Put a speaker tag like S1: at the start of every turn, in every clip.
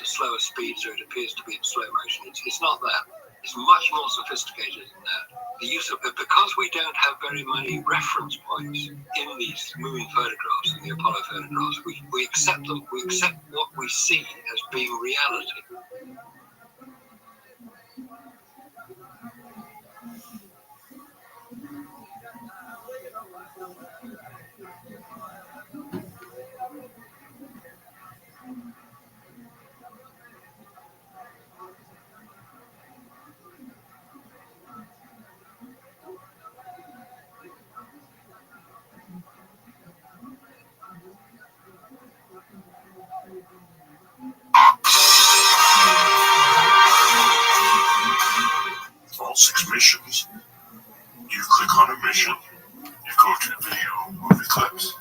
S1: slower speed, so it appears to be in slow motion. It's not that. It's much more sophisticated than that. The use of, because we don't have very many reference points in these moving photographs, in the Apollo photographs, we accept them. We accept what we see as being reality.
S2: All 6 missions. You click on a mission, you go to video movie clips.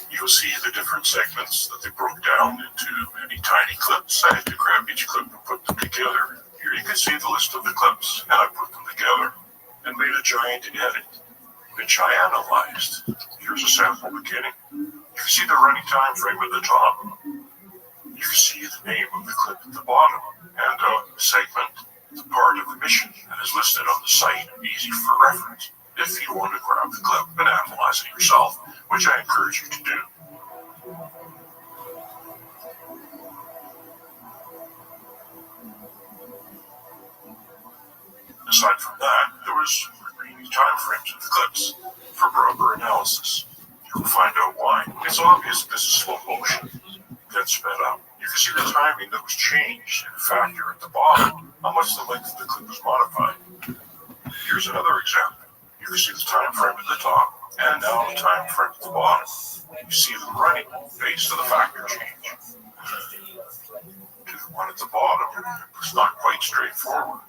S2: You'll see the different segments that they broke down into any tiny clips. I had to grab each clip and put them together. Here you can see the list of the clips, and I put them together and made a giant edit, which I analyzed. Here's a sample beginning. You can see the running time frame at the top. You can see the name of the clip at the bottom, and a segment, the part of the mission that is listed on the site, easy for reference, if you want to grab the clip and analyze it yourself, which I encourage you to do. Aside from that, there was remaining time frames of the clips for proper analysis. You will find out why. It's obvious that this is slow motion, then sped up. You can see the timing that was changed in a factor at the bottom, how much the length of the clip was modified. Here's another example. You can see the time frame at the top, and now the time frame at the bottom. You see them running based on the factor change. To the one at the bottom, it's not quite straightforward.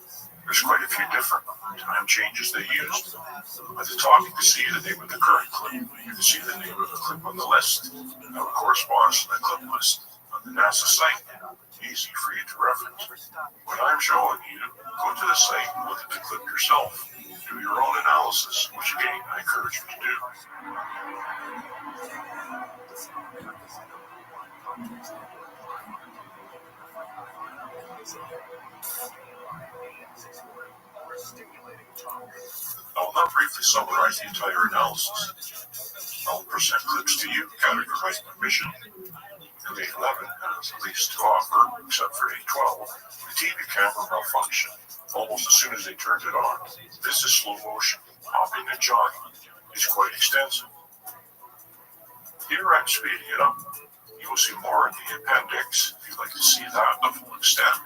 S2: There's quite a few different time changes they used. At the top, you can see the name of the current clip. You can see the name of the clip on the list. Now it corresponds to the clip list on the NASA site. Easy for you to reference. When I'm showing you, go to the site and look at the clip yourself. Do your own analysis, which again, I encourage you to do. I'll now briefly summarize the entire analysis. I'll present clips to you, categorized by mission. Day 11 has the least to offer, except for day 12. The TV camera malfunctioned almost as soon as they turned it on. This is slow motion, hopping and jogging. It's quite extensive. Here I'm speeding it up. You will see more in the appendix if you'd like to see that to full extent.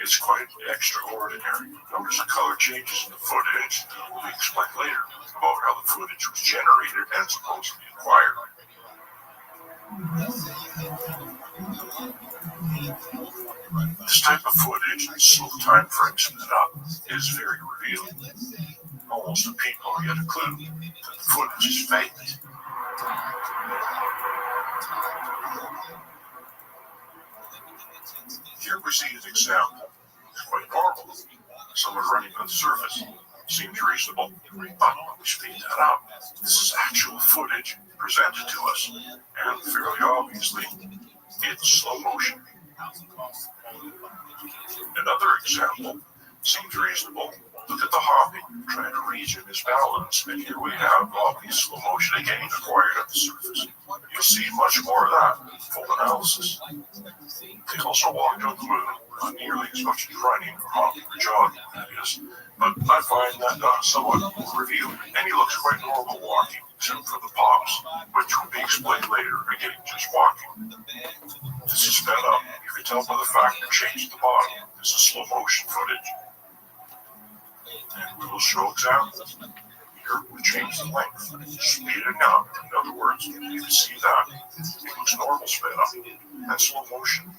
S2: It's quite extraordinary. Notice the color changes in the footage. We'll explain later about how the footage was generated and supposedly acquired. This type of footage and slow time frame split up is very revealing. Almost a peephole, yet a clue that the footage is faked. Here we see an example. It's quite normal. Someone running on the surface seems reasonable, but when we speed that up, this is actual footage presented to us, and fairly obviously, it's slow motion. Another example seems reasonable. Look at the hopping, trying to reach in his balance, and here we have obvious slow motion again acquired at the surface. You'll see much more of that in full analysis. They also walked on the moon, not nearly as much as running or hopping or jogging, that is, but I find that somewhat revealing, and he looks quite normal walking, except for the pops, which will be explained later, again, just walking. This is sped up. You can tell by the factor change at the bottom. This is slow motion footage. And we will show examples. Here we change the length, speeding up. In other words, you can see that it looks normal sped up and slow motion.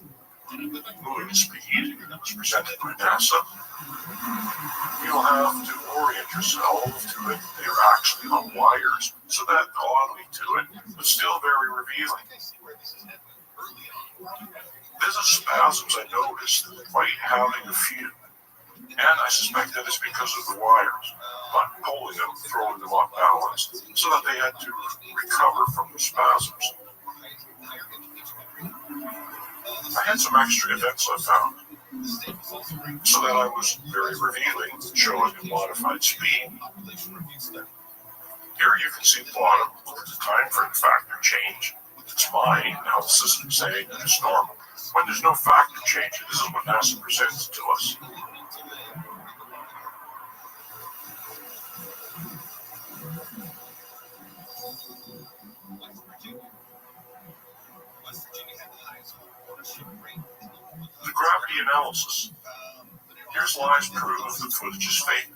S2: Moving speed was presented by NASA. You'll have to orient yourself to it. They're actually on wires, so that oddly to it, but still very revealing. Visit spasms I noticed, despite having a few. And I suspect that is because of the wires, not pulling them, throwing them off balance, so that they had to recover from the spasms. I had some extra events I found, so that I was very revealing, showing a modified speed. Here you can see the bottom, look at the time frame factor change. It's my analysis saying that it's normal. When there's no factor change, this is what NASA presents to us. The gravity analysis. Here's live proof that footage is fake.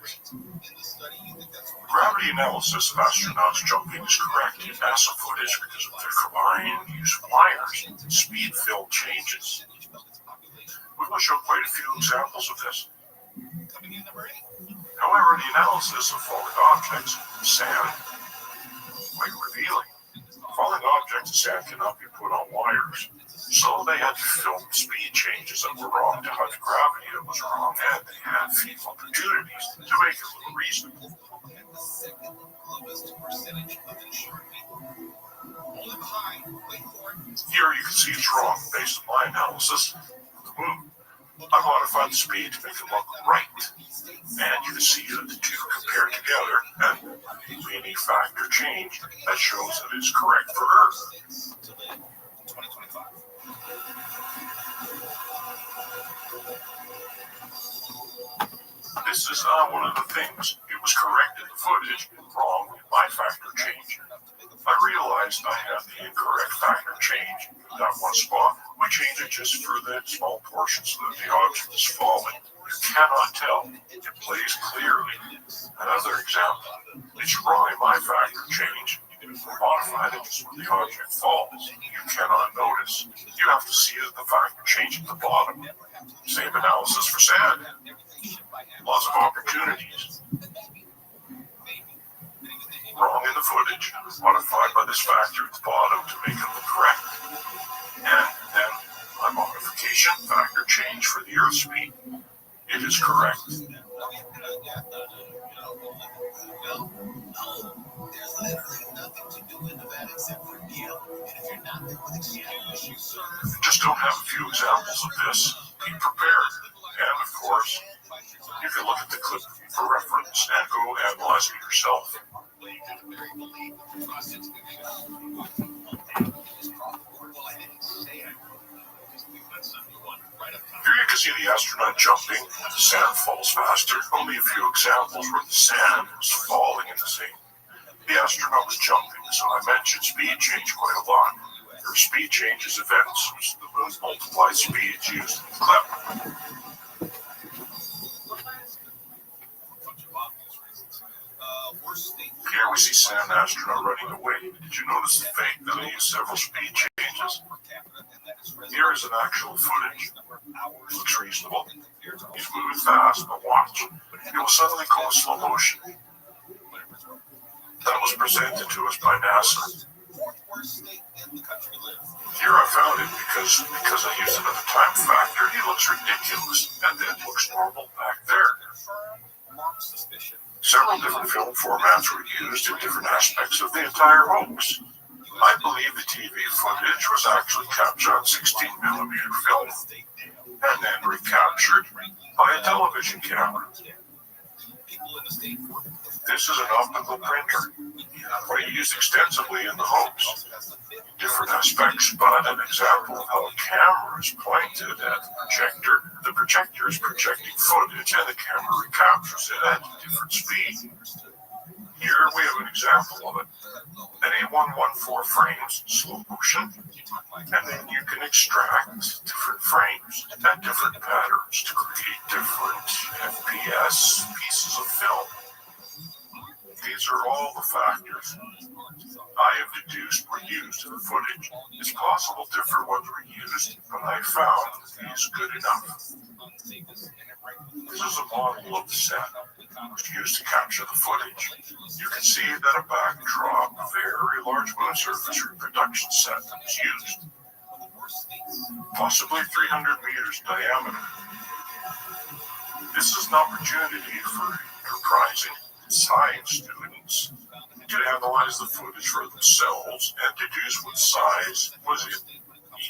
S2: Gravity analysis of astronauts jumping is correct in NASA footage because of their combined use of wires and speed fill changes. We will show quite a few examples of this. However, the analysis of falling objects, sand, quite revealing. Falling objects and sand cannot be put on wires, so they had to film speed changes that were wrong to hide the gravity that was wrong, and they had few opportunities to make it look reasonable. Here you can see it's wrong based on my analysis of the moon. I modified the speed to make it look right, and you can see that the two compare together, and any factor change that shows that it's correct for Earth. This is one of the things. It was correct in the footage, wrong in my factor change. I realized I had the incorrect factor change in that one spot. We change it just for the small portion so that the object is falling. You cannot tell. It plays clearly. Another example. It's wrong in my factor change. Modified it just when the object falls. You cannot notice. You have to see the factor change at the bottom. Same analysis for sand. Lots of opportunities. Wrong in the footage, modified by this factor at the bottom to make it look correct. And then my modification factor change for the Earth speed. It is correct. Just don't have a few examples of this. Be prepared. And of course, you can look at the clip for reference and go analyze it yourself. Here you can see the astronaut jumping, and the sand falls faster. Only a few examples where the sand was falling in the sea. The astronaut was jumping, so I mentioned speed change quite a lot. There are speed changes events, which the moon's multiplied speeds used in the clip. Here we see sand astronaut running away. Did you notice the fake that they used several speed changes? Here is an actual footage. It looks reasonable. He's moving fast, but watch. It will suddenly go slow motion. That was presented to us by NASA. Here I found it because I used another time factor. He looks ridiculous, and then looks normal back there. Several different film formats were used in different aspects of the entire hoax. I believe the TV footage was actually captured on 16mm film and then recaptured by a television camera. This is an optical printer, what I used extensively in the hoax. Different aspects, but an example of how a camera is pointed at the projector. The projector is projecting footage and the camera recaptures it at a different speed. Here we have an example of it. At A114 frames, slow motion, and then you can extract different frames and different patterns to create different FPS pieces of film. These are all the factors I have deduced were used in the footage. It's possible different ones were used, but I found these good enough. This is a model of the set, which used to capture the footage. You can see that a backdrop, a very large moon surface reproduction set that was used. Possibly 300 meters diameter. This is an opportunity for enterprising science students to analyze the footage for themselves and deduce what size was in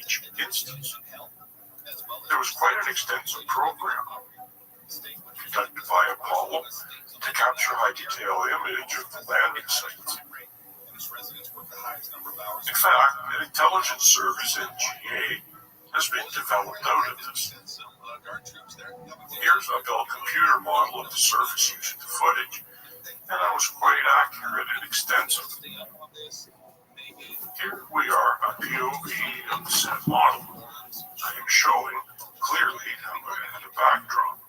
S2: each instance. an extensive program conducted by Apollo to capture high-detail image of the landing sites. In fact, an intelligence service NGA has been developed out of this. Here's a Bell computer model of the surface using the footage, and that was quite accurate and extensive. Here we are, a POV of the set model. I am showing clearly how I had a backdrop.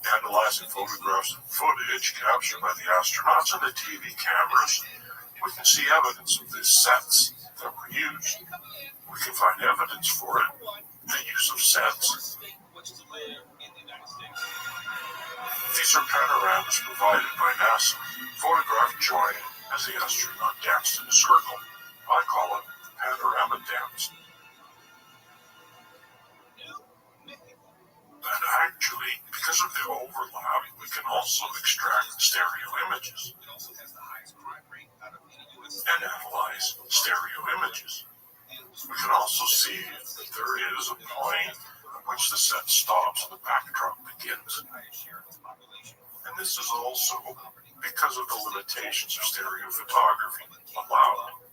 S2: Analyzing photographs and footage captured by the astronauts and the TV cameras, we can see evidence of these sets that were used. We can find evidence for it, the use of sets. These are panoramas provided by NASA, photographed joy as the astronaut danced in a circle. I call it the panorama dance. And actually, because of the overlap, we can also extract stereo images and analyze stereo images. We can also see that there is a point at which the set stops and the backdrop begins. And this is also because of the limitations of stereo photography allowed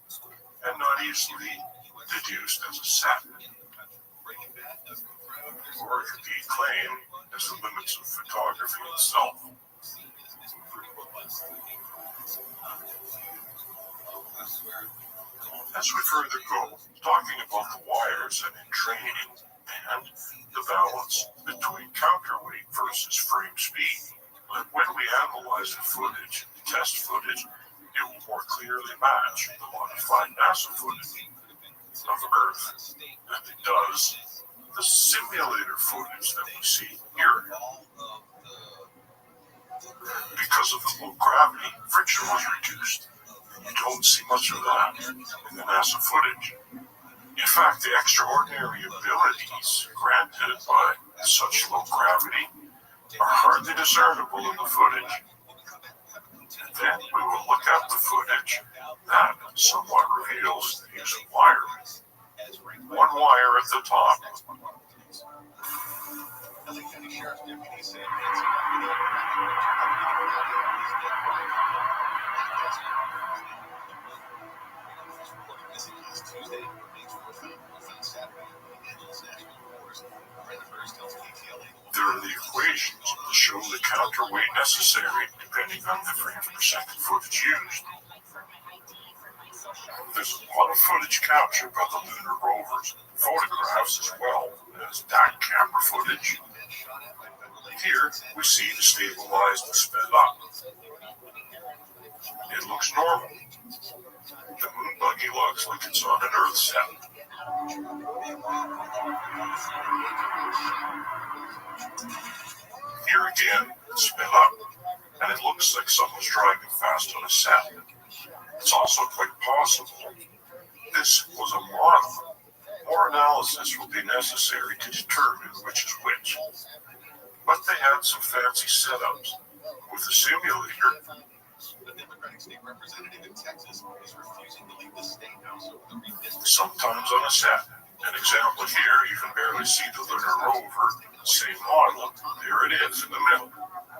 S2: and not easily deduced as a set. Or it could be claimed as the limits of photography itself. As we further go, talking about the wires and in training, and the balance between counterweight versus frame speed. When we analyze the footage, the test footage, it will more clearly match the modified NASA footage of Earth than it does the simulator footage that we see here. Because of the low gravity, friction was reduced. You don't see much of that in the NASA footage. In fact, the extraordinary abilities granted by such low gravity are hardly discernible in the footage. And then we will look at the footage that somewhat reveals the use of wiring. One wire at the top. There are the equations that show the counterweight necessary depending on the frames per second footage used. There's a lot of footage captured by the lunar rovers, photographs as well as DAC camera footage. Here we see the stabilized and sped up. It looks normal. The moon buggy looks like it's on an Earth set. Here again, it's sped up, and it looks like someone's driving fast on a set. It's also quite possible this was a model. More analysis will be necessary to determine which is which. But they had some fancy setups with the simulator. Sometimes on a set. An example here, you can barely see the lunar rover, same model. There it is in the middle.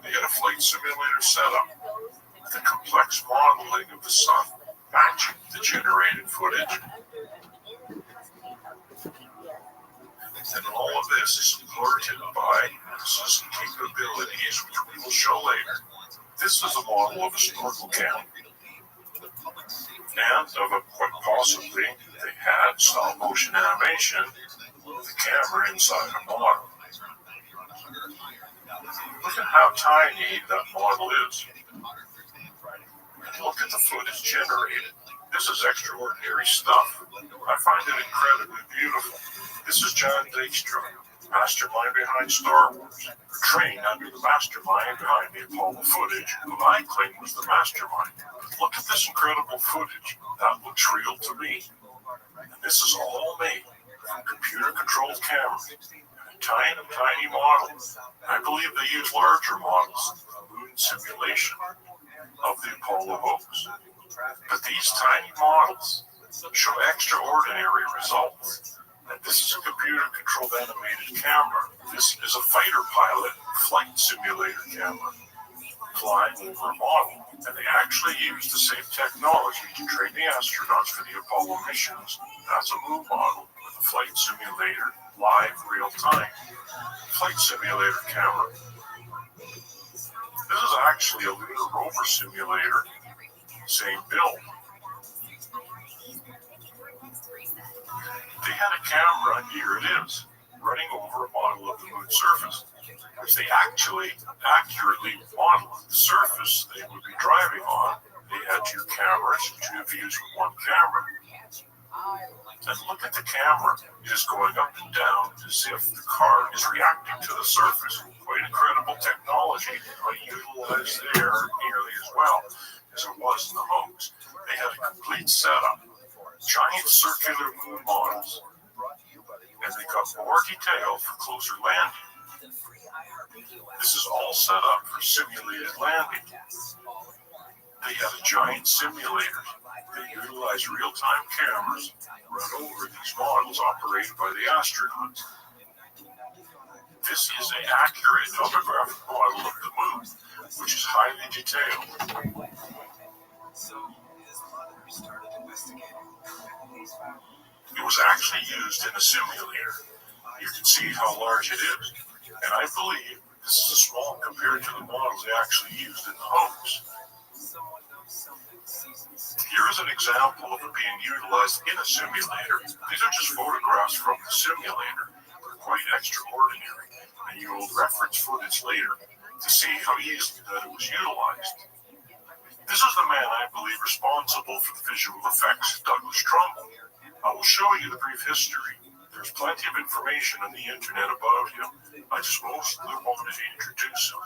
S2: They had a flight simulator setup with a complex modeling of the sun matching the generated footage. And all of this is supported by system capabilities, which we will show later. This is a model of a snorkel cam. And of a quite possibly, they had stop motion animation with the camera inside a model. Look at how tiny that model is. And look at the footage generated. This is extraordinary stuff. I find it incredibly beautiful. This is John Dykstra, mastermind behind Star Wars, trained under the mastermind behind the Apollo footage, who I claim was the mastermind. Look at this incredible footage. That looks real to me. And this is all made from computer-controlled cameras. Tiny models. I believe they use larger models in the moon simulation of the Apollo hoax. But these tiny models show extraordinary results. And this is a computer-controlled animated camera. This is a fighter pilot flight simulator camera flying over a model. And they actually used the same technology to train the astronauts for the Apollo missions. That's a moon model with a flight simulator, live, real-time flight simulator camera. This is actually a lunar rover simulator, same build. They had a camera, here it is, running over a model of the moon's surface. If they actually accurately modeled the surface they would be driving on, they had two cameras, two views with one camera. And look at the camera. It is going up and down as if the car is reacting to the surface. Quite incredible technology, but utilized there nearly as well as it was in the hoax. They had a complete setup. Giant circular moon models, and they got more detail for closer landing. This is all set up for simulated landing. They had a giant simulator. They utilized real-time cameras run over these models operated by the astronauts. This is an accurate topographic model of the moon, which is highly detailed. It was actually used in a simulator. You can see how large it is. And I believe this is small compared to the models they actually used in the hoax. Here is an example of it being utilized in a simulator. These are just photographs from the simulator. They're quite extraordinary. And you will reference footage later to see how easily that it was utilized. This is the man I believe responsible for the visual effects, Douglas Trumbull. I will show you the brief history. There's plenty of information on the internet about him. I just mostly wanted to introduce him.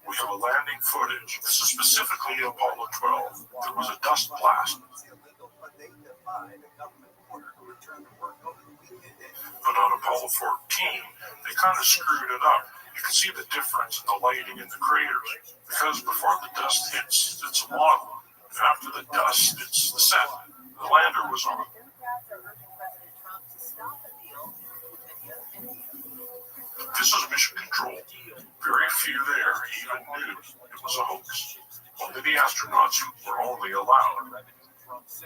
S2: We have a landing footage. This is specifically Apollo 12. There was a dust blast. But on Apollo 14, they kind of screwed it up. You can see the difference in the lighting in the craters. Because before the dust hits, it's a model. And after the dust, it's the set. The lander was on. This is mission control. Very few there even knew it was a hoax. Only the astronauts were only allowed.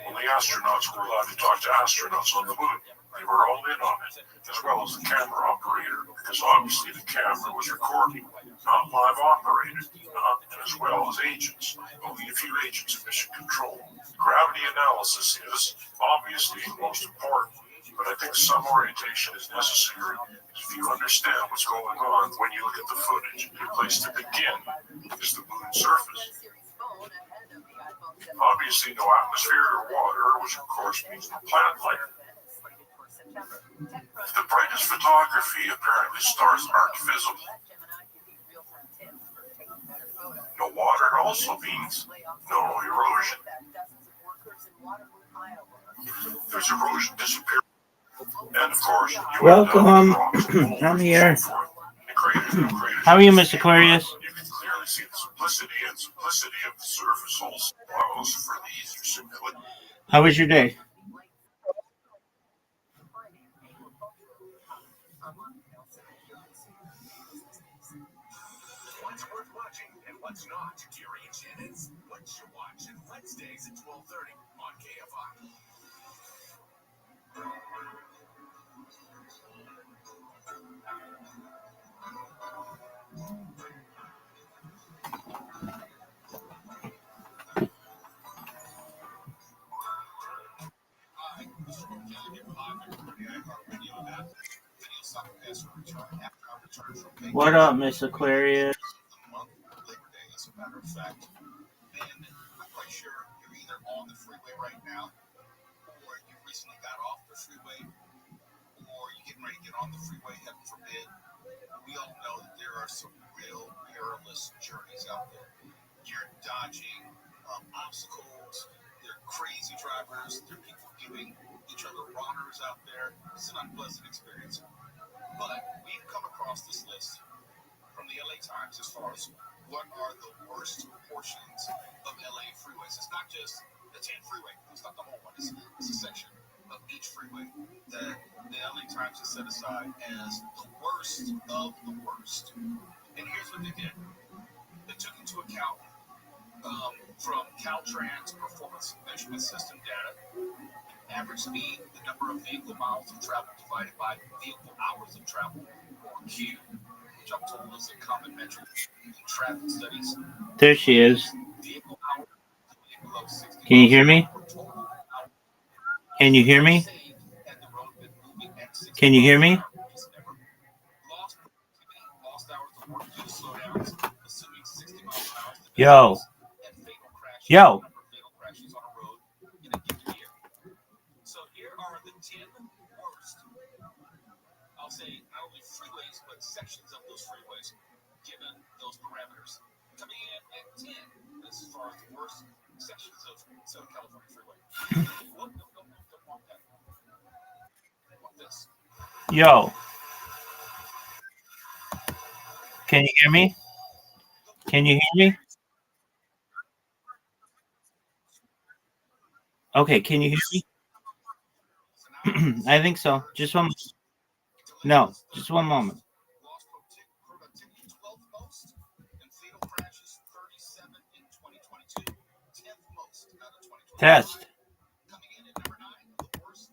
S2: Only astronauts were allowed to talk to astronauts on the moon. They were all in on it, as well as the camera operator, because obviously the camera was recording, not live operated, and as well as agents. Only a few agents in mission control. Gravity analysis is obviously the most important, but I think some orientation is necessary if you understand what's going on when you look at the footage. The place to begin is the moon's surface. Obviously no atmosphere or water, which of course means no planet life. The brightest photography, apparently stars aren't visible. No water also means no erosion. There's erosion disappearing. And of course,
S3: welcome. I'm here. How are you, Mr. Aquarius?
S2: You can clearly see the simplicity of the surface holes for these are simulated.
S3: How was your day?
S2: What's worth watching and what's not? Gary and Shannon's What You Watch and Wednesdays at 12:30 on KFI.
S3: What up, Miss Aquarius?
S2: Labor Day, as a matter of fact. And I'm quite sure you're either on the freeway right now, or you recently got off the freeway, or you're getting ready to get on the freeway, heaven forbid. We all know that there are some real perilous journeys out there. You're dodging obstacles. There are crazy drivers. There are people giving each other runners out there. It's an unpleasant experience. But we've come across this list from the LA Times as far as what are the worst portions of LA freeways. It's not just The 10 freeway, it's not the whole one, it's a section of each freeway that the LA Times has set aside as the worst of the worst. And here's what they did. They took into account from Caltrans performance measurement system data, average speed, the number of vehicle miles of travel divided by vehicle hours of travel, or Q, which I'm told is a common metric in traffic studies.
S3: There she is.
S2: Vehicle hours below 60
S3: Can you hear me? Can you hear me? Can you hear me? Yo. Yo.
S2: So here are the 10 worst, I'll say not only freeways, but sections of those freeways, given those parameters. Coming in at 10 as far as the worst sections of Southern California freeway. Don't want that. I want this.
S3: Yo. Can you hear me? Can you hear me? Okay, can you hear me? I think so. Just one. No, just one moment.
S2: Lost productivity 12th most, and fatal crashes 37 in 2022, 10th most out of 2020.
S3: Test.
S2: Coming in at number 9, the worst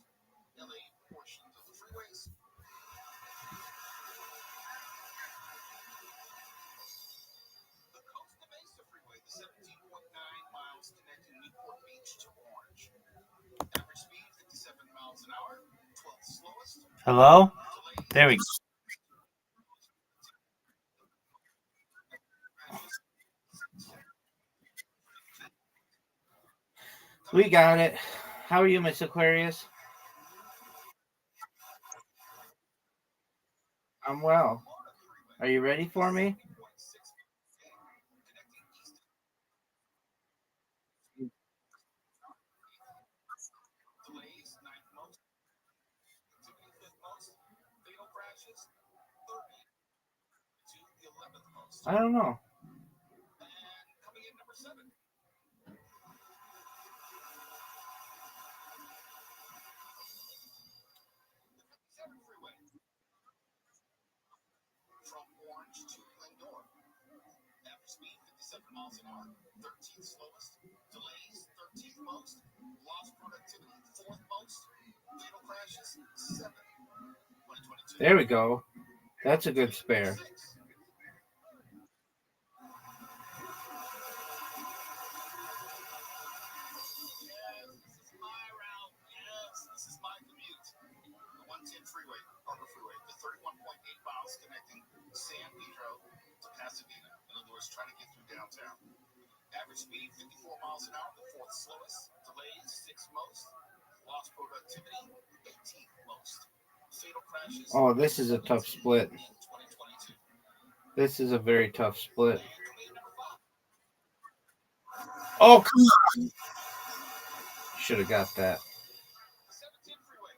S2: LA portions of the freeways. The Costa Mesa Freeway, the 17.9 miles connecting Newport Beach to Orange. Average speed 57 miles an hour, 12th slowest.
S3: Hello? There we go. We got it. How are you, Miss Aquarius? I'm well. Are you ready for me? I don't know.
S2: Coming in number 7. Freeway. From Orange to Glendora. Average speed 57 miles an hour, 13th slowest. Delays 13th most. Lost productivity 4th most. Fatal crashes 7. 2022.
S3: There we go. That's a good spare.
S2: This is my commute. The 110 freeway, Harbor Freeway, the 31.8 miles connecting San Pedro to Pasadena. In other words, trying to get through downtown. Average speed 54 miles an hour, the 4th slowest. Delays 6th most. Lost productivity 18th most. Fatal crashes.
S3: Oh, this is a tough split.
S2: In 2022.
S3: This is a very tough split. Oh, come on. Should have got that.
S2: 17 freeway.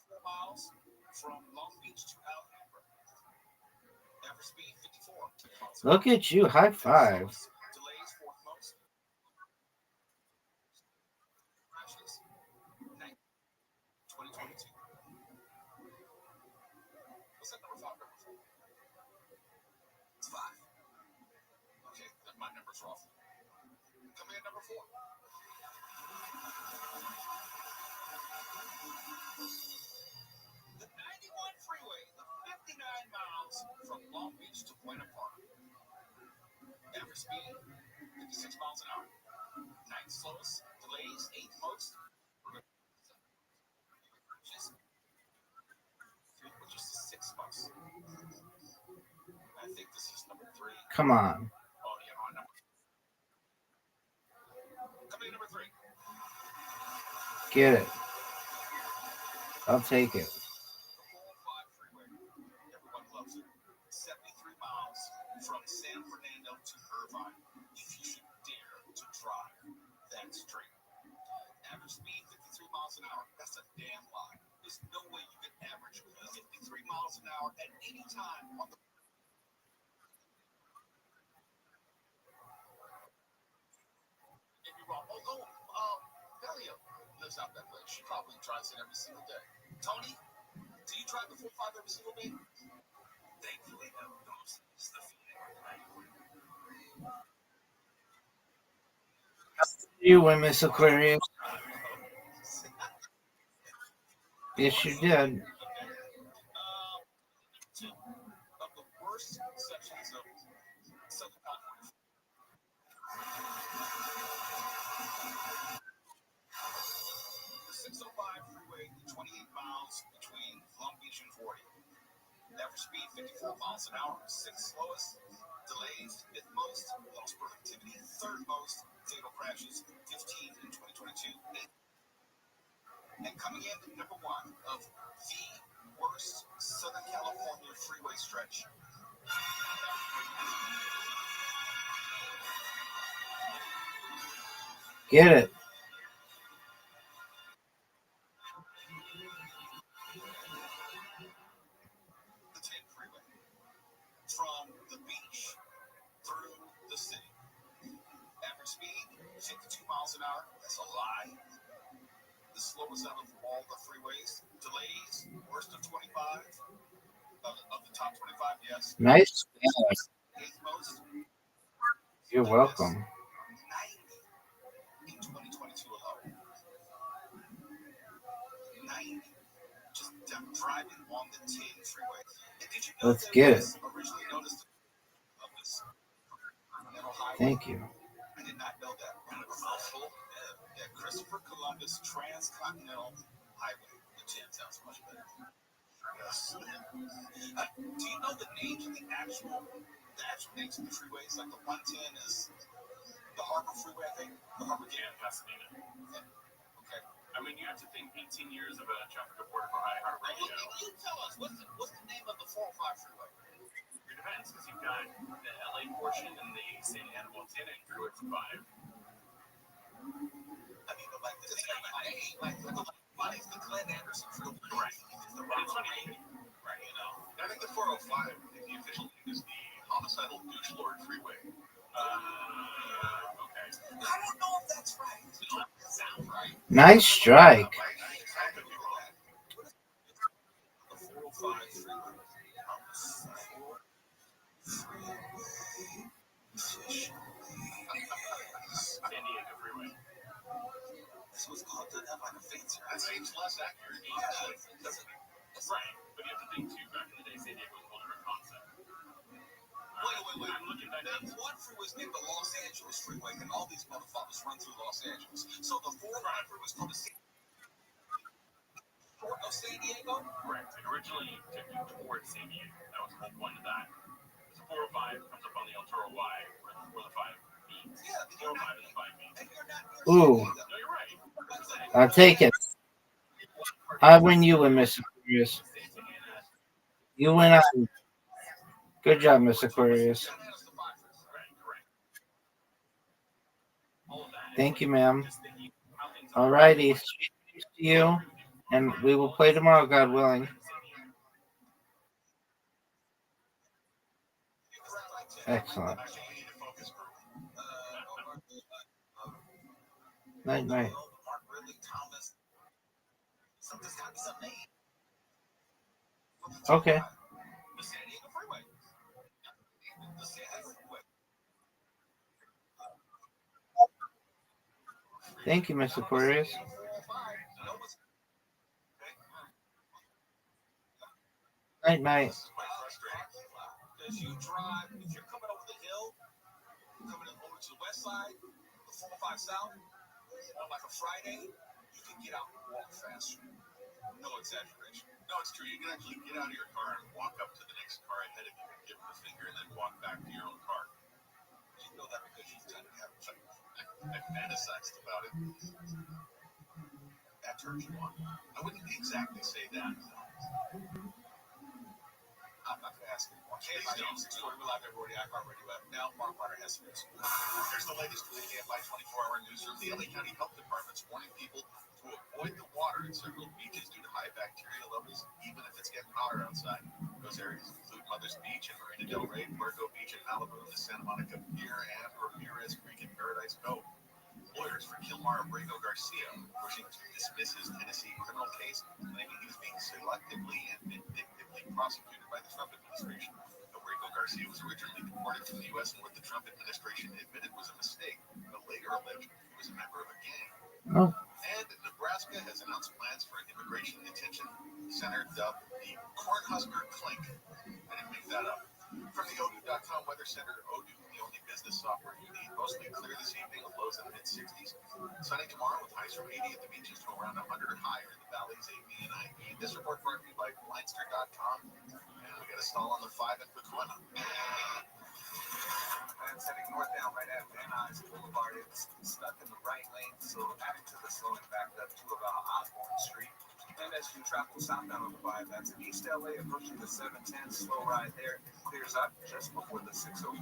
S2: 4 miles from Long Beach to Alhambra. Average speed 54.
S3: Look at you. High five.
S2: Delays 4th most. Crashes 9th. 2022. What's that number 5? Number 4? It's 5. Okay, then my number's off. Coming in number 4. The 91 freeway, the 59 miles from Long Beach to Buena Park. Average speed 56 miles an hour. 9th slowest. Delays 8th most. Which is the 6th most. I think this is number 3.
S3: Come on.
S2: Oh, yeah, my number. Coming in number 3.
S3: Get it. I'll take it.
S2: The 405 freeway. Everyone loves it. 73 miles from San Fernando to Irvine. If you should dare to drive that straight. Average speed 53 miles an hour. That's a damn lie. There's no way you can average 53 miles an hour at any time on the.
S1: wrong. Delia lives out that way. She probably drives it every single day. Tony, do you drive the 4-5 every single day? Thankfully, no. It's the
S3: You win, Miss Aquarius. Yes, you did.
S1: Two of the worst sections of Southern California. The 605 freeway, 28 miles between Long Beach and 40. Average speed 54 miles an hour. Sixth lowest. Delays, fifth most. Lost productivity, third most. Fatal crashes, 15 in 2022. And coming in at number one of the worst Southern California freeway stretch.
S3: Get it.
S1: The 10 freeway. From the beach through the city. Average speed, 52 miles an hour. That's a lie. The slowest out of all the freeways. Delays, worst of 25. Of the top 25, yes.
S3: Nice.
S1: Eighth most.
S3: You're welcome.
S1: 90 in 2022 alone. 90. Just driving on the 10 freeway. And did you know
S3: Let's get it.
S1: Originally noticed
S3: Thank you.
S1: I did not know that. Yeah, Christopher Columbus Transcontinental Highway. The 10 sounds much better. Yes. Do you know the names of the actual names of the freeways? Like the 110 is the Harbor Freeway, I think. The Harbor Gate. Yeah, Pasadena. Yeah. Okay. I mean, you have to think 18 years of a traffic reporter for iHeart Radio. You tell us, what's the name of the 405 freeway? It depends, because you've got the LA portion and the San Ana Montana freeway for 5. I mean, like the Glenn Anderson freeway. Right. It's the right, you know. I think the 405, the official name is the Homicidal Douche Lord Freeway. Okay. I don't know if that's right. It doesn't sound right.
S3: Nice strike.
S1: The 405 freeway. San Diego freeway. This was called to have like a fancy. That seems less accurate. Right. But you have to think too, back in the day, San Diego was a whole different concept. Wait. I'm looking back at one freeway is named the Los Angeles Freeway, and all these motherfuckers run through Los Angeles. So the 405 freeway was called the Short of San Diego? Correct. It originally took you towards San Diego. That was the whole point of that. The 405 comes up on the El Toro Y, where the 5 meets. Yeah, the 405 and the 5 meets.
S3: Ooh.
S1: No, you're right.
S3: I'll take it. I win, you win, Miss Aquarius. You win, I win. Good job, Miss Aquarius. Thank you, ma'am. All righty. Sweet dreams to you. And we will play tomorrow, God willing. Excellent. Night. Okay. Thank you, Miss Aquarius. Night.
S1: Because you drive, if you're coming over the hill, coming over to the west side, the 405 south, on like a Friday, you can get out and walk faster. No exaggeration. No, it's true. You can actually get out of your car and walk up to the next car ahead of you and give them a finger and then walk back to your own car. You know that because you've done it. I fantasized about it. That turns you on. I wouldn't exactly say that. I'm not going to ask anymore. Hey, my name is 640 Live everybody. iHeart Radio app. Now, Mark Potter has news. Here's the latest with the AFI 24-hour news from the LA County Health Department's warning people to avoid the water in several beaches due to high bacteria levels, even if it's getting hotter outside. Those areas include Mother's Beach and Marina Del Rey, Puerto Beach and Malibu, the Santa Monica Pier, and Ramirez Creek and Paradise Cove. Lawyers Abrego Garcia pushing to dismiss his Tennessee criminal case, claiming he was being selectively and vindictively prosecuted by the Trump administration. Abrego Garcia was originally deported from the U.S. in what the Trump administration admitted was a mistake, but later alleged he was a member of a gang.
S3: Oh.
S1: And Nebraska has announced plans for an immigration detention center dubbed the Cornhusker Clink. I didn't make that up. From the Odoo.com Weather Center, Odoo, the only business software you need, mostly clear this evening with lows in the mid-60s. Sunny tomorrow with highs from 80 at the beaches to around 100 or higher in the valleys, AB and IE. This report brought to you by Blindster.com. And we got a stall on the 5 at Pacoima. And heading north down right at Van Nuys Boulevard. It's stuck in the right lane, so adding to the slowing back up to about Osborne Street. And as you travel southbound on the 5, that's East LA approaching the 710. Slow ride there. Clears up just before the 605.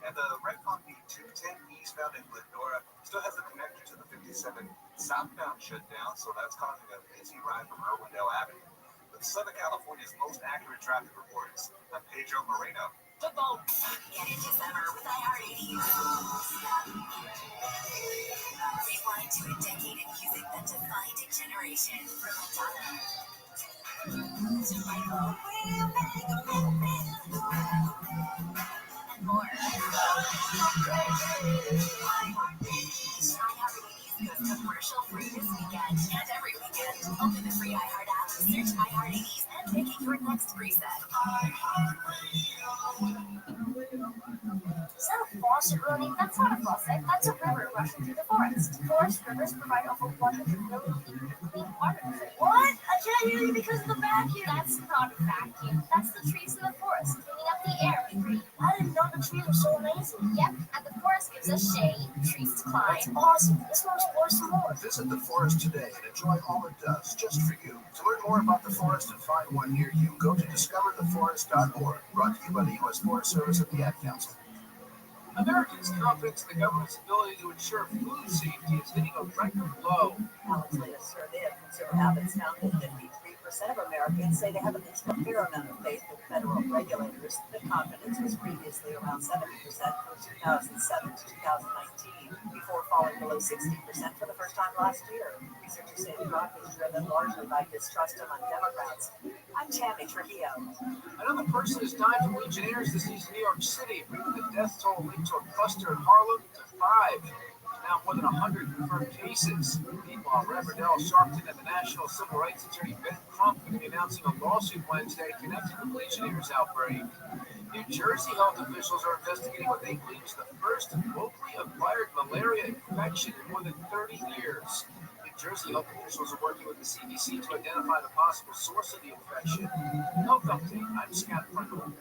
S1: And the right on the 210 eastbound in Glendora still has the connector to the 57 southbound shut down, so that's causing a busy ride from Irwindale Avenue. With Southern California's most accurate traffic reports, I'm Pedro Moreno. Football.
S4: Get into summer with iHeartRadio. Rewind to a decade of music that defined a generation. From Madonna to Michael. And more. iHeartRadio goes commercial-free this weekend and every weekend. Open the free iHeart app, search iHeartRadio, and pick your next preset.
S5: Is that a faucet running? That's not a faucet. That's a river rushing through the forest. Forest rivers provide over 100 million liters of clean water. What? I can't hear you because of the vacuum. That's not a vacuum. That's the trees in the forest cleaning up the air we breathe. I didn't know the trees were so amazing. Yep, and the forest gives us shade, trees to climb. That's awesome. This one's for some more.
S6: Visit the forest today and enjoy all it does just for you. To learn more about the forest and find one near you, go to discovertheforest.org. Brought to you by the U.S. Forest Service and the Ad Council.
S7: Americans' confidence in the government's ability to ensure food safety is hitting a record low.
S8: Allen's latest survey of consumer habits found that 53% of Americans say they have at least a fair amount of faith in federal regulators. The confidence was previously around 70% from 2007 to 2019, before falling below 60% for the first time last year. Researchers say the drop is driven largely by distrust among Democrats. I'm Tammy Trujillo.
S7: Another person has died from Legionnaires' disease in New York City, bringing the death toll linked to a cluster in Harlem to 5. Now more than 100 confirmed cases. Meanwhile, Reverend Al Sharpton and the National Civil Rights Attorney Ben Crump will be announcing a lawsuit Wednesday connected to the Legionnaires' outbreak. New Jersey health officials are investigating what they believe is the first locally acquired malaria infection in more than 30 years. New Jersey health officials are working with the CDC to identify the possible source of the infection. Health update, I'm Scott Prindle.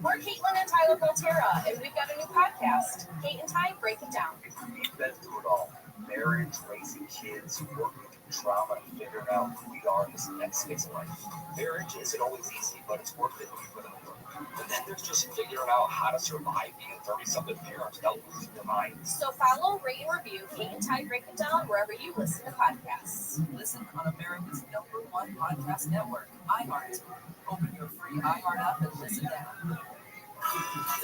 S5: We're Caitlin and Tyler Volterra, and we've got a new podcast, Kate and Ty Break It Down.
S9: We've been through it all. Marriage, raising kids, working through trauma, and figuring out who we are in this next phase of life. Marriage isn't always easy, but it's worth it when you put in the work. And then there's just figuring out how to survive being 30-something parents without losing your mind.
S5: So follow, rate, and review Kate and Ty Break It Down wherever you listen to podcasts.
S8: Listen on America's #1 podcast network, iHeart. Open your free iHeart app and listen now.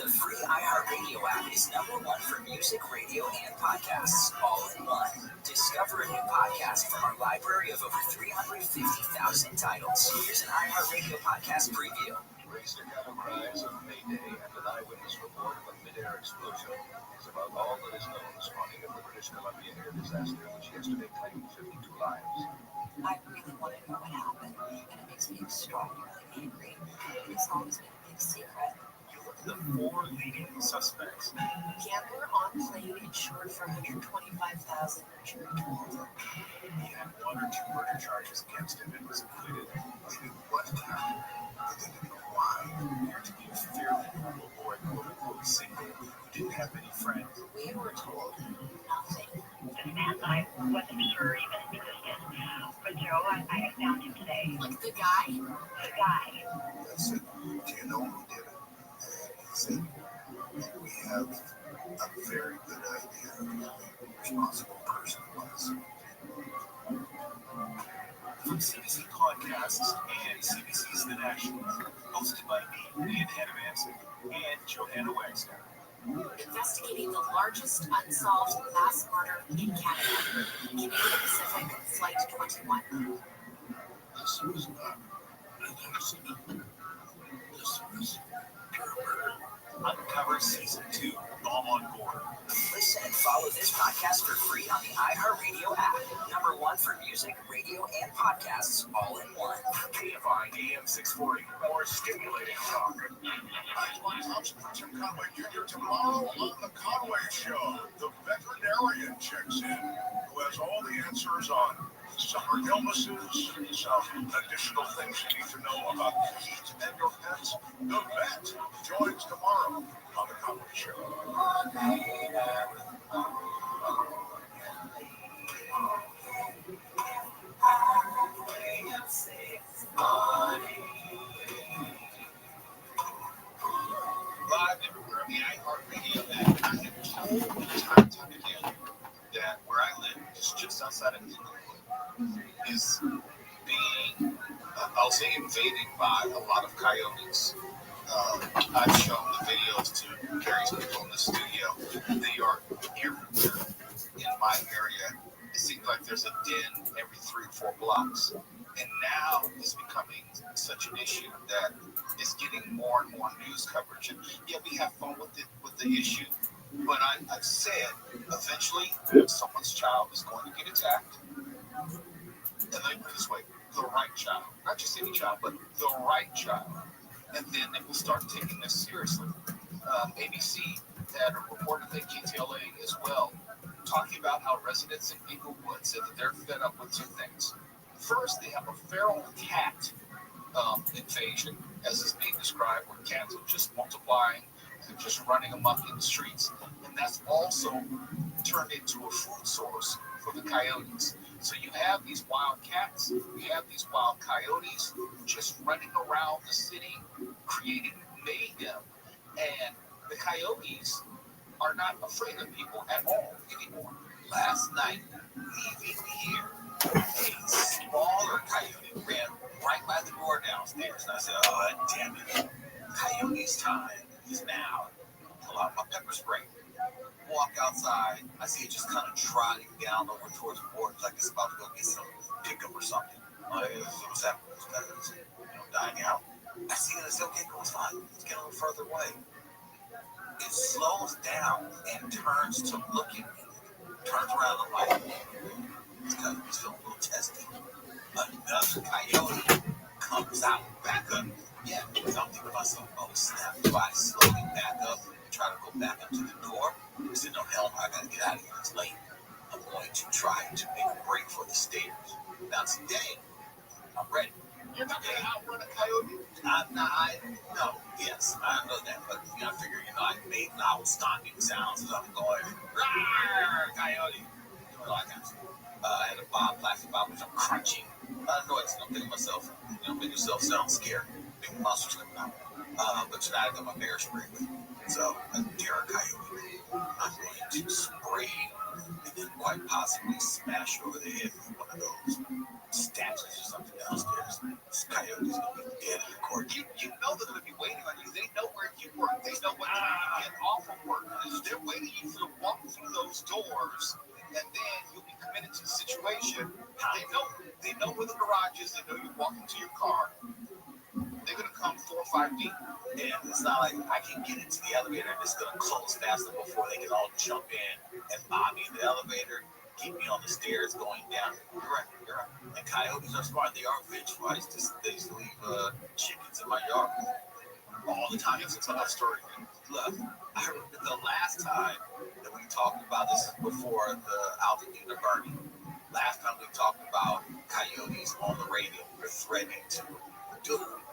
S4: The free iHeartRadio app is #1 for music, radio, and podcasts, all in one. Discover a new podcast from our library of over 350,000 titles. Here's an iHeartRadio podcast preview.
S1: Raised Staccato cries of Mayday and an eyewitness report of a mid-air explosion is about all that is known spawning of the British Columbia air disaster, which yesterday claimed 52 lives.
S8: I really want to know what happened, and it makes me extraordinarily angry. It's always been a big secret.
S9: The 4 leading suspects.
S8: Gambler on plane insured for $125,000 jury trial.
S9: He had 1 or 2 murder charges against him and was acquitted.
S6: They knew what happened, but they didn't know why.
S9: Appeared to be a fairly normal boy, quote-unquote single, who didn't have many friends.
S8: We were told nothing.
S10: This man that I wasn't sure even existed. But Joe, I found him today.
S5: Like the guy?
S10: The guy.
S6: I said, do you know who did it? He said, we have a very good idea of who the responsible person was.
S9: From CBC Podcasts and CBC's The National, hosted by me, Ian Hannemanson, and Johanna Wagstaff.
S5: Investigating the largest unsolved mass murder in Canada. Canadian Pacific Flight 21.
S2: This was not an accident. This was pure murder.
S4: Uncover Season 2. All on board. Listen and follow this podcast for free on the iHeartRadio app. Number one for music, radio, and podcasts all in one.
S2: KFI AM 640. More stimulating talk. I'm Thompson for Tim Conway Jr. Tomorrow on The Conway Show, the veterinarian checks in, who has all the answers on summer illnesses, some additional things you need to know about heat and your pets. The vet joins tomorrow on The Conway Show.
S11: Live everywhere on the iHeartRadio app. I have told time and time again that where I live, just outside of Englewood, is being, I'll say, invaded by a lot of coyotes. I've shown the videos to various people in the studio. They are everywhere in my area. It seems like there's a den every 3 or 4 blocks. And now it's becoming such an issue that it's getting more and more news coverage. And yeah, we have fun with the issue. But I've said eventually someone's child is going to get attacked. And let me put it this way, the right child. Not just any child, but the right child. And then they will start taking this seriously. ABC had a report, I think KTLA as well, talking about how residents in Inglewood said that they're fed up with 2 things. First, they have a feral cat invasion, as is being described, where cats are just multiplying and just running amok in the streets. And that's also turned into a food source for the coyotes. So you have these wild cats, you have these wild coyotes just running around the city, creating mayhem. And the coyotes are not afraid of people at all anymore. Last night, leaving here, a smaller coyote ran right by the door downstairs. And I said, oh, damn it. Coyote's time is now. Pull out my pepper spray. Walk outside. I see it just kind of trotting down over towards the board like it's about to go get some pickup or something. What's happening? It's dying out. I see it. I said, okay, cool, it's fine. Let's get a little further away. It slows down and turns to look at me. Turns around and like, it's kind of feeling a little testy. Another coyote comes out, back up. Yeah, I'm thinking to myself, oh snap. If I slowly back up and try to go back up to the door, I said, no, hell, I gotta get out of here. It's late. I'm going to try to make a break for the stairs. Now today, I'm ready. You're not gonna outrun a coyote? I'm not. Yes, I know that, but I figure, I made loud stomping sounds as I'm going, rawr, coyote. I got you. I had a plastic bottle which I'm crunching. Noise. I'm thinking to myself, make yourself sound scared. Big monsters coming out. But tonight I got my bear spray with me. So, a deer or coyote, I'm going to spray and then quite possibly smash over the head with one of those statues or something downstairs. This coyote's gonna be dead in the court. You know they're gonna be waiting on you. They know where you work. They know what time you get off of work. They're waiting for you to walk through those doors, and then you'll be committed to the situation. They know where the garage is. They know you walk into your car. They're gonna come 4 or 5 deep. And it's not like I can get into the elevator and it's gonna close faster before they can all jump in and mob me in the elevator, keep me on the stairs going down. You're right. And coyotes are smart. They are vengeful. I used to leave chickens in my yard all the time. It's another story. Look, I remember the last time that we talked about this before the altitude of burning. Last time we talked about coyotes on the radio. We're threatening to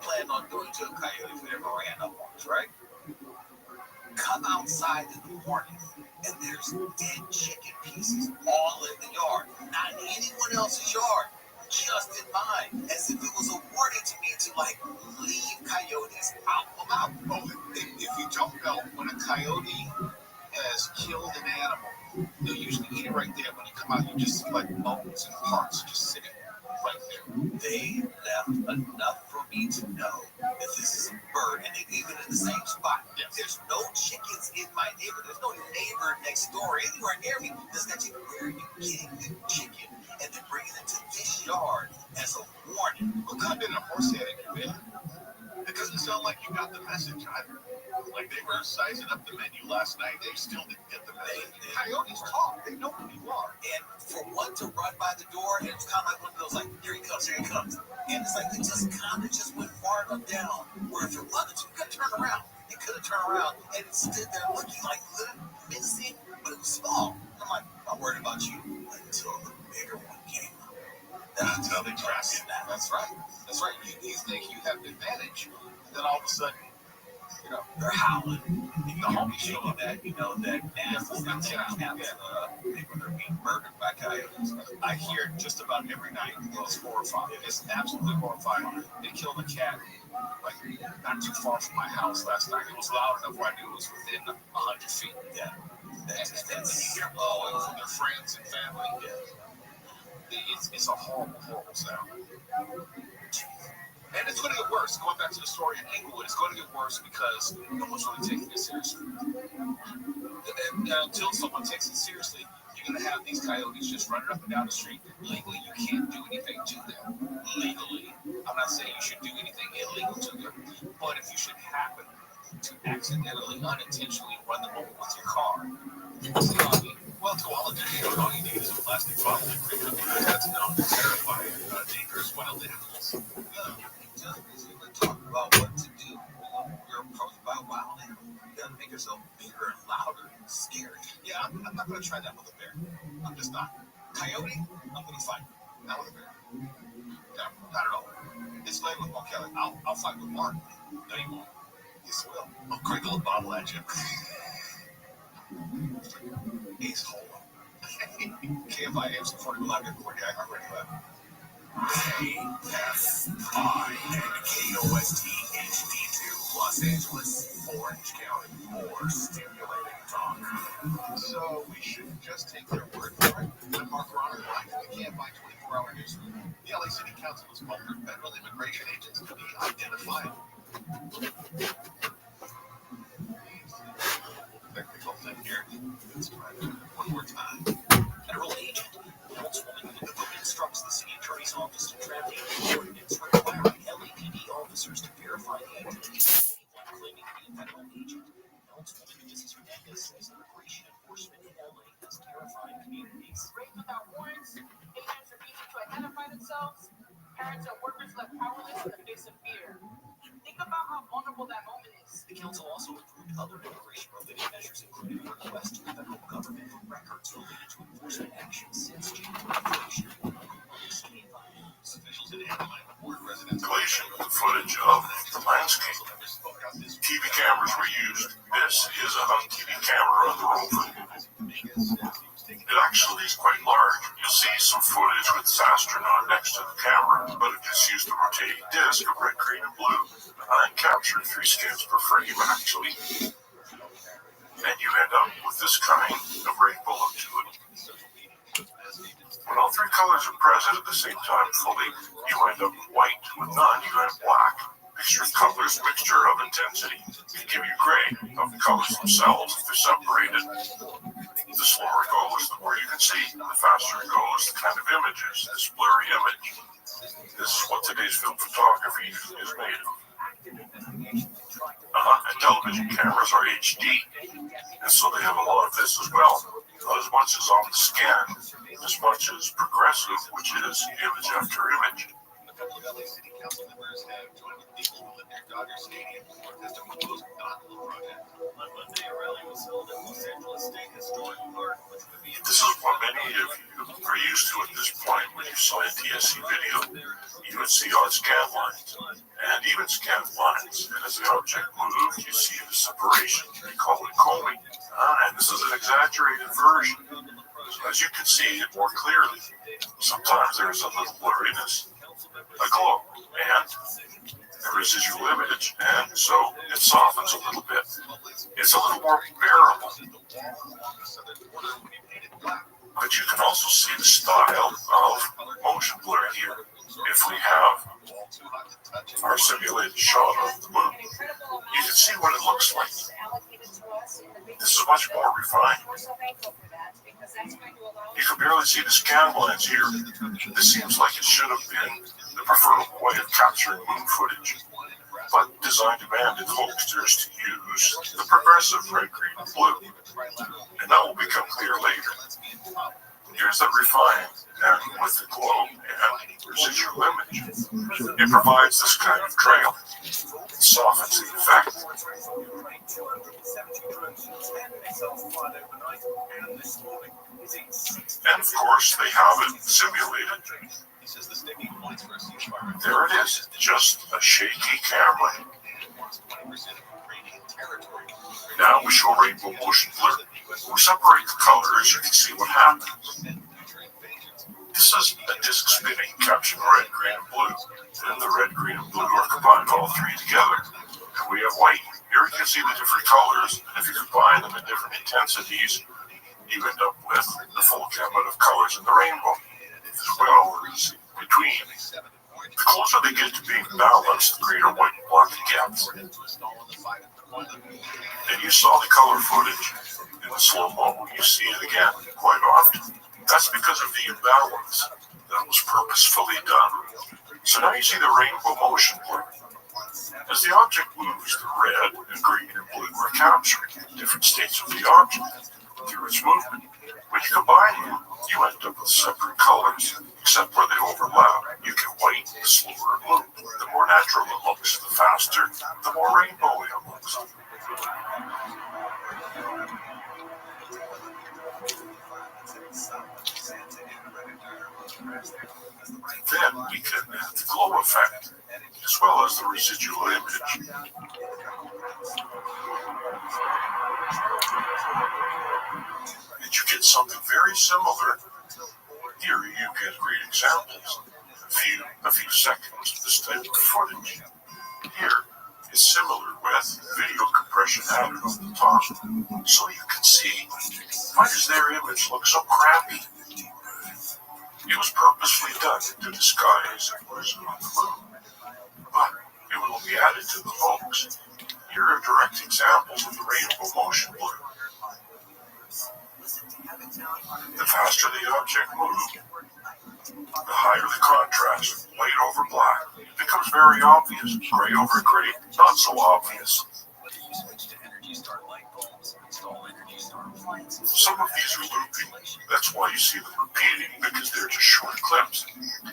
S11: plan on doing to a coyote if we ever ran up on us, right? Come outside in the morning and there's dead chicken pieces all in the yard. Not in anyone else's yard, just in mine. As if it was a warning to me to leave coyotes out of my mouth. If you don't know, when a coyote has killed an animal, they'll usually eat it right there. When you come out, you just see bones and parts just sitting right there. They left enough for me
S9: need to know that this is a bird, and they live in the same spot. There's no chickens in my neighborhood. There's no neighbor next door anywhere near me that's got you. Where are you getting the chicken? And then bringing it to this yard as a warning.
S11: What kind of a horse head in your bed? It doesn't sound like you got the message either. Like they were sizing up the menu last night, they still didn't get the message. Coyotes talk, they know who you are.
S9: And for one to run by the door, and it's kind of like one of those, like, here he comes. And it's like, it just kind of just went far enough down, where if it wanted to, you could turn around. It could have turned around, and it stood there looking like little menacing, but it was small. I'm like, I'm worried about you until the bigger one came.
S11: That's how they track it. That's right. That's right. You think you have the advantage, then all of a sudden, you know,
S9: They're howling.
S11: the homies show up.
S9: That, that nasty stuff that happens when they're being murdered by coyotes.
S11: I hear it just about every night. It's horrifying. It's absolutely horrifying. They killed a cat like not too far from my house last night. It was loud enough where I knew it was within 100 feet.
S9: Yeah.
S11: And you hear blowing from their friends and family. It's a horrible, horrible sound. And it's going to get worse. Going back to the story in Inglewood, it's going to get worse because no one's really taking it seriously. And until someone takes it seriously, you're going to have these coyotes just running up and down the street. Legally, you can't do anything to them. Legally. I'm not saying you should do anything illegal to them. But if you should happen to accidentally, unintentionally run them over with your car, well, to all intents, all you need is a plastic bottle and cream it. That's known to terrify dangerous wild animals.
S9: Just because you talk about what to do, you're approached by a wild animal. You gotta make yourself bigger and louder and scary.
S11: Yeah, I'm not going to try that with a bear. I'm just not. Coyote, I'm going to fight. Not with a bear. No, not at all. It's like with Mark Kelly. I'll fight with Mark. No, you won't. Yes, I will. I'll crinkle a bottle at you. Ace hole. KFI some 40 live recording. I'm ready for that.
S6: KFI and KOST HD2, Los Angeles, Orange County. More stimulating talk.
S11: So we shouldn't just take their word for it. I'm Mark Rothschild, the KFI 24-hour newsroom. The LA City Council has called for federal immigration agents to be identifiable. Technical thing here. Let's try that one more time.
S9: Federal agent. The book instructs the city attorney's office to draft a ordinance requiring LAPD officers to verify the identity of anyone claiming to be a federal agent. Councilwoman Mrs. Hernandez says immigration enforcement in LA has terrified communities.
S12: Raised without warrants, agents are easy to identify themselves. Parents and workers left powerless in the face of fear. Think about how vulnerable that moment is.
S9: The council also approved other immigration-related measures, including a request to the federal government for records related to enforcement actions since January 1st.
S11: Officials in Anaheim board residents.
S2: Compilation of the footage of the landscape. TV cameras were used. This is a hung TV camera on the rover. It actually is quite large. You'll see some footage with this astronaut next to the camera, but it just used a rotating disc of red, green, and blue, and captured 3 scans per frame, actually. And you end up with this kind of rainbow look to it. When all 3 colors are present at the same time fully, you end up with white. With none, you end up black. Mixture of colors, mixture of intensity, can give you gray of the colors themselves if they're separated. The slower it goes, the more you can see. The faster it goes, the kind of images, this blurry image. This is what today's film photography is made of. And television cameras are HD, and so they have a lot of this as well. Not as much as on the scan, as much as progressive, which is image after image.
S11: A couple of LA City Council members have joined with people who live near Dodger Stadium to protest a proposed gondola project. On Monday, a rally was held at Los Angeles State Historical Park, which would be.
S2: This is what many of you are used to at this point when you saw a TSC video. You would see odd scan lines, and even scanned lines. And as the object moves, you see the separation. We call it combing. And this is an exaggerated version. So as you can see it more clearly, sometimes there's a little blurriness, a glow, and a residual image, and so it softens a little bit. It's a little more bearable. But you can also see the style of motion blur here. If we have our simulated shot of the moon, you can see what it looks like. This is much more refined. You can barely see the scan lines here. This seems like it should have been the preferred way of capturing moon footage, but design demanded hoaxers to use the progressive red, green, and blue, and that will become clear later. Here's the refined and with the glow and residual image. It provides this kind of trail. It softens the effect. And of course, they have it simulated. There it is, just a shaky camera. Now we show rainbow motion blur. We separate the colors, you can see what happens. This is a disc spinning capturing red, green, and blue. Then the red, green, and blue are combined all three together. And we have white. Here you can see the different colors, and if you combine them in different intensities, you end up with the full gamut of colors in the rainbow, as well as between. The closer they get to being balanced, the greater white and black it gets. And you saw the color footage in the slow-mo. You see it again quite often. That's because of the imbalance that was purposefully done. So now you see the rainbow motion blur. As the object moves, the red and green and blue are captured in different states of the object through its movement. When you combine them, you end up with separate colors, except where they overlap. You get white, the slower it moves. The more natural it looks, the faster, the more rainbowy it looks. Then we can add the glow effect, as well as the residual image. And you get something very similar. Here you get great examples. A few seconds of this type of footage. Here is similar with video compression added on the top. So you can see, why does their image look so crappy? It was purposefully done to disguise it was on the moon. But it will be added to the hoax. Here are direct examples of the rainbow motion blur. The faster the object moves, the higher the contrast, white over black. It becomes very obvious. Gray over gray, not so obvious. Some of these are looping. That's why you see them repeating, because they're just short clips.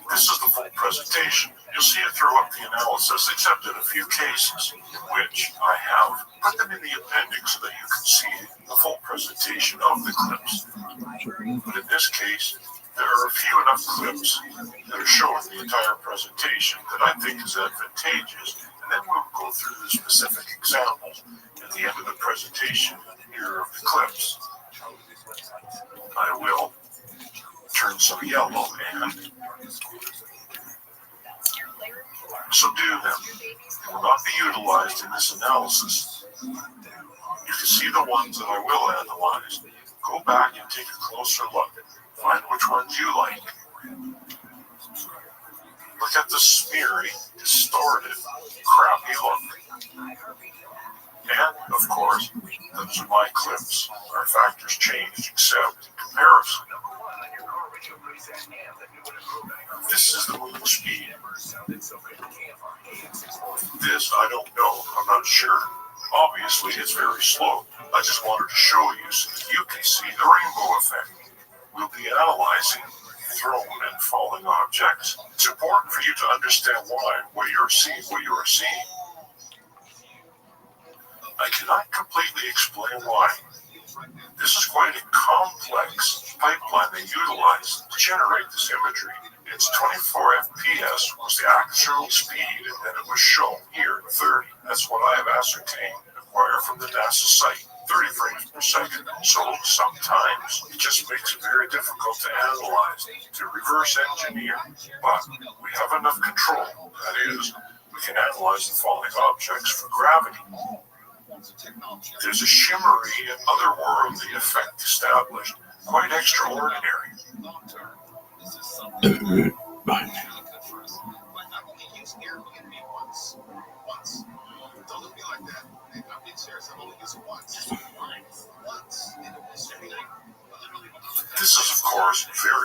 S2: This is the full presentation. You'll see it throughout the analysis, except in a few cases, which I have put them in the appendix so that you can see the full presentation of the clips. But in this case, there are a few enough clips that are showing the entire presentation that I think is advantageous, and then we'll go through the specific examples. At the end of the presentation, here are the clips. I will turn some yellow and subdue them. They will not be utilized in this analysis. You can see the ones that I will analyze. Go back and take a closer look. Find which ones you like. Look at the smeary, distorted, crappy look. And, of course, those are my clips. Our factors changed except in comparison. This is the moon speed. This, I don't know. I'm not sure. Obviously, it's very slow. I just wanted to show you so that you can see the rainbow effect. We'll be analyzing thrown and falling objects. It's important for you to understand why, what you are seeing. I cannot completely explain why. This is quite a complex pipeline they utilize to generate this imagery. It's 24 FPS was the actual speed, and then it was shown here at 30. That's what I have ascertained, acquired from the NASA site. 30 frames per second. So sometimes it just makes it very difficult to analyze, to reverse engineer. But we have enough control. That is, we can analyze the falling objects for gravity. There's a shimmery and otherworldly effect established, quite extraordinary.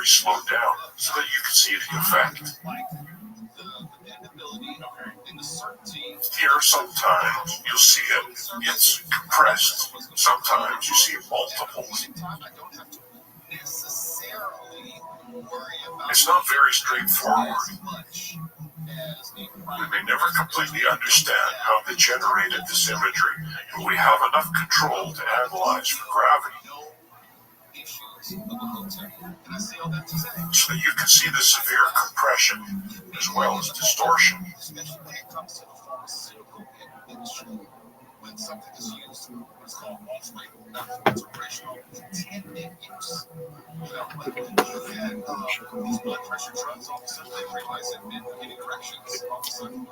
S2: slowed down so that you can see the effect. Here, sometimes you'll see it's compressed. Sometimes you see multiples. It's not very straightforward. We may never completely understand how they generated this imagery, but we have enough control to analyze for gravity. So that you can see the severe compression as well as distortion. When something is used, what's called off-label, operational intended use. These blood pressure drugs, all of a sudden they realize they've been getting corrections. All of a sudden,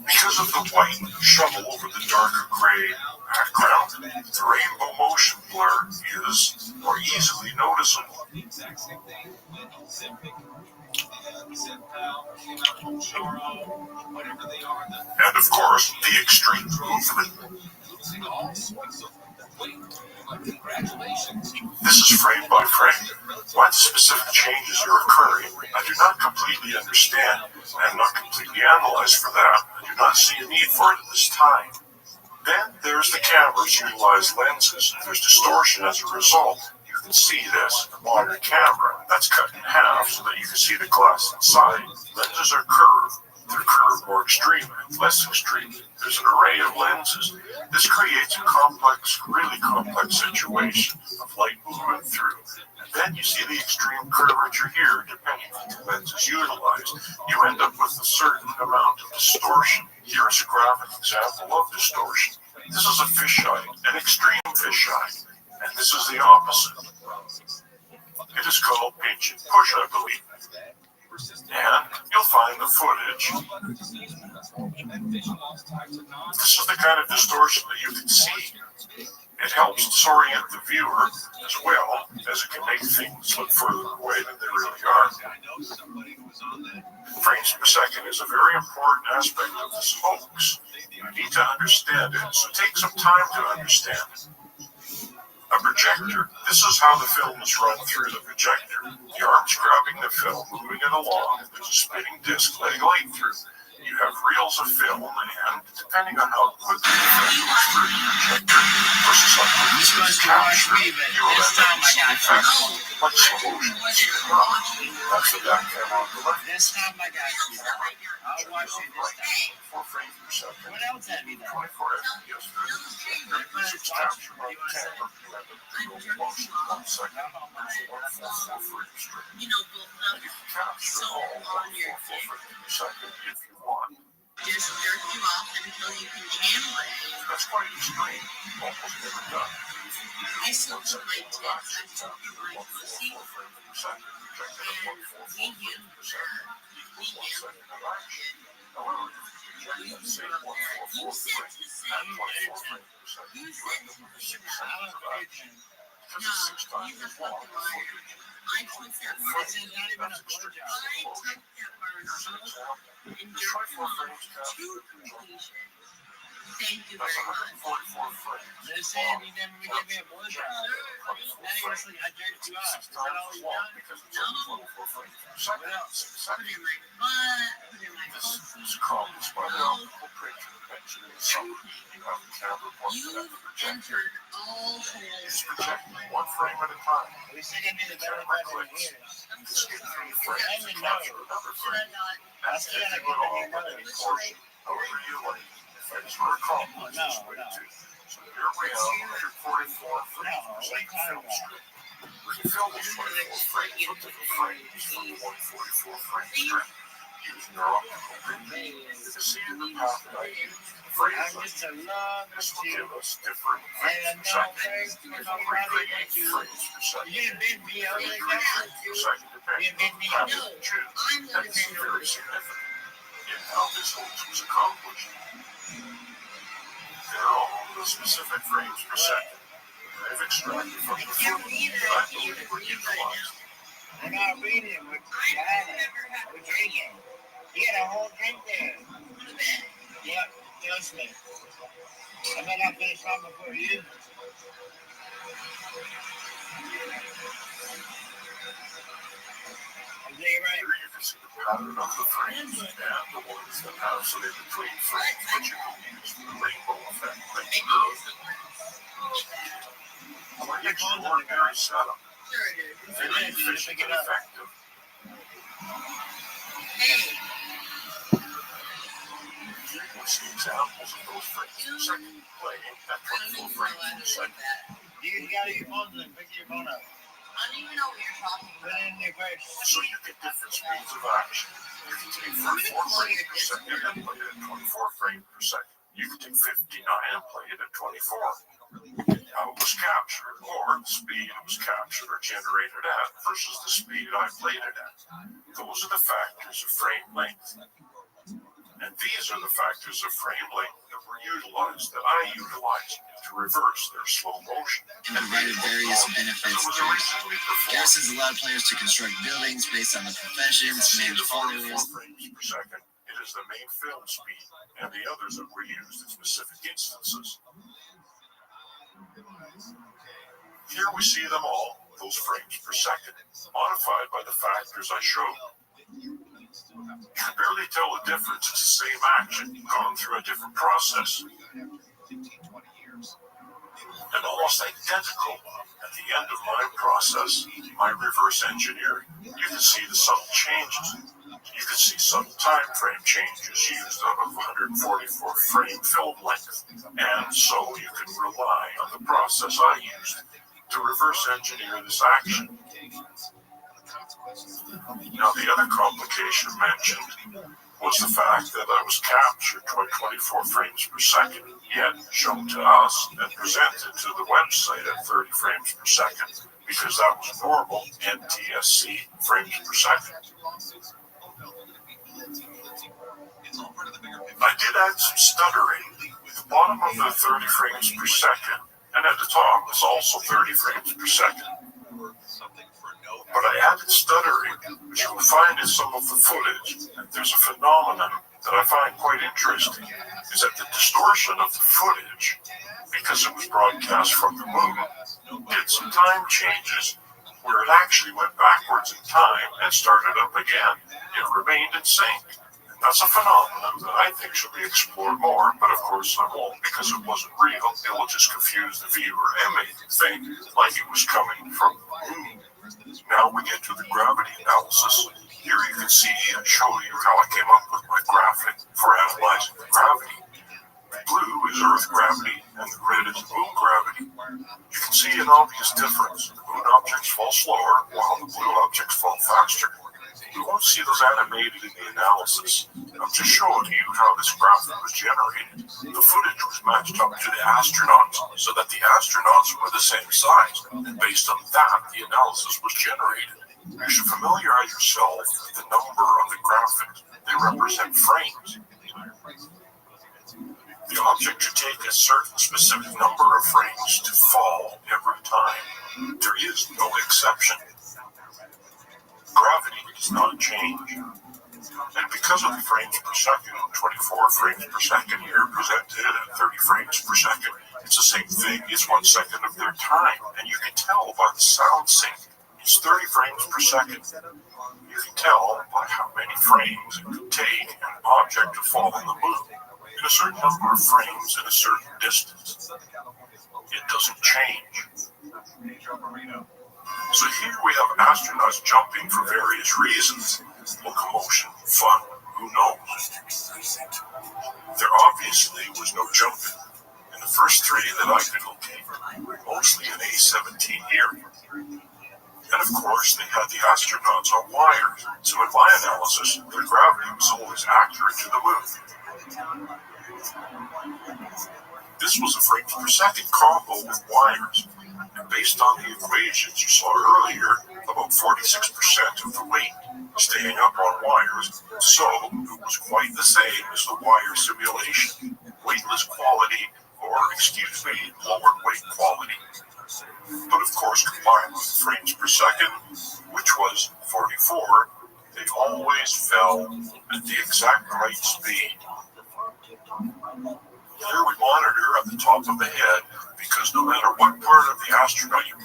S2: because of the white shovel over the darker gray background, the rainbow motion blur is more easily noticeable. The exact same thing when Ozempic and Zepal came out from Joro, whatever they are. And of course, the extreme movement. Losing all sorts of weight. Congratulations. This is frame by frame. Why the specific changes are occurring, I do not completely understand. I have not completely analyzed for that. I do not see a need for it at this time. Then there's the camera's utilized lenses. There's distortion as a result. You can see this in the modern camera. That's cut in half so that you can see the glass inside. Lenses are curved. They're curved more extreme, less extreme. There's an array of lenses. This creates a complex, really complex situation of light movement through. And then you see the extreme curvature here, depending on the lenses utilized. You end up with a certain amount of distortion. Here's a graphic example of distortion. This is a fisheye, an extreme fisheye. And this is the opposite. It is called pinch and push, I believe. And you'll find the footage. This is the kind of distortion that you can see. It helps disorient the viewer as well as it can make things look further away than they really are. Frames per second is a very important aspect of this hoax. You need to understand it, so take some time to understand it. A projector. This is how the film is run through the projector. The arm's grabbing the film, moving it along, and there's a spinning disc letting light through. You have reels of film, and depending on how quickly the film moves through the projector versus how quickly it is captured, you will end up with some effect, like slow motion. That's the back camera on the left.
S3: This time I got you. I'll watch it this time.
S2: 4 frames per second.
S3: What else have you done?
S2: 24 FPS through the projector. This is captured by the camera. You end up with 1 second. There's 1.44 frames straight. And you can capture all 1.44 frames per second if you want.
S12: Just jerk you off until you can handle it.
S2: That's quite extreme. Almost never done.
S12: I still put my tits, I still put my pussy, and we handle that. We handle that. You said to say that. You said to say that. No, he's a fucking liar. I took that bar. I took that bar and jerked him off to completion. Thank you very much.
S3: Listen, you never gave me a blowjob. Now you're just like, I jerked you off. Is that all you done?
S12: No. What else? Put in my butt, put in my pussy, You've entered all holes of my
S2: one frame at a time.
S3: At least I can do the better than here.
S12: I'm so sorry.
S3: I didn't know.
S12: Should I not?
S3: I still gotta give it your nose.
S2: However you like. Thanks for a call.
S3: No.
S2: So here we are, 144 frames per second film strip. We can film these 24 frames with different frames from 144 frame strip. Using our optical vision. You can see in the path that I use.
S3: I'm just a love
S2: This will
S3: you.
S2: give us different frames
S3: And
S2: per
S3: I know
S2: second.
S3: first,
S2: We
S3: I'm
S2: can
S3: probably
S2: recreate
S3: going to.
S2: frames per second.
S3: You didn't bid me over
S2: 3
S3: like
S2: frames per
S3: that.
S2: second, depending on the path
S12: No,
S2: you choose.
S12: I'm
S2: And
S12: gonna
S2: this is
S12: bend over.
S2: very significant in how this hoax was accomplished. They're all the specific frames per second. They've extracted from the
S12: can't
S2: footage
S12: read it.
S2: that
S12: I
S2: I
S12: can't
S2: believe
S12: even
S2: were
S12: read right
S2: utilized.
S3: We're not reading, we're chatting. We're drinking. You got a whole drink there. Yep, trust me. I might not finish one before you.
S2: Here you can see the pattern of the frames and the ones that have some in between frames that you can use for the rainbow effect. Quite extraordinary setup. Very efficient and effective. We'll see examples of those frames per second playing at 24 frames per second.
S13: You got your phone and pick your phone up.
S12: I don't even know what you're talking
S13: Put it in your purse.
S2: So you get different speeds of action. You can take 34 frames per second and play it at 24 frames per second. You can take 59 and play it at 24. How it was captured, or the speed it was captured or generated at versus the speed I played it at. Those are the factors of frame length. And these are the factors of frame length that were utilized, that I utilized to reverse their slow motion.
S14: And provided various benefits. Garrisons allowed players to construct buildings based on the professions, manage followers.
S2: Frames per second. It is the main film speed, and the others that were used in specific instances. Here we see them all, those frames per second, modified by the factors I showed. You can barely tell the difference. It's the same action gone through a different process. And almost identical at the end of my process, my reverse engineering. You can see the subtle changes. You can see some time frame changes used out of 144 frame film length. And so you can rely on the process I used to reverse engineer this action. Now, the other complication mentioned was the fact that I was captured by 24 frames per second, yet shown to us and presented to the website at 30 frames per second, because that was normal NTSC frames per second. I did add some stuttering at the bottom of the 30 frames per second, and at the top was also 30 frames per second. But I added stuttering, which you will find in some of the footage. And there's a phenomenon that I find quite interesting, is that the distortion of the footage, because it was broadcast from the moon, did some time changes where it actually went backwards in time and started up again. It remained in sync. And that's a phenomenon that I think should be explored more, but of course I won't, because it wasn't real. It will just confuse the viewer and make it think like it was coming from the moon. Now we get to the gravity analysis. Here you can see and show you how I came up with my graphic for analyzing the gravity. Blue is Earth gravity and the red is moon gravity. You can see an obvious difference. The moon objects fall slower while the blue objects fall faster. You won't see those animated in the analysis. I'm just showing you how this graphic was generated. The footage was matched up to the astronauts so that the astronauts were the same size. And based on that, the analysis was generated. You should familiarize yourself with the number on the graphic. They represent frames. The object should take a certain specific number of frames to fall every time. There is no exception. Gravity does not change. And because of the frames per second, 24 frames per second here presented at 30 frames per second, it's the same thing. It's 1 second of their time. And you can tell by the sound sync. It's 30 frames per second. You can tell by how many frames it could take an object to fall on the moon in a certain number of frames in a certain distance. It doesn't change. So here we have astronauts jumping for various reasons. Locomotion, fun, who knows? There obviously was no jumping. And the first three that I could locate, mostly an A-17 here. And of course, they had the astronauts on wires. So in my analysis, the gravity was always accurate to the moon. This was a frames per second combo with wires. And based on the equations you saw earlier, about 46% of the weight was staying up on wires, so it was quite the same as the wire simulation, weightless quality, or lower weight quality. But of course, combined with the frames per second, which was 44, they always fell at the exact right speed. Here we monitor at the top of the head Because no matter what part of the astronaut you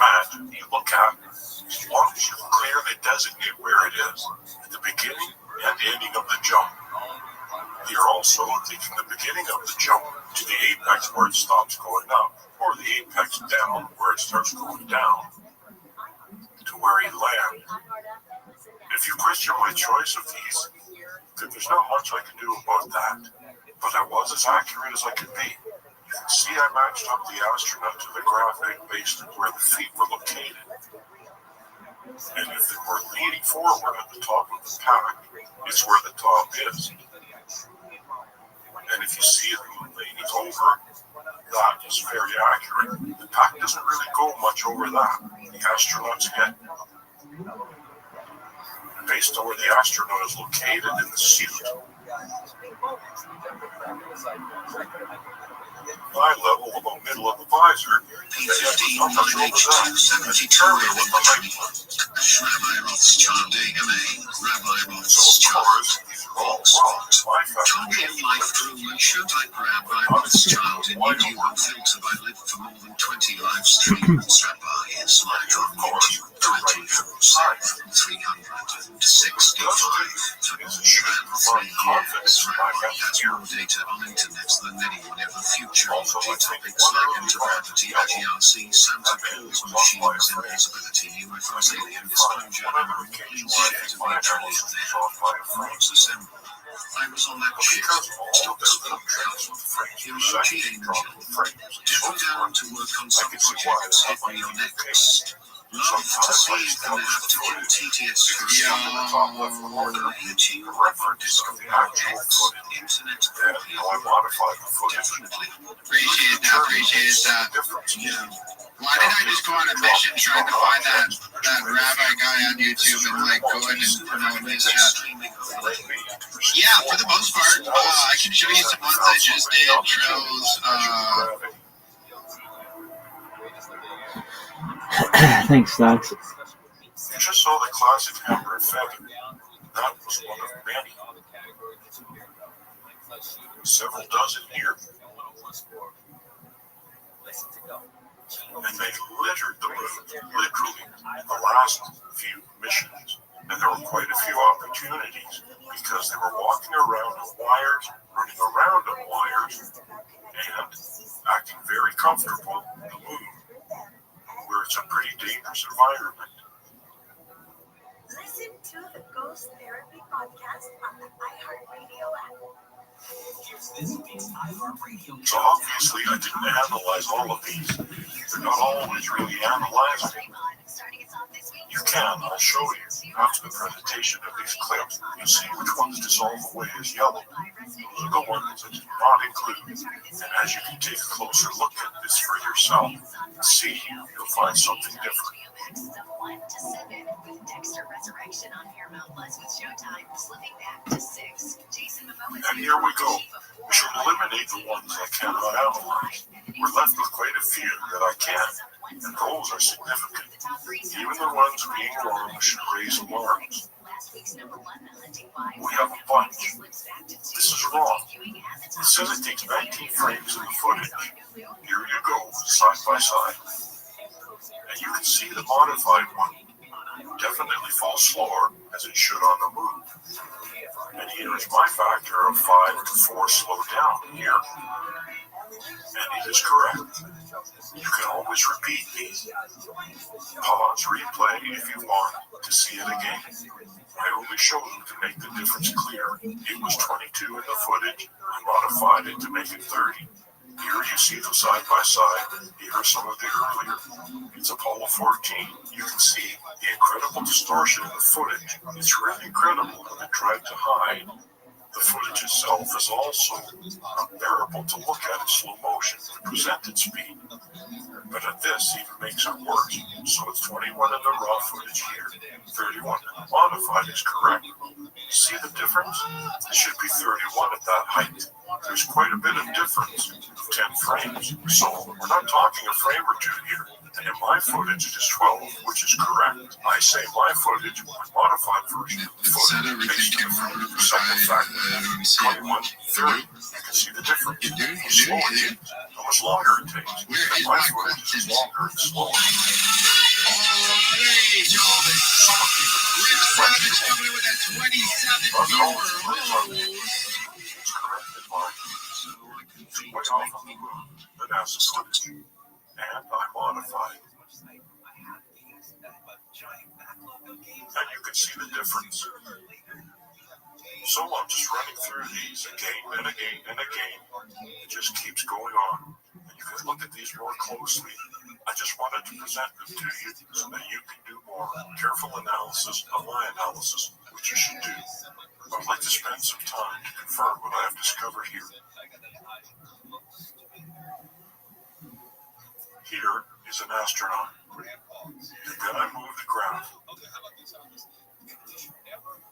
S2: look at, as long as you clearly designate where it is, at the beginning and ending of the jump, you're also taking the beginning of the jump to the apex where it stops going up, or the apex down where it starts going down, to where you land. If you question my choice of these, then there's not much I can do about that. But I was as accurate as I could be. You can see I matched up the astronaut to the graphic based on where the feet were located. And if they were leaning forward at the top of the pack, it's where the top is. And if you see them leaning over, that is very accurate. The pack doesn't really go much over that. The astronaut's head. Based on where the astronaut is located in the suit, eye level about middle of the visor,
S14: P15 9H272 Rabbi Rothschild AMA, Rabbi Rothschild. Target life room and show type Rabbi Rothschild in YouTube and filter by live for more than 20 live streams. Rabbi is live on YouTube 24/7 365 for more than 3 years. Rabbi has more data on internet than anyone ever. Futurology topics like intergravity, IGRC, Santa Claus machines, invisibility, UFOs, alien disclosure, and more. Please share to be truly there. Rods assemble. I was on that ship. Stocks cut. Emoji angel. Devil down to work on some projects. Hit me on X. Love to see you gonna have to kill TTS for YouTube Discord internet definitely.
S3: Appreciate that. Yeah. Why did I just go on a mission trying to find that rabbi guy on YouTube and like go in and promote his chat? Yeah, for the most part, I can show you some ones I just did. Thanks, Docs.
S2: You just saw the classic hammer and feather. That was one of many. Several dozen here. And they littered the moon, literally, the last few missions. And there were quite a few opportunities because they were walking around on wires, running around on wires, and acting very comfortable on the moon, where it's a pretty dangerous environment.
S5: Listen to the Ghost Therapy podcast on the iHeartRadio app.
S2: So obviously I didn't analyze all of these. They're not always really analyzable. You can, I'll show you. After the presentation of these clips, you'll see which ones dissolve away as yellow. Those are the ones I did not include. And as you can take a closer look at this for yourself, see, you'll find something different. And here we go. We should eliminate the ones I cannot analyze. We're left with quite a few that I can, and those are significant. Even the ones being wrong should raise alarms. We have a bunch. This is wrong. It says it takes 19 frames in the footage. Here you go, side by side. And you can see the modified one definitely falls slower, as it should on the moon. And here is my factor of 5 to 4 slow down here. And it is correct. You can always repeat these. Pause replay if you want to see it again. I only showed them to make the difference clear. It was 22 in the footage. I modified it to make it 30. Here you see them side by side. Here are some of the earlier. It's Apollo 14. You can see the incredible distortion in the footage. It's really incredible when they tried to hide. The footage itself is also unbearable to look at in slow motion at presented speed. But at this even makes it worse. So it's 21 in the raw footage here, 31 in the modified is correct. See the difference? It should be 31 at that height. There's quite a bit of difference of 10 frames. So we're not talking a frame or two here. And in my footage, it is 12, which is correct. I say my footage, my modified version of the footage, based on the second factor, 21, 30. You can see the difference. How slow it takes, how much longer it takes. And my footage is longer and slower. Some of these are it's corrected by way off on the moon that has the footage. And I modified. And you can see the difference. So I'm just running through these again and again and again. It just keeps going on. And you can look at these more closely. I just wanted to present them to you so that you can do more careful analysis of my analysis, which you should do. I'd like to spend some time to confirm what I have discovered here. Here is an astronaut. And then I move the graph.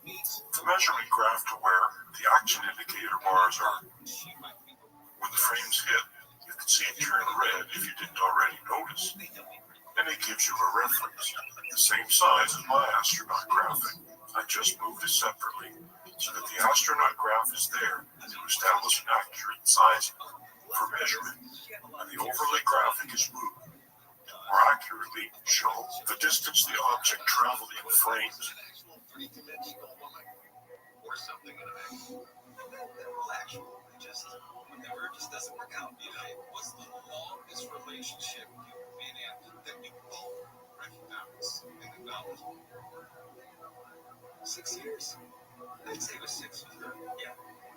S2: The measurement graph to where the action indicator bars are. When the frames hit, you can see it turn red if you didn't already notice. And it gives you a reference, the same size as my astronaut graphic. I just moved it separately so that the astronaut graph is there to establish an accurate sizing for measurement. And the overlay graphic is moved to more accurately show the distance the object traveled in frames.
S11: Or something in a well, actually, whenever it just doesn't work out. You know, what's the longest relationship you've been in that you both recognize and acknowledge? 6 years? I'd say it was 6 with her. Yeah.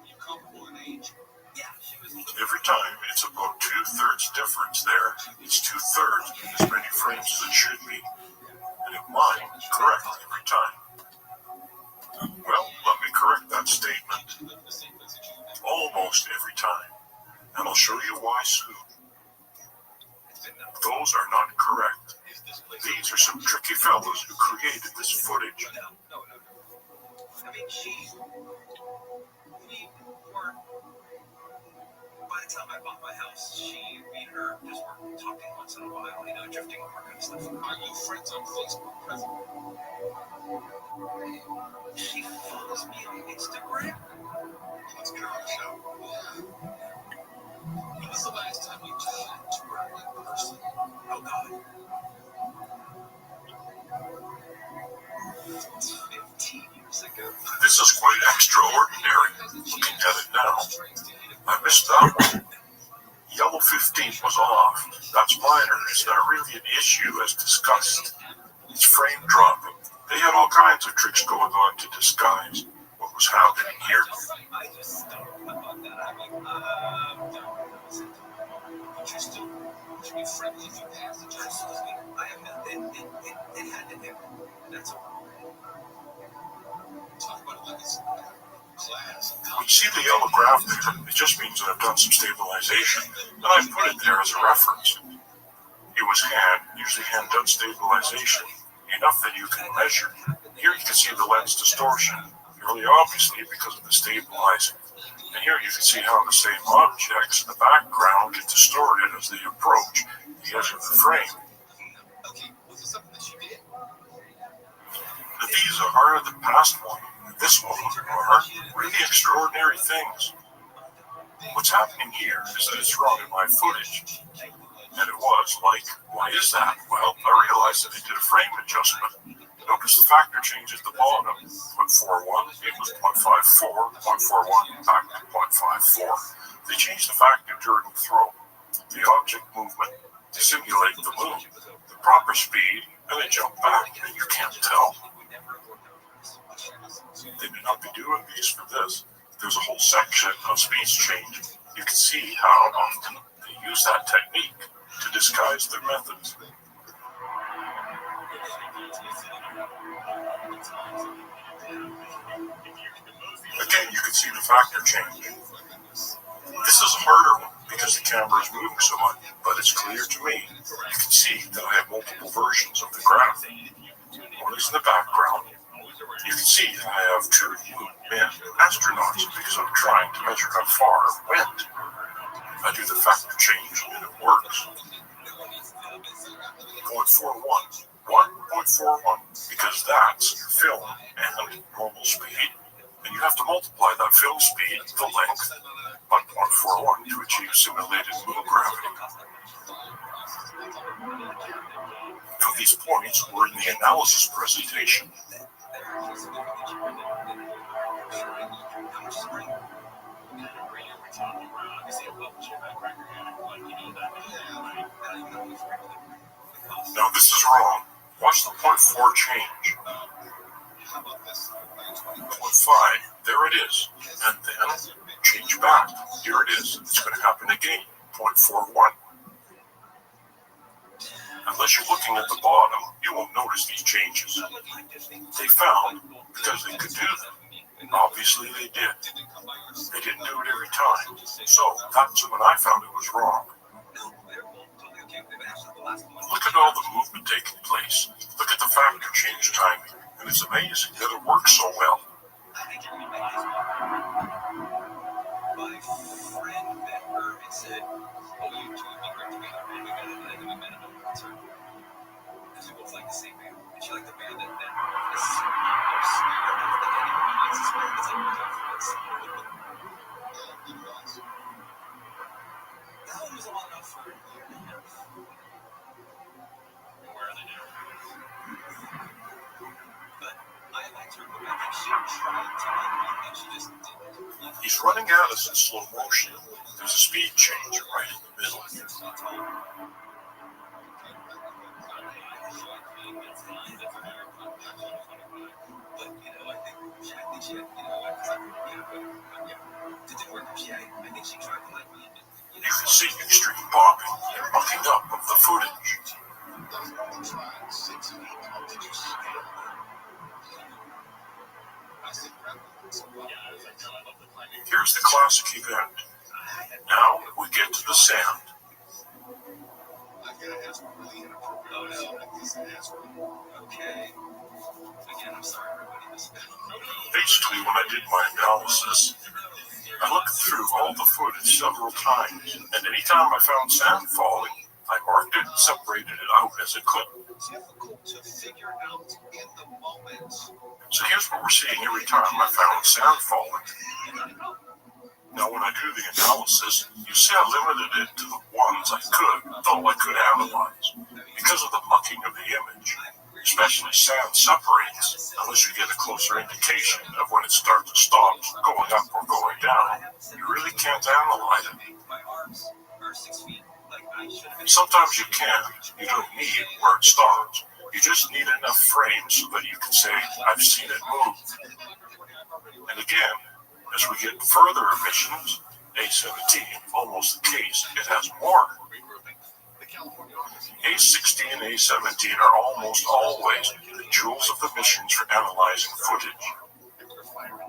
S11: You comparable in age? Yeah, she was.
S2: Every time, it's about 2/3 difference there. It's 2/3 as many frames as it should be. And in mine, correct every time. Well, let me correct that statement. Almost every time. And I'll show you why soon. Those are not correct. These are some tricky fellows who created this footage.
S11: No. I mean, we weren't. By the time I bought my house, me and her just were talking once in a while, you know, drifting apart kind of stuff. Are you friends on Facebook present? She follows me on Instagram. Let's get her on the show. When was the last time you talked to her in person? Oh, God. 15 years ago.
S2: This is quite extraordinary. Looking at it now, I missed that one. Yellow 15 was off. That's minor. It's not really an issue as discussed. It's frame dropping. They had all kinds of tricks going on to disguise what was happening here.
S11: I just don't know about that. I mean, but you still should be friendly if you pass the test. I have not. It had to happen. That's all. Talk about it like it's class.
S2: When you see the yellow graph there, it just means that I've done some stabilization, and I put it there as a reference. It was usually hand-done stabilization, enough that you can measure. Here you can see the lens distortion, really obviously because of the stabilizing. And here you can see how the same objects in the background get distorted as they approach the edge of the frame.
S11: Okay, was it something that she did?
S2: These are the past one. This one are really extraordinary things. What's happening here is that it's wrong in my footage. And it was like, why is that? Well, I realized that it did a frame adjustment. Notice the factor change at the bottom. 0.41 equals 0.54, 0.41 back to 0.54. They changed the factor during the throw. The object movement to simulate the moon, the proper speed, and they jump back, and you can't tell. They may not be doing these for this. There's a whole section of speech change. You can see how often they use that technique to disguise their methods. Again, you can see the factor change. This is a harder one because the camera is moving so much, but it's clear to me. You can see that I have multiple versions of the graph. One is in the background. You can see that I have two men, astronauts, because I'm trying to measure how far it went. I do the factor change and it works. 1.41. 1.41, because that's your film and normal speed. And you have to multiply that film speed, the length, by 0.41 to achieve simulated moon gravity. Now these points were in the analysis presentation. Now this is wrong. Watch the 0.4 change. 0.5, there it is. And then change back. Here it is. It's going to happen again. 0.41. Unless you're looking at the bottom, you won't notice these changes. They found because they could do them. Obviously they did. They didn't do it every time. So that's when I found it was wrong. Look at all the movement taking place. Look at the factor change timing. And it's amazing that it works so well.
S1: My friend met her and said, "Oh, you two would be great together, man. We met at a concert because we both like the same band, and she liked the band that is that was long enough for a year and a half. Where are they now? But I liked her, but I think she tried to like me, and she just didn't.
S2: He's running at us in slow motion. There's a speed change right in the middle. You can see extreme bobbing and mucking up of the footage. Here's the classic event. Now we get to the sand.
S1: Okay. Again, I'm sorry, everybody.
S2: Basically, when I did my analysis, I looked through all the footage several times, and anytime I found sand falling, I marked it and separated it out as it could.
S11: Difficult to figure out in the moment.
S2: So here's what we're seeing every time I found sand falling. Now when I do the analysis, you see I limited it to the ones I could analyze, because of the mucking of the image. Especially sand separates, unless you get a closer indication of when it starts to stop going up or going down. You really can't analyze it. Sometimes you can. You don't need where it starts. You just need enough frames so that you can say, I've seen it move. And again, as we get further emissions, A17, almost the case, it has more. A16 and A17 are almost always the jewels of the missions for analyzing footage.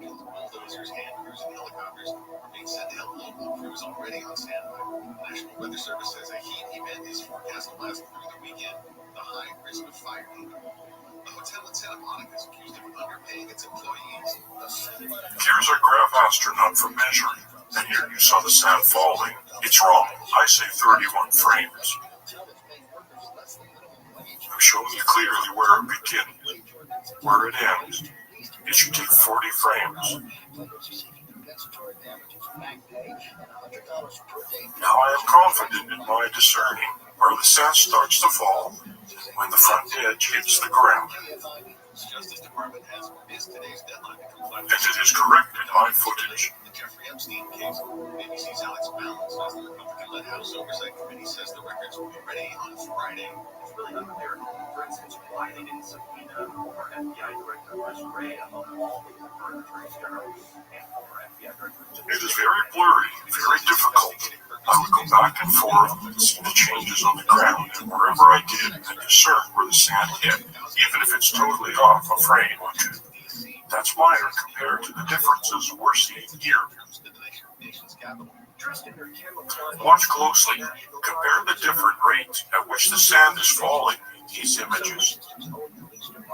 S11: Bulldozers, hand crews, and helicopters are being sent to help local crews already on standby. The National Weather Service says a heat event is forecast to last through the weekend. The high risk of fire. The hotel in Santa Monica is accused of underpaying its employees.
S2: Here's our graph astronaut for measuring. And here you saw the sand falling. It's wrong. I say 31 frames. I'm showing you clearly where it begins, where it ends. It should take 40 frames. Now I am confident in my discerning where the sand starts to fall when the front edge hits the ground.
S11: The Justice Department has missed today's deadline to comply
S2: And it is corrected by footage.
S11: the Jeffrey Epstein case. ABC's Alex Balin says the Republican-led House Oversight Committee says the records will be ready on Friday.
S1: It's really unclear, for instance, why they didn't subpoena former FBI Director Restream among all the current attorneys general and former FBI directors.
S2: It is very blurry, very difficult. I would go back and forth and see the changes on the ground, and wherever I did, I discern where the sand hit, even if it's totally off a frame or two. That's minor compared to the differences we're seeing here. Watch closely. Compare the different rates at which the sand is falling in these images.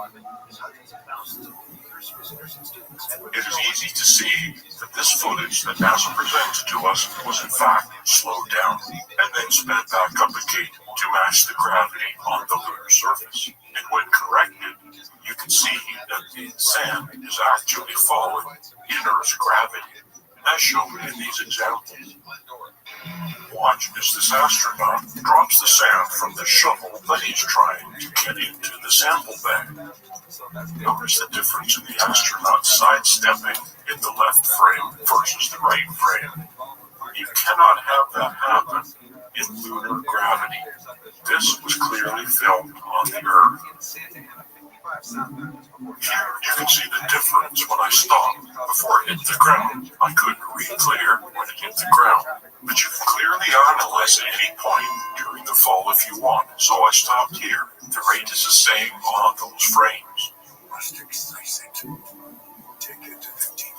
S7: department has hundreds of thousands of viewers, visitors, and students.
S2: It is easy to see that this footage that NASA presented to us was in fact slowed down and then sped back up again to match the gravity on the lunar surface. And when corrected, you can see that the sand is actually following in Earth's gravity, as shown in these examples. Watch as this astronaut drops the sand from the shovel that he's trying to get into the sample bag. Notice the difference in the astronaut sidestepping in the left frame versus the right frame. You cannot have that happen in lunar gravity. This was clearly filmed on the Earth. Here you can see the difference when I stopped before it hit the ground. I couldn't read clear when it hit the ground, but you can clearly analyze at any point during the fall if you want, so I stopped here. The rate is the same on those frames.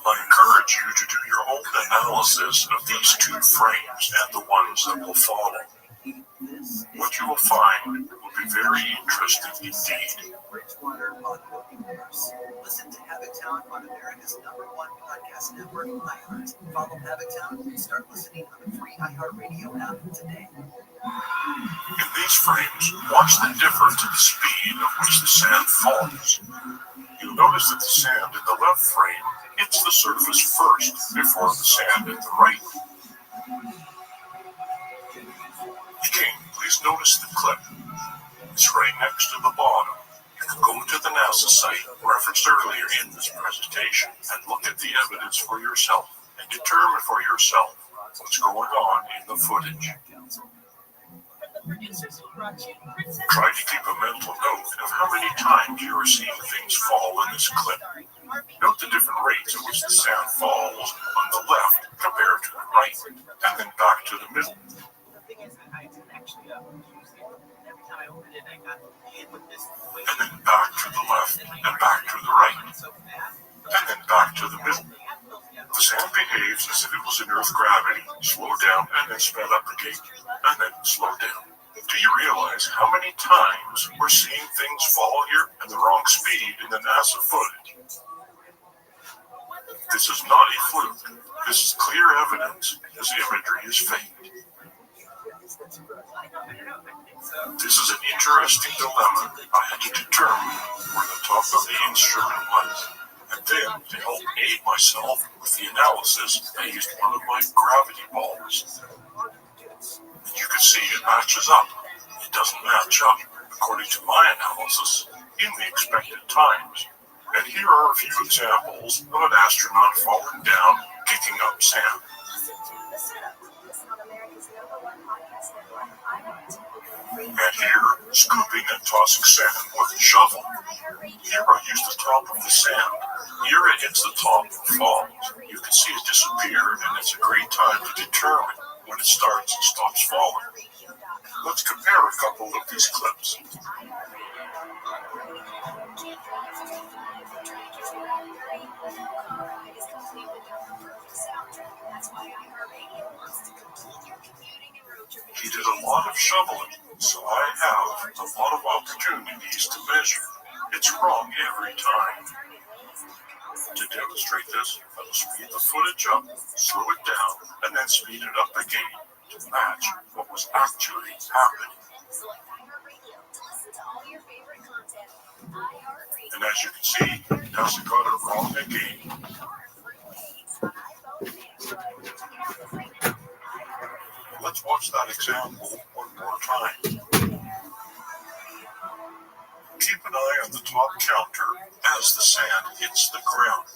S2: I encourage you to do your own analysis of these two frames and the ones that will follow. What you will find will be very interesting indeed.
S8: Bridgewater Audio Universe. Listen to Habitown on America's #1 podcast network, iHeart. Follow Habitown and start listening on the free iHeartRadio app today.
S2: In these frames, watch the difference in the speed at which the sand falls. You'll notice that the sand in the left frame hits the surface first before the sand in the right. Again, please notice the clip. It's right next to the bottom. You can go to the NASA site referenced earlier in this presentation and look at the evidence for yourself and determine for yourself what's going on in the footage. Try to keep a mental note of how many times you are seeing things fall in this clip. Note the different rates at which the sand falls on the left compared to the right, and then back to the middle.
S7: The thing is that I didn't actually use it. Every time I opened it, I got hit with this.
S2: And then back to the left, and back to the right, and then back to the middle. The sand behaves as if it was in Earth gravity, slow down, and then sped up again, and then slow down. Do you realize how many times we're seeing things fall here at the wrong speed in the NASA footage? This is not a fluke. This is clear evidence this imagery is fake. This is an interesting dilemma. I had to determine where the top of the instrument was, and then to help aid myself with the analysis, I used one of my gravity balls. And you can see it matches up. It doesn't match up, according to my analysis, in the expected times. And here are a few examples of an astronaut falling down, picking up sand. And here, scooping and tossing sand with a shovel. Here I use the top of the sand. Here it hits the top and falls. You can see it disappear, and it's a great time to determine when it starts and stops falling. Let's compare a couple of these clips. He did a lot of shoveling, so I have a lot of opportunities to measure. It's wrong every time. To demonstrate this, I will speed the footage up, slow it down, and then speed it up again to match what was actually happening. And as you can see, NASA got it wrong again. Let's watch that example one more time. Keep an eye on the top counter as the sand hits the ground.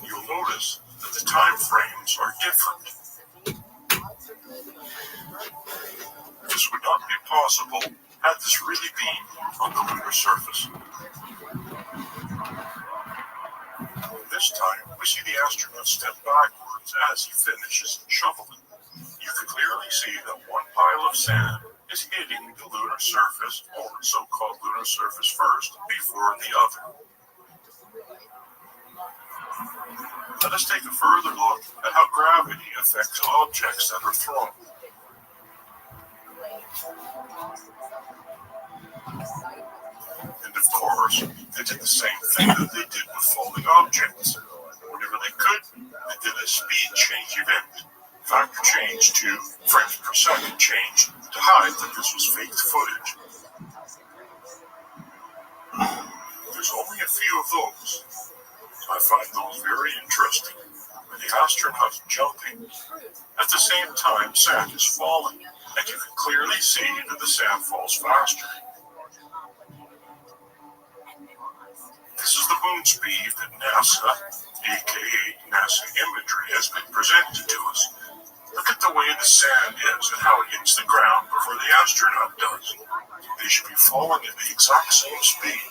S2: You'll notice that the time frames are different. This would not be possible had this really been on the lunar surface. This time, we see the astronaut step backwards as he finishes shoveling. You can clearly see that one pile of sand is hitting the lunar surface, or so-called lunar surface first, before the other. Let us take a further look at how gravity affects objects that are thrown. And of course, they did the same thing that they did with falling objects. Whenever they could, they did a speed change event. Factor change to frames per second change to hide that this was faked footage. There's only a few of those. I find those very interesting. With the astronaut jumping, at the same time sand is falling, and you can clearly see that the sand falls faster. This is the moon speed that NASA, aka NASA imagery, has been presented to us. Look at the way the sand is and how it hits the ground before the astronaut does. They should be falling at the exact same speed.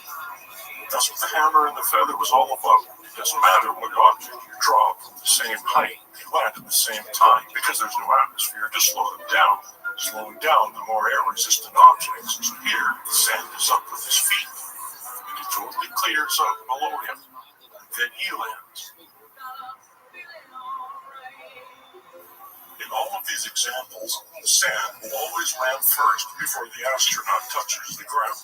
S2: That's what the hammer and the feather was all about. It doesn't matter what object you drop from the same height, they land at the same time because there's no atmosphere to slow them down. Slowing down the more air-resistant objects. So here, the sand is up with his feet, and it totally clears up below him. Then he lands. In all of these examples, the sand will always land first before the astronaut touches the ground.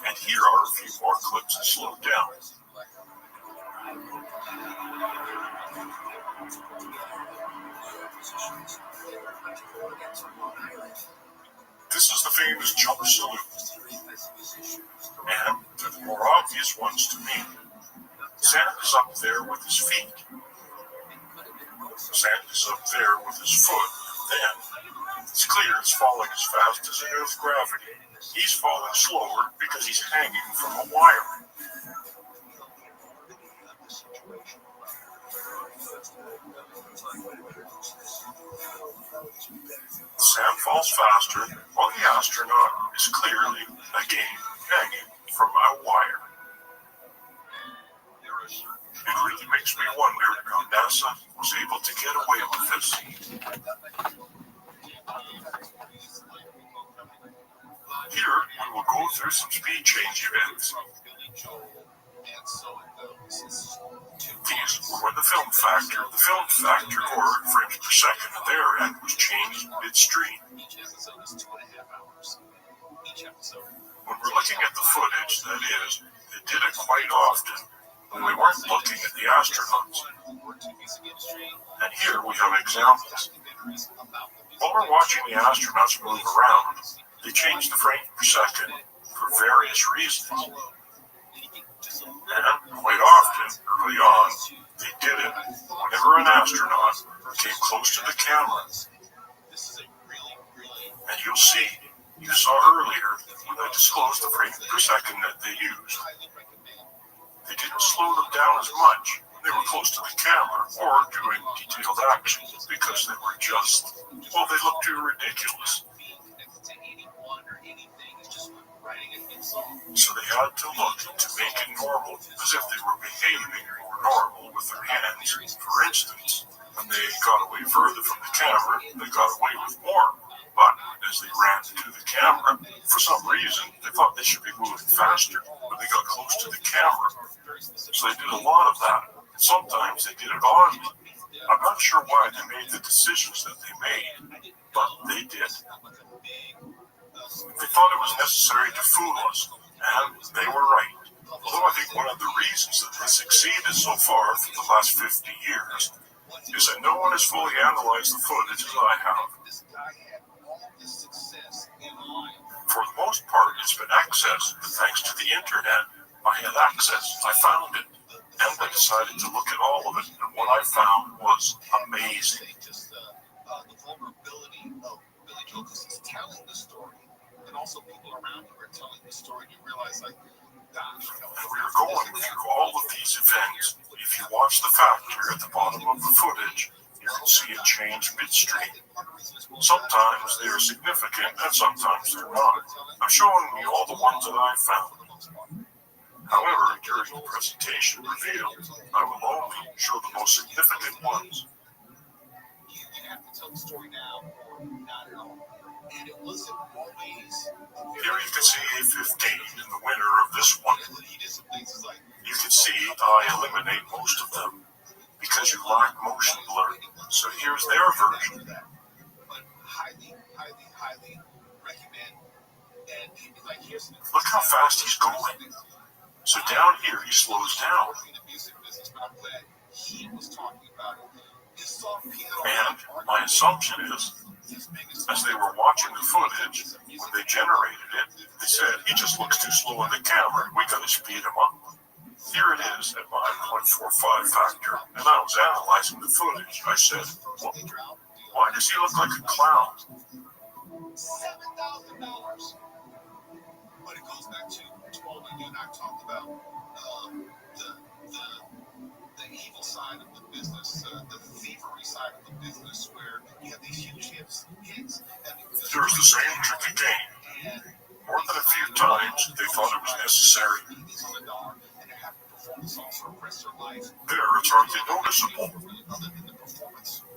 S2: And here are a few more clips slowed down. This is the famous jump salute. And they're the more obvious ones to me. Sand is up there with his feet. Sand is up there with his foot. Then, it's clear it's falling as fast as Earth's gravity. He's falling slower because he's hanging from a wire. The sand falls faster while the astronaut is clearly, again, hanging from a wire. It really makes me wonder how NASA was able to get away with this. Here, we will go through some speed change events. These were when the film factor, or frames per second at their end, was changed midstream. When we're looking at the footage, that is, they did it quite often when we weren't looking at the astronauts. And here we have examples. While we're watching the astronauts move around, they change the frame per second for various reasons. And quite often, early on, they did it whenever an astronaut came close to the camera. And you'll see, you saw earlier when I disclosed the frame per second that they used. They didn't slow them down as much when they were close to the camera or doing detailed actions because they were just, well, they looked too ridiculous. So they had to look to make it normal as if they were behaving more normal with their hands. For instance, when they got away further from the camera, they got away with more. But as they ran to the camera, for some reason, they thought they should be moving faster when they got close to the camera. So they did a lot of that. Sometimes they did it oddly. I'm not sure why they made the decisions that they made, but they did. They thought it was necessary to fool us, and they were right. Although I think one of the reasons that they succeeded so far for the last 50 years is that no one has fully analyzed the footage as I have. For the most part, it's been accessed, but thanks to the internet, I had access. I found it, and I decided to look at all of it, and what I found was amazing.
S11: The vulnerability of Billy Joe, because he's telling the story, and also people around you are telling the story, and you realize, like, gosh,
S2: and we are going through all of these events. If you watch the factor at the bottom of the footage, you can see it change midstream. Sometimes they are significant, and sometimes they're not. I'm showing you all the ones that I found. However, during the presentation reveal, I will only show the most significant ones.
S11: You have to tell the story now, or not at all. And it wasn't always.
S2: Here you can see A15 in the winner of this one. You can see I eliminate most of them because you lack motion blur. So here's their version.
S11: But highly, highly, highly recommend. And like, here's
S2: Look how fast he's going. So down here he slows down.
S11: in the music business, but I'm glad he was talking about it.
S2: And my assumption is, as they were watching the footage, when they generated it, they said, he just looks too slow on the camera, we gotta speed him up. Here it is at my 0.45 factor, and I was analyzing the footage. I said, well, why does he look like a clown?
S11: $7,000. But it goes back to what you and I talked about, the evil side of the business, the thievery side of the business, where you have these huge hits, and
S2: There's the same trick again. More than a few times, they thought it was necessary. There, it's hardly noticeable.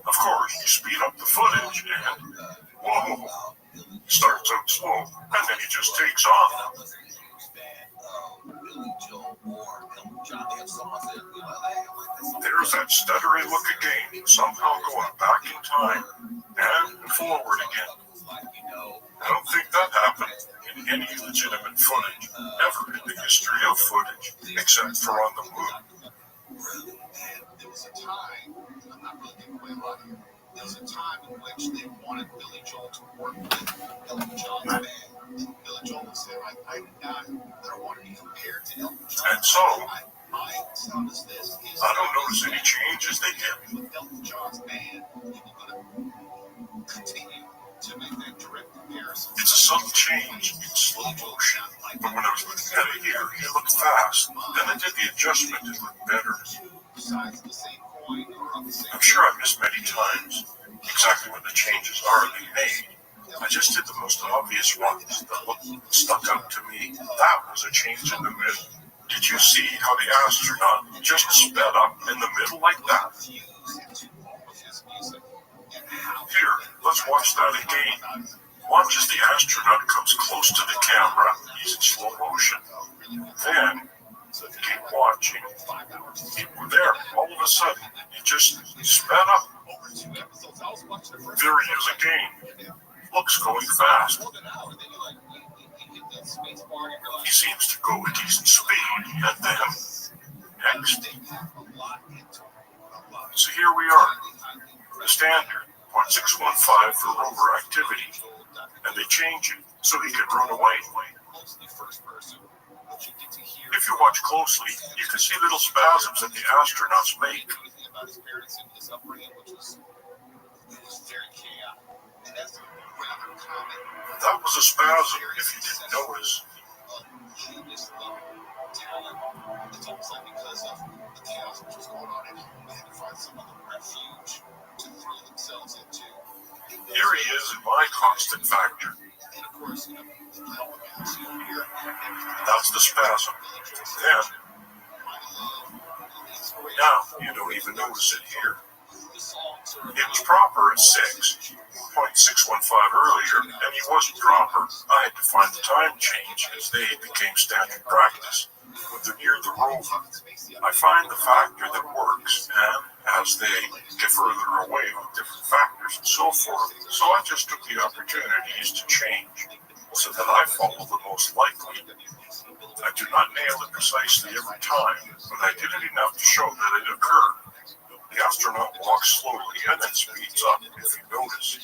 S2: Of course, you speed up the footage, and whoa, starts out slow, and then he just takes off. There's that stuttery look again, somehow going back in time and forward again. I don't think that happened in any legitimate footage, ever in the history of footage, except for on the moon.
S11: There was a time, I'm not really giving away a lot here, there was a time in which they wanted Billy Joel to work with Elton John's band. Billy Joel would say, I don't want to be compared to Elton John.
S2: And so,
S11: my sound is this.
S2: I don't notice any changes they did.
S11: With Elton John's band, people are going to continue to make that direct comparison.
S2: It's a subtle change in slow motion, but when I was looking at it here, it looked fast. Then I did the adjustment, it looked better. I'm sure I missed many times exactly what the changes are they made. I just did the most obvious ones that looked stuck out to me. That was a change in the middle. Did you see how the astronaut just sped up in the middle like that? Here, let's watch that again. Watch as the astronaut comes close to the camera. He's in slow motion. Then, keep watching. There, all of a sudden, he just sped up. There he is again. Looks going fast. He seems to go at decent speed, and then, next. So here we are. The standard, 0.615 for rover activity. And they change it so he can run away. If you watch closely, you can see little spasms that the astronauts make. That was a spasm, if you didn't notice.
S11: It's almost like because of the chaos which was going on at home, they had to find some other refuge to throw themselves into.
S2: Here he is in my constant factor.
S11: And of course,
S2: that's the spasm. Then, now you don't even notice it here. It was proper at 6.615 earlier, and he wasn't proper. I had to find the time change as they became standard practice. When they're near the rover, I find the factor that works, and as they get further away with different factors and so forth, so I just took the opportunities to change, so that I follow the most likely. I do not nail it precisely every time, but I did it enough to show that it occurred. The astronaut walks slowly and then speeds up, if you notice.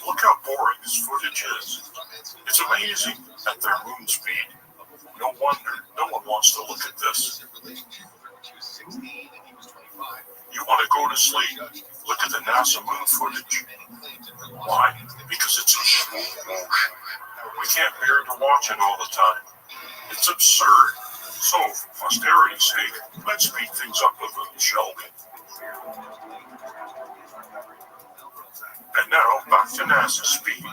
S2: Look how boring this footage is. It's amazing at their moon speed. No wonder no one wants to look at this. You want to go to sleep? Look at the NASA moon footage. Why? Because it's in slow motion. We can't bear to watch it all the time. It's absurd. So, for posterity's sake, let's speed things up a little, shall we? And now, back to NASA speed.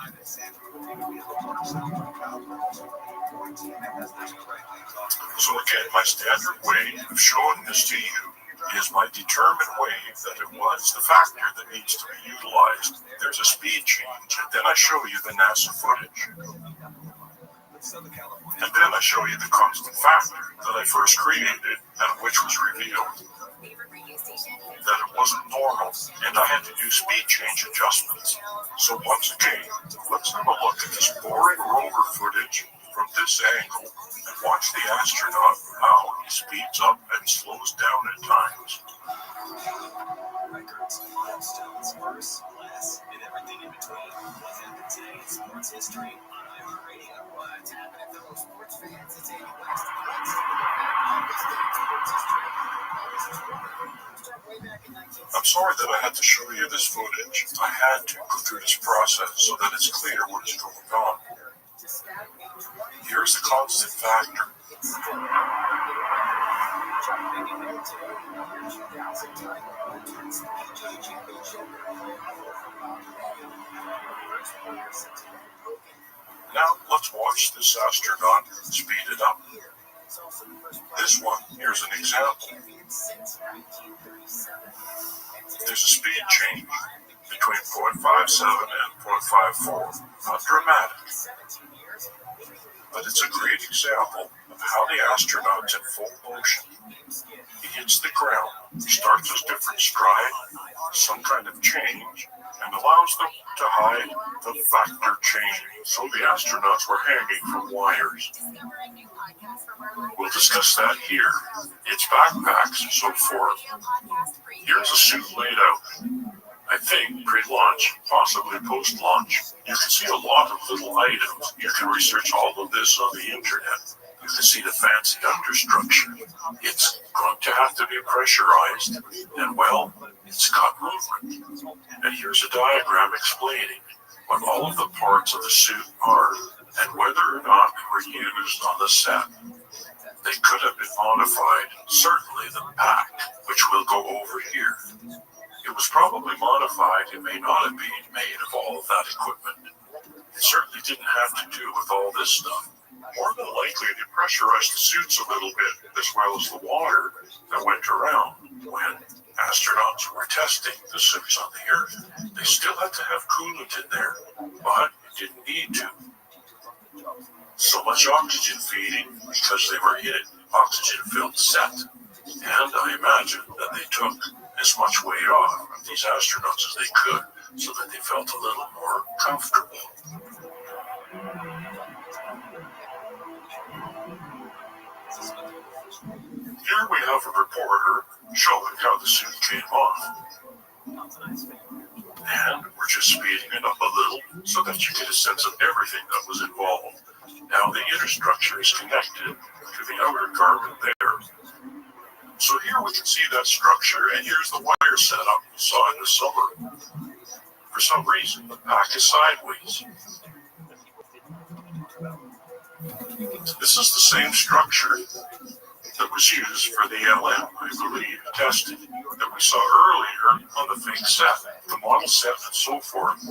S2: So again, my standard way of showing this to you is my determined way that it was the factor that needs to be utilized. There's a speed change, and then I show you the NASA footage. And then I show you the constant factor that I first created and which was revealed that it wasn't normal and I had to do speed change adjustments. So once again, let's have a look at this boring rover footage from this angle and watch the astronaut how he speeds up and slows down at times.
S4: Records, milestones, first, last, and everything in between. What happened today in sports history on iHeartRadio? What's happening, fellow sports fans? It's Andy West. Let's on this day in sports history. Start way back in 1960.
S2: I'm sorry that I had to show you this footage. I had to go through this process so that it's clear what is going on. Here's the constant factor. Now let's watch this astronaut speed it up. This one, here's an example. There's a speed change between 0.57 and 0.54. Not dramatic, but it's a great example of how the astronaut's in full motion. He hits the ground, starts his different stride, some kind of change, and allows them to hide the factor change. So the astronauts were hanging from wires. We'll discuss that here. It's backpacks and so forth. Here's a suit laid out. I think pre-launch, possibly post-launch. You can see a lot of little items. You can research all of this on the internet. You can see the fancy understructure. It's going to have to be pressurized, and well, it's got movement. And here's a diagram explaining what all of the parts of the suit are, and whether or not they were used on the set. They could have been modified, certainly the pack, which we'll go over here. It was probably modified. It may not have been made of all of that equipment. It certainly didn't have to do with all this stuff. More than likely, they pressurized the suits a little bit, as well as the water that went around. When astronauts were testing the suits on the Earth, they still had to have coolant in there, but it didn't need to. So much oxygen feeding because they were in an oxygen-filled set. And I imagine that they took as much weight off of these astronauts as they could so that they felt a little more comfortable. Here we have a reporter showing how the suit came off. And we're just speeding it up a little so that you get a sense of everything that was involved. Now the inner structure is connected to the outer garment there. So here we can see that structure, and here's the wire setup we saw in the summer. For some reason, the pack is sideways. This is the same structure that was used for the LM, I believe, testing that we saw earlier on the fake set, the model set, and so forth.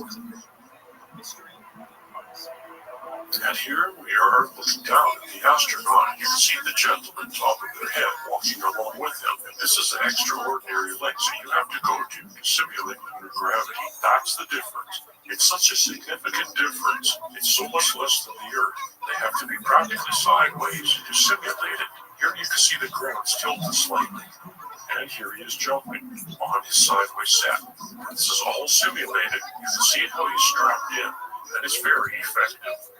S2: And here we are looking down at the astronaut. You can see the gentleman top of their head walking along with him. And this is an extraordinary length that you have to go to simulate lunar gravity. That's the difference. It's such a significant difference. It's so much less than the Earth. They have to be practically sideways to simulate it. Here you can see the ground tilted slightly. And here he is jumping on his sideways set. This is all simulated. You can see how he's strapped in. And it's very effective.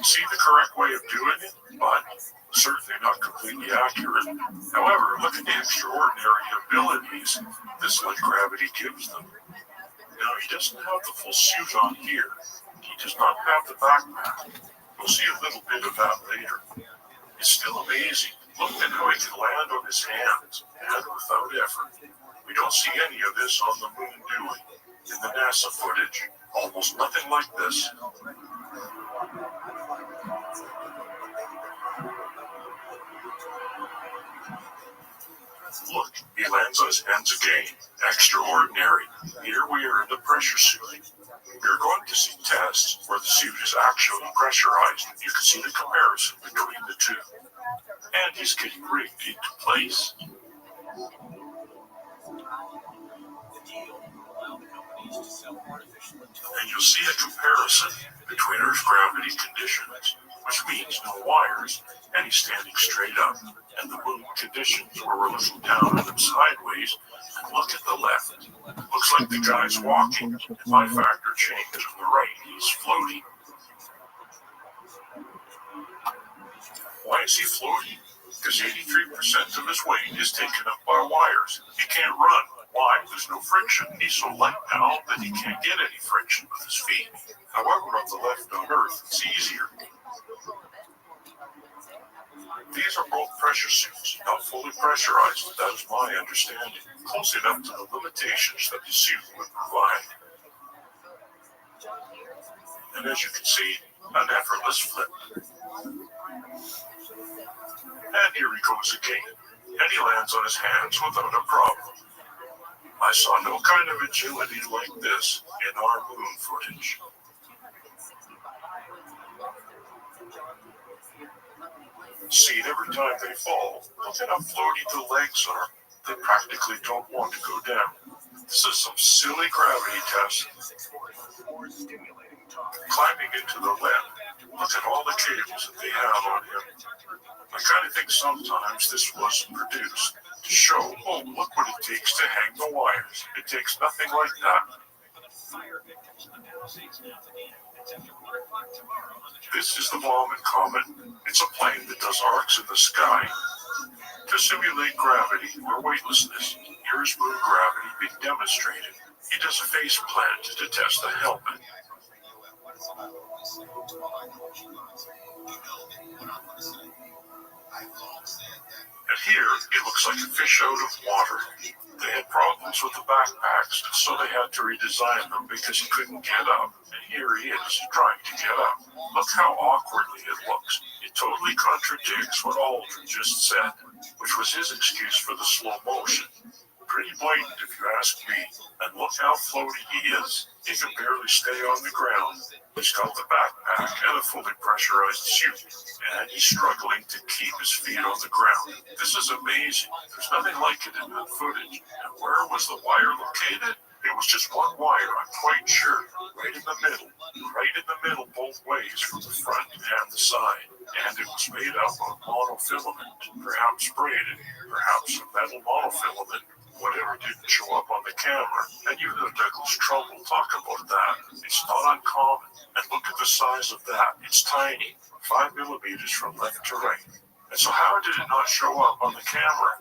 S2: See the correct way of doing it, but certainly not completely accurate. However, look at the extraordinary abilities this light gravity gives them. Now, he doesn't have the full suit on here. He does not have the backpack. We'll see a little bit of that later. It's still amazing. Look at how he can land on his hands and without effort. We don't see any of this on the moon, do we? In the NASA footage, almost nothing like this. Look, he lands on his hands again. Extraordinary. Here we are in the pressure suit. We're going to see tests where the suit is actually pressurized. You can see the comparison between the two. And he's getting rigged into place. And you'll see a comparison between Earth gravity conditions which means no wires, and he's standing straight up. And the moon conditions where we're looking down at him sideways, and look at the left. Looks like the guy's walking. If my factor changes to the right, he's floating. Why is he floating? Because 83% of his weight is taken up by wires. He can't run. Why? There's no friction. He's so light now that he can't get any friction with his feet. However, on the left on Earth, it's easier. These are both pressure suits, not fully pressurized, that is my understanding, close enough to the limitations that the suit would provide. And as you can see, an effortless flip. And here he goes again, and he lands on his hands without a problem. I saw no kind of agility like this in our moon footage. See, every time they fall, look at how floaty the legs are. They practically don't want to go down. This is some silly gravity test. Climbing into the web, look at all the cables that they have on him. I kind of think sometimes this was produced to show, oh, look what it takes to hang the wires. It takes nothing like that. This is the Vaughn Comet. It's a plane that does arcs in the sky to simulate gravity or weightlessness. Here's moon gravity being demonstrated. He does a face plant to test the helmet. And here, it looks like a fish out of water. They had problems with the backpacks, so they had to redesign them because he couldn't get up. And here he is, trying to get up. Look how awkwardly it looks. It totally contradicts what Aldrin just said, which was his excuse for the slow motion. Pretty blatant if you ask me. And look how floaty he is. He can barely stay on the ground. He's got the backpack and a fully pressurized suit, and he's struggling to keep his feet on the ground. This is amazing. There's nothing like it in that footage. And where was the wire located? It was just one wire, I'm quite sure. Right in the middle. Right in the middle both ways, from the front and the side. And it was made up of monofilament, perhaps braided, perhaps a metal monofilament. Whatever didn't show up on the camera, and you heard Douglas Trumbull talk about that. It's not uncommon. And look at the size of that. It's tiny, 5 millimeters from left to right. And so how did it not show up on the camera?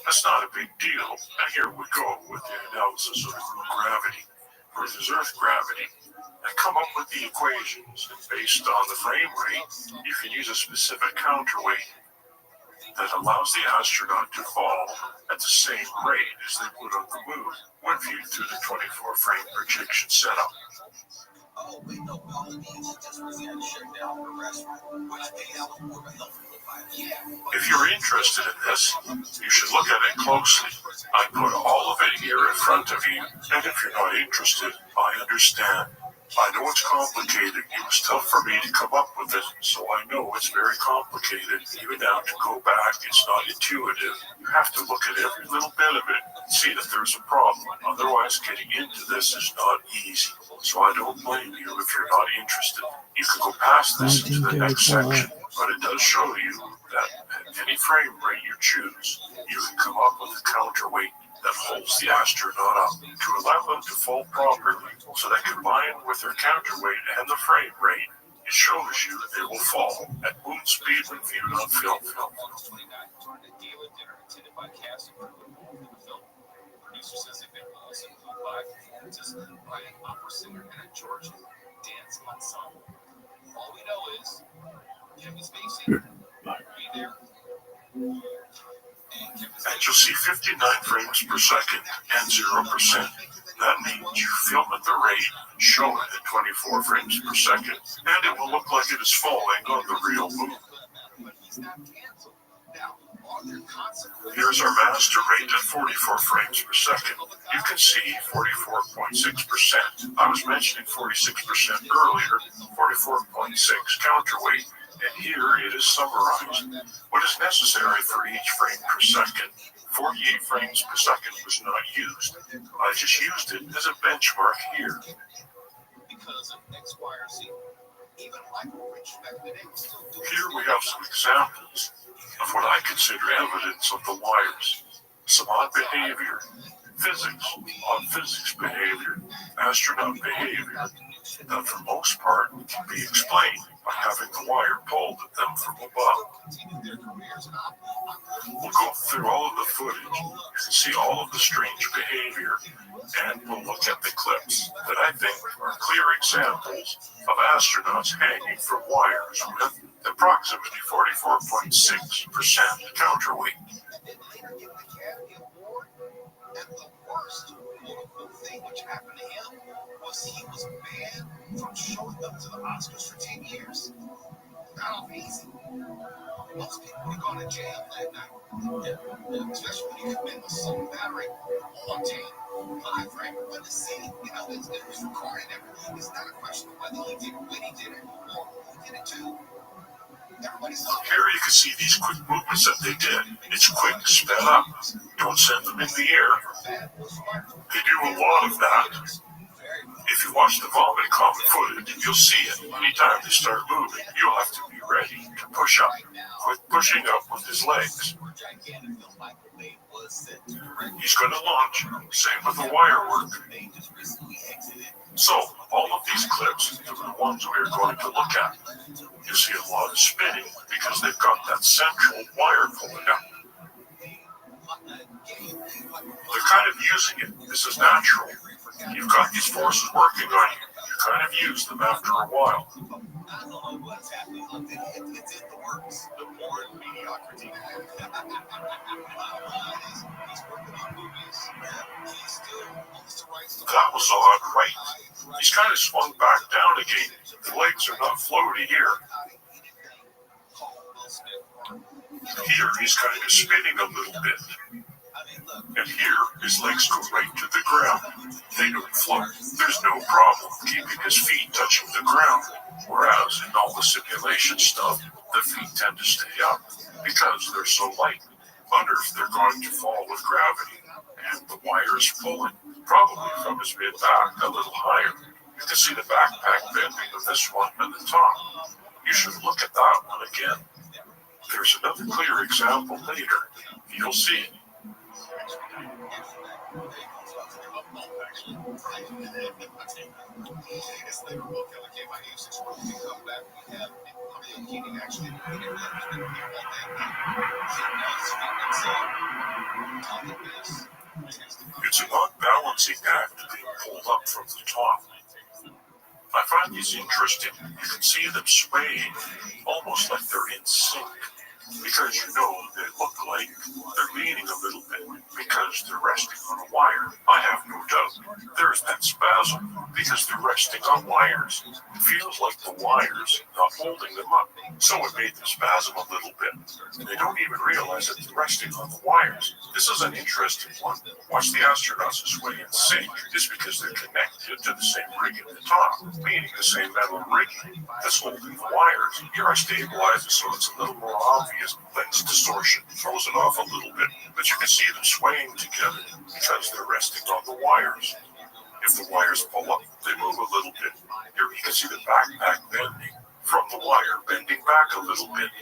S2: That's not a big deal. And here we go with the analysis of moon gravity versus Earth gravity, and come up with the equations. And based on the frame rate, you can use a specific counterweight that allows the astronaut to fall at the same rate as they would on the moon when viewed through the 24-frame projection setup. If you're interested in this, you should look at it closely. I put all of it here in front of you, and if you're not interested, I understand. I know it's complicated. It was tough for me to come up with it, so I know it's very complicated. Even now, to go back, it's not intuitive. You have to look at every little bit of it and see that there's a problem. Otherwise, getting into this is not easy. So I don't blame you if you're not interested. You can go past this into the next section, but it does show you that at any frame rate you choose, you can come up with a counterweight that holds the astronaut up to allow them to fall properly, so that combined with their counterweight and the frame rate, it shows you that they will fall at moon speed when viewed on film. Producer says they've been also include live performances by an opera singer and a Georgian dance ensemble. All we know is Kevin Spacey will be there. And you'll see 59 frames per second and 0%. That means you film at the rate shown at 24 frames per second, and it will look like it is falling on the real moon. Here's our master rate at 44 frames per second. You can see 44.6%. I was mentioning 46% earlier, 44.6 counterweight. And here it is summarized. What is necessary for each frame per second? 48 frames per second was not used. I just used it as a benchmark here. Because of X, Y, or Z.
S11: Even Michael Rich back in the day was still doing
S2: Here we have some examples of what I consider evidence of the wires. Some odd behavior, odd physics behavior, astronaut behavior, that for most part can be explained by having the wire pulled at them from above. We'll go through all of the footage, you can see all of the strange behavior, and we'll look at the clips that I think are clear examples of astronauts hanging from wires with approximately 44.6% counterweight.
S11: And the worst quote-unquote thing which happened to him was he was banned from showing up to the Oscars for 10 years. Got off easy. Most people would have gone to jail that night. Especially when you commit assault battery on tape. Live for everyone to see. It was recorded. It's not a question of whether he did it, when he did it, or who did it to.
S2: Here you can see these quick movements that they did. It's quick, sped up. Don't send them in the air. They do a lot of that. If you watch the Vomit Comet footage, you'll see it. Anytime they start moving, you'll have to be ready to push up. Quick pushing up with his legs. He's going to launch. Same with the wire work. So, all of these clips are the ones we are going to look at. You see a lot of spinning because they've got that central wire pulling up. They're kind of using it. This is natural. You've got these forces working on you. You kind of use them after a while.
S11: I don't know what's happening. It's in the works. The more mediocrity. He's working on movies. He's still wants to write stuff.
S2: That was odd, right? He's kind of swung back down again. The legs are not floaty here. Here he's kind of spinning a little bit. And here his legs go right to the ground. They don't float. There's no problem keeping his feet touching the ground. Whereas in all the simulation stuff, the feet tend to stay up because they're so light. Wonder if they're going to fall with gravity. And the wire is pulling, probably from his mid-back a little higher. You can see the backpack bending of this one at the top. You should look at that one again. There's another clear example later. You'll see. It's an unbalancing act being pulled up from the top. I find these interesting. You can see them swaying, almost like they're in sync. Because they look like they're leaning a little bit because they're resting on a wire. I have no doubt there's that spasm because they're resting on wires. It feels like the wires not holding them up, so it made them spasm a little bit. They don't even realize that they're resting on the wires. This is an interesting one. Watch the astronauts sway in sync just because they're connected to the same rig at the top, meaning the same metal rigging that's holding the wires. Here I stabilize it so it's a little more obvious. Lens distortion throws it off a little bit, but you can see them swaying together because they're resting on the wires. If the wires pull up, they move a little bit. Here you can see the backpack bending from the wire, bending back a little bit.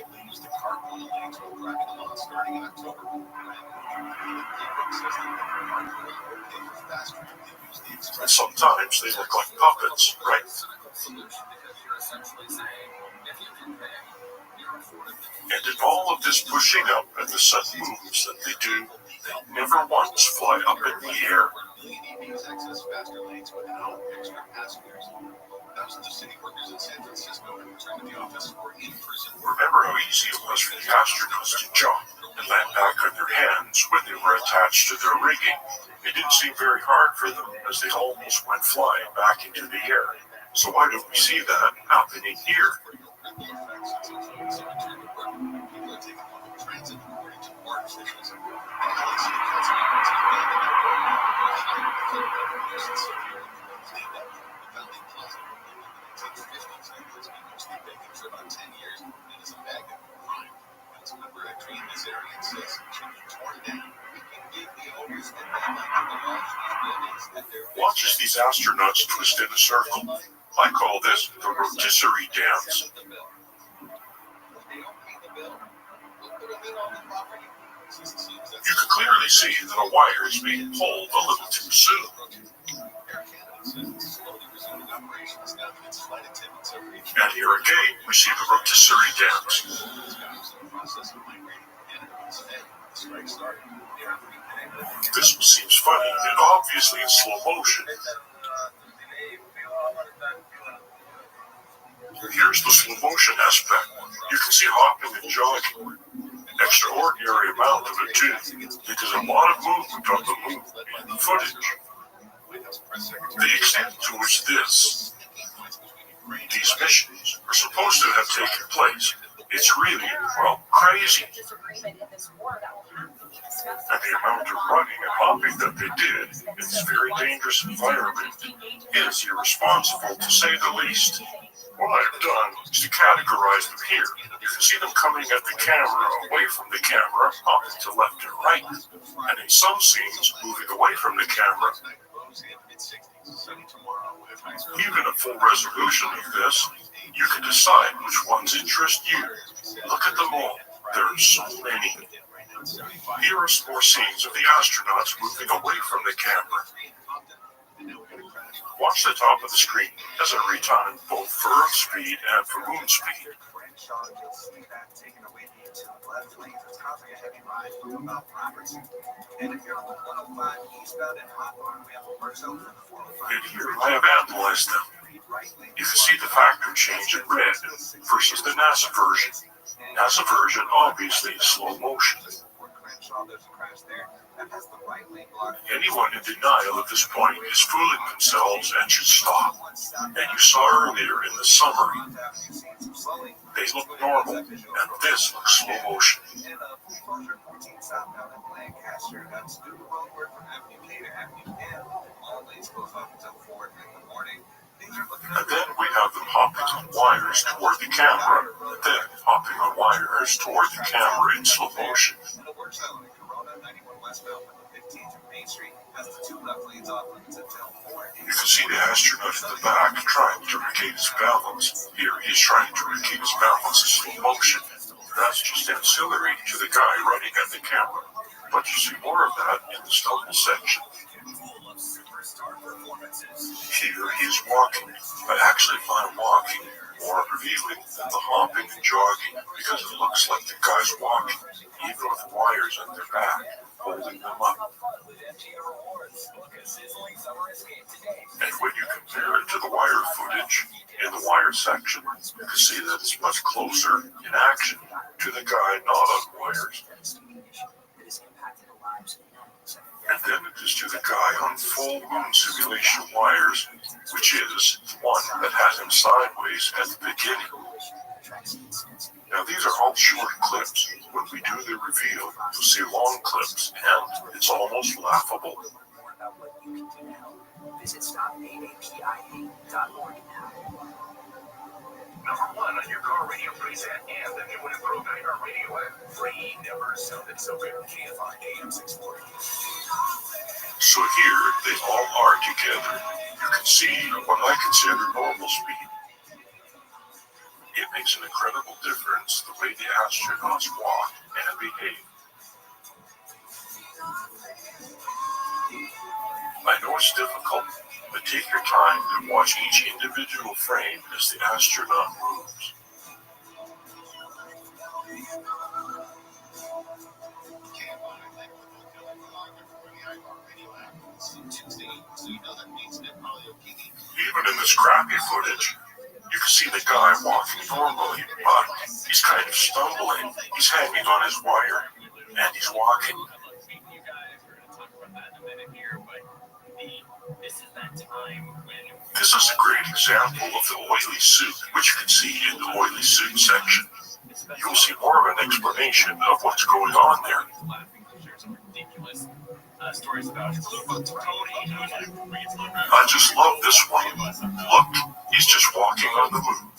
S2: And sometimes they look like puppets, right? And in all of this pushing up and the sudden moves that they do, they never once fly up in the air. Remember how easy it was for the astronauts to jump and land back on their hands when they were attached to their rigging. It didn't seem very hard for them as they almost went flying back into the air. So why don't we see that happening here? Watch as these astronauts twist in a circle. I call this the rotisserie dance. You can clearly see that a wire is being pulled a little too soon. And here again, we see the rotisserie dance. This one seems funny and obviously in slow motion. Here's the slow motion aspect. You can see hopping and jogging. Extraordinary amount of it too, because a lot of movement on the move in the footage. The extent to which these missions are supposed to have taken place, it's really, well, crazy. And the amount of running and hopping that they did in this very dangerous environment is irresponsible, to say the least. What I've done is to categorize them here. You can see them coming at the camera, away from the camera, hopping to left and right. And in some scenes, moving away from the camera. Even at full resolution of this, you can decide which ones interest you. Look at them all. There are so many. Here are some more scenes of the astronauts moving away from the camera. Watch the top of the screen as I retime both for Earth speed and for moon speed. And here I have analyzed them. You can see the factor change in red versus the NASA version. NASA version obviously is slow motion. Anyone in denial at this point is fooling themselves and should stop. And you saw earlier in the summary, they look normal, and this looks slow motion. And then we have them hopping on wires toward the camera, and then hopping on wires toward the camera in slow motion. You can see the astronaut in the back trying to regain his balance. Here he's trying to regain his balance in slow motion. That's just ancillary to the guy running at the camera. But you see more of that in the stumble section. Here he is walking. I actually find walking more revealing than the hopping and jogging, because it looks like the guy's walking, even with wires on their back, holding them up. And when you compare it to the wire footage in the wire section, you can see that it's much closer in action to the guy not on wires. And then it is to the guy on full moon simulation wires, which is the one that has him sideways at the beginning. Now these are all short clips. When we do the reveal, you'll see long clips, and it's almost laughable.
S4: Visit stopaapi.org now.
S15: Number one on your car radio preset and the new and improved iHeart Radio app. Free, never sounded so good. KFI AM 640.
S2: So here they all are together. You can see what I consider normal speed. It makes an incredible difference the way the astronauts walk and behave. I know it's difficult, but take your time and watch each individual frame as the astronaut moves. Even in this crappy footage, you can see the guy walking normally, but he's kind of stumbling. He's hanging on his wire, and he's walking. This is a great example of the oily suit, which you can see in the oily suit section. You'll see more of an explanation of what's going on there. I just love this one. Look, he's just walking on the moon.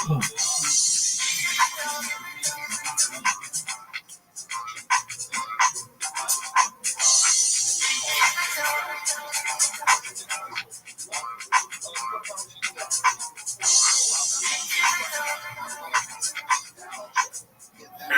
S2: And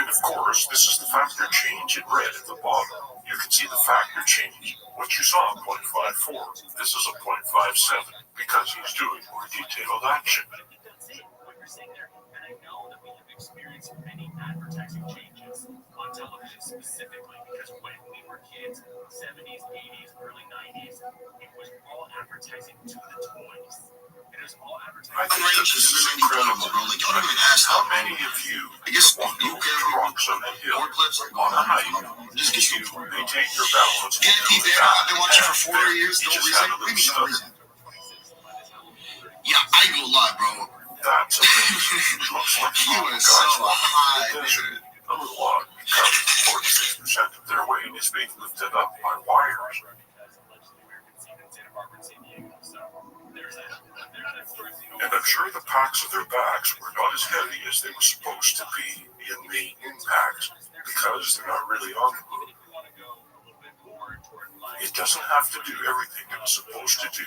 S2: of course, this is the factor change in red at the bottom. You can see the factor change. What you saw, 0.54, this is a 0.57, because he's doing more detailed action.
S4: That's it, what you're saying there. And I know that we have experienced many advertising changes on television specifically, because when we were kids, 70s, 80s, early 90s, it was all advertising to the toys. It was all advertising.
S2: I think this is incredible.
S14: Like, I don't even ask
S2: How many of you
S14: I guess
S2: walk
S14: you
S2: over
S14: can
S2: the rocks on a hill
S14: more clips like
S2: on a hike?
S14: just get
S2: You
S14: you.
S2: maintain your balance.
S14: Get deep there. I've been watching for 4 years.
S2: You
S14: No
S2: just
S14: reason.
S2: have a little
S14: Maybe no
S2: stutter.
S14: reason. Yeah, I go live, bro.
S2: That's amazing. Looks like
S14: He
S2: all
S14: was
S2: the guys
S14: so
S2: walking
S14: high,
S2: through the desert.
S14: dude.
S2: A little odd because 46% of their weight is being lifted up by wires. And I'm sure the packs of their bags were not as heavy as they were supposed to be in the impact because they're not really on the moon. It doesn't have to do everything it was supposed to do.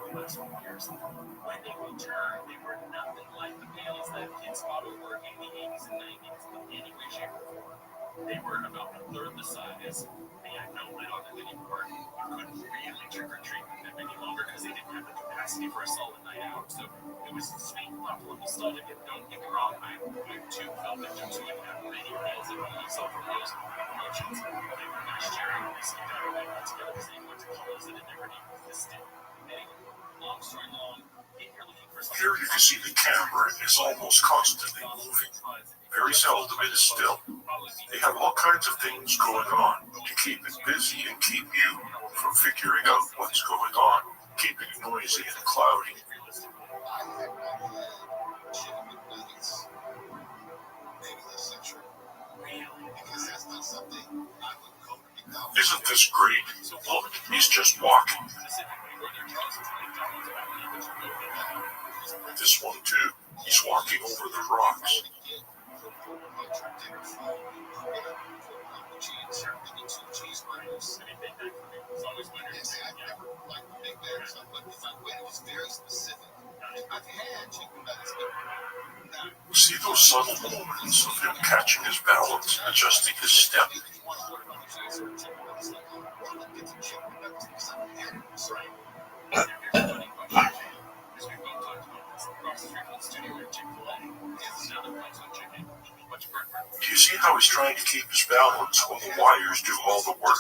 S4: When they returned, they were nothing like the males that kids thought were in the 80s and 90s in any way, shape, or form. They were about a third the size. They had no lid on them anymore. You couldn't really trick or treat with them any longer because they didn't have the capacity for a solid night out. So it was sweet, thoughtful, nostalgic. And don't get me wrong, I too felt victim to it. Have many males that only saw from those promotions. They were not sharing this dialogue together because they went to colors that had never even existed. Anyway, long story long, if you're looking for something.
S2: Here you can see the camera is almost constantly moving. Very seldom it is still. They have all kinds of things going on to keep it busy and keep you from figuring out what's going on, keeping it noisy and cloudy. Isn't this great? Look, he's just walking. This one too. He's walking over the rocks. See those subtle moments of him catching his balance, adjusting his step. Do you see how he's trying to keep his balance while the wires do all the work?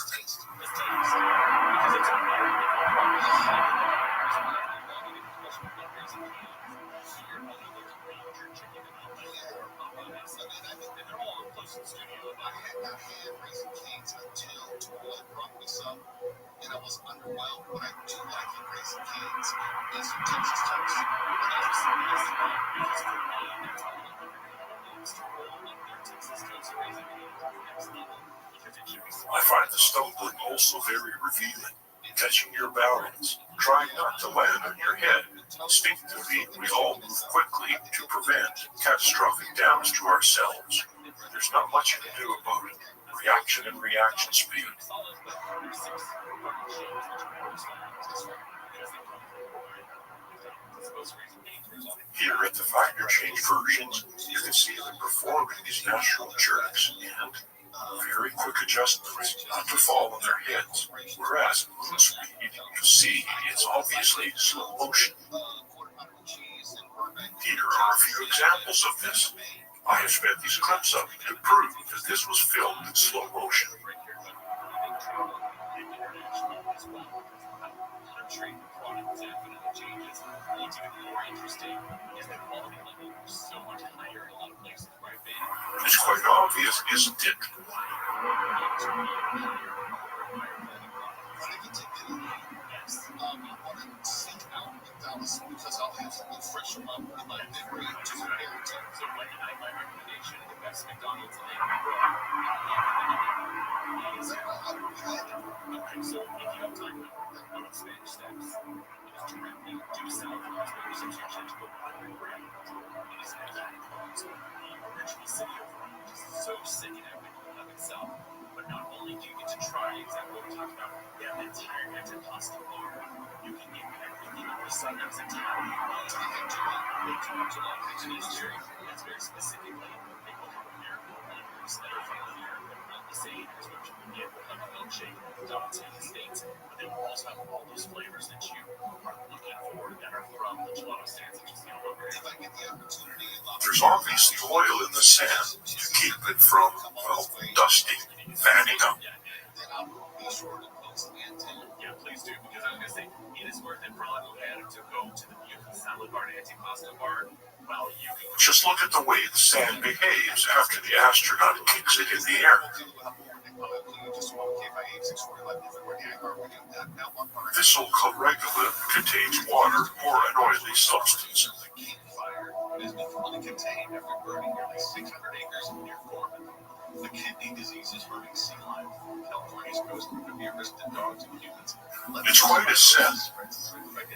S11: And I was underwhelmed, but I do like him raising kids. There's some Texas toast. And I was
S2: I find the stumbling also very revealing. Catching your balance, trying not to land on your head. Instinctively, we all move quickly to prevent catastrophic damage to ourselves. There's not much you can do about it. Reaction and reaction speed. Here at the factor change versions, you can see them performing these natural jerks and very quick adjustments not to fall on their heads. Whereas at moon speed, you see it's obviously slow motion. Here are a few examples of this. I have sped these clips up to prove that this was filmed in slow motion. It's quite obvious, isn't it?
S11: Because I'll have something fresh in my memory to compare to.
S4: So when I my recommendation, the best McDonald's in Okay, so if you have time, go to Spanish Steps.
S15: directly do south of Las Vegas Extension to the primary brand. It is that original city of Rome, which is so sick and everything of itself. But not only do you get to try exactly what we talked about, they have an entire antipasta bar. You can get everything under the sun. That's Italian. They talk to like vegetarian. That's very specifically. They will have American flavors that are found here, but not the same as what you would get with like a milkshake down in the States. But they will also have all those flavors that you are looking for that are from the gelato stands, such as the Oliver. If I get the opportunity,
S2: there's obviously oil in the sand to keep it from, well, dusting, fanning up.
S15: Then I'll be sure to post and tell. Yeah, please do, because I was going to say, it is worth it for I'll go ahead to go to the beautiful salad bar and antipasta bar. Well, you can
S2: just look at the way the sand behaves after the astronaut kicks it in the air. This so-called regolith contains water or an oily substance.
S15: It has been fully contained after burning nearly 600 acres near Foreman. The kidney disease is hurting sea life. California's coast could be a risk to dogs and humans.
S2: It's quite a set.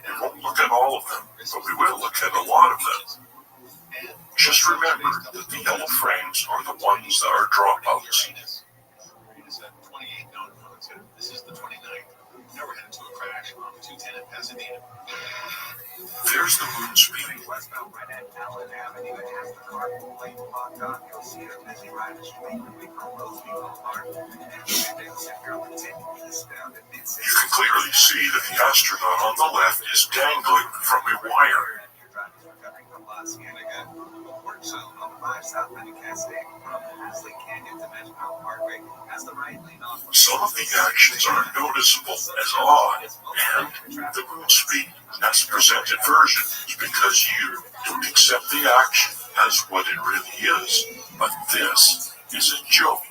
S2: We won't look at all of them, but we will look at a lot of them. Just remember that the yellow frames are the ones that are dropouts.
S15: This is the 29th. Now we're headed to a crash on 210 in Pasadena.
S2: There's the moon speed.
S6: Westbound right at Allen Avenue and after Carpool Lane locked up, you'll see a busy riders frequently from Roseville Boulevard.
S2: You can clearly see that the astronaut on the left is dangling from a wire.
S6: Work zone on the 5 South Bend Cascade from Hasley Canyon to Metropolitan Parkway has the right lane on.
S2: Some of the actions are noticeable as odd, and the moon speed as presented version is because you don't accept the action as what it really is. But this is a joke.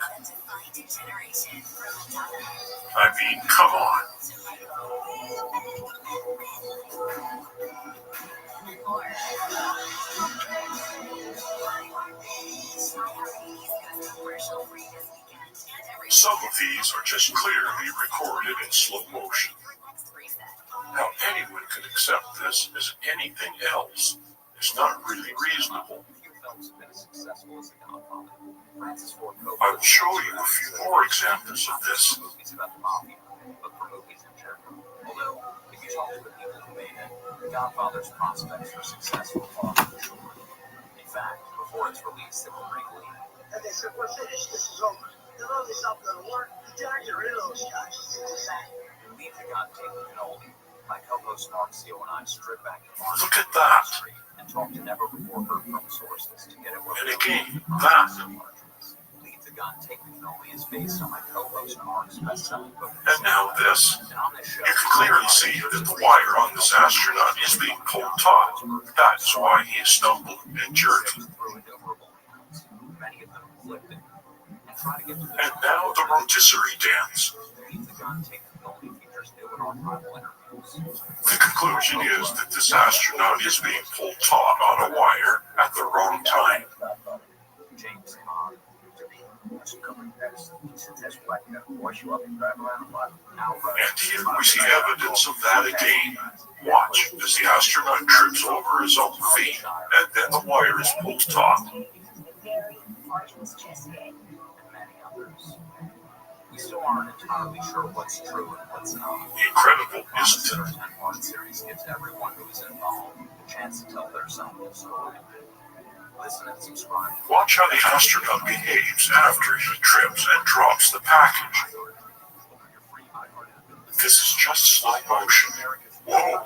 S2: I mean, come on. Some of these are just clearly recorded in slow motion. How anyone could accept this as anything else is not really reasonable. I will show you a few more examples of this.
S15: Although, if you talk to the people who made it, The Godfather's prospects for success were far from short. In fact, before its release, they were wrinkly.
S13: And they said, we're finished, this is over. They're really not going to work. You gotta get rid of those guys. It's exact.
S15: Leave the God taking cannoli. My co-host Mark Seal and I strip back to Mark
S2: Look at that.
S15: And talk to never before heard from sources to get it where
S2: And again, that.
S15: Leave the God taking cannoli is based on my co-host Mark's best-selling book.
S2: And now this. You can clearly see that the wire on this astronaut is being pulled taut. That's why he is stumbling and jerking.
S15: Many of them afflicted.
S2: And now the rotisserie dance. The conclusion is that this astronaut is being pulled taut on a wire at the wrong time. And here we see evidence of that again. Watch as the astronaut trips over his own feet, and then the wire is pulled taut.
S15: We still aren't entirely sure what's true and what's not.
S2: Incredible, isn't it?
S15: The 10-part series gives everyone who is involved a chance to tell their side of the story. Listen and subscribe.
S2: Watch how the astronaut behaves after he trips and drops the package. This is just slow motion. Whoa!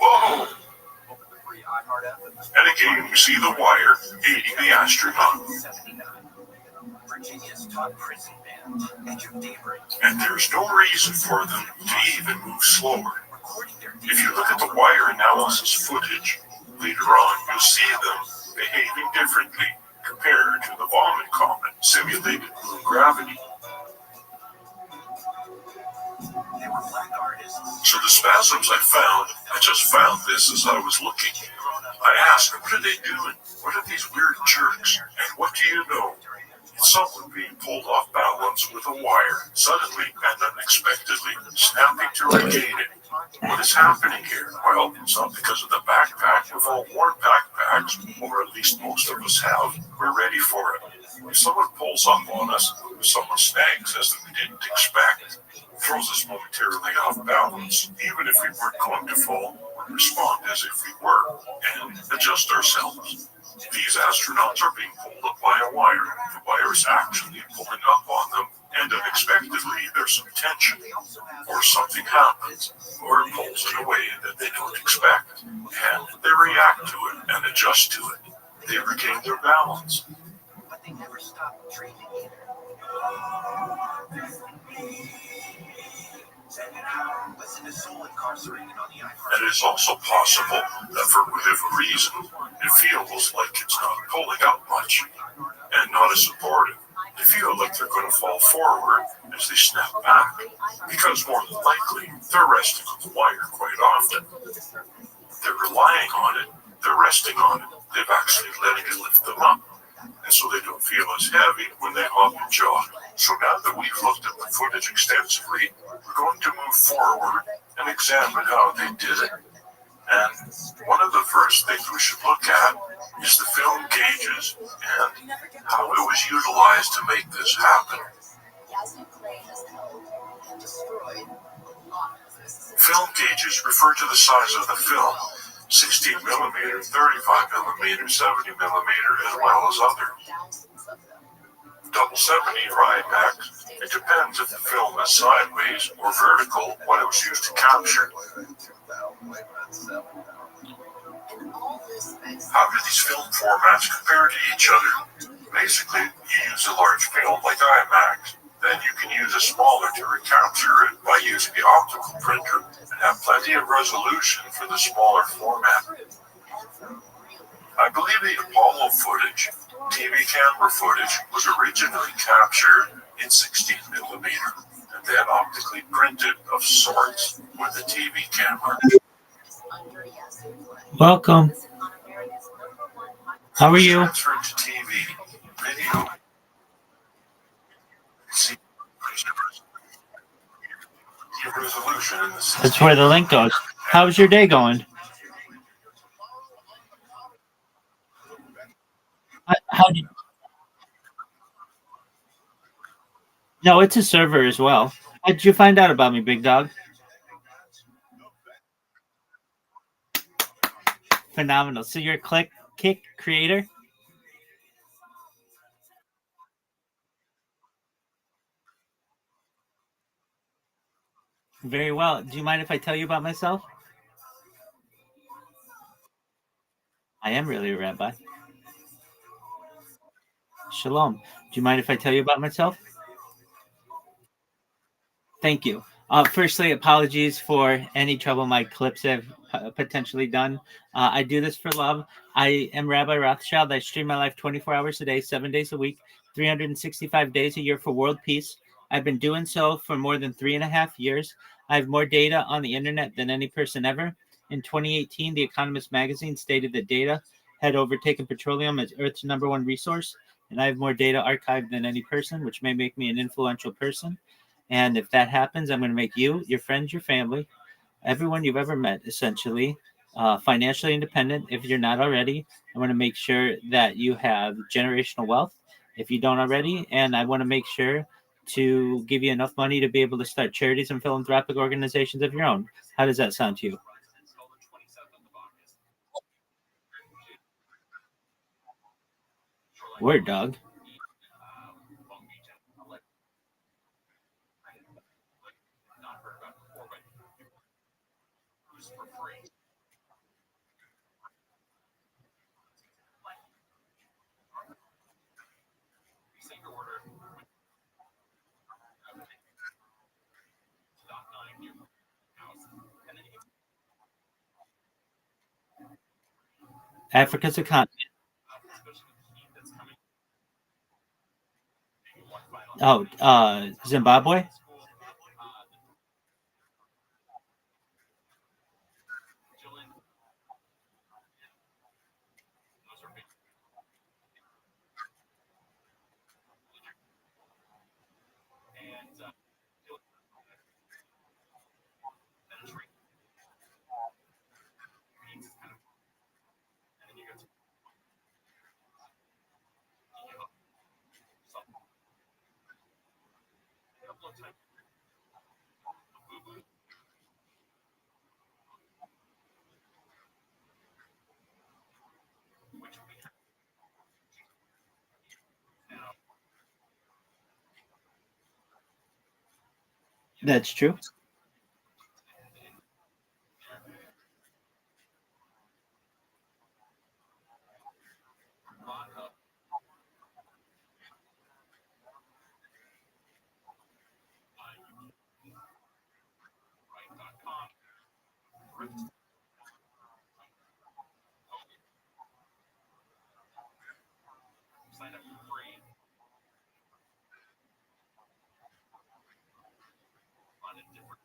S2: Whoa! And again, we see the wire aiding the astronaut.
S15: Virginia's top prison band, Edge of Daybreak.
S2: And there's no reason for them to even move slower. If you look at the wire analysis footage, later on you'll see them behaving differently compared to the vomit comet simulated moon gravity. So the spasms I just found this as I was looking. I asked, what are they doing? What are these weird jerks? And what do you know? It's someone being pulled off balance with a wire, suddenly and unexpectedly snapping to regain it. What is happening here? Well, it's not because of the backpack. We've all worn backpacks, or at least most of us have. We're ready for it. If someone pulls up on us, if someone snags us that we didn't expect, throws us momentarily off balance, even if we weren't going to fall, we respond as if we were, and adjust ourselves. These astronauts are being pulled up by a wire. The wire is actually pulling up on them, and unexpectedly there's some tension, or something happens, or it pulls in a way that they don't expect, and they react to it and adjust to it. They regain their balance.
S4: But they never stop dreaming either. Listen to Soul Incarcerated on the iPhone.
S2: And it is also possible that for whatever reason, it feels like it's not pulling out much, and not as supportive. They feel like they're going to fall forward as they snap back, because more than likely, they're resting on the wire quite often. They're relying on it, they're resting on it, they've actually letting it lift them up, and so they don't feel as heavy when they hop and jog. So now that we've looked at the footage extensively, we're going to move forward and examine how they did it. And one of the first things we should look at is the film gauges and how it was utilized to make this happen. Film gauges refer to the size of the film, 16 millimeter, 35 millimeter, 70 millimeter, as well as others. Double 70 or IMAX, it depends if the film is sideways or vertical when it was used to capture. How do these film formats compare to each other? Basically, you use a large film like IMAX, then you can use a smaller to recapture it by using the optical printer and have plenty of resolution for the smaller format. I believe the Apollo footage, TV camera footage, was originally captured in 16 millimeter and then optically printed of sorts with a TV camera.
S16: Welcome. How are you?
S2: Transferred to TV, video. Resolution in the
S16: That's where the link goes. How's your day going? How did? No, it's a server as well. How did you find out about me, big dog? Phenomenal. So you're a kick creator? Very well. Do you mind if I tell you about myself? I am really a rabbi. Shalom. Do you mind if I tell you about myself? Thank you. Firstly, apologies for any trouble my clips have potentially done. I do this for love. I am Rabbi Rothschild. I stream my life 24 hours a day, 7 days a week, 365 days a year for world peace. I've been doing so for more than 3.5 years. I have more data on the internet than any person ever. In 2018, The Economist magazine stated that data had overtaken petroleum as Earth's #1 resource, and I have more data archived than any person, which may make me an influential person. And if that happens, I'm going to make you, your friends, your family, everyone you've ever met, essentially, financially independent. If you're not already, I want to make sure that you have generational wealth if you don't already. And I want to make sure to give you enough money to be able to start charities and philanthropic organizations of your own. How does that sound to you? Word, dog. Africa's a continent. Oh, Zimbabwe? That's true.
S15: Sign up for free on a different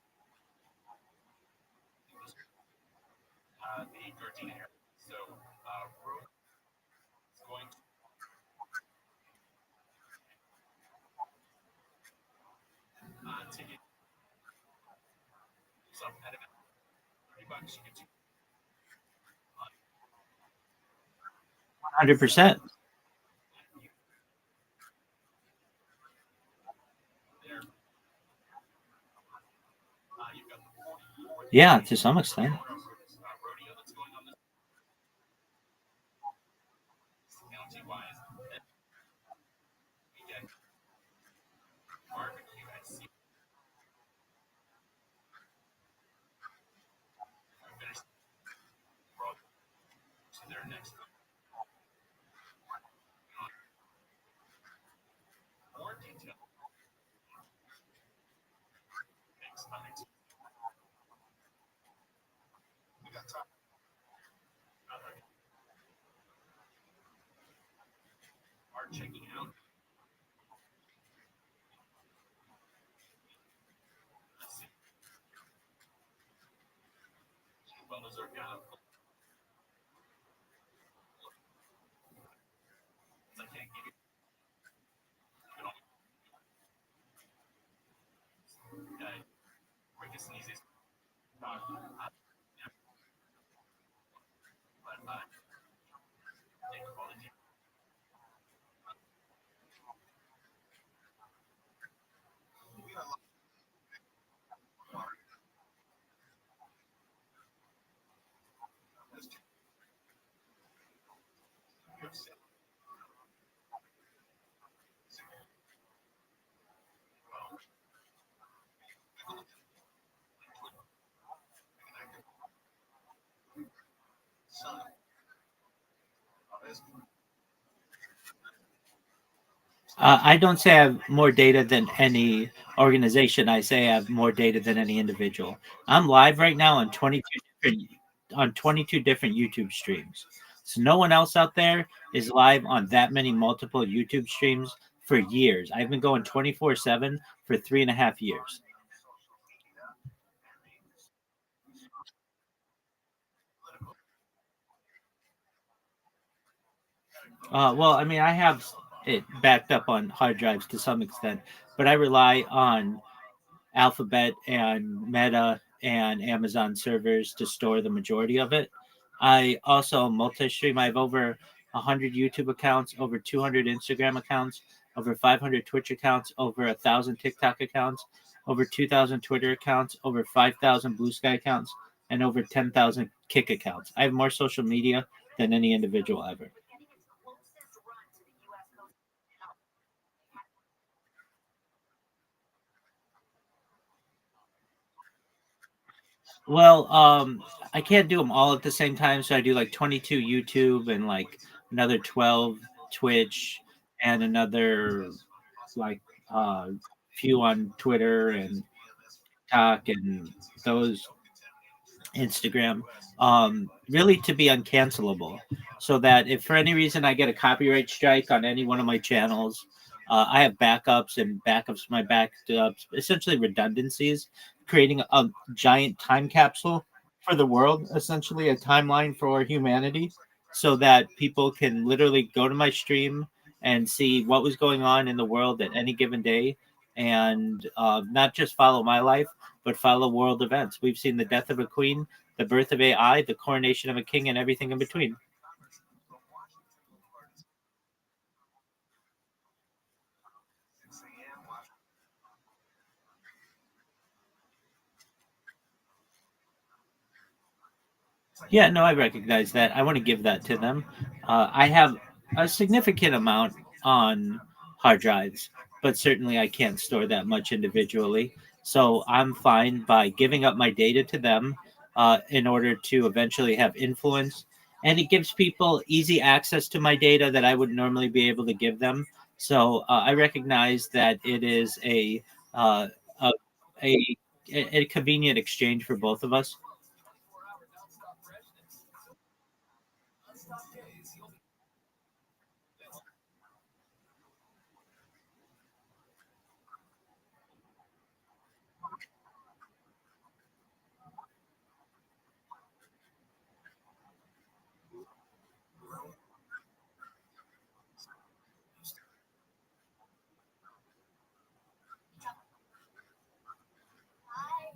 S15: the Gardena area. So Rogue is going to ticket some at about $30. You get to
S16: 100%.
S15: there. You've got the 44
S16: Yeah, to some extent.
S15: rodeo that's going on this county wise. And weekend barbecue at sea. Finish to their next more detail. Thanks, Alex. We got time. Are checking out. Well, those are kind of. I can't give you. Quick and sneeze.
S16: I don't say I have more data than any organization. I say I have more data than any individual. I'm live right now on 22 different YouTube streams. So no one else out there is live on that many multiple YouTube streams for years. I've been going 24/7 for 3.5 years. Well, I mean, I have it backed up on hard drives to some extent, but I rely on Alphabet and Meta and Amazon servers to store the majority of it. I also multi-stream. I have over 100 YouTube accounts, over 200 Instagram accounts, over 500 Twitch accounts, over 1,000 TikTok accounts, over 2,000 Twitter accounts, over 5,000 Blue Sky accounts, and over 10,000 Kick accounts. I have more social media than any individual ever. Well, I can't do them all at the same time, so I do like 22 YouTube and like another 12 Twitch and another like few on Twitter and TikTok and those Instagram, really to be uncancelable, so that if for any reason I get a copyright strike on any one of my channels, I have backups and backups for my backups, essentially redundancies, creating a giant time capsule for the world, essentially a timeline for humanity, so that people can literally go to my stream and see what was going on in the world at any given day, and not just follow my life, but follow world events. We've seen the death of a queen, the birth of AI, the coronation of a king, and everything in between. Yeah, no, I recognize that. I want to give that to them. I have a significant amount on hard drives, but certainly I can't store that much individually. So I'm fine by giving up my data to them in order to eventually have influence. And it gives people easy access to my data that I would normally be able to give them. So I recognize that it is uh, a, a a convenient exchange for both of us.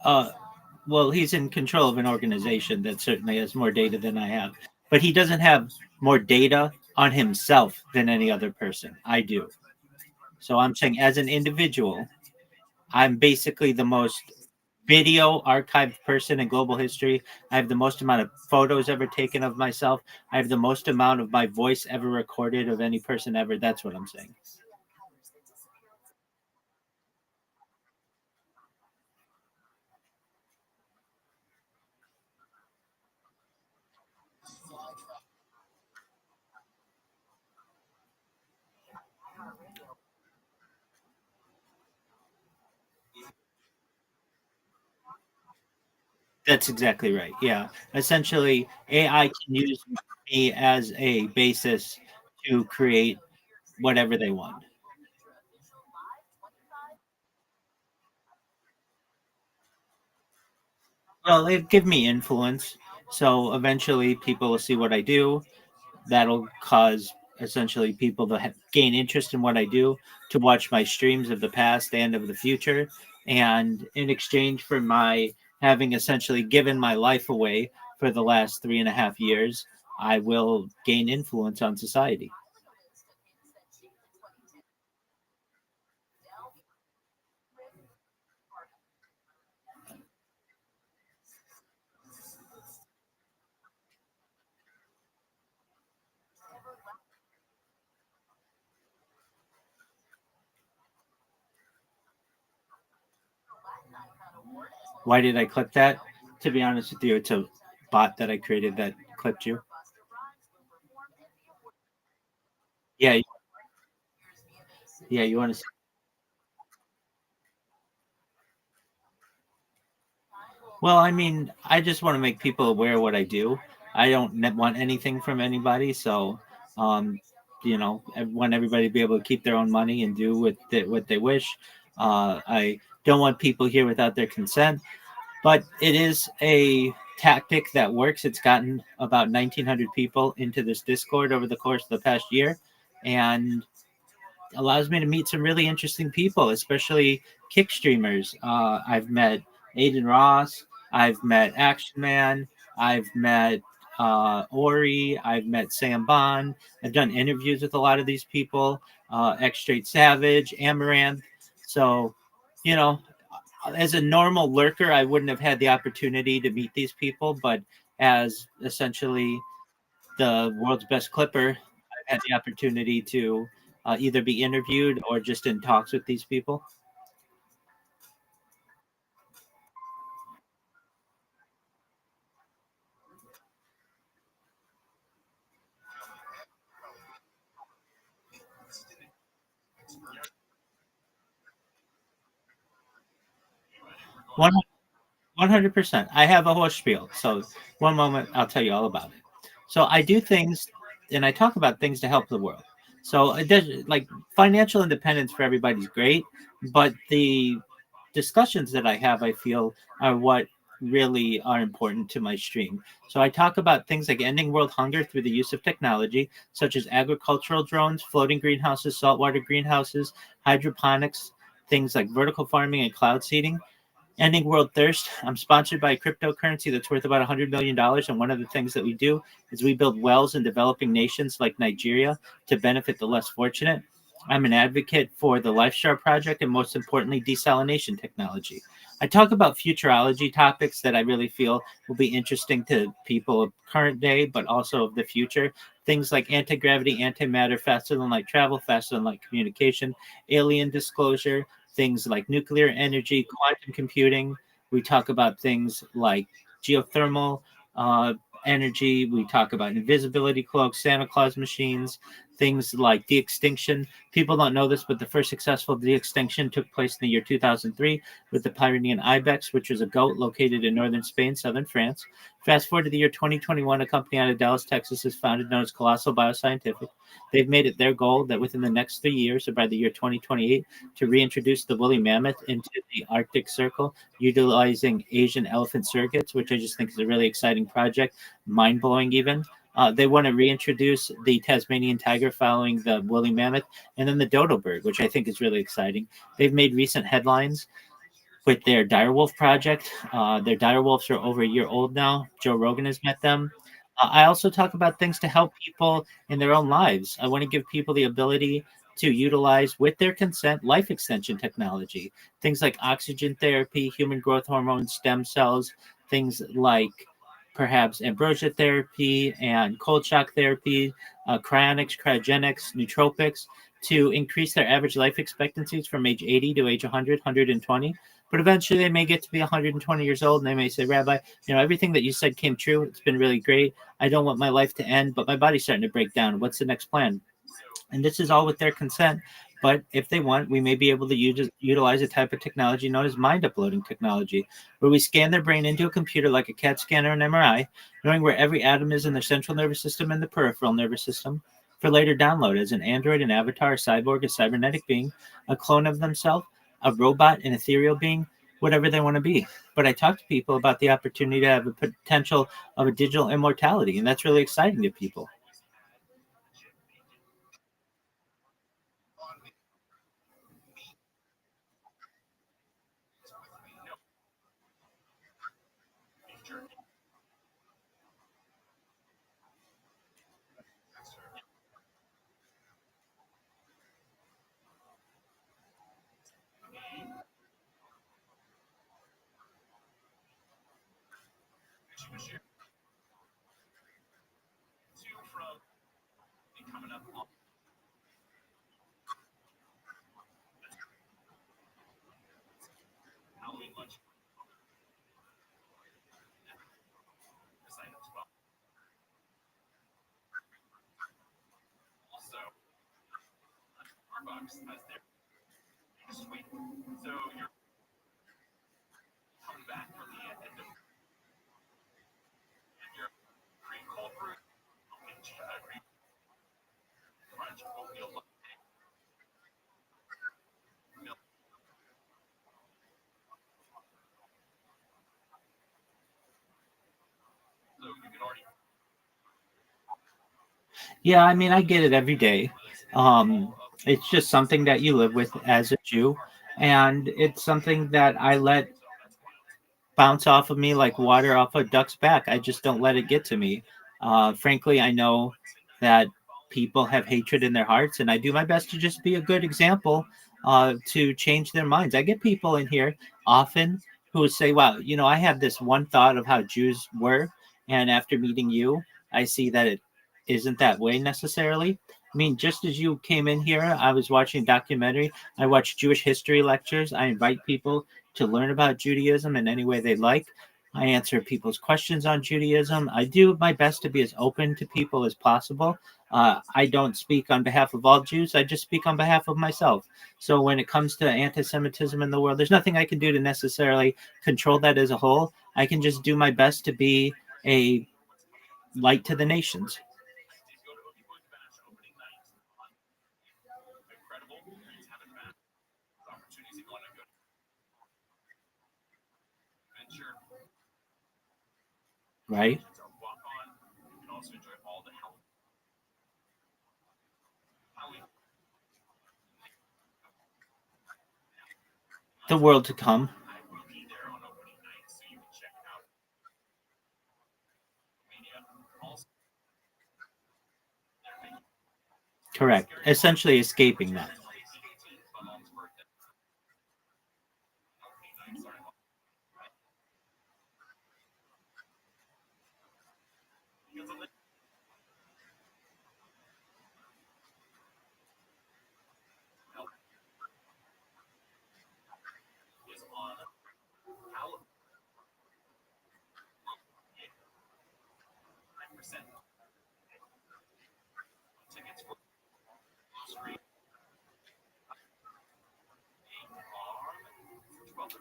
S16: Uh, well, he's in control of an organization that certainly has more data than I have, but he doesn't have more data on himself than any other person. I do. So I'm saying, as an individual, I'm basically the most video archived person in global history. I have the most amount of photos ever taken of myself. I have the most amount of my voice ever recorded of any person ever. That's what I'm saying. That's exactly right. Yeah. Essentially, AI can use me as a basis to create whatever they want. Well, it give me influence. So eventually people will see what I do. That'll cause essentially people to gain interest in what I do, to watch my streams of the past and of the future. And in exchange for my having essentially given my life away for the last 3.5 years, I will gain influence on society. Why did I clip that? To be honest with you, it's a bot that I created that clipped you. Yeah, yeah. You want to? Well, I mean, I just want to make people aware of what I do. I don't want anything from anybody, so um, I want everybody to be able to keep their own money and do what they wish. I don't want people here without their consent, but it is a tactic that works. It's gotten about 1,900 people into this Discord over the course of the past year, and allows me to meet some really interesting people, especially kick streamers. I've met Aiden Ross, I've met Action Man, I've met Ori, I've met Sam Bond. I've done interviews with a lot of these people, X Straight Savage, Amaranth. So, you know, as a normal lurker, I wouldn't have had the opportunity to meet these people, but as essentially the world's best clipper, I've had the opportunity to either be interviewed or just in talks with these people. 100%. I have a whole spiel. So one moment, I'll tell you all about it. So I do things, and I talk about things to help the world. So it does, like, financial independence for everybody's great, but the discussions that I have, I feel, are what really are important to my stream. So I talk about things like ending world hunger through the use of technology, such as agricultural drones, floating greenhouses, saltwater greenhouses, hydroponics, things like vertical farming and cloud seeding. Ending world thirst. I'm sponsored by a cryptocurrency that's worth about $100 million. And one of the things that we do is we build wells in developing nations like Nigeria to benefit the less fortunate. I'm an advocate for the LifeStar Project and, most importantly, desalination technology. I talk about futurology topics that I really feel will be interesting to people of current day, but also of the future. Things like anti-gravity, antimatter, faster than light travel, faster than light communication, alien disclosure, things like nuclear energy, quantum computing. We talk about things like geothermal uh, energy. We talk about invisibility cloaks, Santa Claus machines, things like de-extinction. People don't know this, but the first successful de-extinction took place in the year 2003 with the Pyrenean ibex, which was a goat located in northern Spain, southern France. Fast forward to the year 2021, a company out of Dallas, Texas, is founded known as Colossal Bioscientific. They've made it their goal that within the next 3 years, or by the year 2028, to reintroduce the woolly mammoth into the Arctic Circle, utilizing Asian elephant surrogates, which I just think is a really exciting project, mind blowing even. They want to reintroduce the Tasmanian tiger following the woolly mammoth, and then the dodo bird, which I think is really exciting. They've made recent headlines with their direwolf project. Their direwolves are over a year old now. Joe Rogan has met them. I also talk about things to help people in their own lives. I want to give people the ability to utilize, with their consent, life extension technology. Things like oxygen therapy, human growth hormone, stem cells, things like perhaps ambrosia therapy and cold shock therapy, cryonics, cryogenics, nootropics, to increase their average life expectancies from age 80 to age 100, 120. But eventually they may get to be 120 years old and they may say, Rabbi, everything that you said came true. It's been really great. I don't want my life to end, but my body's starting to break down. What's the next plan? And this is all with their consent. But if they want, we may be able to utilize a type of technology known as mind uploading technology, where we scan their brain into a computer like a CAT scan or an MRI, knowing where every atom is in their central nervous system and the peripheral nervous system, for later download as an android, an avatar, a cyborg, a cybernetic being, a clone of themselves, a robot, an ethereal being, whatever they want to be. But I talk to people about the opportunity to have a potential of a digital immortality, and that's really exciting to people. Yeah, I mean, I get it every day. It's just something that you live with as a Jew, and it's something that I let bounce off of me like water off a duck's back. I just don't let it get to me. Frankly, I know that people have hatred in their hearts, and I do my best to just be a good example to change their minds. I get people in here often who say, wow, I have this one thought of how Jews were, and after meeting you, I see that it isn't that way necessarily. I mean, just as you came in here, I was watching a documentary. I watch Jewish history lectures. I invite people to learn about Judaism in any way they like. I answer people's questions on Judaism. I do my best to be as open to people as possible. I don't speak on behalf of all Jews. I just speak on behalf of myself. So when it comes to anti-Semitism in the world, there's nothing I can do to necessarily control that as a whole. I can just do my best to be a light to the nations. Right? The world to come. Correct. Essentially escaping that.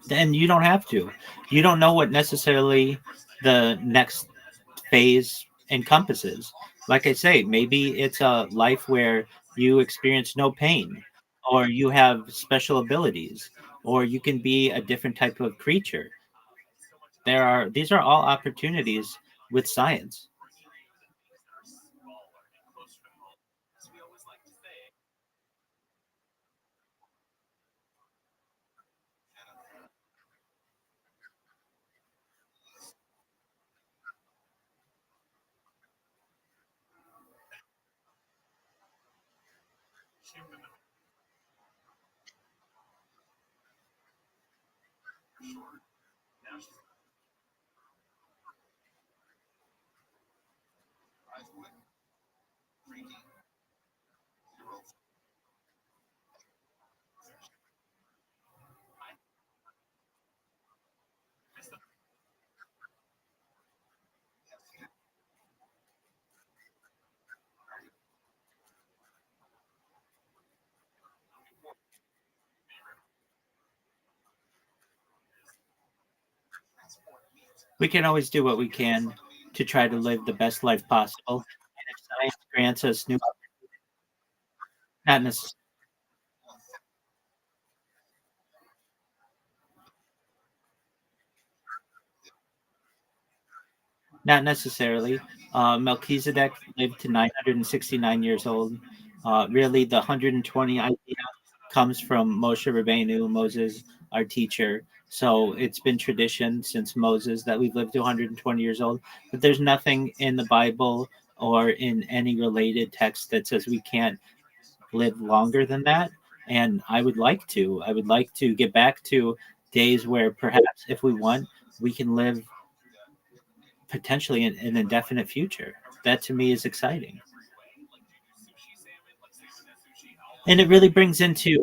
S16: Then you don't have to. You don't know what necessarily the next phase encompasses. Like I say, maybe it's a life where you experience no pain, or you have special abilities, or you can be a different type of creature. These are all opportunities with science. We can always do what we can to try to live the best life possible. And if science grants us new, not necessarily. Not necessarily. Melchizedek lived to 969 years old. Really, the 120 idea comes from Moshe Rabbeinu, Moses, our teacher. So it's been tradition since Moses that we've lived to 120 years old. But there's nothing in the Bible or in any related text that says we can't live longer than that. And I would like to. I would like to get back to days where perhaps if we want, we can live potentially in an indefinite future. That to me is exciting. And it really brings into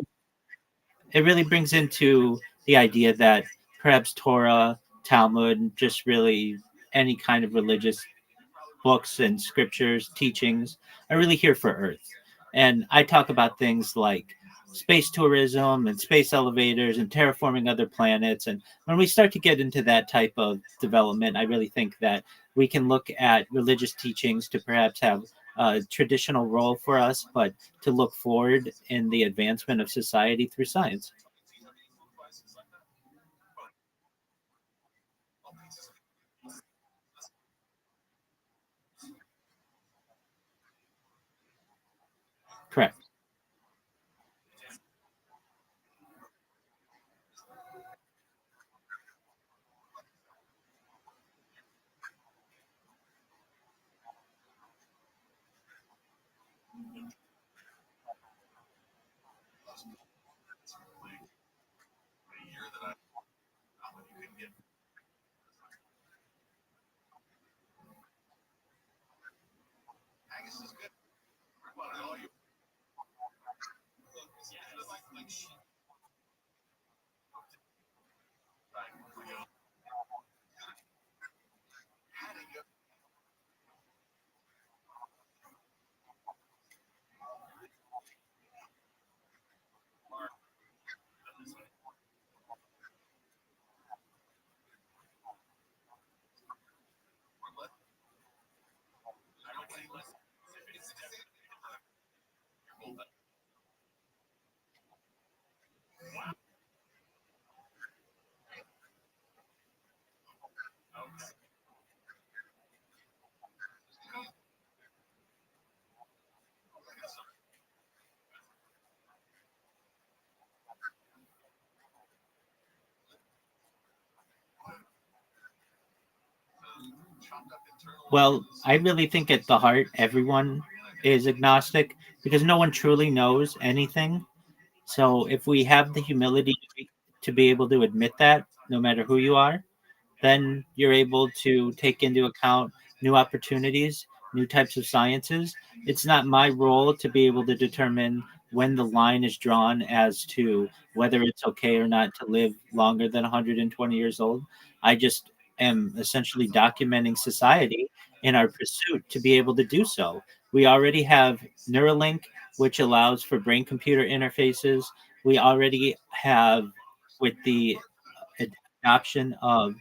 S16: the idea that perhaps Torah, Talmud, just really any kind of religious books and scriptures, teachings are really here for Earth. And I talk about things like space tourism and space elevators and terraforming other planets. And when we start to get into that type of development, I really think that we can look at religious teachings to perhaps have a traditional role for us, but to look forward in the advancement of society through science. Correct. Well, I really think at the heart, everyone is agnostic because no one truly knows anything. So if we have the humility to be able to admit that, no matter who you are, then you're able to take into account new opportunities, new types of sciences. It's not my role to be able to determine when the line is drawn as to whether it's okay or not to live longer than 120 years old. I just am essentially documenting society in our pursuit to be able to do so. We already have Neuralink, which allows for brain computer interfaces. We already have, with the adoption of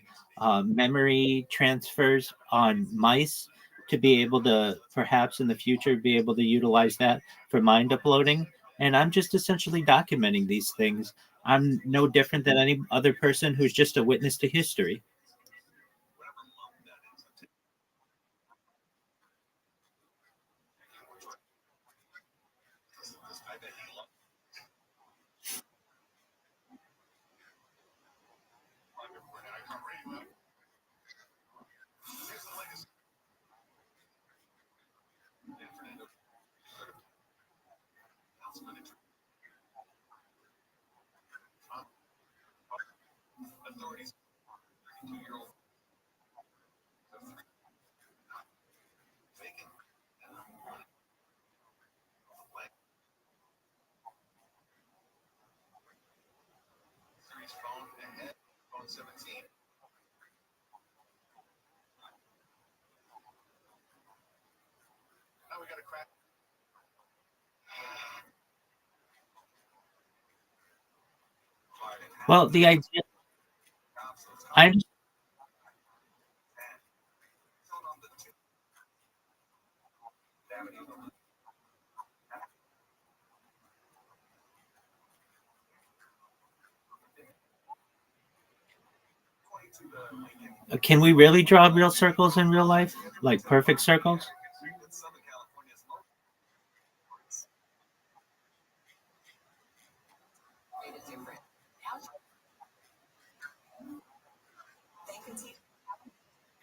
S16: memory transfers on mice, to be able to perhaps in the future be able to utilize that for mind uploading. And I'm just essentially documenting these things. I'm no different than any other person who's just a witness to history. Well, the idea, I can we really draw real circles in real life, like perfect circles?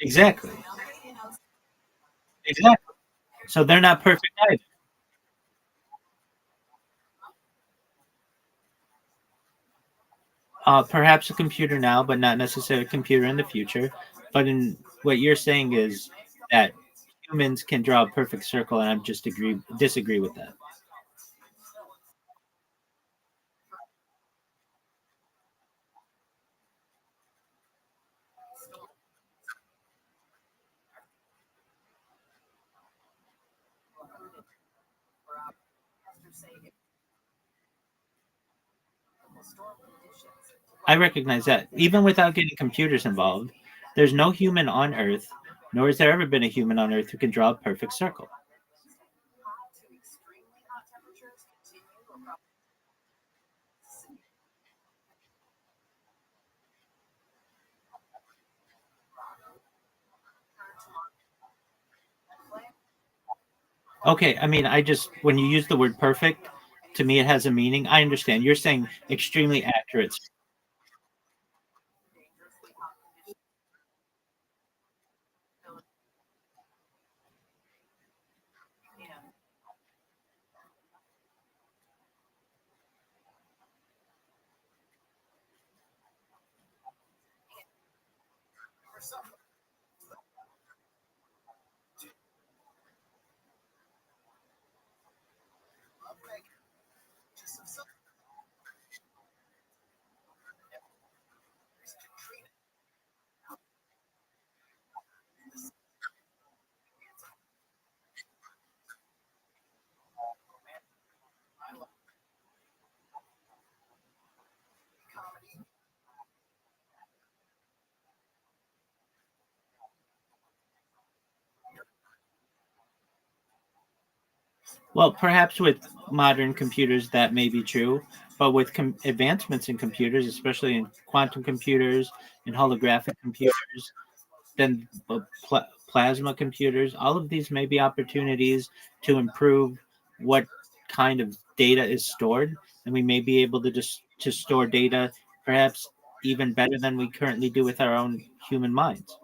S16: Exactly. Exactly. So they're not perfect either. Perhaps a computer now, but not necessarily a computer in the future. But in what you're saying is that humans can draw a perfect circle, and I'm just disagree with that. I recognize that. Even without getting computers involved, there's no human on Earth, nor has there ever been a human on Earth who can draw a perfect circle. Okay, I mean, I just when you use the word perfect, to me it has a meaning. I understand. You're saying extremely accurate. Well, perhaps with modern computers that may be true, but with advancements in computers, especially in quantum computers and holographic computers, then plasma computers, all of these may be opportunities to improve what kind of data is stored, and we may be able to just to store data perhaps even better than we currently do with our own human minds.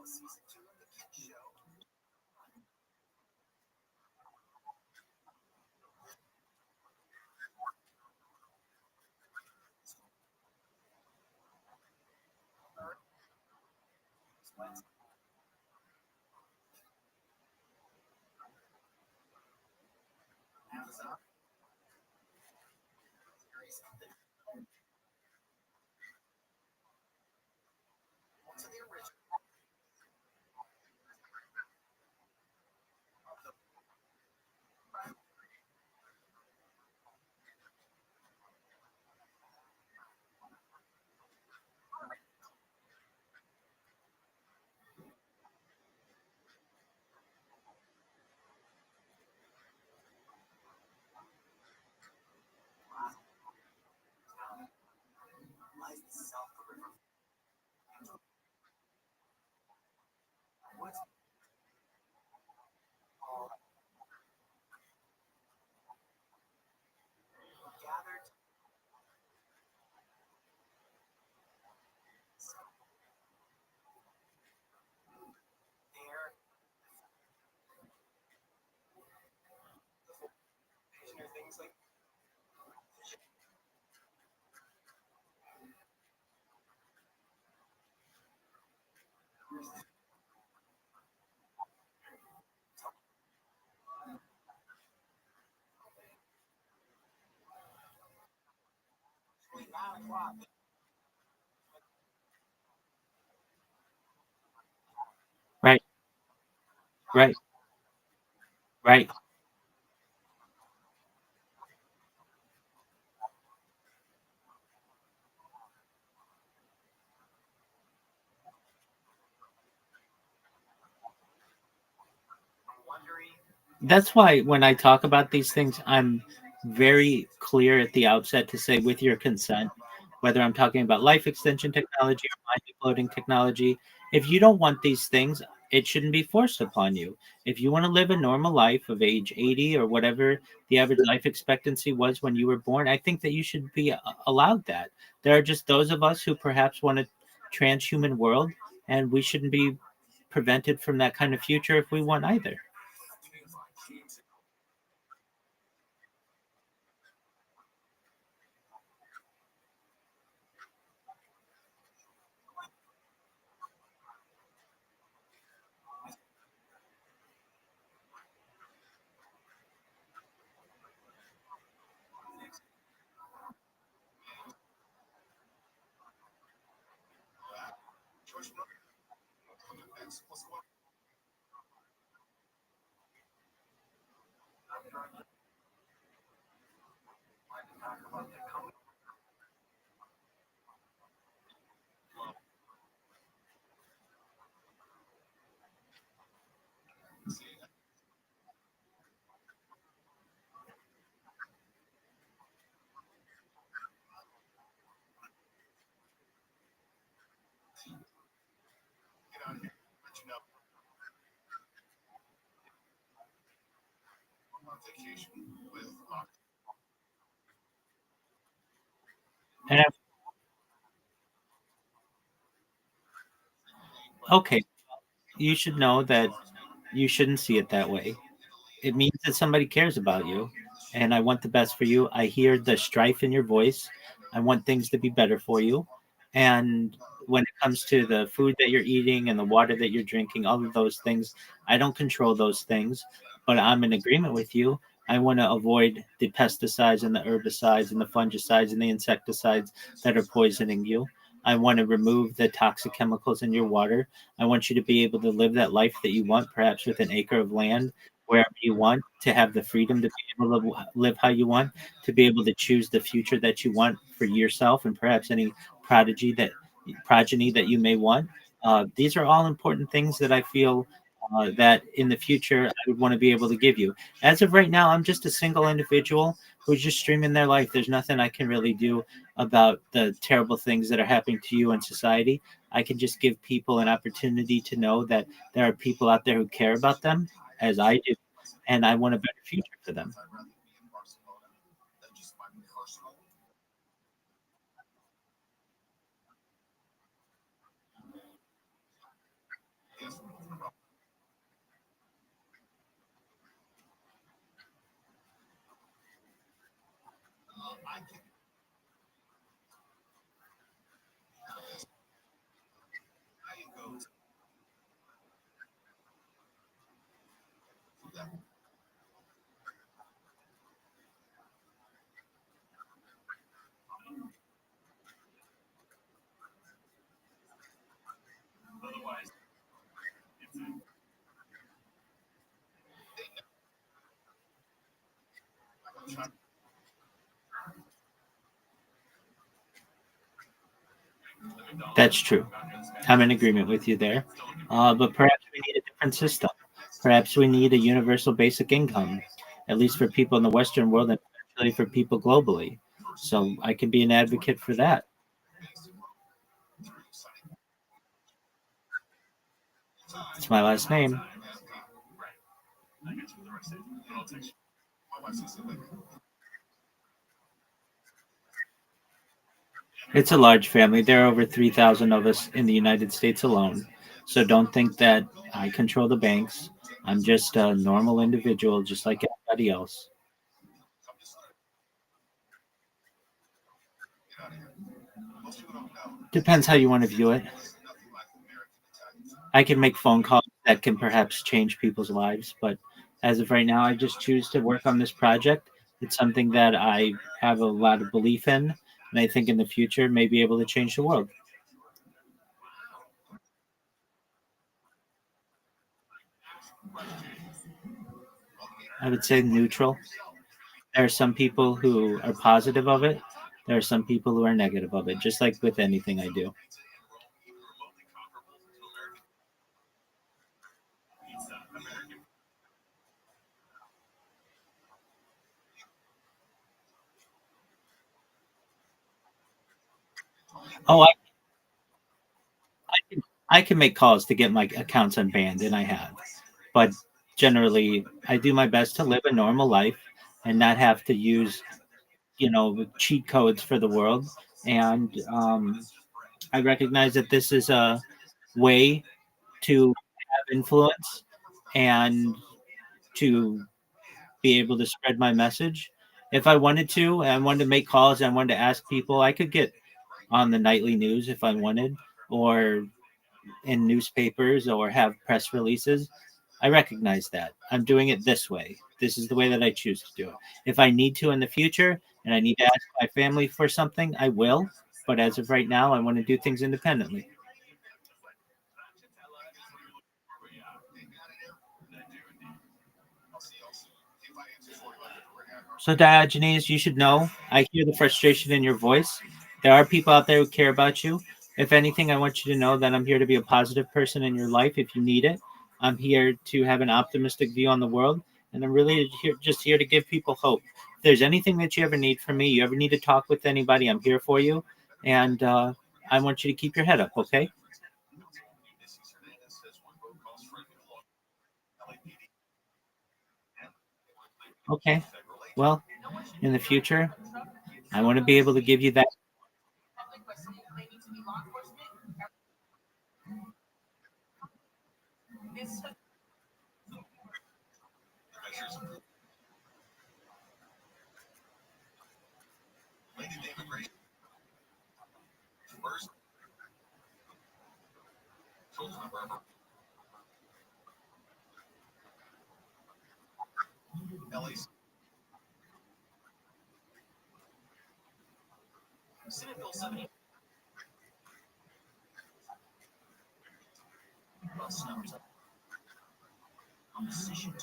S16: Right, right, right. That's why when I talk about these things, I'm very clear at the outset to say, with your consent, whether I'm talking about life extension technology or mind uploading technology, if you don't want these things, it shouldn't be forced upon you. If you want to live a normal life of age 80 or whatever the average life expectancy was when you were born, I think that you should be allowed that. There are just those of us who perhaps want a transhuman world, and we shouldn't be prevented from that kind of future if we want either. And okay, you should know that you shouldn't see it that way. It means that somebody cares about you, and I want the best for you. I hear the strife in your voice. I want things to be better for you. And when it comes to the food that you're eating and the water that you're drinking, all of those things, I don't control those things, but I'm in agreement with you. I want to avoid the pesticides and the herbicides and the fungicides and the insecticides that are poisoning you. I want to remove the toxic chemicals in your water. I want you to be able to live that life that you want, perhaps with an acre of land wherever you want, to have the freedom to be able to live how you want, to be able to choose the future that you want for yourself and perhaps any prodigy that progeny that you may want. These are all important things that I feel that in the future I would want to be able to give you. As of right now, I'm just a single individual who's just streaming their life. There's nothing I can really do about the terrible things that are happening to you in society. I can just give people an opportunity to know that there are people out there who care about them as I do, and I want a better future for them. That's true. I'm in agreement with you there. But perhaps we need a different system. Perhaps we need a universal basic income, at least for people in the Western world and especially for people globally. So I can be an advocate for that. It's my last name. It's a large family. There are over 3,000 of us in the United States alone. So don't think that I control the banks. I'm just a normal individual, just like everybody else. Depends how you want to view it. I can make phone calls that can perhaps change people's lives, but as of right now, I just choose to work on this project. It's something that I have a lot of belief in, and I think in the future may be able to change the world. I would say neutral. There are some people who are positive of it. There are some people who are negative of it, just like with anything I do. Oh, I can make calls to get my accounts unbanned, and I have. But generally, I do my best to live a normal life and not have to use, cheat codes for the world. And I recognize that this is a way to have influence and to be able to spread my message. If I wanted to, and I wanted to make calls, and I wanted to ask people, I could get on the nightly news if I wanted, or in newspapers, or have press releases. I recognize that. I'm doing it this way. This is the way that I choose to do it. If I need to in the future and I need to ask my family for something, I will. But as of right now, I want to do things independently. So, Diogenes, you should know I hear the frustration in your voice. There are people out there who care about you. If anything, I want you to know that I'm here to be a positive person in your life if you need it. I'm here to have an optimistic view on the world, and I'm really just here to give people hope. If there's anything that you ever need from me, you ever need to talk with anybody, I'm here for you. And I want you to keep your head up, okay? Okay. Well, in the future, I want to be able to give you that.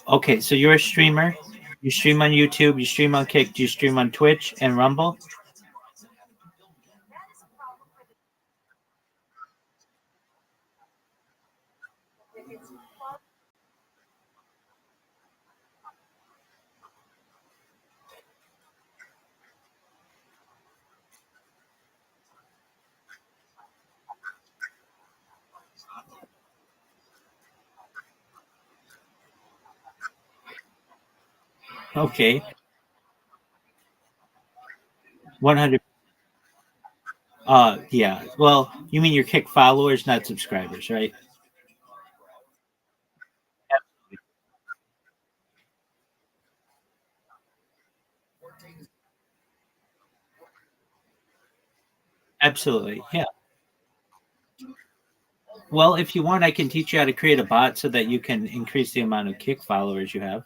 S16: Okay, so you're a streamer. You stream on YouTube, you stream on Kick, do you stream on Twitch and Rumble? Okay, 100. Yeah. Well, you mean your Kick followers, not subscribers, right? Absolutely. Yeah. Well, if you want, I can teach you how to create a bot so that you can increase the amount of Kick followers you have.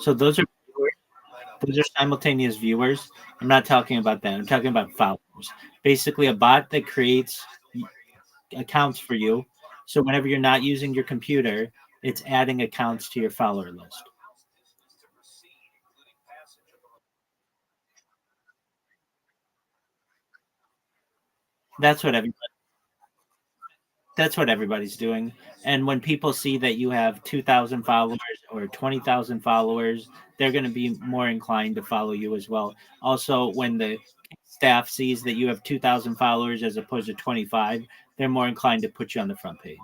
S16: So those are simultaneous viewers. I'm not talking about that. I'm talking about followers. Basically, a bot that creates accounts for you. So whenever you're not using your computer, it's adding accounts to your follower list. That's what everybody that's what everybody's doing. And when people see that you have 2,000 followers or 20,000 followers, they're going to be more inclined to follow you as well. Also, when the staff sees that you have 2,000 followers as opposed to 25, they're more inclined to put you on the front page.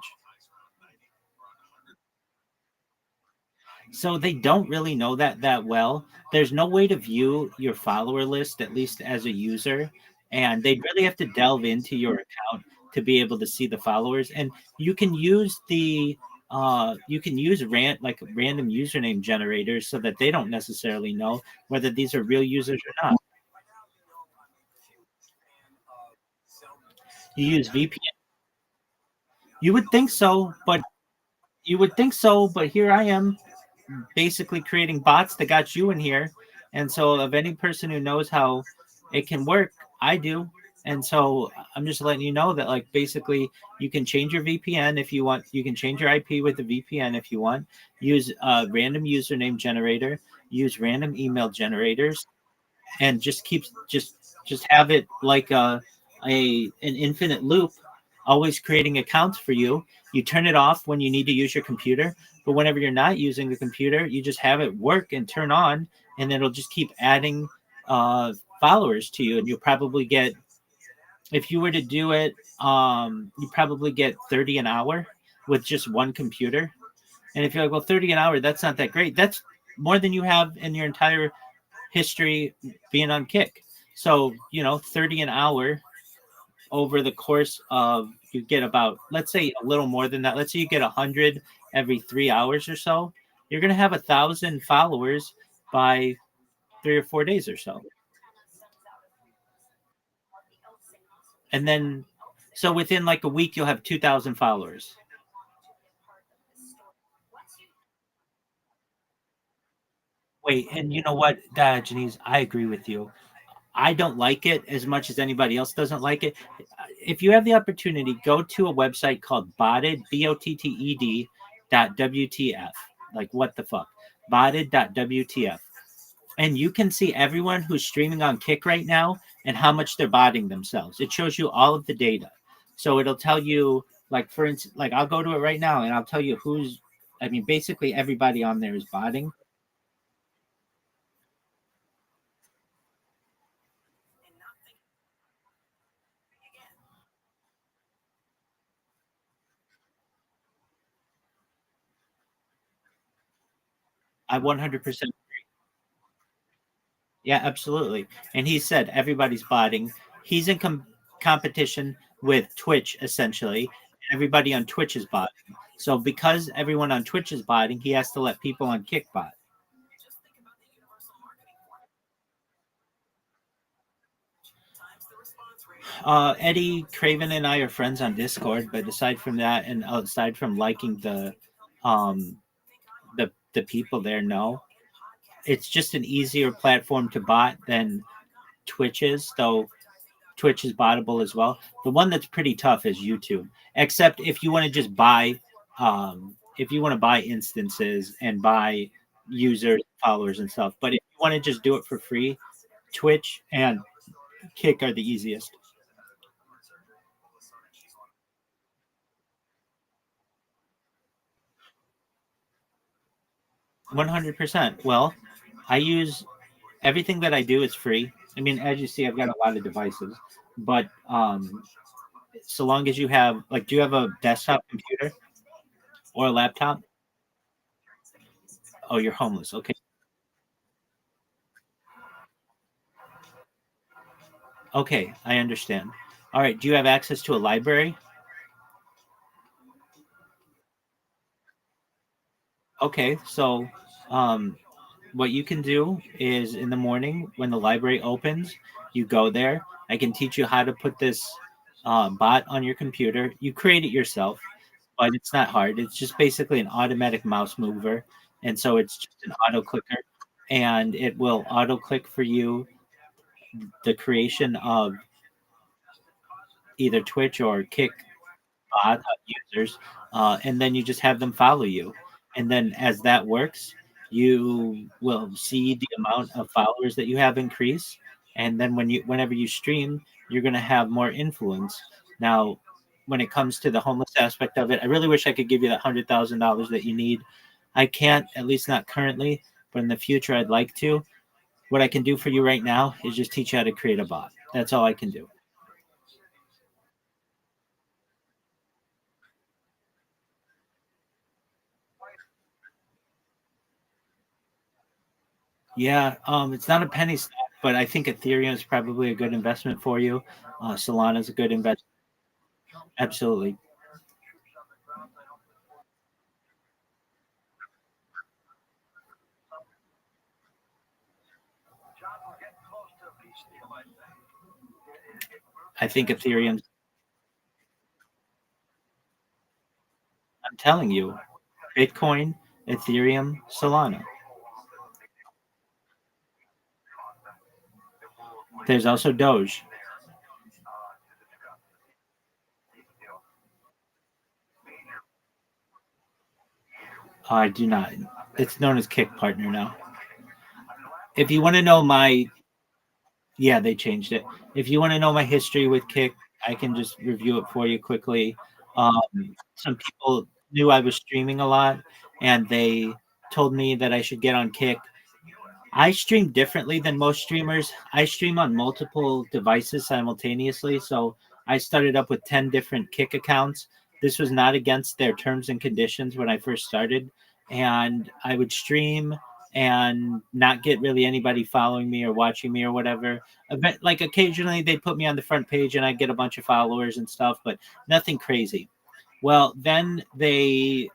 S16: So they don't really know that well. There's no way to view your follower list, at least as a user, and they really have to delve into your account to be able to see the followers. And you can use like random username generators so that they don't necessarily know whether these are real users or not. You use VPN. You would think so, but here I am basically creating bots that got you in here. And so, of any person who knows how it can work, I do. And so, I'm just letting you know that, like, basically, you can change your VPN if you want. You can change your IP with the VPN if you want. Use a random username generator. Use random email generators, and just have it like an infinite loop, always creating accounts for you. You turn it off when you need to use your computer, but whenever you're not using the computer, you just have it work and turn on, and it'll just keep adding uh, followers to you. And you'll probably get, if you were to do it, you probably get 30 an hour with just one computer. And if you're like, well, 30 an hour, that's not that great. That's more than you have in your entire history being on Kick. So, 30 an hour over the course of, you get about, let's say, a little more than that. Let's say you get 100 every 3 hours or so. You're going to have 1,000 followers by 3 or 4 days or so. And then, so within like a week, you'll have 2,000 followers. Wait, and you know what, Janice, I agree with you. I don't like it as much as anybody else doesn't like it. If you have the opportunity, go to a website called Botted, BOTTED .WTF. Like, what the fuck? Botted.wtf. And you can see everyone who's streaming on Kick right now and how much they're botting themselves. It shows you all of the data. So it'll tell you, like, for instance, like, I'll go to it right now and I'll tell you I mean, basically everybody on there is botting. I 100%. Yeah, absolutely. And he said everybody's botting. He's in competition with Twitch, essentially. Everybody on Twitch is botting. So because everyone on Twitch is botting, he has to let people on Kick bot. Eddie Craven and I are friends on Discord, but aside from that, and aside from liking um, the people there, no, it's just an easier platform to bot than Twitch is. Though Twitch is bottable as well. The one that's pretty tough is YouTube, except if you want to just buy, if you want to buy instances and buy users, followers, and stuff. But if you want to just do it for free, Twitch and Kick are the easiest. 100%. Well, I use everything that I do is free. I mean, as you see, I've got a lot of devices, but so long as you have, like, do you have a desktop computer or a laptop? Oh, you're homeless. Okay. Okay, I understand. All right. Do you have access to a library? Okay, so um, what you can do is, in the morning when the library opens, you go there. I can teach you how to put this bot on your computer. You create it yourself, but it's not hard. It's just basically an automatic mouse mover. And so it's just an auto clicker, and it will auto click for you the creation of either Twitch or Kick bot users, and then you just have them follow you. And then as that works, you will see the amount of followers that you have increase. And then whenever you stream, you're going to have more influence. Now, when it comes to the homeless aspect of it, I really wish I could give you that $100,000 that you need. I can't, at least not currently, but in the future, I'd like to. What I can do for you right now is just teach you how to create a bot. That's all I can do. Yeah, it's not a penny stock, but I think Ethereum is probably a good investment for you. Solana is a good investment. Absolutely. I think Ethereum. I'm telling you, Bitcoin, Ethereum, Solana. There's also Doge. I do not. It's known as Kick Partner now. If you want to know my, yeah, they changed it. If you want to know my history with Kick, I can just review it for you quickly. Some people knew I was streaming a lot, and they told me that I should get on Kick. I stream differently than most streamers. I stream on multiple devices simultaneously. So I started up with 10 different Kick accounts. This was not against their terms and conditions when I first started. And I would stream and not get really anybody following me or watching me or whatever. Like occasionally they'd put me on the front page and I'd get a bunch of followers and stuff, but nothing crazy. Well, then they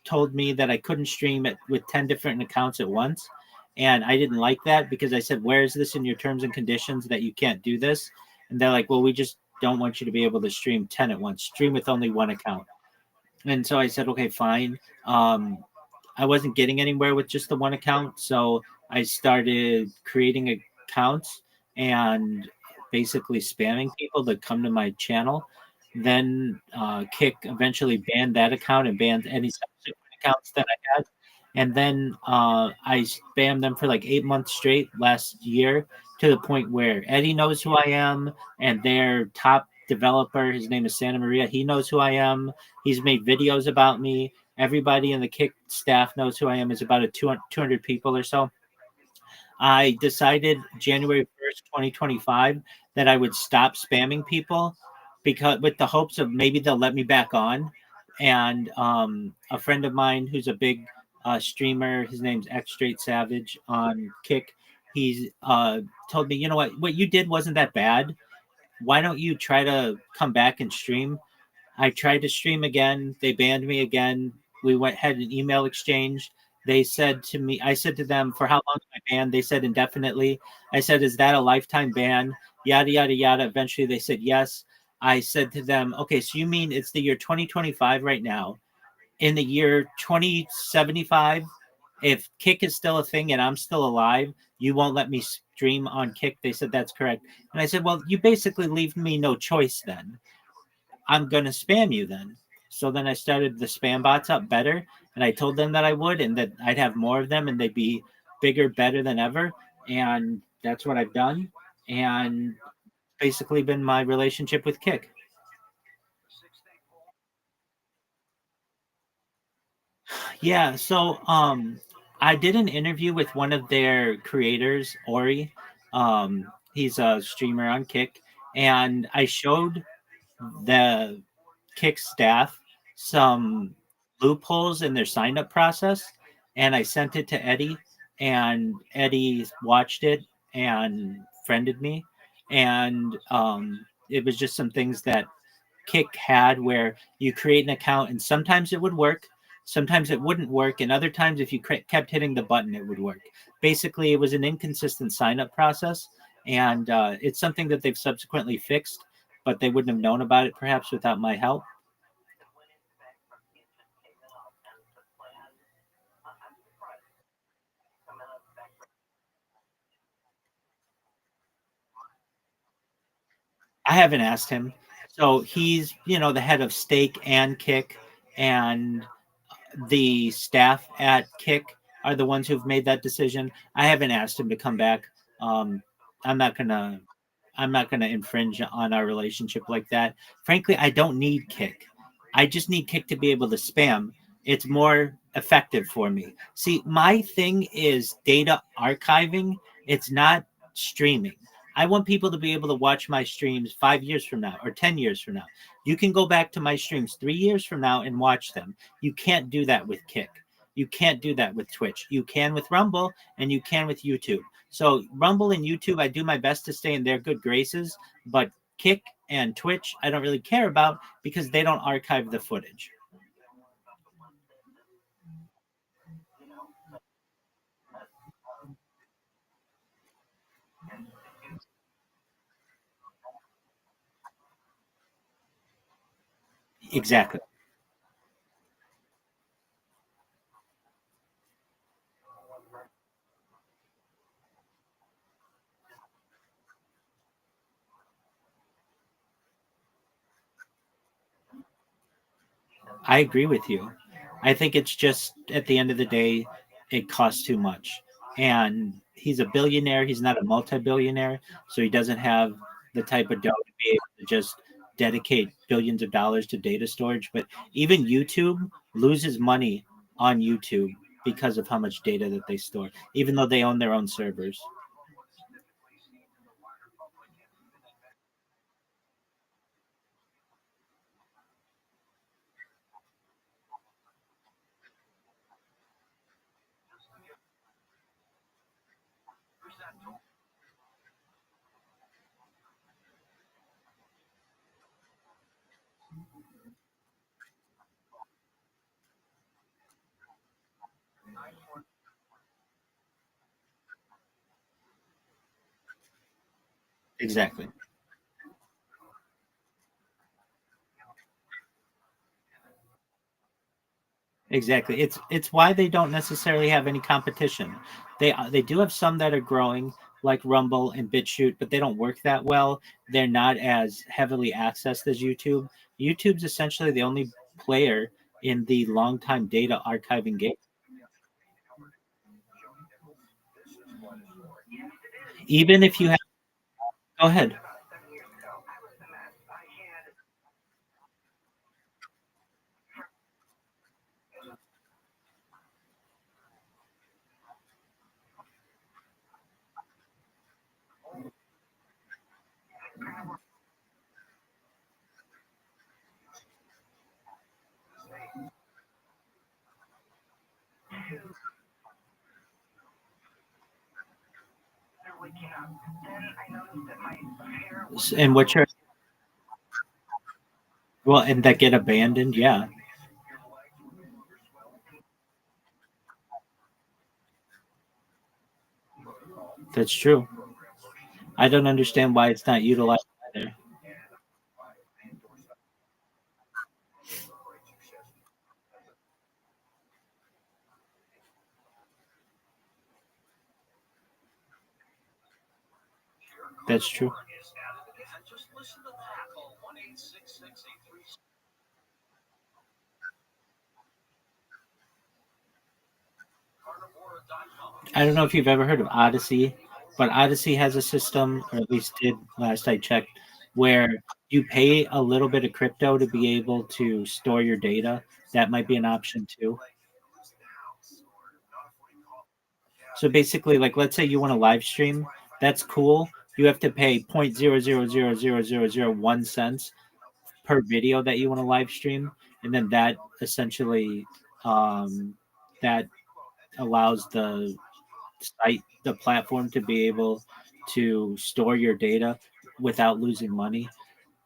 S16: told me that I couldn't stream it with 10 different accounts at once. And I didn't like that because I said, where is this in your terms and conditions that you can't do this? And they're like, well, we just don't want you to be able to stream 10 at once. Stream with only one account. And so I said, okay, fine. I wasn't getting anywhere with just the one account. So I started creating accounts and basically spamming people to come to my channel. Then Kick eventually banned that account and banned any subsequent accounts that I had. And then I spammed them for like 8 months straight last year to the point where Eddie knows who I am and their top developer, his name is Santa Maria, he knows who I am. He's made videos about me. Everybody in the Kick staff knows who I am. Is about a 200 people or so. I decided January 1st, 2025, that I would stop spamming people because with the hopes of maybe they'll let me back on. And a friend of mine who's a big streamer, his name's X Straight Savage on Kick. He's told me, you know what you did wasn't that bad. Why don't you try to come back and stream? I tried to stream again. They banned me again. We had an email exchange. They said to me, I said to them, for how long am I banned? They said indefinitely. I said, is that a lifetime ban? Yada, yada, yada. Eventually they said yes. I said to them, okay, so you mean it's the year 2025 right now. In the year 2075, if Kick is still a thing and I'm still alive, you won't let me stream on Kick? They said, that's correct. And I said, well, you basically leave me no choice then. I'm going to spam you then. So then I started the spam bots up better, and I told them that I would and that I'd have more of them and they'd be bigger, better than ever. And that's what I've done. And basically been my relationship with Kick. Yeah, so I did an interview with one of their creators, Ori. He's a streamer on Kick, and I showed the Kick staff some loopholes in their sign up process, and I sent it to Eddie, and Eddie watched it and friended me, and it was just some things that Kick had where you create an account and sometimes it would work, sometimes it wouldn't work, and other times if you kept hitting the button, it would work. Basically, it was an inconsistent sign up process, and it's something that they've subsequently fixed, but they wouldn't have known about it perhaps without my help. I haven't asked him. So he's, the head of Stake and Kick, and the staff at Kick are the ones who've made that decision. I haven't asked him to come back. Um, I'm not gonna I'm not gonna infringe on our relationship like that. Frankly, I don't need Kick. I just need Kick to be able to spam. It's more effective for me. See, my thing is data archiving. It's not streaming. I want people to be able to watch my streams 5 years from now or 10 years from now. You can go back to my streams 3 years from now and watch them. You can't do that with Kick. You can't do that with Twitch. You can with Rumble and you can with YouTube. So Rumble and YouTube, I do my best to stay in their good graces, but Kick and Twitch, I don't really care about because they don't archive the footage. Exactly. I agree with you. I think it's just at the end of the day, it costs too much. And he's a billionaire. He's not a multi-billionaire, so he doesn't have the type of dough to be able to just dedicate billions of dollars to data storage. But even YouTube loses money on YouTube because of how much data that they store, even though they own their own servers. Exactly. Exactly. It's why they don't necessarily have any competition. They do have some that are growing, like Rumble and BitChute, but they don't work that well. They're not as heavily accessed as YouTube. YouTube's essentially the only player in the long time data archiving game. Even if you have, go ahead. And what you're well, and that get abandoned. Yeah, that's true. I don't understand why it's not utilized either. That's true. I don't know if you've ever heard of Odyssey, but Odyssey has a system, or at least did last I checked, where you pay a little bit of crypto to be able to store your data. That might be an option too. So basically, like let's say you want to live stream, that's cool. You have to pay 0.00000001 cents per video that you want to live stream, and then that essentially that allows the platform to be able to store your data without losing money.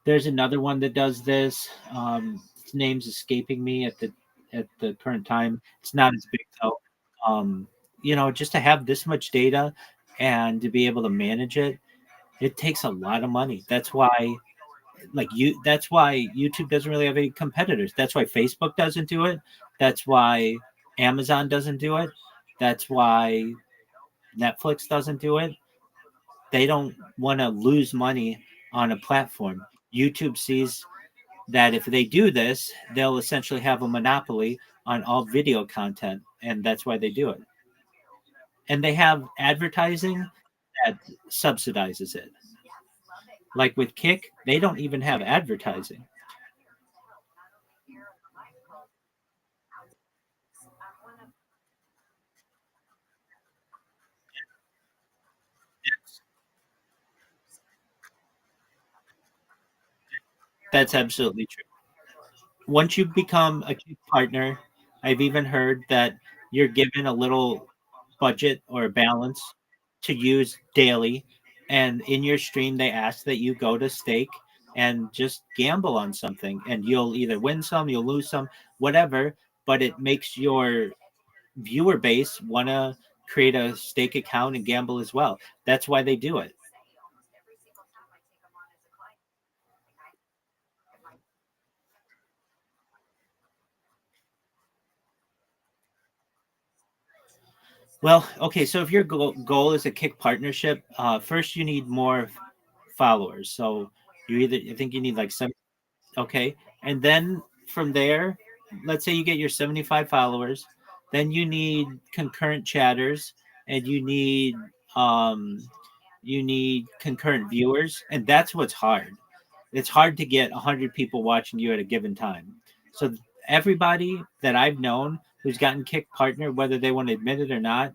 S16: There's another one that does this. Its name's escaping me at the current time. It's not as big though. Just to have this much data and to be able to manage it, it takes a lot of money. That's why YouTube doesn't really have any competitors. That's why Facebook doesn't do it. That's why Amazon doesn't do it. That's why Netflix doesn't do it. They don't want to lose money on a platform. YouTube sees that if they do this, they'll essentially have a monopoly on all video content, and that's why they do it. And they have advertising that subsidizes it. Like with Kick, they don't even have advertising. That's absolutely true. Once you become a Kick partner, I've even heard that you're given a little budget or a balance to use daily. And in your stream, they ask that you go to stake and just gamble on something. And you'll either win some, you'll lose some, whatever. But it makes your viewer base want to create a stake account and gamble as well. That's why they do it. Well, okay, so if your goal is a kick partnership, first you need more followers. So I think you need like seven. Okay. And then from there, let's say you get your 75 followers, then you need concurrent chatters and um you need concurrent viewers, and that's what's hard. It's hard to get 100 people watching you at a given time. So everybody that I've known who's gotten kick partner, whether they want to admit it or not,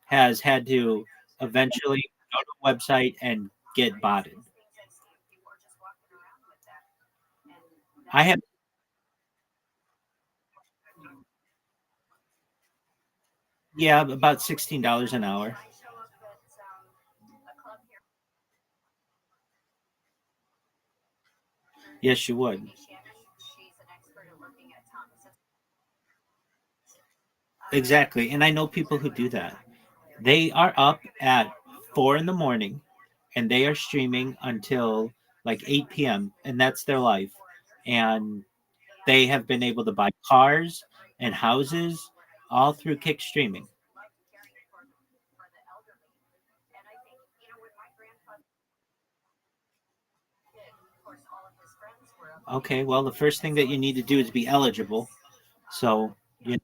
S16: has had to eventually go to a website and get botted. I have Yeah, about $16 an hour. Yes, you would. Exactly. And I know people who do that. They are up at 4 in the morning and they are streaming until like 8 p.m. and that's their life. And they have been able to buy cars and houses all through kick streaming. Okay, well, the first thing that you need to do is be eligible. So, you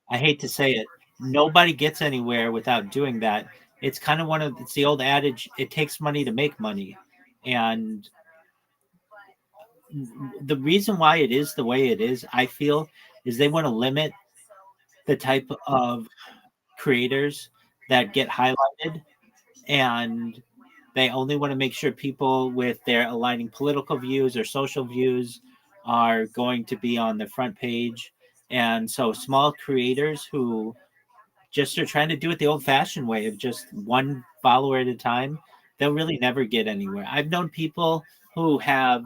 S16: I hate to say it, nobody gets anywhere without doing that. It's the old adage, it takes money to make money. And the reason why it is the way it is, I feel, is they want to limit the type of creators that get highlighted, and they only want to make sure people with their aligning political views or social views are going to be on the front page. And so small creators who just are trying to do it the old fashioned way of just one follower at a time, they'll really never get anywhere. I've known people who have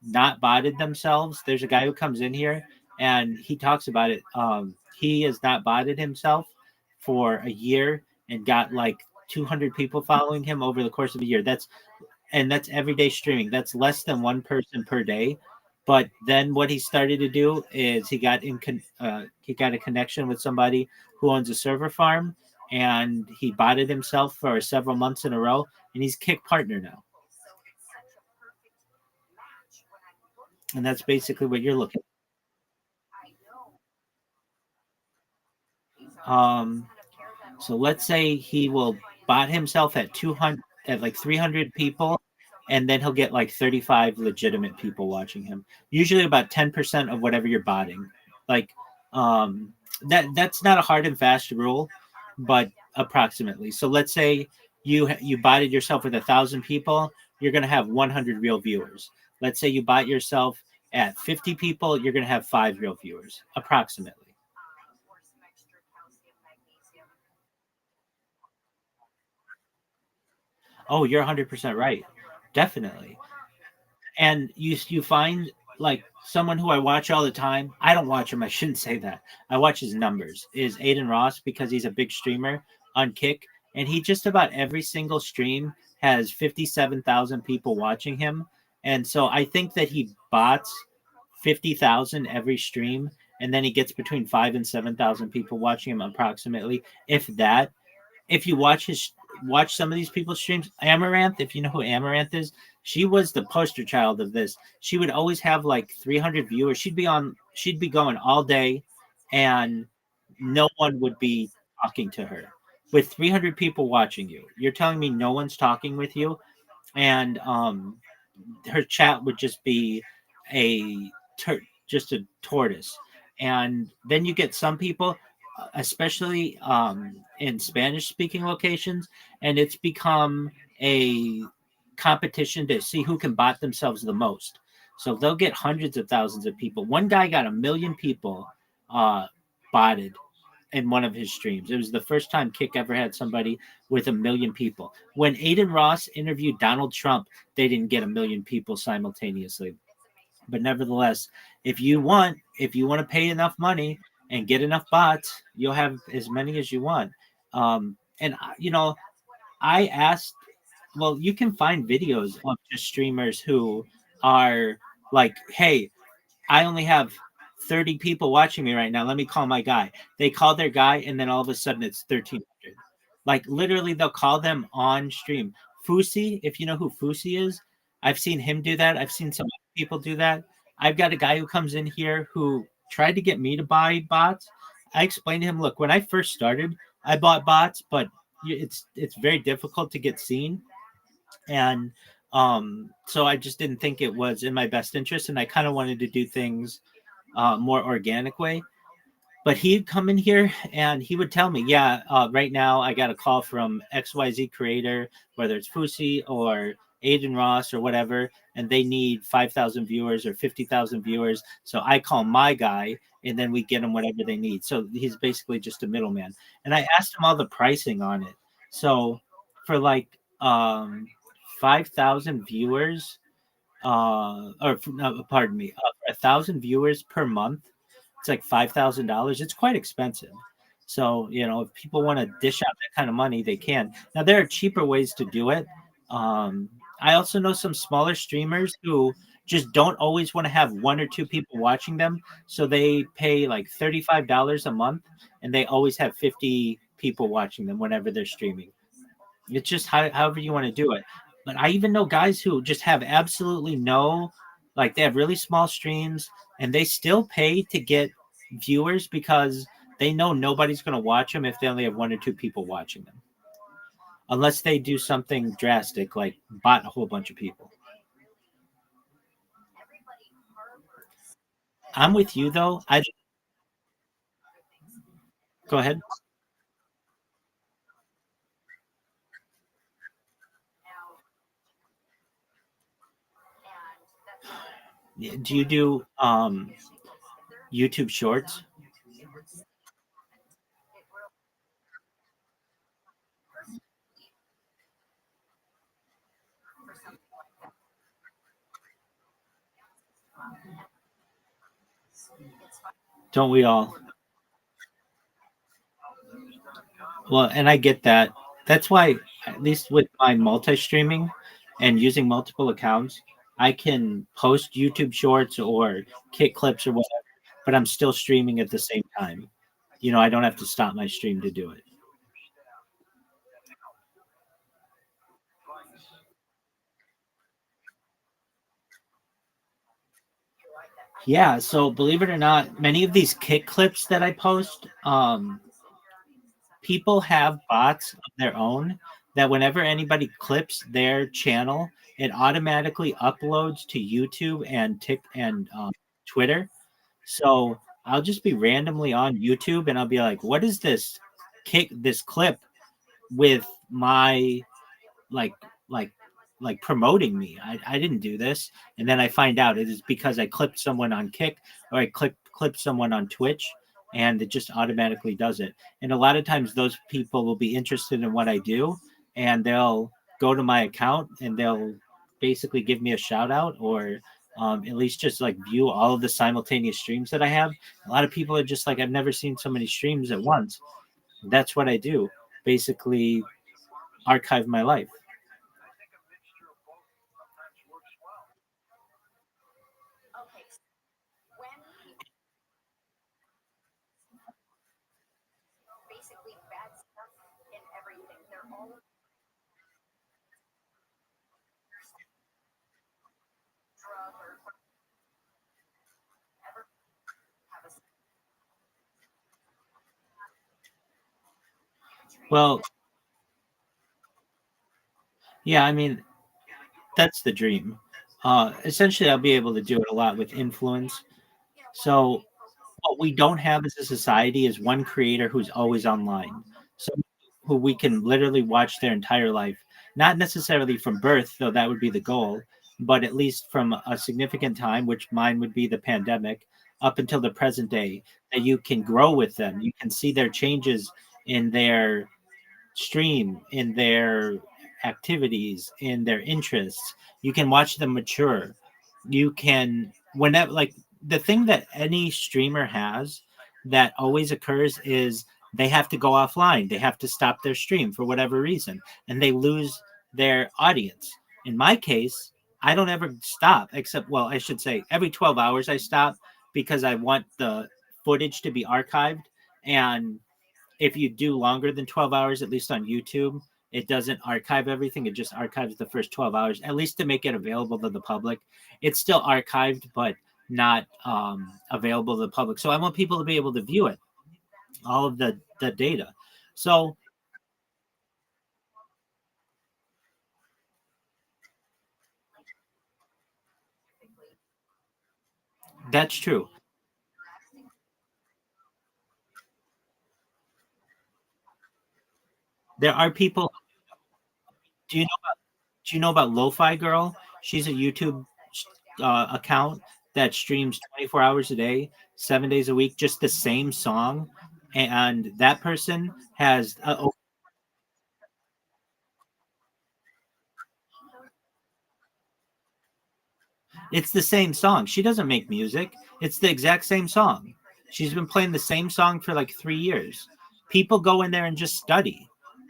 S16: not botted themselves. There's a guy who comes in here and he talks about it. He has not botted himself for a year and got like 200 people following him over the course of a year. That's everyday streaming. That's less than one person per day. But then what he started to do is he got a connection with somebody who owns a server farm, and he botted himself for several months in a row, and he's kick partner now. And that's basically what you're looking at. So let's say he will bot himself at 200, at like 300 people, and then he'll get like 35 legitimate people watching him. Usually about 10% of whatever you're botting. Like that's not a hard and fast rule, but approximately. So let's say you botted yourself with 1,000 people, you're going to have 100 real viewers. Let's say you bot yourself at 50 people, you're going to have 5 real viewers, approximately. Oh, you're 100% right. Definitely. And you find like someone who I watch all the time. I don't watch him. I shouldn't say that. I watch his numbers. Is Aiden Ross, because he's a big streamer on Kick, and he just about every single stream has 57,000 people watching him. And so I think that he bots 50,000 every stream, and then he gets between 5 and 7,000 people watching him approximately, if that. If you watch some of these people's streams, Amaranth, if you know who Amaranth is, she was the poster child of this. She would always have like 300 viewers. She'd be going all day, and no one would be talking to her. With 300 people watching you, you're telling me no one's talking with you, and her chat would just be a just a tortoise. And then you get some people, especially in Spanish speaking locations, and it's become a competition to see who can bot themselves the most. So they'll get hundreds of thousands of people. One guy got 1 million people botted in one of his streams. It was the first time Kick ever had somebody with 1 million people. When Aiden Ross interviewed Donald Trump, they didn't get 1 million people simultaneously. But nevertheless, if you want to pay enough money and get enough bots, you'll have as many as you want. And I asked, well, you can find videos of just streamers who are like, hey, I only have 30 people watching me right now. Let me call my guy. They call their guy, and then all of a sudden it's 1,300. Like literally, they'll call them on stream. Fusi, if you know who Fusi is, I've seen him do that. I've seen some other people do that. I've got a guy who comes in here who tried to get me to buy bots. I explained to him, look, when I first started, I bought bots, but it's very difficult to get seen, and so I just didn't think it was in my best interest, and I kind of wanted to do things more organic way. But he'd come in here and he would tell me, yeah, right now I got a call from XYZ creator, whether it's Fusi or Aiden Ross or whatever, and they need 5,000 viewers or 50,000 viewers. So I call my guy and then we get them whatever they need. So he's basically just a middleman. And I asked him all the pricing on it. So for like 5,000 viewers, or no, pardon me, 1,000 viewers per month, it's like $5,000. It's quite expensive. So if people want to dish out that kind of money, they can. Now there are cheaper ways to do it. I also know some smaller streamers who just don't always want to have one or two people watching them, so they pay like $35 a month, and they always have 50 people watching them whenever they're streaming. It's just however you want to do it. But I even know guys who just have absolutely no, like they have really small streams and they still pay to get viewers because they know nobody's going to watch them if they only have one or two people watching them. Unless they do something drastic like bot a whole bunch of people. I'm with you though. Go ahead. Do you do YouTube Shorts? Don't we all? Well, and I get that. That's why, at least with my multi-streaming and using multiple accounts, I can post YouTube Shorts or Kick clips or whatever, but I'm still streaming at the same time. I don't have to stop my stream to do it. Yeah, so believe it or not, many of these Kick clips that I post, people have bots of their own that whenever anybody clips their channel, it automatically uploads to YouTube and Twitter. So I'll just be randomly on YouTube and I'll be like, what is this clip with my like like promoting me? I didn't do this. And then I find out it is because I clipped someone on Kick or I clipped someone on Twitch, and it just automatically does it. And a lot of times those people will be interested in what I do and they'll go to my account and they'll basically give me a shout out, or at least just like view all of the simultaneous streams that I have. A lot of people are just like, I've never seen so many streams at once. That's what I do. Basically archive my life. Well, yeah, I mean, that's the dream. Essentially, I'll be able to do it a lot with influence. So, what we don't have as a society is one creator who's always online. So, who we can literally watch their entire life, not necessarily from birth, though that would be the goal, but at least from a significant time, which mine would be the pandemic, up until the present day that you can grow with them. You can see their changes in their stream, in their activities, in their interests. You can watch them mature. You can, whenever, like, the thing that any streamer has that always occurs is they have to go offline. They have to stop their stream for whatever reason, and they lose their audience. In my case, I don't ever stop, except, well, I should say every 12 hours I stop because I want the footage to be archived. And if you do longer than 12 hours, at least on YouTube, it doesn't archive everything. It just archives the first 12 hours, at least to make it available to the public. It's still archived, but not available to the public. So I want people to be able to view it, all of the data. So that's true. There are people. Do you know? Do you know about Lo-Fi Girl? She's a YouTube account that streams 24 hours a day, 7 days a week, just the same song. And that person has it's the same song. She doesn't make music. It's the exact same song. She's been playing the same song for like 3 years. People go in there and just study.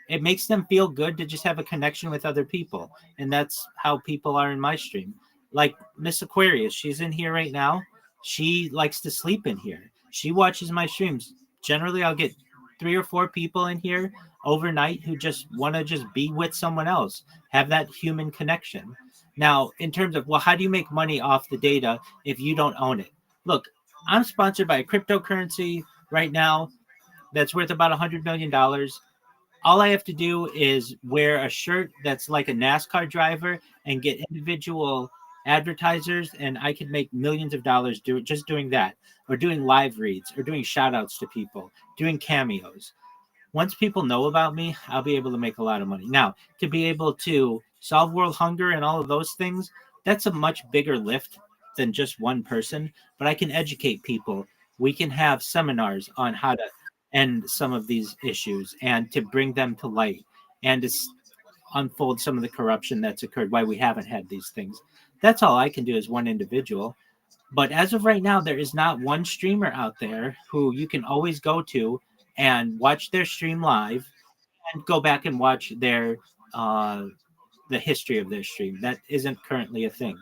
S16: It makes them feel good to just have a connection with other people. And that's how people are in my stream. Like Miss Aquarius, she's in here right now. She likes to sleep in here. She watches my streams. Generally, I'll get 3 or 4 people in here overnight who just want to just be with someone else, have that human connection. Now, in terms of, well, how do you make money off the data if you don't own it? Look, I'm sponsored by a cryptocurrency right now that's worth about $100 million. All I have to do is wear a shirt that's like a NASCAR driver and get individual advertisers, and I can make millions of dollars just doing that, or doing live reads, or doing shout outs to people, doing cameos. Once people know about me, I'll be able to make a lot of money. Now, to be able to solve world hunger and all of those things, that's a much bigger lift than just one person, but I can educate people. We can have seminars on how to end some of these issues and to bring them to light and to unfold some of the corruption that's occurred, why we haven't had these things. That's all I can do as one individual. But as of right now, there is not one streamer out there who you can always go to and watch their stream live and go back and watch their uh, the history of their stream. That isn't currently a thing.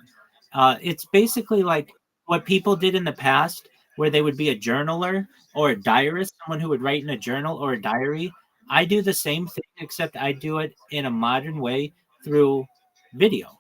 S16: It's basically like what people did in the past, where they would be a journaler or a diarist, someone who would write in a journal or a diary. I do the same thing, except I do it in a modern way through video.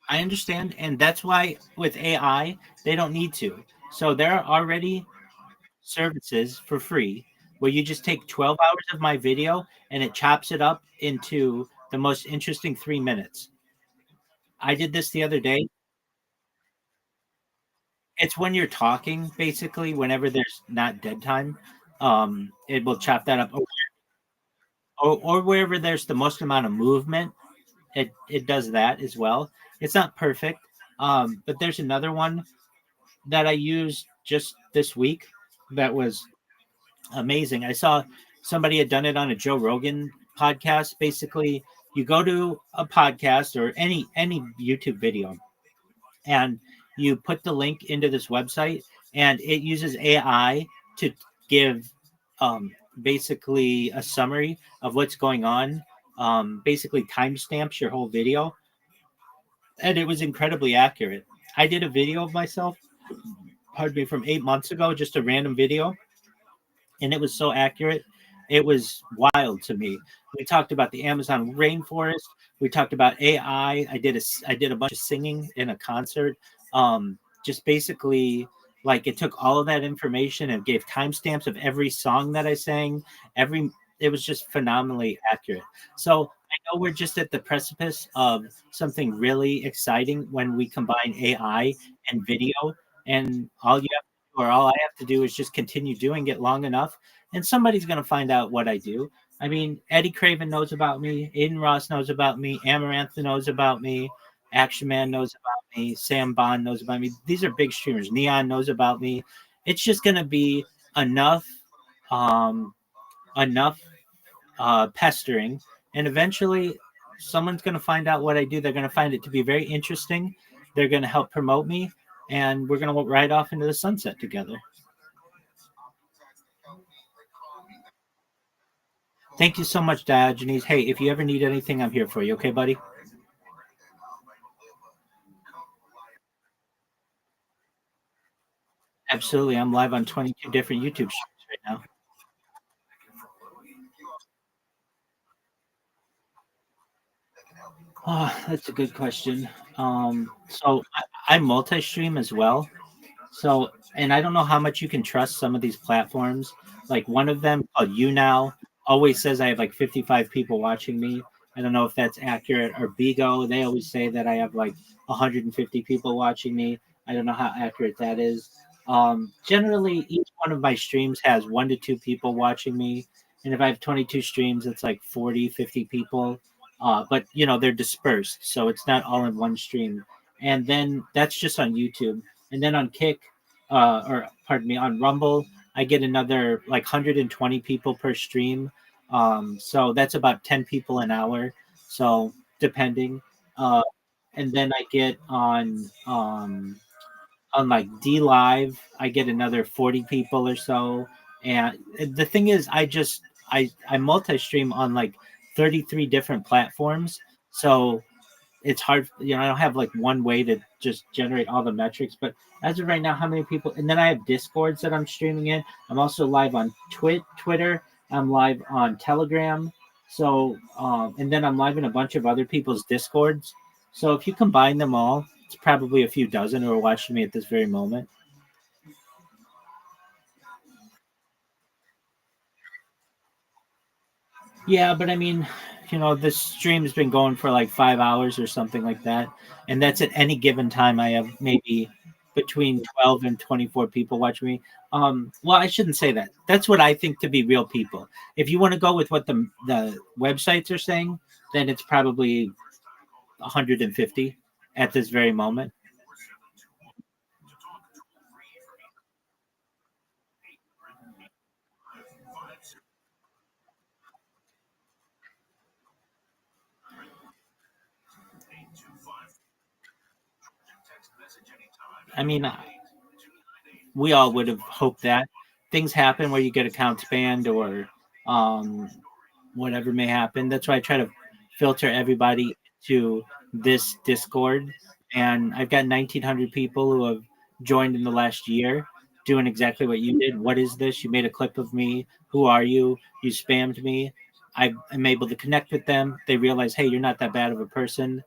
S16: I understand, and that's why with AI they don't need to. So there are already services for free where you just take 12 hours of my video and it chops it up into the most interesting 3 minutes. I did this the other day. It's when you're talking, basically, whenever there's not dead time, it will chop that up, or wherever there's the most amount of movement, it does that as well. It's not perfect, but there's another one that I used just this week that was amazing. I saw somebody had done it on a Joe Rogan podcast. Basically, you go to a podcast or any YouTube video, and you put the link into this website, and it uses AI to give basically a summary of what's going on. Basically, timestamps your whole video, and it was incredibly accurate. I did a video of myself, pardon me, from 8 months ago, just a random video, and it was so accurate. It was wild to me. We talked about the Amazon rainforest. We talked about AI. I did a bunch of singing in a concert. Just basically, like, it took all of that information and gave timestamps of every song that I sang. Every It was just phenomenally accurate. So I know we're just at the precipice of something really exciting when we combine AI and video, and all you have or all I have to do is just continue doing it long enough, and somebody's going to find out what I do. I mean, Eddie Craven knows about me, Aiden Ross knows about me, Amaranth knows about me, Action Man knows about me, Sam Bond knows about me. These are big streamers. Neon knows about me. It's just going to be enough, um, enough pestering, and eventually someone's going to find out what I do. They're going to find it to be very interesting. They're going to help promote me, and we're going to ride off into the sunset together. Thank you so much, Diogenes. Hey, if you ever need anything, I'm here for you. Okay, buddy? Absolutely. I'm live on 22 different YouTube streams right now. Oh, that's a good question. So I multi-stream as well. So, and I don't know how much you can trust some of these platforms. Like one of them called YouNow always says I have like 55 people watching me. I don't know if that's accurate. Or Bigo, they always say that I have like 150 people watching me. I don't know how accurate that is. Generally, each one of my streams has 1 to 2 people watching me. And if I have 22 streams, it's like 40, 50 people. But, you know, they're dispersed. So it's not all in one stream. And then that's just on YouTube. And then on Kick, or pardon me, on Rumble, I get another like 120 people per stream. So that's about 10 people an hour. So depending. Uh, and then I get on like D Live, I get another 40 people or so. And the thing is, I multi-stream on like 33 different platforms. So it's hard, you know, I don't have like one way to just generate all the metrics. But as of right now, how many people? And then I have Discords that I'm streaming in. I'm also live on Twitter. I'm live on Telegram. So and then I'm live in a bunch of other people's Discords. So if you combine them all, it's probably a few dozen who are watching me at this very moment. Yeah, but I mean, you know, this stream's been going for like 5 hours or something like that, and that's at any given time. I have maybe between 12 and 24 people watching me. Well, I shouldn't say that. That's what I think to be real people. If you want to go with what the websites are saying, then it's probably 150 at this very moment. I mean, we all would have hoped that things happen where you get accounts banned or um, whatever may happen. That's why I try to filter everybody to this Discord. And I've got 1,900 people who have joined in the last year doing exactly what you did. What is this? You made a clip of me. Who are you? You spammed me. I'm able to connect with them. They realize, hey, you're not that bad of a person.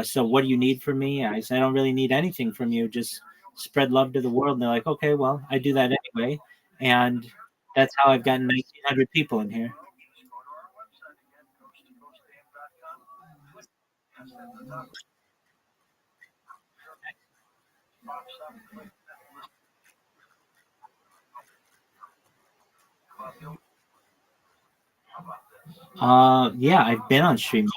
S16: So what do you need from me? I said, I don't really need anything from you. Just spread love to the world. And they're like, okay, well, I do that anyway. And that's how I've gotten 1,900 people in here. Yeah, I've been on StreamYard.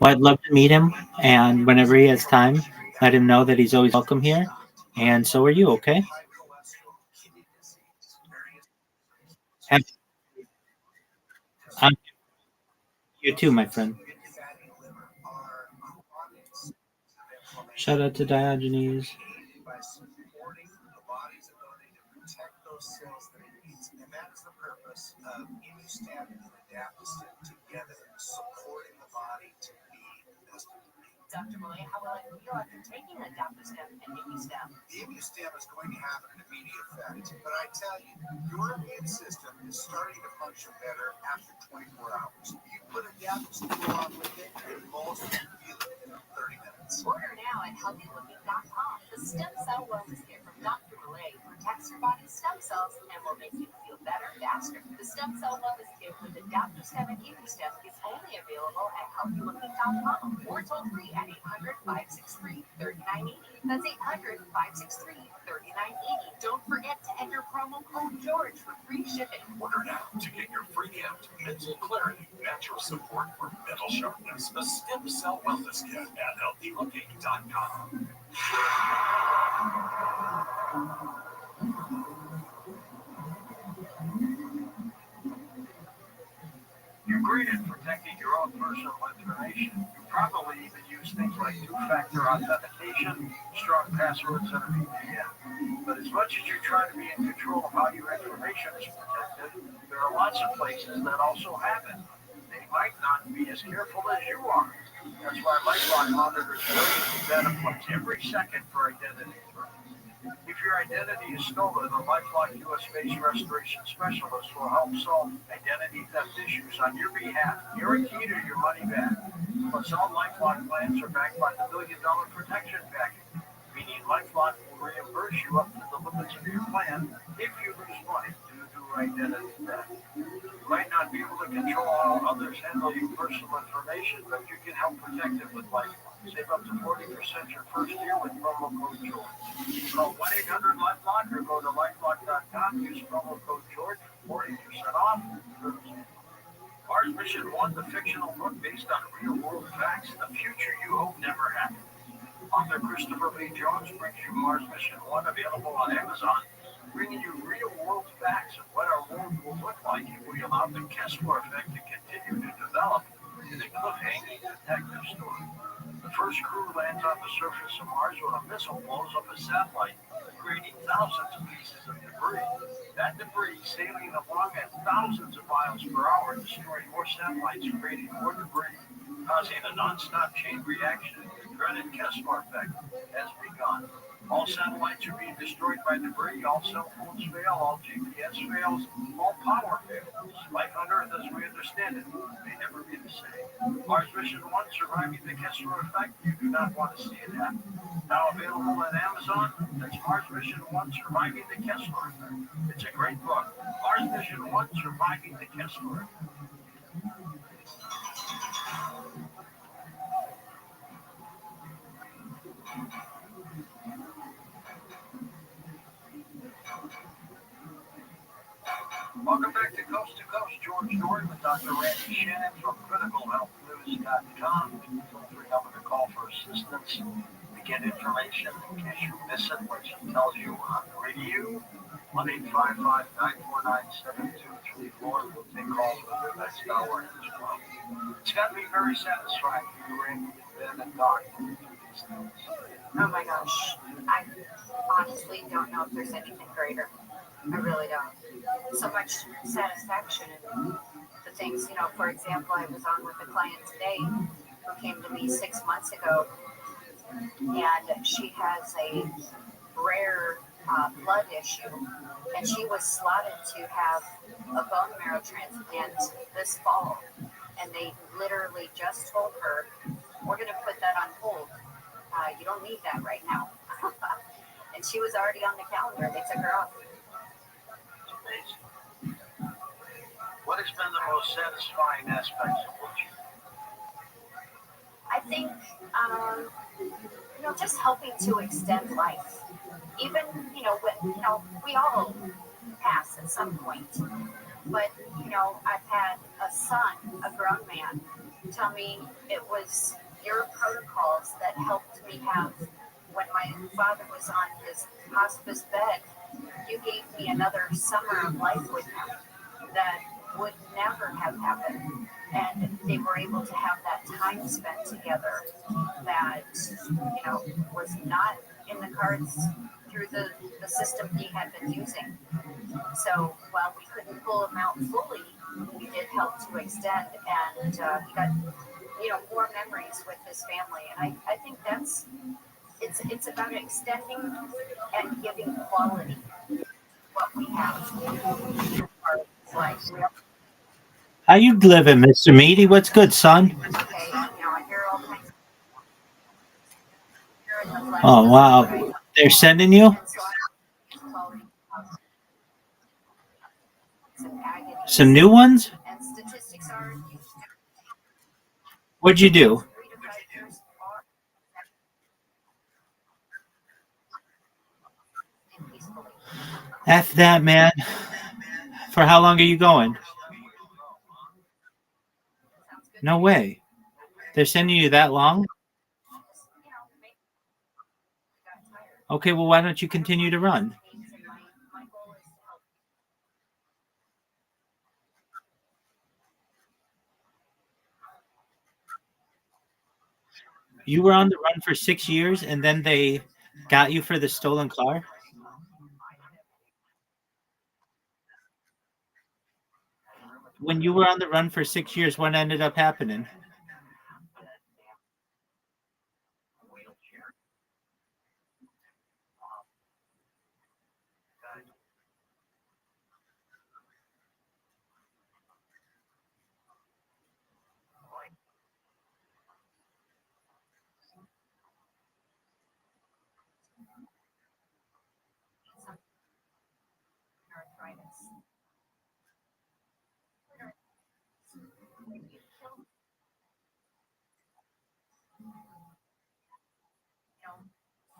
S16: Well, I'd love to meet him, and whenever he has time, let him know that he's always welcome here. And so are you, okay? Have, um, you too, my friend. Shout out to Diogenes.
S6: By supporting the body's ability to protect those cells that it needs. And that is the purpose of immunostat and adaptostat together, supporting the body to be the best it can be.
S8: Dr. Malay, how will I feel after taking an AdaptoStem and ImmuStem?
S6: The ImmuStem is going to have an immediate effect, but I tell you, your immune system is starting to function better after 24 hours. You put AdaptoStem on with it, and most will feel it in 30 minutes.
S8: Order now at healthylooking.com. The stem cell wellness kit from Dr. Malay protects your body's stem cells and will make you feel better faster. The stem cell wellness kit with AdaptoStem and ImmuStem is only available at healthylooking.com or toll free at 800-563-3980. That's 800-563-3980. Don't forget to enter promo code George for free shipping.
S2: Order now to get your free gift. Mental clarity, natural support for mental sharpness. The stem cell wellness kit at healthylooking.com.
S7: You're great at protecting your own personal information. You probably even use things like two-factor authentication, strong passwords, and a VPN. But as much as you try to be in control of how your information is protected, there are lots of places that also have it. They might not be as careful as you are. That's why LifeLock monitors millions of data points every second for identity threats. If your identity is stolen, a LifeLock US-based restoration specialist will help solve identity theft issues on your behalf, guaranteed your money back. Plus, all LifeLock plans are backed by the $1 million protection package, meaning LifeLock will reimburse you up to the limits of your plan if you lose money due to identity theft. You might not be able to control how others handle your personal information, but you can help protect it with LifeLock. Save up to 40% your first year with promo code George. Call 1-800-LifeLock or go to lifelock.com. Use promo code George for 40% off. Mars Mission 1, the fictional book based on real-world facts, the future you hope never happened. Author Christopher Lee Jones brings you Mars Mission 1, available on Amazon, bringing you real-world facts of what our world will look like if we allow the Kessler effect to continue to develop in a cliffhanging detective story. The first crew lands on the surface of Mars when a missile blows up a satellite, creating thousands of pieces of debris. That debris sailing along at thousands of miles per hour, destroying more satellites, creating more debris, causing a non-stop chain reaction. The dreaded Kessler effect has begun. All satellites are being destroyed by debris, all cell phones fail, all GPS fails, all power fails. Life on Earth as we understand it may never be the same. Mars Mission 1, Surviving the Kessler Effect, you do not want to see it happen. Now available on Amazon, that's Mars Mission 1, Surviving the Kessler Effect. It's a great book. Mars Mission 1, Surviving the Kessler Effect. Welcome back to Coast, George Dory with Dr. Randy Shannon from CriticalHealthNews.com. Feel free to call for assistance to get information in case you miss it, what she tells you on the radio. 1-855-949-7234. We'll take calls for the next hour as well. It's got to be very satisfying for you, Randy, to been and talk to these things.
S8: Oh my gosh, I honestly don't know if there's anything greater. I really don't. So much satisfaction in the things, for example, I was on with a client today who came to me 6 months ago, and she has a rare blood issue, and she was slotted to have a bone marrow transplant this fall, and they literally just told her, we're going to put that on hold. You don't need that right now. And she was already on the calendar. They took her off.
S7: Amazing. What has been the most satisfying aspects of what you do?
S8: I think, just helping to extend life. Even, we all pass at some point. But, I've had a son, a grown man, tell me it was your protocols that helped me have, when my father was on his hospice bed, you gave me another summer of life with him that would never have happened. And they were able to have that time spent together that, was not in the cards through the system he had been using. So while we couldn't pull him out fully, we did help to extend, and he got
S5: more memories with his family. And I think it's about extending and giving quality what we have. Like,
S16: How you living, Mr. Meaty? What's good, son?
S5: I hear all kinds of
S16: Oh, wow. They're sending you some new ones?
S5: and statistics are
S16: What'd you do?
S5: 3 to 5 years peacefully.
S16: F that, man. For how long are you going? No way. They're sending you that long? Okay, well, why don't you continue to run? You were on the run for 6 years and then they got you for the stolen car? When you were on the run for 6 years, what ended up happening?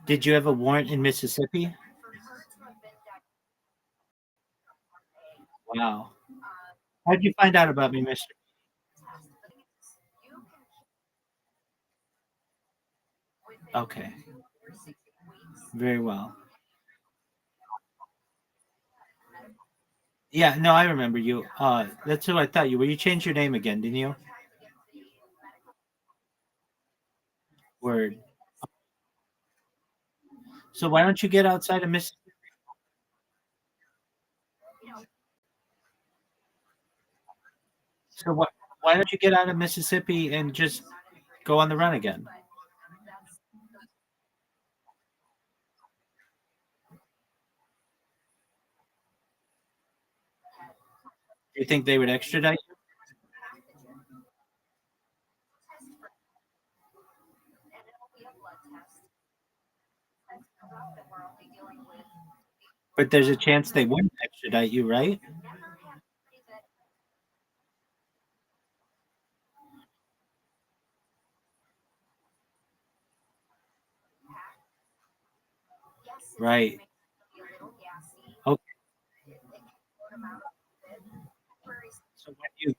S16: Did you have a warrant in Mississippi? Wow. How'd you find out about me, Mr.? Okay. Very well. Yeah, no, I remember you. That's who I thought you were. You changed your name again, didn't you? Word. So why don't you get outside of Mississippi? So why don't you get out of Mississippi and just go on the run again? Do you think they would extradite you? But there's a chance they wouldn't extradite you, right? Right. Okay. So when you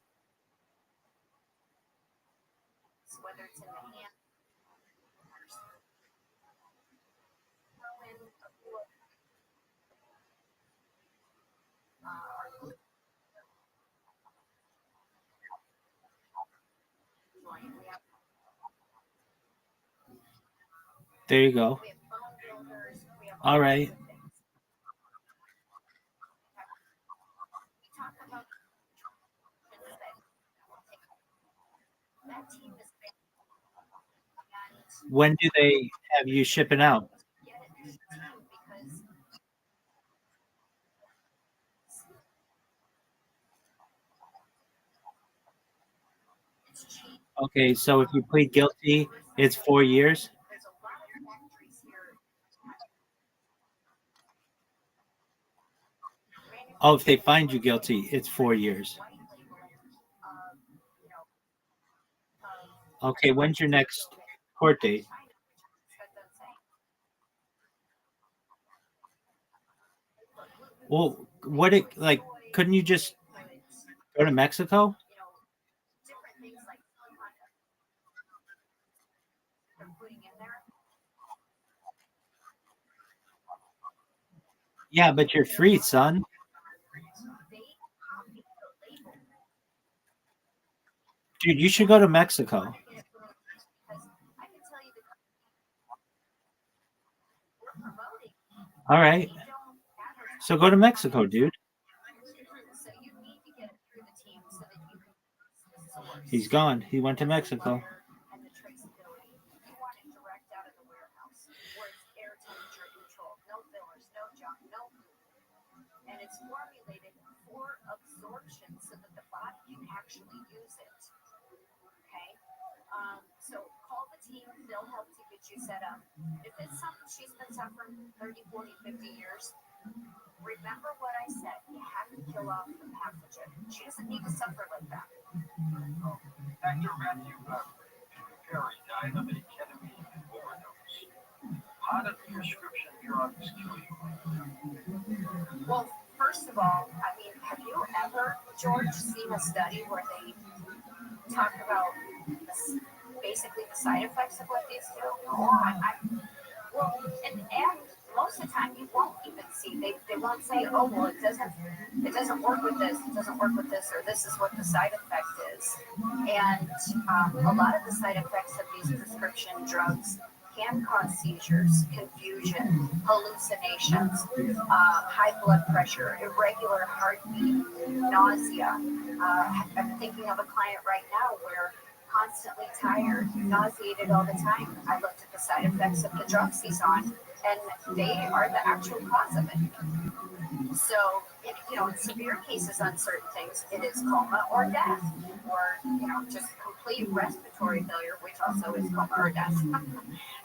S16: there you go. All right. When do they have you shipping out? Okay, so if you plead guilty, it's 4 years. Oh, if they find you guilty, it's 4 years. Okay, when's your next court date? Well, what it like? Couldn't you just go to Mexico? Yeah, but you're free, son. Dude, you should go to Mexico. All right. So go to Mexico, dude. He's gone. He went to Mexico.
S8: it's formulated for absorption so that the body can actually use it. Okay? So call the team. They'll help to get you set up. If it's something she's been suffering 30, 40, 50 years, remember what I said. You have to kill off the pathogen. She doesn't need to suffer like that.
S7: Dr. Matthew Perry died of a ketamine overdose. How do prescription drugs kill you?
S8: Well, first of all, I mean, have you ever, George, seen a study where they talk about basically the side effects of what these do? Well, and most of the time you won't even see. They won't say, oh, well, it doesn't work with this, it doesn't work with this, or this is what the side effect is. And a lot of the side effects of these prescription drugs can cause seizures, confusion, hallucinations, high blood pressure, irregular heartbeat, nausea. I'm thinking of a client right now where constantly tired, nauseated all the time. I looked at the side effects of the drugs he's on, and they are the actual cause of it. So, in severe cases on certain things, it is coma or death, or, just complete respiratory failure, which also is coma or death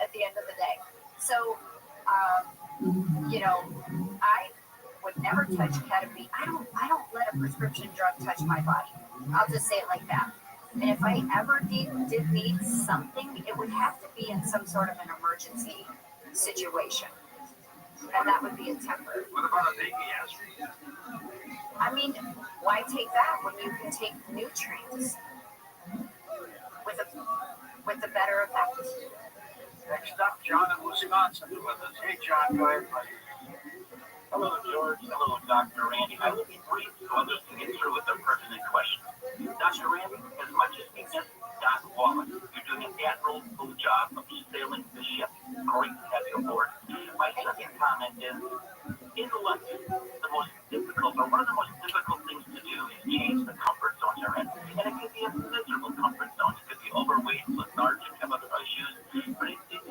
S8: at the end of the day. So, I would never touch ketamine. I don't let a prescription drug touch my body. I'll just say it like that. And if I ever did need something, it would have to be in some sort of an emergency situation. And that would be a temporary.
S7: What about a baby aspirin?
S8: I mean, why take that when you can take nutrients with a better effect?
S7: Next up, John in Wisconsin with us. Hey, John, go ahead, buddy.
S17: Hello, George. Hello, Dr. Randy. I will be brief so others can get through with their pertinent questions. Dr. Randy, as much as we miss Doc Wallach, you're doing an admirable job of sailing the ship. Great to have you aboard. My second comment is, in life, the most difficult, or one of the most difficult things to do is change the comfort zone you're in. And it could be a miserable comfort zone. It could be overweight, lethargic, have other issues. But it seems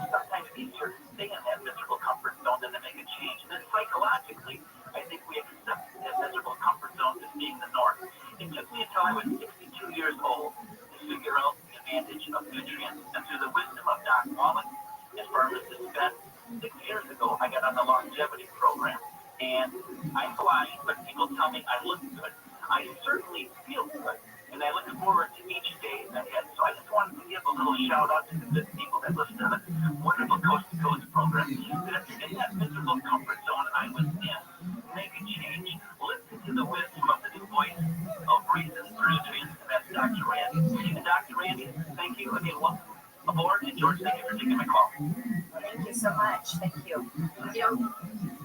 S17: sometimes easier to stay in that miserable comfort zone than to make a change. And then psychologically, I think we accept that miserable comfort zone as being the norm. It took me until I was 62 years old to figure out the advantage of nutrients. And through the wisdom of Doc Wallach and pharmacist Ben, 6 years ago, I got on the longevity program. And I'm blind, but people tell me I look good. I certainly feel good. And I look forward to each day ahead. So I just wanted to give a little shout out to the people that listen to the wonderful Coast to Coast program. That in that miserable comfort zone I was in, make a change. Listen to the wisdom of the new voice of reason for nutrients, and that's Dr. Randy. And Dr. Randy, thank you again. Welcome aboard. And George, thank you for taking my call.
S8: Thank you so much. Thank you.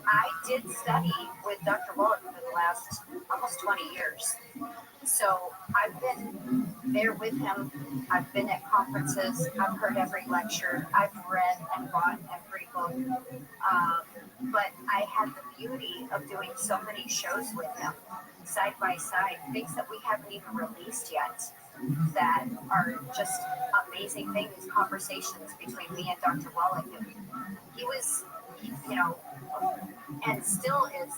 S8: I did study with Dr. Wallach for the last almost 20 years. So I've been there with him. I've been at conferences. I've heard every lecture. I've read and bought every book. But I had the beauty of doing so many shows with him, side by side, things that we haven't even released yet that are just amazing things, conversations between me and Dr. Wallach. And he was, and still is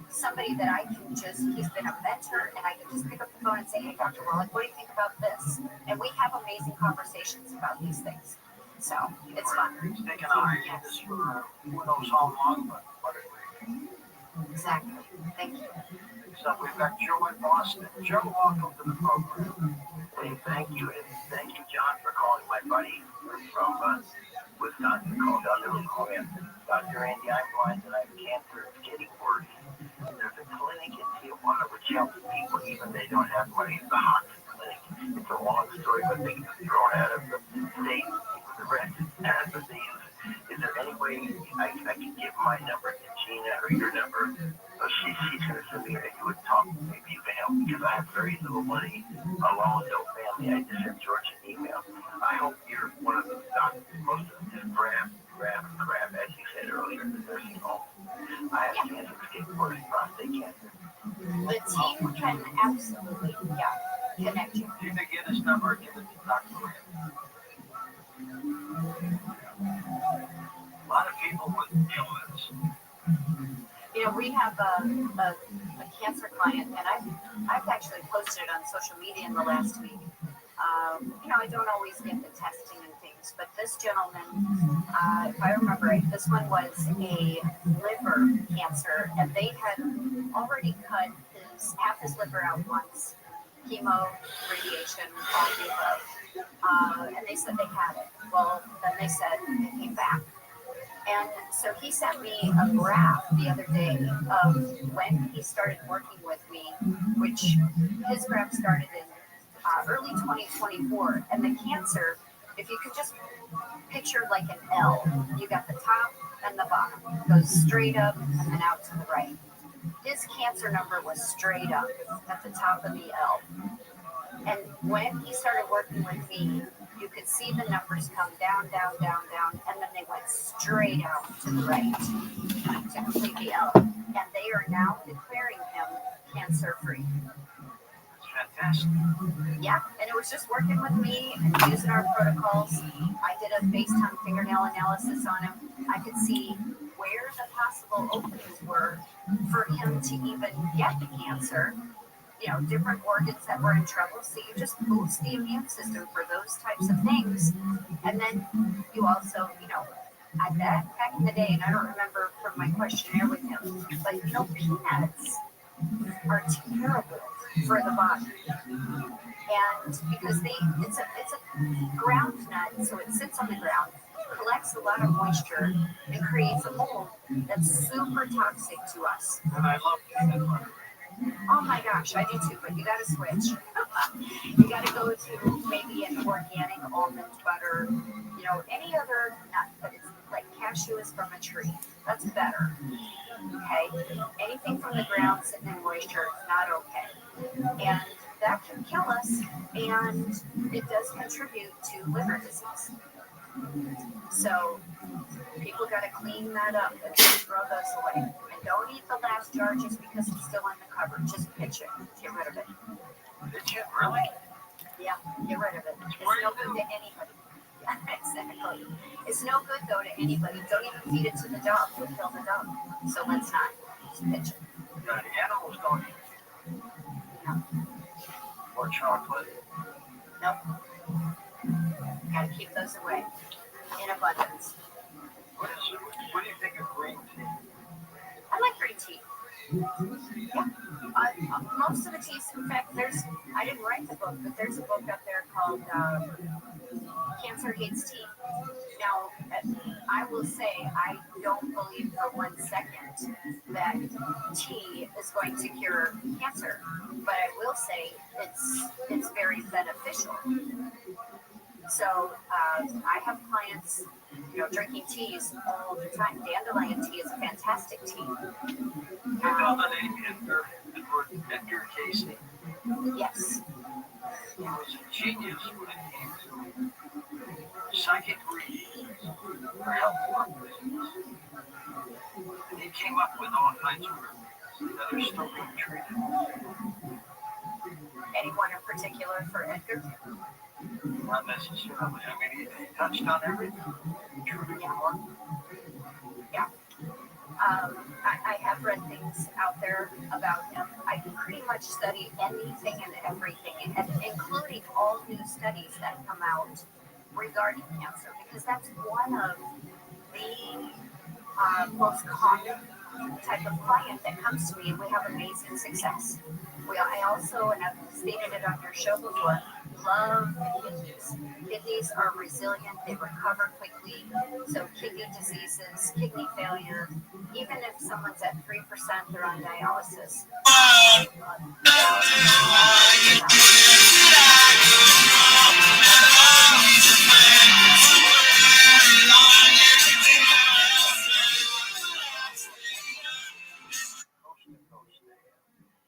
S8: somebody that I can he's been a mentor, and I can just pick up the phone and say, hey, Dr. Wallach, what do you think about this? And we have amazing conversations about these things. So it's fun.
S7: It's taken a hiatus for who knows how long, but
S8: exactly. Thank you.
S7: Next up, we've got Joe in Boston. Joe, welcome to the program.
S17: Hey, thank you. And thank you, John, for calling my buddy from Wisconsin called Dr. Randy, I'm blind and I have cancer. It's getting worse. There's a clinic in Tijuana which helps people even they don't have money. It's a hospice clinic. It's a long story, but they get thrown out of the state with the rest. But they use, is there any way I can give my number to Gina or your number? So she's going to send me, if you would talk, maybe you can help, because I have very little money, alone, no family. I just sent George an email. I hope you're one of the doctors, most of them just grab, as you said earlier, in the nursing home. I have cancer, it's worse, prostate cancer.
S8: The team can absolutely, connect you.
S7: You can get his number, give it to Dr. Randy. A lot of people with illness.
S8: we have a cancer client, and I've actually posted it on social media in the last week. I don't always get the testing and things, but this gentleman, if I remember right, this one was a liver cancer, and they had already cut half his liver out once, chemo, radiation, all the above, and they said they had it. Well, then they said it came back. And so he sent me a graph the other day of when he started working with me, which his graph started in early 2024. And the cancer, if you could just picture like an L, you got the top and the bottom, goes straight up and then out to the right. His cancer number was straight up at the top of the L. And when he started working with me, you could see the numbers come down, down, down, down, and then they went straight out to the right to complete the L. And they are now declaring him cancer-free.
S7: Fantastic.
S8: Yeah, and it was just working with me and using our protocols. I did a FaceTime fingernail analysis on him. I could see where the possible openings were for him to even get the cancer. Different organs that were in trouble. So you just boost the immune system for those types of things. And then you also, back in the day, and I don't remember from my questionnaire with him, but peanuts are terrible for the body. And because it's a ground nut, so it sits on the ground, collects a lot of moisture, and creates a mold that's super toxic to us.
S7: And I love peanut butter.
S8: Oh my gosh, I do too, but you gotta switch. You gotta go to maybe an organic almond butter, any other nut, but it's like cashew is from a tree. That's better. Okay? Anything from the ground sitting in moisture, not okay. And that can kill us, and it does contribute to liver disease. So people got to clean that up and throw those away. And don't eat the last jar just because it's still in the cupboard. Just pitch it. Get rid of it.
S7: Did you really?
S8: Yeah, get rid of it. It's no good to anybody. Yeah, exactly. It's no good, though, to anybody. Don't even feed it to the dog. You'll kill the dog. So let's not. Just pitch it.
S7: The animals don't eat.
S8: No.
S7: Or chocolate.
S8: Nope. Got to keep those away in abundance.
S7: What do you think of green tea?
S8: I like green tea. Yeah. Most of the teas, in fact, I didn't write the book, but there's a book out there called Cancer Hates Tea. Now, I will say I don't believe for 1 second that tea is going to cure cancer, but I will say it's very beneficial. So I have clients, drinking teas all the time. Dandelion tea is a fantastic tea.
S7: You know the name Edgar Casey?
S8: Yes.
S7: He was a genius when it came to psychic readings for health purposes. And he came up with all kinds of remedies that are still being treated.
S8: Anyone in particular for Edgar?
S7: Not necessarily. I mean, he touched on everything. Truly remarkable.
S8: Yeah. I have read things out there about him. I can pretty much study anything and everything, and including all new studies that come out regarding cancer, because that's one of the most common type of client that comes to me, and we have amazing success. I also, and I've stated it on your show before, love kidneys. Kidneys are resilient, they recover quickly. So kidney diseases, kidney failure, even if someone's at 3%, they're on dialysis.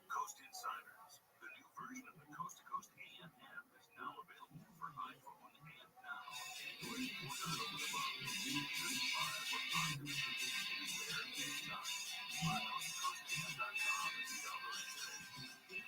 S2: Coast Insiders, the new version of the Coast to Coast AM app, is now available for iPhone and now Android 4.0 and above. Subscribe for content anywhere, anytime. Learn how to coastam.com and download it today.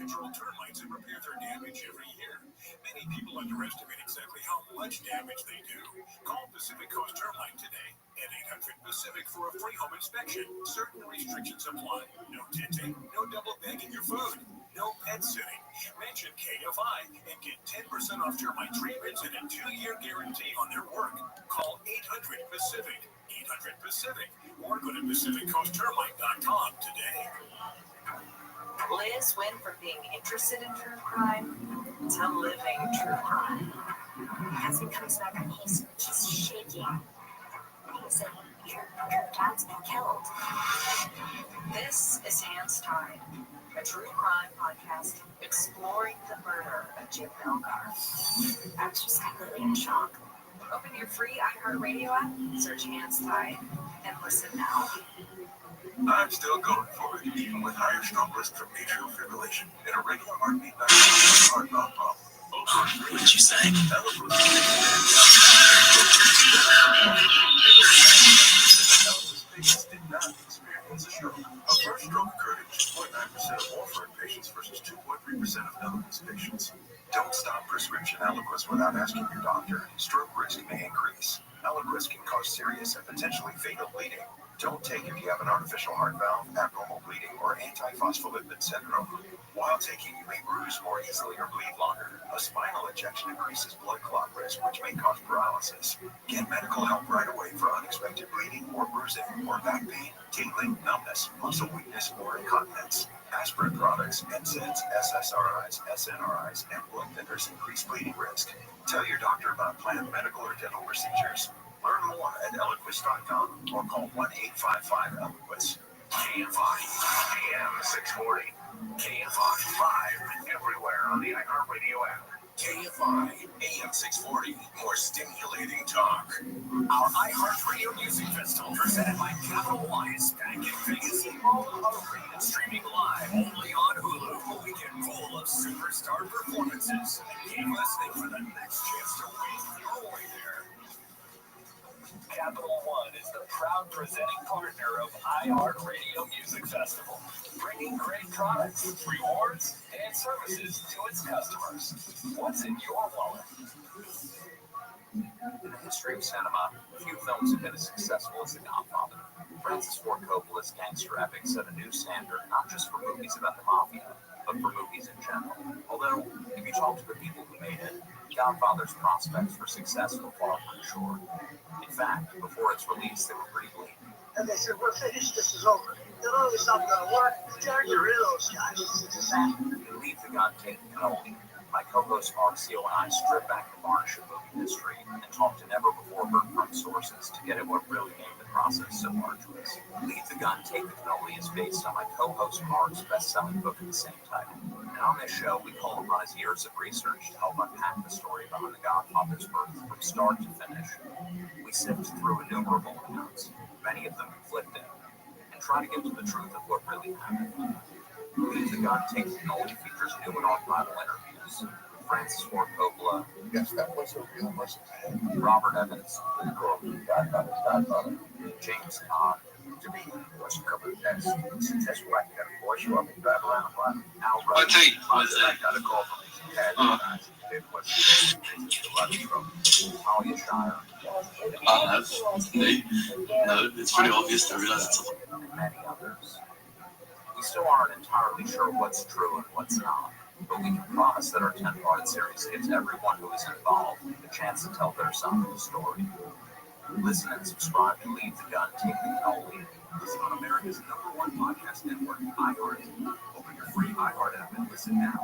S18: control termites and repair their damage every year. Many people underestimate exactly how much damage they do. Call Pacific Coast Termite today at 800-PACIFIC for a free home inspection. Certain restrictions apply. No tinting, no double bagging your food, no pet sitting. Mention KFI and get 10% off termite treatments and a 2-year guarantee on their work. Call 800-PACIFIC, 800-PACIFIC, or go to PacificCoastTermite.com today.
S8: Liz went from being interested in true crime to living true crime.
S5: My husband comes back and he's just shaking. He said, your dad's been killed.
S8: This is Hands Tied, a true crime podcast exploring the murder of Jim Melgar.
S5: I was just completely in shock.
S8: Open your free iHeartRadio app, search Hands Tied, and listen now.
S2: I'm still going for it, even with higher stroke risk from atrial fibrillation and irregular heartbeat heart valve problem.
S4: What did you say?
S2: Patients did not experience a stroke. A first stroke occurred in 2.9% of warfarin patients versus 2.3% of Eliquis patients. Don't stop prescription Eliquis without asking your doctor. Stroke risk may increase. Eliquis can cause serious and potentially fatal bleeding. Don't take if you have an artificial heart valve, abnormal bleeding, or antiphospholipid syndrome. While taking, you may bruise more easily or bleed longer. A spinal injection increases blood clot risk, which may cause paralysis. Get medical help right away for unexpected bleeding or bruising, or back pain, tingling, numbness, muscle weakness, or incontinence. Aspirin products, NSAIDs, SSRIs, SNRIs, and blood thinners increase bleeding risk. Tell your doctor about planned medical or dental procedures. Learn more at Eliquis.com or call 1-855-ELIQUIS. KFI, AM 640. KFI live everywhere on the iHeartRadio app. KFI, AM 640. More stimulating talk.
S4: Our iHeartRadio Music Festival, presented by Capital One, is back in Vegas. All appropriate and streaming live only on Hulu. A weekend full of superstar performances. Keep listening for the next chance to win your way there. Capital One is the proud presenting partner of iHeartRadio Music Festival, bringing great products, rewards, and services to its customers. What's in your wallet?
S9: In the history of cinema, few films have been as successful as The Godfather. Francis Ford Coppola's gangster epic set a new standard not just for movies about the mafia, but for movies in general. Although, if you talk to the people who made it, Godfather's prospects for success were far from sure. In fact, before its release, they were pretty bleak.
S13: And they said, we're finished, this is over. You know, it's not going to work. Jack, get rid of those guys. It's a fact.
S9: In Leave the God Take the Cannoli, my co-host Marcio and I stripped back the varnish of movie history and talked to never-before-heard-from sources to get at what really made the process so arduous. Leave the Gun, Take the Cannoli is based on my co-host Mark's best-selling book of the same title. And on this show, we call upon his years of research to help unpack the story behind the Godfather's birth from start to finish. We sift through innumerable accounts, many of them conflicting, and try to get to the truth of what really happened. Leave the Gun, Take the Cannoli features new and archival interviews with Francis Ford Coppola.
S2: Yes, that was a real person.
S9: Robert Evans, the girl who Godfather's godfather. James Caan.
S2: To me, what's covered best? Successful actor, boy, show up and drive around.
S9: Al
S2: What
S9: Ruddy.
S2: I got a call from his dad. It was the Ruddy from
S9: Talia Shire.
S19: No, it's pretty obvious to realize it's a
S9: And many others. We still aren't entirely sure what's true and what's not, but we can promise that our 10-part series gives everyone who is involved the chance to tell their side of the story. Listen and subscribe to Leave the Gun, Take the Cannoli. Listen on America's #1 podcast network, iHeart. Open your free iHeart app and listen now.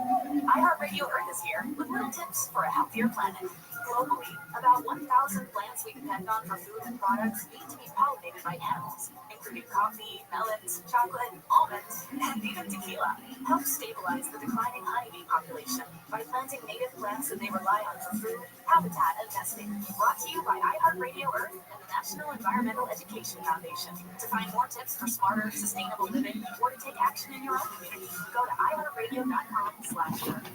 S5: iHeartRadio Earth is here with little tips for a healthier planet. Globally, about 1,000 plants we depend on for food and products need to be pollinated by animals, including coffee, melons, chocolate, almonds, and even tequila. Help stabilize the declining honeybee population by planting native plants that they rely on for food, habitat, and nesting. Brought to you by iHeartRadio Earth and the National Environmental Education Foundation. To find more tips for smarter, sustainable living, or to take action in your own community, go to iHeartRadio.com/Earth.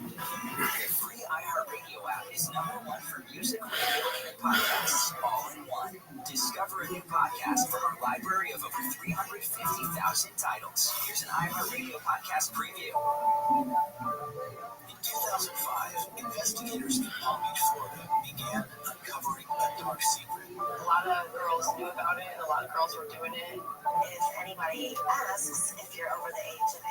S4: The free iHeartRadio app is #1 for music, radio, and podcasts, all in one. Discover a new podcast from our library of over 350,000 titles. Here's an iHeartRadio podcast preview. investigators in Palm Beach, Florida began uncovering a dark secret.
S8: A lot of girls knew about it, and a lot of girls were doing it. If anybody asks if you're over the age of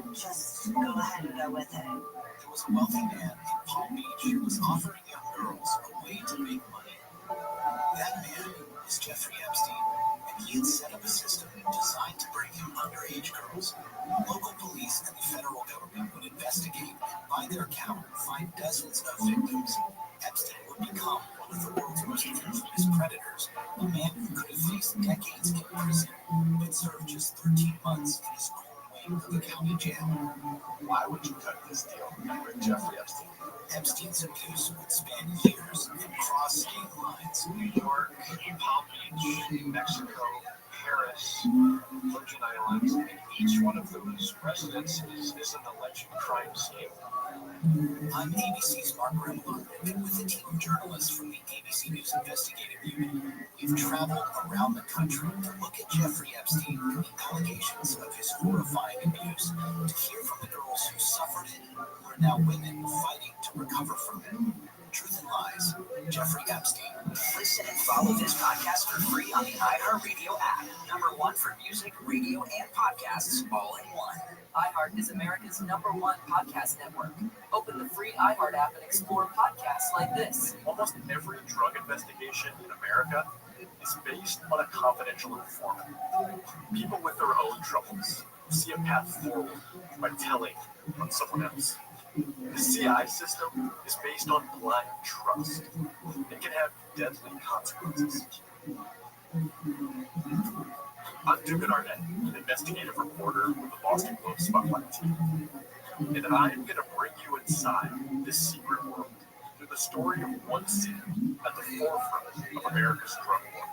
S8: 18, just go ahead and go with it.
S4: There was a wealthy man in Palm Beach who was offering young girls a way to make money. That man was Jeffrey Epstein, and he had set up a system designed to bring in underage girls. Local police and the federal government would investigate and, by their count, find dozens of victims. Epstein would become one of the world's most infamous predators, a man who could have faced decades in prison, but served just 13 months in his own wing of the county jail.
S11: Why would you cut this deal with Jeffrey Epstein?
S4: Epstein's abuse would span years and cross state lines.
S11: New York, Palm Beach, Mexico, Paris, Virgin Islands, and each one of those residences is an alleged crime scene.
S4: I'm ABC's Mark Remillard, and with a team of journalists from the ABC News Investigative Unit, we've traveled around the country to look at Jeffrey Epstein and the allegations of his horrifying abuse, to hear from the girls who suffered it, who are now women fighting to recover from it. Truth and Lies, Jeffrey Epstein. Listen and follow this podcast for free on the iHeartRadio app. #1 for music, radio, and podcasts all in one. iHeart is America's #1 podcast network. Open the free iHeart app and explore podcasts like this.
S11: Almost every drug investigation in America is based on a confidential informant. People with their own troubles see a path forward by telling on someone else. The CI system is based on blind trust. It can have deadly consequences. I'm Dugan Arnett, an investigative reporter with the Boston Globe Spotlight team. And I'm going to bring you inside this secret world through the story of one city at the forefront of America's drug war.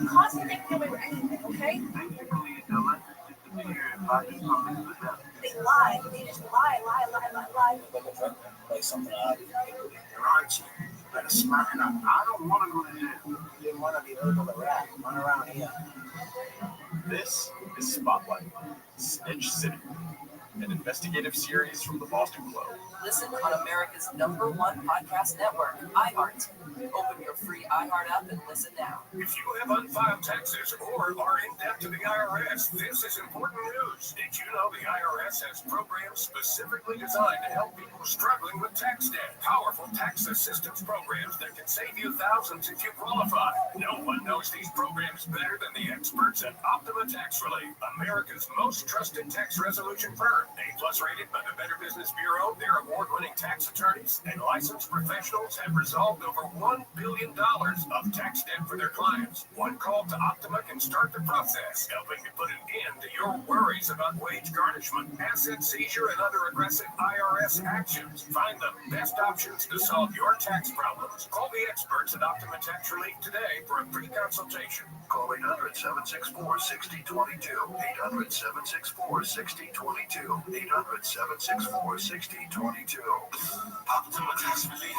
S8: Constantly think that we were anything, okay?
S11: I can't believe they're elected to be here if I just come into the death.
S8: They lie. They just lie.
S4: Like a drug like something out.
S11: You're right, you better smack it up. I don't want to go to jail.
S4: You didn't want to be heard of the rat. Run around here.
S11: This is Spotlight, Snitch City, an investigative series from the Boston Globe.
S4: Listen on America's #1 podcast network, iHeart. Open your free iHeart app and listen now.
S18: If you have unfiled taxes or are in debt to the IRS, this is important news. Did you know the IRS has programs specifically designed to help people struggling with tax debt? Powerful tax assistance programs that can save you thousands if you qualify. No one knows these programs better than the experts at Optima Tax Relief, America's most trusted tax resolution firm. A+ rated by the Better Business Bureau, their award-winning tax attorneys and licensed professionals have resolved over $1 billion of tax debt for their clients. One call to Optima can start the process, helping to put an end to your worries about wage garnishment, asset seizure, and other aggressive IRS actions. Find the best options to solve your tax problems. Call the experts at Optima Tax Relief today for a free consultation.
S2: Call 800-764-6022. 800-764-6022. 800-764-6022.
S18: Optima Tax Relief.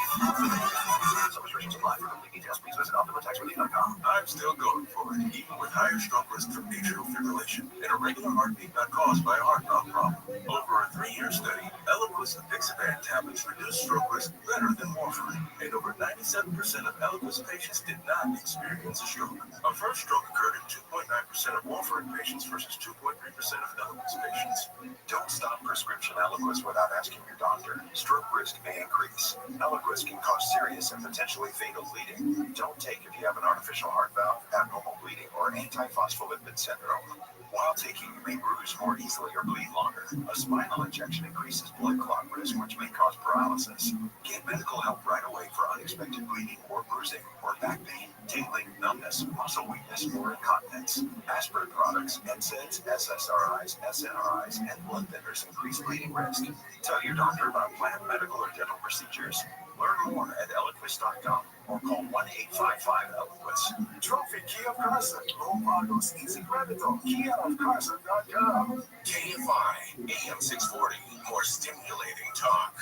S2: Some restrictions apply. For complete details, please visit OptimaTaxRelief.com. I'm still going for it, even with higher stroke risk from atrial fibrillation. And a regular heartbeat not caused by a heart valve problem. Over a 3-year study, Eliquis and Dixaban tablets reduced stroke risk better than warfarin. And over 97% of Eliquis patients did not experience a stroke. A first stroke occurred in 2.9% of warfarin patients versus 2.3% of Eliquis patients. Don't stop prescription Eliquis without asking your doctor. Stroke risk may increase. Eliquis can cause serious and potentially fatal bleeding. Don't take if you have an artificial heart valve, abnormal bleeding, or antiphospholipid syndrome. While taking, you may bruise more easily or bleed longer. A spinal injection increases blood clot risk, which may cause paralysis. Get medical help right away for unexpected bleeding or bruising, or back pain, tingling, numbness, muscle weakness, or incontinence. Aspirin products, NSAIDs, SSRIs, SNRIs, and blood thinners increase bleeding risk. Tell your doctor about planned medical or dental procedures. Learn more at Eliquis.com or call 1-855-ELIQUIS.
S18: Trophy Kia of Carson. Low Pagos Easy Credito. KiaofCarson.com.
S2: KFI, AM 640, more stimulating talk.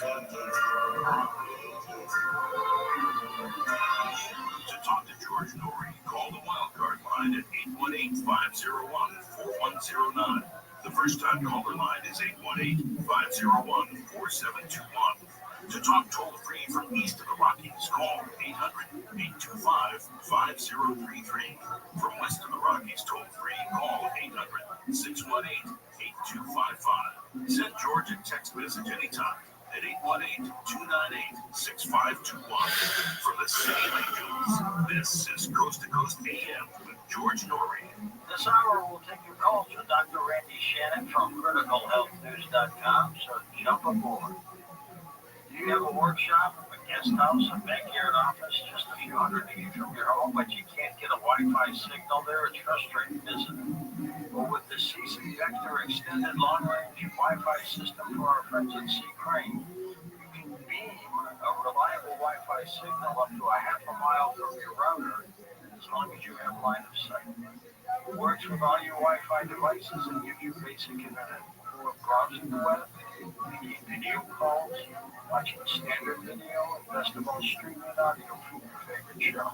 S2: To talk to George Norrie, call the wildcard line at 818-501-4109. The first-time caller line is 818-501-4721. To talk toll
S18: free from east of the Rockies. Call 800-825-5033. From west of the Rockies, toll free. Call 800-618-8255. Send George a text message anytime at 818-298-6521. From the City of Angels, this is Coast to Coast AM with George Norrie.
S20: This hour will take your calls with Dr. Randy Shannon from CriticalHealthNews.com, so jump aboard. Do you have a workshop, a guest house, a backyard office just a few hundred feet from your home, but you can't get a Wi-Fi signal there? It's frustrating, isn't it? Well, with the CC Vector Extended Long Range Wi-Fi system for our friends at C. Crane, you can beam a reliable Wi-Fi signal up to a half a mile from your router as long as you have line of sight. It works with all your Wi-Fi devices and gives you basic internet for browsing the web, making video calls, watching standard video, and best of all, streaming audio from your favorite show.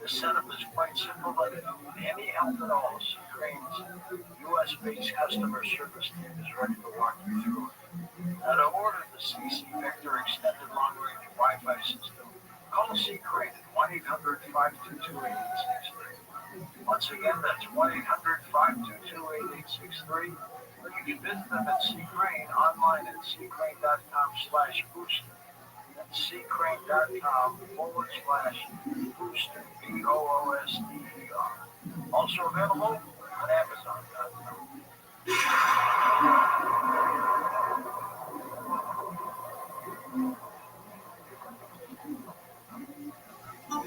S20: The setup is quite simple, but if you need any help at all, C. Crane's US-based customer service team is ready to walk you through it. Now, to order the CC Vector Extended Long Range Wi-Fi system, call C. Crane at 1-800-522-8863. Once again, that's 1-800-522-8863. Or you can visit them at C. Crane online at ccrane.com/booster. That's ccrane.com/booster. BOOSTER. Also available on Amazon.com.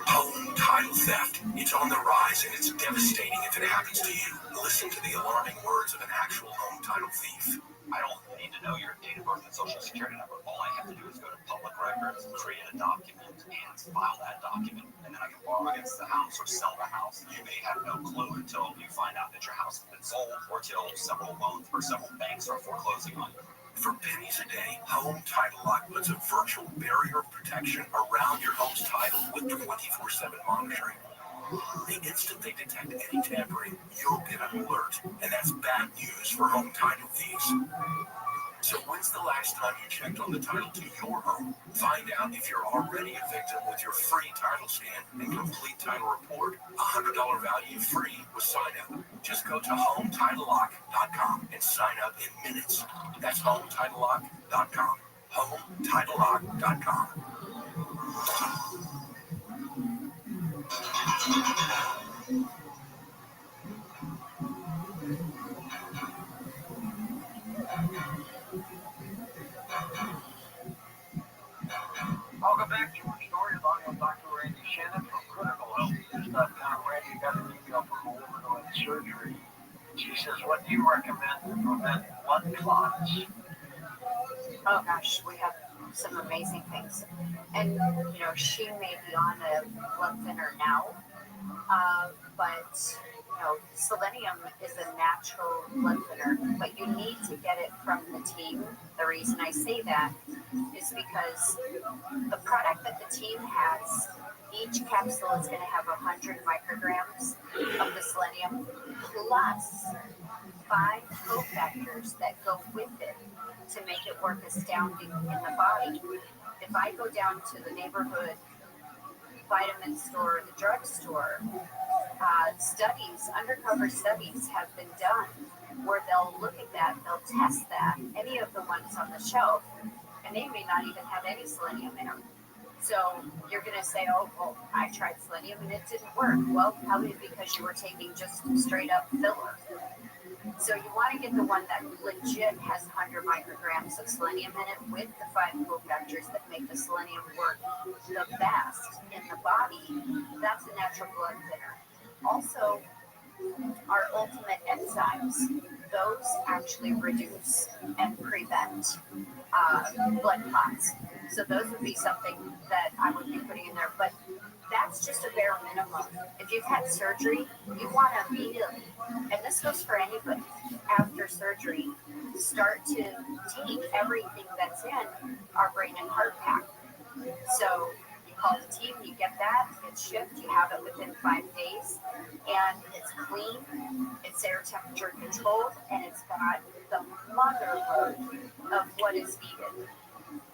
S18: Home title theft. It's on the rise and it's devastating if it happens to you. Listen to the alarming words of an actual home title thief.
S9: I don't need to know your date of birth and social security number. All I have to do is go to public records, create a document, and file that document. And then I can borrow against the house or sell the house. You may have no clue until you find out that your house has been sold or till several loans or several banks are foreclosing on you.
S18: For pennies a day, Home Title Lock puts a virtual barrier of protection around your home's title with 24/7 monitoring. The instant they detect any tampering, you'll get an alert, and that's bad news for home title thieves. So when's the last time you checked on the title to your home? Find out if you're already a victim with your free title scan and complete title report. $100 value free with sign up. Just go to HomeTitleLock.com and sign up in minutes. That's HomeTitleLock.com. HomeTitleLock.com.
S20: Welcome back to our story about Dr. Randy Shannon from CriticalHealthNews.com. Randy got an email from a woman who had surgery. She says, what do you recommend to prevent blood clots?
S21: Oh gosh, we have some amazing things. And, you know, she may be on a blood thinner now, but, you know, selenium is a natural blood thinner, but you need to get it from the team. The reason I say that is because the product that the team has, each capsule is going to have 100 micrograms of the selenium plus 5 cofactors that go with it to make it work astounding in the body. If I go down to the neighborhood vitamin store or the drugstore, undercover studies have been done where they'll look at that, they'll test that, any of the ones on the shelf, and they may not even have any selenium in them. So you're going to say, oh, well, I tried selenium and it didn't work. Well, probably because you were taking just straight up filler. So you want to get the one that legit has 100 micrograms of selenium in it with the 5 cofactors that make the selenium work the best in the body. That's a natural blood thinner. Also, our ultimate enzymes, those actually reduce and prevent blood clots. So those would be something that I would be putting in there. But that's just a bare minimum. If you've had surgery, you want to immediately, and this goes for anybody, after surgery, start to take everything that's in our brain and heart pack. So you call the team, you get that, it's shipped, you have it within 5 days, and it's clean, it's air temperature controlled, and it's got the motherload of what is needed.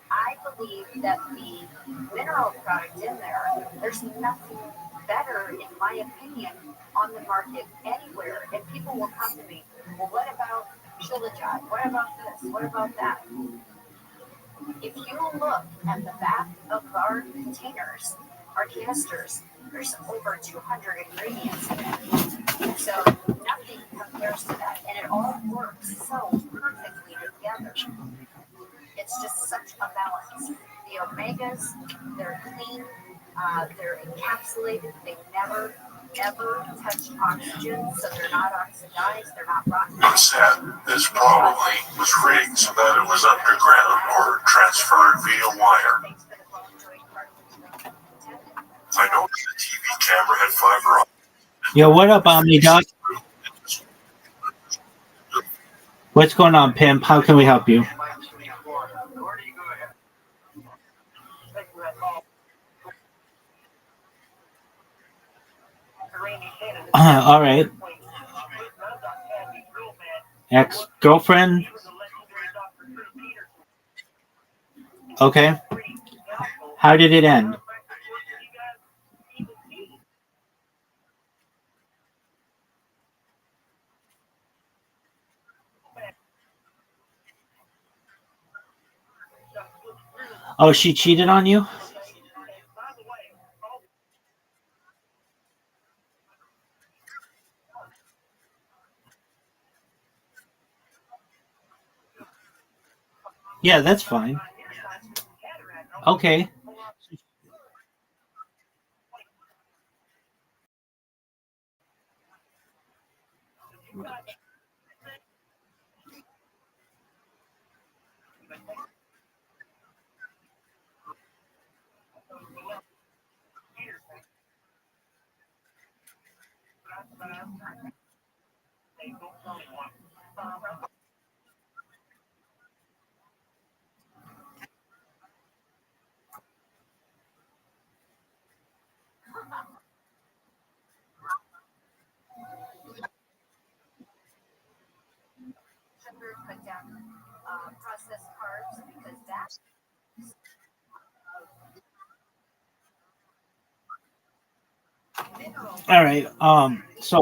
S21: I I believe that the mineral product in there, there's nothing better, in my opinion, on the market anywhere. And people will come to me, well, what about Shilajit? What about this? What about that? If you look at the back of our containers, our canisters, there's over 200 ingredients in it. So nothing compares to that. And it all works so perfectly together. It's just such a balance. The omegas, they're clean, they're encapsulated, they never ever touch oxygen, so they're not oxidized, they're not rotten.
S2: Instead, this probably was rigged so that it was underground or transferred via wire. I noticed the TV camera had fiber optic.
S16: Yo, what up, Omni Doc? What's going on, Pimp? How can we help you? All right. Ex-girlfriend? Okay. How did it end? Oh, she cheated on you? Yeah, that's fine. Okay.
S21: Sugar, cut down processed carbs, because that's mineral.
S16: All right. So
S21: A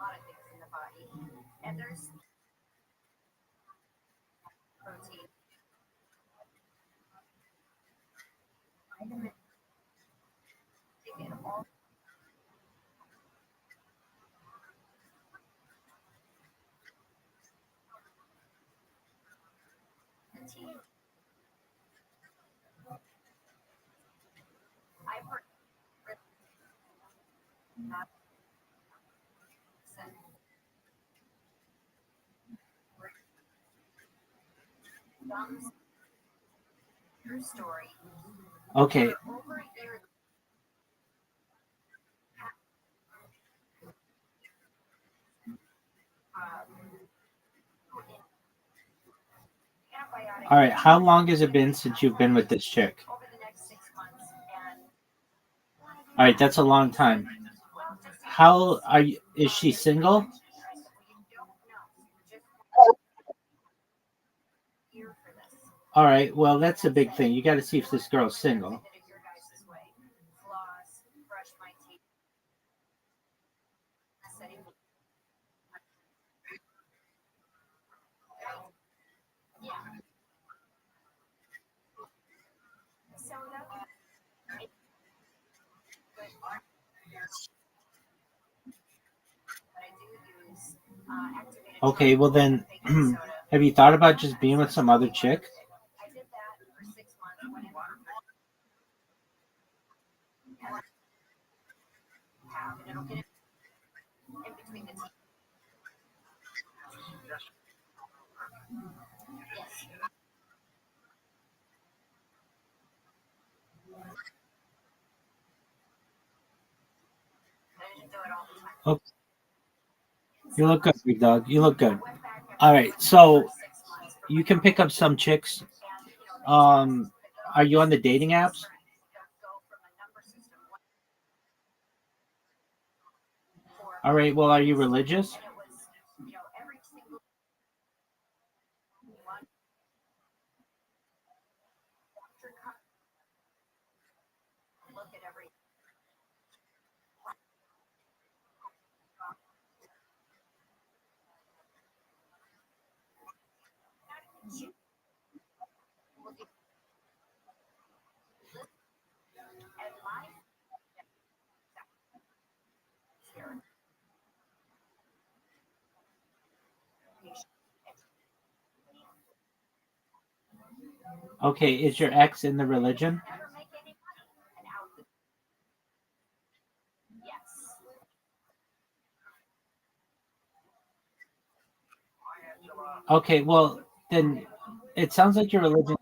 S21: lot of things in the body, and there's protein, vitamin, and all the tea. I put thumbs your story.
S16: okay.
S21: Over a year, antibiotic
S16: All right. How long has it been since you've been with this chick?
S21: over the next 6 months, and
S16: All right, that's a long time. How are you? Is she single?
S21: here for this.
S16: All right. Well, that's a big thing. You got to see if this girl's single.
S21: Did it your guys' way. Floss, brush my teeth, setting. Yeah. So that I do use activated.
S16: Okay. Well, then, have you thought about just being with some other chick?
S21: I did that for 6 months when it and it'll get it in between the teeth. Yes. I didn't do it all the time.
S16: Oh, you look good, big dog. You look good. All right. So you can pick up some chicks. Are you on the dating apps? All right. Well, are you religious?
S21: look at every. And my
S16: Okay, is your ex in the religion?
S21: never make any money. And out the yes.
S16: Okay, well then it sounds like your religion.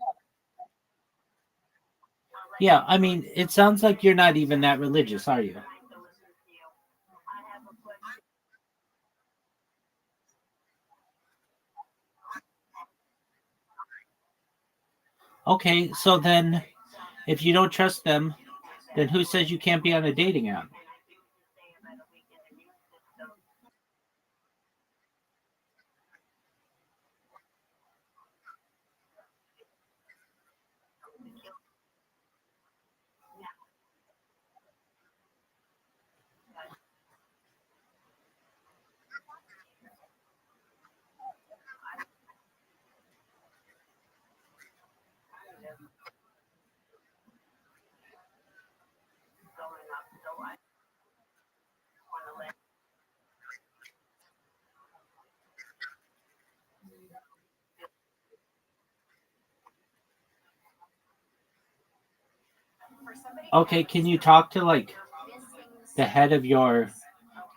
S16: Yeah, I mean, it sounds like you're not even that religious, are you? Okay, so then if you don't trust them, then who says you can't be on a dating app? Okay, can you talk to like the head of your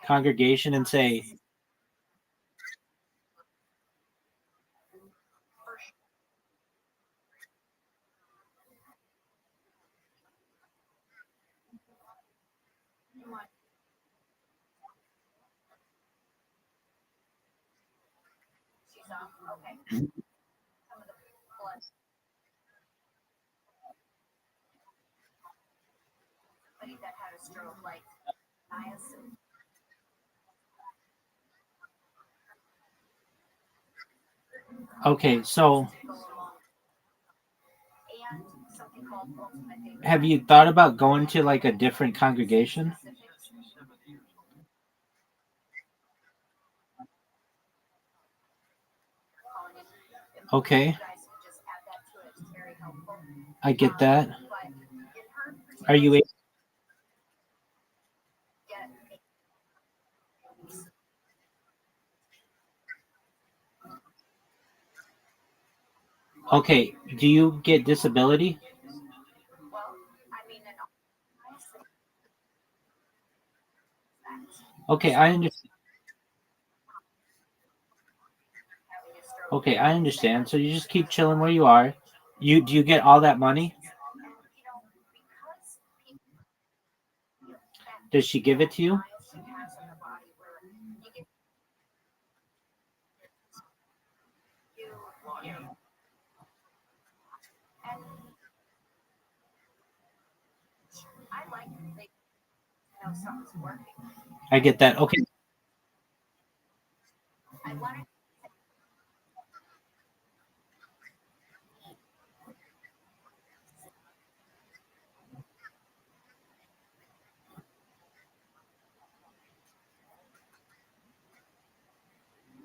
S16: congregation and say,
S21: She's off. Okay. Some of the blood. Somebody that had a stroke, like niacin.
S16: okay, so
S21: And something called ultimate day.
S16: have you thought about going to like a different congregation? Okay, I get that. Are you okay? Do you get disability? Okay, I understand. Okay, I understand. So you just keep chilling where you are. You do you get all that money? Does she give it to you?
S21: I like they know something's working.
S16: I get that. Okay.
S21: I want to.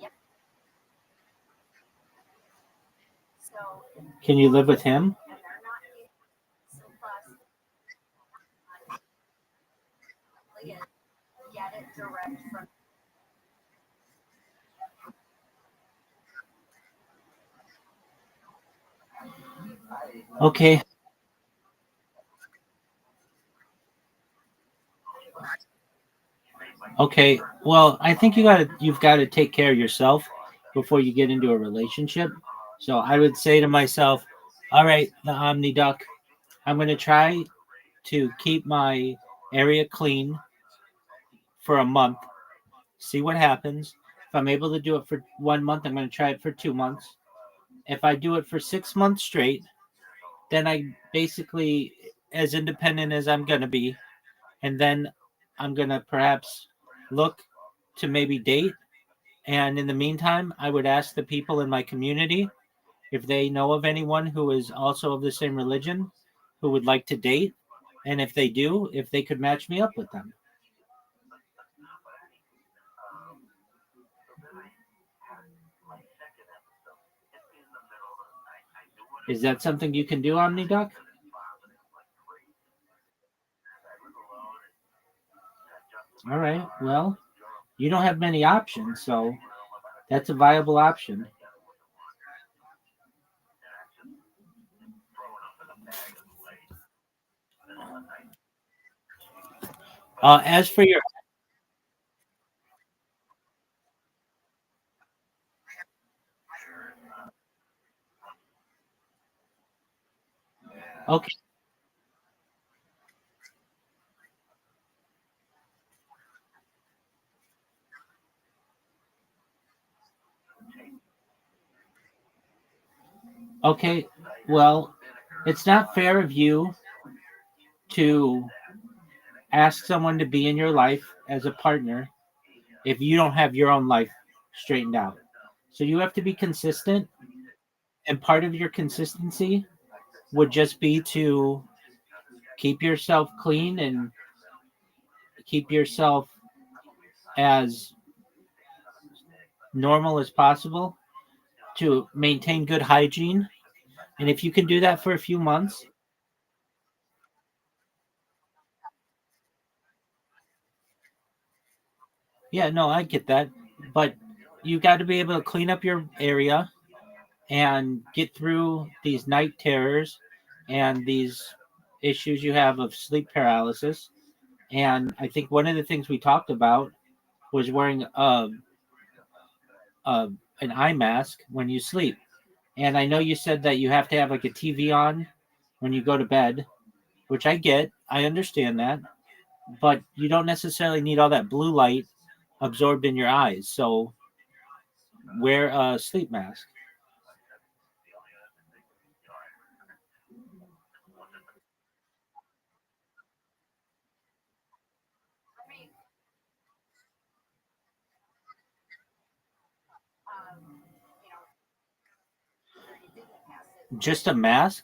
S21: Yep. So.
S16: Can you live with him?
S21: And they're not getting some plus. Get it direct from.
S16: Okay. Okay. Well, I think you've got to take care of yourself before you get into a relationship. So I would say to myself, all right, the Omni Duck, I'm going to try to keep my area clean for a month, see what happens. If I'm able to do it for 1 month, I'm going to try it for 2 months. If I do it for 6 months straight, then I basically as independent as I'm going to be. And then I'm going to perhaps look to maybe date. And in the meantime, I would ask the people in my community if they know of anyone who is also of the same religion who would like to date, and if they do, if they could match me up with them. Is that something you can do, OmniDoc? All right. Well, you don't have many options, so that's a viable option. As for your okay, okay, well, it's not fair of you to ask someone to be in your life as a partner if you don't have your own life straightened out. So you have to be consistent, and part of your consistency would just be to keep yourself clean and keep yourself as normal as possible to maintain good hygiene. And if you can do that for a few months, yeah, no, I get that. But you got to be able to clean up your area and get through these night terrors and these issues you have of sleep paralysis. And I think one of the things we talked about was wearing a an eye mask when you sleep. And I know you said that you have to have like a TV on when you go to bed, which I get. I understand that. But you don't necessarily need all that blue light absorbed in your eyes. So wear a sleep mask. Just a mask?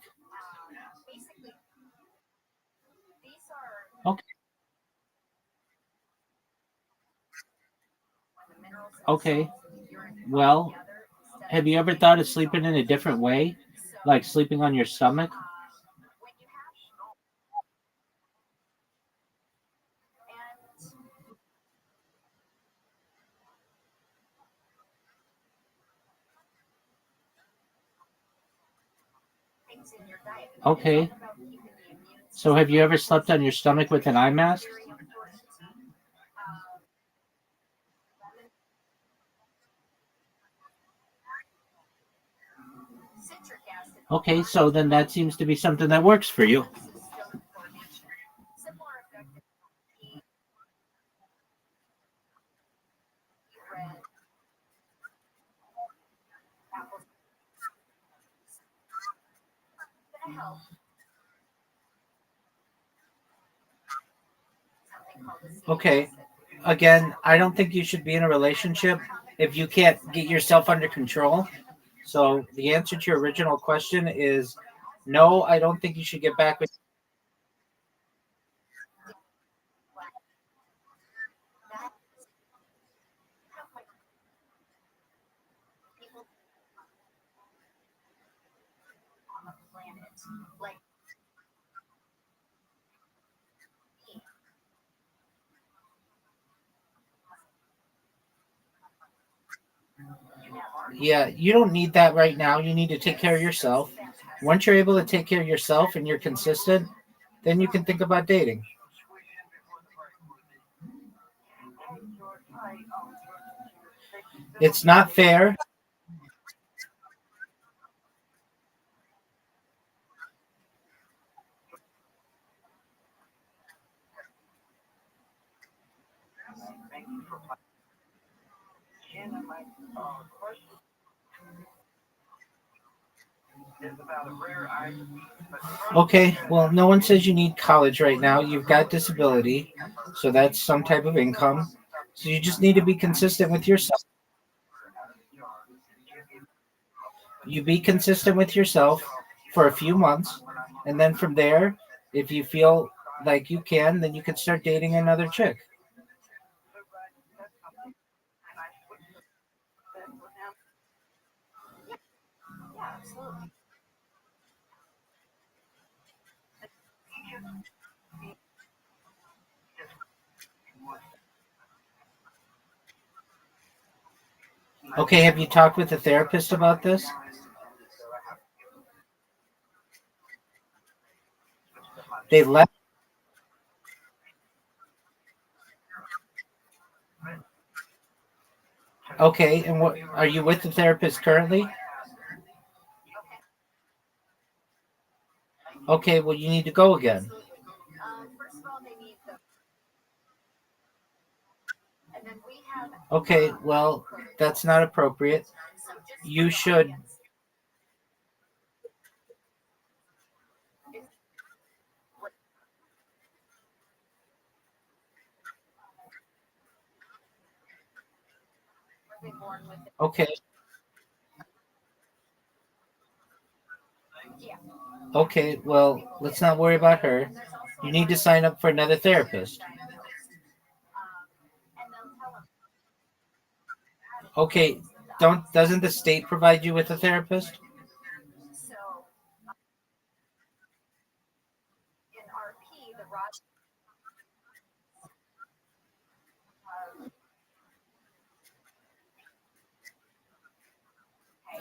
S16: Okay. Okay. Well, have you ever thought of sleeping in a different way? Like sleeping on your stomach? Okay. So have you ever slept on your stomach with an eye mask? Okay, so then that seems to be something that works for you. Okay. Again, I don't think you should be in a relationship if you can't get yourself under control. So the answer to your original question is no, I don't think you should get back with. Yeah, you don't need that right now. You need to take care of yourself. Once you're able to take care of yourself and you're consistent, then you can think about dating. It's not fair. Okay, well, no one says you need college right now. You've got disability, so that's some type of income. So you just need to be consistent with yourself. You be consistent with yourself for a few months, and then from there, if you feel like you can, then you can start dating another chick.
S21: Yeah, absolutely.
S16: Okay, have you talked with a therapist about this? They left. Okay, and what are you with the therapist currently? Okay, well you need to go again.
S21: First of all, they need the, and then we have.
S16: Okay, well that's not appropriate. You should. Okay,
S21: Yeah.
S16: okay, well let's not worry about her. You need to sign up for another therapist.
S21: And they'll tell them.
S16: Okay, don't doesn't the state provide you with a therapist?
S21: So in RP, the Rod.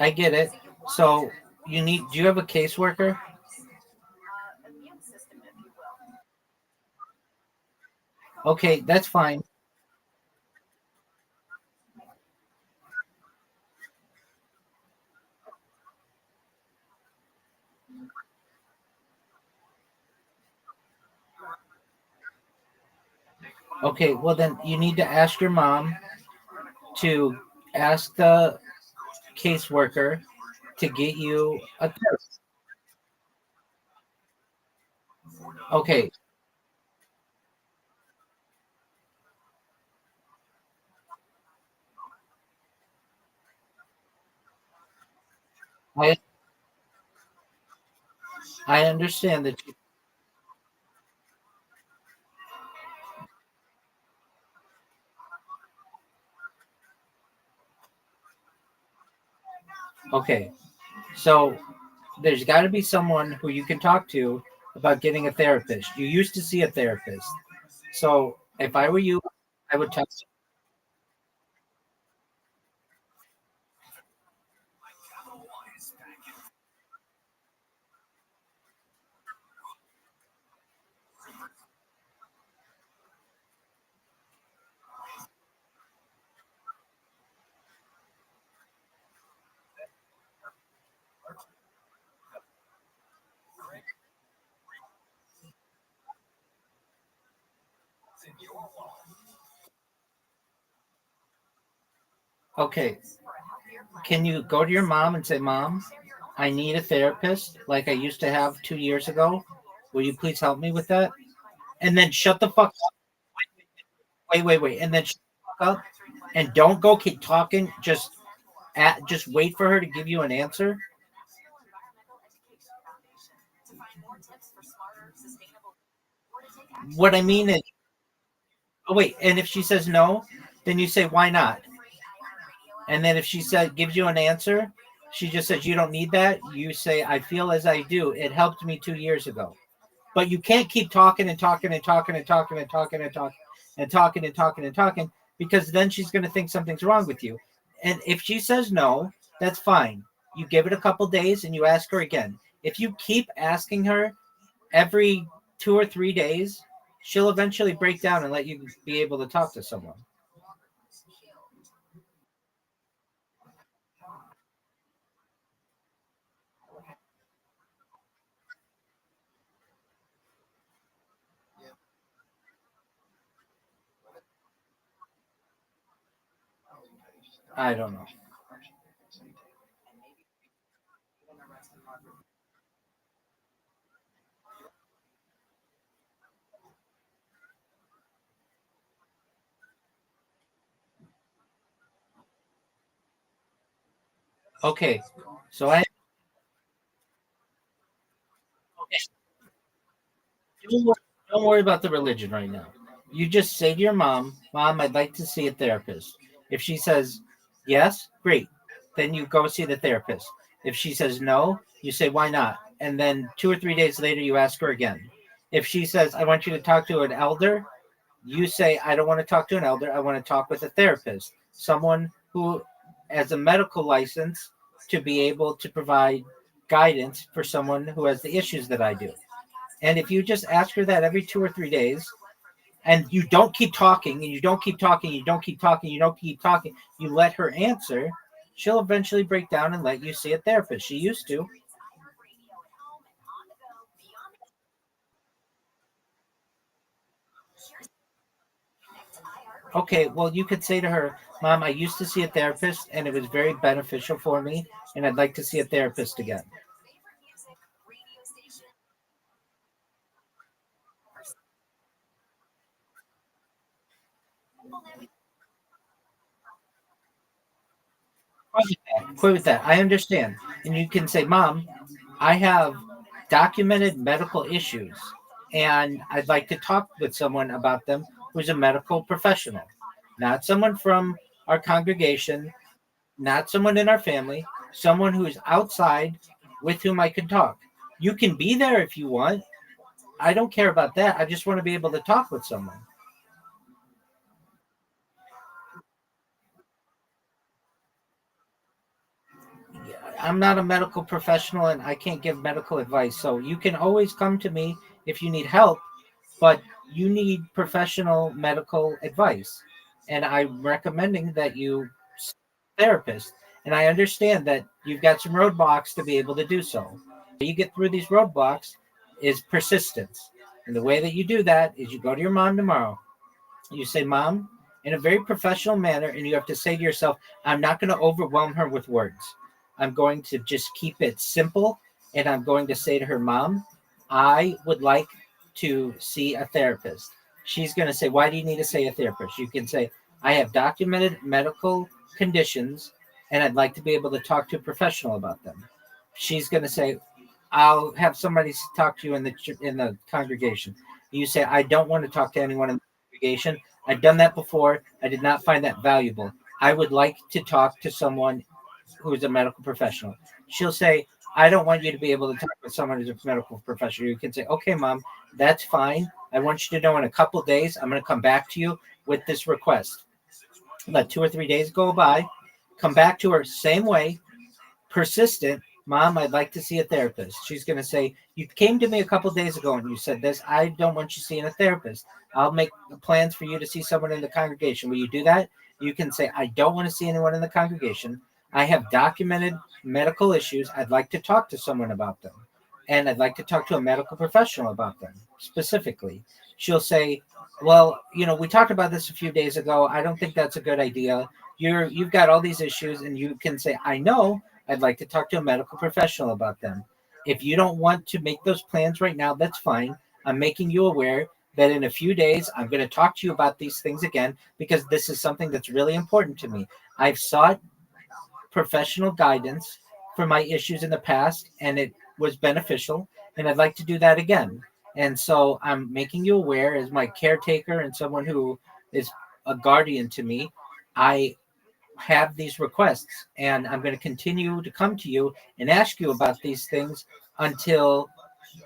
S16: I get it. So you need. Do you have a caseworker?
S21: Immune system, if you will.
S16: Okay, that's fine. Okay, well then you need to ask your mom to ask the caseworker to get you a therapist. Okay, I I understand that. Okay, so there's got to be someone who you can talk to about getting a therapist. You used to see a therapist, so if I were you, I would tell. Okay, can you go to your mom and say, "Mom, I need a therapist like I used to have 2 years ago. Will you please help me with that?" And then shut the fuck up. Wait. And then shut the fuck up and don't go keep talking. Just wait for her to give you an answer. What I mean is, oh wait, and if she says no, then you say why not? And then if she said gives you an answer, she just says you don't need that. You say I feel as I do. It helped me 2 years ago. But you can't keep talking and talking and talking and talking and talking and talking and talking and talking and talking because then she's going to think something's wrong with you. And if she says no, that's fine. You give it a couple days and you ask her again. If you keep asking her every 2 or 3 days, she'll eventually break down and let you be able to talk to someone. I don't know. Okay. So I don't worry, don't worry about the religion right now. You just say to your mom, "Mom, I'd like to see a therapist." If she says yes, great. Then you go see the therapist. If she says no, you say why not, and then 2 or 3 days later you ask her again. If she says I want you to talk to an elder, you say I don't want to talk to an elder. I want to talk with a therapist, someone who has a medical license to be able to provide guidance for someone who has the issues that I do. And if you just ask her that every 2 or 3 days, and you don't keep talking, and you don't keep talking, you don't keep talking, you don't keep talking, you let her answer, she'll eventually break down and let you see a therapist. She used to. Okay, well, you could say to her, Mom, I used to see a therapist and it was very beneficial for me, and I'd like to see a therapist again. Quit with that. I understand. And you can say, Mom, I have documented medical issues and I'd like to talk with someone about them who's a medical professional, not someone from our congregation, not someone in our family, someone who's outside with whom I can talk. You can be there if you want. I don't care about that. I just want to be able to talk with someone. I'm not a medical professional and I can't give medical advice. So you can always come to me if you need help, but you need professional medical advice. And I'm recommending that you see a therapist. And I understand that you've got some roadblocks to be able to do so. You get through these roadblocks is persistence. And the way that you do that is you go to your mom tomorrow. You say, Mom, in a very professional manner, and you have to say to yourself, I'm not going to overwhelm her with words. I'm going to just keep it simple. And I'm going to say to her, Mom, I would like to see a therapist. She's going to say, Why do you need to see a therapist? You can say, I have documented medical conditions and I'd like to be able to talk to a professional about them. She's going to say, I'll have somebody talk to you in the congregation. You say, I don't want to talk to anyone in the congregation. I've done that before. I did not find that valuable. I would like to talk to someone who's a medical professional. She'll say, I don't want you to be able to talk with someone who's a medical professional. You can say, okay, Mom, that's fine. I want you to know in a couple of days, I'm going to come back to you with this request. Let 2 or 3 days go by. Come back to her same way, persistent. Mom, I'd like to see a therapist. She's going to say, you came to me a couple of days ago and you said this. I don't want you seeing a therapist. I'll make plans for you to see someone in the congregation. Will you do that? You can say, I don't want to see anyone in the congregation. I have documented medical issues. I'd like to talk to someone about them. And I'd like to talk to a medical professional about them specifically. She'll say, well, we talked about this a few days ago. I don't think that's a good idea. You've got all these issues, and you can say, I know. I'd like to talk to a medical professional about them. If you don't want to make those plans right now, that's fine. I'm making you aware that in a few days, I'm going to talk to you about these things again because this is something that's really important to me. I've sought professional guidance for my issues in the past, and it was beneficial, and I'd like to do that again. And so I'm making you aware as my caretaker and someone who is a guardian to me. I have these requests and I'm going to continue to come to you and ask you about these things until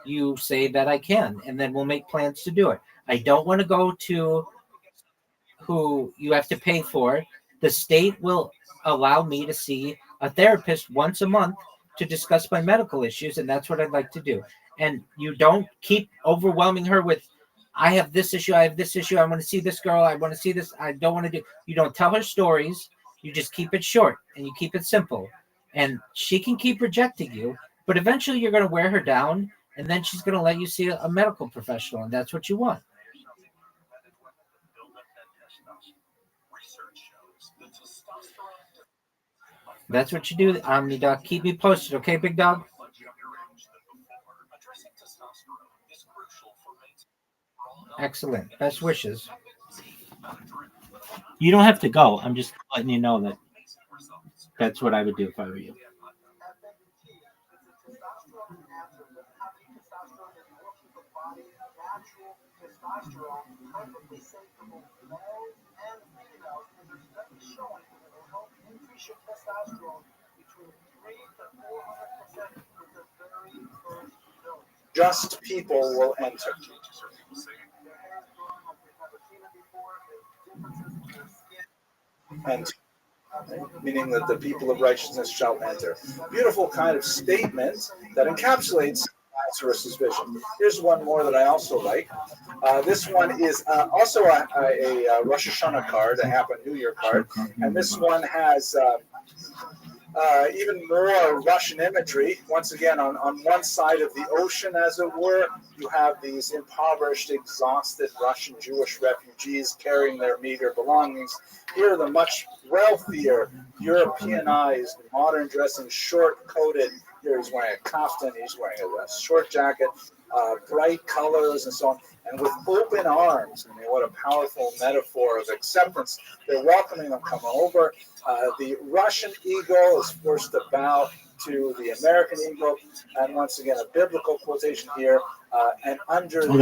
S16: you say that I can, and then we'll make plans to do it. I don't want to go to who you have to pay for. The state will allow me to see a therapist once a month to discuss my medical issues, and that's what I'd like to do. And you don't keep overwhelming her with, I have this issue, I have this issue, I want to see this girl, I want to see this, I don't want to do. You don't tell her stories. You just keep it short and you keep it simple. And she can keep rejecting you, but eventually you're going to wear her down, and then she's going to let you see a medical professional, and that's what you want. That's what you do, OmniDoc. Keep me posted, okay, big dog? Excellent. Best wishes. You don't have to go. I'm just letting you know that that's what I would do if I were you.
S6: body natural testosterone, perfectly safe for both males and females, and there's studies showing that it will help increase your testosterone between 3 to 400% with the very first dose. Just people will enter. And meaning that the people of righteousness shall enter. Beautiful kind of statement that encapsulates Lazarus' vision. Here's one more that I also like. This one is also a Rosh Hashanah card, a Happy New Year card, and this one has even more Russian imagery. Once again, on one side of the ocean, as it were, you have these impoverished, exhausted Russian Jewish refugees carrying their meager belongings. Here are the much wealthier, Europeanized, modern dressing, short-coated. Here he's wearing a kaftan, he's wearing a short jacket, bright colors and so on, and with open arms. I mean, what a powerful metaphor of acceptance. They're welcoming them, coming over. The Russian eagle is forced to bow to the American eagle, and once again, a biblical quotation here. And under the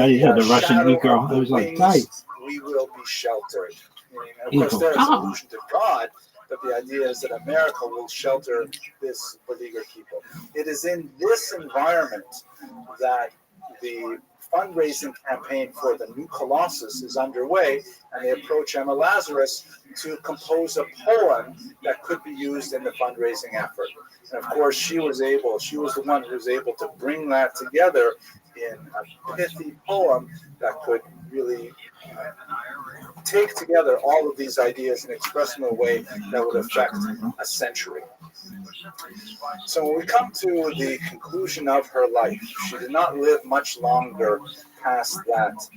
S16: Russian
S6: shadow
S16: eagle.
S6: of the
S16: I was like,
S6: wings,
S16: nice.
S6: we will be sheltered. And of course, there is an allusion to God, but the idea is that America will shelter this beleaguered people. It is in this environment that the fundraising campaign for the new Colossus is underway, and they approach Emma Lazarus to compose a poem that could be used in the fundraising effort. And of course, she was the one who was able to bring that together in a pithy poem that could really take together all of these ideas and express them in a way that would affect a century. So when we come to the conclusion of her life, she did not live much longer past that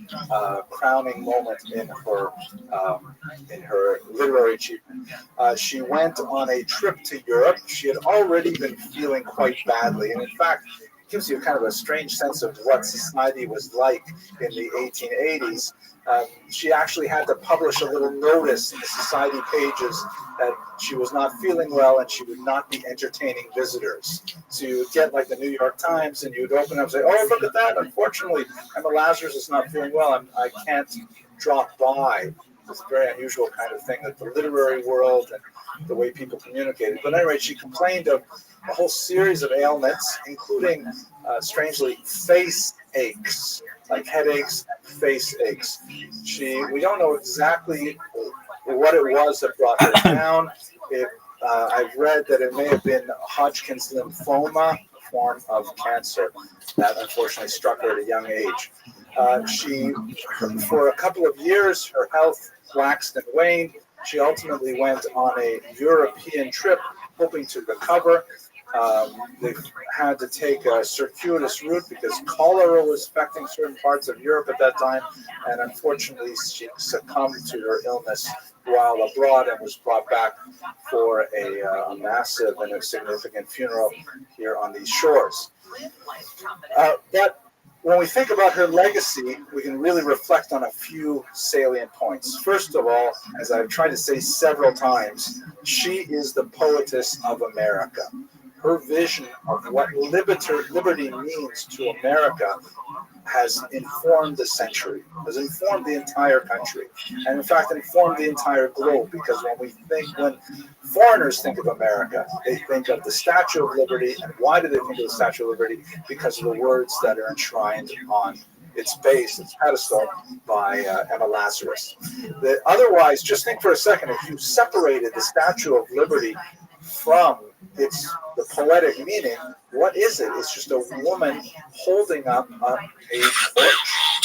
S6: crowning moment in her literary achievement. She went on a trip to Europe. She had already been feeling quite badly, and in fact, it gives you kind of a strange sense of what society was like in the 1880s. She actually had to publish a little notice in the society pages that she was not feeling well and she would not be entertaining visitors. So you would get like the New York Times and you'd open up and say, oh, look at that. Unfortunately, Emma Lazarus is not feeling well. I can't drop by. It's a very unusual kind of thing that the literary world and the way people communicated. But at any rate, she complained of a whole series of ailments, including, strangely, face aches, like headaches and face aches. We don't know exactly what it was that brought her down. I've read that it may have been Hodgkin's lymphoma, a form of cancer that unfortunately struck her at a young age. For a couple of years, her health waxed and waned. She ultimately went on a European trip, hoping to recover. They had to take a circuitous route because cholera was affecting certain parts of Europe at that time, and unfortunately she succumbed to her illness while abroad and was brought back for a massive and a significant funeral here on these shores. But when we think about her legacy, we can really reflect on a few salient points. First of all, as I've tried to say several times, she is the poetess of America. Her vision of what liberty means to America has informed the century, has informed the entire country, and in fact informed the entire globe, because when foreigners think of America, they think of the Statue of Liberty. And why do they think of the Statue of Liberty? Because of the words that are enshrined on its base, its pedestal, by Emma Lazarus. Otherwise, just think for a second, if you separated the Statue of Liberty from the poetic meaning, what is it? It's just a woman holding up a torch.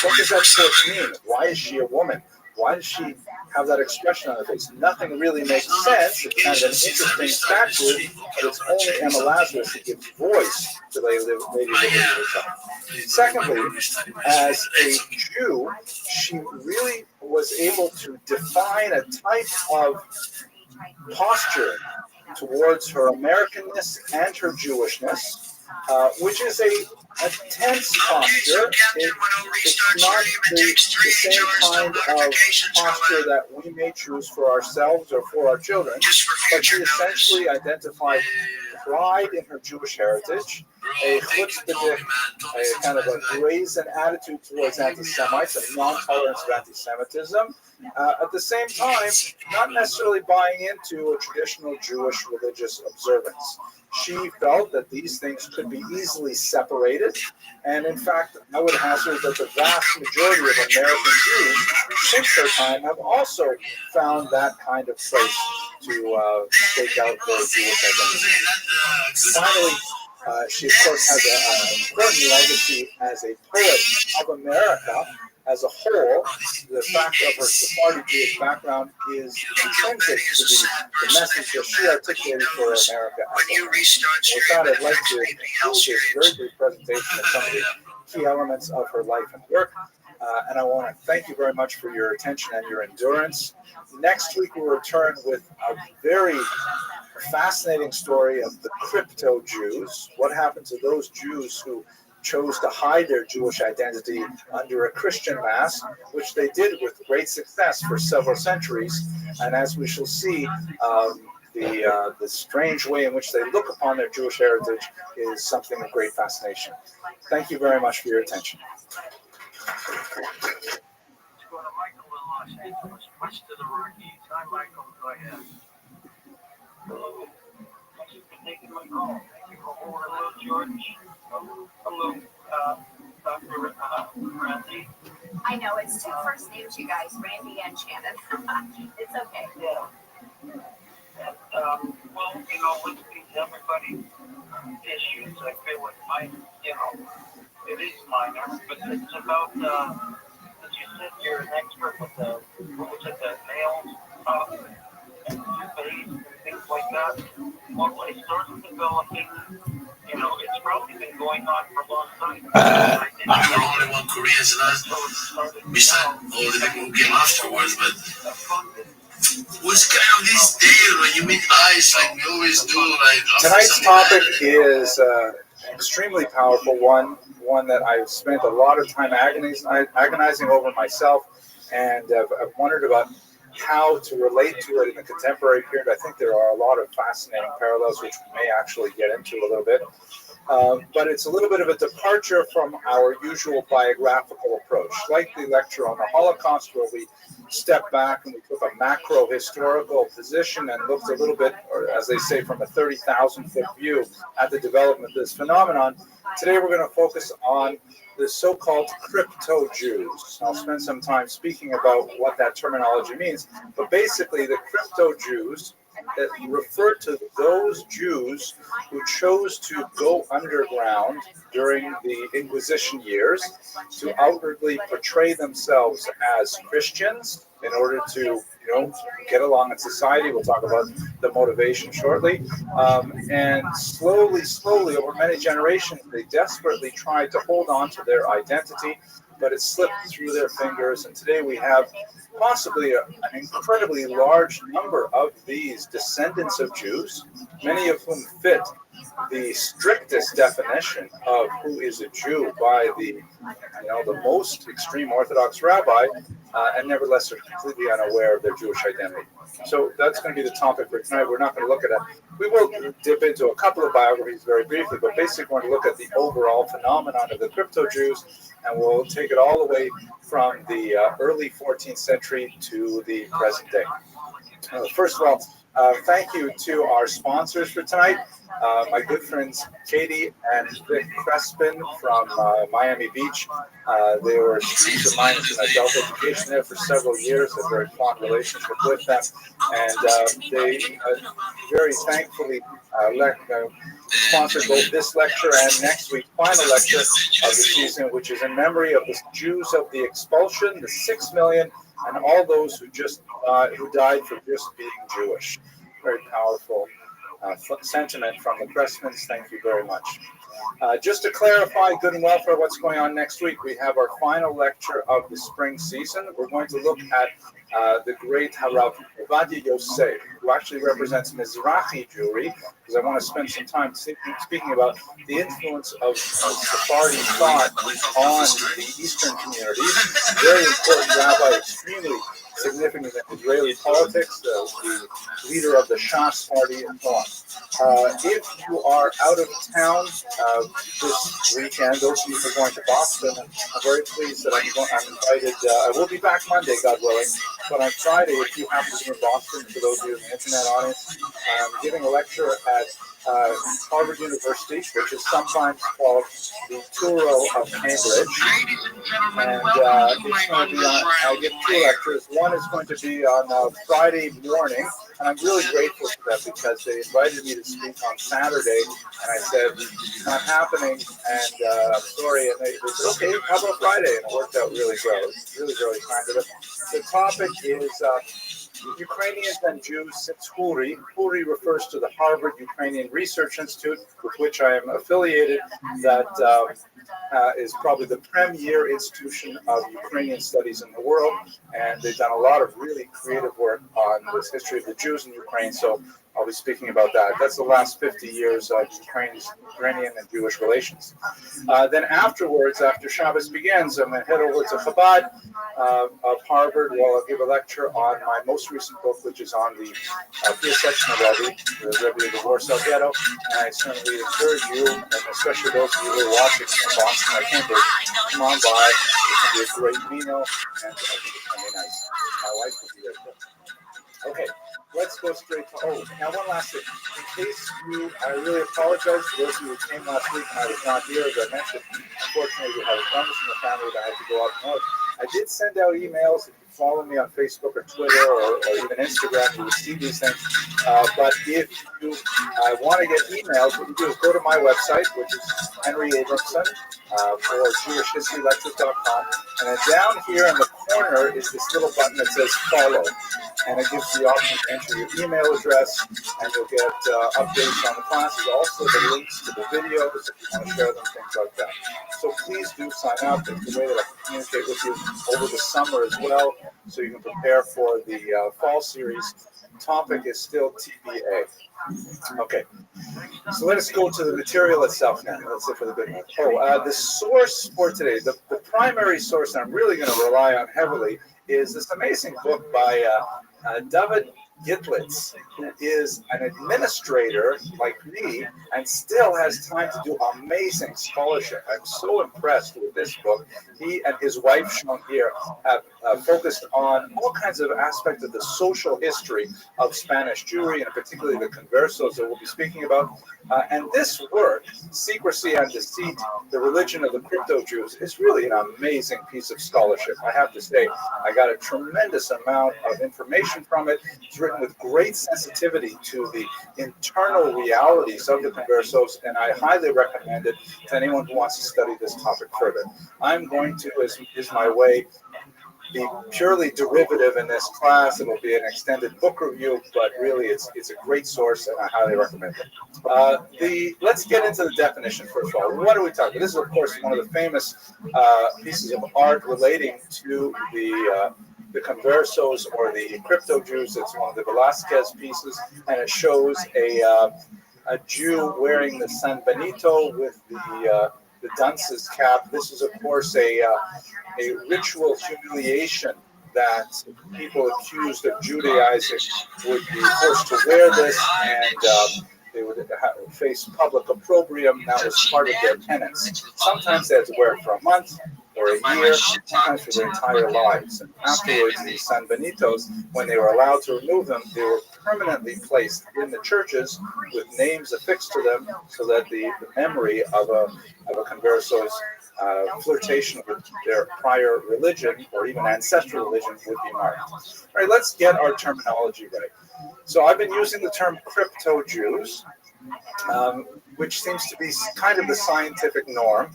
S6: What does that torch mean? Why is she a woman? Why does she have that expression on her face? Nothing really makes sense. It's kind of an interesting statue, but it's only Emma Lazarus that gives voice to Lady Liberty herself. Secondly, as a Jew, she really was able to define a type of posture towards her Americanness and her Jewishness, which is a tense posture. It's not the same kind of posture that we may choose for ourselves or for our children, but she essentially identified pride in her Jewish heritage
S10: a chutzpah, a kind of a brazen attitude towards anti-Semites and non-tolerance of anti-Semitism. At the same time, not necessarily buying into a traditional Jewish religious observance. She felt that these things could be easily separated, and in fact, I would hazard that the vast majority of American Jews since her time have also found that kind of place to stake out their Jewish identity. Finally, she of course has an important legacy as a poet of America as a whole. The fact of her Sephardi Jewish background is intrinsic to the message that she articulated for America as a whole. With that, I'd like to conclude this very brief presentation of some of the key elements of her life and work. And I want to thank you very much for your attention and your endurance. Next week, we'll return with a very fascinating story of the crypto Jews. What happened to those Jews who chose to hide their Jewish identity under a Christian mask, which they did with great success for several centuries. And as we shall see, the strange way in which they look upon their Jewish heritage is something of great fascination. Thank you very much for your attention.
S20: Let's go to Michael in Los Angeles, west of the Rockies. Hi, Michael. Go ahead. Hello. Thank you for taking my call. Thank you for holding. Hello, George. Hello, Dr. Randy.
S21: I know, it's two first names, you guys, Randy and Shannon. It's okay.
S20: Yeah. And, well, with everybody's issues, I feel like mine, it is minor, but it's about, as you said, you're an expert with the nails, and face, and things like that. Well, I started developing, it's probably been going on for a long time.
S19: We were only one Koreans, and besides all the people who came afterwards, but what's kind of this deal when you meet eyes like we always do?
S10: Tonight's topic is an extremely powerful one that I've spent a lot of time agonizing over myself, and I've wondered about how to relate to it in the contemporary period. I think there are a lot of fascinating parallels, which we may actually get into a little bit. But it's a little bit of a departure from our usual biographical approach, like the lecture on the Holocaust, where we stepped back and we took a macro historical position and looked a little bit, or as they say, from a 30,000-foot view at the development of this phenomenon. Today we're going to focus on the so-called crypto Jews. I'll spend some time speaking about what that terminology means, but basically the crypto Jews that refer to those Jews who chose to go underground during the Inquisition years to outwardly portray themselves as Christians in order to, get along in society. We'll talk about the motivation shortly. And slowly, over many generations, they desperately tried to hold on to their identity, but it slipped through their fingers. And today we have possibly an incredibly large number of these descendants of Jews, many of whom fit the strictest definition of who is a Jew by the most extreme Orthodox rabbi, and nevertheless are completely unaware of their Jewish identity. So that's going to be the topic for tonight. We're not going to look at it. We will dip into a couple of biographies very briefly, but basically we're going to look at the overall phenomenon of the crypto Jews, and we'll take it all the way from the early 14th century to the present day. First of all, thank you to our sponsors for tonight. My good friends Katie and Vic Crespin from Miami Beach. They were students of mine in adult education there for several years, a very fond relationship with them. And they very thankfully sponsored both this lecture and next week's final lecture of the season, which is in memory of the Jews of the expulsion, the 6 million, and all those who died for just being Jewish. Very powerful sentiment from the Crespins. Thank you very much. Just to clarify good and well for what's going on next week, we have our final lecture of the spring season. We're going to look at the great Harav Ovadia Yosef, who actually represents Mizrahi Jewry, because I want to spend some time speaking about the influence of Sephardi thought on the Eastern communities. Very important rabbi, extremely significant in Israeli politics, the leader of the Shas party, and so on. If you are out of town this weekend, those of you who are going to Boston, I'm very pleased that I'm invited. I will be back Monday, God willing. But on Friday, if you happen to be in Boston, for those of you in the internet audience, I'm giving a lecture at Harvard University, which is sometimes called the Touro of Cambridge. And it's going to be on, I give two lectures. One is going to be on Friday morning, and I'm really grateful for that because they invited me to speak on Saturday, and I said, it's not happening, and I'm sorry, and they said, okay, how about Friday? And it worked out really well. It's really, really kind of them. The topic is Ukrainians and Jews since Huri. Huri refers to the Harvard Ukrainian Research Institute, with which I am affiliated, that is probably the premier institution of Ukrainian studies in the world, and they've done a lot of really creative work on this history of the Jews in Ukraine, so I'll be speaking about that. That's the last 50 years of Ukrainian and Jewish relations. Then afterwards, after Shabbos begins, I'm going to head over to Chabad of Harvard, where I'll give a lecture on my most recent book, which is on the Pia section of Rabbi, the Rabbi of the Warsaw Ghetto. And I certainly encourage you, and especially those of you who are watching from Boston or Cambridge, come on by. It's going to be a great meal, and I think it's going to be nice. My wife will be there too. Okay, let's go straight to, now one last thing. In case I really apologize to those of you who came last week and I was not here, as I mentioned. Unfortunately, we had a illness in the family that I had to go out and out. I did send out emails. If you follow me on Facebook or Twitter or even Instagram, you will see these things. But if you want to get emails, what you do is go to my website, which is Henry Abramson, for JewishHistoryLectures.com. And then down here in the corner is this little button that says follow. And it gives you the option to enter your email address, and you'll get updates on the classes, also the links to the videos if you want to share them, things like that. So please do sign up. It's the way that I can communicate with you over the summer as well, so you can prepare for the fall series. Topic is still TBA. Okay, so let us go to the material itself now. Let's look for the good one. The source for today, the primary source I'm really going to rely on heavily is this amazing book by David Gitlitz, who is an administrator like me and still has time to do amazing scholarship. I'm so impressed with this book. He and his wife, shown here, have focused on all kinds of aspects of the social history of Spanish Jewry, and particularly the conversos that we'll be speaking about. And this work, Secrecy and Deceit, the Religion of the Crypto-Jews, is really an amazing piece of scholarship. I have to say, I got a tremendous amount of information from it. It's written with great sensitivity to the internal realities of the conversos, and I highly recommend it to anyone who wants to study this topic further. I'm going to, as is my way, be purely derivative in this class. It will be an extended book review, but really it's a great source, and I highly recommend it. Let's get into the definition first of all. What are we talking about? This is, of course, one of the famous pieces of art relating to the conversos or the crypto Jews. It's one of the Velázquez pieces, and it shows a Jew wearing the San Benito with the dunce's cap. This is, of course, a ritual humiliation that people accused of Judaizing would be forced to wear this, and they would face public opprobrium. That was part of their penance. Sometimes they had to wear it for a month or a year, sometimes for their entire lives. And afterwards, these San Benitos, when they were allowed to remove them, they were permanently placed in the churches with names affixed to them, so that the memory of a converso's flirtation with their prior religion or even ancestral religion would be marked. All right, let's get our terminology right. So I've been using the term crypto-Jews, which seems to be kind of the scientific norm.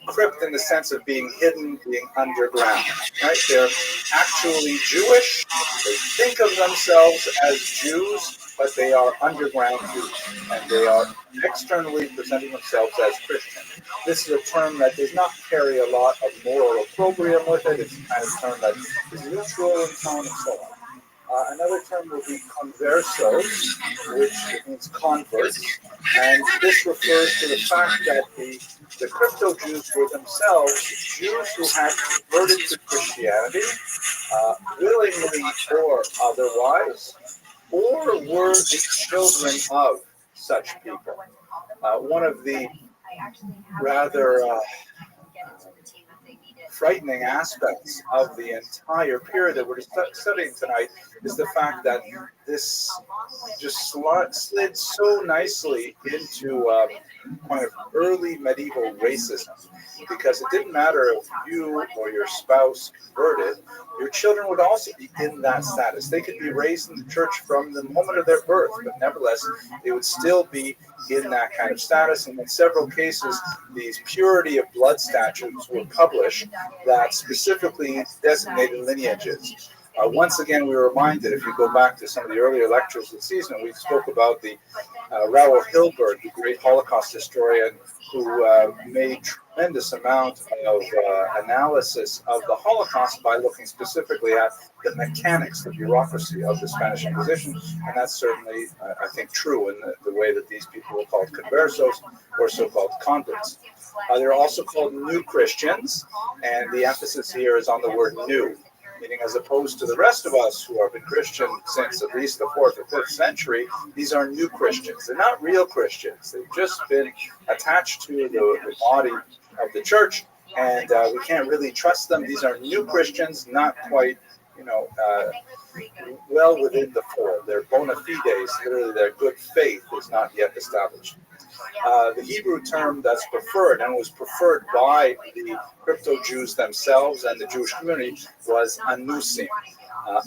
S10: Crypt in the sense of being hidden, being underground, right? They're actually Jewish. They think of themselves as Jews, but they are underground Jews, and they are externally presenting themselves as Christian. This is a term that does not carry a lot of moral opprobrium with it. It's a kind of term that is neutral in tone and so on. Another term would be conversos, which means converts, and this refers to the fact that the crypto Jews were themselves Jews who had converted to Christianity, willingly or otherwise, or were the children of such people. One of the rather frightening aspects of the entire period that we're studying tonight is the fact that this just slid so nicely into kind of early medieval racism, because it didn't matter if you or your spouse converted, your children would also be in that status. They could be raised in the church from the moment of their birth, but nevertheless, they would still be in that kind of status. And in several cases, these purity of blood statutes were published that specifically designated lineages. Once again, we were reminded, if you go back to some of the earlier lectures this season, we spoke about the Raoul Hilberg, the great Holocaust historian, who made tremendous amount of analysis of the Holocaust by looking specifically at the mechanics, the bureaucracy of the Spanish Inquisition, and that's certainly, I think, true in the way that these people were called conversos, or so-called converts. They're also called new Christians, and the emphasis here is on the word new, meaning as opposed to the rest of us who have been Christian since at least the 4th or 5th century, these are new Christians. They're not real Christians. They've just been attached to the body of the church, and we can't really trust them. These are new Christians, not quite, well within the fold. Their bona fides, literally their good faith, is not yet established. The Hebrew term that's preferred, and was preferred by the crypto-Jews themselves and the Jewish community, was anusim.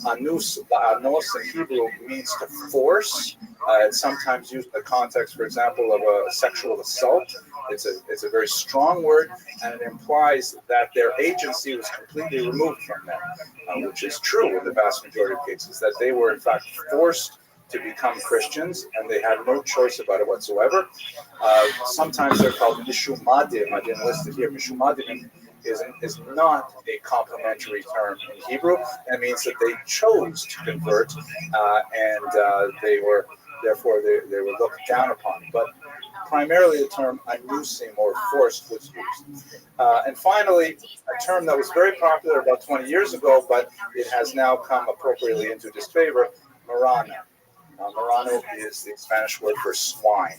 S10: Anus in Hebrew means to force. It's sometimes used in the context, for example, of a sexual assault. It's a very strong word, and it implies that their agency was completely removed from them, which is true in the vast majority of cases, that they were in fact forced to become Christians, and they had no choice about it whatsoever. Sometimes they're called mishumadim. I didn't list it here. Mishumadim is not a complimentary term in Hebrew. That means that they chose to convert, and they were looked down upon. But primarily the term anusim, or forced, was used. And finally, a term that was very popular about 20 years ago, but it has now come appropriately into disfavor, marrano. Marrano is the Spanish word for swine.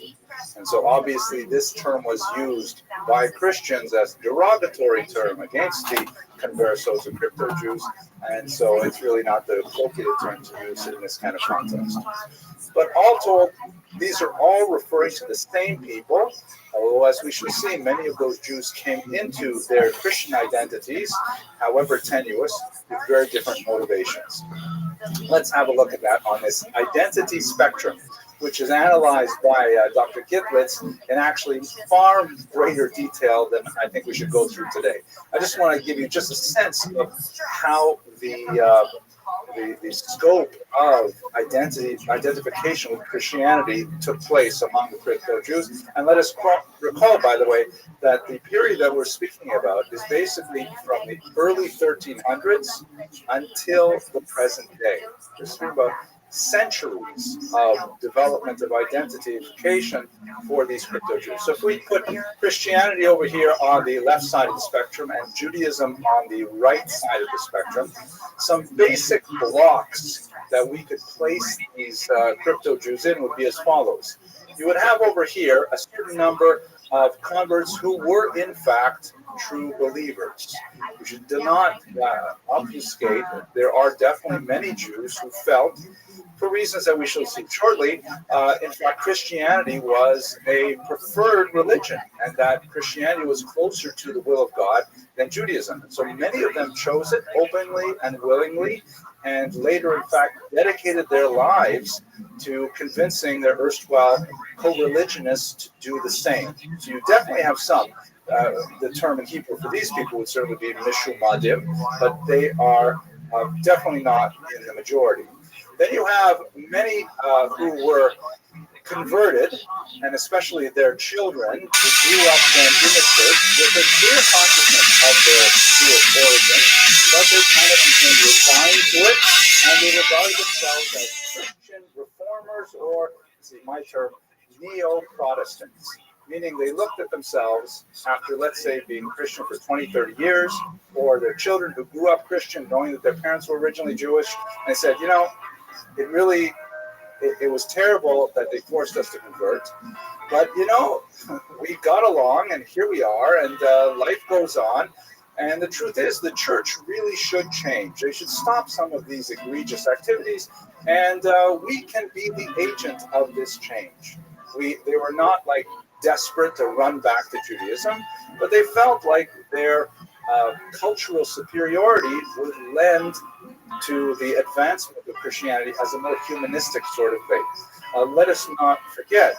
S10: And so obviously this term was used by Christians as a derogatory term against the conversos and crypto-Jews, and so it's really not the appropriate term to use in this kind of context. But all told, these are all referring to the same people, although as we shall see, many of those Jews came into their Christian identities, however tenuous, with very different motivations. Let's have a look at that on this identity spectrum, which is analyzed by Dr. Gitlitz in actually far greater detail than I think we should go through today. I just want to give you just a sense of how the scope of identification with Christianity took place among the crypto-Jews. And let us recall, by the way, that the period that we're speaking about is basically from the early 1300s until the present day. We're speaking about centuries of development of identification for these crypto-Jews. So if we put Christianity over here on the left side of the spectrum and Judaism on the right side of the spectrum, some basic blocks that we could place these crypto-Jews in would be as follows. You would have over here a certain number of converts who were in fact true believers. We should not obfuscate. There are definitely many Jews who felt, for reasons that we shall see shortly, in fact, Christianity was a preferred religion, and that Christianity was closer to the will of God than Judaism. So many of them chose it openly and willingly, and later, in fact, dedicated their lives to convincing their erstwhile co-religionists to do the same. So you definitely have some. The term in Hebrew for these people would certainly be mishumadim, but they are definitely not in the majority. Then you have many who were converted, and especially their children, who grew up then in the church with a clear consciousness of their Jewish origin, but they kind of became resigned to it, and they regarded themselves as Christian reformers, or, this is my term, neo-Protestants. Meaning they looked at themselves after, let's say, being Christian for 20, 30 years, or their children who grew up Christian, knowing that their parents were originally Jewish, and they said, you know, it really it was terrible that they forced us to convert. But, we got along, and here we are, and life goes on. And the truth is, the church really should change. They should stop some of these egregious activities, and we can be the agent of this change. They were not like desperate to run back to Judaism, but they felt like their cultural superiority would lend to the advancement of Christianity as a more humanistic sort of faith. Let us not forget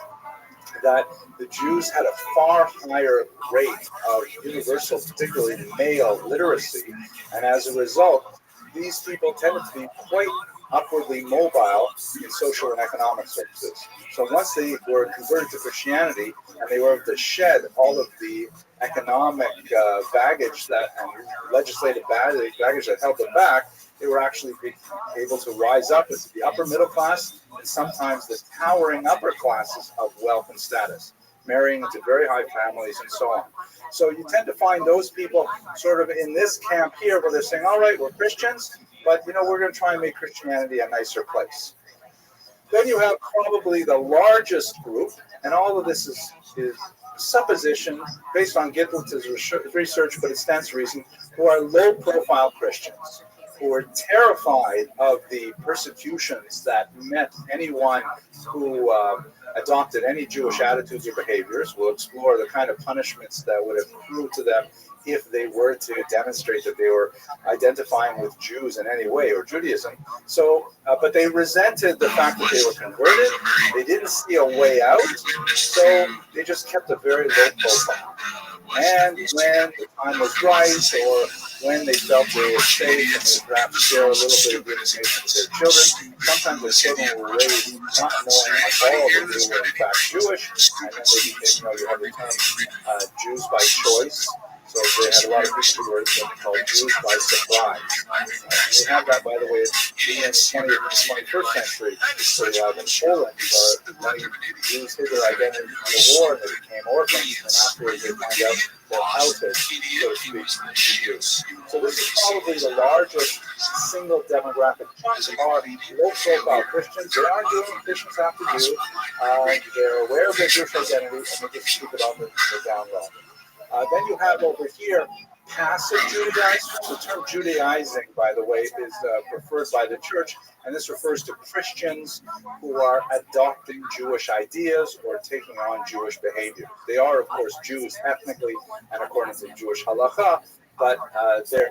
S10: that the Jews had a far higher rate of universal, particularly male literacy, and as a result, these people tended to be quite upwardly mobile in social and economic services. So once they were converted to Christianity and they were able to shed all of the economic baggage and legislative baggage that held them back, they were actually able to rise up into the upper middle class and sometimes the towering upper classes of wealth and status, marrying into very high families and so on. So you tend to find those people sort of in this camp here where they're saying, all right, we're Christians, but we're going to try and make Christianity a nicer place. Then you have probably the largest group, and all of this is supposition based on Gittlitz's research, but it stands to reason, who are low-profile Christians, who are terrified of the persecutions that met anyone who adopted any Jewish attitudes or behaviors. We'll explore the kind of punishments that would accrue to them if they were to demonstrate that they were identifying with Jews in any way or Judaism. So, but they resented the fact that they were converted. They didn't see a way out, so they just kept a very low profile. And when the time was right, or when they felt they were safe and they would perhaps share a little bit of information with their children, sometimes their children were raised not knowing at all that they were in fact Jewish, and then they became, you have the term Jews by choice. So they had a lot of people who were called Jews by surprise. We have that, by the way, in the 20th and 21st century. So you have in Poland, many Jews hid their identity in the war and they became orphans, and afterwards they find out their houses, so to speak, Jews. So this is probably the largest single demographic chunk are low-profile Christians. They are doing what Christians have to do. They're aware of their Jewish identity, and they just keep it on the down low. Then you have over here passive Judaizers. The term Judaizing, by the way, is preferred by the church, and this refers to Christians who are adopting Jewish ideas or taking on Jewish behavior. They are, of course, Jews ethnically and according to Jewish halakha, but they're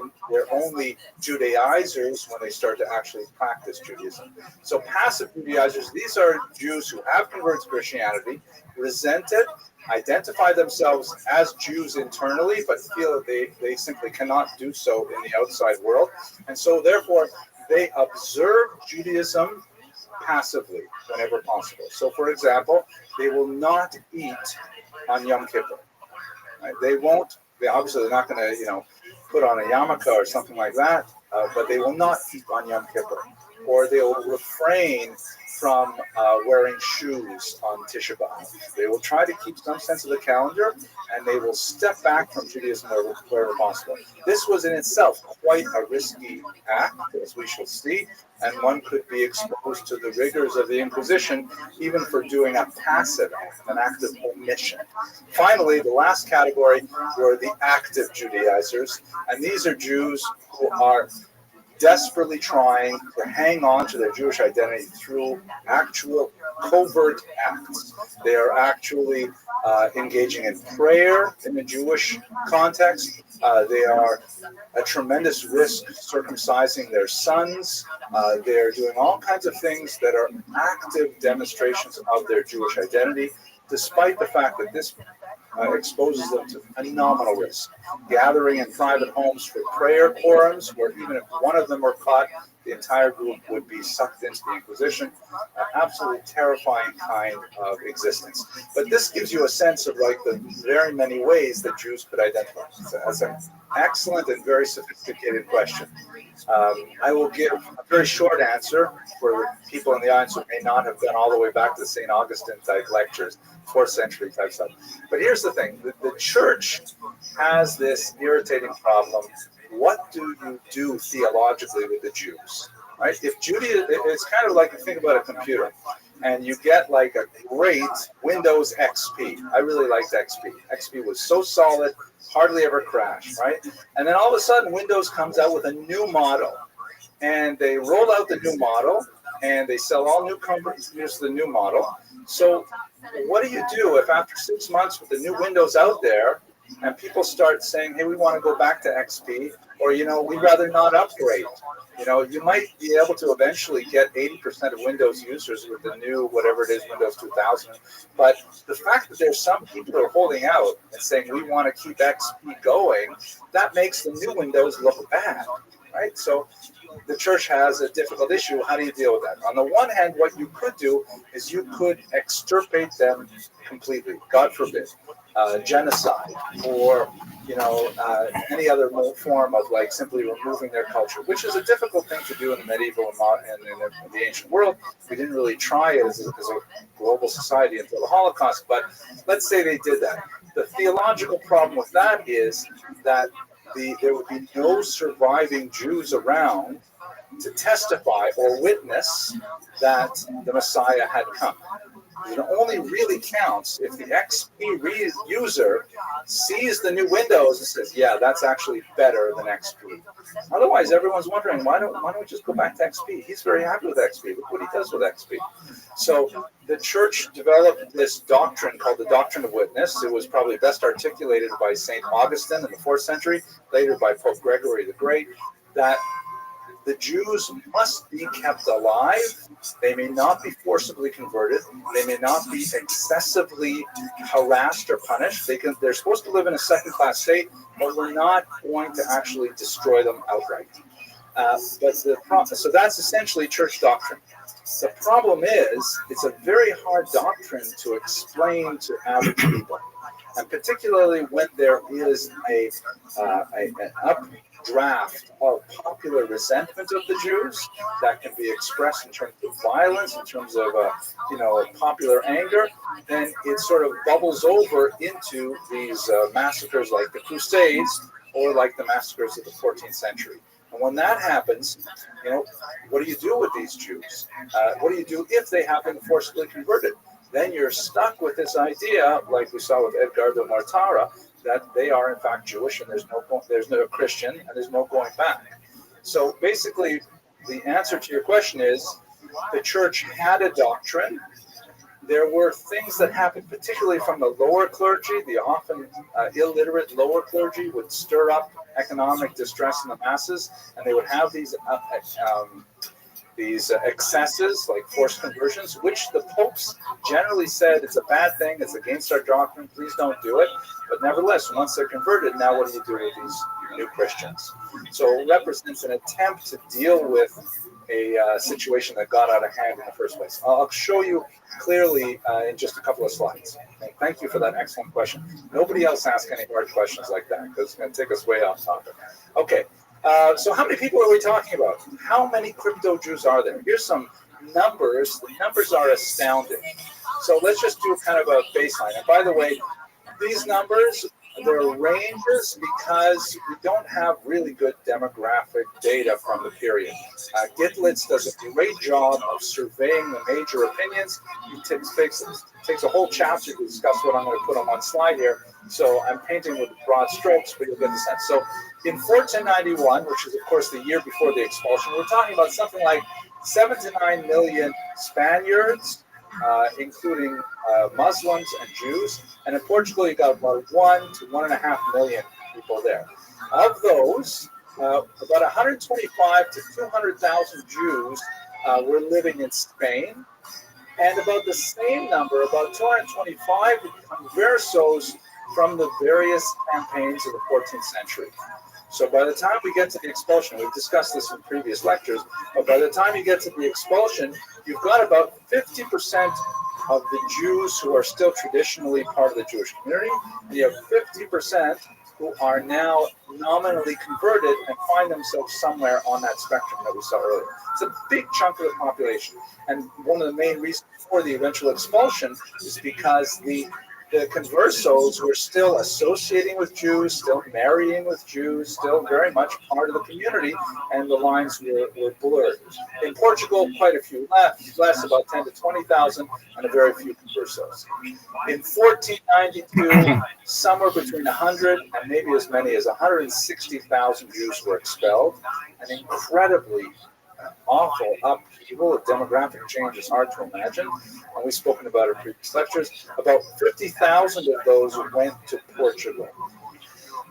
S10: only Judaizers when they start to actually practice Judaism. So passive Judaizers, these are Jews who have converted to Christianity, resent it, identify themselves as Jews internally, but feel that they simply cannot do so in the outside world. And so therefore, they observe Judaism passively whenever possible. So for example, they will not eat on Yom Kippur. Right? They're not going to, put on a yarmulke or something like that, but they will not eat on Yom Kippur. Or they will refrain from wearing shoes on Tisha B'Av. They will try to keep some sense of the calendar, and they will step back from Judaism wherever possible. This was in itself quite a risky act, as we shall see, and one could be exposed to the rigors of the Inquisition, even for doing a passive act, an act of omission. Finally, the last category were the active Judaizers, and these are Jews who are desperately trying to hang on to their Jewish identity through actual covert acts. They are actually engaging in prayer in the Jewish context. They are at tremendous risk circumcising their sons. They're doing all kinds of things that are active demonstrations of their Jewish identity, despite the fact that this exposes them to phenomenal risk. Gathering in private homes for prayer quorums, where even if one of them were caught, the entire group would be sucked into the Inquisition. An absolutely terrifying kind of existence. But this gives you a sense of the very many ways that Jews could identify. That's an excellent and very sophisticated question. I will give a very short answer for people in the audience who may not have gone all the way back to the St. Augustine type lectures, 4th century type stuff. But here's the thing, the church has this irritating problem. What do you do theologically with the Jews? Right? If Judaism, it's kind of like, think about a computer. and you get like a great Windows XP. I really liked XP. XP was so solid, hardly ever crashed, right? And then all of a sudden, Windows comes out with a new model, and they roll out the new model, and they sell all new computers to the new model. So what do you do if after 6 months with the new Windows out there, and people start saying, hey, we want to go back to XP, or, we'd rather not upgrade? You might be able to eventually get 80% of Windows users with the new, whatever it is, Windows 2000. But the fact that there's some people who are holding out and saying, we want to keep XP going, that makes the new Windows look bad, right? So the church has a difficult issue. How do you deal with that? On the one hand, what you could do is you could extirpate them completely, God forbid, genocide, or any other form of like simply removing their culture, which is a difficult thing to do in the medieval and in the ancient world. We didn't really try it as a global society until the Holocaust, but let's say they did that. The theological problem with that is that there would be no surviving Jews around to testify or witness that the Messiah had come. It only really counts if the XP user sees the new Windows and says, yeah, that's actually better than XP. Otherwise, everyone's wondering, why don't we just go back to XP? He's very happy with XP. Look what he does with XP. So the church developed this doctrine called the doctrine of witness. It was probably best articulated by St. Augustine in the 4th century, later by Pope Gregory the Great, that the Jews must be kept alive. They may not be forcibly converted. They may not be excessively harassed or punished. They're supposed to live in a second-class state, but we're not going to actually destroy them outright. So that's essentially church doctrine. The problem is, it's a very hard doctrine to explain to average people, and particularly when there is an updraft of popular resentment of the Jews that can be expressed in terms of violence, in terms of popular anger, then it sort of bubbles over into these massacres like the Crusades or like the massacres of the 14th century. And when that happens, what do you do with these Jews? What do you do if they have been forcibly converted? Then you're stuck with this idea, like we saw with Edgardo Mortara, that they are in fact Jewish and there's no Christian and there's no going back. So basically, the answer to your question is the church had a doctrine. There were things that happened, particularly from the lower clergy. The often illiterate lower clergy would stir up economic distress in the masses, and they would have these excesses like forced conversions, which the popes generally said it's a bad thing, it's against our doctrine, please don't do it. But nevertheless, once they're converted, now what do you do with these new Christians? So it represents an attempt to deal with a situation that got out of hand in the first place. I'll show you clearly in just a couple of slides. Okay, thank you for that excellent question. Nobody else asked any hard questions like that because it's going to take us way off topic. Okay, so how many people are we talking about? How many crypto Jews are there? Here's some numbers. The numbers are astounding. So let's just do kind of a baseline. And by the way, these numbers, they're ranges because we don't have really good demographic data from the period. Gitlitz does a great job of surveying the major opinions. He takes a whole chapter to discuss what I'm going to put on one slide here. So I'm painting with broad strokes, but you'll get the sense. So in 1491, which is of course the year before the expulsion, we're talking about something like 7 to 9 million Spaniards, including Muslims and Jews. And in Portugal, you got about 1 to 1.5 million people there. Of those, about 125 to 200,000 Jews were living in Spain. And about the same number, about 225 conversos from the various campaigns of the 14th century. So by the time we get to the expulsion, we've discussed this in previous lectures, but by the time you get to the expulsion, you've got about 50% of the Jews who are still traditionally part of the Jewish community, and you have 50% who are now nominally converted and find themselves somewhere on that spectrum that we saw earlier. It's a big chunk of the population. And one of the main reasons for the eventual expulsion is because the the conversos were still associating with Jews, still marrying with Jews, still very much part of the community, and the lines were blurred. In Portugal, quite a few less, about 10 to 20,000, and a very few conversos. In 1492, somewhere between 100 and maybe as many as 160,000 Jews were expelled. An incredibly awful upheaval. A demographic change is hard to imagine. And we've spoken about it in previous lectures. About 50,000 of those went to Portugal.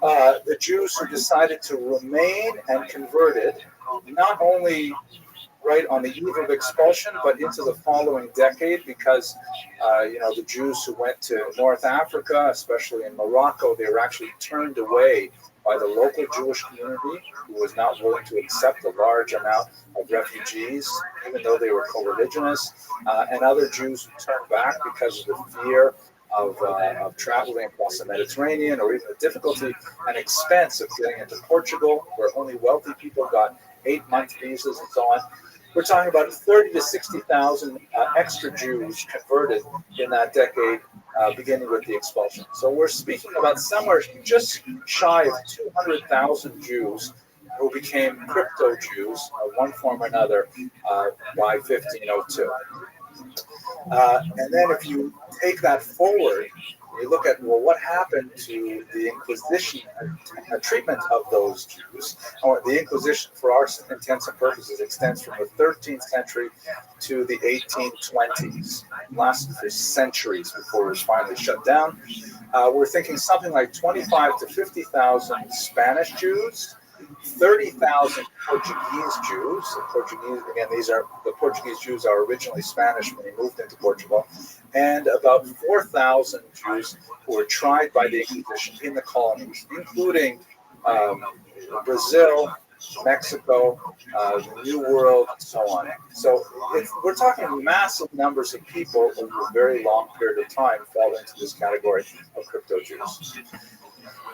S10: The Jews who decided to remain and converted, not only right on the eve of expulsion, but into the following decade, because the Jews who went to North Africa, especially in Morocco, they were actually turned away by the local Jewish community, who was not willing to accept a large amount of refugees, even though they were co-religionists, and other Jews who turned back because of the fear of traveling across the Mediterranean, or even the difficulty and expense of getting into Portugal, where only wealthy people got 8-month visas and so on. We're talking about 30 to 60,000 extra Jews converted in that decade, beginning with the expulsion. So we're speaking about somewhere just shy of 200,000 Jews who became crypto-Jews of one form or another by 1502. And then if you take that forward, you look at, well, what happened to the Inquisition treatment of those Jews? Or the Inquisition, for our intents and purposes, extends from the 13th century to the 1820s. It lasted for centuries before it was finally shut down. We're thinking something like 25 to 50,000 Spanish Jews, 30,000 Portuguese Jews. The Portuguese, again, the Portuguese Jews are originally Spanish when they moved into Portugal, and about 4,000 Jews who were tried by the Inquisition in the colonies, including Brazil, Mexico, the New World, and so on. So we're talking massive numbers of people over a very long period of time fall into this category of crypto Jews.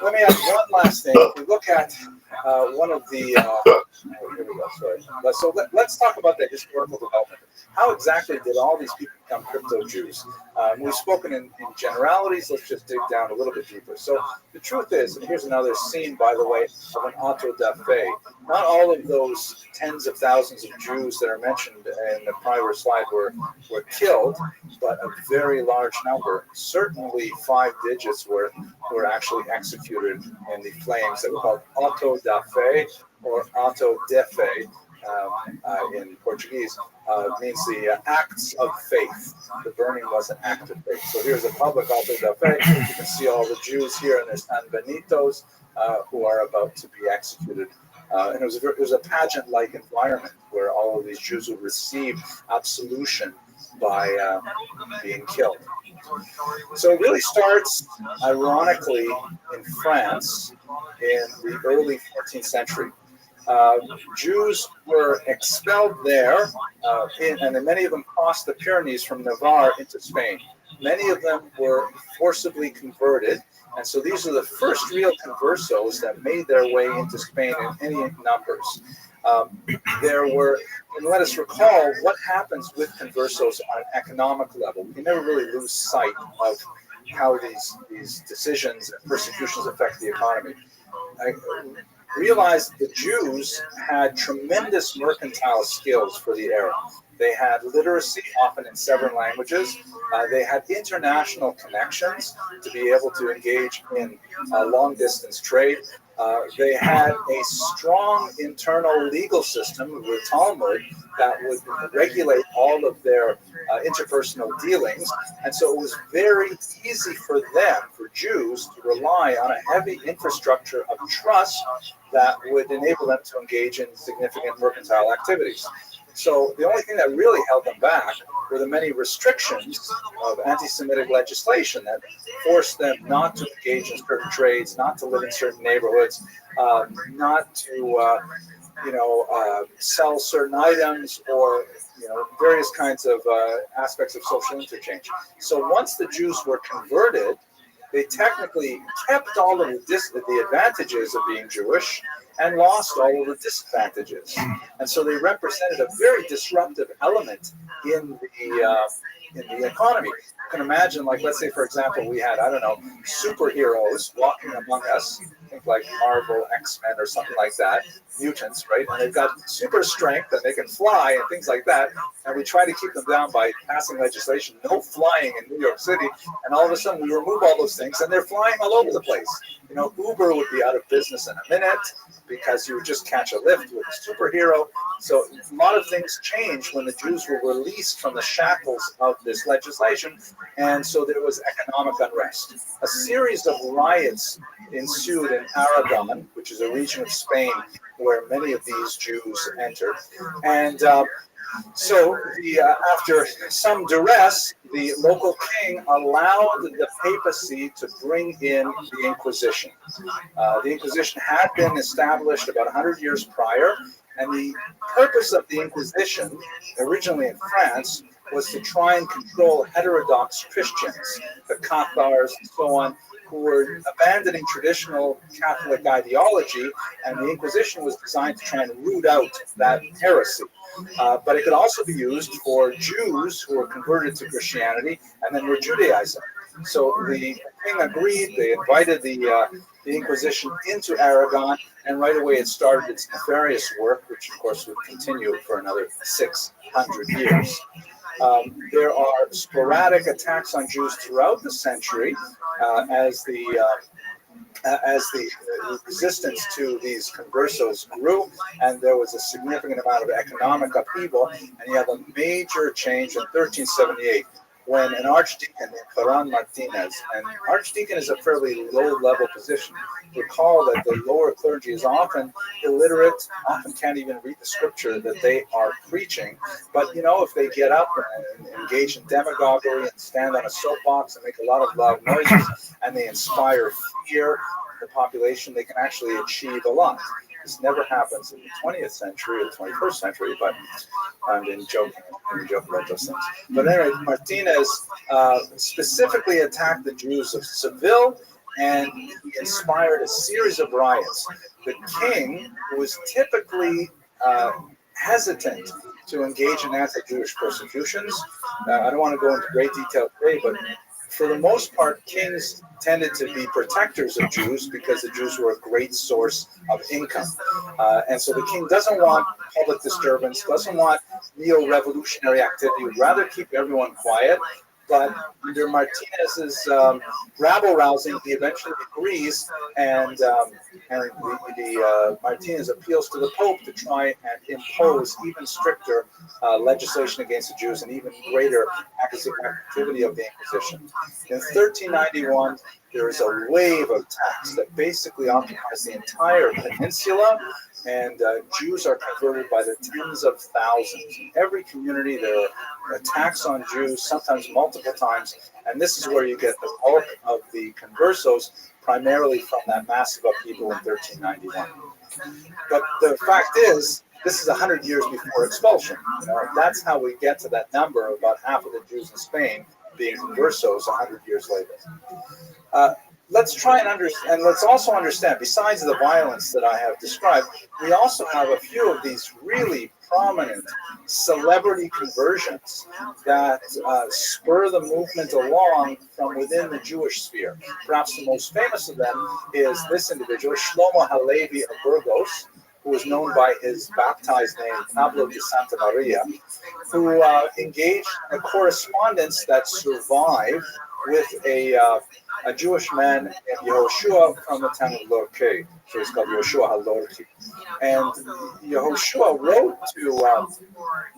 S10: Let me add one last thing. If we look at one of the, here we go, sorry. So let's talk about the historical development. How exactly did all these people become crypto Jews? We've spoken in generalities. Let's just dig down a little bit deeper. So the truth is, and here's another scene, by the way, of an auto da fe. Not all of those tens of thousands of Jews that are mentioned in the prior slide were killed, but a very large number, certainly 5 digits worth, were actually executed in the flames that were called auto da fe or auto de fe in Portuguese. Means the acts of faith. The burning was an act of faith. So here's a public auto da fe. You can see all the Jews here, and there's San Benitos who are about to be executed. And it was a pageant-like environment where all of these Jews would receive absolution by being killed. So it really starts, ironically, in France in the early 14th century. Jews were expelled there, and many of them crossed the Pyrenees from Navarre into Spain. Many of them were forcibly converted, and so these are the first real conversos that made their way into Spain in any numbers. There were, and let us recall what happens with conversos on an economic level. We never really lose sight of how these decisions and persecutions affect the economy. Realized the Jews had tremendous mercantile skills for the era. They had literacy, often in several languages. They had international connections to be able to engage in long-distance trade. They had a strong internal legal system, the Talmud, that would regulate all of their interpersonal dealings. And so it was very easy for them, for Jews, to rely on a heavy infrastructure of trust that would enable them to engage in significant mercantile activities. So the only thing that really held them back were the many restrictions of anti-Semitic legislation that forced them not to engage in certain trades, not to live in certain neighborhoods, not to sell certain items, or various kinds of aspects of social interchange. So once the Jews were converted, they technically kept all of the advantages of being Jewish and lost all of the disadvantages. And so they represented a very disruptive element in the economy. You can imagine, like, let's say, for example, we had, I don't know, superheroes walking among us, think like Marvel, X-Men, or something like that, mutants, right? And they've got super strength and they can fly and things like that. And we try to keep them down by passing legislation, no flying in New York City. And all of a sudden we remove all those things and they're flying all over the place. You know, Uber would be out of business in a minute because you would just catch a lift with a superhero. So a lot of things changed when the Jews were released from the shackles of this legislation. And so there was economic unrest. A series of riots ensued in Aragon, which is a region of Spain where many of these Jews entered. And so after some duress, the local king allowed the papacy to bring in the Inquisition. The Inquisition had been established about 100 years prior, and the purpose of the Inquisition, originally in France, was to try and control heterodox Christians, the Cathars and so on, who were abandoning traditional Catholic ideology, and the Inquisition was designed to try and root out that heresy. But it could also be used for Jews who were converted to Christianity and then were Judaizing. So the king agreed. They invited the Inquisition into Aragon, and right away it started its nefarious work, which of course would continue for another 600 years. There are sporadic attacks on Jews throughout the century as the resistance to these conversos grew, and there was a significant amount of economic upheaval, and you have a major change in 1378 when an archdeacon named Ferran Martinez, and archdeacon is a fairly low-level position. Recall that the lower clergy is often illiterate, often can't even read the scripture that they are preaching. But, you know, if they get up and engage in demagoguery and stand on a soapbox and make a lot of loud noises, and they inspire fear in the population, they can actually achieve a lot. This never happens in the 20th century or the 21st century, but I'm joking about those things. But anyway, Martinez specifically attacked the Jews of Seville, and he inspired a series of riots. The king was typically hesitant to engage in anti-Jewish persecutions. I don't want to go into great detail today, but for the most part, kings tended to be protectors of Jews because the Jews were a great source of income. And so the king doesn't want public disturbance, doesn't want neo-revolutionary activity, would rather keep everyone quiet. But under Martinez's rabble-rousing, he eventually agrees, and Martinez appeals to the Pope to try and impose even stricter legislation against the Jews and even greater activity of the Inquisition. In 1391, there is a wave of attacks that basically occupies the entire peninsula, and Jews are converted by the tens of thousands. In every community, there are attacks on Jews, sometimes multiple times, and this is where you get the bulk of the conversos, primarily from that massive upheaval in 1391. But the fact is, this is 100 years before expulsion. You know, that's how we get to that number of about half of the Jews in Spain being conversos 100 years later. Let's try and understand, and let's also understand, besides the violence that I have described, we also have a few of these really prominent celebrity conversions that spur the movement along from within the Jewish sphere. Perhaps the most famous of them is this individual, Shlomo Halevi of Burgos, who was known by his baptized name, Pablo de Santa Maria, who engaged in a correspondence that survived with a Jewish man named Yehoshua from the town of Lorke. So he's called Yehoshua HaLorki. And Yehoshua wrote to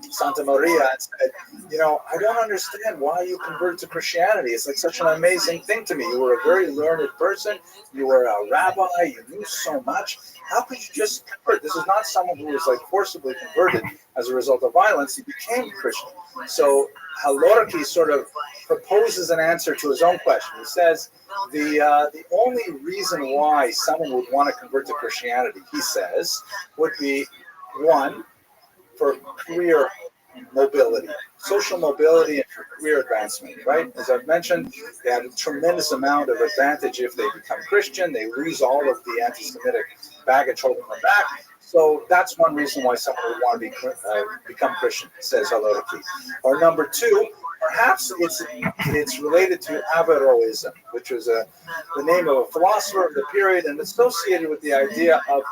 S10: Santa Maria and said, you know, I don't understand why you converted to Christianity. It's like such an amazing thing to me. You were a very learned person. You were a rabbi. You knew so much. How could you just convert? This is not someone who was like forcibly converted as a result of violence. He became Christian. So Halorki sort of proposes an answer to his own question. He says, the only reason why someone would want to convert to Christianity, he says, would be, one, for career mobility, social mobility, and for career advancement, right? As I've mentioned, they have a tremendous amount of advantage if they become Christian. They lose all of the anti-Semitic baggage holding them back. So that's one reason why someone would want to become Christian, says Halotiki. Or number two, perhaps it's related to Averroism, which was the name of a philosopher of the period and associated with the idea of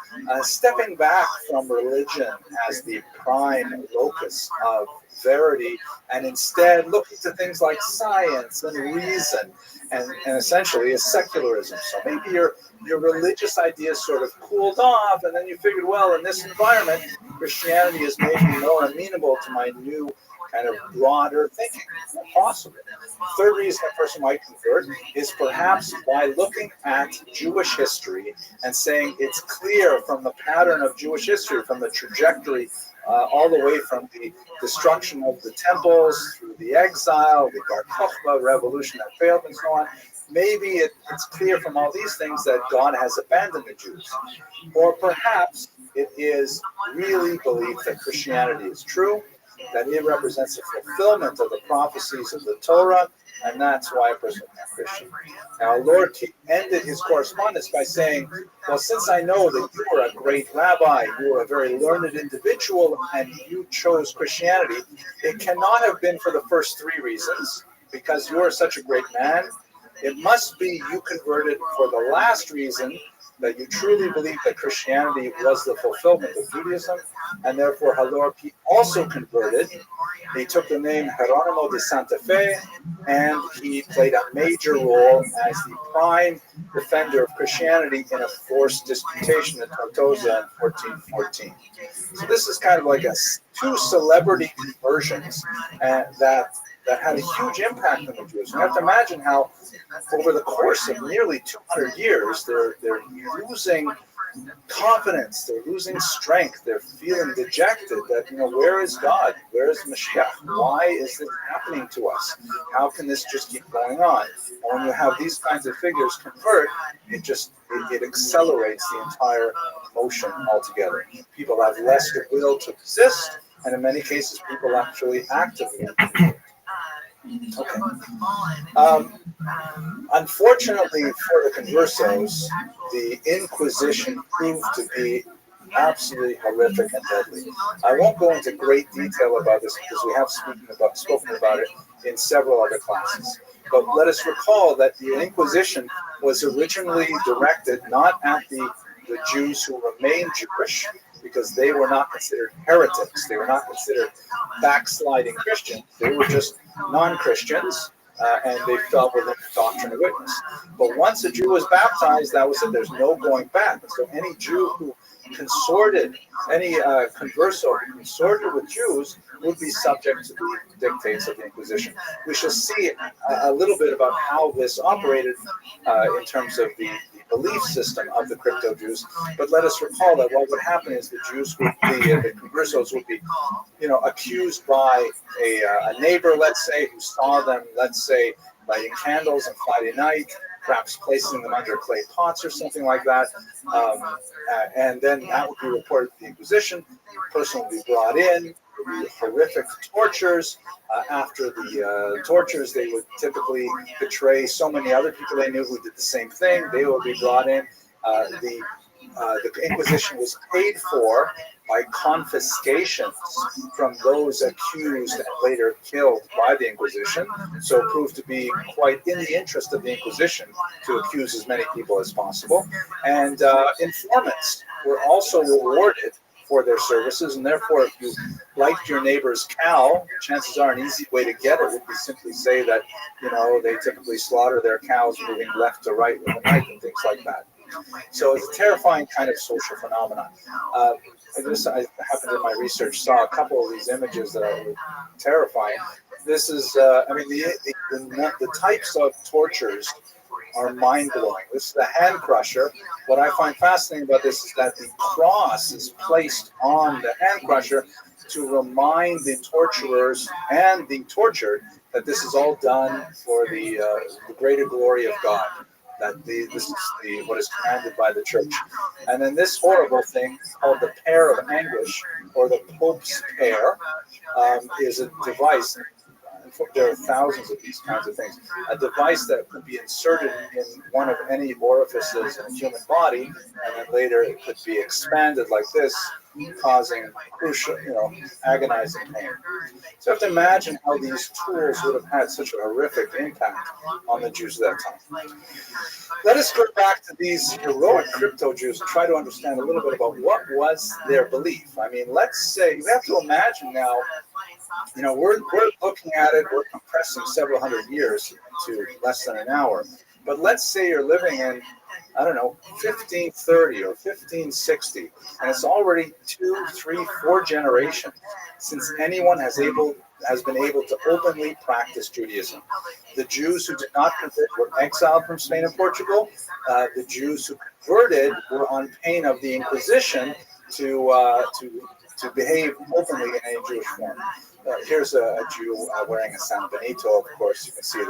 S10: stepping back from religion as the prime locus of verity and instead looking to things like science and reason and essentially a secularism. So maybe your religious ideas sort of cooled off, and then you figured, well, in this environment, Christianity is maybe more amenable to my new kind of broader thinking. Possible. Third reason a person might convert is perhaps by looking at Jewish history and saying it's clear from the pattern of Jewish history, from the trajectory all the way from the destruction of the temples through the exile, the Bar Kokhba revolution that failed, and so on. Maybe it's clear from all these things that God has abandoned the Jews. Or perhaps it is really believed that Christianity is true, that it represents the fulfillment of the prophecies of the Torah, and that's why a person is a Christian. Now, Lord ended his correspondence by saying, well, since I know that you are a great rabbi, you are a very learned individual, and you chose Christianity, it cannot have been for the first three reasons, because you are such a great man. It must be you converted for the last reason, that you truly believe that Christianity was the fulfillment of Judaism, and therefore Halorki also converted. He took the name Geronimo de Santa Fe, and he played a major role as the prime defender of Christianity in a forced disputation at Tortosa in 1414. So this is kind of like two celebrity conversions that had a huge impact on the Jews. You have to imagine how over the course of nearly 200 years, they're losing confidence, they're losing strength, they're feeling dejected that, where is God? Where is Mashiach? Why is this happening to us? How can this just keep going on? And when you have these kinds of figures convert, it accelerates the entire motion altogether. People have less will to resist, and in many cases, people actually actively convert. Okay. Unfortunately for the conversos, the Inquisition proved to be absolutely horrific and deadly. I won't go into great detail about this because we have spoken about it in several other classes. But let us recall that the Inquisition was originally directed not at the Jews who remained Jewish, because they were not considered heretics. They were not considered backsliding Christians. They were just non-Christians, and they fell within the doctrine of witness. But once a Jew was baptized, that was it. There's no going back. And so any Jew who consorted, any converso who consorted with Jews would be subject to the dictates of the Inquisition. We shall see a little bit about how this operated in terms of the belief system of the crypto-Jews. But let us recall that what would happen is the Jews would be, the conversos would be, accused by a neighbor, let's say, who saw them, let's say, lighting candles on Friday night, perhaps placing them under clay pots or something like that. And then that would be reported to the Inquisition. The person would be brought in. There would be horrific tortures. After the tortures, they would typically betray so many other people they knew who did the same thing. They would be brought in. The Inquisition was paid for by confiscations from those accused and later killed by the Inquisition. So it proved to be quite in the interest of the Inquisition to accuse as many people as possible. And informants were also rewarded for their services, and therefore, if you liked your neighbor's cow, chances are an easy way to get it would be simply say that, they typically slaughter their cows moving left to right with a knife and things like that. So it's a terrifying kind of social phenomenon. I happened in my research saw a couple of these images that are terrifying. This is, the types of tortures are mind-blowing. This is the hand crusher. What I find fascinating about this is that the cross is placed on the hand crusher to remind the torturers and the tortured that this is all done for the greater glory of God. That this is what is commanded by the church. And then this horrible thing called the pear of anguish, or the Pope's pear, is a device. there are thousands of these kinds of things. A device that could be inserted in one of any orifices in a human body, and then later it could be expanded like this, causing crucial, agonizing pain. So you have to imagine how these tools would have had such a horrific impact on the Jews of that time. Let us go back to these heroic crypto Jews and try to understand a little bit about what was their belief. I mean, let's say, you have to imagine now, we're looking at it, we're compressing several hundred years to less than an hour. But let's say you're living in, 1530 or 1560, and it's already 2, 3, 4 generations since anyone has been able to openly practice Judaism. The Jews who did not convert were exiled from Spain and Portugal. The Jews who converted were on pain of the Inquisition to behave openly in a Jewish form. Here's a Jew wearing a San Benito. Of course, you can see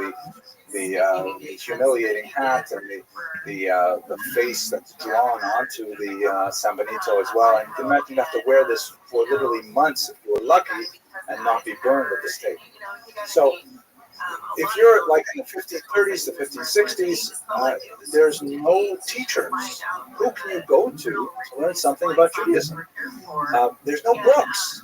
S10: the humiliating hat and the face that's drawn onto the San Benito as well. And you can imagine you have to wear this for literally months if you were lucky and not be burned at the stake. So if you're like in the 1530s, the 1560s, there's no teachers. Who can you go to learn something about Judaism? There's no books.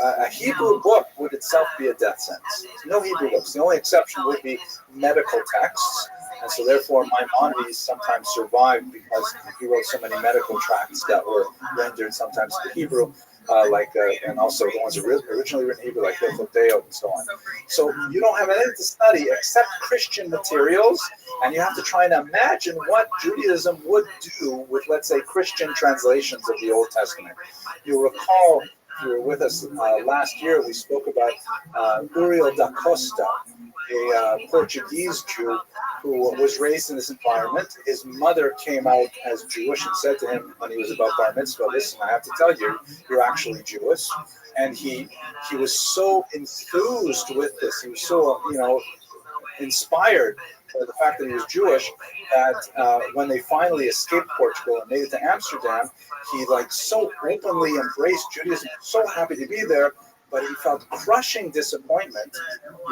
S10: A Hebrew book would itself be a death sentence. No Hebrew books. The only exception would be medical texts. And so therefore Maimonides sometimes survived because he wrote so many medical tracts that were rendered sometimes to Hebrew, and also the ones originally written in Hebrew, like Hilchot and so on. So you don't have anything to study except Christian materials, and you have to try and imagine what Judaism would do with, let's say, Christian translations of the Old Testament. You'll recall, if you were with us last year, we spoke about Uriel da Costa, a Portuguese Jew who was raised in this environment. His mother came out as Jewish and said to him when he was about bar mitzvah, listen, I have to tell you, you're actually Jewish. And he was so enthused with this. He was so, inspired by the fact that he was Jewish that when they finally escaped Portugal and made it to Amsterdam, he so openly embraced Judaism, so happy to be there. But he felt crushing disappointment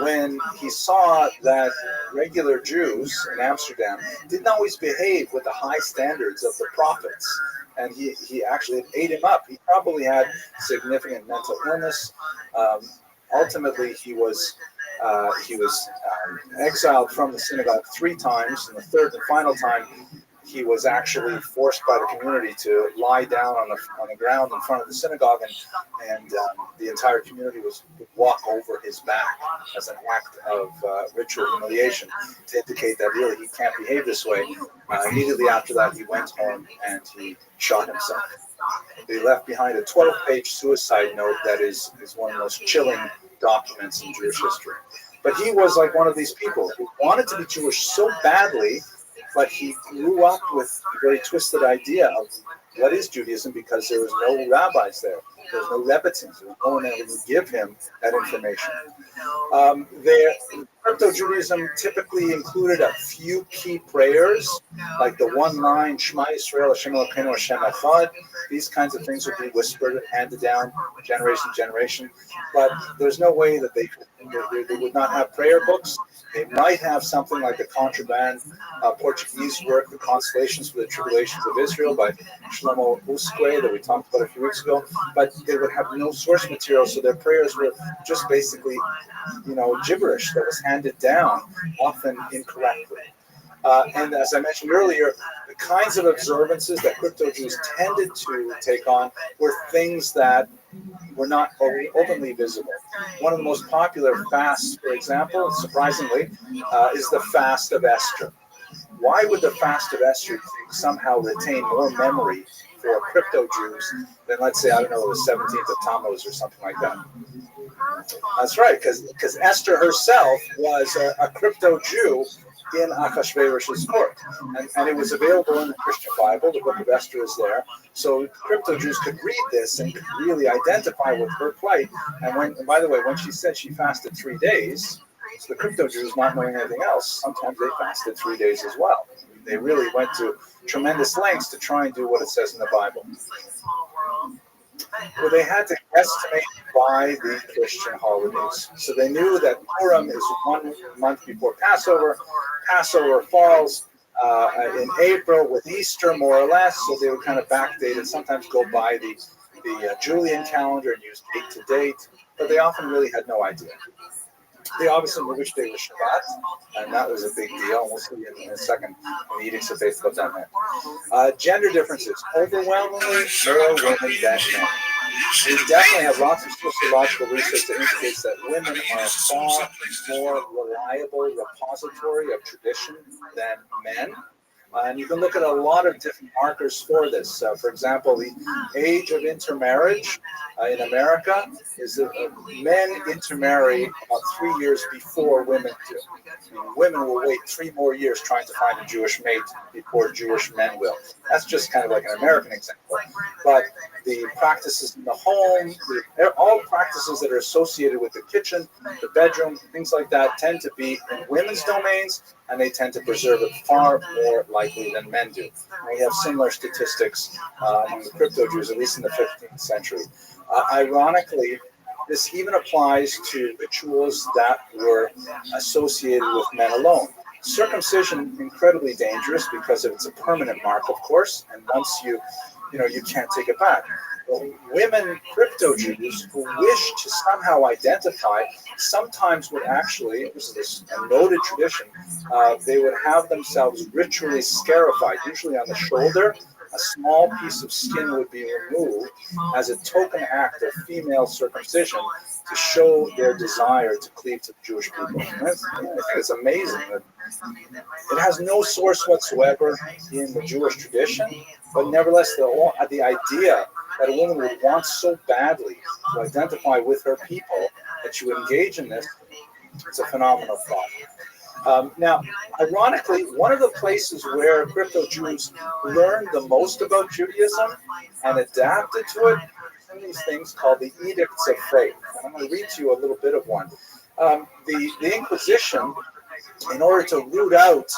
S10: when he saw that regular Jews in Amsterdam didn't always behave with the high standards of the prophets. And he actually ate him up. He probably had significant mental illness. Ultimately, he was exiled from the synagogue 3 times, and the third and final time, he was actually forced by the community to lie down on the ground in front of the synagogue, and the entire community would walk over his back as an act of ritual humiliation to indicate that really he can't behave this way. Immediately after that, he went home and he shot himself. He left behind a 12-page suicide note that is one of the most chilling documents in Jewish history. But he was like one of these people who wanted to be Jewish so badly, but he grew up with a very twisted idea of what is Judaism because there was no rabbis there. There was no Rebbetzins. There was no one that would give him that information. Crypto-Judaism typically included a few key prayers, like the one line, Shema Yisrael, Hashem Elokeinu, Hashem Echad. These kinds of things would be whispered and handed down generation to generation. But there's no way that they would not have prayer books. They might have something like the Contraband Portuguese work, The Consolations for the Tribulations of Israel by Shlomo Usque that we talked about a few weeks ago, but they would have no source material, so their prayers were just basically, gibberish that was handed down, often incorrectly. And as I mentioned earlier, the kinds of observances that crypto Jews tended to take on were things that were not openly visible. One of the most popular fasts, for example, surprisingly, is the fast of Esther. Why would the fast of Esther somehow retain more memory for crypto Jews than, let's say, the 17th of Tammuz or something like that? That's right, because Esther herself was a crypto Jew in Achashverosh's court, and it was available in the Christian Bible. The Book of Esther is there, so crypto Jews could read this and could really identify with her plight. And by the way, when she said she fasted 3 days, so the crypto Jews, not knowing anything else, sometimes they fasted 3 days as well. They really went to tremendous lengths to try and do what it says in the Bible. Well, they had to estimate by the Christian holidays. So they knew that Purim is 1 month before Passover. Passover falls in April with Easter, more or less. So they would kind of backdate it, sometimes go by the Julian calendar and use date to date. But they often really had no idea. They obviously knew which day was Shabbat, and that was a big deal. We'll see in a second in the edicts of faith what that meant. Gender differences, overwhelmingly more women than men. We definitely have lots of sociological research that indicates that women are a far more reliable repository of tradition than men. And you can look at a lot of different markers for this. For example, the age of intermarriage in America is that men intermarry about 3 years before women do. I mean, women will wait 3 more years trying to find a Jewish mate before Jewish men will. That's just kind of like an American example. But the practices in the home, all practices that are associated with the kitchen, the bedroom, things like that tend to be in women's domains, and they tend to preserve it far more likely than men do. And we have similar statistics among the crypto Jews, at least in the 15th century. Ironically, this even applies to rituals that were associated with men alone. Circumcision, incredibly dangerous because it's a permanent mark, of course, and once you can't take it back. But women crypto Jews who wish to somehow identify sometimes would actually, this is a noted tradition, they would have themselves ritually scarified, usually on the shoulder. A small piece of skin would be removed as a token act of female circumcision to show their desire to cleave to the Jewish people. I think it's amazing. It has no source whatsoever in the Jewish tradition, but nevertheless, the idea that a woman would want so badly to identify with her people that you engage in this, it's a phenomenal thought. Now, ironically, one of the places where crypto Jews learned the most about Judaism and adapted to it is in these things called the edicts of faith. And I'm going to read to you a little bit of one. The Inquisition, in order to root out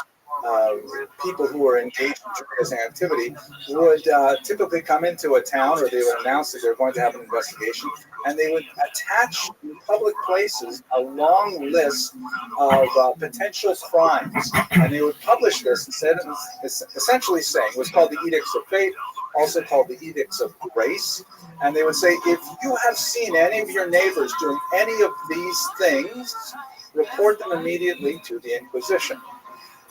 S10: people who were engaged in Judaism activity, would typically come into a town, or they would announce that they were going to have an investigation, and they would attach in public places a long list of potential crimes, and they would publish this instead of essentially saying, it was called the Edicts of Faith, also called the Edicts of Grace, and they would say, if you have seen any of your neighbors doing any of these things, report them immediately to the Inquisition.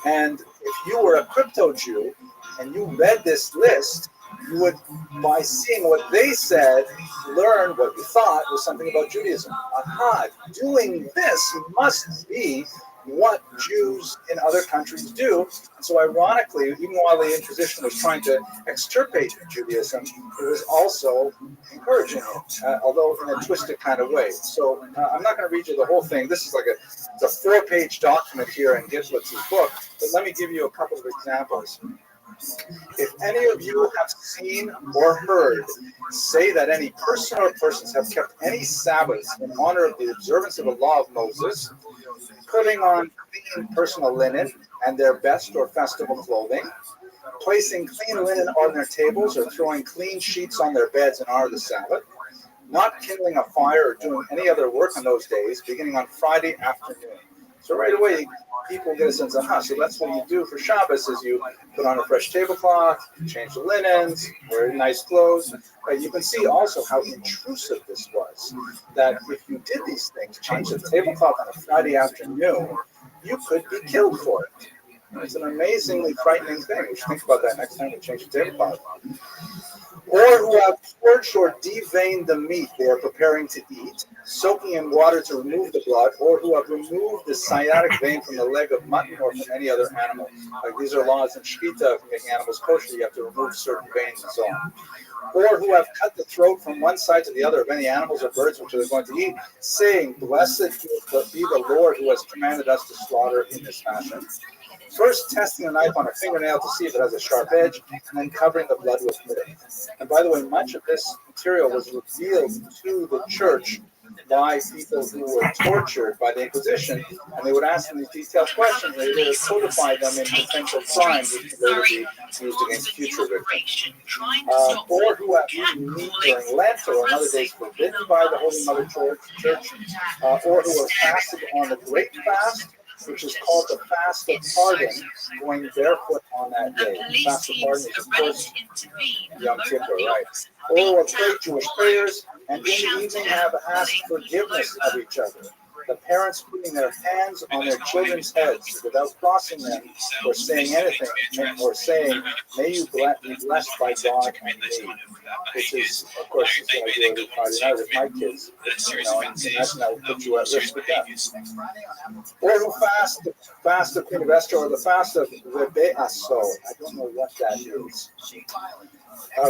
S10: And if you were a crypto Jew and you read this list, you would, by seeing what they said, learn what you thought was something about Judaism. Aha, doing this must be what Jews in other countries do. And so ironically, even while the Inquisition was trying to extirpate Judaism, it was also encouraging it, although in a twisted kind of way. So I'm not going to read you the whole thing. This is like it's a 4-page document here in Gitzlitz's book, but let me give you a couple of examples. If any of you have seen or heard say that any person or persons have kept any Sabbaths in honor of the observance of the law of Moses, putting on clean personal linen and their best or festival clothing, placing clean linen on their tables or throwing clean sheets on their beds in honor of the Sabbath, not kindling a fire or doing any other work on those days, beginning on Friday afternoon. So right away, people get a sense of, so that's what you do for Shabbos, is you put on a fresh tablecloth, change the linens, wear nice clothes. But you can see also how intrusive this was, that if you did these things, change the tablecloth on a Friday afternoon, you could be killed for it. It's an amazingly frightening thing. We should think about that next time we change the tablecloth. Or who have purged or deveined the meat they are preparing to eat, soaking in water to remove the blood, or who have removed the sciatic vein from the leg of mutton or from any other animal. Like these are laws in Shkita, for making animals kosher, you have to remove certain veins and so on. Or who have cut the throat from one side to the other of any animals or birds which they are going to eat, saying, "Blessed be the Lord who has commanded us to slaughter in this fashion." First testing a knife on a fingernail to see if it has a sharp edge, and then covering the blood with water. And by the way, much of this material was revealed to the church by people who were tortured by the Inquisition, and they would ask them these detailed questions, and they would codify them in potential crimes which could later be used against future victims. Or who have eaten meat during Lent or on other days forbidden by the Holy Mother Church, or who are fasted on the Great Fast, which is called the Fast of Pardon, going barefoot on that day. The Fast of Pardon is, of course, Yom Kippur, right? Or will pray Jewish prayers, and in the evening have asked forgiveness of each other. The parents putting their hands on their children's heads without crossing them or saying anything, or saying, "May you be blessed by God and me," which is, of course, is what I do every Friday night with my kids. You know, and imagine that would put you at risk with that. Or who fast of Queen of Esther, or the fast of Rabbi Rothschild. I don't know what that is.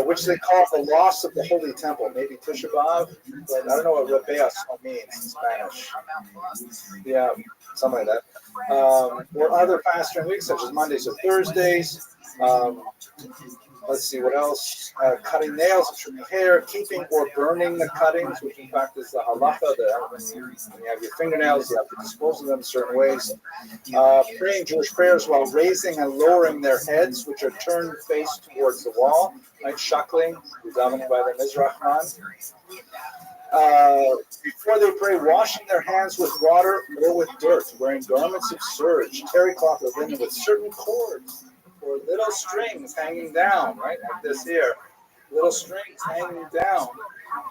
S10: Which they call the loss of the Holy Temple, maybe Tisha B'Av, but I don't know what Rabbi Rothschild means in Spanish. Yeah, something like that. Or other fasting weeks, such as Mondays or Thursdays. Let's see what else. Cutting nails, trimming hair, keeping or burning the cuttings, which in fact is the halacha. When you have your fingernails, you have to dispose of them certain ways. Praying Jewish prayers while raising and lowering their heads, which are turned face towards the wall, like shakling, davening by the Mizrachman. Before they pray, washing their hands with water or with dirt, wearing garments of serge, terry cloth or linen with certain cords, or little strings hanging down, right, like this here. Little strings hanging down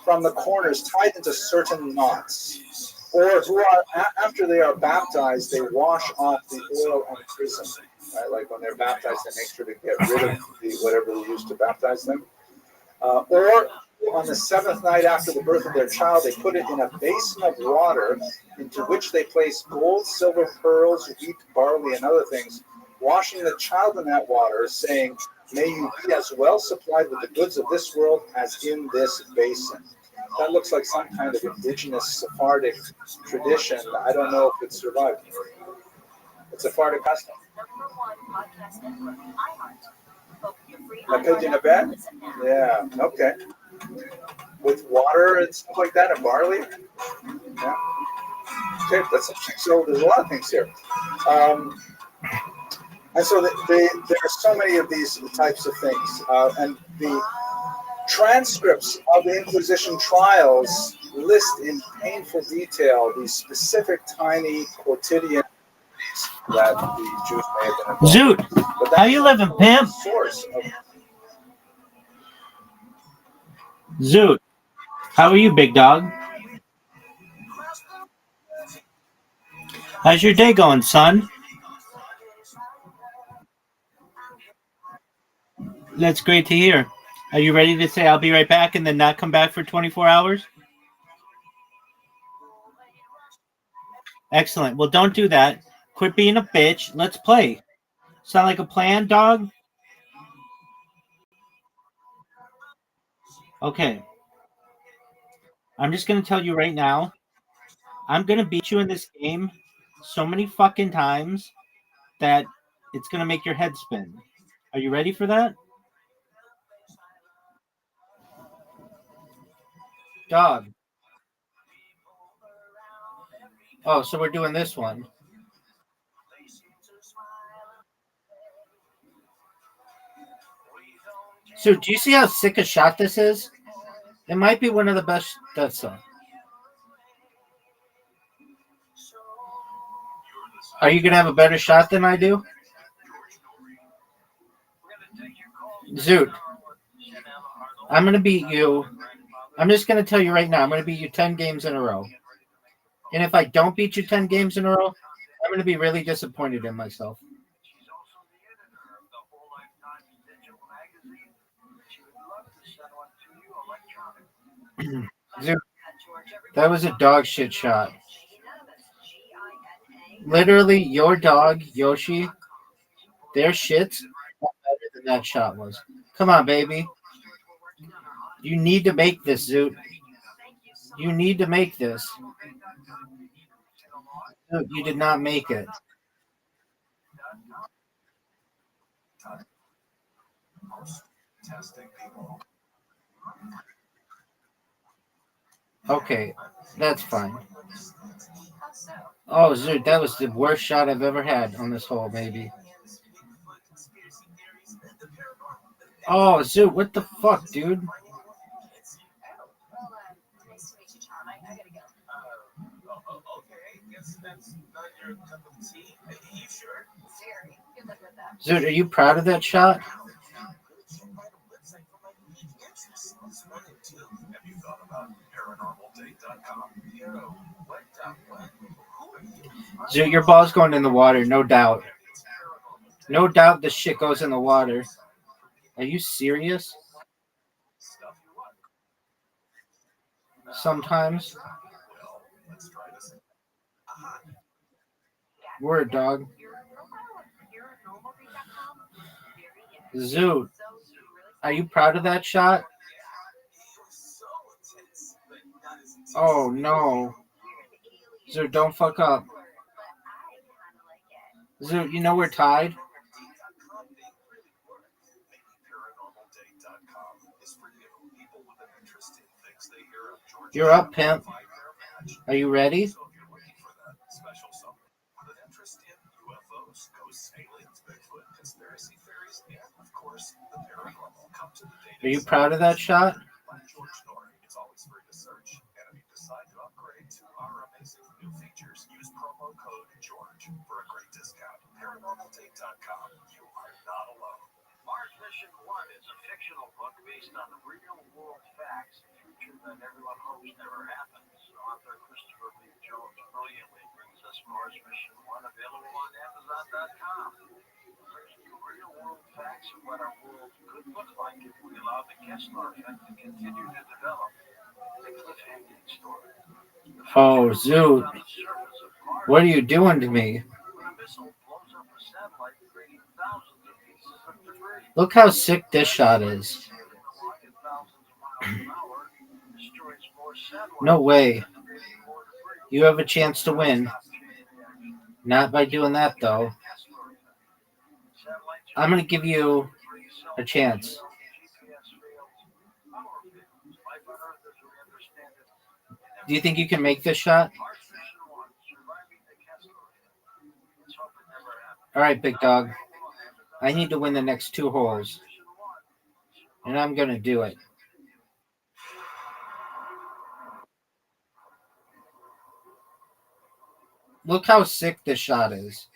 S10: from the corners, tied into certain knots. Or who are, after they are baptized, they wash off the oil and chrism. Right? Like when they're baptized, they make sure to get rid of whatever they used to baptize them. Or on the seventh night after the birth of their child, they put it in a basin of water into which they place gold, silver, pearls, wheat, barley, and other things, washing the child in that water, saying, "May you be as well supplied with the goods of this world as in this basin." That looks like some kind of indigenous Sephardic tradition. I don't know if it survived. It's a Sephardic custom. Like in a bed? Yeah, okay. With water and stuff like that and barley? Yeah. Okay, that's interesting. So there's a lot of things here. And so there are so many of these types of things. And the transcripts of the Inquisition trials list in painful detail these specific tiny quotidian that the Jews may have been involved.
S16: Zoot, how you living, pimp?
S10: Source of
S16: Zoot, how are you, big dog? How's your day going, son? That's great to hear. Are you ready to say I'll be right back and then not come back for 24 hours? Excellent. Well, don't do that. Quit being a bitch. Let's play. Sound like a plan, dog? Okay. I'm just going to tell you right now, I'm going to beat you in this game so many fucking times that it's going to make your head spin. Are you ready for that? Dog. Oh, so we're doing this one. So, do you see how sick a shot this is? It might be one of the best. That's so. Are you going to have a better shot than I do? Zoot. I'm going to beat you. I'm just going to tell you right now, I'm going to beat you 10 games in a row. And if I don't beat you 10 games in a row, I'm going to be really disappointed in myself. Zoot. That was a dog shit shot. Literally, your dog, Yoshi, their shits are better than that shot was. Come on, baby. You need to make this, Zoot. You need to make this. Zoot, you did not make it. Okay, that's fine.
S21: How so?
S16: Oh, Zoot, that was the worst shot I've ever had on this hole, maybe. Oh, Zoot, what the fuck, dude?
S21: Well, nice to meet you, Tom. I gotta go.
S11: Okay, guess that's not your cup of tea. You sure?
S21: Very. Good luck with that.
S16: Zoot, are you proud of that shot?
S2: Have you thought about paranormaldate.com?
S16: Zoot, your ball's going in the water, no doubt. No doubt this shit goes in the water. Are you serious? Sometimes. Word, dog. Zoot, are you proud of that shot? Oh, no. Zoot, don't fuck up. Zoot, you know we're tied? You're up, pimp. Are you ready? Are you proud of that shot?
S20: Mars Mission 1 is a fictional book based on real world facts, a future that everyone hopes never happens. Author Christopher B. Jones brilliantly brings us Mars Mission 1, available on Amazon.com. Bringing you real world facts of what our world could look like if we allow the Kessler effect to continue to develop. A cliffhanging story.
S16: Oh, Zoot. What are you doing to me? Look how sick this shot is. No way. You have a chance to win. Not by doing that, though. I'm going to give you a chance. Do you think you can make this shot? All right, big dog. I need to win the next 2 holes. And I'm going to do it. Look how sick this shot is.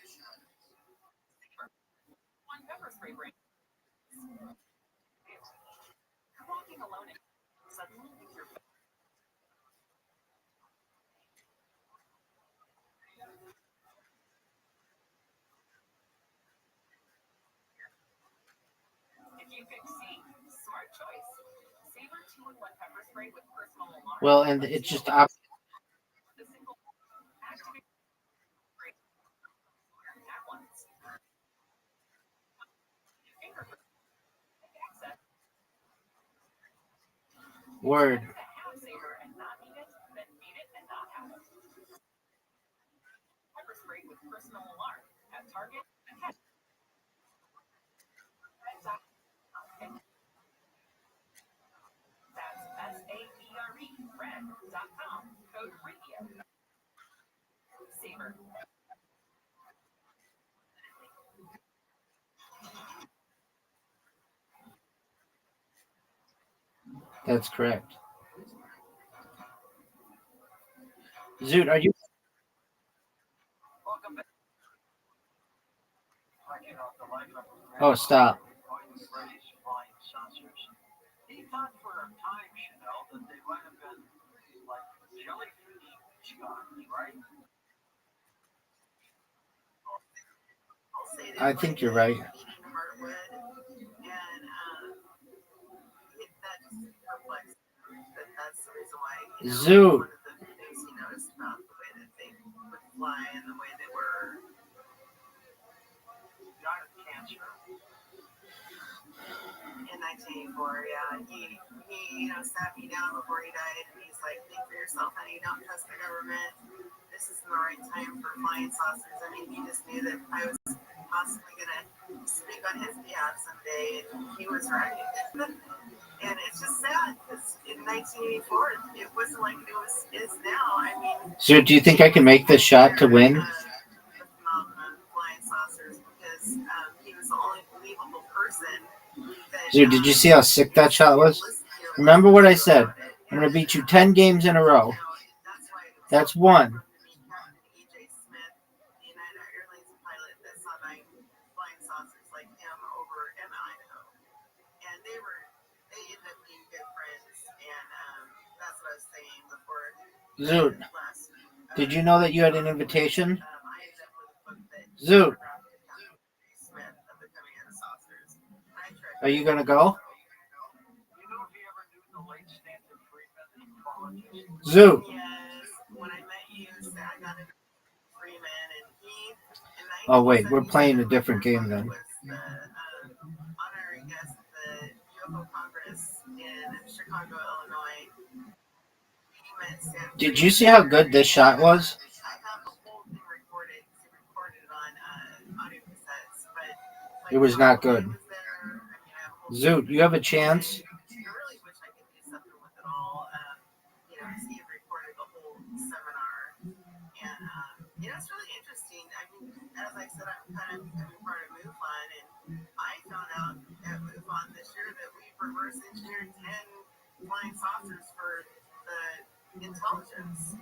S16: Well, and it's just word. That's correct. Zoot, are you? Oh, stop.
S20: He thought for a time, Chanel, that they might have been like jellyfish scones, right?
S16: I think you're right. Zoot.
S8: In 1984, yeah, he sat me down before he died, and he's like, "Think for yourself, honey. Don't trust the government. This isn't the right time for flying saucers." I mean, he just knew that I was possibly gonna speak on his behalf someday, and he was right. And it's just sad because in 1984, it wasn't like it is now. I mean,
S16: So, do you think I can make this shot to win?
S8: the phenomenon flying saucers because he was the only believable person.
S16: Dude, did you see how sick that shot was? Remember what I said. I'm going to beat you 10 games in a row. That's one. Zoot, did you know that you had an invitation? Zoot, are you going to go? Zoot. Oh, wait, we're playing a different game then. Did you see how good this shot was? It was not good. Zoot, you have a chance.
S8: It's really interesting. I mean, as I said, I'm kind of becoming part of MUFON, and I found out at MUFON this year that we've reverse engineered 10 flying saucers for the intelligence.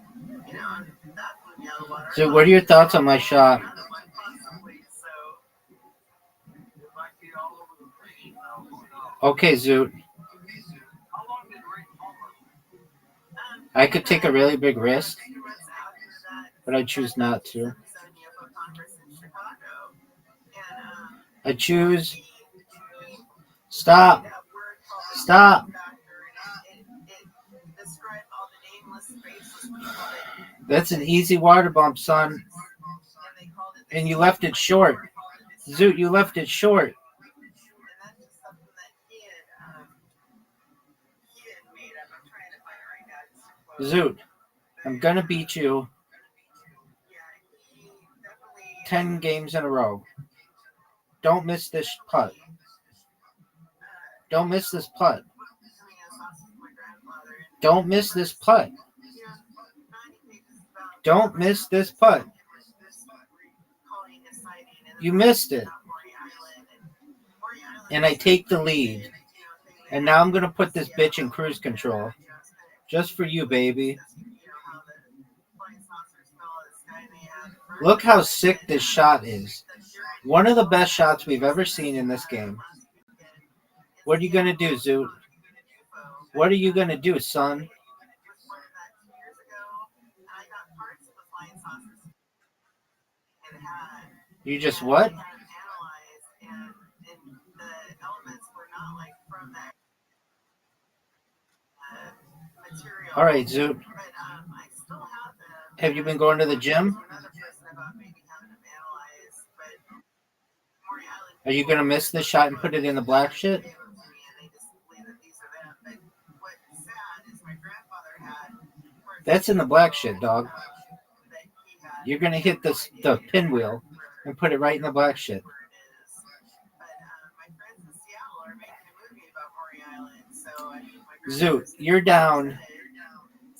S8: You know, and that blew me out of the water.
S16: So, what are your thoughts on my shot? Okay, Zoot. I could take a really big risk, but I choose not to. I choose. Stop. Stop. That's an easy water bump, son. And you left it short. Zoot, you left it short. Zoot, I'm going to beat you 10 games in a row. Don't miss this putt. Don't miss this putt. Don't miss this putt. Don't miss this putt. You missed it. And I take the lead. And now I'm going to put this bitch in cruise control. Just for you, baby. Look how sick this shot is. One of the best shots we've ever seen in this game. What are you going to do, Zoot? What are you going to do, son? You just what? All right, Zoot. Have you been going to the gym? Are you going to miss this shot and put it in the black shit? That's in the black shit, dog. You're going to hit the pinwheel and put it right in the black shit. Zoot, you're down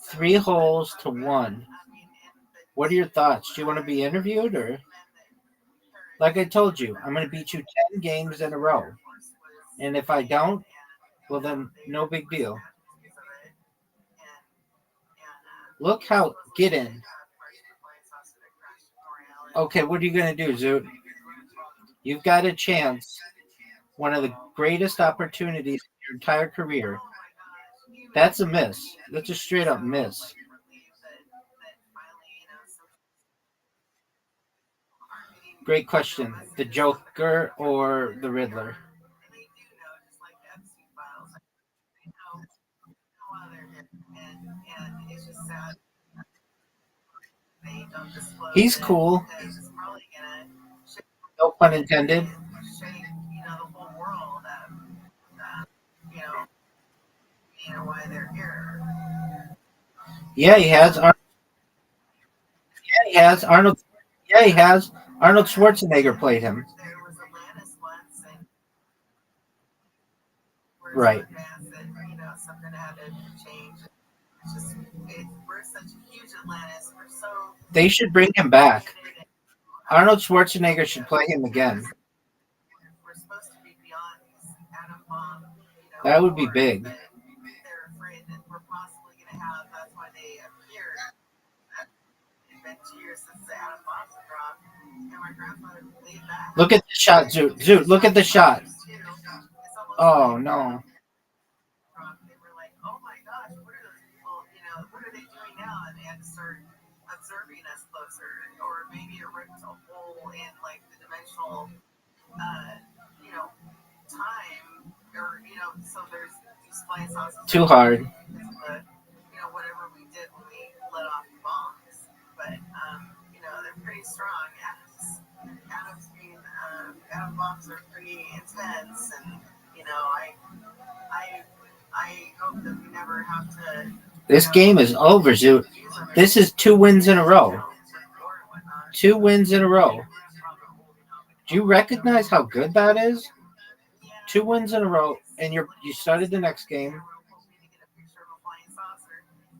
S16: 3 holes to 1. What are your thoughts? Do you want to be interviewed or? Like I told you, I'm going to beat you 10 games in a row. And if I don't, well then no big deal. Look how, get in. Okay, what are you going to do, Zoot? You've got a chance. One of the greatest opportunities in your entire career. That's a miss. That's a straight up miss. Great question. The Joker or the Riddler? He's cool. No pun intended. Yeah, he has. Yeah, he has. Arnold. Yeah, he has. Arnold Schwarzenegger played him. Right.
S8: were such a huge Atlantis. We're so
S12: They should bring him back. Arnold Schwarzenegger should play him again.
S8: we're supposed to be beyond these atom bomb.
S12: That would be big.
S8: They're afraid that we're possibly going to have. That's why they appeared. It's been 2 years since the atom bombs have dropped, and my grandfather believed that.
S12: Look at the shot, Zoot. Zoot, look at the shot. Oh no.
S8: They were like, "Oh my gosh, what are those people? What are they doing now?" And they had to start observing us closer, or maybe it ripped a hole in like the dimensional, time, or so there's these flying saucers.
S12: Too hard.
S8: But whatever we did when we let off the bombs, but they're pretty strong. Atom bombs are pretty intense, and I hope that we never have to.
S12: This game is over, Zoot. This is 2 wins in a row. 2 wins in a row. Do you recognize how good that is? 2 wins in a row, and you started the next game.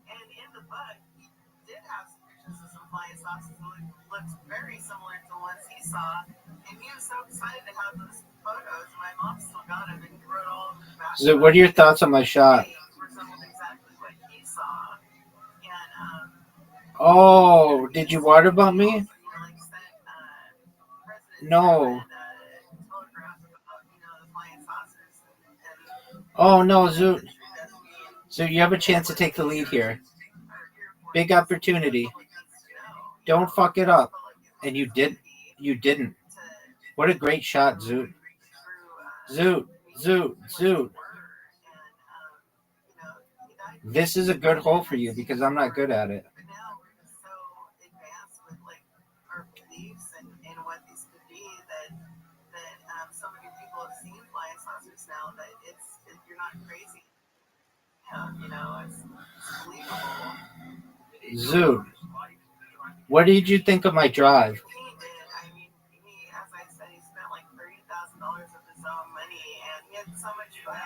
S8: And in the book, he did have some pictures of some flying saucers that looked very similar to the ones he saw, and he was so excited to have those photos. My mom still got them, and he wrote all of them back.
S12: So what are your thoughts on my shot?
S8: Exactly what he saw. And
S12: oh, did you water bump me? No. Oh no, Zoot. So you have a chance to take the lead here. Big opportunity. Don't fuck it up. And you didn't. What a great shot, Zoot. Zoot. This is a good hole for you because I'm not good at it.
S8: Now that you're not crazy. It's believable.
S12: Zoot. What did you think of my drive?
S8: He did. I mean, as I said, he spent like $30,000 of his own money, and he had so much fun.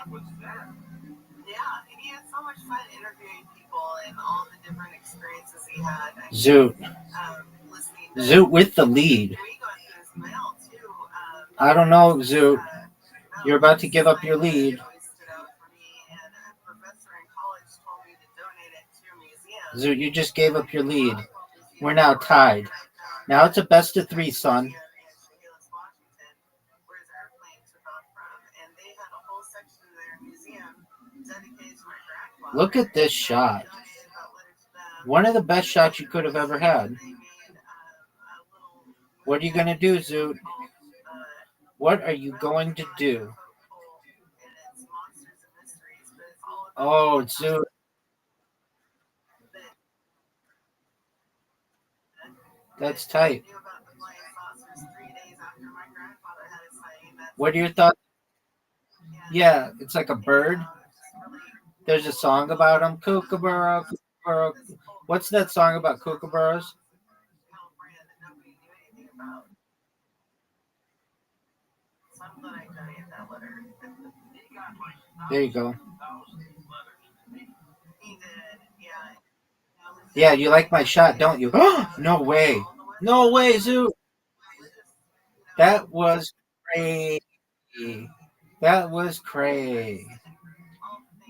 S8: Yeah, and he had so much fun interviewing people and all the different experiences he had.
S12: Zoot. Zoot with the lead. I don't know, Zoot. You're about to give up your lead. Zoot, you just gave up your lead. We're now tied. Now it's a best of 3, son. Look at this shot. One of the best shots you could have ever had. What are you going to do, Zoot? What are you going to do? Oh, Zoot. That's tight. What are your thoughts? Yeah, it's like a bird. There's a song about him. Kookaburra, kookaburra. What's that song about kookaburras? There you go. Yeah, you like my shot, don't you? No way. No way, Zoot. That was crazy. That was crazy.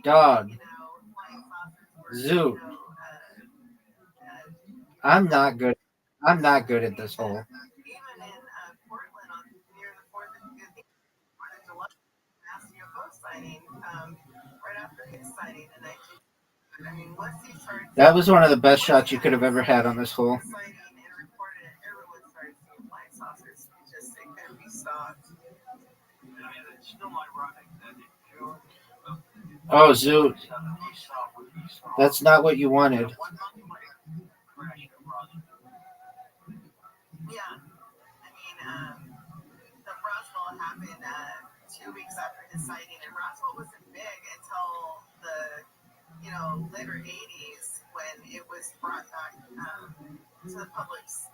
S12: Dog. Zoot. I'm not good. I'm not good at this hole. That was one of the best shots you could have ever had on this hole. Oh, Zoot. That's not what you wanted.
S8: Yeah, I mean, the Roswell happened 2 weeks after his sighting, and Roswell wasn't big until the later 80s when it was brought back to the public's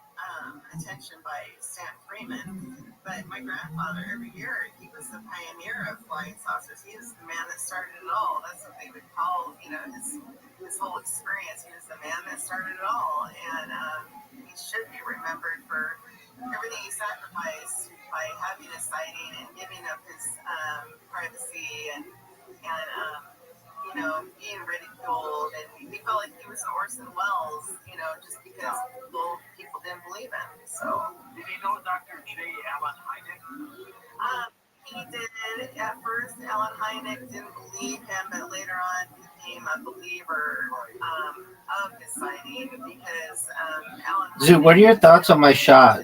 S8: attention by Stan Freeman. But my grandfather, every year, he was the pioneer of flying saucers. He was the man that started it all. That's what they would call, his whole experience. He was the man that started
S3: started it all, and he should be remembered for everything he sacrificed by having a sighting and giving up his privacy and being ridiculed, and he felt like he was Orson Welles, just because people didn't believe him. So,
S20: did he know Dr. J. Allen Hynek?
S3: He did. At first, Allen Hynek didn't believe him, but later on became a believer of his sighting because Allen Hynek.
S12: Zoo, what are your thoughts on my shot?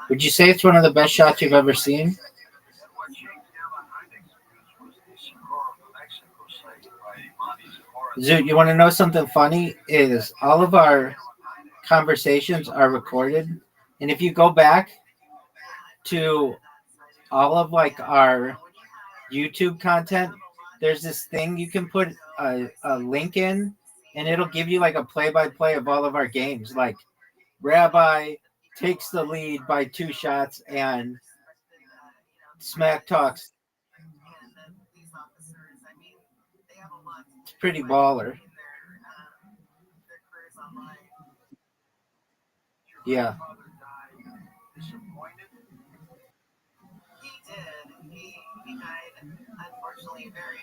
S12: Would you say it's one of the best shots you've ever seen? Zoo, you want to know something funny? Is all of our conversations are recorded, and if you go back to all of like our YouTube content, there's this thing you can put a link in, and it'll give you like a play-by-play of all of our games. Like Rabbi takes the lead by 2 shots, and Smack Talks. It's pretty baller. Yeah.
S3: He did. He died, unfortunately, very.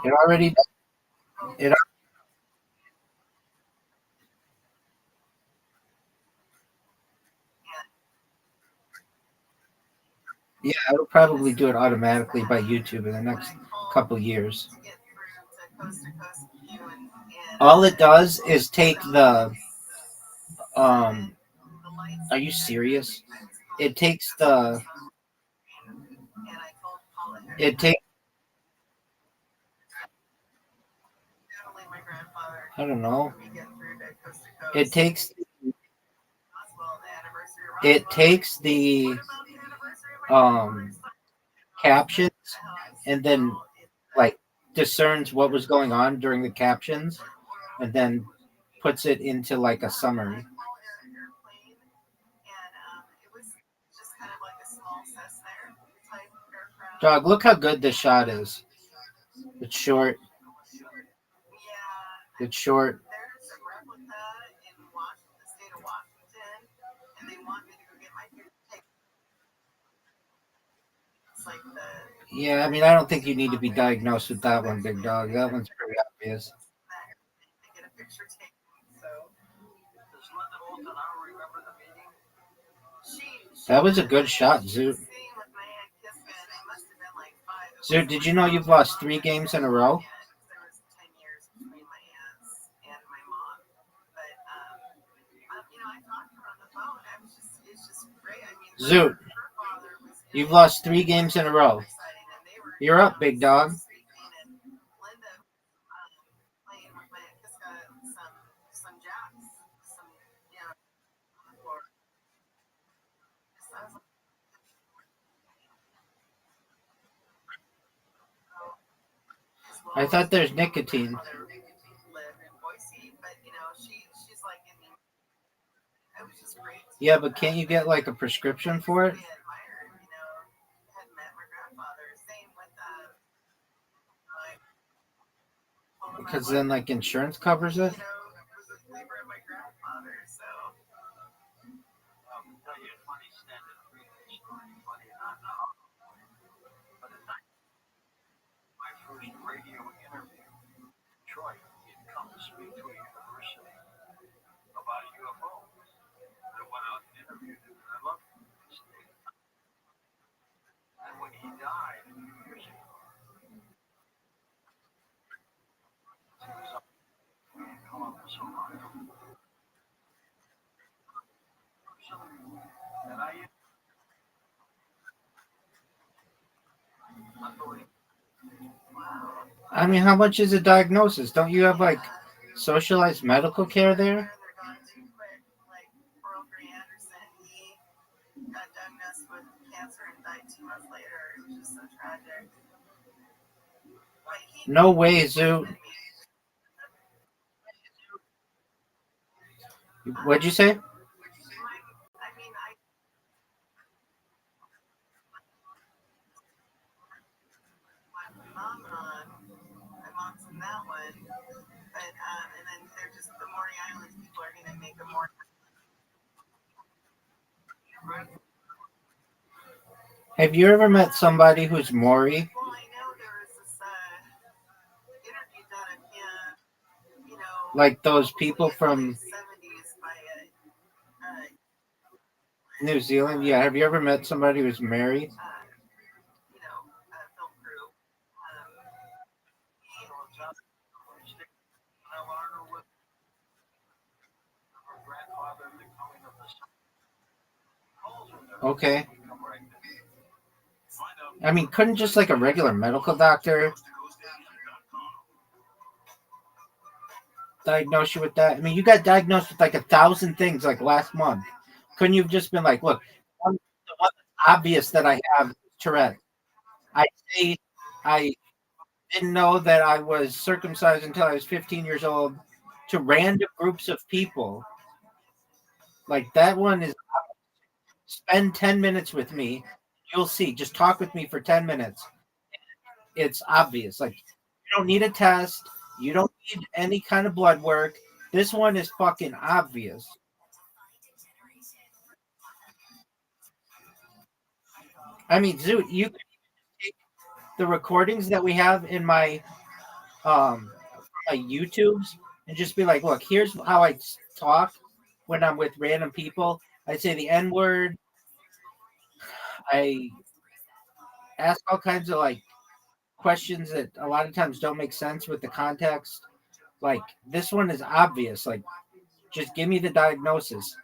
S12: It already. It. Yeah, it'll probably do it automatically by YouTube in the next couple years. All it does is take the. Are you serious? It takes the. It takes. I don't know. It takes. It takes the captions and then like discerns what was going on during the captions and then puts it into like a summary. Dog, look how good this shot is. It's short. It's short. Yeah, I mean, I don't think you need to be diagnosed with that one, big dog. That one's pretty obvious. That was a good shot, Zoot. Zoot, did you know you've lost 3 games in a row? Zoot, you've lost 3 games in a row. You're up, big dog. I thought there's nicotine. Yeah, but can't you get like a prescription for it? Because then like insurance covers it?
S20: Radio interview in Detroit. He had come to speak to a university about a UFO. I went out and interviewed him, and I loved him. And when he died a few years ago, he was up in Columbus, Ohio. And
S12: I mean, how much is a diagnosis? Don't you have like socialized medical care there? No way, Zoo. What'd you say? Have you ever met somebody who's Maury?
S3: Well, I know there was this interview done of him, you know,
S12: Like those people from
S3: 70s by
S12: New Zealand? Yeah. Have you ever met somebody who's married?
S3: you know, film crew.
S12: Okay. I mean, couldn't just like a regular medical doctor diagnose you with that? I mean, you got diagnosed with like 1,000 things like last month. Couldn't you have just been like, look, the one that's obvious that I have is Tourette. I say I didn't know that I was circumcised until I was 15 years old to random groups of people. Like that one is spend 10 minutes with me. You'll see. Just talk with me for 10 minutes. It's obvious. Like you don't need a test. You don't need any kind of blood work. This one is fucking obvious. I mean, Zoot, you can take the recordings that we have in um my YouTubes and just be like, look, here's how I talk when I'm with random people. I say the N word. I ask all kinds of like questions that a lot of times don't make sense with the context. Like this one is obvious. Like just give me the diagnosis.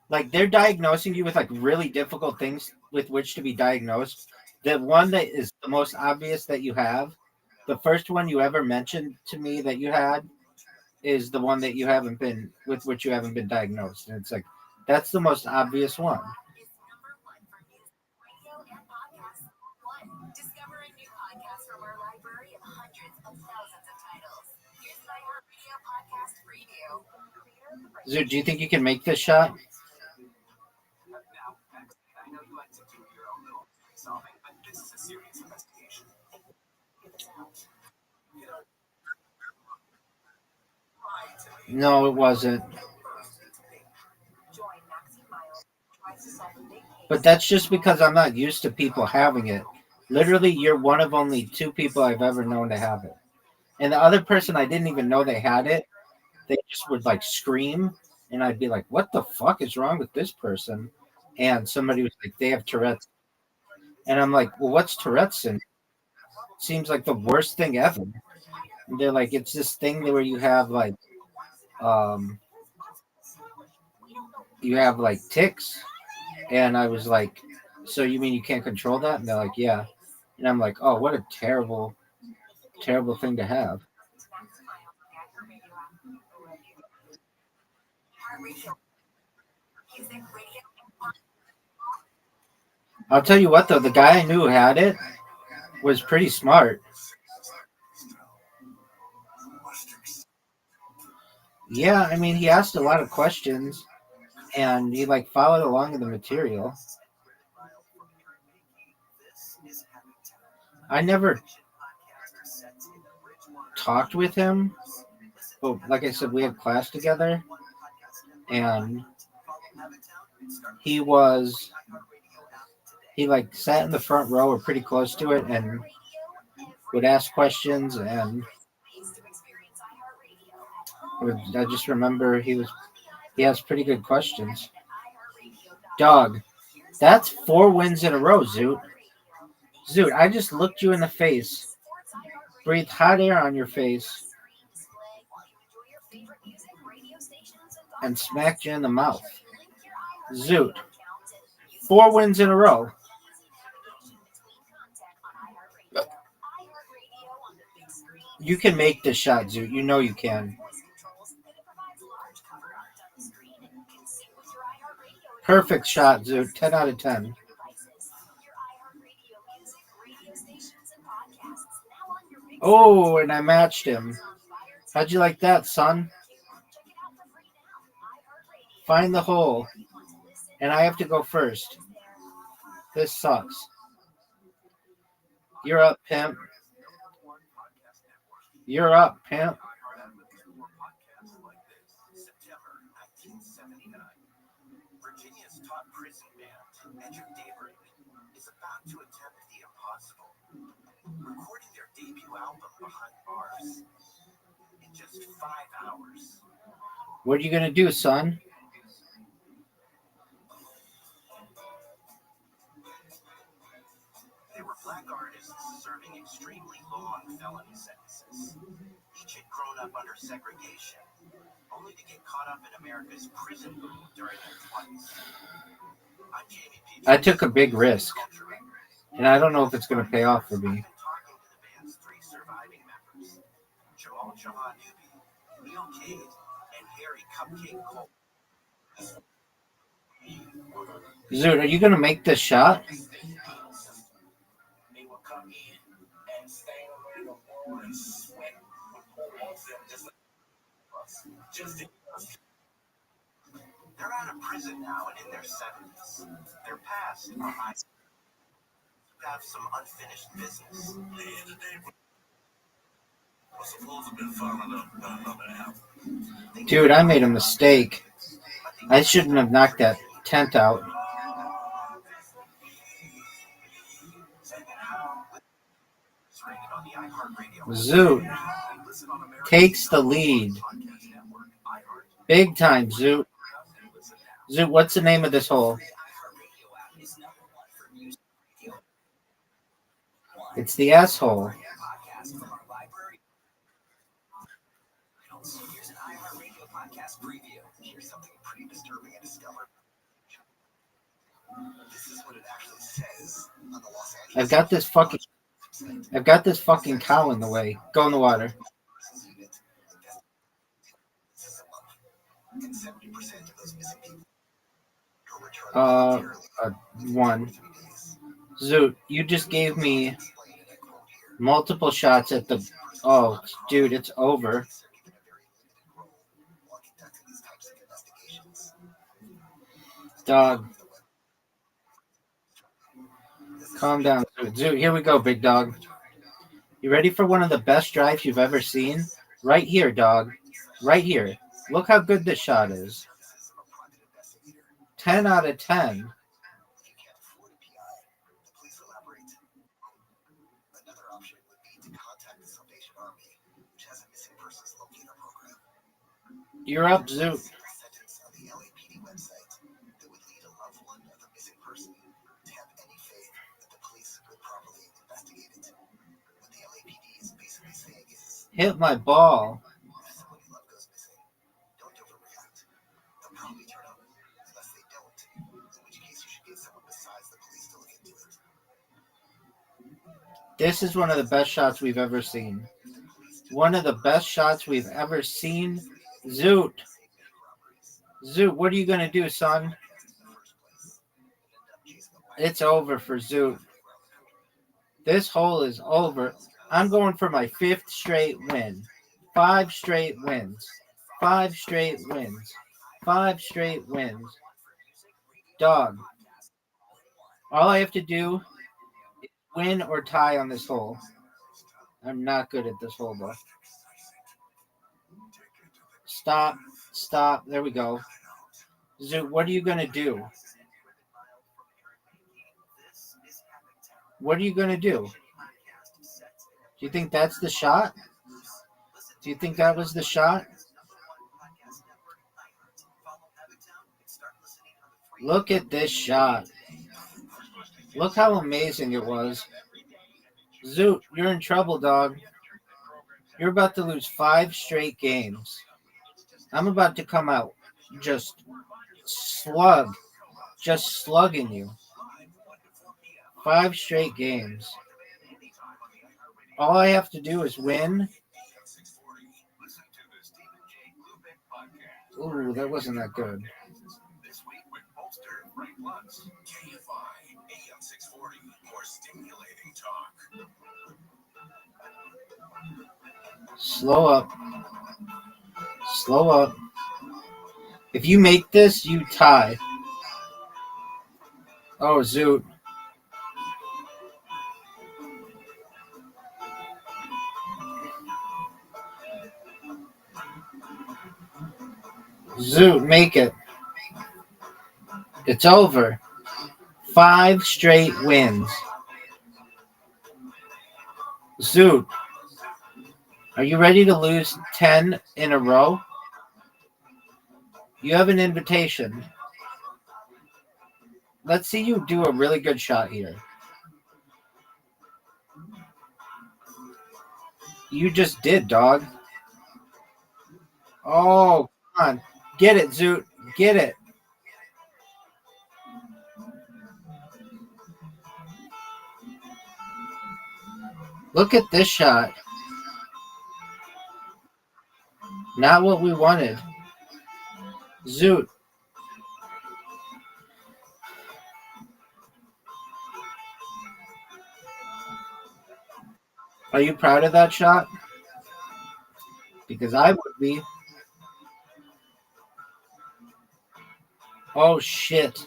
S12: Like they're diagnosing you with like really difficult things with which to be diagnosed. The one that is the most obvious that you have, the first one you ever mentioned to me that you had is the one that you haven't been with which you haven't been diagnosed. And it's like that's the most obvious one.
S5: Discover a new podcast from our library of hundreds of thousands of titles. Here's an iHeartRadio podcast preview.
S12: Zoo, do you think you can make this shot?
S7: I know you like to do your own little solving, but this is a serious investigation.
S12: No, it wasn't. But that's just because I'm not used to people having it. Literally, you're one of only two people I've ever known to have it. And the other person, I didn't even know they had it. They just would like scream, and I'd be like, "What the fuck is wrong with this person?" And somebody was like, "They have Tourette's," and I'm like, "Well, what's Tourette's syndrome? Seems like the worst thing ever." And they're like, "It's this thing where um, you have like tics," and I was like, "So you mean you can't control that?" And they're like, "Yeah," and I'm like, "Oh, what a terrible, terrible thing to have." I'll tell you what, though, the guy I knew who had it was pretty smart. Yeah, I mean, he asked a lot of questions, and he like followed along in the material. I never talked with him, but like I said, we had class together, and he like sat in the front row or pretty close to it, and would ask questions, and I just remember he has pretty good questions. Dog, that's 4 wins in a row, Zoot. Zoot, I just looked you in the face, breathed hot air on your face, and smacked you in the mouth. Zoot, 4 wins in a row. You can make this shot, Zoot. You know you can. Perfect shot, Zoot. 10 out of 10. Oh, and I matched him. How'd you like that, son? Find the hole. And I have to go first. This sucks. You're up, pimp. You're up, pimp.
S1: self-taught prison band, Andrew Daybreak, is about to attempt the impossible, recording their debut album behind bars in just 5 hours.
S12: What are you gonna do, son?
S1: They were black artists serving extremely long felony sentences. Each had grown up under segregation, only to get caught up in America's prison boom during their 20s. I'm Jamie Peterson.
S12: I took a big risk, and I don't know if it's gonna pay off for me.
S1: Talking to the band's 3 surviving members, Joel Jahanubi, Neil Cade, and Harry Cupcake Cole.
S12: Zoot, are you gonna make this shot?
S1: They will come in and stand on the wall and sweat and pull off them just like they're out of prison now and in their 70s. Their past are high. Have some unfinished business. Was supposed to have been following up another album.
S12: Dude, I made a mistake. I shouldn't have knocked that tent out. Zoot takes the lead. Big time, Zoot. Zoot, what's the name of this hole? It's the asshole.
S1: Here's an iHeartRadio podcast preview. Here's something pretty disturbing I discovered. This is what it actually says on the Los Angeles.
S12: I've got this fucking cow in the way. Go in the water.
S1: And 70% of those missing people
S12: One. Zoot, you just gave me multiple shots at the... Oh, dude, it's over. Dog. Calm down, Zoot. Zoot, here we go, big dog. You ready for one of the best drives you've ever seen? Right here, dog. Right here. Look how good this shot is. 10 out of 10. You're up, Zoot. Hit my ball. This is one of the best shots we've ever seen. One of the best shots we've ever seen. Zoot. Zoot, what are you going to do, son? It's over for Zoot. This hole is over. I'm going for my 5th straight win. 5 straight wins. 5 straight wins. 5 straight wins. Dog. All I have to do is win or tie on this hole. I'm not good at this hole, though. Stop. Stop. There we go. Zoot, what are you going to do? What are you going to do? Do you think that's the shot? Do you think that was the shot? Look at this shot. Look how amazing it was. Zoot, you're in trouble, dog. You're about to lose 5 straight games. I'm about to come out just slugging you. 5 straight games. All I have to do is win. Ooh, that wasn't that good.
S18: This week with Bolster and Frank Lutz. KFI AM 640. More stimulating talk.
S12: Slow up. Slow up. If you make this, you tie. Oh, Zoot. Zoot, make it. It's over. 5 straight wins. Zoot, are you ready to lose 10 in a row? You have an invitation. Let's see you do a really good shot here. You just did, dog. Oh, come on. Get it, Zoot. Get it. Look at this shot. Not what we wanted. Zoot. Are you proud of that shot? Because I would be. Oh, shit.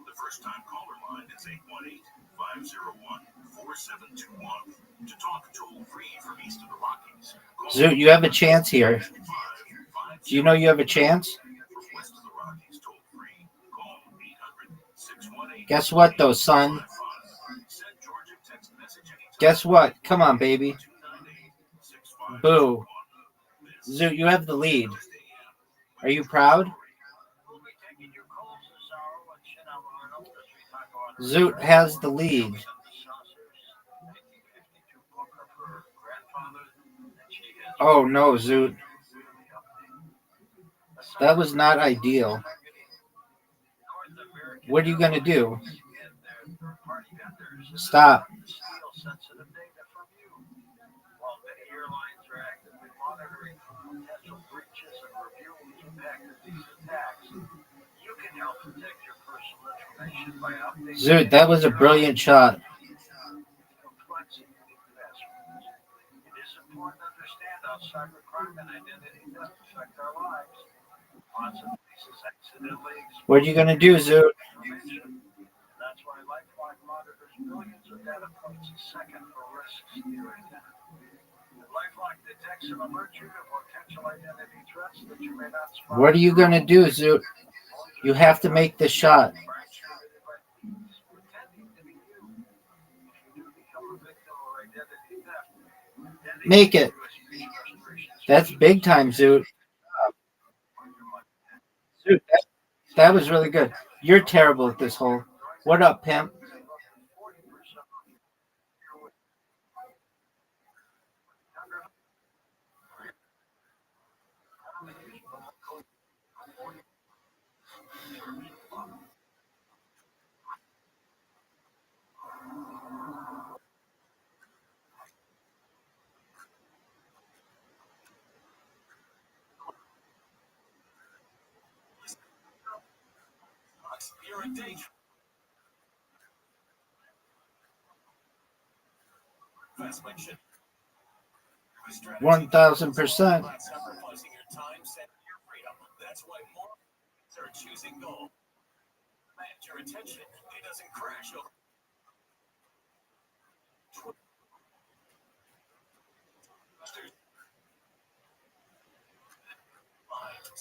S18: The first time caller line is 818-501-4721. To talk toll free from east of the Rockies.
S12: Zoot, you have a chance here. Do you know you have a chance? Guess what, though, son? Guess what? Come on, baby. Boo. Zoot, you have the lead. Are you proud? Zoot has the lead. Oh no, Zoot. That was not ideal. What are you going to do? Stop. Zoot, that was a brilliant shot. What are you going to do, Zoot?
S13: That's why LifeLock monitors millions of data points a second for risks during that. LifeLock detects and alerts you to potential identity threats that you may not spot.
S12: What are you going to do, Zoot? You have to make this shot. Make it. That's big time, Zoot. Zoot, that was really good. You're terrible at this hole. What up, pimp?
S18: You're in danger.
S12: 1,000%.
S18: Sacrificing your time, your freedom. That's why more are choosing gold. Command your attention. It doesn't crash over.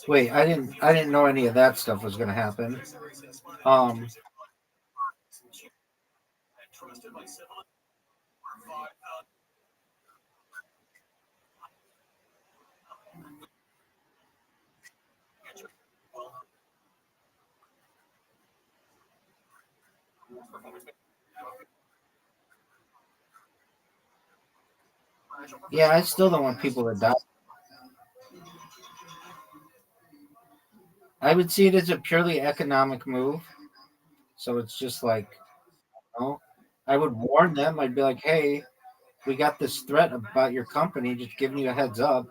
S12: Wait, I didn't know any of that stuff was going to happen. Yeah, I still don't want people to die. I would see it as a purely economic move. So it's just like, you know, I would warn them. I'd be like, hey, we got this threat about your company, just giving you a heads up.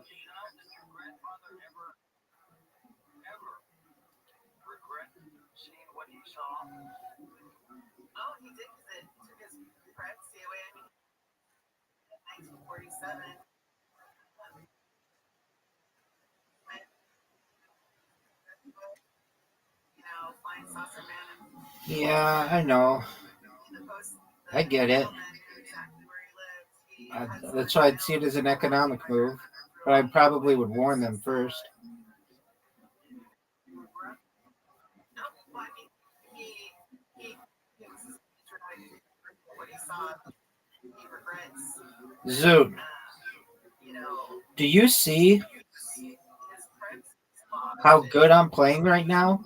S12: Yeah, I know. I get it. That's why I'd see it as an economic move, but I probably would warn them first. Zoot, do you see how good I'm playing right now?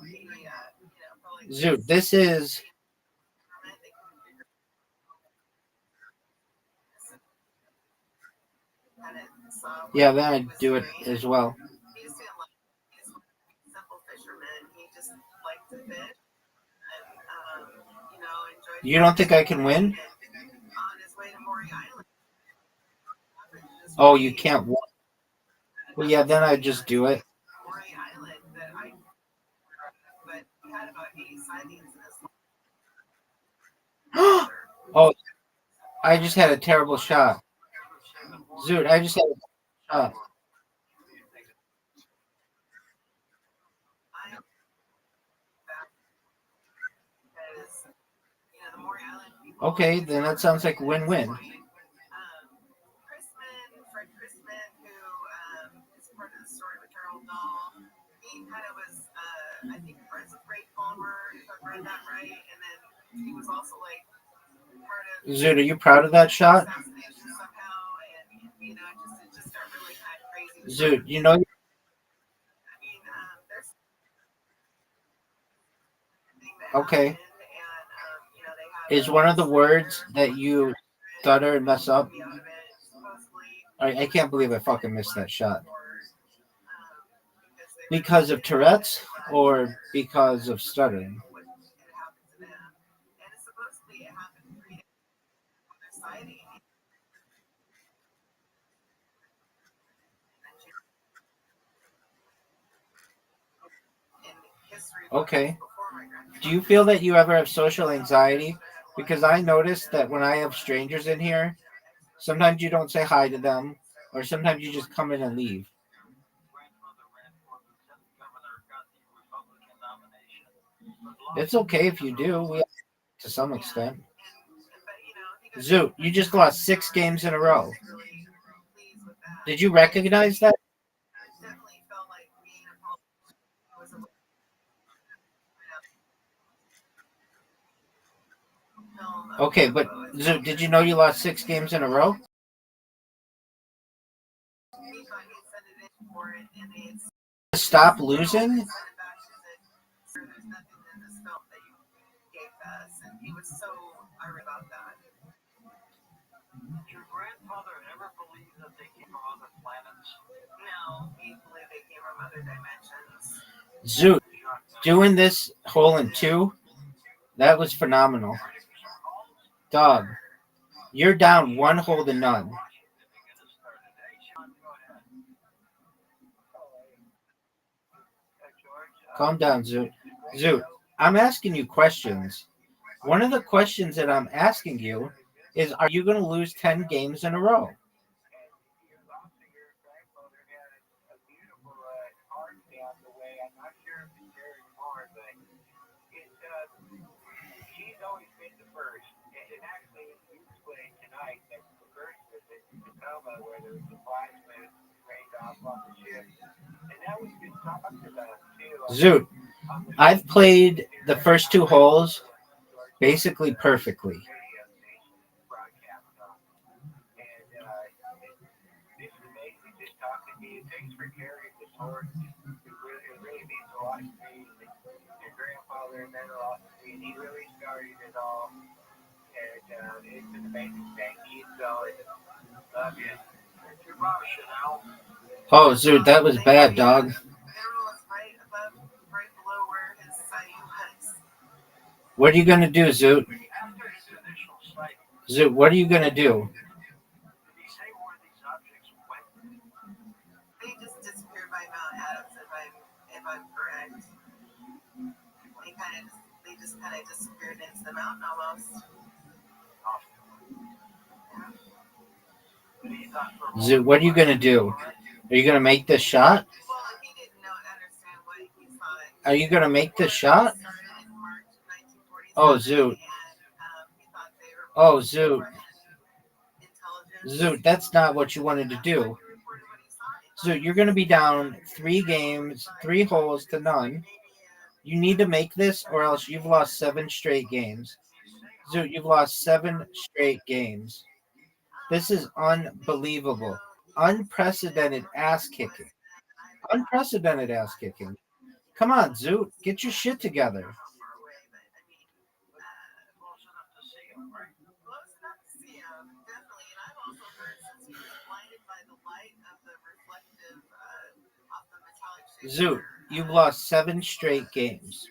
S12: Zoot, this is... Yeah, then I'd do it as well. You don't think I can win? Oh, you can't win. Well, yeah, then I'd just do it. Oh, I just had a terrible shot. Zoot, I just had a shot. Okay, then that sounds like win-win. Zoot, are you proud of that shot? Zoot, you know... Okay. Is one of the words that you stutter and mess up? I can't believe I fucking missed that shot. Because of Tourette's or because of stuttering? Okay. Do you feel that you ever have social anxiety? Because I notice that when I have strangers in here, sometimes you don't say hi to them, or sometimes you just come in and leave. It's okay if you do, to some extent. Zoot, you just lost 6 games in a row. Did you recognize that? Okay, but Zoot, did you know you lost 6 games in a row? Stop losing?
S13: Your grandfather ever believed that they came from other planets?
S3: No, he believed they came from other dimensions.
S12: Zoot, doing this hole in 2, that was phenomenal. Dog, you're down 1 hole to none. Calm down, Zoot. Zoot, I'm asking you questions. One of the questions that I'm asking you is, are you going to lose 10 games in a row? Zoot, I've played the first 2 holes basically perfectly. Oh, Zoot, that was bad, dog. What are you going to do, Zoot? Zoot, what are you going to do?
S3: They just disappeared by Mount Adams, if I'm correct. They just kind of disappeared into the mountain almost.
S12: Zoot, what are you going to do? Are you going to make this shot? Are you going to make this shot? Oh, Zoot. Oh, Zoot. Zoot, that's not what you wanted to do. Zoot, you're going to be down 3 holes to none. You need to make this, or else you've lost 7 straight games. Zoot, you've lost 7 straight games. This is unbelievable. Unprecedented ass kicking. Unprecedented ass kicking. Come on, Zoot, get your shit together. Zoot, you've lost 7 straight games.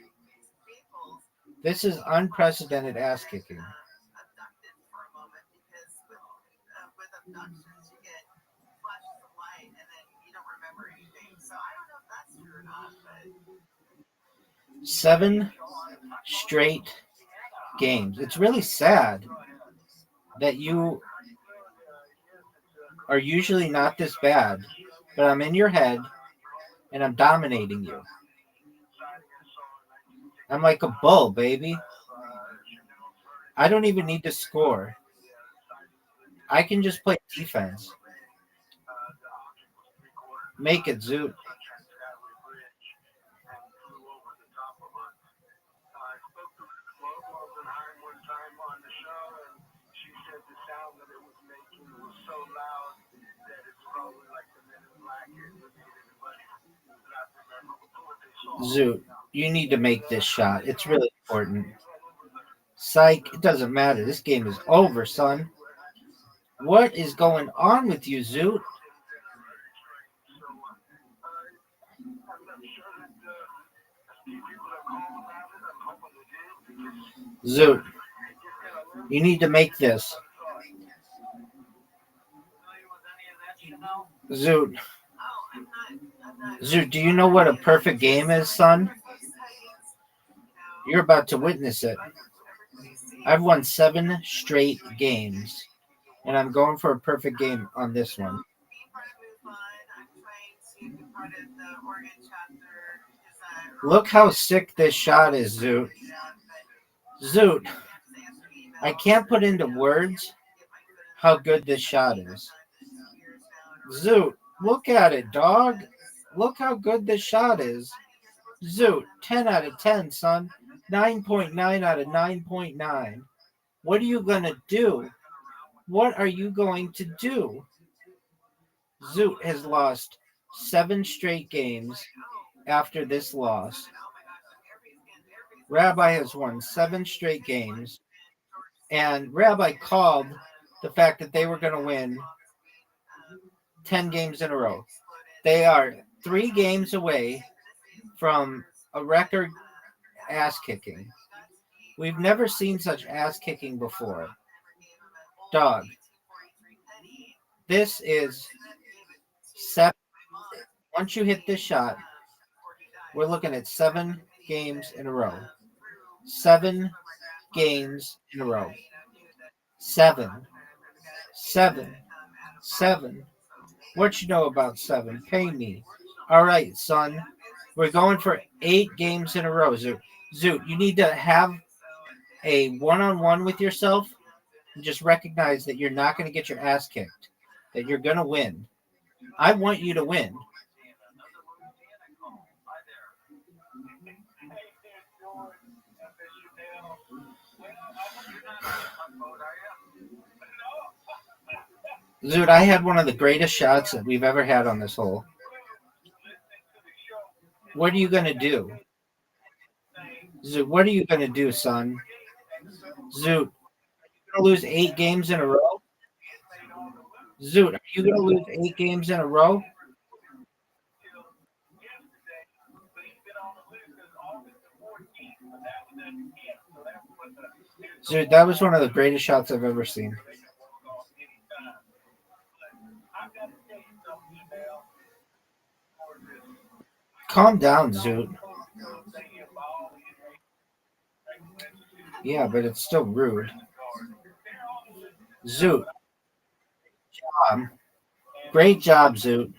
S12: This is unprecedented ass kicking. Seven straight games. It's really sad that you are usually not this bad, but I'm in your head and I'm dominating you. I'm like a bull, baby. I don't even need to score. I can just play defense. Make it, Zoot. Zoot, you need to make this shot. It's really important. Psych, it doesn't matter. This game is over, son. What is going on with you, Zoot? Zoot, you need to make this. Zoot. Zoot, do you know what a perfect game is, son? You're about to witness it. I've won 7 straight games, and I'm going for a perfect game on this one. Look how sick this shot is, Zoot. Zoot, I can't put into words how good this shot is. Zoot, look at it, dog. Look how good this shot is. Zoot, 10 out of 10, son. 9.9 out of 9.9. What are you going to do? What are you going to do? Zoot has lost 7 straight games after this loss. Rabbi has won 7 straight games. And Rabbi called the fact that they were going to win 10 games in a row. They are 3 games away from a record ass kicking. We've never seen such ass kicking before. Dog. This is 7. Once you hit this shot, we're looking at 7 games in a row. 7 games in a row. 7. 7. 7. What you know about 7? Pay me. All right, son. We're going for 8 games in a row. Zoot, you need to have a one-on-one with yourself and just recognize that you're not going to get your ass kicked, that you're going to win. I want you to win. Zoot, I had one of the greatest shots that we've ever had on this hole. What are you going to do? Zoot, what are you going to do, son? Zoot, are you going to lose 8 games in a row? Zoot, are you going to lose 8 games in a row? Zoot, that was one of the greatest shots I've ever seen. Calm down, Zoot. Yeah, but it's still rude. Zoot. Great job, Zoot.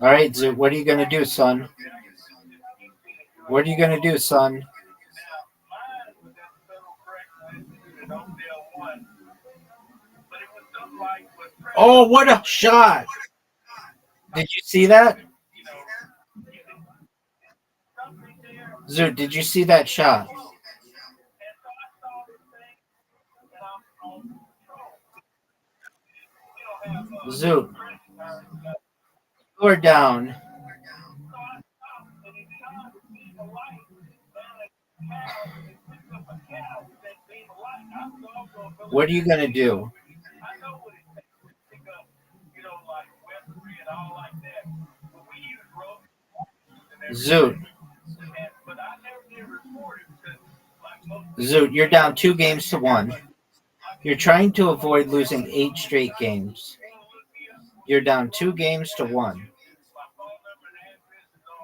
S12: All right, Zoot, what are you going to do, son? What are you going to do, son? Oh, what a shot! Did you see that? Zoot, did you see that shot? Zoot, you're down. What are you going to do? Zoot. Zoot, you're down 2-1. You're trying to avoid losing 8 straight games. You're down 2-1.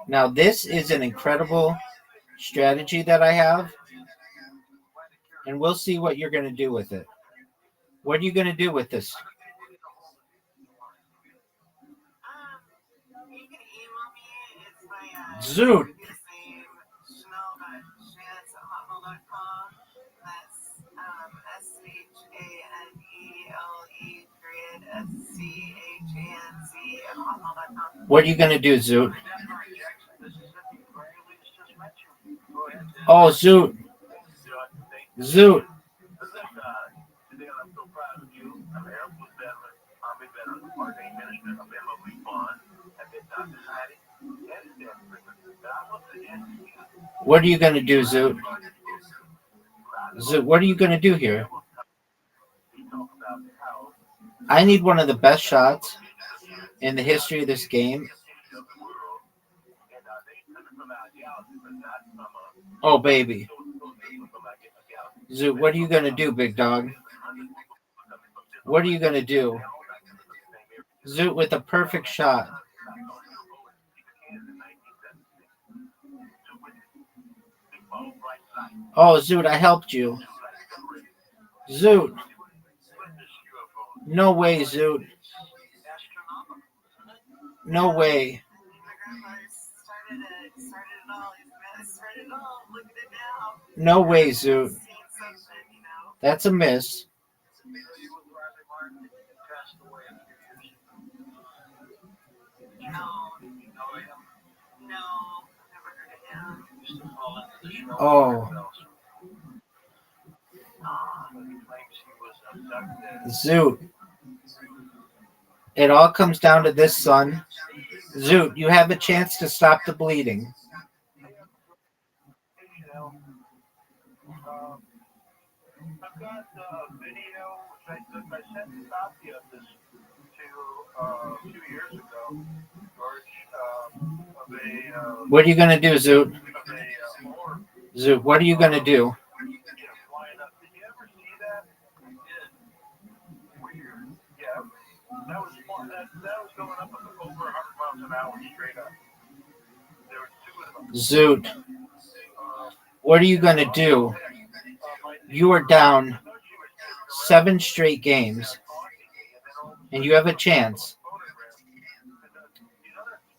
S12: Now, this is an incredible strategy that I have, and we'll see what you're going to do with it. What are you going to do with this? Zoot. What are you going to do, Zoot? Oh, Zoot. Zoot. What are you going to do, Zoot? Zoot, what are you going to do here? I need one of the best shots in the history of this game. Oh, baby. Zoot, what are you going to do, big dog? What are you going to do? Zoot with a perfect shot. Oh, Zoot, I helped you. Zoot. No way, Zoot. No way. No way, Zoot. That's a miss. Oh. Zoot. It all comes down to this, son. Zoot, you have a chance to stop the bleeding.
S13: I've got a video which I sent a copy of this to 2 years ago, George, of a.
S12: What are you gonna do, Zoot? Zoot, what are you gonna do?
S13: Did you ever see that? I did. Weird. Yeah, that was fun. That was going up over 100 miles an hour straight up. There were 2 of them.
S12: Zoot, what are you gonna do? You are down 7 straight games, and you have a chance.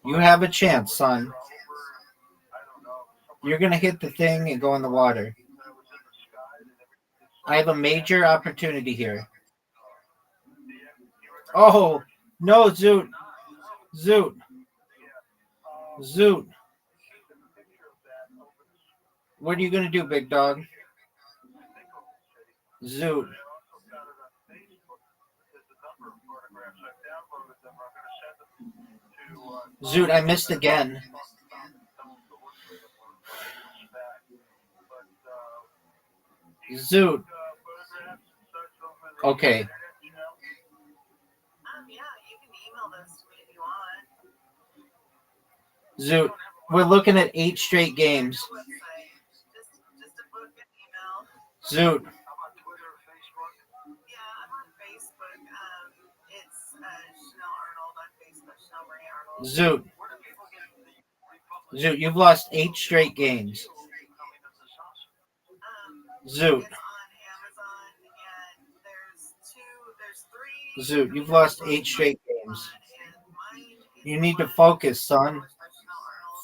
S12: You have a chance, son. You're going to hit the thing and go in the water. I have a major opportunity here. Oh, no, Zoot. Zoot. Zoot. What are you going to do, big dog? Zoot. Zoot, I missed again. Zoot. Okay. Zoot, we're looking at 8 straight games. Zoot. Zoot. Zoot, you've lost 8 straight games. Zoot. Zoot, you've lost 8 straight games. You need to focus, son.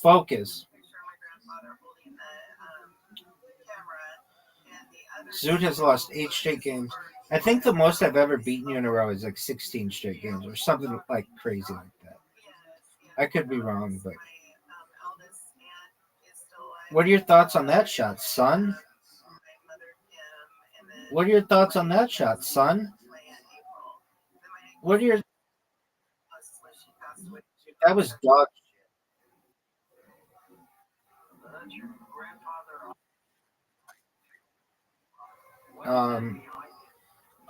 S12: Focus. Zoot has lost 8 straight games. I think the most I've ever beaten you in a row is like 16 straight games or something like crazy like that. I could be wrong, but what are your thoughts on that shot, son? What are your thoughts on that shot, son? What are your... That was dog shit.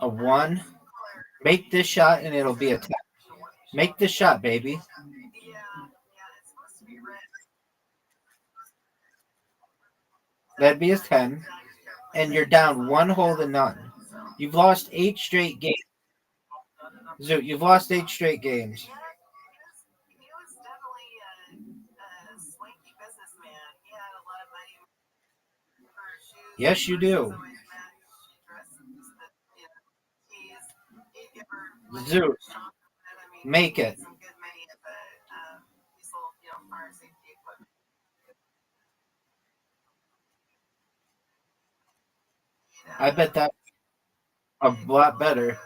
S12: A 1. Make this shot and it'll be a 10. Make this shot, baby. That'd be a 10. And you're down 1 hole to none. You've lost 8 straight games. Zoot, you've lost 8 straight games. Yes, you do. Zoot, make it. I bet that's a lot better.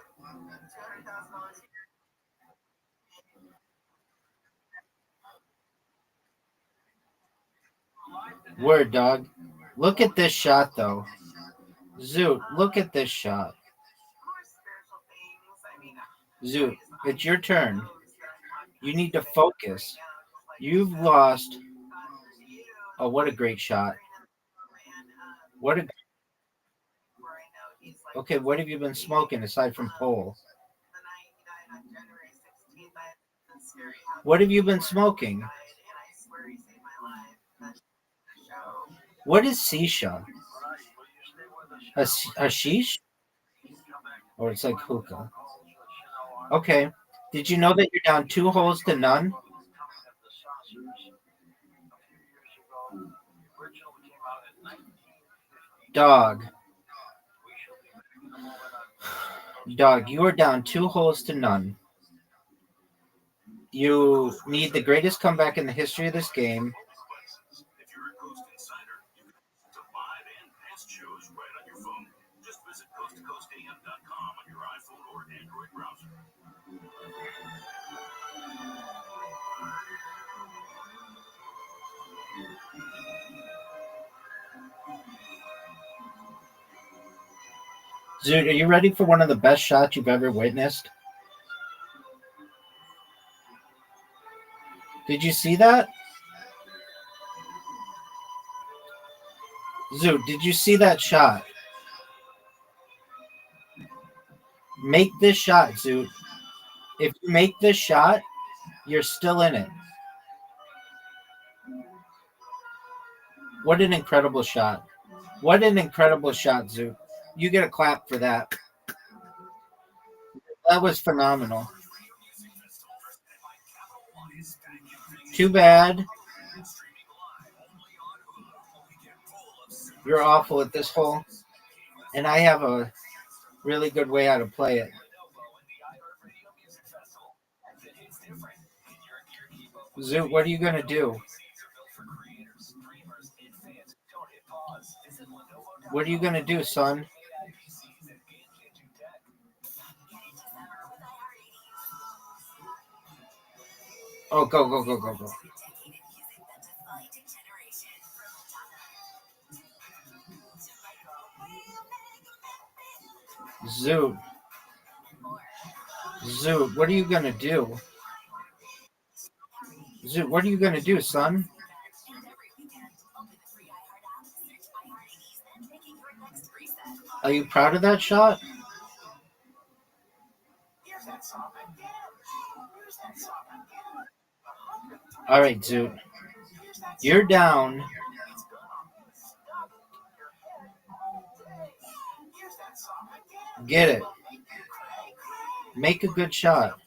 S12: Word, dog. Look at this shot, though. Zoot, look at this shot. Zoot, it's your turn. You need to focus. You've lost. Oh, what a great shot. What a... Okay, what have you been smoking aside from pole? What have you been smoking? What is shisha? Hashish? Or it's like hookah. Okay. Did you know that you're down 2 holes to none? Dog. Dog, you are down 2 holes to none. You need the greatest comeback in the history of this game.
S18: If you're a Coast Insider, you can listen to live and past shows right on your phone. Just visit coasttocoastam.com on your iPhone or Android browser.
S12: Zoot, are you ready for one of the best shots you've ever witnessed? Did you see that? Zoot, did you see that shot? Make this shot, Zoot. If you make this shot, you're still in it. What an incredible shot. What an incredible shot, Zoot. You get a clap for that. That was phenomenal. Too bad. You're awful at this hole. And I have a really good way how to play it. Zoot, what are you going to do? What are you going to do, son? Oh, go, go, go, go, go. Zoot. Zoot, what are you going to do? Zoot, what are you going to do, son? Are you proud of that shot? All right, Zoot. You're down. Get it. Make a good shot.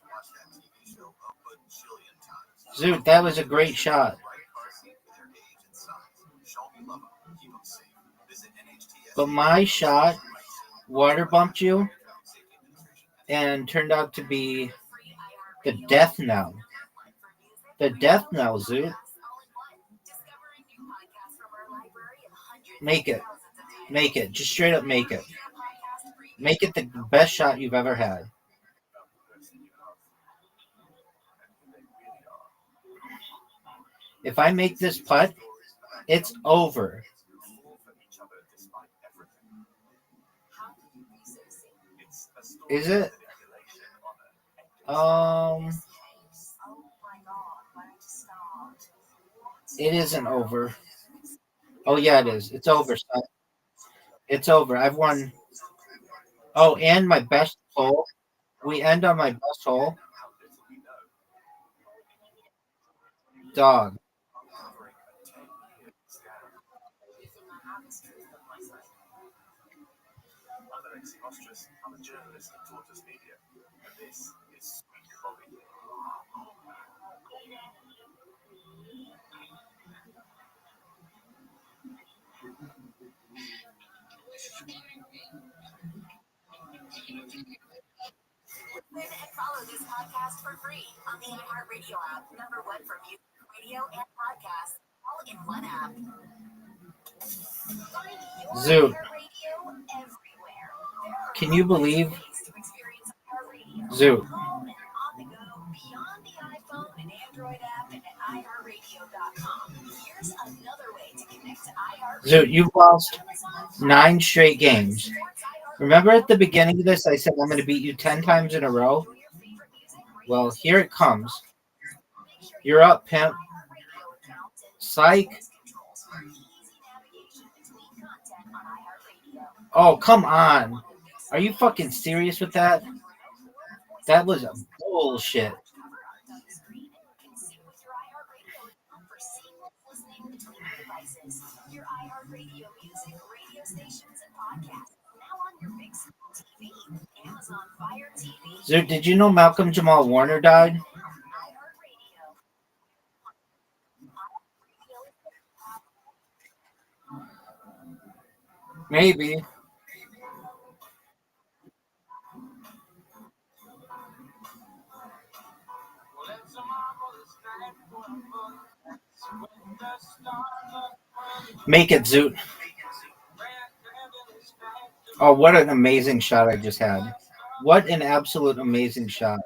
S12: Zoot, that was a great shot. But my shot water bumped you and turned out to be the death knell. The death knell, Zoot. Make it. Make it. Just straight up make it. Make it the best shot you've ever had. If I make this putt, it's over. Is it? It isn't over. Oh yeah, it is. It's over. Son. It's over. I've won. Oh, and my best hole. We end on my best hole. Dog.
S15: I'm Alexi Ostrus. I'm a journalist at Tortoise Media, and this is Sweet Bobby.
S4: Listen and follow this podcast for free on the iHeartRadio app. #1 for music, radio, and podcasts, all in one app.
S12: Zoot. Can you believe? Zoot. Zoot, you've lost 9 straight games. Remember at the beginning of this, I said I'm going to beat you 10 times in a row? Well, here it comes. You're up, pimp. Psych. Oh, come on. Are you fucking serious with that? That was bullshit. Zoot, did you know Malcolm Jamal Warner died? Maybe. Make it, Zoot. Oh, what an amazing shot I just had. What an absolute amazing shot.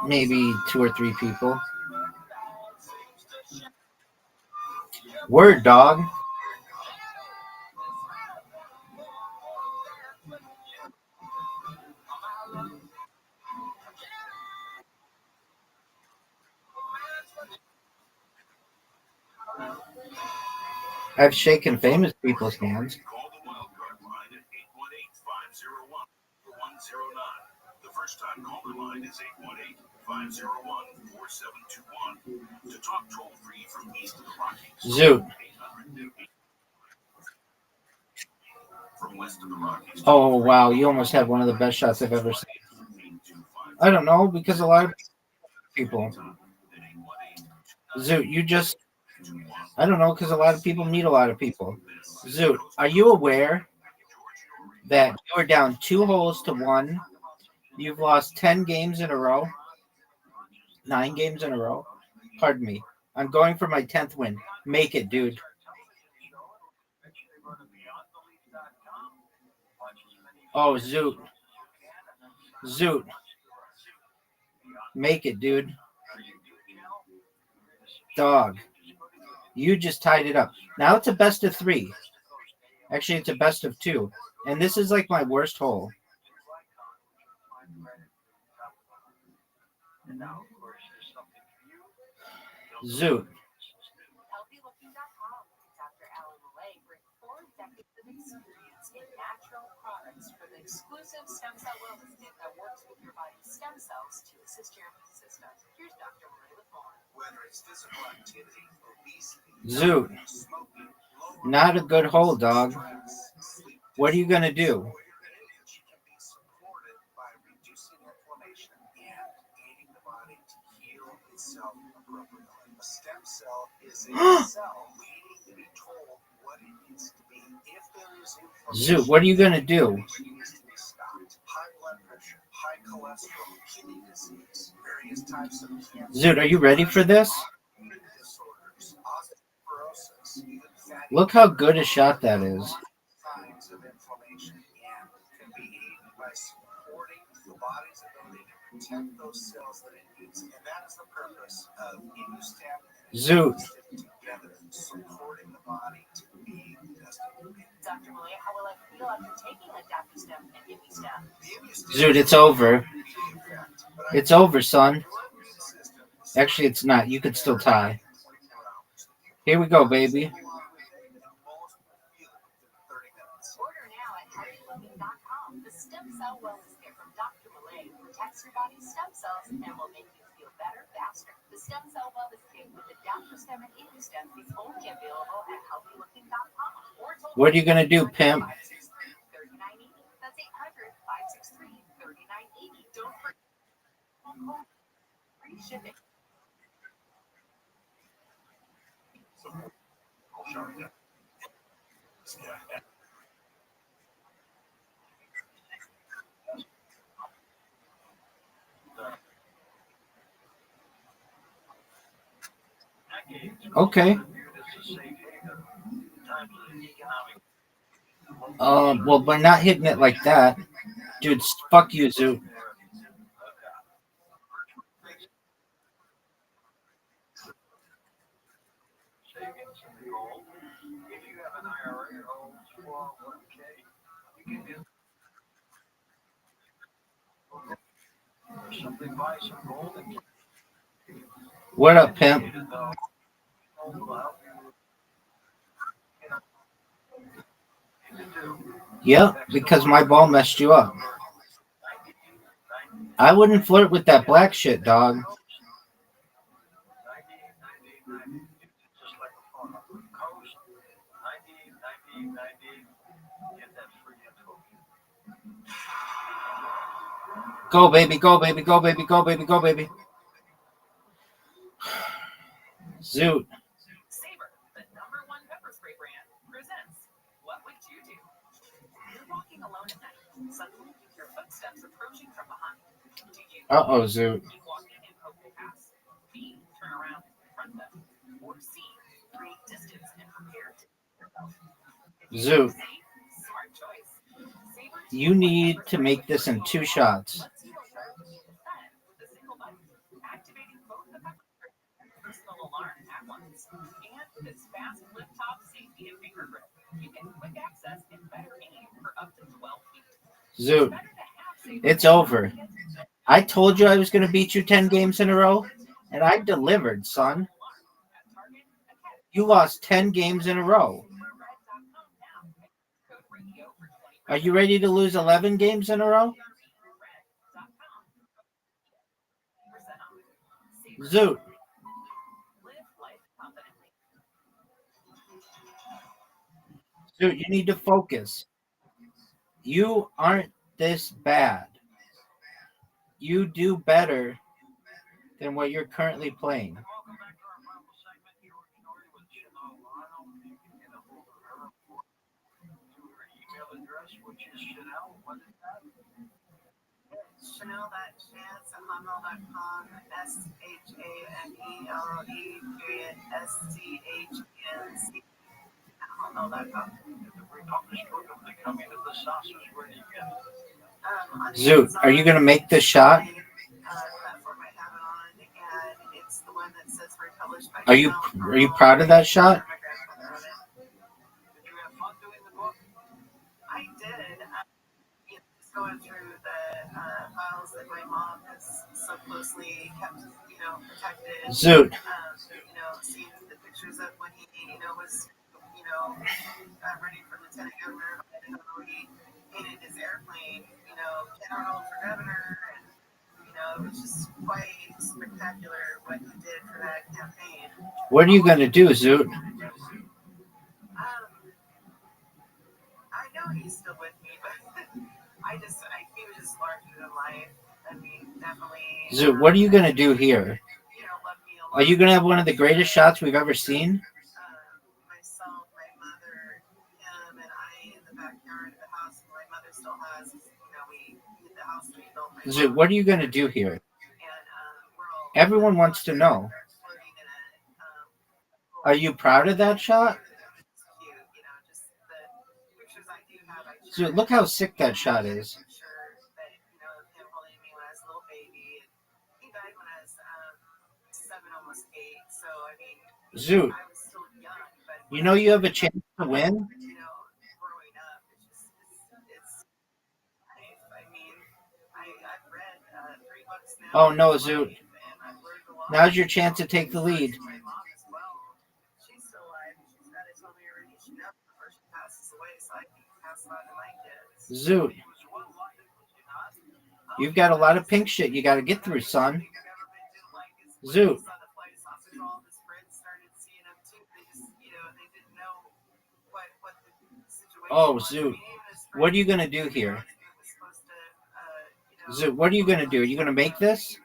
S12: Maybe 2 or 3 people. Word, dog. I've shaken famous people's hands.
S2: Call the wildcard line at 818-501-4109. The first time caller line is 818-501-4721. To talk toll free from east of the Rockies.
S12: Zoot.
S2: From west of the Rockies.
S12: Oh, wow. You almost had one of the best shots I've ever seen. I don't know, because a lot of people. Zoot, you just... I don't know, because a lot of people meet a lot of people. Zoot, are you aware that you are down 2 holes to 1? You've lost 10 games in a row? 9 games in a row? Pardon me. I'm going for my 10th win. Make it, dude. Oh, Zoot. Zoot. Make it, dude. Dog. You just tied it up. Now it's a best of 3. Actually, it's a best of 2. And this is like my worst hole. Zoot.
S14: Exclusive stem cell wellness kit that works with your body's stem cells to assist your immune system. Here's Dr. Marie with more.
S6: Whether it's physical activity, obesity,
S12: Zoot. Not a good hole, dog. What are you going to do? Zoot, what are you gonna do? Zoot, are you ready for this? Look how good a shot that is. Zoot.
S14: Dr. Malay, how will I feel after taking Adaptostem and ImmuStem?
S12: Zoot, it's over. It's over, son. Actually, it's not. You could still tie. Here we go, baby.
S14: Order now at HealthyLiving.com. The Stem Cell Wellness Kit from Dr. Malay protects your body's stem cells and will make you feel better faster. The Stem Cell Wellness Kit with Adaptostem and ImmuStem is only available at HealthyLiving.com.
S12: What are you gonna do, pimp?
S14: That's 800-563-3980. Don't forget free shipping.
S12: Okay. Well, by not hitting it like that, dude. Fuck you, Zoot. What up, pimp? Yep, because my ball messed you up. I wouldn't flirt with that black shit, dog. Go, baby, go, baby, go, baby, go, baby, go, baby. Zoot.
S14: Saber, the #1 pepper spray brand, presents What Would You Do? You're walking alone at night. Suddenly, you hear footsteps approaching from behind. Do you
S12: Uh-oh, Zoot.
S14: keep walking and hope they pass? B, turn around and confront them? Or C, create distance and prepare to yourself?
S12: Zoot.
S14: Smart choice. Saber
S12: You need to make this in 2 shots.
S14: lets you alert the defend with a single button, activating both the pepper spray and personal alarm at once. And with its fast flip-top safety and finger grip, you get quick access and better aim for up to 12 feet.
S12: Zoot. It's over. I told you I was going to beat you 10 games in a row, and I delivered, son. You lost 10 games in a row. Are you ready to lose 11 games in a row? Zoot. Zoot, you need to focus. You aren't this bad. You do better than what you're currently playing.
S3: Chanel.chance@hotmail.com, SHANELE_SCHANC@hotmail.com.
S12: Zoot, are you going to make this shot? Are you proud of that shot?
S3: I did. Just going through the files that my mom has so closely kept, protected.
S12: Zoot.
S3: Seeing the pictures of when he, was, running for lieutenant governor, he painted his airplane, general for governor, and, it was just quite spectacular what he did for that campaign.
S12: What are you going to do, Zoot?
S3: I know he's still with me, but he was larger than life. I mean, definitely.
S12: Zoot, what are you going to do here?
S3: Left me
S12: Are you going to have one of the greatest shots we've ever seen?
S3: Myself, my mother, him, and I in the backyard of the house. My mother still has, we the house we built.
S12: Zoot, what are you going to do here?
S3: And we're all
S12: Everyone wants to know.
S3: floating in a.
S12: Are you proud of that shot?
S3: Cute, just the pictures I do have.
S12: Zoot, look how sick that shot is.
S3: Picture that of him holding me when I was a little baby. He died when I was 7, almost 8. So I mean,
S12: Zoot,
S3: I was still young, but
S12: you know you have a chance to win?
S3: growing up, it's I mean, I've read 3 books now.
S12: Oh no, Zoot.
S3: And I've learned a lot.
S12: Now's your chance to take the lead.
S3: My mom as well. She's still alive. She's got it told me already. She knows before she passes away, so I can pass it on to my kids.
S12: Zoot, you've got a lot of pink shit you got to get through, son. Zoot. Oh, Zoot, what are you going to do here? Zoot, what are you going to do? Are you going to make this?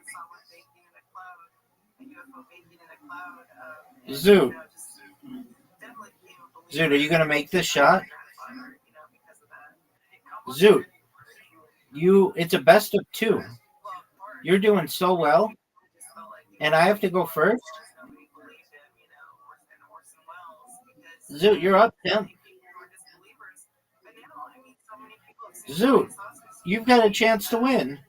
S12: Zoot. Zoot, are you going to make this shot? Zoot, it's a best of 2. You're doing so well. And I have to go first? Zoot, you're up 10. Zoot, you've got a chance to win.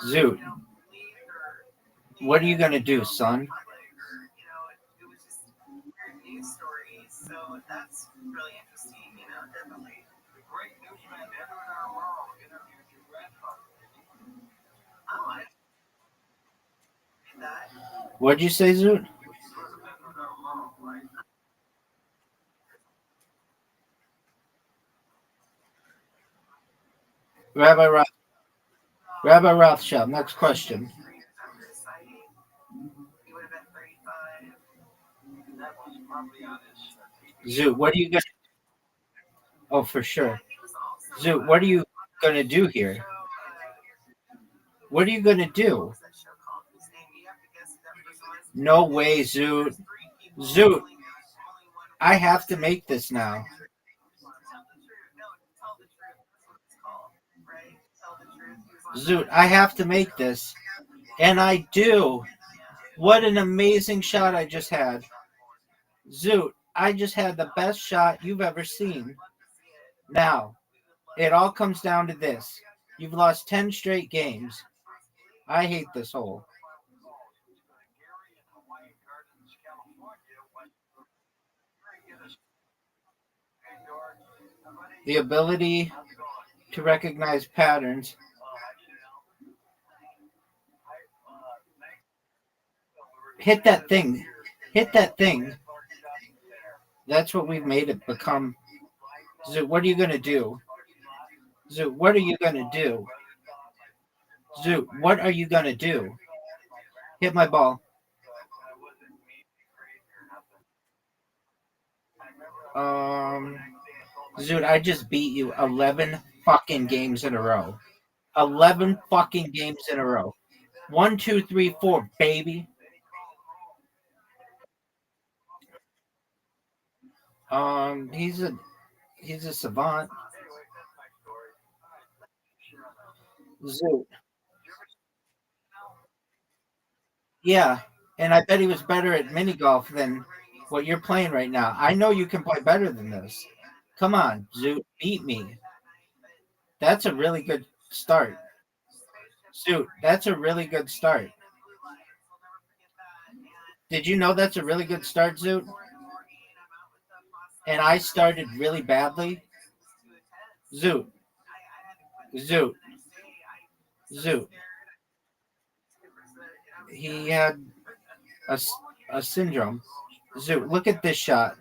S12: Zoot, what are you going to do, son?
S3: News stories, so that's really interesting, definitely.
S20: The great newsman Edwin R. Murrow interviewed your grandfather.
S3: Oh, I did that.
S12: What'd you say, Zoot? Rabbi Rothschild, next question. Zoot, what are you going to... Oh, for sure. Zoot, what are you going to do here? What are you going to do? No way, Zoot. Zoot, I have to make this now. Zoot, I have to make this. And I do. What an amazing shot I just had. Zoot, I just had the best shot you've ever seen. Now, it all comes down to this. You've lost 10 straight games. I hate this hole. The ability to recognize patterns. Hit that thing. Hit that thing. That's what we've made it become. Zoot, what are you going to do? Zoot, what are you going to do? Zoot, what are you going to do? Hit my ball. Zoot, I just beat you 11 fucking games in a row. 11 fucking games in a row. 1, 2, 3, 4, baby. He's a savant. Zoot. Yeah, and I bet he was better at mini golf than what you're playing right now. I know you can play better than this. Come on, Zoot, beat me. That's a really good start. Zoot, that's a really good start. Did you know that's a really good start, Zoot? And I started really badly. Zoot. Zoot. Zoot. He had a syndrome. Zoot, look at this shot.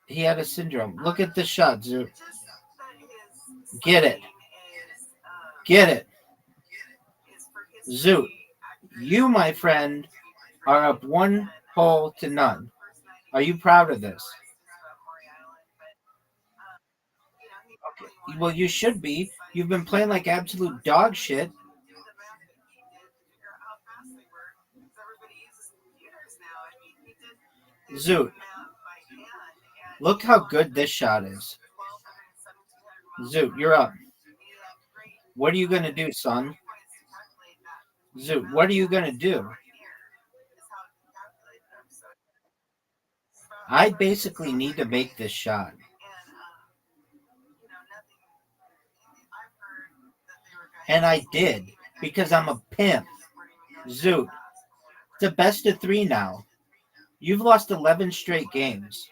S12: He had a syndrome. Look at this shot, Zoot. Get it. Get it. Zoot, you, my friend, are up 1 hole to none. Are you proud of this? Okay. Well, you should be. You've been playing like absolute dog shit. Zoot. Look how good this shot is. Zoot, you're up. What are you going to do, son? Zoot, what are you going to do? I basically need to make this shot. And I did, because I'm a pimp. Zoot. It's a best of 3 now. You've lost 11 straight games.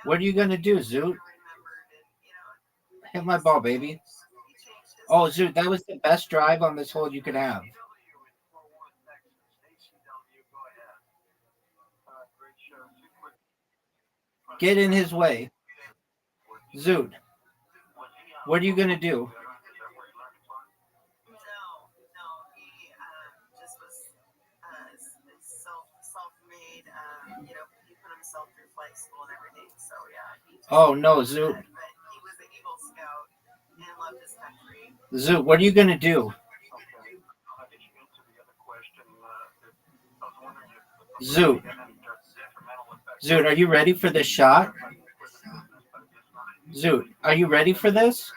S12: What are you going to do, Zoot? Hit my ball, baby. Oh, Zoot, that was the best drive on this hole you could have. Get in his way. Zoot, what are you going to do? Oh, no, Zoot. Zoot, what are you going to do? Zoot. Zoot, are you ready for this shot? Zoot, are you ready for this?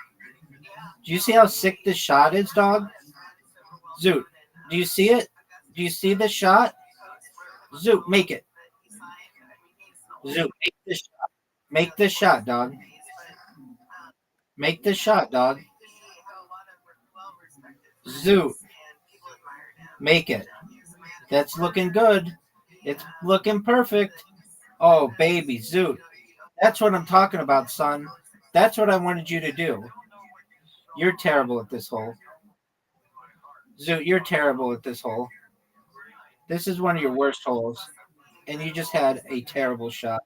S12: Do you see how sick this shot is, dog? Zoot, do you see it? Do you see this shot? Zoot, make it. Zoot, make this shot. Make this shot, dog. Make this shot, dog. Zoot. Make it. That's looking good. It's looking perfect. Oh, baby, Zoot. That's what I'm talking about, son. That's what I wanted you to do. You're terrible at this hole. Zoot, you're terrible at this hole. This is one of your worst holes. And you just had a terrible shot.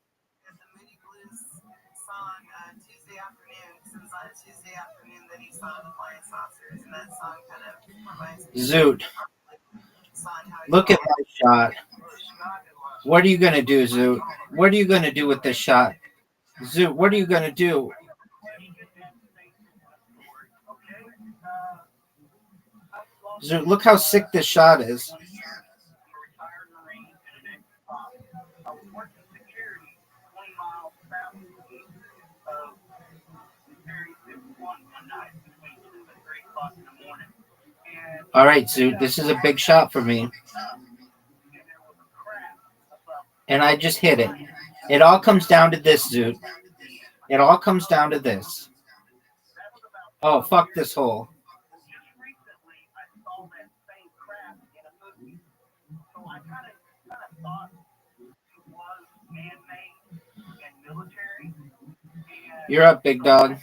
S12: Zoot. Look at my shot. What are you going to do, Zoot? What are you going to do with this shot? Zoot, what are you going to do? Zoot, look how sick this shot is. All right, Zoot, this is a big shot for me. And I just hit it. It all comes down to this, Zoot. It all comes down to this. Oh, fuck this hole. You're up, big dog.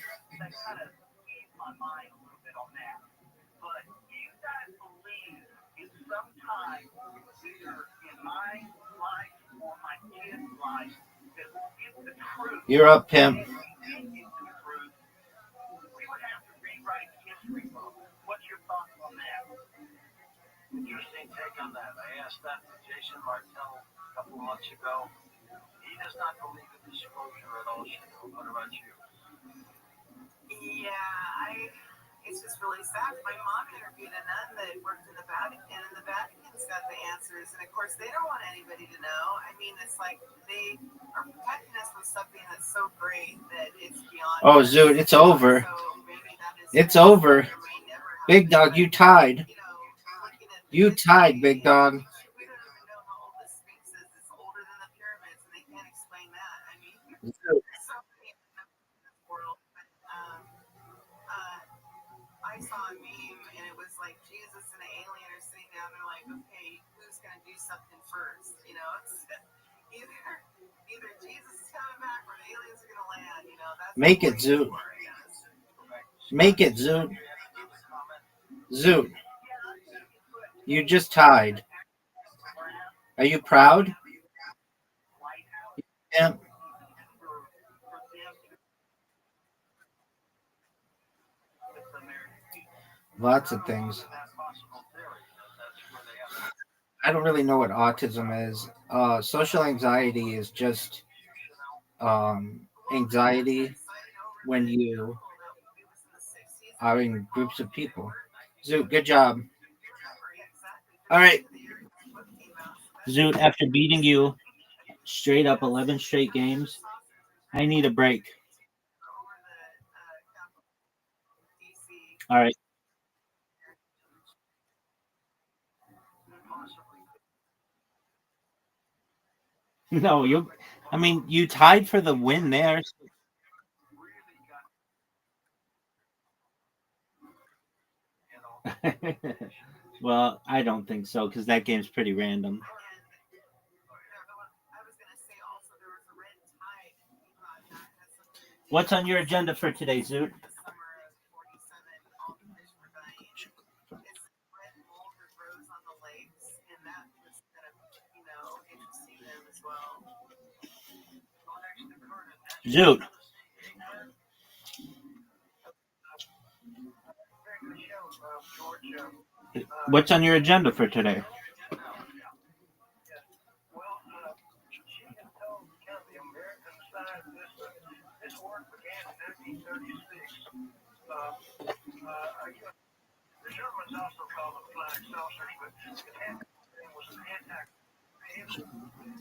S12: You're up, pimp.
S20: Interesting take on that. I asked that to Jason Martell a couple months ago. He does not believe in disclosure at all. What about you?
S3: Yeah, it's just really sad. My mom interviewed a nun that worked in the Vatican, and the Vatican's got the answers. And of course, they don't want anybody to know. I mean, it's like they are protecting us from something that's so great that it's beyond.
S12: Oh, Zoot, it's over. It's over. Big dog, you tied. You tied, big dog.
S3: I saw a meme and it was like Jesus and an alien are sitting down. They're like, okay, who's going to do something first? You know, it's either Jesus is coming back or the aliens are going to land. You know, that's
S12: make it, Zoot. Make it, Zoot. Zoot. You just tied. Are you proud? Yeah. Lots of things. I don't really know what autism is. Social anxiety is just anxiety when you are in groups of people. Zoot, good job. All right.
S16: Zoot, after beating you straight up 11 straight games, I need a break. All right. No, you. I mean, you tied for the win there. Well, I don't think so because that game's pretty random. What's on your agenda for today, Zoot? Zoot. What's on your agenda for today?
S13: The Germans also called them flying saucers, but it was an anti-alien,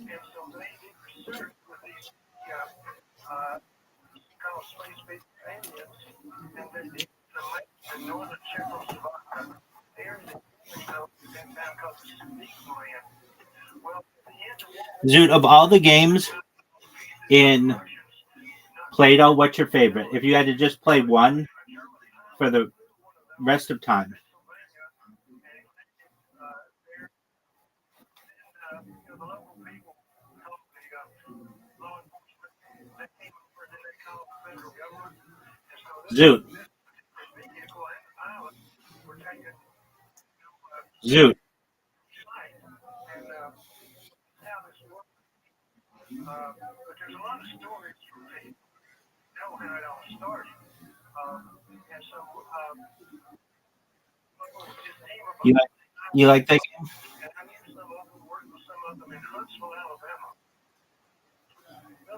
S13: and so they did research with these called space-based aliens, and they did select the northern Czechoslovakia area in town called the Sudetenland. Well, at the end of
S16: Zoot, of all the games in Play-Doh, what's your favorite? If you had to just play one for the rest of time. Zoot. Zoot.
S13: but there's a lot of stories from the know how it all started. And so
S16: You like that game?
S13: and I knew some of them, worked with some of them in Huntsville, Alabama.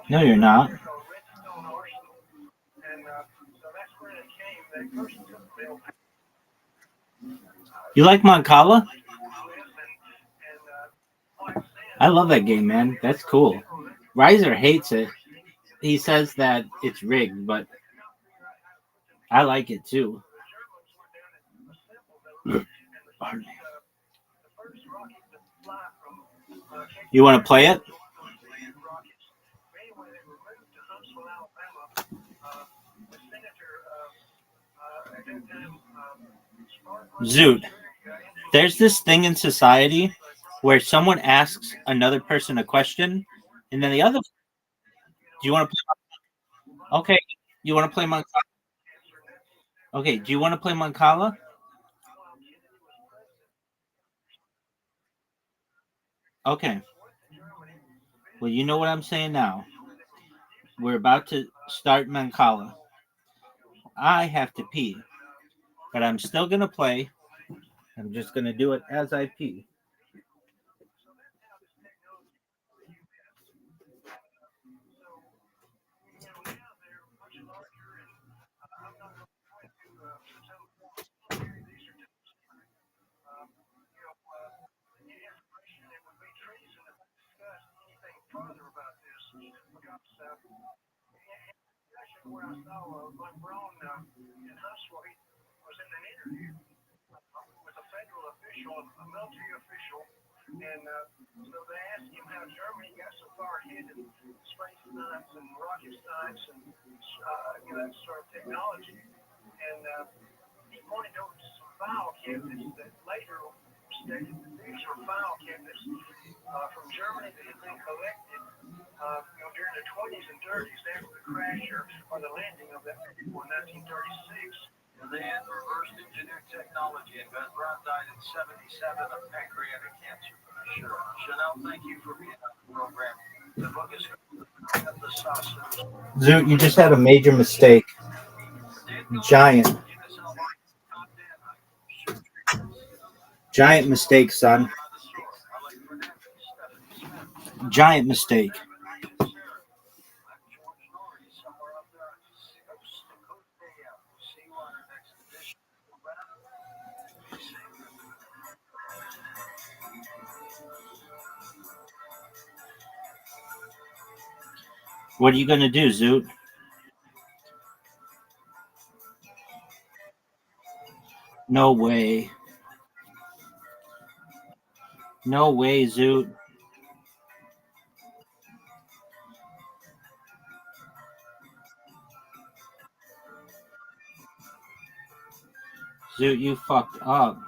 S16: No, you're not.
S13: Redstone Arsenal. And so that's where they came. They first took them.
S16: You like Moncala? I love that game, man. That's cool. Riser hates it. He says that it's rigged, but I like it too. You want to play it? Zoot. There's this thing in society where someone asks another person a question, and then the other. Do you want to play? Okay. You want to play Moncala? Okay. Do you want to play Moncala? Okay. Well, you know what I'm saying now. We're about to start Mancala. I have to pee, but I'm still going to play. I'm just going to do it as I pee.
S13: Where I saw Brown in Huntsville, he was in an interview with a federal official, a military official, and so they asked him how Germany got so far ahead in space science and rocket science and that sort of technology. And he pointed out some file cabinets that later stated that these were file cabinets from Germany that had been collected during the 20s and 30s after the crash or the landing of that in 1936.
S20: They had reverse engineered technology, and Brown died in 77 of pancreatic cancer. Sure. Chanel, thank you for being on the program. The book is the sausage.
S12: Zoot, you just had a major mistake. Giant. Giant mistake, son. Giant mistake. What are you going to do, Zoot? No way. No way, Zoot. Zoot, you fucked up.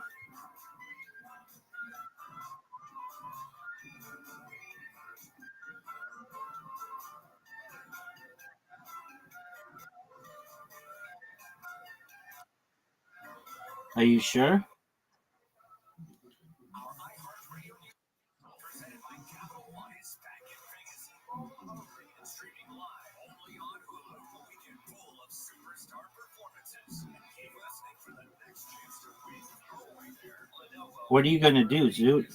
S12: Are you sure? What are you going to do, Zoot?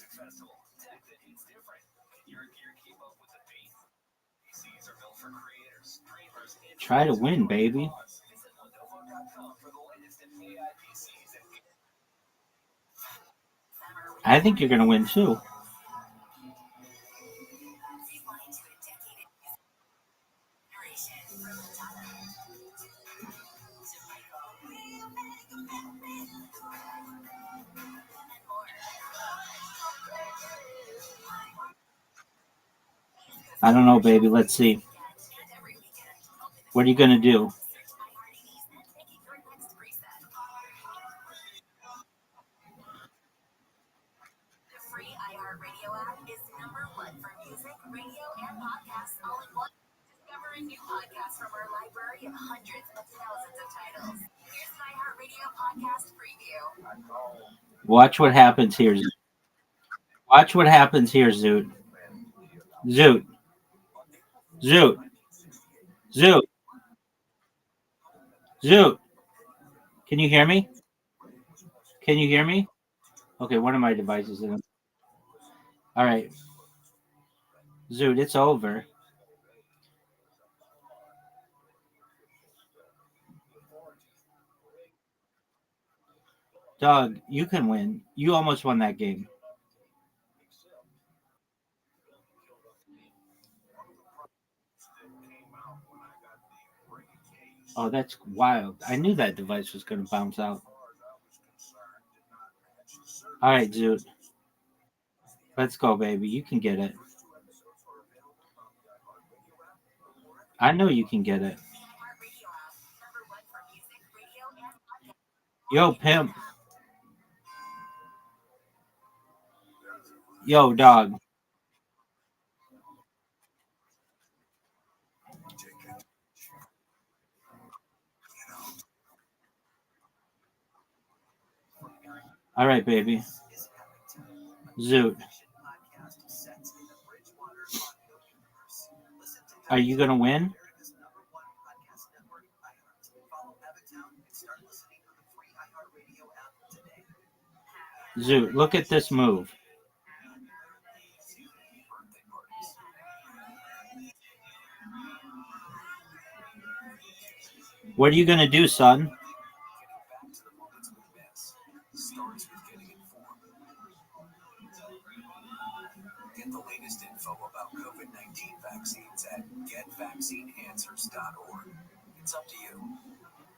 S12: Try to win, baby. I think you're going to win, too. I don't know, baby. Let's see. What are you going to do? Watch what happens here, Zoot. Watch what happens here, Zoot. Zoot. Zoot. Zoot. Zoot. Can you hear me? Can you hear me? Okay, one of my devices is in. All right. Zoot, it's over. Doug, you can win. You almost won that game. Oh, that's wild. I knew that device was going to bounce out. All right, Zoot. Let's go, baby. You can get it. I know you can get it. Yo, pimp. Yo, dog. All right, baby. Zoot. Are you going to win? Zoot, look at this move. What are you going to do, son?
S1: Get the latest info about COVID-19 vaccines at getvaccineanswers.org. It's up to you.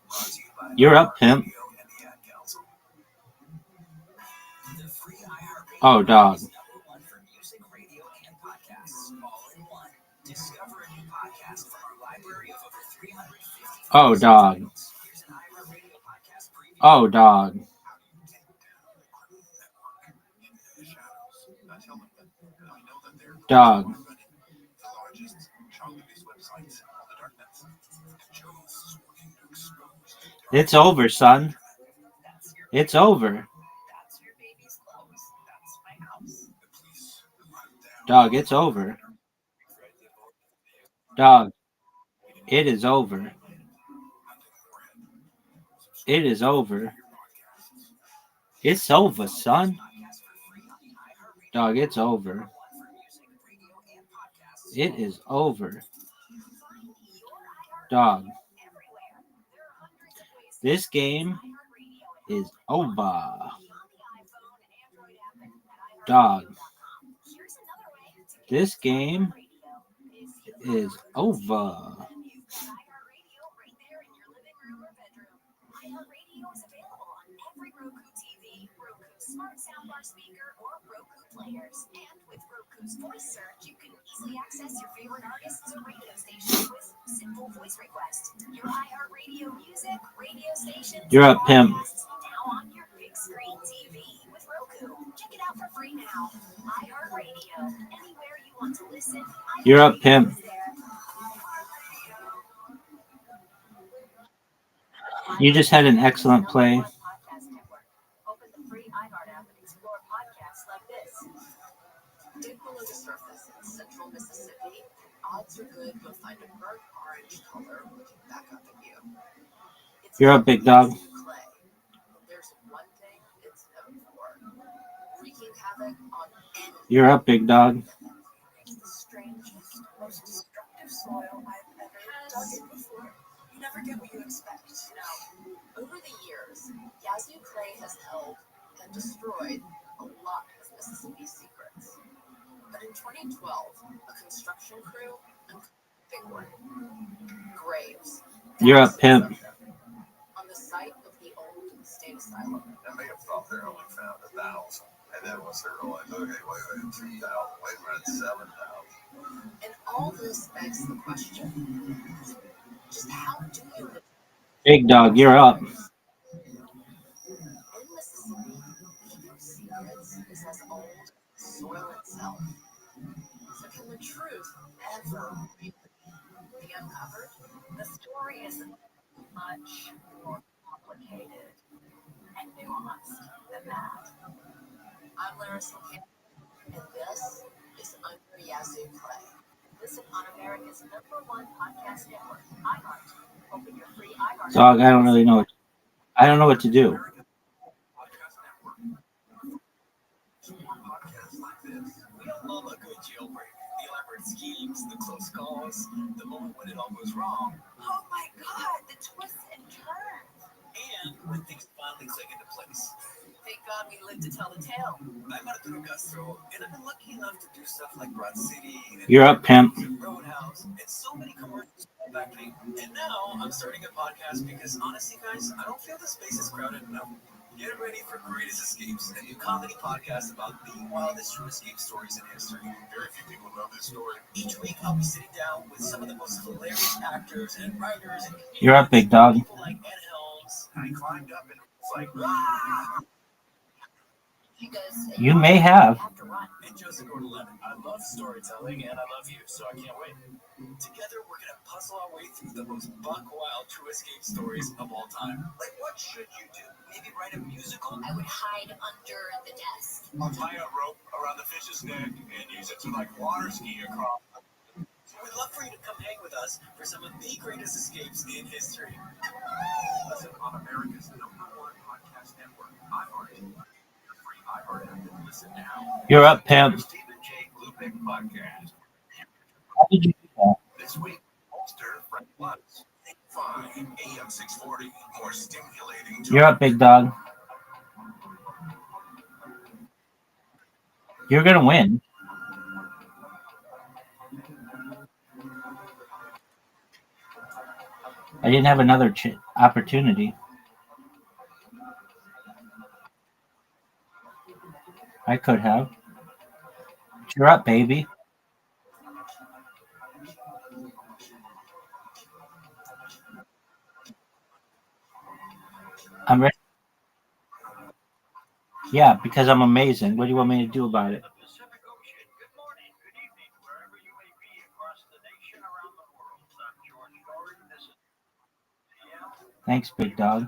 S1: Brought to you by
S12: You're up, pimp.
S1: and the Ad Council. The free iHeartRadio
S12: Oh, dog.
S1: is #1 for music, radio, and podcasts, all in one. Discover a new podcast from our library of over 350.
S12: Oh, dog.
S1: Here's an iHeartRadio podcast preview.
S12: Oh, dog. Dog. It's over, son. It's over. Dog, it's over. Dog, it is over. It is over. It's over, son. Dog, it's over. It is over. Dog. This game is over. Dog. This game is over.
S14: iHeartRadio is available on every Roku TV, Roku Smart Soundbar Speaker, or Roku players. And with Roku's voice search, you can easily access your favorite artists or radio stations with simple voice request. Your iHeartRadio music, radio stations,
S12: You're up, pimp.
S14: now on your big screen TV with Roku. Check it out for free now. iHeartRadio. Anywhere you want to listen.
S12: You're up, pimp. You just had an excellent play.
S8: Open the free iHeart app and explore podcasts like this.
S17: Dig below the surface in central Mississippi. Odds are good you'll find a burnt orange color looking back up at you.
S12: You're up, big dog.
S17: Clay. There's one thing it's known for. Wreaking havoc on any.
S12: You're up, big dog.
S17: It's the strangest, most destructive soil I've ever dug in before. You never get what you expect. Now, over the years, Yazoo clay has held and destroyed a lot of Mississippi secrets. But in 2012, a construction crew, a big one, graves.
S12: You're up, pimp.
S17: On the site of the old state asylum.
S11: They may have thought they only found 1,000. And then once they realized, okay, wait a minute, 2,000, wait a minute, 7,000.
S17: And all this begs the question, just how do you live?
S12: Big dog, you're up.
S17: In Mississippi, keeping secrets is as old as the soil itself. So can the truth ever be uncovered?
S8: The story is much more complicated and nuanced than that.
S17: I'm Larissa Kim, and this is Under Yazoo Clay.
S8: Listen on America's #1 podcast network, iHeart. Open your free iHeart.
S12: Dog, I don't really know. I don't know what to do.
S15: Podcasts like this. We all love a good jailbreak. The elaborate schemes, the close calls, the moment when it all goes wrong.
S17: Oh my God, the twists and turns.
S15: And when things finally click into place.
S17: Thank God we live to tell the tale.
S15: I'm Arturo Castro, and I've been lucky enough to do stuff like Broad City, and
S12: You're up, pimp.
S15: Roadhouse, and so many commercials back to me. And now I'm starting a podcast because honestly, guys, I don't feel the space is crowded enough. Get ready for Greatest Escapes, a new comedy podcast about the wildest true escape stories in history.
S11: Very few people know this story.
S15: Each week, I'll be sitting down with some of the most hilarious actors and writers and comedians.
S12: You're up, big dog.
S15: People like Ed Helms. I climbed up and it was like, ah!
S12: You may have.
S15: And Joseph Gordon-Levitt. I love storytelling and I love you, so I can't wait. Together, we're going to puzzle our way through the most buck-wild true escape stories of all time. Like, what should you do? Maybe write a musical?
S14: I would hide under the desk.
S11: I'll tie a rope around the fish's neck and use it to like water ski across.
S15: We'd love for you to come hang with us for some of the greatest escapes in history.
S11: Listen on America's #1 podcast network, iHeart. Free iHeart app and listen now.
S12: You're up, pimp.
S11: Stephen J. Lupick podcast.
S12: How did you do that?
S11: This week, Ulster Frank Lutz. Fine, AM 640, more stimulating.
S12: You're up, big dog. You're going to win. I didn't have another opportunity. I could have. But you're up, baby. I'm ready. Yeah, because I'm amazing. What do you want me to do about it? Thanks, big dog.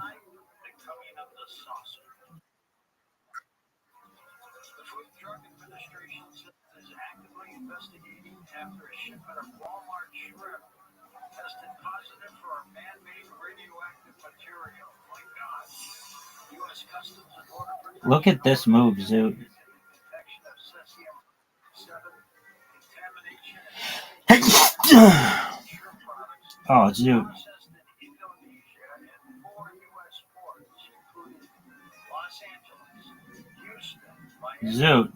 S13: Investigating after a shipment of Walmart shrimp tested positive for a man-made radioactive material. My God. U.S. Customs and Border Protection.
S12: Look at this move, Zoot.
S13: Detection of cesium
S16: Oh, dude. Zoot.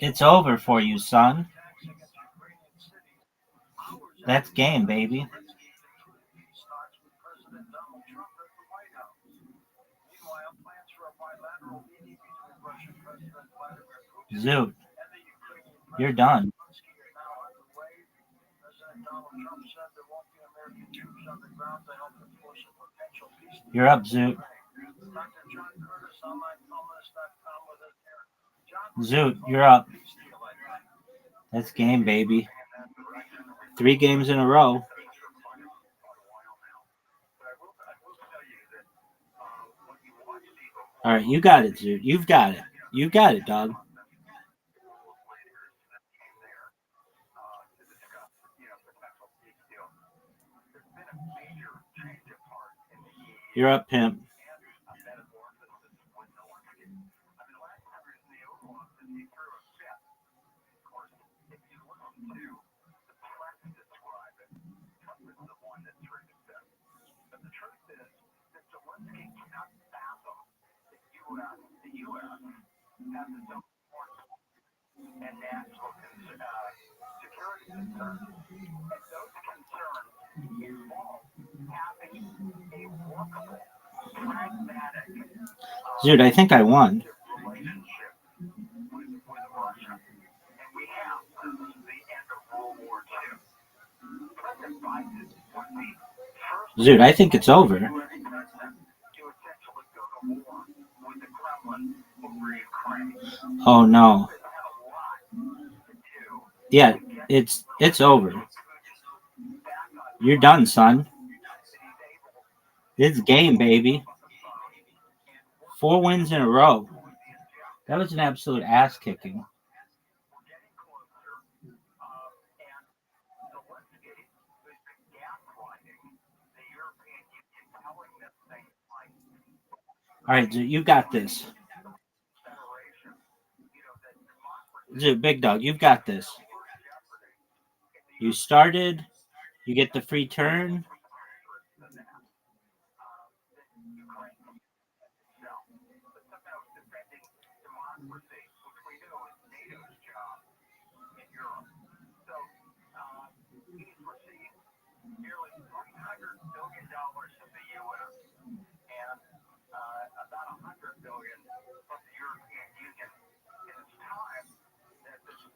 S16: It's over for you, son. That's game, baby. Zoot. You're done. You're up, Zoot. Zoot, you're up. That's game, baby. 3 games in a row. All right, you got it, Zoot. You've got it. You got it, dog. You're up, pimp. Dude, I think I won. Dude, I think it's over. Oh no. Yeah, it's over. You're done, son. It's game, baby. 4 wins in a row. That was an absolute ass kicking. All right, dude, you got this. Dude, big dog, you've got this. You started. You get the free turn.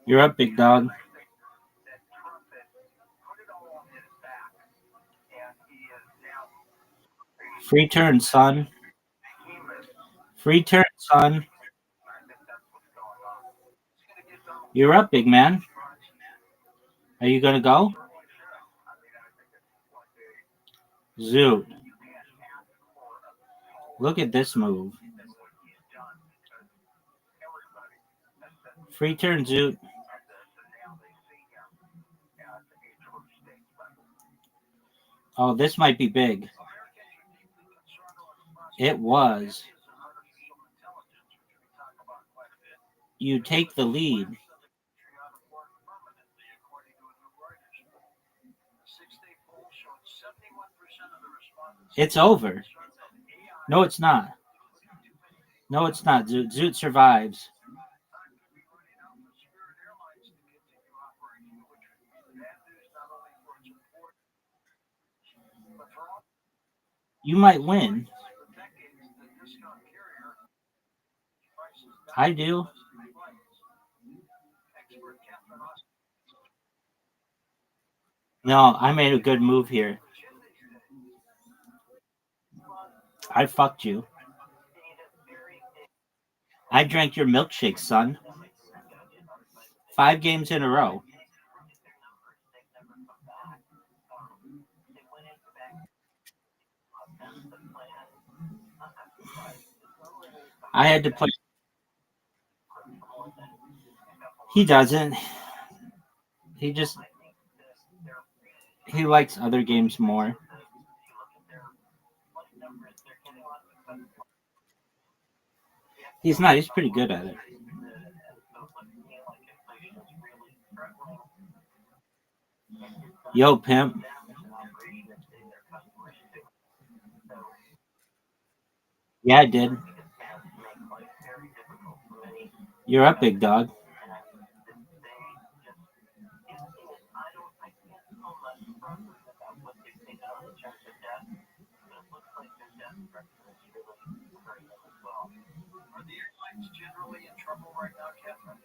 S16: You're up, big dog. Free turn, son. Free turn, son. You're up, big man. Are you going to go? Zoot. Look at this move. Free turn, Zoot. Oh, this might be big. It was. You take the lead. It's over. No, it's not. No, it's not. Zoot, Zoot survives. You might win. I do. No, I made a good move here. I fucked you. I drank your milkshake, son. 5 games in a row. I had to play. He doesn't. He likes other games more. He's not. He's pretty good at it. Yo, pimp. Yeah, I did. You're up, big dog.
S20: Are the airlines generally in trouble right now, Catherine?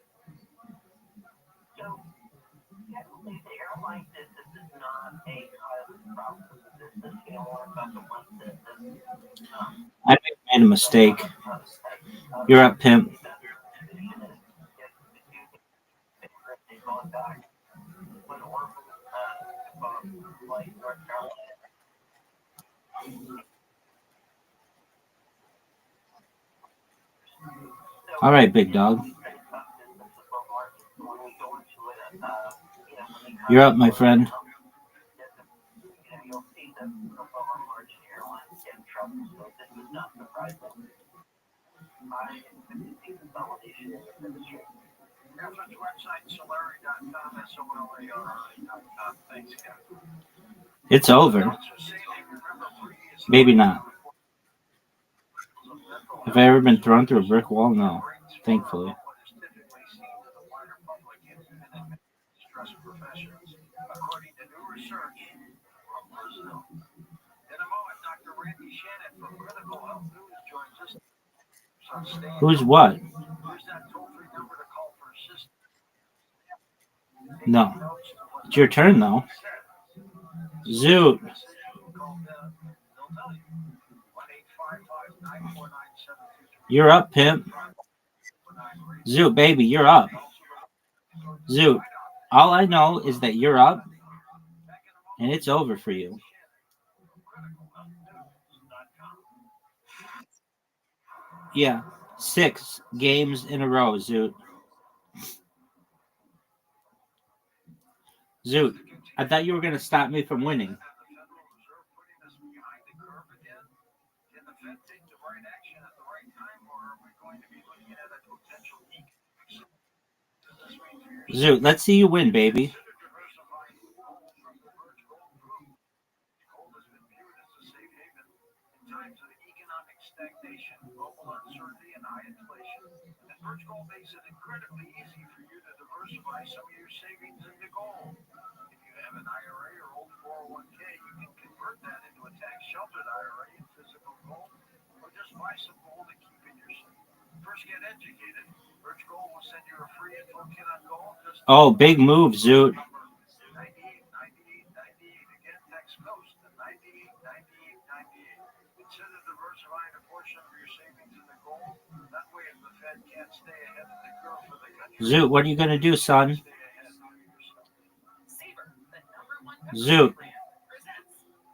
S1: Technically, the airline business is not a profitable business. More about the ones that
S16: I made a mistake. You're up, pimp. All right, big dog. You're up, my friend.
S20: Catherine's website, solari.com, solari.com. Thanks, Catherine.
S16: It's over. Maybe not. Have I ever been thrown through a brick wall? No, thankfully.
S20: According to new research from Brazil. In a moment, Dr. Randy Shannon from Critical Health News joins us.
S16: Who's what?
S20: Who's that toll-free number to call for assistance?
S16: No. It's your turn, though. Zoot. You're up, pimp. Zoot, baby, you're up. Zoot, all I know is that you're up, and it's over for you. Yeah, 6 games in a row, Zoot. Zoot, I thought you were going to stop me from winning. Zoot, let's see you win, baby.
S20: Stagnation, global uncertainty, and high inflation. And Birch Gold makes it incredibly easy for you to diversify some of your savings into gold. If you have an IRA or old 401k, you can convert that into a tax-sheltered IRA in physical gold, or just buy some gold and keep it yourself. First, get educated. Birch Gold will send you a free info kit on gold.
S16: Oh, big move, Zoot.
S20: 989898. Again, text COAST to 989898. Consider diversifying a portion of your savings into gold. That way, if the Fed can't stay ahead of the curve for the country,
S16: Zoot, what are you going to do, son? Zoot,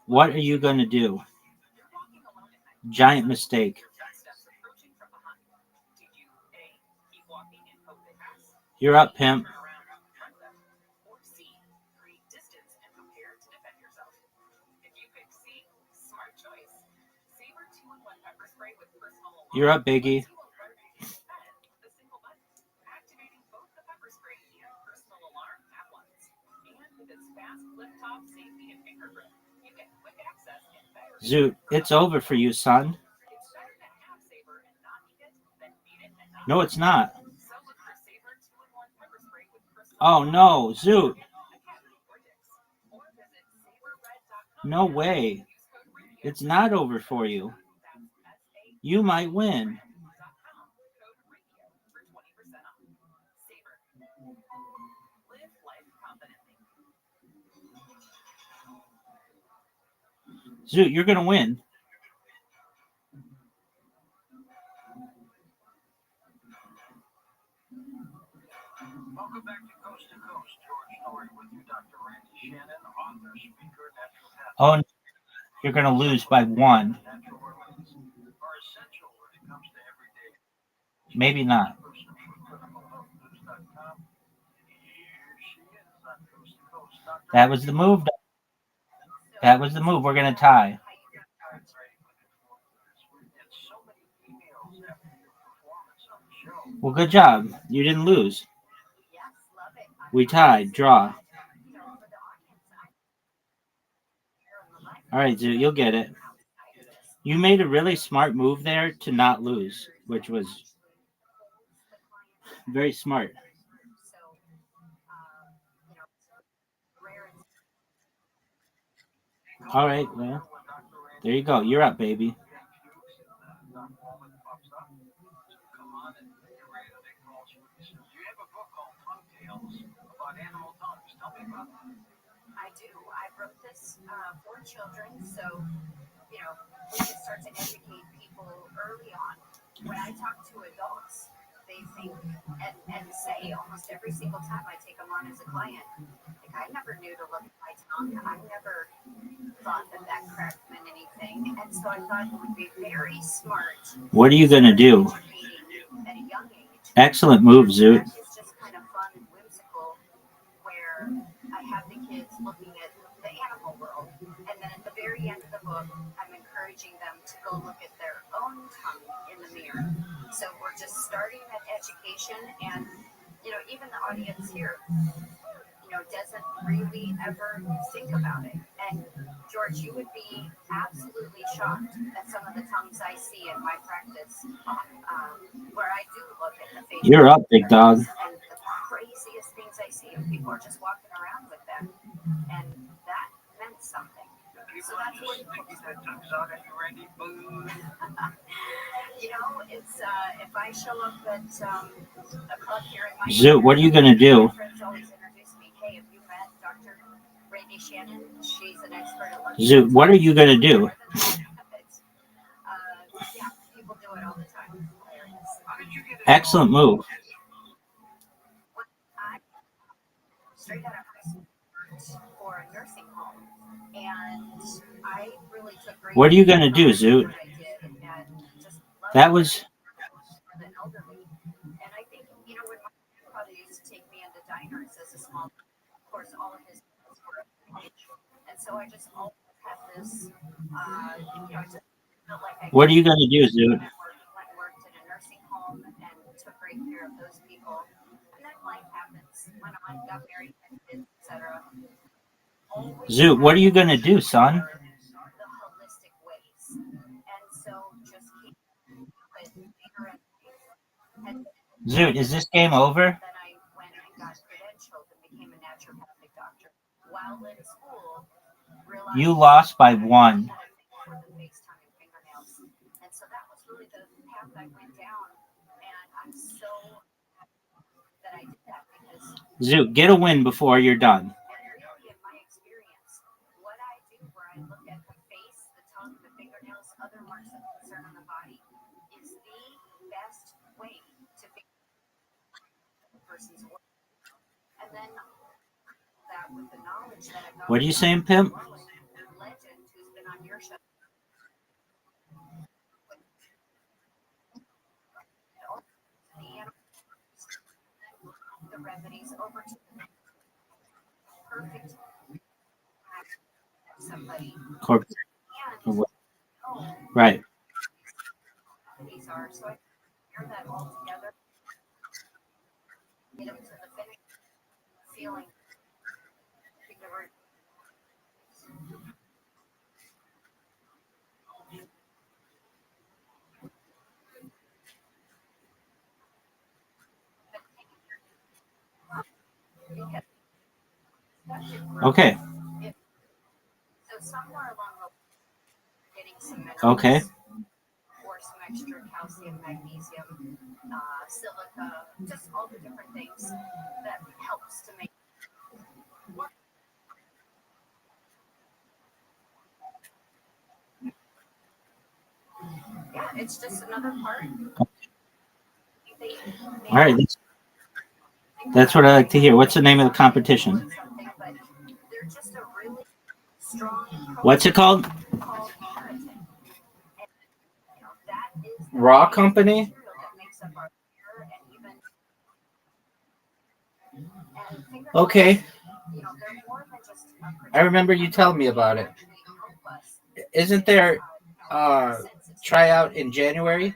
S16: what are you going to do? Giant mistake. You're up, pimp. You're up, Biggie. Zoot, it's over for you, son. No, it's not. Oh, no, Zoot. No way. It's not over for you. You might win. Zoot, you're going to win.
S20: Welcome back to Coast, George Story with you, Dr. Randy Shannon, author, speaker, naturopath.
S16: Oh, you're going to lose by 1.
S20: Are essential when it comes to everyday.
S16: Maybe not. That was the move. That was the move. We're going to tie. Well, good job. You didn't lose. We tied. Draw. All right, Zoo, you'll get it. You made a really smart move there to not lose, which was very smart. All right, well, there you go. You're up, baby.
S21: I do. I wrote this for children, so we can start to educate people early on. When I talk to adults, they think and say almost every single time I take them on as a client, like I never knew to look at my tongue. I never thought that crack meant anything, and so I thought it would be very smart.
S16: What are you gonna do?
S21: At a young age.
S16: Excellent move, Zoot.
S21: It's just kind of fun and whimsical, where I have the kids looking at the animal world, and then at the very end of the book, I'm encouraging them to go look at their own tongue in the mirror. So we're just starting that education, and even the audience here, doesn't really ever think about it. And George, you would be absolutely shocked at some of the tongues I see in my practice, where I do look at the facial.
S16: You're up, big dog.
S21: And the craziest things I see, and people are just walking around with them, and that meant something. So that's what it's if I show up at a club here in my
S16: Zoot, what are you gonna do?
S21: my friends always introduce me. Hey, have you met Dr. Randy Shannon? She's an expert at
S16: Zoot, what are you gonna do?
S21: Yeah, people do it all the time.
S16: Excellent move.
S21: Straight out of high school for a nursing home, and I really took great.
S16: What are you gonna do, Zoot? That was.
S21: The elderly, and I think when my grandfather used to take me into diners as a small, of course, all of his kids were age, and so I just always had this. I just felt like I.
S16: What are you gonna do, Zoot?
S21: Worked in a nursing home and took great care of those people, and then life happens. Went on, got married, had kids, etc.
S16: Zoot, what are you gonna do, son?
S21: The holistic ways, and so just keep it bigger and.
S16: Zoot, is this game over?
S21: Then I went and got credentialed and became a naturopathic doctor. While in school, realized
S16: You lost by 1.
S21: for the face, tongue, and fingernails, and so that was really the path I went down. And I'm so that I did that because.
S16: Zoot, get a win before you're done.
S21: And really, in my experience, what I do, where I look at the face, the tongue, the fingernails, other marks of concern on the body, is the best way to figure out a person's work. And then that with the knowledge that I've got.
S16: What are you saying, Pimp?
S21: Legend who's been on your show. The remedies over to the perfect somebody.
S16: Right.
S21: These are so I pair that all together. Get them to the finish feeling.
S16: Okay.
S21: So somewhere along the getting some minerals.
S16: Okay.
S21: Or some extra calcium, magnesium, silica, just all the different things that helps to make. Yeah, it's just another part.
S16: All right. That's what I like to hear. What's the name of the competition? What's it called?
S12: Raw Company? Okay. I remember you telling me about it. Isn't there tryout in January?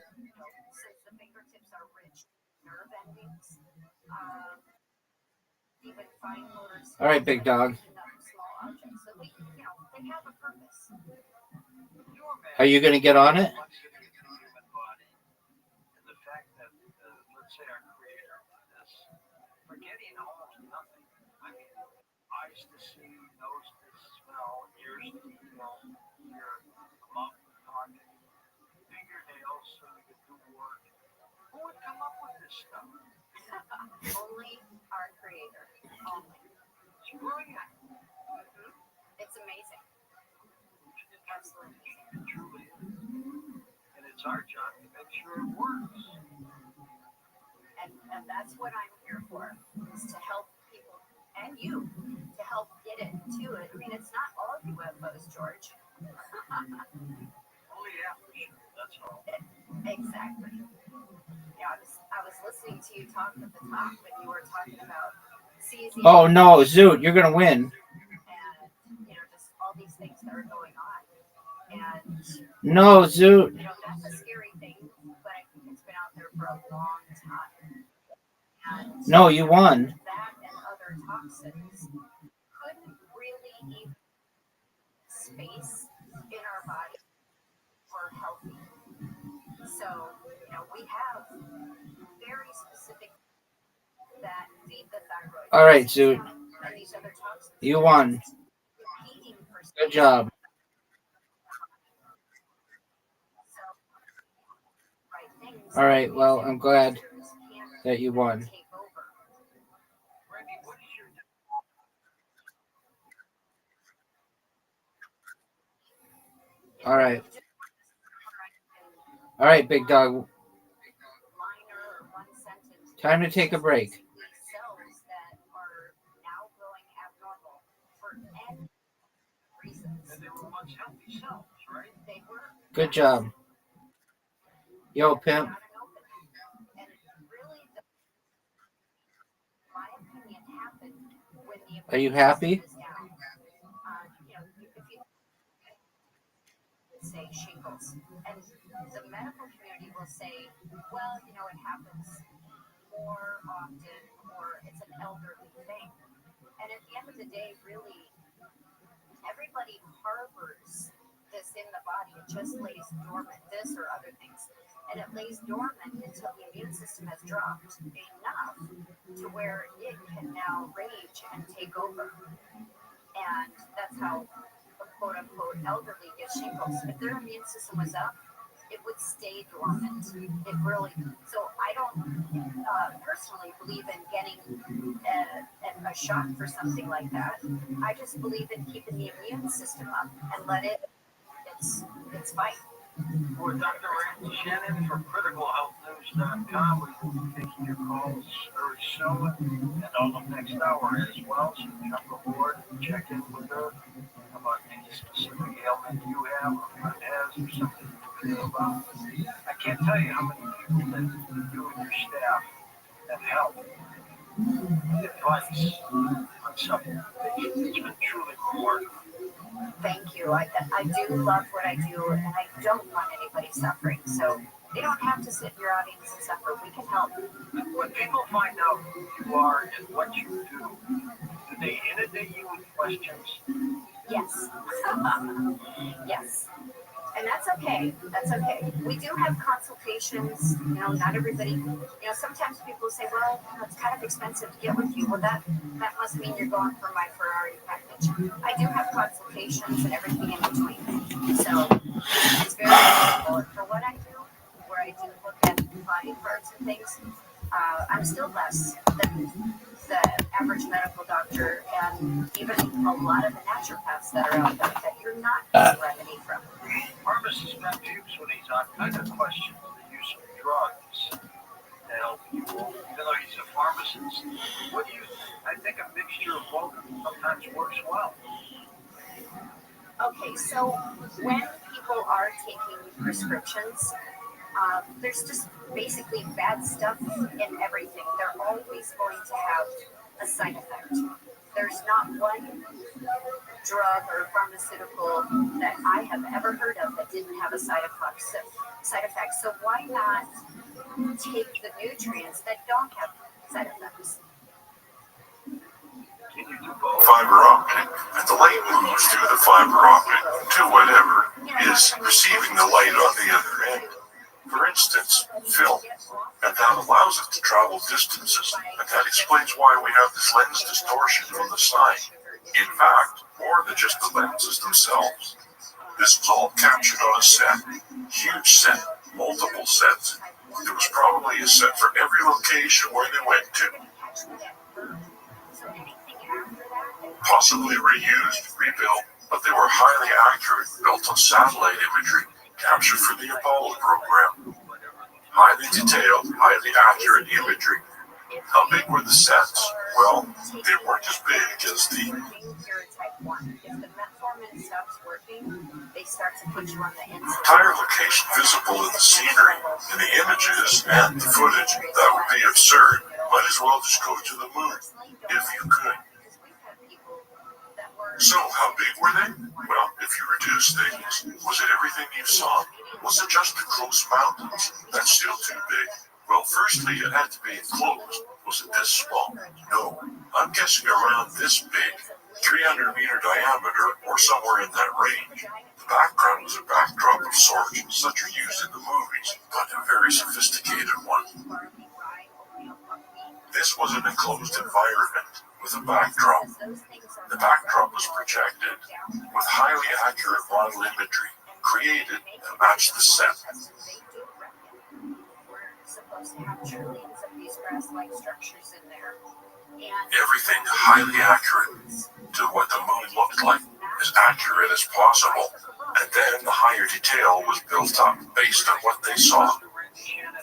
S12: All right, big dog.
S21: They have a purpose.
S12: Are you going to get on it?
S13: Human body, and the fact that, let's say, our Creator did this, forgetting almost nothing. I mean, eyes to see, nose to smell, ears to feel, your mouth to talk, fingernails so you can do work. Who would come up with this stuff?
S21: Only our Creator. Only.
S13: It's brilliant.
S21: It's amazing. Absolutely amazing.
S13: It truly is. And it's our job to make sure it works.
S21: And that's what I'm here for, is to help people and you to help get it to it. I mean, it's not all UFOs, George.
S13: Only half for sure. That's all.
S21: Exactly. Yeah, I was listening to you talk at the top, and you were talking about CZ.
S12: Oh, no, Zoot, you're going to win.
S21: And, just all these things that are going on. And,
S12: No, Zoot.
S21: That's a scary thing, but I think it's been out there for a long time. And
S12: No, you won.
S21: that and other toxins couldn't really even space in our body for healthy. So, we have very specific that feed the thyroid.
S12: All right, Zoot.
S21: And these other toxins.
S12: You won. Good job. All right, well, I'm glad that you won. All right. All right, big dog. Time to take a break.
S21: Cells that are now growing abnormal for any reasons.
S13: And they were once healthy cells, right?
S21: They were.
S12: Good job. Yo, pimp.
S21: And really, my opinion, happened when the
S12: Are you happy?
S21: if you say shingles, and the medical community will say, well, it happens more often, or it's an elderly thing. And at the end of the day, really, everybody harbors this in the body. It just lays dormant, this or other things. And it lays dormant until the immune system has dropped enough to where it can now rage and take over. And that's how a quote-unquote elderly gets shingles. If their immune system was up, it would stay dormant. It really. So I don't personally believe in getting a shot for something like that. I just believe in keeping the immune system up and let its fight.
S13: For Dr. Randy Shannon from CriticalHealthNews.com, we will be taking your calls very soon and on the next hour as well. So jump aboard and check in with her about any specific ailment you have or friend has or something you feel about. I can't tell you how many people that you and your staff have helped with advice on supplementation. It's been truly remarkable.
S21: Thank you. I do love what I do, and I don't want anybody suffering. So they don't have to sit in your audience and suffer. We can help.
S13: When people find out who you are and what you do they inundate you with questions?
S21: Yes. Yes. And that's okay. That's okay. We do have consultations. Not everybody. Sometimes people say, "Well, it's kind of expensive to get with you." Well, that must mean you're going for my Ferrari package. I do have consultations and everything in between. So it's very reasonable for what I do. Where I do look at body parts and things, I'm still less than the average medical doctor, and even a lot of the naturopaths that are out there that you're not getting remedy from.
S13: Pharmacist Matt Fuchs, when he's on, kind of questions the use of drugs to help people, even though he's a pharmacist. What do you think? I think a mixture of both sometimes works well.
S21: Okay, so when people are taking prescriptions, there's just basically bad stuff in everything. They're always going to have a side effect. There's not one drug or pharmaceutical that I have ever heard of that didn't have a side effect. So why not take the nutrients that don't have side effects?
S2: fiber optic, and the light moves through the fiber optic to whatever is receiving the light on the other end. For instance, film. And that allows it to travel distances, and that explains why we have this lens distortion from the side. In fact, more than just the lenses themselves. This was all captured on a set, huge set, multiple sets. There was probably a set for every location where they went to. Possibly reused, rebuilt, but they were highly accurate, built on satellite imagery, captured for the Apollo program. Highly detailed, highly accurate imagery. How big were the sets? Well, they weren't as big as the entire location visible in the scenery, in the images, and the footage. That would be absurd. Might as well just go to the moon, if you could. So, how big were they? Well, if you reduce things, was it everything you saw? Was it just the close mountains? That's still too big. Well, firstly, it had to be enclosed. Was it this small? No. I'm guessing around this big, 300-meter diameter, or somewhere in that range. The background was a backdrop of sorts, such are used in the movies, but a very sophisticated one. This was an enclosed environment with a backdrop. The backdrop was projected with highly accurate model imagery, created to match the set. Everything highly accurate to what the moon looked like, as accurate as possible, and then the higher detail was built up based on what they saw.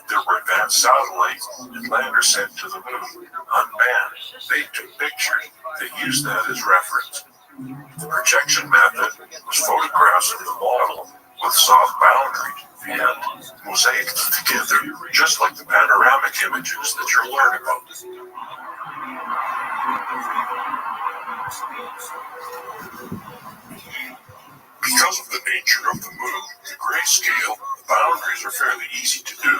S2: There were advanced satellites and landers sent to the moon, unmanned. They took pictures. They used that as reference. The projection method was photographs of the model with soft boundaries and mosaics together, just like the panoramic images that you're learning about. Because of the nature of the moon, the grayscale, the boundaries are fairly easy to do.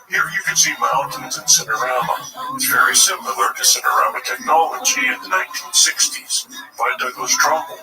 S2: Here you can see mountains in Cinerama. It's very similar to Cinerama technology in the 1960s by Douglas Trumbull.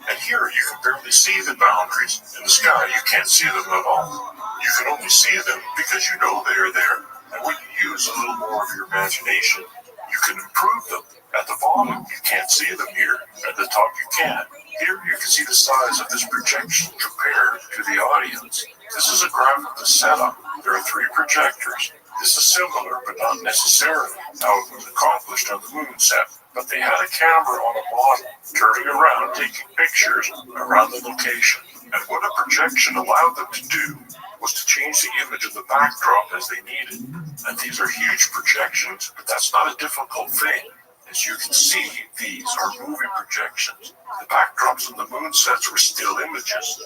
S2: And here you can barely see the boundaries. In the sky you can't see them at all. You can only see them because you know they are there. And when you use a little more of your imagination, you can improve them. At the bottom you can't see them here. At the top you can. Here you can see the size of this projection compared to the audience. This is a graph of the setup. There are 3 projectors. This is similar, but not necessarily how it was accomplished on the moon set. But they had a camera on a model, turning around, taking pictures around the location. And what a projection allowed them to do was to change the image of the backdrop as they needed. And these are huge projections, but that's not a difficult thing. As you can see, these are moving projections. The backdrops on the moon sets were still images.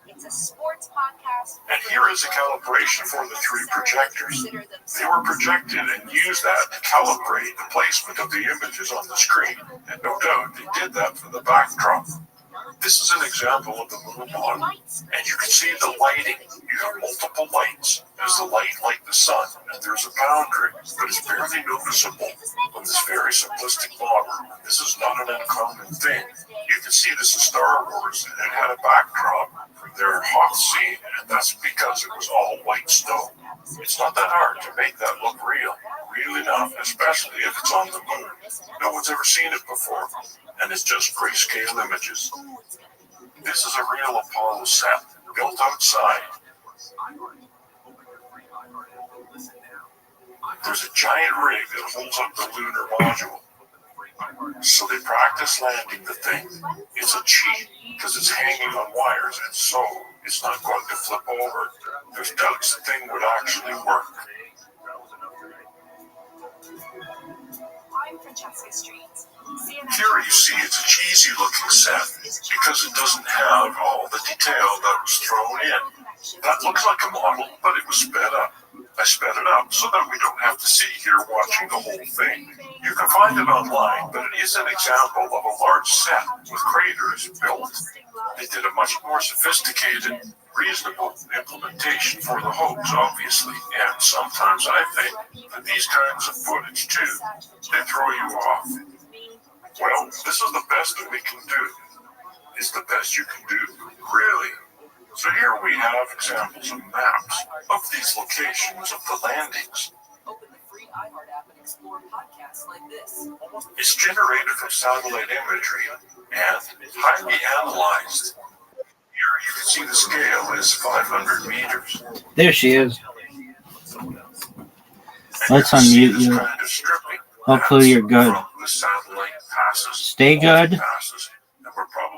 S14: It's a sports podcast.
S2: And here is a calibration for the 3 projectors. They were projected and used that to calibrate the placement of the images on the screen. And no doubt they did that for the backdrop. This is an example of the moon model. And you can see the lighting. You have multiple lights. There's the light like the sun, and there's a boundary, but it's barely noticeable on this very simplistic model. This is not an uncommon thing. You can see this is Star Wars, and it had a backdrop from their Hoth scene, and that's because it was all white snow. It's not that hard to make that look real. Real enough, especially if it's on the moon. No one's ever seen it before, and it's just grayscale images. This is a real Apollo set, built outside. There's a giant rig that holds up the lunar module. So they practice landing the thing. It's a cheat, because it's hanging on wires, and so it's not going to flip over. There's doubts the thing would actually work.
S14: I'm Francesca Street.
S2: Here you see it's a cheesy looking set because it doesn't have all the detail that was thrown in. That looks like a model, but it was sped up. I sped it up so that we don't have to sit here watching the whole thing. You can find it online, but it is an example of a large set with craters built. They did a much more sophisticated, reasonable implementation for the hoax, obviously, and sometimes I think that these kinds of footage, too, they throw you off. Well, this is the best that we can do. It's the best you can do, really. So here we have examples of maps of these locations of the landings.
S8: Open the free iHeart app and explore podcasts like this.
S2: It's generated from satellite imagery and highly analyzed. Here you can see the scale is 500 meters.
S12: There she is. Let's unmute you. Hopefully you're good. Stay good.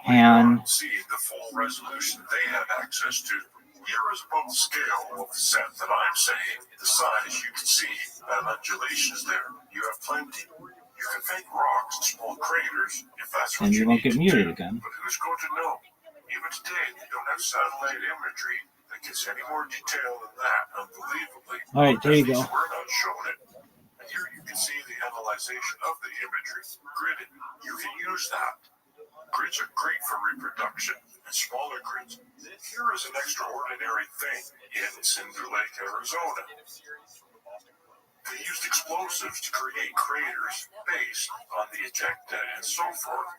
S12: And
S2: see the full resolution they have access to. Here is about the scale of the set that I'm saying. The size, you can see that undulation is there. You have plenty. You can fake rocks and small craters if that's what
S12: and
S2: you
S12: you won't
S2: need
S12: get
S2: to
S12: muted
S2: do.
S12: again.
S2: But who's going to know? Even today, they don't have satellite imagery that gets any more detail than that, unbelievably.
S12: All right, there you go.
S2: We're not showing it. And here you can see the analyzation of the imagery, gridded. You can use that. Grids are great for reproduction and smaller grids. Here is an extraordinary thing in Cinder Lake, Arizona. They used explosives to create craters based on the ejecta and so forth.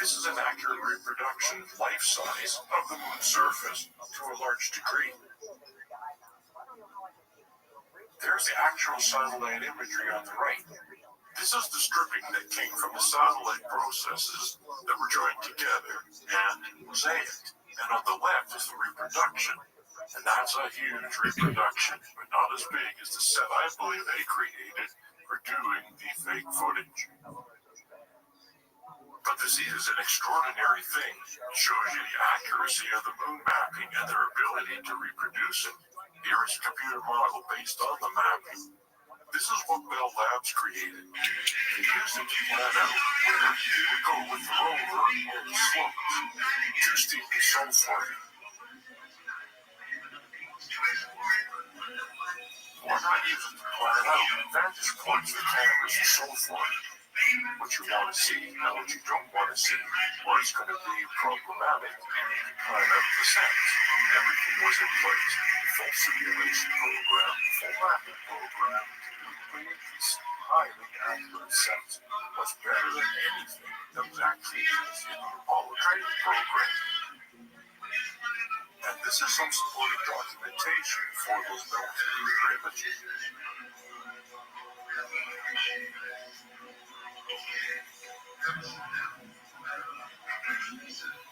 S2: This is an accurate reproduction, life size, of the moon's surface to a large degree. There's the actual satellite imagery on the right. This is the stripping that came from the satellite processes that were joined together and mosaicked. And on the left is the reproduction. And that's a huge reproduction, but not as big as the set I believe they created for doing the fake footage. But this is an extraordinary thing. It shows you the accuracy of the moon mapping and their ability to reproduce it. Here is a computer model based on the mapping. This is what Bell Labs created. They used it to plan out where they would go with the rover and the slopes, too steep and so forth. Why not use it to plan out vantage points for cameras and so forth? What you want to see and what you don't want to see, or it's going to be problematic. Plan out the sets. Everything was in place. Full simulation program, full mapping program. These highly accurate sets was better than anything that was actually used in the Apollo training program. And this is some supported documentation for those millimeter images.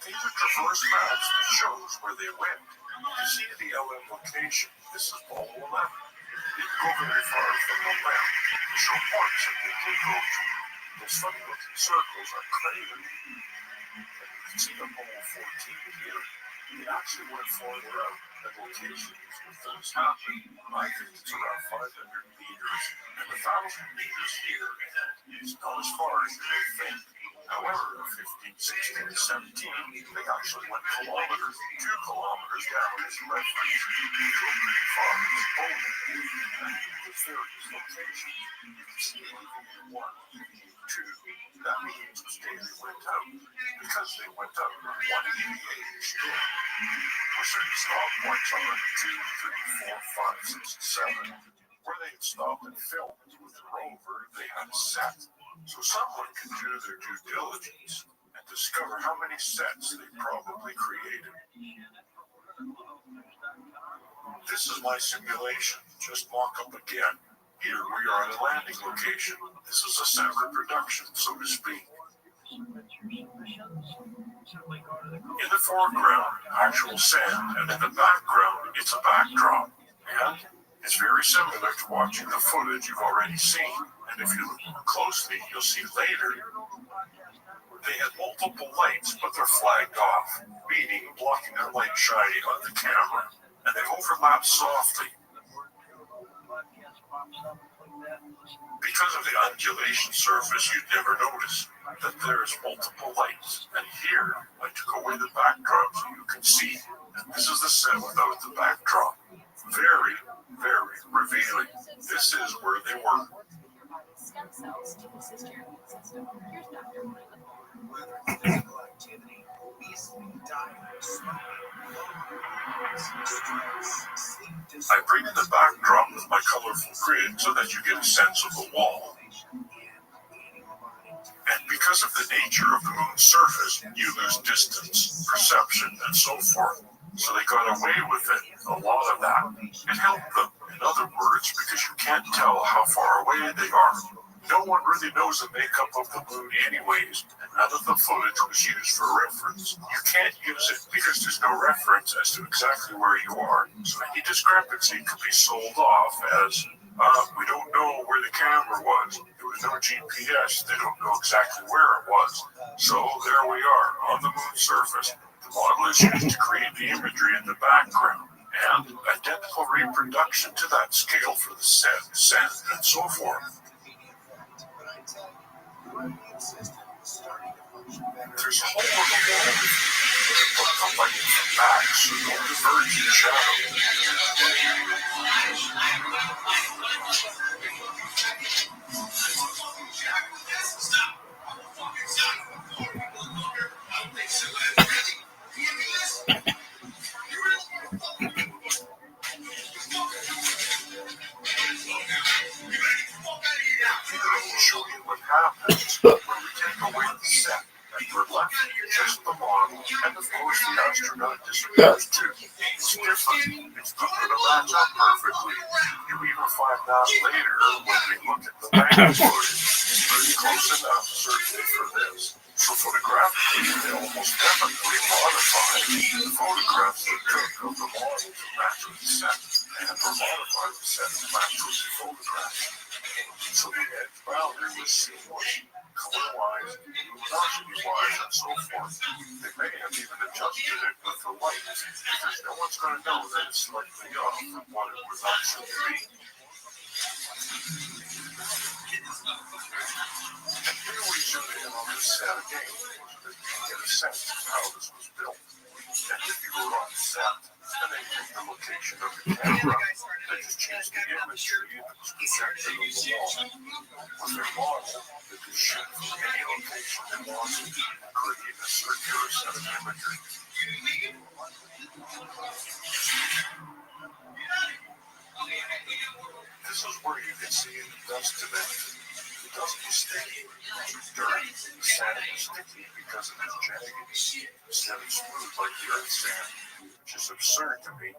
S2: These are traverse maps that shows where they went. You see the LM location. This is ball 11. They go very far from the left. They show parts that they did go to. Those funny looking circles are craters. And you can see the ball 14 here. They actually went farther out at locations where things happen. I think it's around 500 meters and 1,000 meters here, and it's not as far as you may think. However, 15, 16, 17, they actually went kilometers, 2 kilometers down as a reference. They go pretty far as both. And there's various locations. You can see even 1, even 2. That means which day they went out. Because they went out on 188 each day. With certain stop points on 2, 3, 4, 5, 6, 7. Where they had stopped and filmed with the rover, they had a set. So someone can do their due diligence and discover how many sets they probably created. This is my simulation, just mock up again. Here we are at a landing location. This is a set reproduction, so to speak. In the foreground, actual sand, and in the background, it's a backdrop. And it's very similar to watching the footage you've already seen. And if you look closely, you'll see later, they had multiple lights, but they're flagged off, meaning blocking their light shining on the camera. And they overlap softly. Because of the undulation surface, you'd never notice that there's multiple lights. And here, I took away the backdrop so you can see. And this is the set without the backdrop. Very, very revealing. This is where they were.
S14: Stem cells to assist your immune system. Here's Dr.
S6: Whether it's physical activity
S2: I bring in the backdrop with my colorful grid so that you get a sense of the wall. And because of the nature of the moon's surface, you lose distance, perception, and so forth. So they got away with it, a lot of that. It helped them, in other words, because you can't tell how far away they are. No one really knows the makeup of the moon anyways, and none of the footage was used for reference. You can't use it because there's no reference as to exactly where you are, so any discrepancy could be sold off as, we don't know where the camera was. There was no GPS, they don't know exactly where it was. So there we are, on the moon's surface. The model is used to create the imagery in the background, and identical reproduction to that scale for the set, sand, and so forth. There's a hole in the wall but the light from back, so no divergent shadow. Here I will show you what happens when we take away the set. And we're left just the model, and of course the astronaut disappears too. It's different. It's not going to match up perfectly. You even find out later when we look at the manual footage. It's pretty close enough, certainly for this. So photographically, they almost definitely modified the photographs they took of the model to match with the set, and or modified the set to match with the photograph. So the edge boundary was seamless, color-wise, luminosity-wise, and so forth. They may have even adjusted it with the light, because no one's going to know that it's slightly off from what it was actually be. And here we zoom in on this set again, so that you can get a sense of how this was built. And if you were on set, and they take the location of the camera, they just change the imagery that was projected on the wall. With their model, they could shoot from any location they wanted and create a circular set of imagery. This is where you can see the dust event. The dust was sticky, dirty, the sand was sticky because of its jaggedness instead of smooth like the earth sand, which is absurd to me.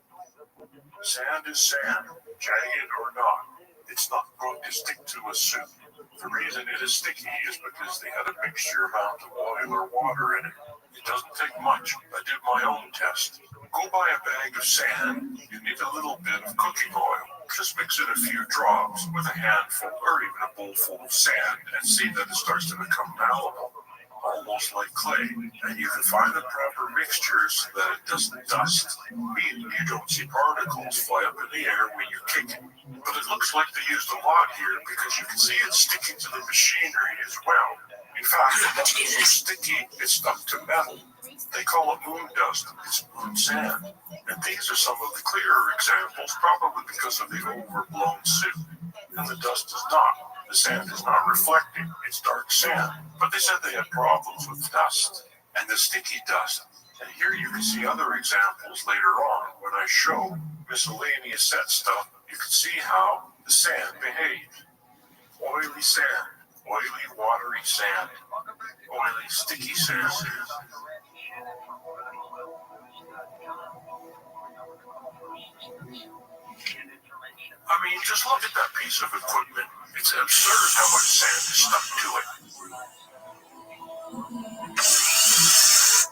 S2: Sand is sand, jagged or not. It's not going to stick to a suit. The reason it is sticky is because they had a mixture amount of oil or water in it. It doesn't take much. I did my own test. Go buy a bag of sand. You need a little bit of cooking oil. Just mix in a few drops with a handful or even a bowl full of sand and see that it starts to become malleable, almost like clay. And you can find the proper mixture so that it doesn't dust, meaning you don't see particles fly up in the air when you kick it. But it looks like they used a lot here because you can see it sticking to the machinery as well. In fact, it's so sticky, it's stuck to metal. They call it moon dust. It's moon sand. And these are some of the clearer examples, probably because of the overblown suit. And the dust is not. The sand is not reflecting. It's dark sand. But they said they had problems with dust and the sticky dust. And here you can see other examples later on when I show miscellaneous set stuff. You can see how the sand behaves. Oily sand, oily watery sand, oily sticky sand. I mean, just look at that piece of equipment. It's absurd how much sand is stuck to it.
S13: It's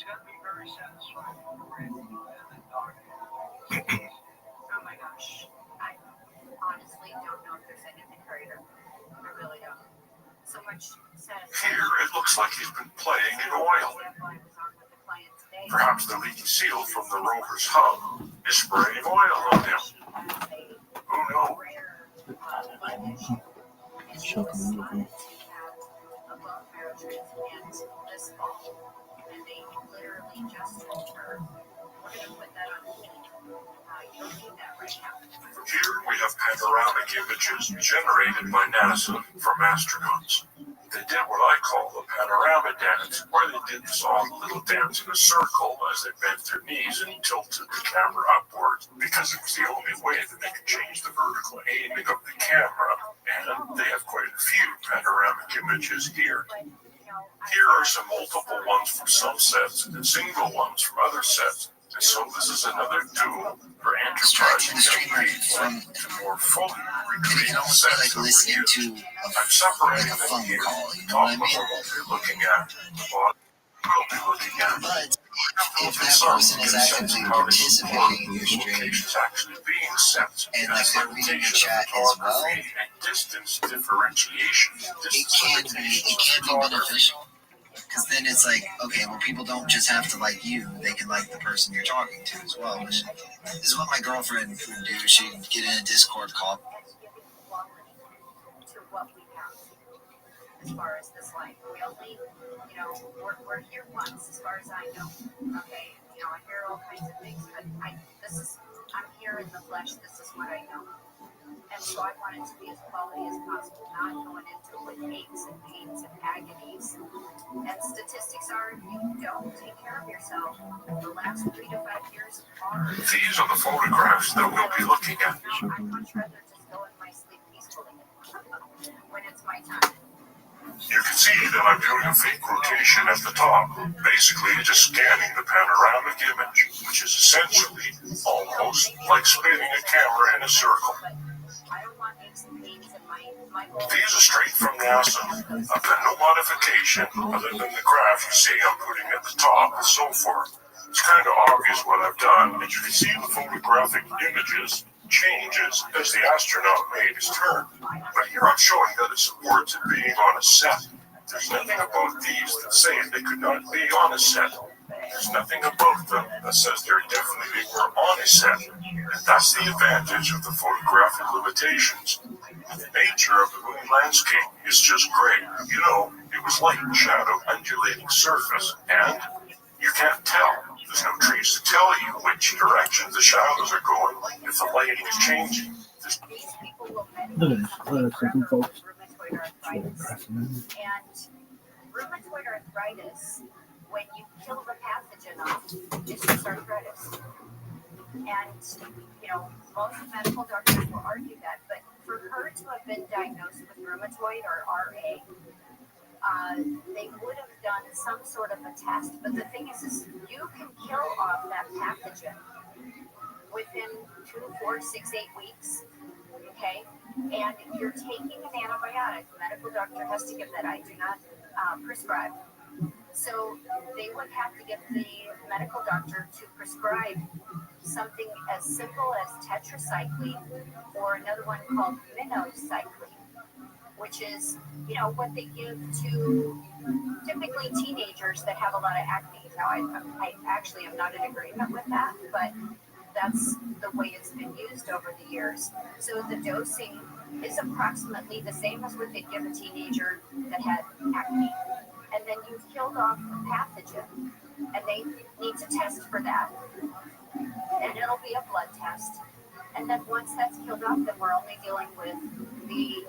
S13: got to be very satisfying.
S21: Oh my gosh. I honestly don't know if there's anything greater. I really don't. So much satisfaction.
S2: Here, it looks like he's been playing in oil. Perhaps the leaky seal from the rover's hub is spraying oil on him. Who knows?
S21: And they literally just told her, we're going to put that on heat. You don't need that right now.
S2: Here we have panoramic images generated by NASA from astronauts. They did what I call the panorama dance, where they did this all little dance in a circle as they bent their knees and tilted the camera upward, because it was the only way that they could change the vertical aiming of the camera, and they have quite a few panoramic images here. Here are some multiple ones from some sets and single ones from other sets. And so this is another tool for enterprising from to more fully recreate sets that we use. I'm separating them here. The top level we'll be looking at, the bottom we'll be looking at.
S4: But if that person is actively participating in your stream
S2: Actually being set,
S4: and like they're reading the chat as well,
S2: and distance differentiation.
S4: it can be beneficial. Because then it's like, okay, well, people don't just have to like you; they can like the person you're talking to as well. Which is what my girlfriend would do. She'd get in a Discord call.
S21: To what we have as far as this life. We only, we're here once, as far as I know. Okay, I hear all kinds of things, but I'm here in the flesh. This is what I know. And so I want it to be as quality as possible, not going into it with aches and pains and agonies. And statistics are, if you don't take care of yourself, the last 3 to 5 years are.
S2: These are the photographs that we'll be looking at.
S21: I'd much rather just go in my sleep peacefully when it's my time.
S2: You can see that I'm doing a fake rotation at the top, basically just scanning the panoramic image, which is essentially almost like spinning a camera in a circle. These are straight from NASA. I've done no modification other than the graph you see I'm putting at the top and so forth. It's kind of obvious what I've done, and you can see the photographic images changes as the astronaut made his turn. But here I'm showing that it supports it being on a set. There's nothing about these that say they could not be on a set. There's nothing about them that says they were on a set. And that's the advantage of the photographic limitations. The nature of the moon landscape is just gray. It was light and shadow, undulating surface, and you can't tell. There's no trees to tell you which direction the shadows are going if the lighting is changing.
S21: Look at this second, folks. And rheumatoid arthritis, when you kill the pathogen off, it's just arthritis. And, most medical doctors will argue that, but for her to have been diagnosed with rheumatoid or RA, they would have done some sort of a test. But the thing is you can kill off that pathogen within 2, 4, 6, 8 weeks. Okay? And you're taking an antibiotic. The medical doctor has to give that. I do not prescribe. So they would have to get the medical doctor to prescribe something as simple as tetracycline or another one called minocycline, which is, what they give to typically teenagers that have a lot of acne. Now, I actually am not in agreement with that, but that's the way it's been used over the years. So the dosing is approximately the same as what they give a teenager that had acne. And then you've killed off the pathogen, and they need to test for that. And it'll be a blood test. And then once that's killed off, then we're only dealing with the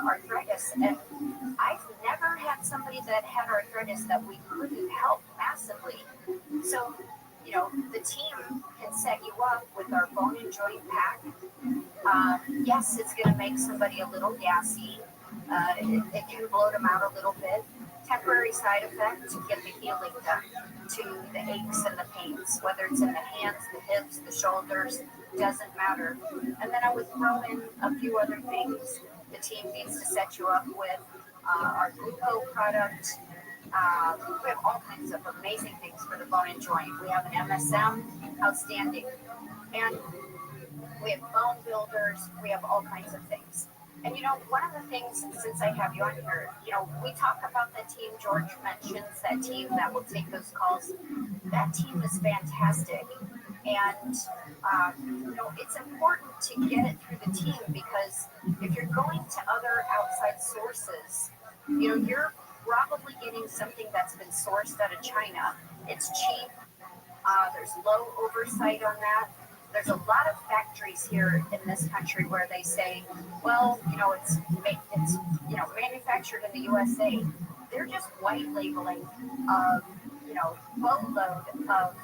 S21: arthritis. And I've never had somebody that had arthritis that we couldn't help massively. So, the team can set you up with our bone and joint pack. Yes, it's going to make somebody a little gassy. It can bloat them out a little bit. Temporary side effect to get the healing done to the aches and the pains, whether it's in the hands, the hips, the shoulders, doesn't matter. And then I would throw in a few other things. The team needs to set you up with our glucose product. We have all kinds of amazing things for the bone and joint. We have an MSM, outstanding. And we have bone builders. We have all kinds of things. And one of the things, since I have you on here, we talk about that team. George mentions that team that will take those calls. That team is fantastic. And, it's important to get it through the team, because if you're going to other outside sources, you're probably getting something that's been sourced out of China. It's cheap. There's low oversight on that. there's a lot of factories here in this country where they say, well, it's manufactured in the USA. They're just white labeling boatload of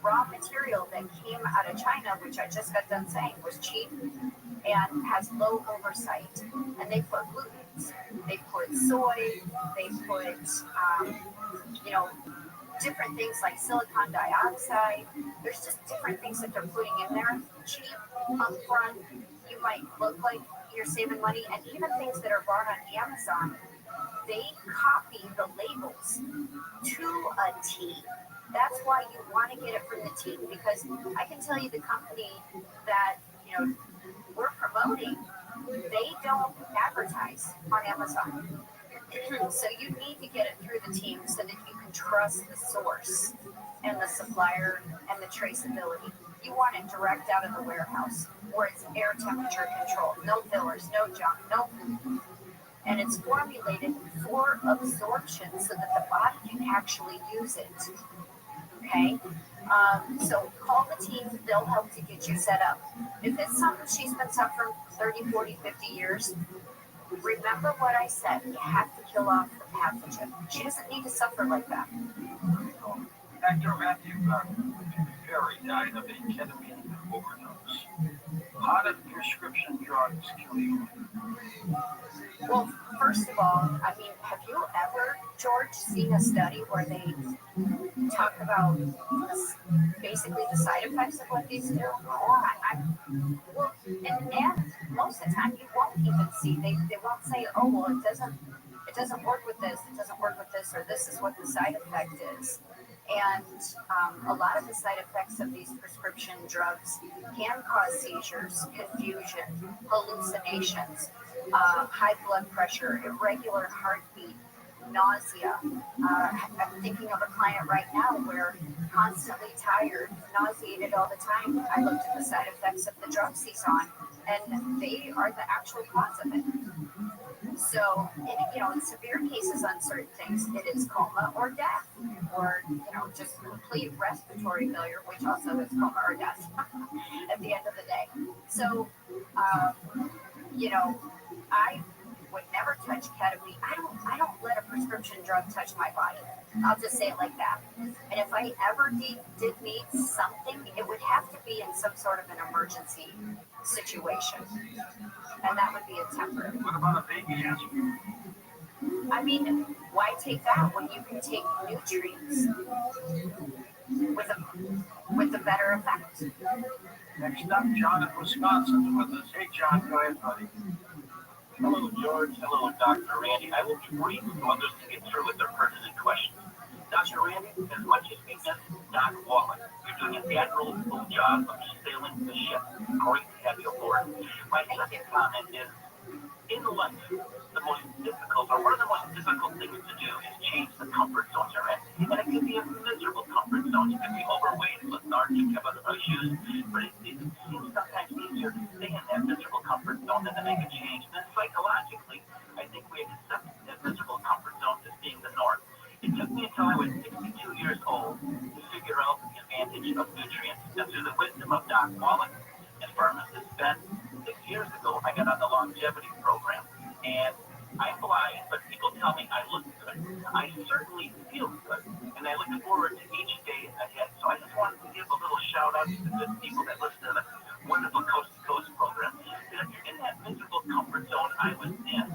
S21: raw material that came out of China, which I just got done saying was cheap and has low oversight. And they put glutens, they put soy, they put different things like silicon dioxide. There's just different things that they're putting in there. Cheap, upfront, you might look like you're saving money. And even things that are bought on Amazon, they copy the labels to a T. That's why you want to get it from the team, because I can tell you the company that we're promoting, they don't advertise on Amazon. So you need to get it through the team so that you can trust the source and the supplier and the traceability. You want it direct out of the warehouse where it's air temperature controlled, no fillers, no junk, no gluten. And it's formulated for absorption so that the body can actually use it. Okay? So call the team, they'll help to get you set up. If it's something she's been suffering 30, 40, 50 years, remember what I said. You have to kill off the pathogen. She doesn't need to suffer like that.
S20: Dr. Matthew Perry died of a ketamine overdose. How do prescription drugs kill you?
S21: Well, first of all, have you ever, George, seen a study where they talk about basically the side effects of what these do? And most of the time you won't even see. They won't say, oh, well, it doesn't work with this, it doesn't work with this, or this is what the side effect is. And a lot of the side effects of these prescription drugs can cause seizures, confusion, hallucinations, high blood pressure, irregular heartbeat, nausea. I'm thinking of a client right now where constantly tired, nauseated all the time. I looked at the side effects of the drugs he's on, and they are the actual cause of it. So, in severe cases on certain things, it is coma or death, or, just complete respiratory failure, which also is coma or death at the end of the day. So, I would never touch ketamine. I don't let a prescription drug touch my body. I'll just say it like that. And if I ever did need something, it would have to be in some sort of an emergency situation. And that would be a temporary.
S20: What about a baby aspirin?
S21: Why take that when you can take nutrients with a better effect?
S20: Next up, John in Wisconsin is with us. Hey, John, go ahead, buddy.
S9: Hello, George. Hello, Dr. Randy. I will be brief so others can get through with their pertinent questions. Dr. Randy, as much as we miss Doc Wallach, you're doing an admirable job of sailing the ship. Great to have you aboard. My second comment is, in life, the most difficult, or one of the most difficult things to do is change the comfort zones you're in. And it can be a miserable comfort zone. You can be overweight, lethargic, have other issues. But it seems sometimes easier to stay in that miserable comfort zone than to make a change. And then psychologically, I think we accept that miserable comfort zone as being the norm. It took me until I was 62 years old to figure out the advantage of nutrients. And through the wisdom of Doc Wallach and pharmacist Ben, 6 years ago, I got on the longevity program. And I'm blind, but people tell me I look good. I certainly feel good. And I look forward to each day ahead. So I just wanted to give a little shout out to the good people that listen to the wonderful Coast to Coast program. That if you're in that miserable comfort zone I was in,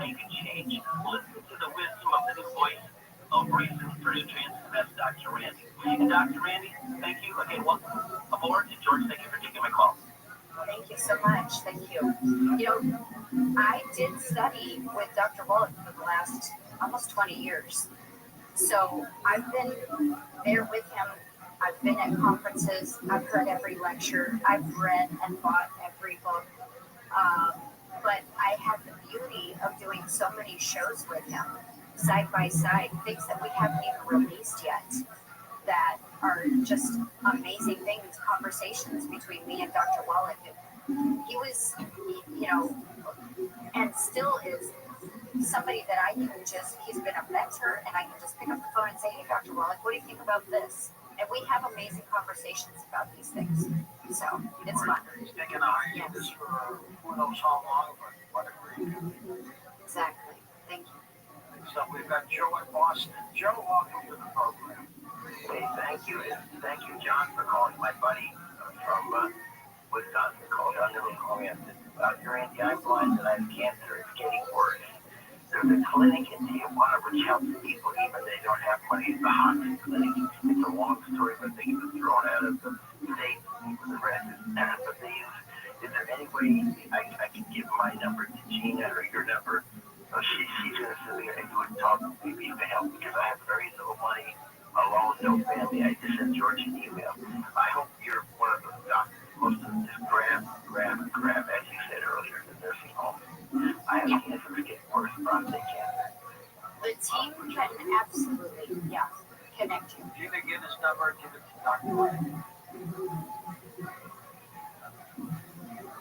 S9: make a change. Listen to the wisdom of the voice of reason for nutrients, and that's Dr. Randy. And Dr. Randy, thank you again. Welcome aboard. And George, thank you for taking my call.
S21: Thank you so much. Thank you. I did study with Dr. Wallach for the last almost 20 years. So I've been there with him. I've been at conferences. I've heard every lecture. I've read and bought every book. But I had the beauty of doing so many shows with him, side by side, things that we haven't even released yet, that are just amazing things, conversations between me and Dr. Wallach. He was, and still is somebody that I can he's been a mentor, and I can just pick up the phone and say, hey, Dr. Wallach, what do you think about this? And we have amazing conversations about these things. So it's fun.
S13: Taking a hiatus for who knows how long, but what a great dude.
S21: Exactly. Thank you.
S13: So we've got Joe in Boston. Joe, welcome to the program.
S9: Hey, thank you. And thank you, John, for calling my buddy from Wisconsin. Called on the call me. Dr. Andy, I'm blind and I have cancer. It's getting worse. There's a clinic in Tijuana which helps people even they don't have money. It's a hospice clinic. It's a long story, but they get thrown out of the state for the rest. But they use. Is there any way I can give my number to Gina or your number? She's going to sit there and do a talk. Maybe you can help because I have very little money, alone, no family. I just sent George an email. I hope you're one of those doctors. Most of them just grab, as you said earlier, in the nursing home. I have cancer. It's getting worse, prostate cancer.
S21: The team can absolutely, connect you.
S13: Gina, get his number. Give it to Dr. Randy.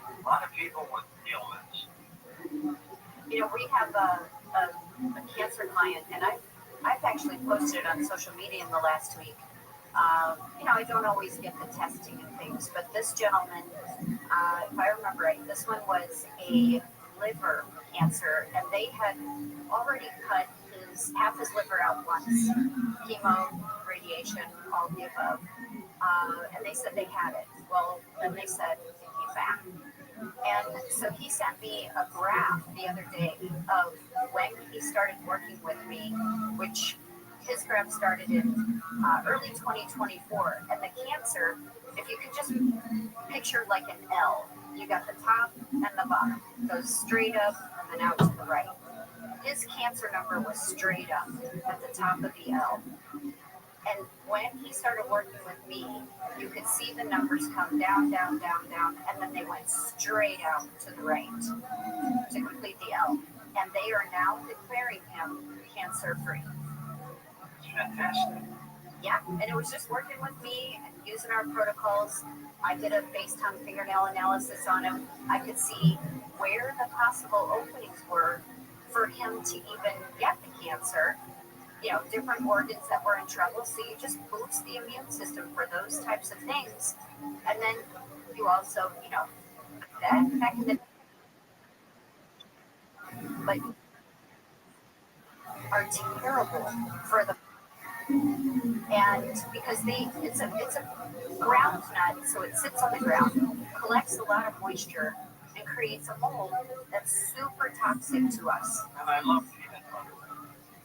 S13: A lot of people with ailments.
S21: You know, we have a cancer client, and I've actually posted it on social media in the last week. You know, I don't always get the testing and things, but this gentleman, if I remember right, this one was a liver cancer, and they had already cut half his liver out once, chemo, radiation, all the above, and they said they had it. Well, then they said it came back. And so he sent me a graph the other day of when he started working with me, which his graph started in early 2024. And the cancer, if you could just picture like an L, you got the top and the bottom, goes straight up and then out to the right. His cancer number was straight up at the top of the L. And when he started working with me, you could see the numbers come down, down, down, down, and then they went straight out to the right to complete the L. And they are now declaring him cancer-free.
S13: Fantastic.
S21: Yeah, and it was just working with me and using our protocols. I did a FaceTime fingernail analysis on him. I could see where the possible openings were for him to even get the cancer. You know, different organs that were in trouble. So you just boost the immune system for those types of things. And then you also, you know, that back in the but are terrible for the and because it's a ground nut, so it sits on the ground, collects a lot of moisture and creates a mold that's super toxic to us.
S13: And I love peanut butter.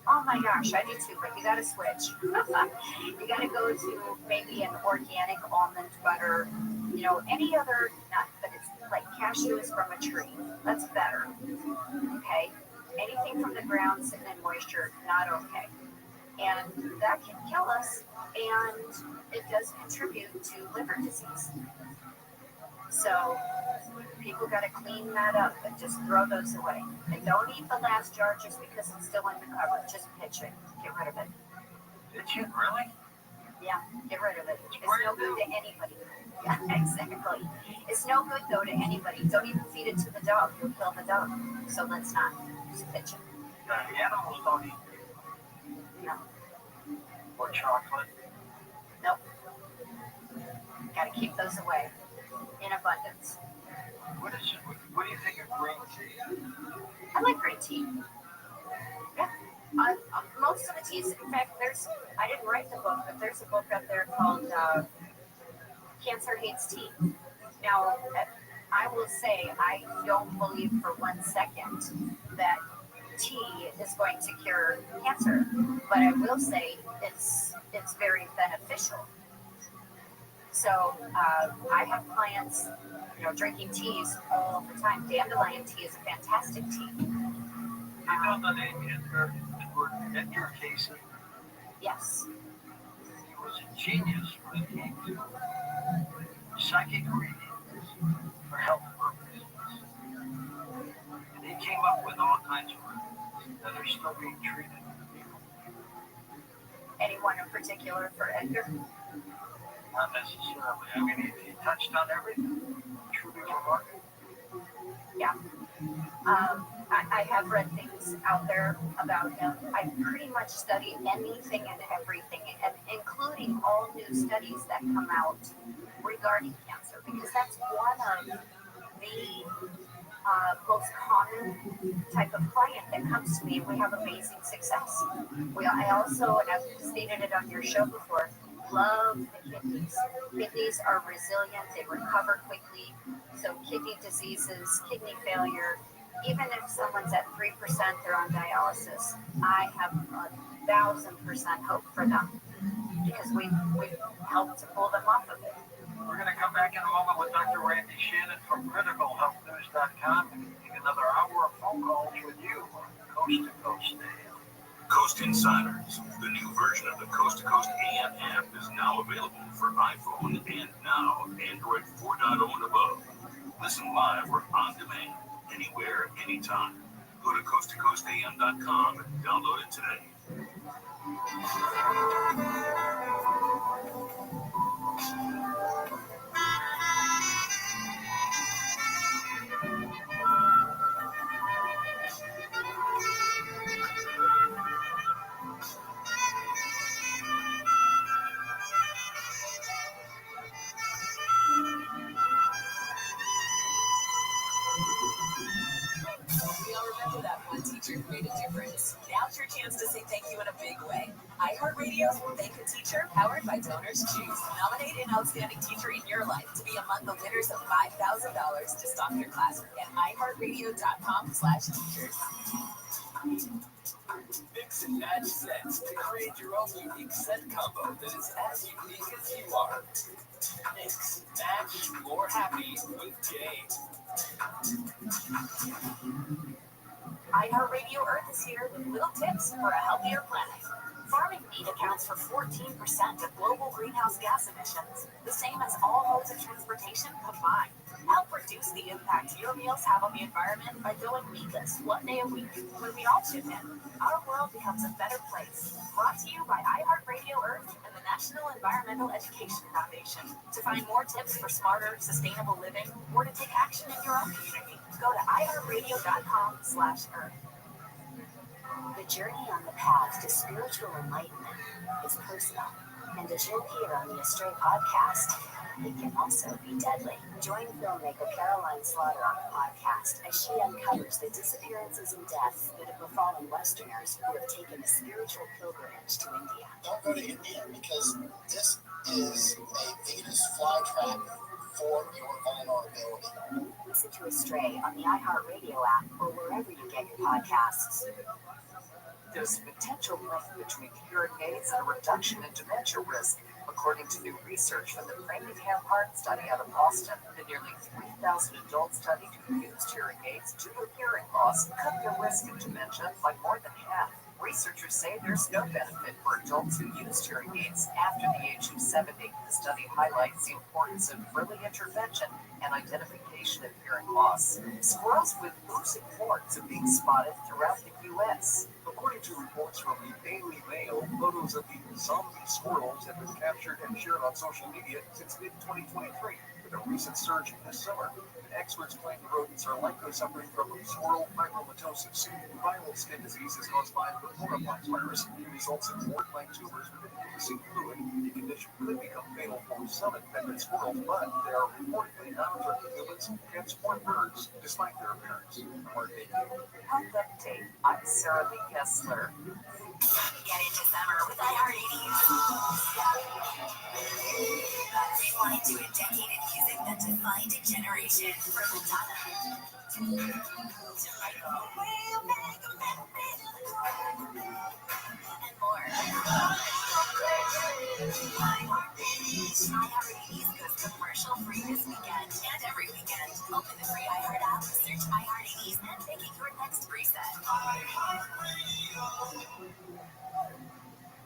S21: Oh my gosh, I do too, but you gotta switch. You gotta go to maybe an organic almond butter, you know, any other nut, but it's like cashews from a tree. That's better. Okay? Anything from the ground sitting in moisture, not okay. And that can kill us, and it does contribute to liver disease. So people got to clean that up and just throw those away. And don't eat the last jar just because it's still in the cupboard. Just pitch it. Get rid of it.
S13: Did you really?
S21: Yeah, get rid of it. It's no good to anybody. Yeah, exactly. It's no good, though, to anybody. Don't even feed it to the dog. You'll kill the dog. So let's not. Just pitch it.
S13: The animals don't eat
S21: No.
S13: or chocolate.
S21: Nope. Got to keep those away in abundance.
S13: What do you think of green tea?
S21: I like green tea. Yeah. Most of the teas, in fact, I didn't write the book, but there's a book out there called Cancer Hates Tea. Now, I will say I don't believe for 1 second that tea is going to cure cancer, but I will say it's very beneficial. So I have clients, you know, drinking teas all the time. Dandelion tea is a fantastic tea.
S13: You know the name Edgar Casey?
S21: Yes.
S13: He was a genius when it came to psychic readings for health purposes. And he came up with all kinds of remedies that are still being treated.
S21: Anyone in particular for Edgar?
S13: Not necessarily. I mean, he touched on everything. Truly remarkable.
S21: Yeah. I have read things out there about him. I pretty much study anything and everything, and including all new studies that come out regarding cancer, because that's one of the most common type of client that comes to me. We have amazing success. I also have stated it on your show before. Love the kidneys. Kidneys are resilient. They recover quickly. So kidney diseases, kidney failure. Even if someone's at 3%, they're on dialysis. I have 1,000% hope for them because we've helped to pull them off of it.
S20: We're going to come back in a moment with Dr. Randy Shannon from CriticalHealthNews.com and take another hour of phone calls with you on Coast to Coast AM.
S2: Coast Insiders, the new version of the Coast to Coast AM app, is now available for iPhone and now Android 4.0 and above. Listen live or on demand, anywhere, anytime. Go to coasttocoastam.com and download it today.
S19: We all remember that one teacher who made a difference. Now's your chance to say thank you in a big way. iHeartRadio's Thank a Teacher, powered by Donors Choose. Nominate an outstanding teacher in your life to be among the winners of $5,000 to stock your classroom at iHeartRadio.com/teachers.
S22: Mix and match scents to create your own unique scent combo that is as unique as you are. Mix, match, more happy with Jane.
S21: iHeartRadio Earth is here with little tips for a healthier planet. Farming meat accounts for 14% of global greenhouse gas emissions, the same as all modes of transportation combined. Help reduce the impact your meals have on the environment by going meatless one day a week. When we all chip in, our world becomes a better place. Brought to you by iHeartRadio Earth and the National Environmental Education Foundation. To find more tips for smarter, sustainable living, or to take action in your own community, go to iHeartRadio.com/earth.
S23: The journey on the path to spiritual enlightenment is personal, and as you'll hear on the Astray podcast, it can also be deadly. Join filmmaker Caroline Slaughter on the podcast as she uncovers the disappearances and deaths that have befallen Westerners who have taken a spiritual pilgrimage to India.
S24: Don't go to India because this is a Venus flytrap for your vulnerability.
S23: Listen to Astray on the iHeartRadio app or wherever you get your podcasts.
S25: There's a potential link between hearing aids and a reduction in dementia risk, according to new research from the Framingham Heart Study out of Boston. The nearly 3,000 adults studied who used hearing aids due to hearing loss cut their risk of dementia by more than half. Researchers say there's no benefit for adults who used hearing aids after the age of 70. The study highlights the importance of early intervention and identification of hearing loss. Squirrels with losing horns are being spotted throughout the U.S.
S7: According to reports from the Daily Mail, photos of the zombie squirrels have been captured and shared on social media since mid-2023, with a recent surge this summer. Experts claim the rodents are likely suffering from squirrel fibromatosis. Viral skin disease is caused by the chloroplax virus. It results in wart-like tumors with increasing fluid. The condition could become fatal for some infected squirrels, but they are reportedly not affecting humans, cats, or birds, despite their appearance.
S25: Health update. I'm Sarah Lee Kessler.
S19: Get into summer with iHeartRadio. Rewind to a decade of music that defined a generation. From Madonna to Michael. And more. iHeartRadio goes commercial-free this weekend and every weekend. Open the free iHeart app, search iHeartRadio, and make it your next preset.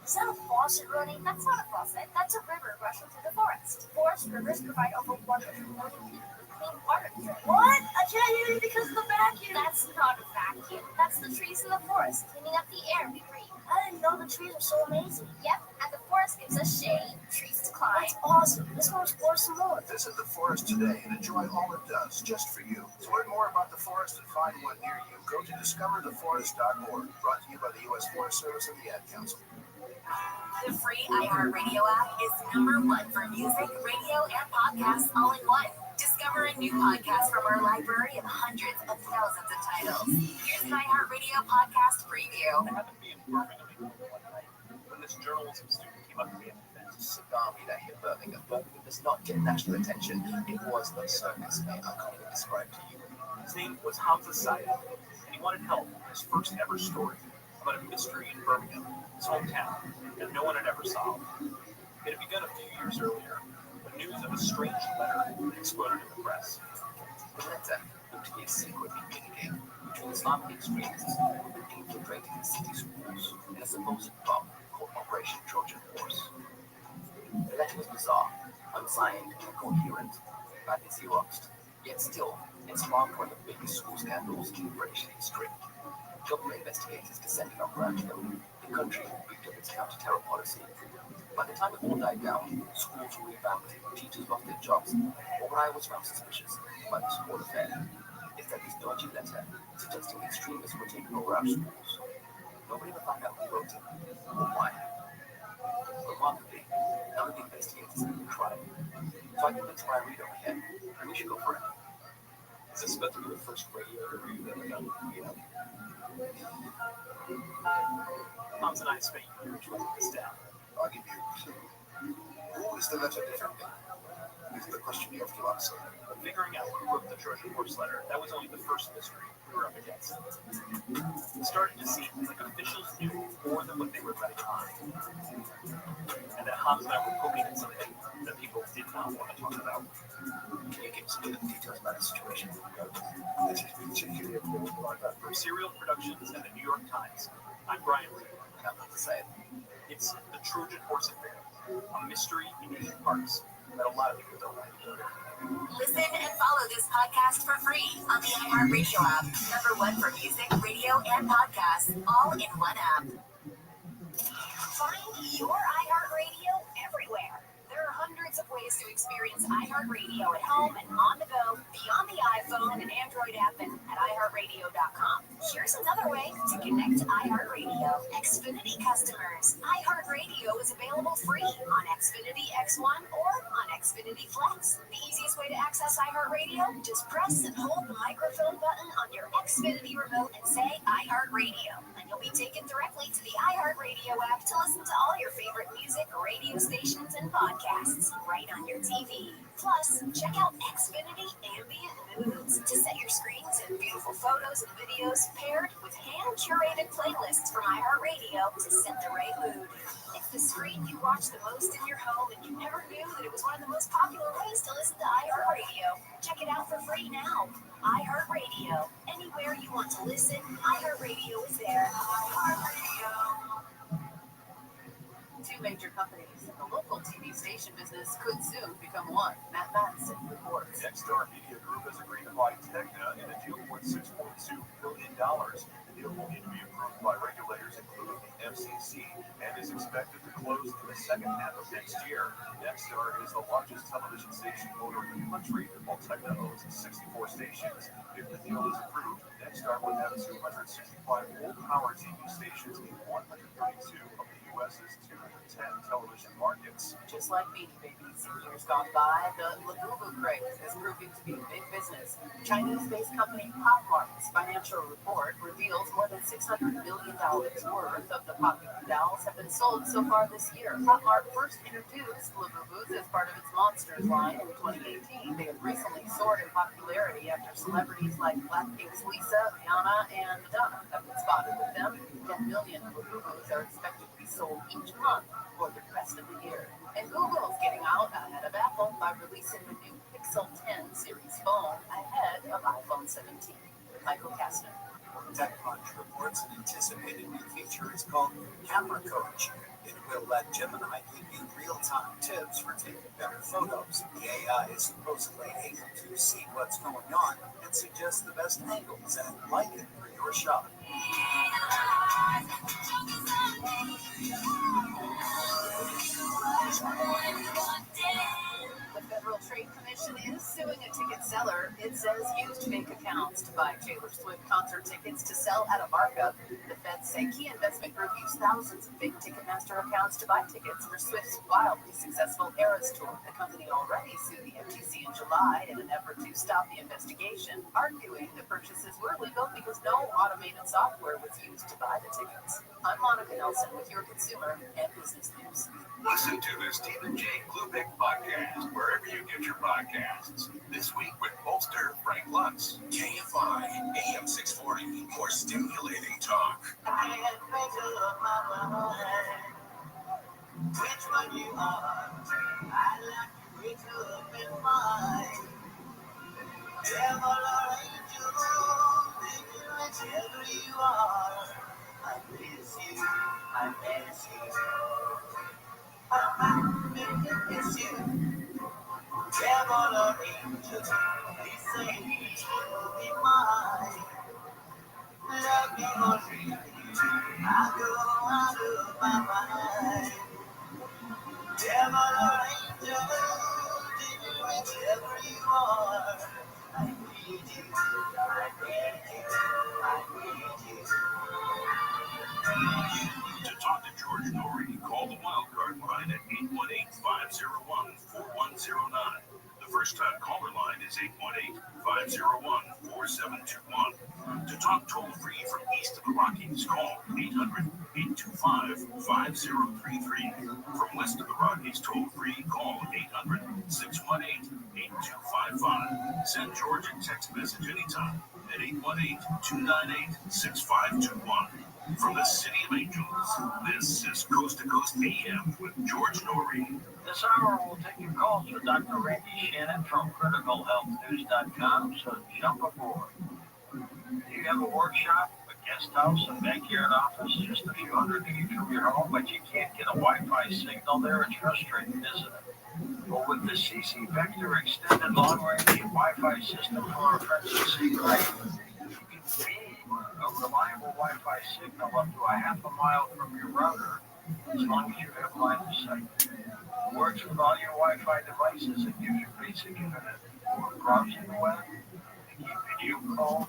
S5: Is that a faucet running? That's not a faucet. That's a river rushing through the forest. Forest rivers provide over 100 million people with clean water. What? I can't hear you because of the vacuum. That's not a vacuum. That's the trees in the forest cleaning up the air we breathe. I didn't know the trees are so amazing. Yep, and the forest gives us shade, trees to climb. That's awesome. Let's go explore some more.
S6: Visit the forest today and enjoy all it does just for you. To learn more about the forest and find one near you, go to discovertheforest.org. Brought to you by the U.S. Forest Service and the Ad Council.
S19: The free iHeartRadio app is #1 for music, radio, and podcasts all in one. Discover a new podcast from our library of hundreds of thousands of titles. Here's an iHeartRadio podcast preview.
S9: I happened to be in Birmingham one night when this journalism student came up to me at the fence.
S3: Cigar meet in Birmingham. Birmingham does not get national attention. It was the circus, mate. I can't even describe to you.
S9: His name was Hamza Syed, and he wanted help in his first ever story about a mystery in Birmingham, his hometown, that no one had ever solved. It had begun a few years earlier, when news of a strange letter had exploded in the press.
S3: The letter looked to be a secret meeting between Islamic extremists who had been infiltrating the city's schools in a supposed bomb called Operation Trojan Horse. The letter was bizarre, unsigned, and incoherent, badly xeroxed, yet still, it sparked one of the biggest school scandals in British history. Government investigators descended on Granville. The country picked up its counter-terror policy. By the time it all died down, schools were revamped, teachers lost their jobs. But what I was found suspicious about this whole affair is that this dodgy letter suggesting extremists were taking over our schools. Nobody will find out who wrote it or why. Remarkably, none of the investigators have been tried. So I convinced my reader here, and we should go for it.
S9: Is this about to be the first radio interview you've ever done? Hans and I spent years writing this down.
S6: I'll give you a clue. Who is the letter different? Is the question you have to answer.
S9: But figuring out who wrote the Trojan Horse letter, that was only the first mystery we were up against. It started to seem like officials knew more than what they were letting on. And that Hans and I were poking at something that people did not want to talk about.
S3: Can you give some details about the situation?
S6: This is particularly important like that.
S9: From Serial Productions and the New York Times, I'm Brian Lee.
S3: And I'm not to say it.
S9: It's the Trojan Horse Affair, a mystery in 8 parts that a lot of people don't like.
S19: Listen and follow this podcast for free on the iHeartRadio app. #1 for music, radio, and podcasts, all in one app. Find your iHeartRadio everywhere. There are hundreds of ways to experience iHeartRadio at home and on the go, beyond the iPhone and Android app and at iHeartRadio.com. Here's another way to connect to iHeartRadio. Xfinity customers, iHeartRadio is available free on Xfinity X1 or on Xfinity Flex. The easiest way to access iHeartRadio, just press and hold the microphone button on your Xfinity remote and say iHeartRadio, and you'll be taken directly to the iHeartRadio app to listen to all your favorite music, radio stations, and podcasts right on your TV. Plus, check out Xfinity Ambient Moods to set your screen to beautiful photos and videos paired with hand-curated playlists from iHeartRadio to set the right mood. It's the screen you watch the most in your home, and you never knew that it was one of the most popular ways to listen to iHeartRadio. Check it out for free now. iHeartRadio. Anywhere you want to listen, iHeartRadio is there. iHeartRadio.
S25: 2 major companies in the local TV station business could soon become one. Matt Madison reports.
S9: Nexstar Media Group has agreed to buy Tegna in a deal worth $6.2 billion. The deal will need to be approved by regulators, including the FCC, and is expected to close in the second half of next year. Nexstar is the largest television station owner in the country, while Tegna owns 64 stations. If the deal is approved, Nexstar would have 265 full-power TV stations in 132 of the U.S.'s 210 television markets.
S25: Just like Beanie Babies in years gone by, the Labubu craze is proving to be a big business. Chinese-based company Popmart's financial report reveals more than $600 million worth of the popular dolls have been sold so far this year. Popmart first introduced Labubus as part of its Monsters line in 2018. They have recently soared in popularity after celebrities like Blackpink's Lisa, Rihanna, and Madonna have been spotted with them. 10 million Labubus are expected to be sold each month for the rest of the year. And Google is getting out ahead of Apple by releasing the new Pixel 10 series phone ahead of iPhone 17. Michael Kastner.
S10: TechCrunch reports an anticipated new feature is called Camera Coach. It will let Gemini give you real-time tips for taking better photos. The AI is supposedly able to see what's going on and suggest the best angles and lighting for your shot.
S25: The Federal Trade Commission is suing a ticket seller it says used fake accounts. accounts to buy Taylor Swift concert tickets to sell at a markup. The feds say Key Investment Group used thousands of fake Ticketmaster accounts to buy tickets for Swift's wildly successful Eras tour. The company already sued the FTC in July in an effort to stop the investigation, arguing the purchases were legal because no automated software was used to buy the tickets. I'm Monica Nelson with your consumer and business news.
S2: Listen to the Stephen J. Klubeck podcast wherever you get your podcasts. This week with pollster Frank Lutz. KFI AM 640, more stimulating talk. Which one you are? I like you wake up in mine. Devil or angel, whichever you are, I miss you, I miss you. I miss you. Devil or angel, they say you'll be mine. Love me or leave me, I go out of my mind. Devil or angel, whichever you are, I need you, I need you, I need you. To talk to George Norrie, call the wildcard line at 818-501-4109. The first-time caller line is 818-501-4721. To talk toll-free from east of the Rockies, call 800-825-5033. From west of the Rockies, toll-free, call 800-618-8255. Send George a text message anytime at 818-298-6521. From the City of Angels, this is Coast to Coast AM with George Norrie.
S9: This hour we'll take your calls with Dr. Randy Shannon from CriticalHealthNews.com, so jump aboard. Do you have a workshop, a guest house, a backyard office, just a few hundred feet from your home, but you can't get a Wi-Fi signal there? It's frustrating, isn't it? Well, with the CC Vector Extended Long-Range Wi-Fi system from our friends at C-Crane, you can beam a reliable Wi-Fi signal up to a half a mile from your router, as long as you have line of sight. Works with all your Wi-Fi devices and gives you basic internet for browsing the web, making video calls,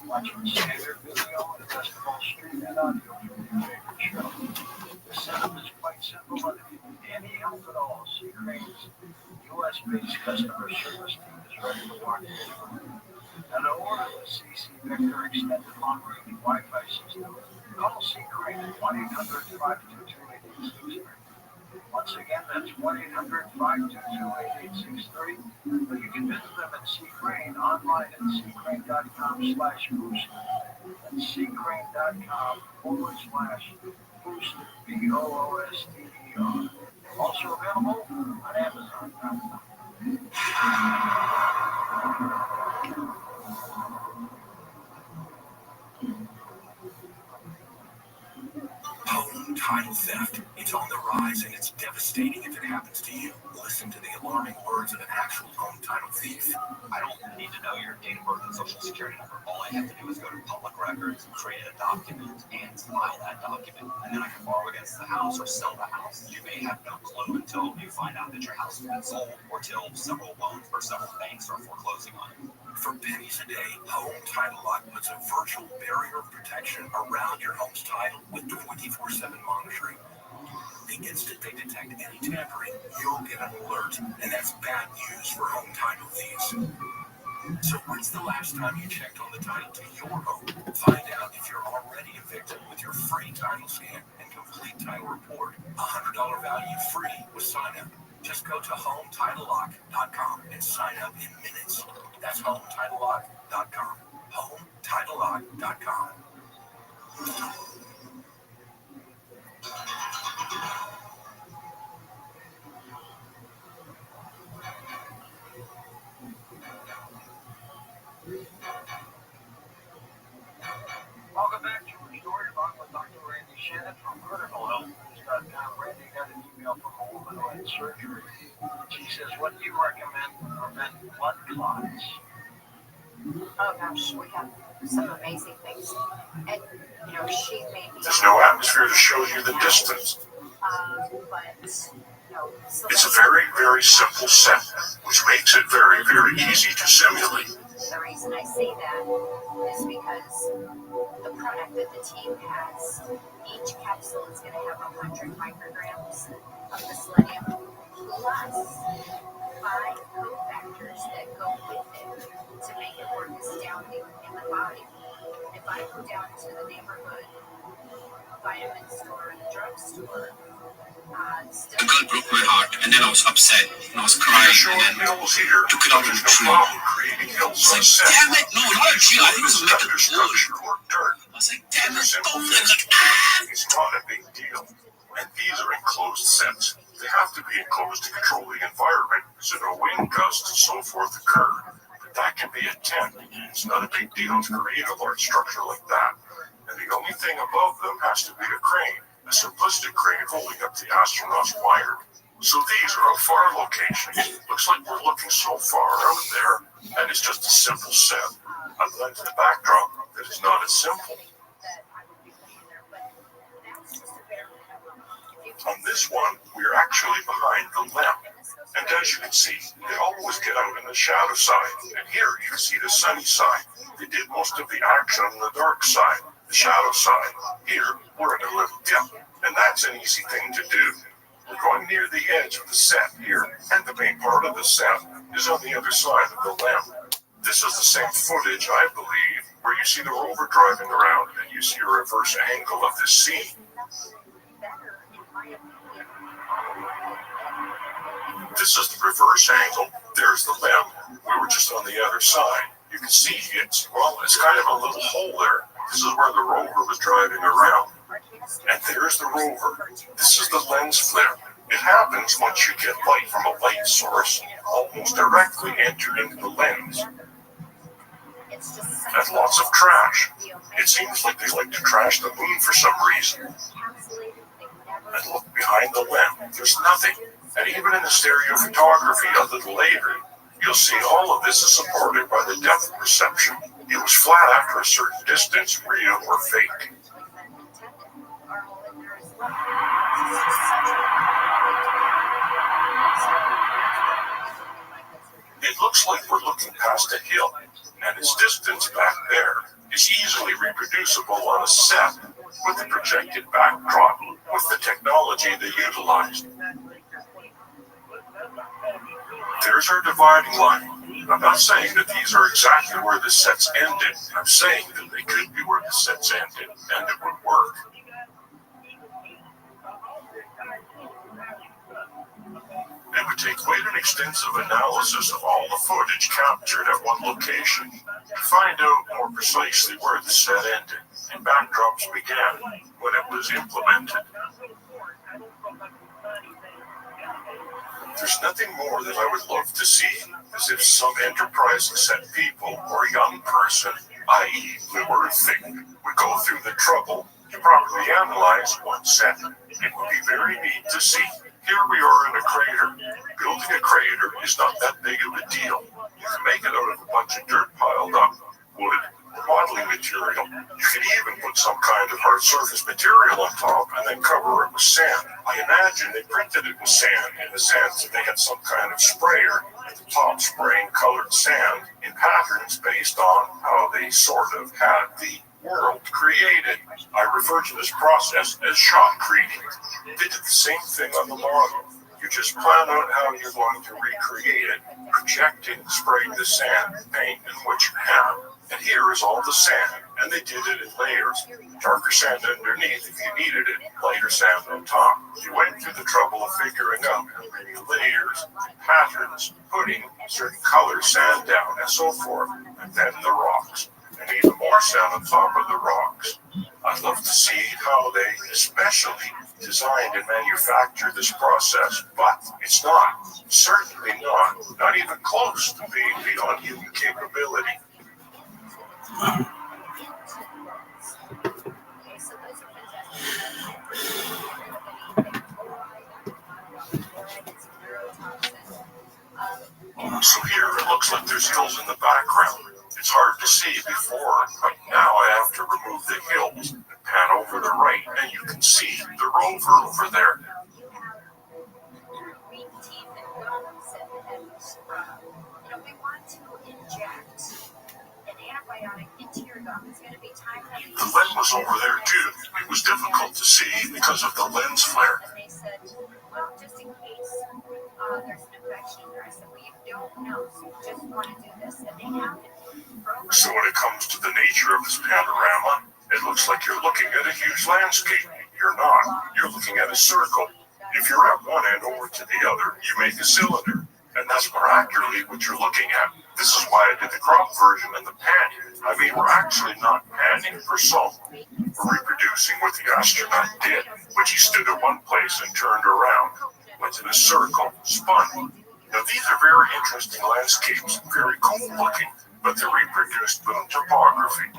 S9: watching standard video, and best of all, streaming audio from your favorite show. The setup is quite simple, and if you need any help at all, C-Crane's US-based customer service team is ready to walk you through. Now, to order the CC Vector Extended Long-Range Wi-Fi system, call C-Crane at 1-800-522-8863. Once again, that's 1-800-522-8863. Or you can visit them at C-Crane online at ccrane.com/booster. That's ccrane.com/booster. BOOSTER. Also available on Amazon.com.
S2: Home title theft. It's on the rise and it's devastating if it happens to you. Listen to the alarming words of an actual home title thief.
S1: I don't need to know your date of birth and social security number. All I have to do is go to public records, create a document, and file that document. And then I can borrow against the house or sell the house. You may have no clue until you find out that your house has been sold or till several loans or several banks are foreclosing on it.
S2: For pennies a day, Home Title Lock puts a virtual barrier of protection around your home's title with 24/7 monitoring. The instant they detect any tampering, you'll get an alert, and that's bad news for home title thieves. So when's the last time you checked on the title to your home? Find out if you're already a victim with your free title scan and complete title report. $100 value free with sign up. Just go to HomeTitleLock.com and sign up in minutes. That's HomeTitleLock.com. HomeTitleLock.com.
S9: Welcome back to Restream with Dr. Randy Shannon from CriticalHealthNews.com. Randy got an email from a woman who had surgery. She says, what do you recommend to prevent blood clots?
S21: Oh gosh, we have some amazing things. And, you know, she may be...
S2: There's no atmosphere to show you the distance.
S21: But, no. So
S2: it's a very, very simple set, which makes it very, very easy to simulate.
S21: The reason I say that is because the product that the team has, each capsule is going to have 100 micrograms of the selenium plus 5 cofactors that go with it to make it work astounding in the body. If I go down to the neighborhood vitamin store and drugstore,
S1: The girl broke my heart, and then I was upset, and I was crying, and then took it out on the tree. I was like, damn it, no, not a tree, I think it was a metal wood. I was like, damn it, don't flip, like, ah!
S2: It's not a big deal. And these are enclosed sets. They have to be enclosed to control the environment, so no wind gusts and so forth occur. But that can be a tent. It's not a big deal to create a large structure like that. And the only thing above them has to be a crane, a simplistic crane holding up the astronauts wired. So these are a far location. Looks like we're looking so far out there, and it's just a simple set. I've led to the backdrop that is not as simple. On this one, we're actually behind the lamp. And as you can see, they always get out on the shadow side. And here you can see the sunny side. They did most of the action on the dark side, the shadow side. Here, we're in a little dip. And that's an easy thing to do. We're going near the edge of the set here, and the main part of the set is on the other side of the lamp. This is the same footage, I believe, where you see the rover driving around and you see a reverse angle of this scene. This is the reverse angle. There's the lamp. We were just on the other side. You can see it's kind of a little hole there. This is where the rover was driving around. And there's the rover. This is the lens flare. It happens once you get light from a light source, almost directly enter into the lens. And lots of trash. It seems like they like to trash the moon for some reason. And look behind the lamp. There's nothing. And even in the stereo photography a little later, you'll see all of this is supported by the depth perception. It was flat after a certain distance, real or fake. It looks like we're looking past a hill, and its distance back there is easily reproducible on a set with the projected backdrop, with the technology they utilized. There's our dividing line. I'm not saying that these are exactly where the sets ended. I'm saying that they could be where the sets ended, and it would work. It would take quite an extensive analysis of all the footage captured at one location to find out more precisely where the set ended and backdrops began when it was implemented. There's nothing more that I would love to see, as if some enterprising set people or young person, i.e. Blue Earth thing, would go through the trouble to properly analyze one set. It would be very neat to see. Here we are in a crater. Building a crater is not that big of a deal. You can make it out of a bunch of dirt piled up, wood, modeling material. You can even put some kind of hard surface material on top and then cover it with sand. I imagine they printed it with sand in the sense that they had some kind of sprayer at the top spraying colored sand in patterns based on how they sort of had the world created. I refer to this process as shotcreting. They did the same thing on the model. You just plan out how you're going to recreate it, projecting, spraying the sand, paint, and what you have. And here is all the sand, and they did it in layers. Darker sand underneath if you needed it, lighter sand on top. You went through the trouble of figuring out how many layers, patterns, putting certain color sand down, and so forth, and then the rocks. And even more sand on top of the rocks. I'd love to see how they especially designed and manufactured this process, but it's certainly not even close to being beyond human capability. So here it looks like there's hills in the background. It's hard to see before, but now I have to remove the hills and pan over the right, and you can see the rover over there.
S21: We want to inject
S5: antibiotic into your gum. It's going to be time that
S2: The lens was over there too. It was difficult to see because of the lens flare.
S5: And they said, well, just in case there's an infection there. I said, well, you don't know, so you just want to do this. And they have it.
S2: So when it comes to the nature of this panorama, it looks like you're looking at a huge landscape. You're not. You're looking at a circle. If you're at one end over to the other, you make a cylinder. And that's more accurately what you're looking at. This is why I did the crop version and the panning. I mean, we're actually not panning for salt. We're reproducing what the astronaut did, which he stood at one place and turned around, went in a circle, spun. Now, these are very interesting landscapes, very cool looking, but they're reproduced with topography.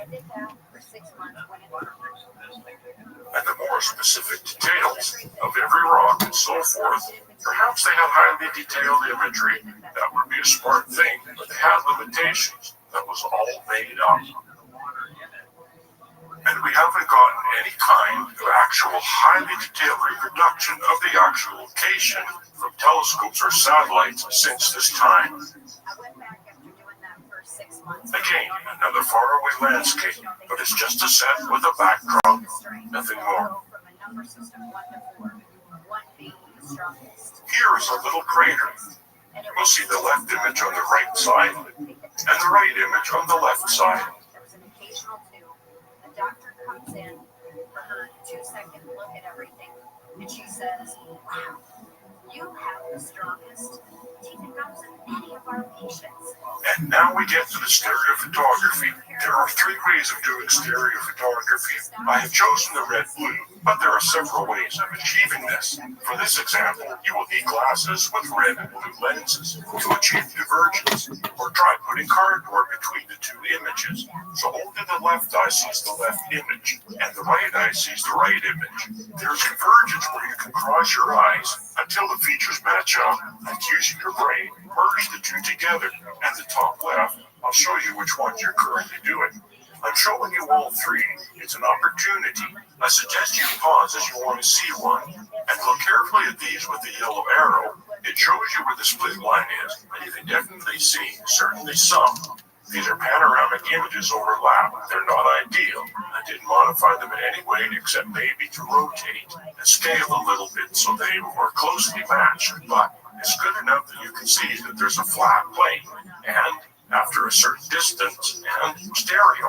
S2: And the more specific details of every rock and so forth, perhaps they have highly detailed imagery. That would be a smart thing, but they had limitations. That was all made up. And we haven't gotten any kind of actual highly detailed reproduction of the actual location from telescopes or satellites since this time. Again, another faraway landscape, but it's just a set with a backdrop, nothing more. Here is a little crater. You'll see the left image on the right side, and the right image on the left side.
S5: The doctor comes in for her 2-second look at everything, and she says, wow, you have the strongest teeth gums of any of our patients.
S2: And now we get to the stereophotography. There are 3 ways of doing stereophotography. I have chosen the red-blue, but there are several ways of achieving this. For this example, you will need glasses with red and blue lenses to achieve divergence, or try putting cardboard between the 2 images. So only the left eye sees the left image, and the right eye sees the right image. There is convergence where you can cross your eyes until the features match up, and using your brain, merge the 2 together. And the top left, I'll show you which ones you're currently doing. I'm showing you all 3. It's an opportunity. I suggest you pause as you want to see one, and look carefully at these with the yellow arrow. It shows you where the split line is, and you can definitely see, certainly some. These are panoramic images overlap. They're not ideal. I didn't modify them in any way except maybe to rotate and scale a little bit so they were closely matched, but it's good enough that you can see that there's a flat plane, and after a certain distance, and stereo.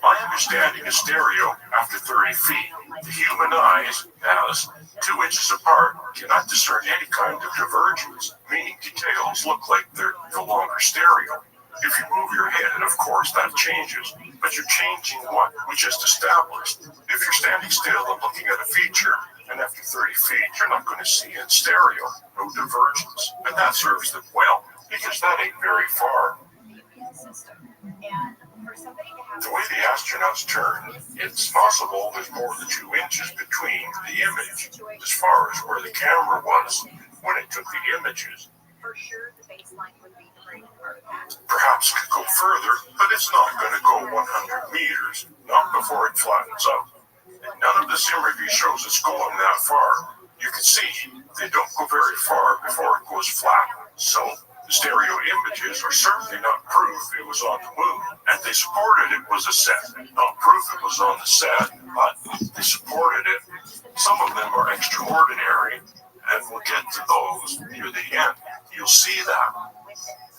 S2: My understanding is stereo after 30 feet. The human eyes, as 2 inches apart, cannot discern any kind of divergence, meaning details look like they're no longer stereo. If you move your head, of course, that changes, but you're changing what we just established. If you're standing still and looking at a feature, and after 30 feet, you're not going to see in stereo, no divergence. And that serves them well, because that ain't very far. The way the astronauts turn, it's possible there's more than 2 inches between the image, as far as where the camera was when it took the images. Perhaps could go further, but it's not going to go 100 meters, not before it flattens out. And none of this imagery shows it's going that far. You can see they don't go very far before it goes flat. So the stereo images are certainly not proof it was on the moon, and they supported it was a set. Not proof it was on the set, but they supported it. Some of them are extraordinary, and we'll get to those near the end. You'll see that.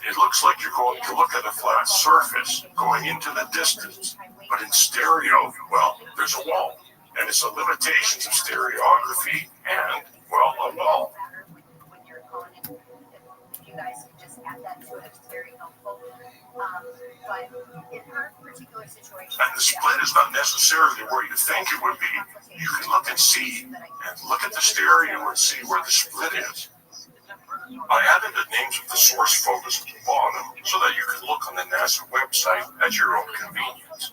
S2: It looks like you're going to look at a flat surface going into the distance, but in stereo, well, there's a wall, and it's the limitations of stereography and, well, a wall.
S5: You guys can just add that to it, it's very helpful. But in her particular situation,
S2: and the split is not necessarily where you think it would be. You can look and see, and look at the stereo and see where the split is. I added the names of the source photos at the bottom so that you can look on the NASA website at your own convenience.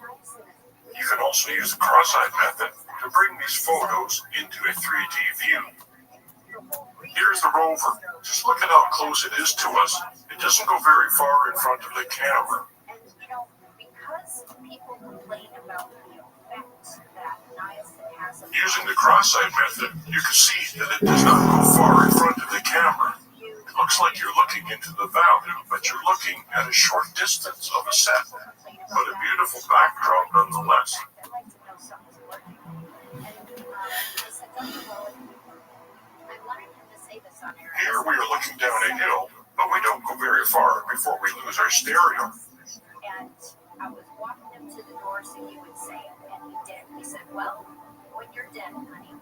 S2: You can also use the cross-eyed method to bring these photos into a 3D view. Here's the rover. Just look at how close it is to us. It doesn't go very far in front of the camera.
S5: And, because people complain about the effect that niacin has.
S2: Using the cross-eyed method, you can see that it does not go far in front of the camera. It Looks like you're looking into the valley, but you're looking at a short distance of a set, but a beautiful backdrop nonetheless. Here we are looking down a hill, but we don't go very far before we lose our stereo.
S21: And I was walking him to the door so he would say it, and he did. He said, well, when you're dead, honey.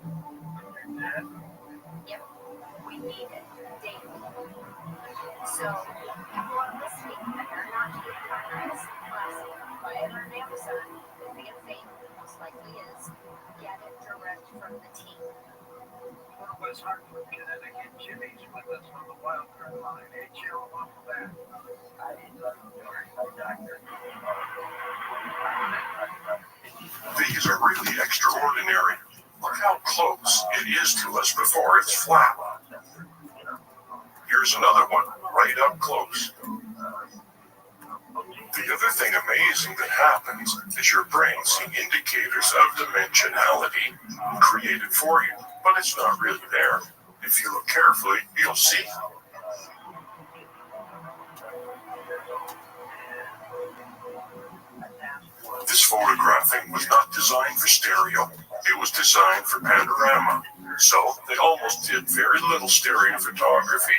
S21: Yep, we need it daily. So, people are listening, and they're not doing progress. Buy it on Amazon. The fan fake most likely is. Get it direct from the team.
S13: West Hartford, Connecticut. Jimmy's with us on the wild card line. Hey, Jim, welcome back.
S2: These are really extraordinary. Look how close it is to us before it's flat. Here's another one, right up close. The other thing amazing that happens is your brain seeing indicators of dimensionality created for you, but it's not really there. If you look carefully, you'll see. This photographing was not designed for stereo. It was designed for panorama. So they almost did very little stereo photography.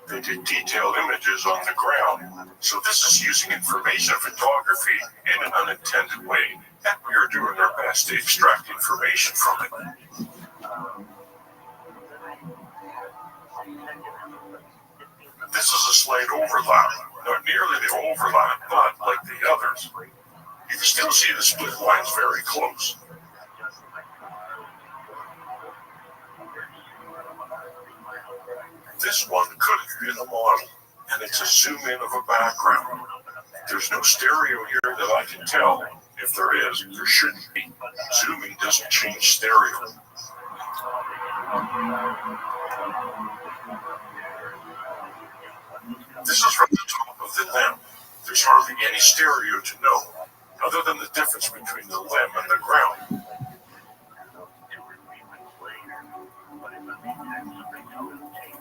S2: They did detailed images on the ground. So this is using information photography in an unintended way. And we are doing our best to extract information from it. This is a slight overlap. Not nearly the overlap, but like the others. You can still see the split lines very close. This one could have been a model, and it's a zoom in of a background. There's no stereo here that I can tell. If there is, there shouldn't be. Zooming doesn't change stereo. This is from the top of the limb. There's hardly any stereo to know, other than the difference between the limb and the ground.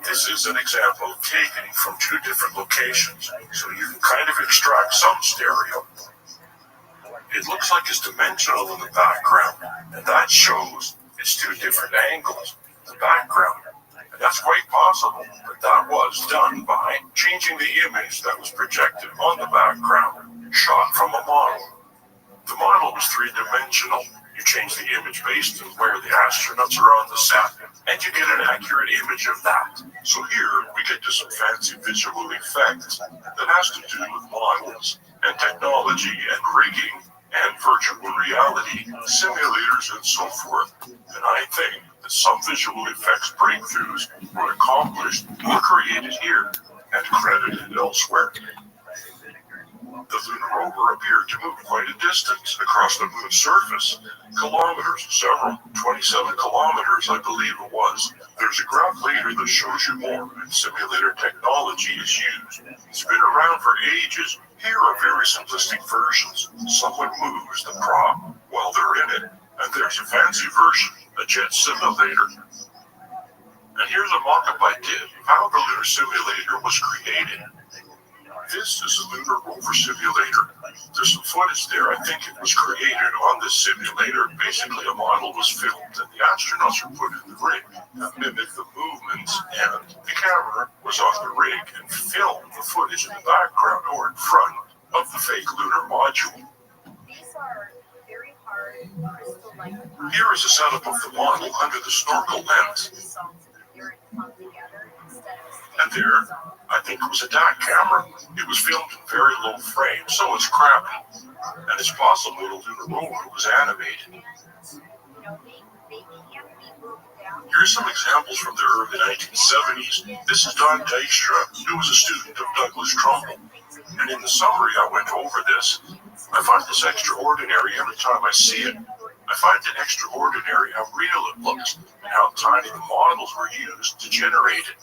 S2: This is an example taken from two different locations, so you can kind of extract some stereo. It looks like it's dimensional in the background, and that shows it's two different angles, the background. And that's quite possible, but that was done by changing the image that was projected on the background, shot from a model. The model was three-dimensional. You change the image based on where the astronauts are on the set, and you get an accurate image of that. So here, we get to some fancy visual effects that has to do with models and technology and rigging and virtual reality, simulators and so forth. And I think that some visual effects breakthroughs were accomplished or created here and credited elsewhere. The lunar rover appeared to move quite a distance across the moon's surface. Kilometers, several, 27 kilometers I believe it was. There's a graph later that shows you more, and simulator technology is used. It's been around for ages. Here are very simplistic versions. Someone moves the prop while they're in it, and there's a fancy version, a jet simulator. And here's a mock-up I did of how the lunar simulator was created. This is a lunar rover simulator. There's some footage there. I think it was created on this simulator. Basically, a model was filmed, and the astronauts were put in the rig that mimicked the movements, and the camera was on the rig and filmed the footage in the background or in front of the fake lunar module.
S21: These are very hard crystal-like.
S2: Here is a setup of the model under the snorkel lens. And there, I think it was a DAC camera. It was filmed in very low frame, so it's crappy. And it's possible the lunar rover was animated. Here's some examples from the early 1970s. This is Don Dykstra, who was a student of Douglas Trumbull. And in the summary, I went over this. I find this extraordinary every time I see it. I find it extraordinary how real it looks and how tiny the models were used to generate it.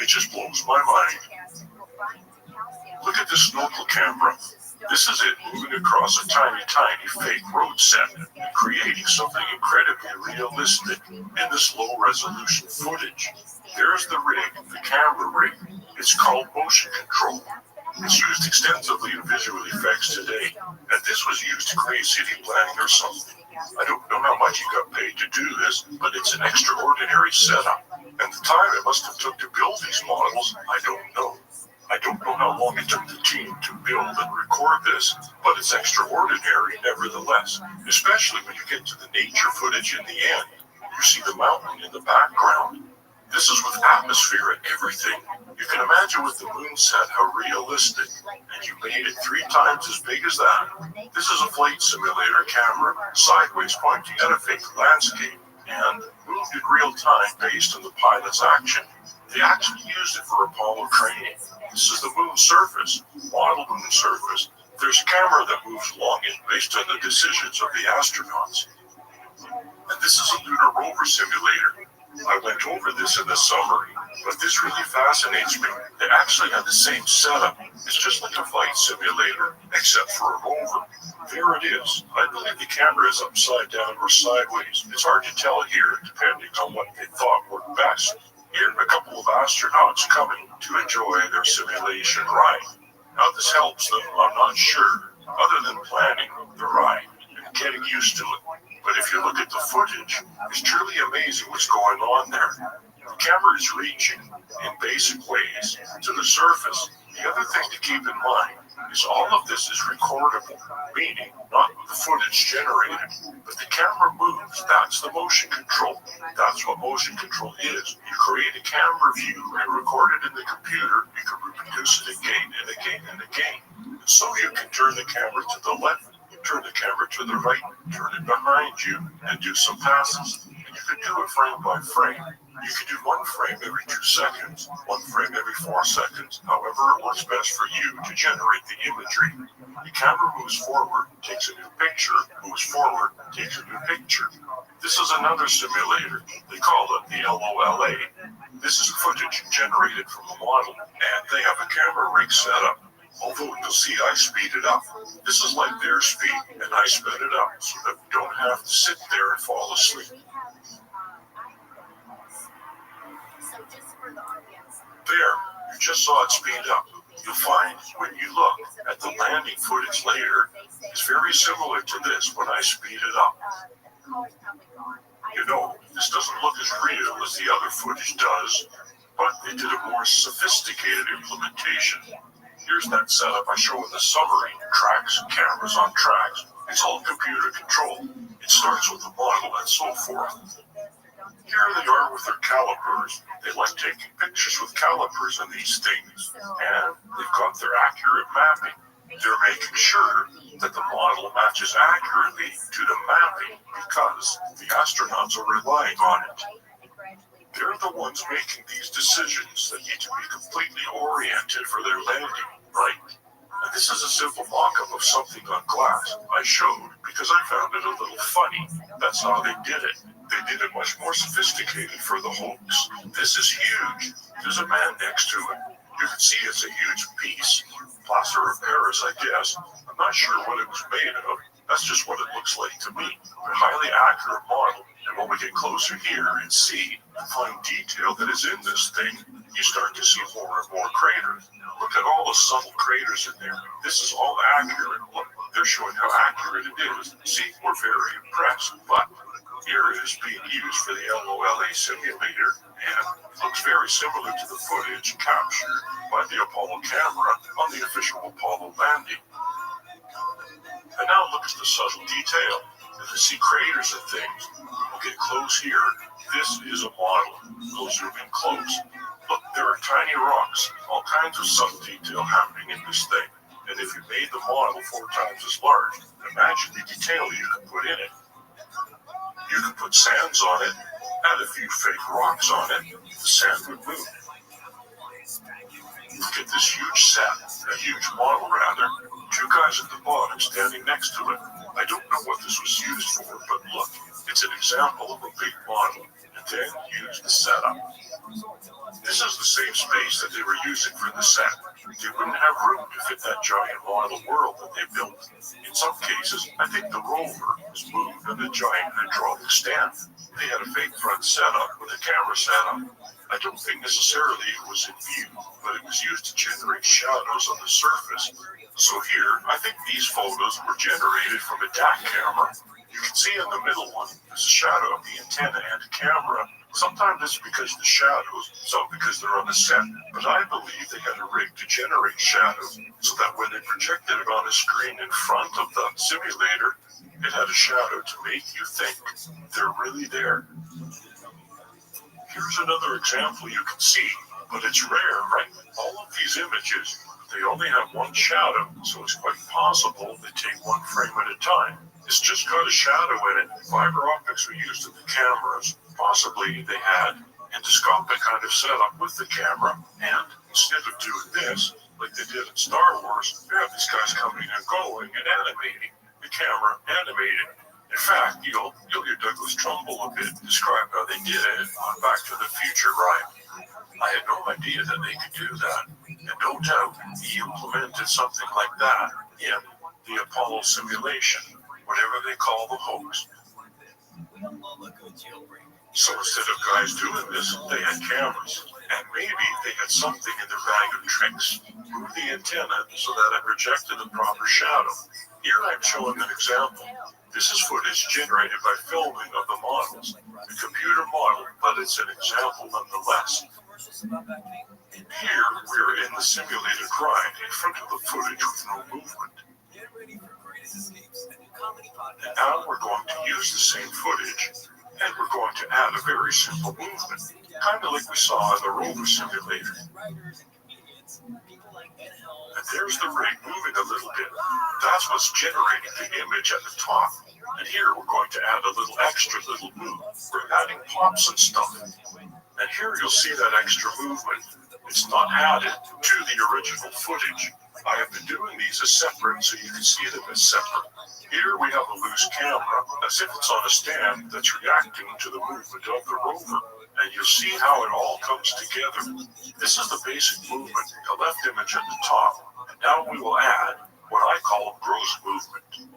S2: It just blows my mind. Look at this snorkel camera. This is it moving across a tiny fake road set, creating something incredibly realistic in this low-resolution footage. There's the rig, the camera rig. It's called motion control. It's used extensively in visual effects today, and this was used to create city planning or something. I don't know how much he got paid to do this, but it's an extraordinary setup. And the time it must have took to build these models, I don't know. I don't know how long it took the team to build and record this, but it's extraordinary nevertheless, especially when you get to the nature footage in the end. You see the mountain in the background. This is with atmosphere and everything. You can imagine with the moon set how realistic, and you made it 3 times as big as that. This is a flight simulator camera, sideways pointing at a fake landscape, and moved in real time based on the pilot's action. They actually used it for Apollo training. This is the moon surface, model moon surface. There's a camera that moves along it based on the decisions of the astronauts. And this is a lunar rover simulator. I went over this in the summary, but this really fascinates me. They actually had the same setup. It's just like a flight simulator, except for a rover. There it is. I believe the camera is upside down or sideways. It's hard to tell here, depending on what they thought worked best. Here, a couple of astronauts coming to enjoy their simulation ride. How this helps them, I'm not sure, other than planning the ride and getting used to it. But if you look at the footage, it's truly amazing what's going on there. The camera is reaching, in basic ways, to the surface. The other thing to keep in mind is all of this is recordable, meaning not the footage generated, but the camera moves. That's the motion control. That's what motion control is. You create a camera view and record it in the computer. You can reproduce it again and again and again. And so you can turn the camera to the left, turn the camera to the right, turn it behind you, and do some passes. And you can do it frame by frame. You can do 1 frame every 2 seconds, 1 frame every 4 seconds, however it works best for you to generate the imagery. The camera moves forward, takes a new picture, moves forward, takes a new picture. This is another simulator. They call it the LOLA. This is footage generated from the model, and they have a camera rig set up. Although you'll see I speed it up. This is like their speed, and I sped it up so that we don't have to sit there and fall asleep. There, you just saw it speed up. You'll find when you look at the landing footage later, it's very similar to this when I speed it up. You know, this doesn't look as real as the other footage does, but they did a more sophisticated implementation. Here's that setup I show in the summary. Tracks, cameras on tracks. It's all computer controlled. It starts with the model and so forth. Here they are with their calipers. They like taking pictures with calipers and these things. And they've got their accurate mapping. They're making sure that the model matches accurately to the mapping because the astronauts are relying on it. They're the ones making these decisions that need to be completely oriented for their landing, right? And this is a simple mock-up of something on glass I showed because I found it a little funny. That's how they did it. They did it much more sophisticated for the hoax. This is huge. There's a man next to it. You can see it's a huge piece. Plaster of Paris, I guess. I'm not sure what it was made of. That's just what it looks like to me. A highly accurate model. And when we get closer here and see the fine detail that is in this thing, you start to see more and more craters. Look at all the subtle craters in there. This is all accurate. Look, they're showing how accurate it is. See, we're very impressed. But here it is being used for the LOLA simulator, and it looks very similar to the footage captured by the Apollo camera on the official Apollo landing. And now look at the subtle detail. If you see craters and things, we'll get close here. This is a model. We'll zoom in close. Look, there are tiny rocks, all kinds of subtle detail happening in this thing. And if you made the model 4 times as large, imagine the detail you could put in it. You could put sands on it, add a few fake rocks on it, the sand would move. Look at this huge set, a huge model rather, 2 guys at the bottom standing next to it. I don't know what this was used for, but look, it's an example of a big model, and then use the setup. This is the same space that they were using for the set. They wouldn't have room to fit that giant model world that they built. In some cases, I think the rover was moved on a giant hydraulic stand. They had a fake front setup with a camera setup. I I don't think necessarily it was in view, but it was used to generate shadows on the surface. So here, I think these photos were generated from a DAC camera. You can see in the middle one, there's a shadow of the antenna and a camera. Sometimes it's because of the shadows, some because they're on a set, but I believe they had a rig to generate shadows, so that when they projected it on a screen in front of the simulator, it had a shadow to make you think they're really there. Here's another example you can see, but it's rare, right? All of these images, they only have one shadow, so it's quite possible they take one frame at a time. It's just got a shadow in it. Fiber optics were used in the cameras. Possibly they had endoscopic kind of setup with the camera, and instead of doing this, like they did in Star Wars, they have these guys coming and going and animating. The camera animated. In fact, you'll hear Douglas Trumbull a bit describe how they did it on Back to the Future ride. I had no idea that they could do that, and no doubt he implemented something like that in the Apollo simulation, whatever they call the hoax. So instead of guys doing this, they had cameras, and maybe they had something in their bag of tricks. Move the antenna so that it projected the proper shadow. Here I'm showing an example. This is footage generated by filming of the models. A computer model, but it's an example nonetheless. Here we're in the simulated ride in front of the footage with no movement. And now we're going to use the same footage, and we're going to add a very simple movement, kind of like we saw in the rover simulator. And there's the rig moving a little bit. That's what's generating the image at the top. And here we're going to add a little extra little move. We're adding pops and stuff. And here you'll see that extra movement. It's not added to the original footage. I have been doing these as separate so you can see them as separate. Here we have a loose camera, as if it's on a stand that's reacting to the movement of the rover. And you'll see how it all comes together. This is the basic movement, the left image at the top. And now we will add what I call gross movement,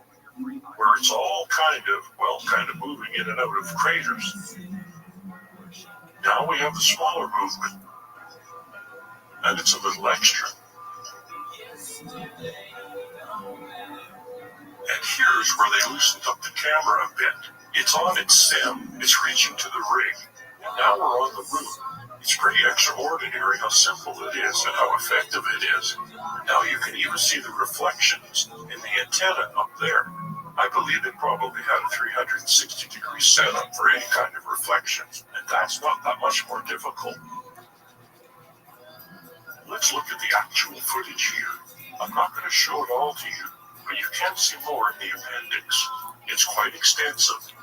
S2: where it's all kind of moving in and out of craters. Now we have the smaller movement, and it's a little extra. And here's where they loosened up the camera a bit. It's on its stem, it's reaching to the rig. And now we're on the room. It's pretty extraordinary how simple it is and how effective it is. Now you can even see the reflections in the antenna up there. I believe it probably had a 360-degree setup for any kind of reflections, and that's not that much more difficult. Let's look at the actual footage here. I'm not going to show it all to you, but you can see more in the appendix. It's quite extensive.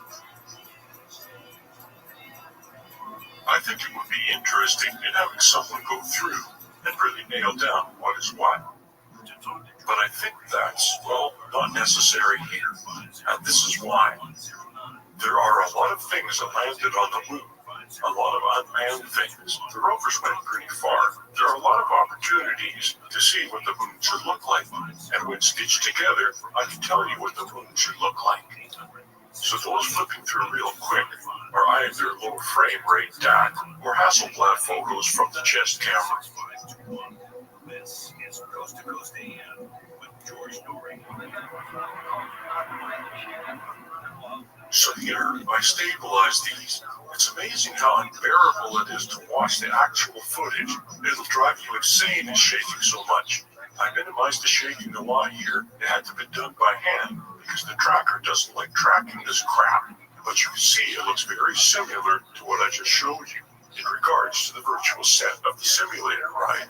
S2: I think it would be interesting in having someone go through and really nail down what is what. But I think that's, not necessary here. And this is why. There are a lot of things that landed on the moon, a lot of unmanned things. The rovers went pretty far. There are a lot of opportunities to see what the moon should look like. And when stitched together, I can tell you what the moon should look like. So those flipping through real quick are either low frame rate DAC or Hasselblad photos from the chest camera.
S1: This is Coast to Coast AM with George Norrie.
S2: So here, I stabilize these. It's amazing how unbearable it is to watch the actual footage. It'll drive you insane in shaking so much. I minimized the shaking a lot here. It had to be done by hand because the tracker doesn't like tracking this crap. But you can see it looks very similar to what I just showed you in regards to the virtual set of the simulator ride.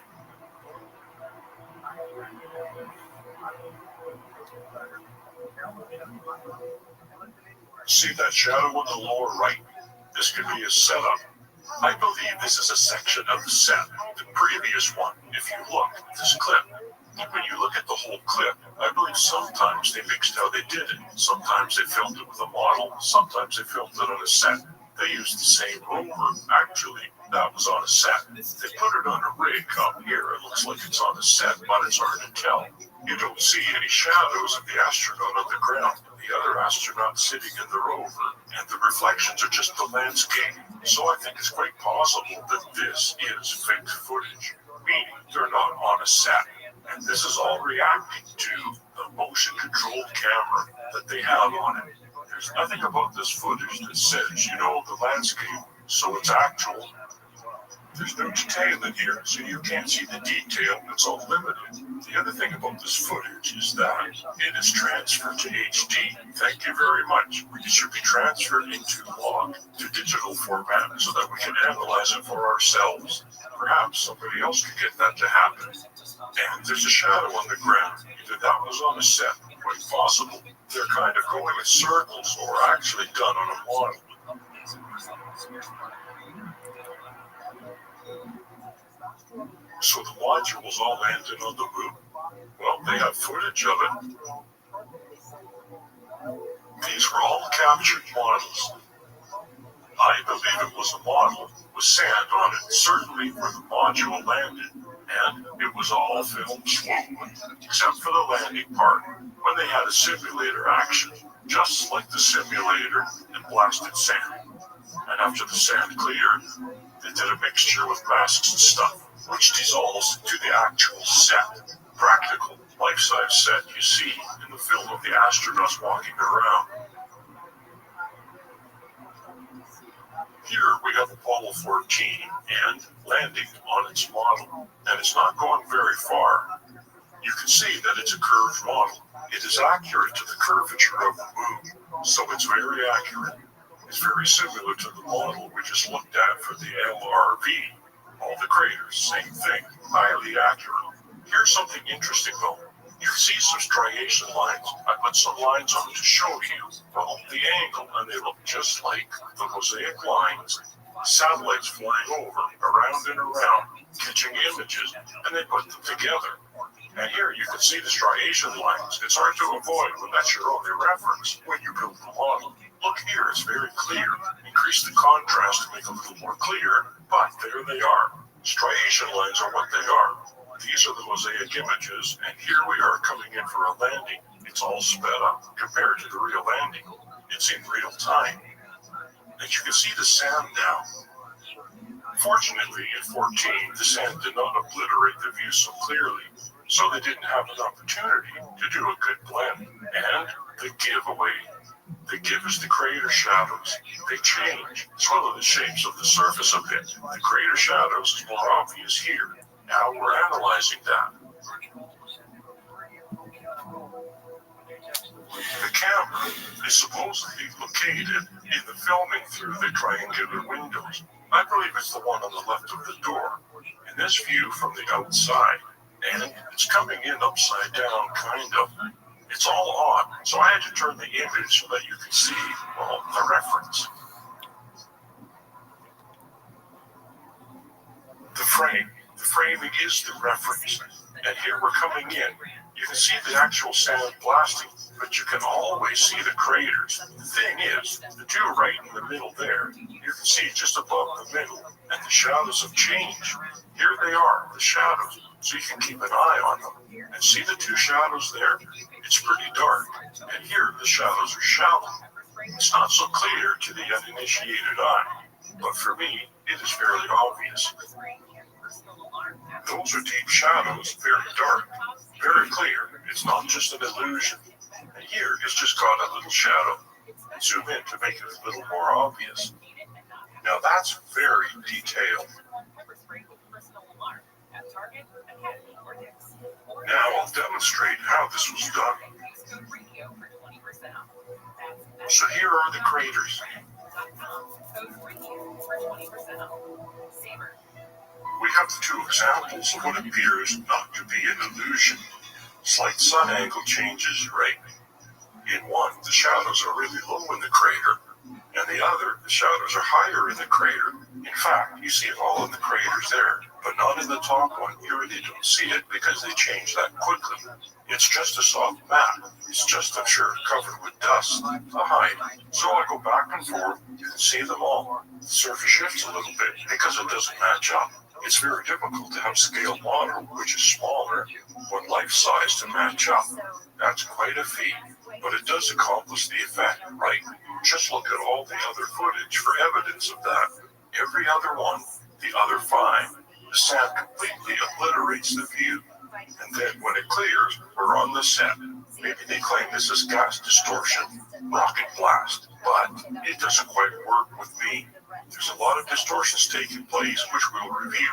S2: See that shadow in the lower right? This could be a setup. I believe this is a section of the set, the previous one. If you look at this clip, when you look at the whole clip, I believe sometimes they mixed how they did it. Sometimes they filmed it with a model, sometimes they filmed it on a set. They used the same rover, actually, That was on a set. They put it on a rig up here. It looks like it's on a set, but it's hard to tell. You don't see any shadows of the astronaut on the ground, the other astronaut sitting in the rover, and the reflections are just the landscape. So I think it's quite possible that this is fake footage, meaning they're not on a set. And this is all reacting to the motion-controlled camera that they have on it. There's nothing about this footage that says, the landscape, so it's actual. There's no detail in here, so you can't see the detail. It's all limited. The other thing about this footage is that it is transferred to HD. Thank you very much. It should be transferred into log to digital format so that we can analyze it for ourselves. Perhaps somebody else could get that to happen. And there's a shadow on the ground. Either that was on a set, quite possible. They're kind of going in circles or actually done on a model. So the modules all landed on the moon. Well, they have footage of it. These were all captured models. I believe it was a model with sand on it, certainly where the module landed. And it was all filmed slowly, except for the landing part, when they had a simulator action, just like the simulator in blasted sand. And after the sand cleared, they did a mixture with masks and stuff, which dissolves into the actual set, practical, life-size set you see in the film of the astronauts walking around. Here we have Apollo 14 and landing on its model, and it's not going very far. You can see that it's a curved model. It is accurate to the curvature of the moon, so it's very accurate. It's very similar to the model we just looked at for the LRV. All the craters, same thing, highly accurate. Here's something interesting though. You can see some striation lines. I put some lines on to show you the angle, and they look just like the mosaic lines. Satellites flying over, around and around, catching images, and they put them together. And here you can see the striation lines. It's hard to avoid when that's your only reference when you build the model. Look here, it's very clear. Increase the contrast to make it a little more clear, but there they are. Striation lines are what they are. These are the mosaic images, and here we are coming in for a landing. It's all sped up compared to the real landing. It's in real time. And you can see the sand now. Fortunately, in 14, the sand did not obliterate the view so clearly, so they didn't have an opportunity to do a good blend. And the giveaway. The give is the crater shadows. They change, swallow the shapes of the surface a bit. The crater shadows is more obvious here. Now we're analyzing that. The camera is supposedly located in the filming through the triangular windows. I believe it's the one on the left of the door. In this view from the outside. And it's coming in upside down, kind of. It's all odd, so I had to turn the image so that you can see, the reference. The framing is the reference. And here we're coming in. You can see the actual sand blasting, but you can always see the craters. The thing is, the two right in the middle there, you can see just above the middle, and the shadows have changed. Here they are, the shadows, so you can keep an eye on them. And see the two shadows there? It's pretty dark, and here the shadows are shallow. It's not so clear to the uninitiated eye, but for me, it is fairly obvious. Those are deep shadows, very dark, very clear. It's not just an illusion. And here, it's just got a little shadow. Zoom in to make it a little more obvious. Now that's very detailed. Now I'll demonstrate how this was done. So here are the craters. We have the two examples of what appears not to be an illusion. Slight sun angle changes, right? In one, the shadows are really low in the crater, and the other, the shadows are higher in the crater. In fact, you see it all in the craters there. but not in the top one. You really don't see it because they change that quickly. It's just a soft mat. It's just, I'm sure, covered with dust to hide. So I go back and forth and see them all. The surface shifts a little bit because it doesn't match up. It's very difficult to have scale model, which is smaller, but life-size to match up. That's quite a feat, but it does accomplish the effect, right? Just look at all the other footage for evidence of that. Every other one, the other 5, the sand completely obliterates the view. And then when it clears, we're on the set. Maybe they claim this is gas distortion, rocket blast, but it doesn't quite work with me. There's a lot of distortions taking place, which we'll review.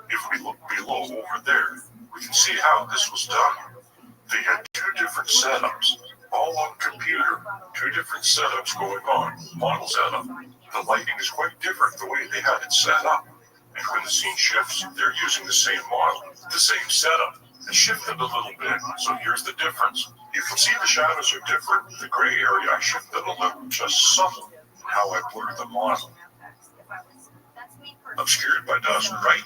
S2: If we look below over there, we can see how this was done. They had 2 different setups, all on computer, 2 different setups going on, model setup. The lighting is quite different the way they had it set up. And when the scene shifts, they're using the same model, the same setup. It shifted a little bit, so here's the difference. You can see the shadows are different. The gray area I shifted a little, just subtle, how I blurred the model. Obscured by dust, right?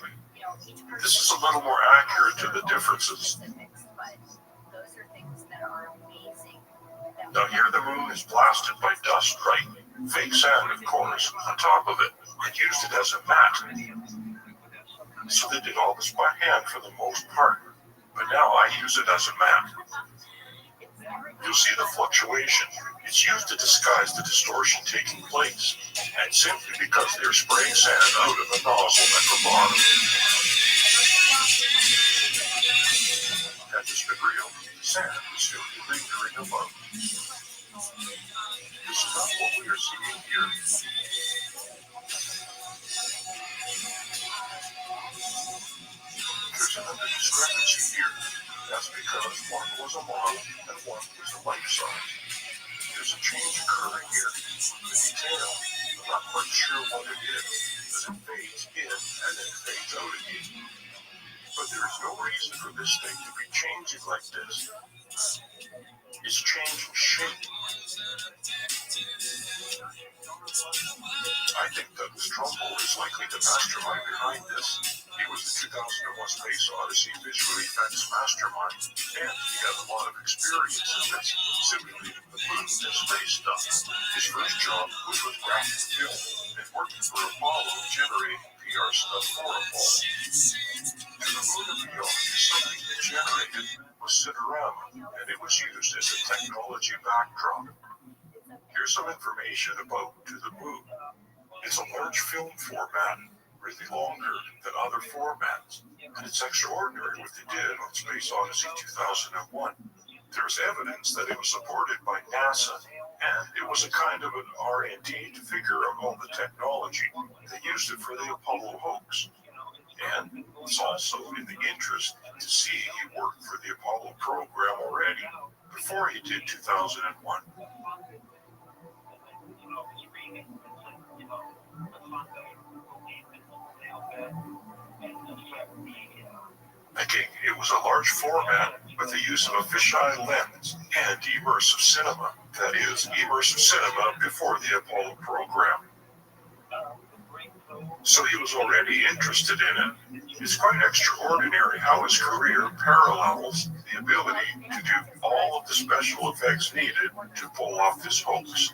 S2: This is a little more accurate to the differences. Now here the moon is blasted by dust, right? Fake sand, of course, on top of it. I used it as a mat. So they did all this by hand for the most part. But now I use it as a mat. You'll see the fluctuation. It's used to disguise the distortion taking place. And simply because they're spraying sand out of the nozzle at the bottom. Had this been real, sand would still be lingering above. This is not what we are seeing here. There's another discrepancy here. That's because one was a model and one was a life size. There's a change occurring here. The detail, I'm not quite sure what it is, as it fades in and then fades out again. But there is no reason for this thing to be changing like this. It's changing shape. I think Douglas Trumbull is likely the mastermind behind this. He was the 2001 Space Odyssey visual effects mastermind, and he had a lot of experience in this, simulating the moon and space stuff. His first job was with graphic film, and working for Apollo generating PR stuff for Apollo. To the moon and beyond is something he generated was Cinerama, and it was used as a technology backdrop. Here's some information about To the Moon. It's a large film format, really longer than other formats, and it's extraordinary what they did on Space Odyssey 2001. There's evidence that it was supported by NASA, and it was a kind of an R&D to figure out all the technology. They used it for the Apollo hoax. And it's also in the interest to see he worked for the Apollo program already, before he did 2001. Again, it was a large format with the use of a fisheye lens and immersive cinema. That is, immersive cinema before the Apollo program. So he was already interested in it. It's quite extraordinary how his career parallels the ability to do all of the special effects needed to pull off this hoax.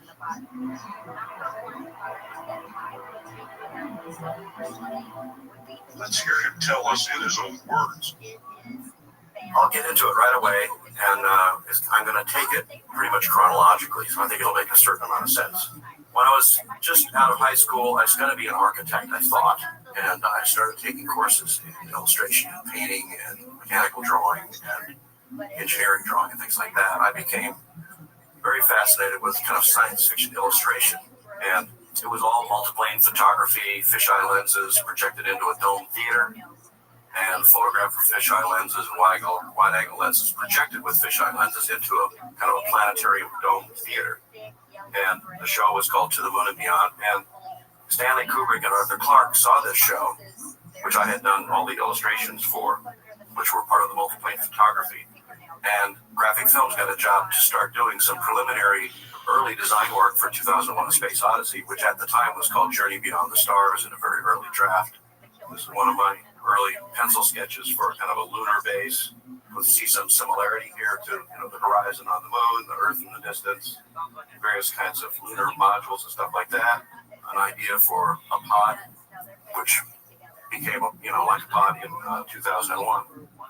S2: Let's hear him tell us in his own words.
S11: I'll get into it right away, and I'm going to take it pretty much chronologically, so I think it'll make a certain amount of sense. When I was just out of high school, I was going to be an architect, I thought, and I started taking courses in illustration and painting and mechanical drawing and engineering drawing and things like that. I became very fascinated with kind of science fiction illustration, and it was all multiplane photography, fisheye lenses projected into a dome theater, and photographed with fisheye lenses and wide-angle lenses projected with fisheye lenses into a kind of a planetarium dome theater. And the show was called To the Moon and Beyond. And Stanley Kubrick and Arthur Clarke saw this show, which I had done all the illustrations for, which were part of the multiplane photography. And Graphic Films got a job to start doing some preliminary early design work for 2001: A Space Odyssey, which at the time was called Journey Beyond the Stars in a very early draft. This is one of my early pencil sketches for kind of a lunar base. We'll see some similarity here to the horizon on the moon, the Earth in the distance, various kinds of lunar modules and stuff like that. An idea for a pod, which became like a pod in 2001.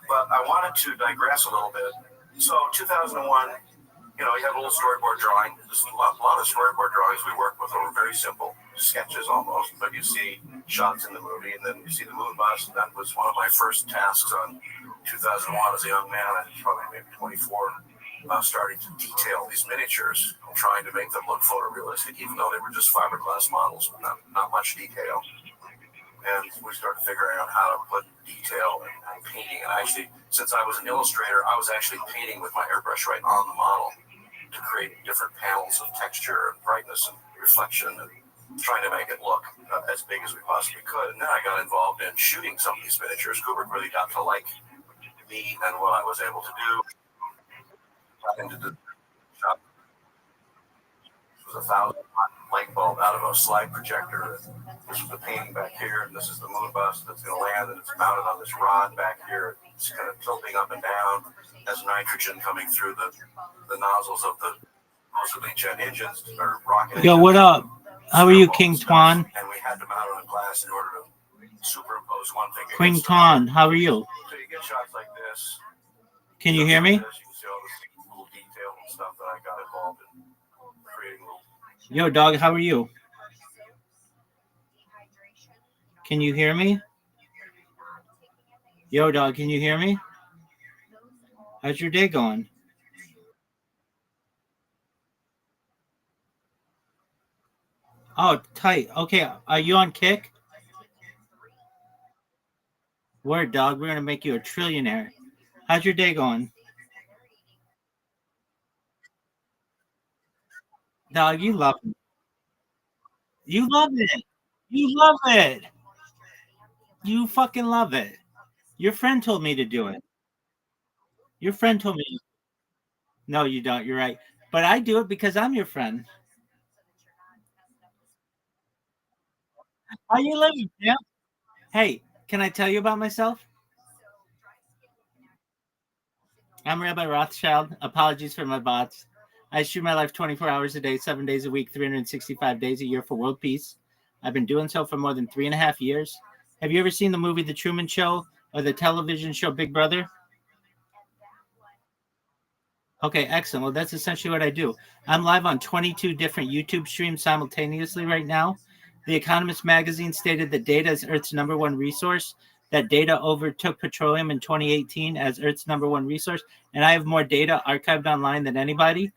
S11: But I wanted to digress a little bit. So 2001. You have a little storyboard drawing. There's a lot of storyboard drawings we work with are very simple sketches almost, but you see shots in the movie, and then you see the moon bus. And that was one of my first tasks on 2001 as a young man. I was probably maybe 24, starting to detail these miniatures and trying to make them look photorealistic, even though they were just fiberglass models, not much detail. And we started figuring out how to put detail and painting. And actually, since I was an illustrator, I was actually painting with my airbrush right on the model to create different panels of texture and brightness and reflection and trying to make it look as big as we possibly could. And then I got involved in shooting some of these miniatures. Kubrick really got to like me and what I was able to do. Got into the shop. It was a 1,000-watt light bulb out of a slide projector. This is the painting back here, and this is the moon bus that's going to land, and it's mounted on this rod back here. It's kind of tilting up and down as nitrogen coming through the nozzles of the mostly jet engines or rocket engines.
S12: Yo, what up? How are you, King Twan?
S11: And we had to mount it on glass in order to superimpose one thing.
S12: King Twan, how are you?
S11: So you get shots like this.
S12: Can you hear me?
S11: You can see all this little detail and stuff that I got involved in creating.
S12: Yo, dog, how are you? Can you hear me? Yo, dog, can you hear me? How's your day going? Oh, tight. Okay, are you on Kick? Word, dog, we're going to make you a trillionaire. How's your day going? Dog, you love it. You love it. You love it. You fucking love it. Your friend told me to do it. Your friend told me. No, you don't. You're right. But I do it because I'm your friend. How you living, man? Hey, can I tell you about myself? I'm Rabbi Rothschild. Apologies for my bots. I shoot my life 24 hours a day, 7 days a week, 365 days a year for world peace. I've been doing so for more than 3.5 years. Have you ever seen the movie The Truman Show or the television show Big Brother? Okay, excellent. Well, that's essentially what I do. I'm live on 22 different YouTube streams simultaneously right now. The Economist magazine stated that data is Earth's number one resource, that data overtook petroleum in 2018 as Earth's number one resource, and I have more data archived online than anybody.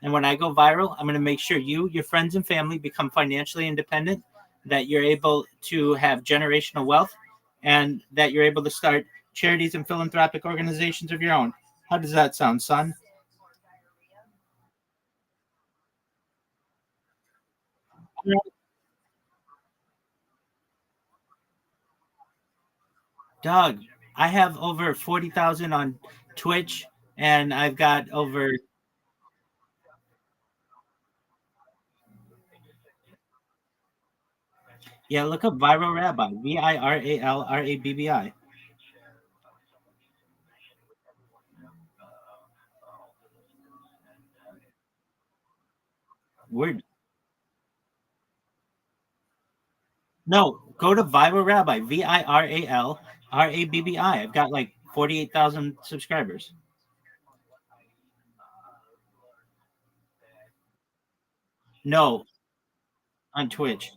S12: And when I go viral, I'm going to make sure you, your friends, and family become financially independent, that you're able to have generational wealth, and that you're able to start charities and philanthropic organizations of your own. How does that sound, son? Dog, I have over 40,000 on Twitch, and I've got over. Yeah, look up ViralRabbi, ViralRabbi. Word. No, go to ViralRabbi, ViralRabbi. I've got like 48,000 subscribers. No, on Twitch.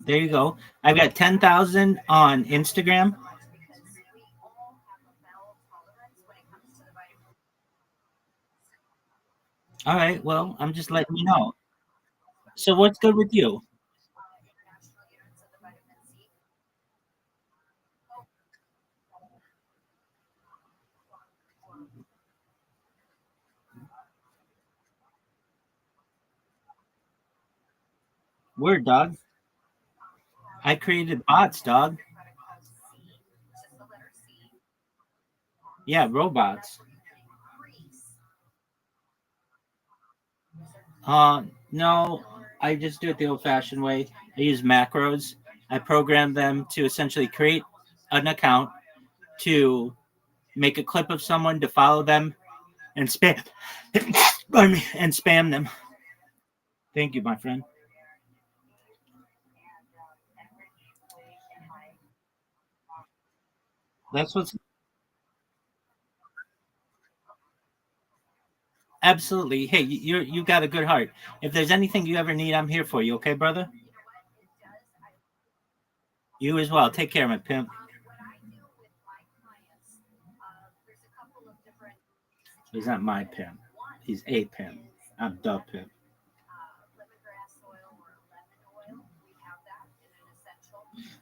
S12: There you go. I've got 10,000 on Instagram. All right. Well, I'm just letting you know. So what's good with you? Word, dog. I created bots, dog. Yeah, robots. No, I just do it the old-fashioned way. I use macros. I program them to essentially create an account, to make a clip of someone, to follow them, and spam, pardon me, and spam them. Thank you, my friend. That's what's absolutely. Hey, you got a good heart. If there's anything you ever need, I'm here for you. Okay, brother. You as well. Take care, my pimp. He's not my pimp. He's a pimp. I'm the pimp.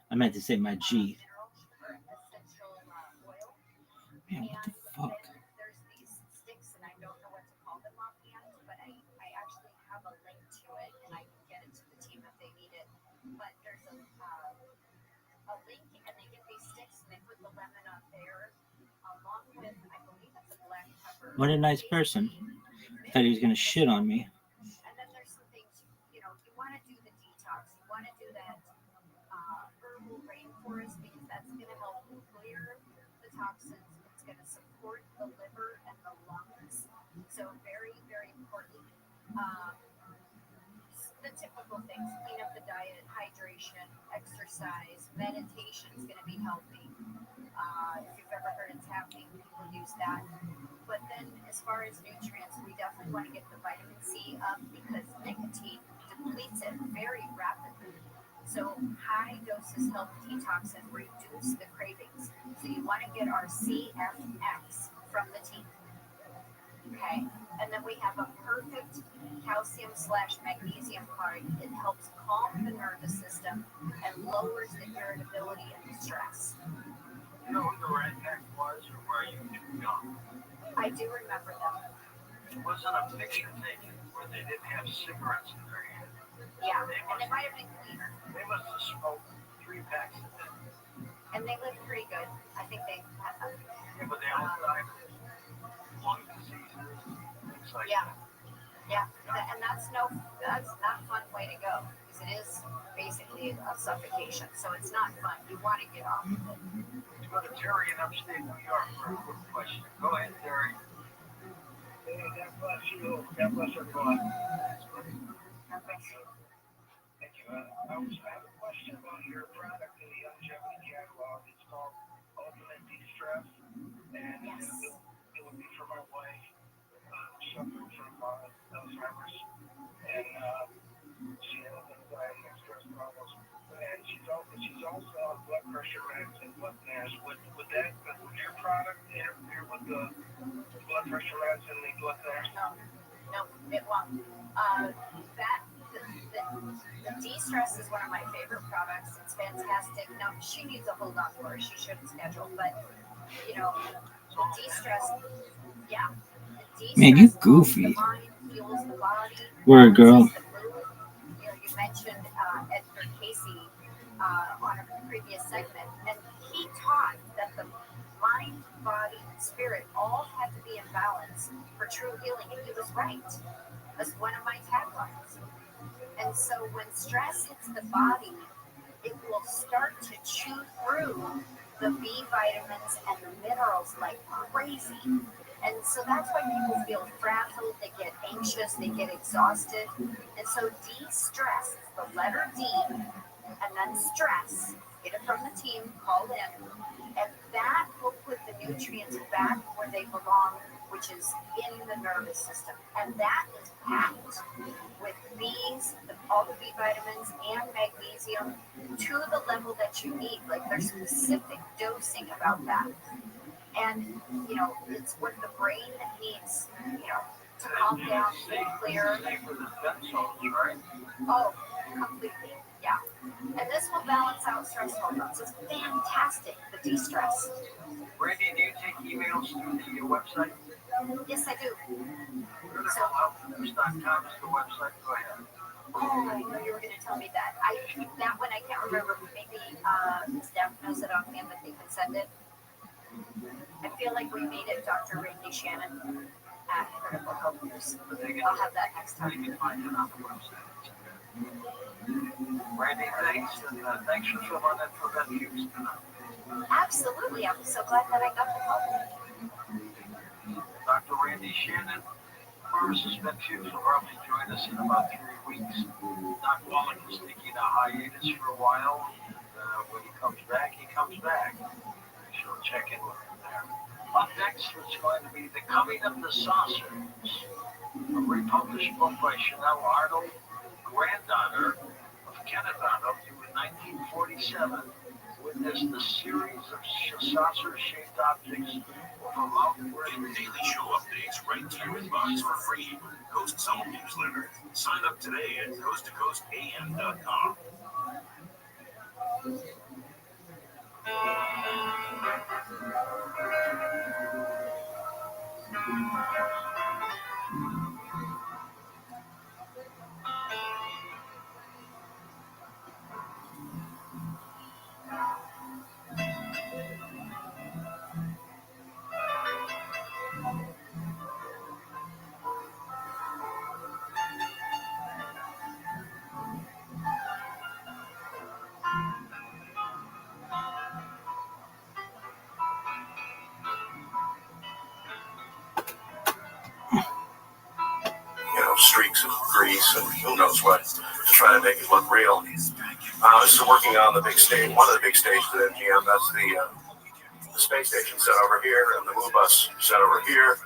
S12: I meant to say my G. Man, what the fuck? What a nice person. I thought he was gonna shit on me.
S5: The typical things: clean up the diet, hydration, exercise, meditation is going to be healthy. If you've ever heard of tapping, people use that. But then, as far as nutrients, we definitely want to get the vitamin C up because nicotine depletes it very rapidly. So high doses help detox and reduce the cravings. So you want to get our CFX from the tea. Okay, and then we have a perfect calcium/magnesium chloride. It helps calm the nervous system and lowers the irritability and the stress.
S13: You know who the Red Pack was, or were you too young?
S5: I do remember them.
S13: It wasn't a picture taken where they didn't have cigarettes in their hand.
S5: Yeah, and they might have been cleaner.
S13: They must have smoked 3 packs a day.
S5: And they lived pretty good. I think they had
S13: Yeah, but they all died of lung diseases, things like that.
S5: Yeah, and that's not a fun way to go because it is basically a suffocation. So it's not fun. You want to get off of it.
S13: Let's go to Terry in upstate New York for a quick question. Go ahead, Terry. Hey, God bless you. God bless everyone. Thank you. Thank you. I have a question about your product in the longevity catalog. It's called Ultimate De-Stress, and it would be for my wife suffering from Alzheimer's, and she has anxiety and stress problems, and she's also on blood pressure meds and blood thinners. Would your product interfere with the blood pressure meds and the blood thinners?
S5: No, it won't. The De-Stress is one of my favorite products. It's fantastic. Now, she needs a hold on for her. She shouldn't schedule, but, the De-Stress, yeah.
S12: Man, you goofy. Word, girl.
S5: You mentioned Edgar Casey on a previous segment, and he taught that the mind, body, and spirit all had to be in balance for true healing, and he was right. That's one of my taglines. And so when stress hits the body, it will start to chew through the B vitamins and the minerals like crazy. And so that's why people feel frazzled, they get anxious, they get exhausted. And so de-stress, the letter D, and then stress, get it from the team, call in, and that will put the nutrients back where they belong, which is in the nervous system. And that is packed with B's, all the B vitamins and magnesium to the level that you need. Like there's specific dosing about that. And, it's what the brain needs, to calm down, be clear. Oh, completely, yeah. And this will balance out stress hormones. It's fantastic, the de-stress.
S13: Randy, do you take emails through the website?
S5: Yes, I do.
S13: Critical Health News.com is the website. Go ahead.
S5: Oh, I know you were going to tell me that. That one I can't remember. Maybe staff knows it offhand that they can send it. I feel like we made it Dr. Randy Shannon at Critical Health News. I'll have that next time.
S13: You can find it on the website. Randy, thanks, and thanks for filling in for Ben Hughes.
S5: Absolutely. I'm so glad that I got the call.
S13: Dr. Randy Shannon, pharmacist Ben Hughes, will probably join us in about 3 weeks. Doc Wallach is taking a hiatus for a while, and when he comes back, he comes back. So check in with him there. Up next is going to be The Coming of the Saucers, a republished book by Chanel Arnold, granddaughter of Kenneth Arnold, who in 1947 witnessed the series of saucer-shaped objects over Mount Everest.
S2: Daily show updates right to your inbox for free with Coast's own newsletter. Sign up today at coasttocoastam.com. Streaks of grease and who knows what to try to make it look real. This is working on the big stage, one of the big stages at MGM. That's the space station set over here, and the moon bus set over here.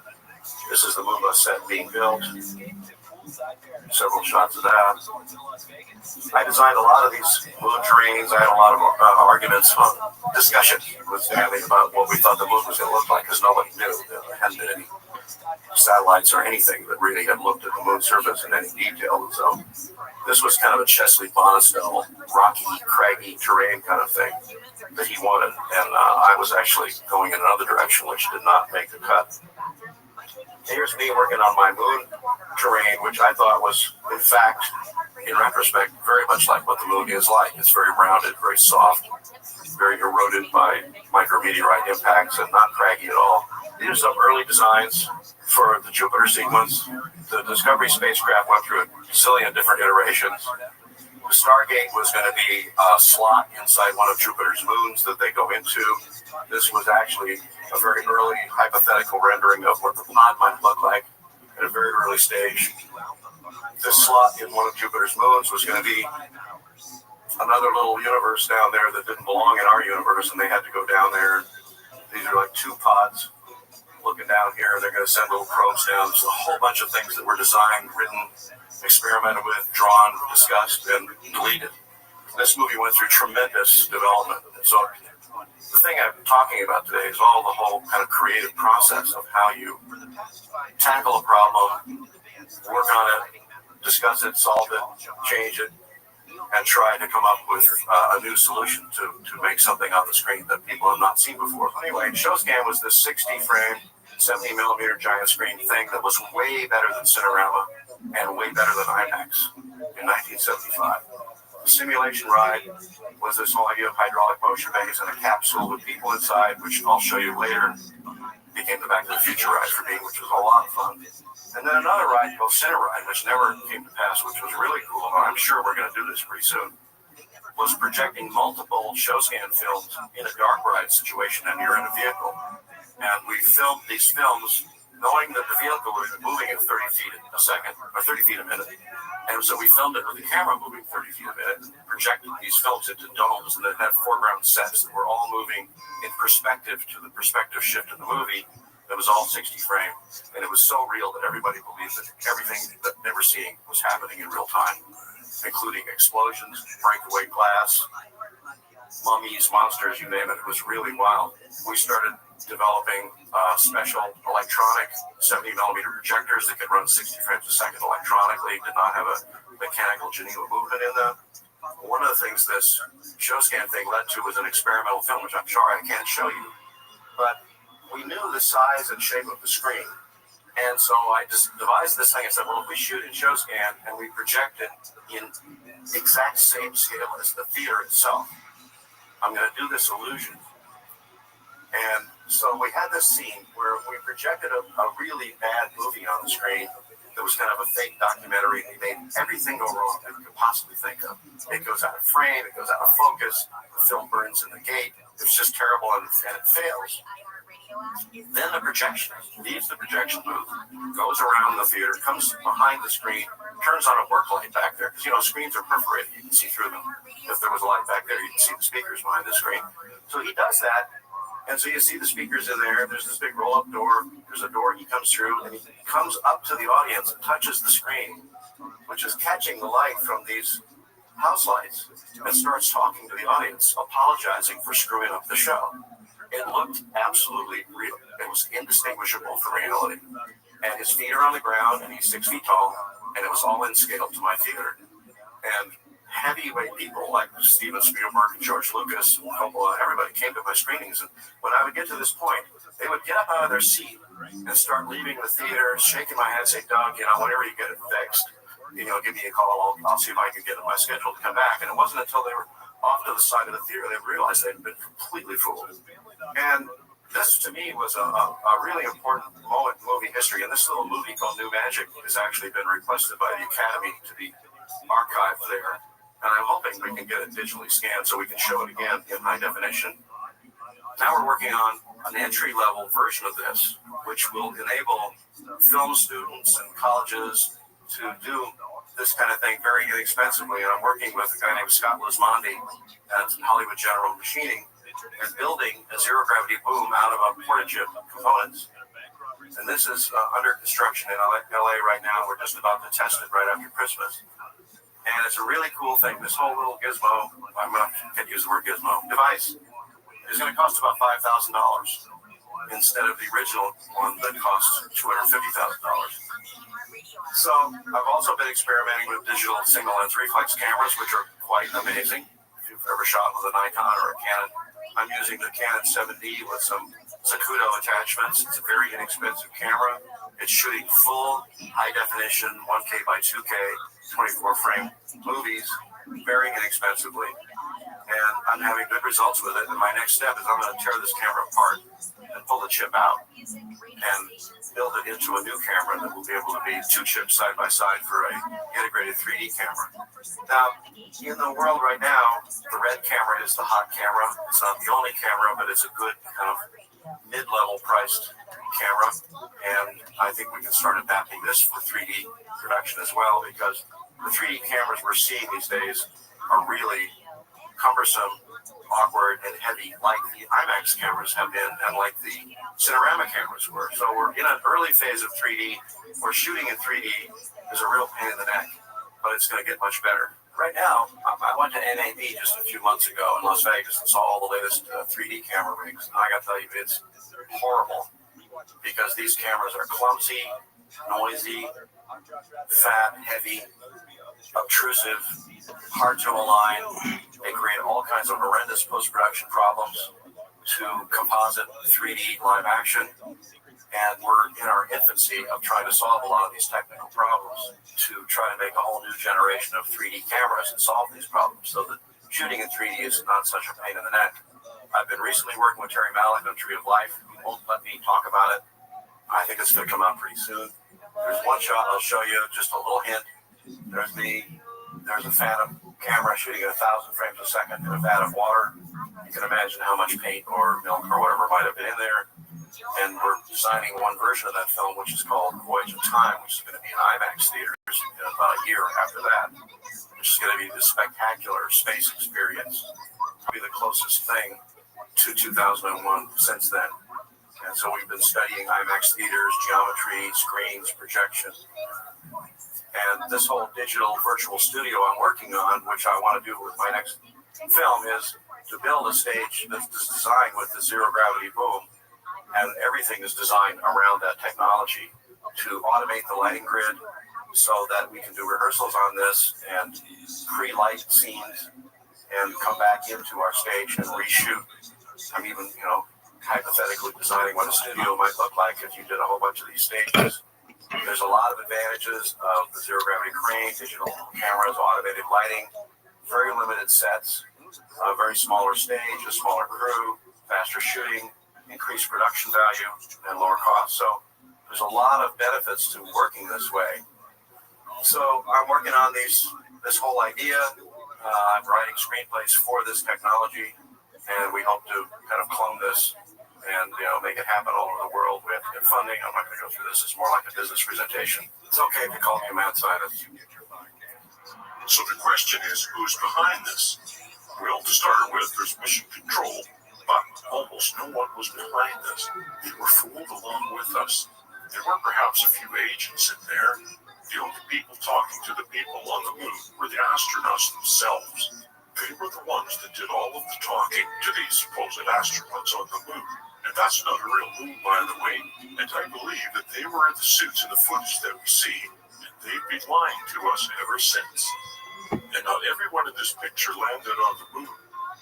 S2: This is the moon bus set being built. Several shots of that. I designed a lot of these moon terrains. I had a lot of arguments, discussion with Stanley about what we thought the moon was going to look like, because nobody knew. There hadn't been any satellites or anything that really had looked at the moon surface in any detail. So this was kind of a Chesley Bonestell, rocky, craggy terrain kind of thing that he wanted. And I was actually going in another direction, which did not make the cut. Here's me working on my moon terrain, which I thought was, in fact, in retrospect, very much like what the moon is like. It's very rounded, very soft, very eroded by micrometeorite impacts, and not craggy at all. These are some early designs for the Jupiter sequence. The Discovery spacecraft went through a zillion different iterations. The Stargate was going to be a slot inside one of Jupiter's moons that they go into. This was actually a very early hypothetical rendering of what the pod might look like at a very early stage. This slot in one of Jupiter's moons was going to be another little universe down there that didn't belong in our universe, and they had to go down there. These are like two pods looking down here. They're going to send little probes down. There's a whole bunch of things that were designed, written, experimented with, drawn, discussed, and deleted. This movie went through tremendous development. So the thing I'm talking about today is all the whole kind of creative process of how you tackle a problem, work on it, discuss it, solve it, change it, and try to come up with a new solution to make something on the screen that people have not seen before. Anyway, ShowScan was this 60-frame, 70-millimeter giant screen thing that was way better than Cinerama and way better than IMAX in 1975. The simulation ride was this whole idea of hydraulic motion bays and a capsule with people inside, which I'll show you later. Became the Back to the Future ride for me, which was a lot of fun. And then another ride called Cineride, which never came to pass, which was really cool, and I'm sure we're going to do this pretty soon, was projecting multiple ShowScan films in a dark ride situation, and you're in a vehicle. And we filmed these films knowing that the vehicle was moving at 30 feet a second, or 30 feet a minute. And so we filmed it with the camera moving 30 feet a minute, and projected these films into domes, and it had foreground sets that were all moving in perspective to the perspective shift in the movie. It was all 60 frame, and it was so real that everybody believed that everything that they were seeing was happening in real time, including explosions, breakaway glass, mummies, monsters, you name it. It was really wild. We started developing special electronic 70-millimeter projectors that could run 60 frames a second electronically, did not have a mechanical Geneva movement in them. One of the things this ShowScan thing led to was an experimental film, which I'm sorry I can't show you, but we knew the size and shape of the screen
S11: And so I just devised this thing. I said, well, if we shoot in show scan and we project it in the exact same scale as the theater itself, I'm going to do this illusion. And so we had this scene where we projected a really bad movie on the screen that was kind of a fake documentary. They made everything go wrong that we could possibly think of. It goes out of frame, it goes out of focus, the film burns in the gate. It's just terrible and it fails. Then the projection leaves the projection booth, goes around the theater, comes behind the screen, turns on a work light back there. Because, screens are perforated. You can see through them. If there was a light back there, you can see the speakers behind the screen. So he does that. And so you see the speakers in there. There's this big roll-up door. There's a door he comes through, and he comes up to the audience and touches the screen, which is catching the light from these house lights, and starts talking to the audience, apologizing for screwing up the show. It looked absolutely real. It was indistinguishable from reality. And his feet are on the ground, and he's 6 feet tall, and it was all in scale to my theater. And heavyweight people like Steven Spielberg and George Lucas and Coppola, everybody came to my screenings. And when I would get to this point, they would get up out of their seat and start leaving the theater, shaking my head, say, Doug, whenever you get it fixed, give me a call. I'll see if I can get in my schedule to come back. And it wasn't until they were off to the side of the theater they realized they'd been completely fooled. And this, to me, was a really important moment in movie history. And this little movie called New Magic has actually been requested by the Academy to be archived there. And I'm hoping we can get it digitally scanned so we can show it again in high definition. Now we're working on an entry-level version of this, which will enable film students and colleges to do this kind of thing very inexpensively. And I'm working with a guy named Scott Lismondi at Hollywood General Machining and building a zero-gravity boom out of a porta-chip components. And this is under construction in LA right now. We're just about to test it right after Christmas. And it's a really cool thing. This whole little gizmo, can't use the word gizmo, device is going to cost about $5,000 instead of the original one that costs $250,000. So I've also been experimenting with digital single lens reflex cameras, which are quite amazing. If you've ever shot with a Nikon or a Canon, I'm using the Canon 7D with some Zacuto attachments. It's a very inexpensive camera. It's shooting full high definition 1K by 2K 24 frame movies very inexpensively, and I'm having good results with it. And my next step is I'm going to tear this camera apart and pull the chip out and build it into a new camera that will be able to be 2 chips side by side for a integrated 3D camera. Now, in the world right now, the red camera is the hot camera. It's not the only camera, but it's a good kind of mid-level priced camera, and I think we can start adapting this for 3D production as well, because the 3D cameras we're seeing these days are really cumbersome, awkward, and heavy, like the IMAX cameras have been, and like the Cinerama cameras were. So we're in an early phase of 3D. We're shooting in 3D is a real pain in the neck, but it's going to get much better. Right now, I went to NAB just a few months ago in Las Vegas and saw all the latest 3D camera rigs. And I got to tell you, it's horrible because these cameras are clumsy, noisy, fat, heavy, obtrusive, hard to align. They create all kinds of horrendous post-production problems to composite 3D live action. And we're in our infancy of trying to solve a lot of these technical problems to try to make a whole new generation of 3D cameras and solve these problems so that shooting in 3D is not such a pain in the neck. I've been recently working with Terry Malick on Tree of Life. He won't let me talk about it. I think it's going to come out pretty soon. There's one shot I'll show you, just a little hint. There's a Phantom camera shooting at 1,000 frames a second in a vat of water. You can imagine how much paint or milk or whatever might have been in there. And we're designing one version of that film, which is called Voyage of Time, which is going to be in IMAX theaters in about a year after that, which is going to be this spectacular space experience. Probably the closest thing to 2001 since then. And so we've been studying IMAX theaters, geometry, screens, projection. And this whole digital virtual studio I'm working on, which I want to do with my next film, is to build a stage that's designed with the zero-gravity boom. And everything is designed around that technology to automate the lighting grid so that we can do rehearsals on this and pre-light scenes and come back into our stage and reshoot. I'm even, hypothetically designing what a studio might look like if you did a whole bunch of these stages. There's a lot of advantages of the zero gravity crane, digital cameras, automated lighting, very limited sets, a very smaller stage, a smaller crew, faster shooting, increased production value, and lower cost. So there's a lot of benefits to working this way. So I'm working on this whole idea. I'm writing screenplays for this technology, and we hope to kind of clone this and make it happen all over the world. We have to get funding. I'm not going to go through this. It's more like a business presentation. It's okay if you call me a mad scientist.
S2: So the question is, who's behind this? Well, to start with, there's mission control, but almost no one was behind this. They were fooled along with us. There were perhaps a few agents in there. The only people talking to the people on the moon were the astronauts themselves. They were the ones that did all of the talking to these supposed astronauts on the moon. And that's not a real moon, by the way. And I believe that they were in the suits in the footage that we see, and they've been lying to us ever since. And not everyone in this picture landed on the moon,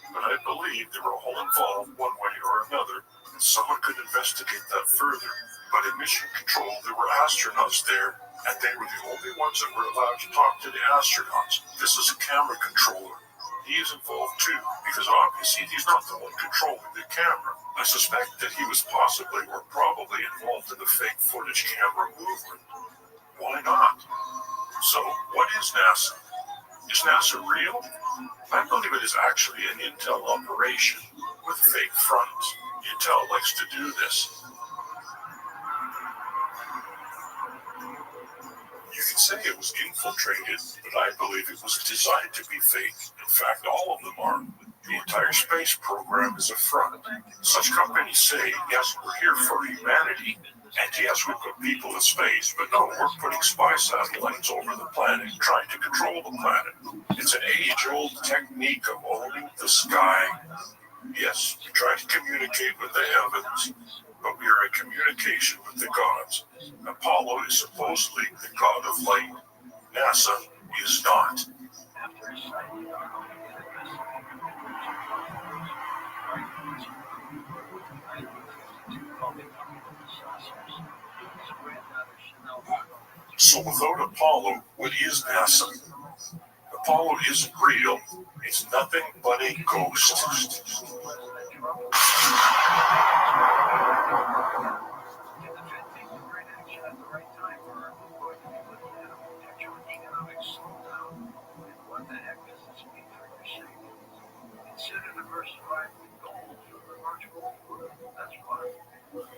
S2: but I believe they were all involved one way or another, and someone could investigate that further. But in mission control, there were astronauts there, and they were the only ones that were allowed to talk to the astronauts. This is a camera controller. He is involved too, because obviously he's not the one controlling the camera. I suspect that he was possibly or probably involved in the fake footage camera movement. Why not? So, what is NASA? Is NASA real? I believe it is actually an intel operation with fake fronts. Intel likes to do this. You can say it was infiltrated, but I believe it was designed to be fake. In fact, all of them are. The entire space program is a front. Such companies say, yes, we're here for humanity, and yes, we put people in space, but no, we're putting spy satellites over the planet, trying to control the planet. It's an age-old technique of owning the sky. Yes, we try to communicate with the heavens, but we are in communication with the gods. Apollo is supposedly the god of light. NASA is not. So without Apollo, what is NASA? Apollo isn't real. It's nothing but a ghost.
S13: What the heck does this mean for your safety? Consider diversifying with gold from the virtual world. That's why.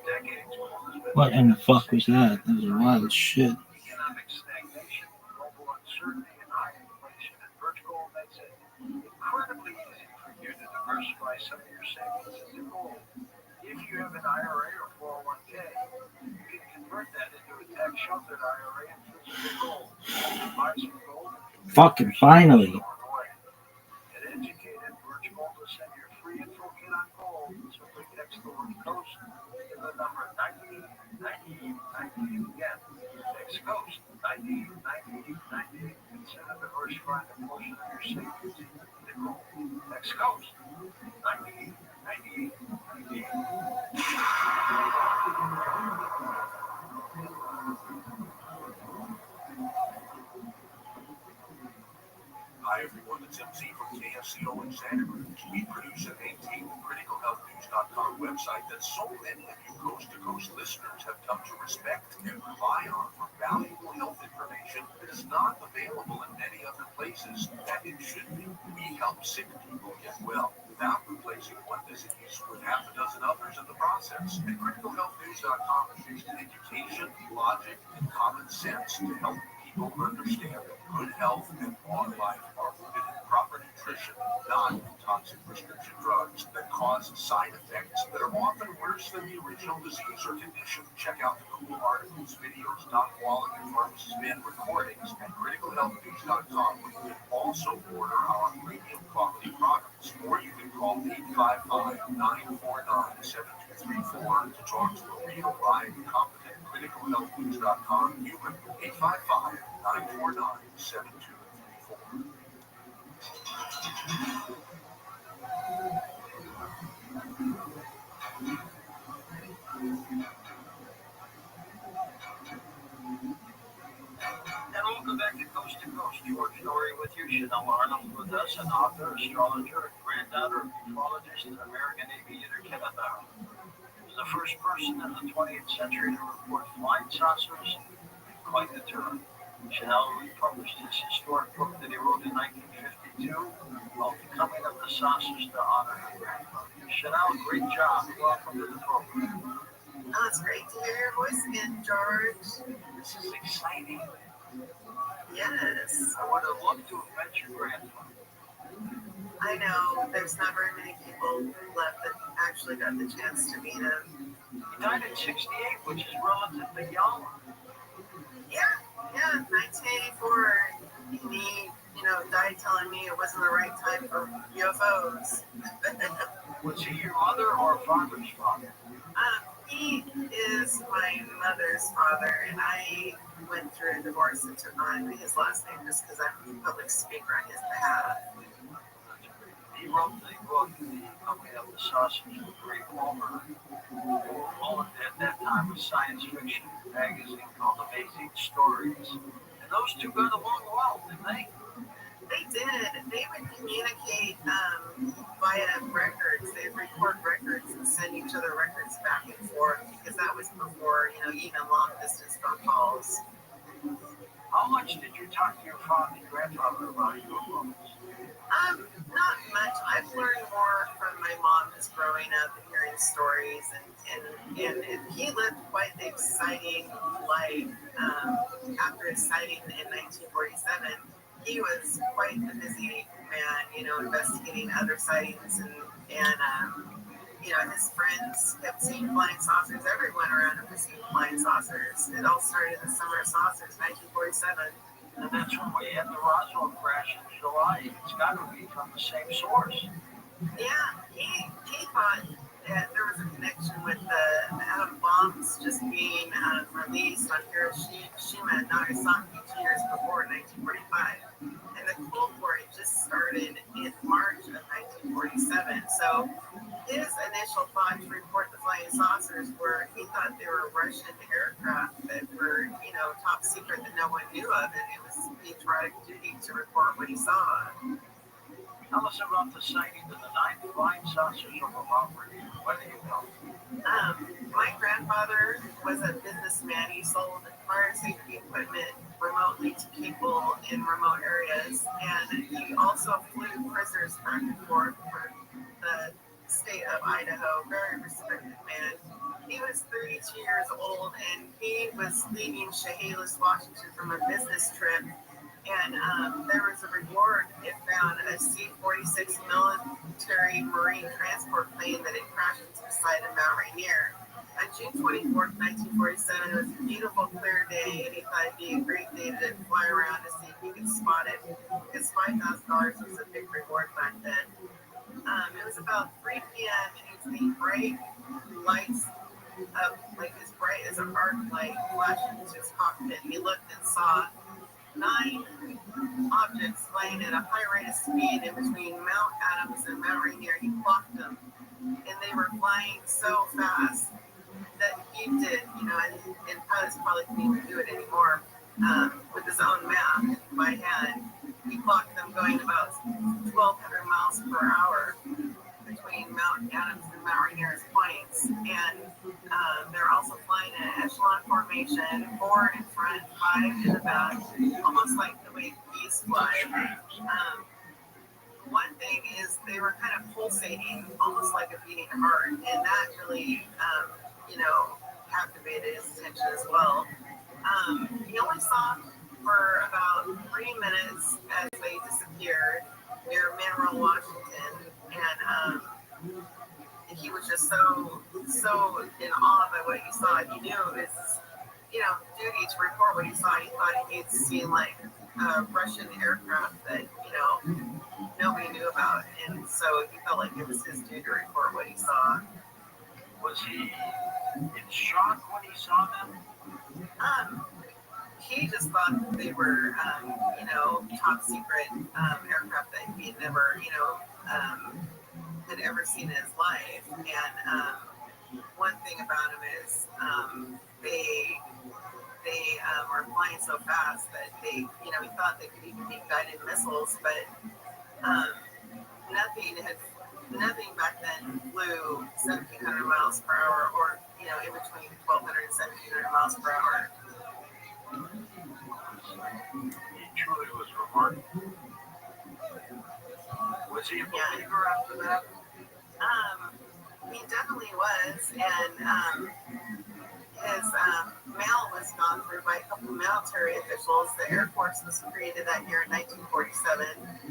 S13: Decades gold has been.
S12: What in the fuck was that? That was wild shit.
S13: Economic stagnation, global uncertainty, and high inflation, and virtual makes it incredibly easy for you to diversify some of your savings into gold. If you have an IRA or 401k, you can convert that into a tax-sheltered IRA and physical gold. Buy some gold.
S12: Fucking finally.
S13: Get educated. Virtual will send your free info kit on gold. Simply text the word coast to the number 9090 again. Text coast 9090. Consider diversifying a portion of your savings into gold. Text coast 9090.
S6: Hi everyone, it's MC from KFCO in Santa Cruz. We produce and maintain the CriticalHealthNews.com website that so many of you coast-to-coast listeners have come to respect and rely on for valuable health information that is not available in many other places that it should be. We help sick people get well without replacing one disease with half a dozen others in the process. And CriticalHealthNews.com is using education, logic, and common sense to help people understand that good health and long life are rooted in proper nutrition, not toxic prescription drugs that cause side effects that are often worse than the original disease or condition. Check out the cool articles, videos, Doc Wallach and Marcus Mann recordings at CriticalHealthNews.com, where you can also order our premium quality products, or you can call 855-949-7234 to talk to a real, live, competent CriticalHealthNews.com human. 855-949-7234.
S13: Thus, an author, astrologer, granddaughter of ufologist, and American aviator Kenneth Arnold. He was the first person in the 20th century to report flying saucers and coin the term. Chanel republished his historic book that he wrote in 1952 called The Coming of the Saucers to honor her grandmother. Chanel, great job. Welcome to the program.
S8: Oh, it's great to hear your voice again, George.
S13: This is exciting.
S8: Yes.
S13: I would have loved to have met your grandfather.
S8: I know there's not very many people left that actually got the chance to meet him.
S13: He died at 68, which is relatively young.
S8: Yeah, 1984. And he, died telling me it wasn't the right time for UFOs.
S13: Was he your mother or father's father?
S8: He is my mother's father, and I went through a divorce and took on his last name just because I'm a public speaker on his behalf.
S13: He wrote the book, The Coming of the Saucers with Great Homer. Well, at that time was science fiction magazine called Amazing Stories. And those two got along well, didn't they?
S8: They did. They would communicate via records. They'd record records and send each other records back and forth because that was before, even long-distance phone calls.
S13: How much did you talk to your father and grandfather about UFOs?
S8: Not much. I've learned more from my mom just growing up and hearing stories, and he lived quite the exciting life. After his sighting in 1947, he was quite a busy man, investigating other sightings, and his friends kept seeing flying saucers. Everyone around him was seeing flying saucers. It all started in the Summer of Saucers, 1947.
S13: And that's when we had the Roswell crash in July. It's got to be from the same source.
S8: Yeah, he thought that there was a connection with the atom bombs just being released on Hiroshima and Nagasaki 2 years before, 1945. And the Cold War had just started in March of 1947. So his initial thought to report the flying saucers were he thought they were Russian aircraft that were, top secret that no one knew of, and it was patriotic duty to report what he saw.
S13: Tell us about the sighting of the 9 flying saucers over Mount Rainier. What do you know?
S8: My grandfather was a businessman. He sold fire safety equipment remotely to people in remote areas, and he also flew prisoners back and forth for the state of Idaho. Very respected man. He was 32 years old, and he was leaving Chehalis, Washington, from a business trip. And there was a reward. It found a C-46 military marine transport plane that had crashed into the side of Mount Rainier. On June 24th, 1947, it was a beautiful, clear day, and he thought it'd be a great day to fly around to see if he could spot it, because $5,000 was a big reward back then. It was about 3 p.m., and he was seeing bright lights up, like as bright as an arc light, flashing into his cockpit. He looked and saw 9 objects flying at a high rate of speed in between Mount Adams and Mount Rainier. He clocked them, and they were flying so fast that he did, and pilots probably couldn't even do it anymore with his own math by hand. He clocked them going about 1,200 miles per hour between Mount Adams and Mount Rainier's points, and they're also flying in an echelon formation, 4 in front, 5 in the back, almost like the way geese fly. One thing is they were kind of pulsating, almost like a beating heart, and that really, captivated his attention as well. He only saw for about 3 minutes as they disappeared near Mineral, Washington, and he was just so in awe by what he saw. He knew it was, duty to report what he saw. He thought he'd seen like a Russian aircraft that, nobody knew about, and so he felt like it was his duty to report what he saw.
S13: Was he in shock when he saw them?
S8: He just thought that they were, top secret aircraft that he had never, had ever seen in his life. And one thing about him is they were flying so fast that they, he thought they could even be guided missiles, but nothing back then flew 1,700 miles per hour, or in between 1,200 and 1,700 miles per hour.
S13: He truly was remarkable. Was he a believer after that?
S8: He definitely was, and his mail was gone through by a couple of military officials. The Air Force was created that year in 1947,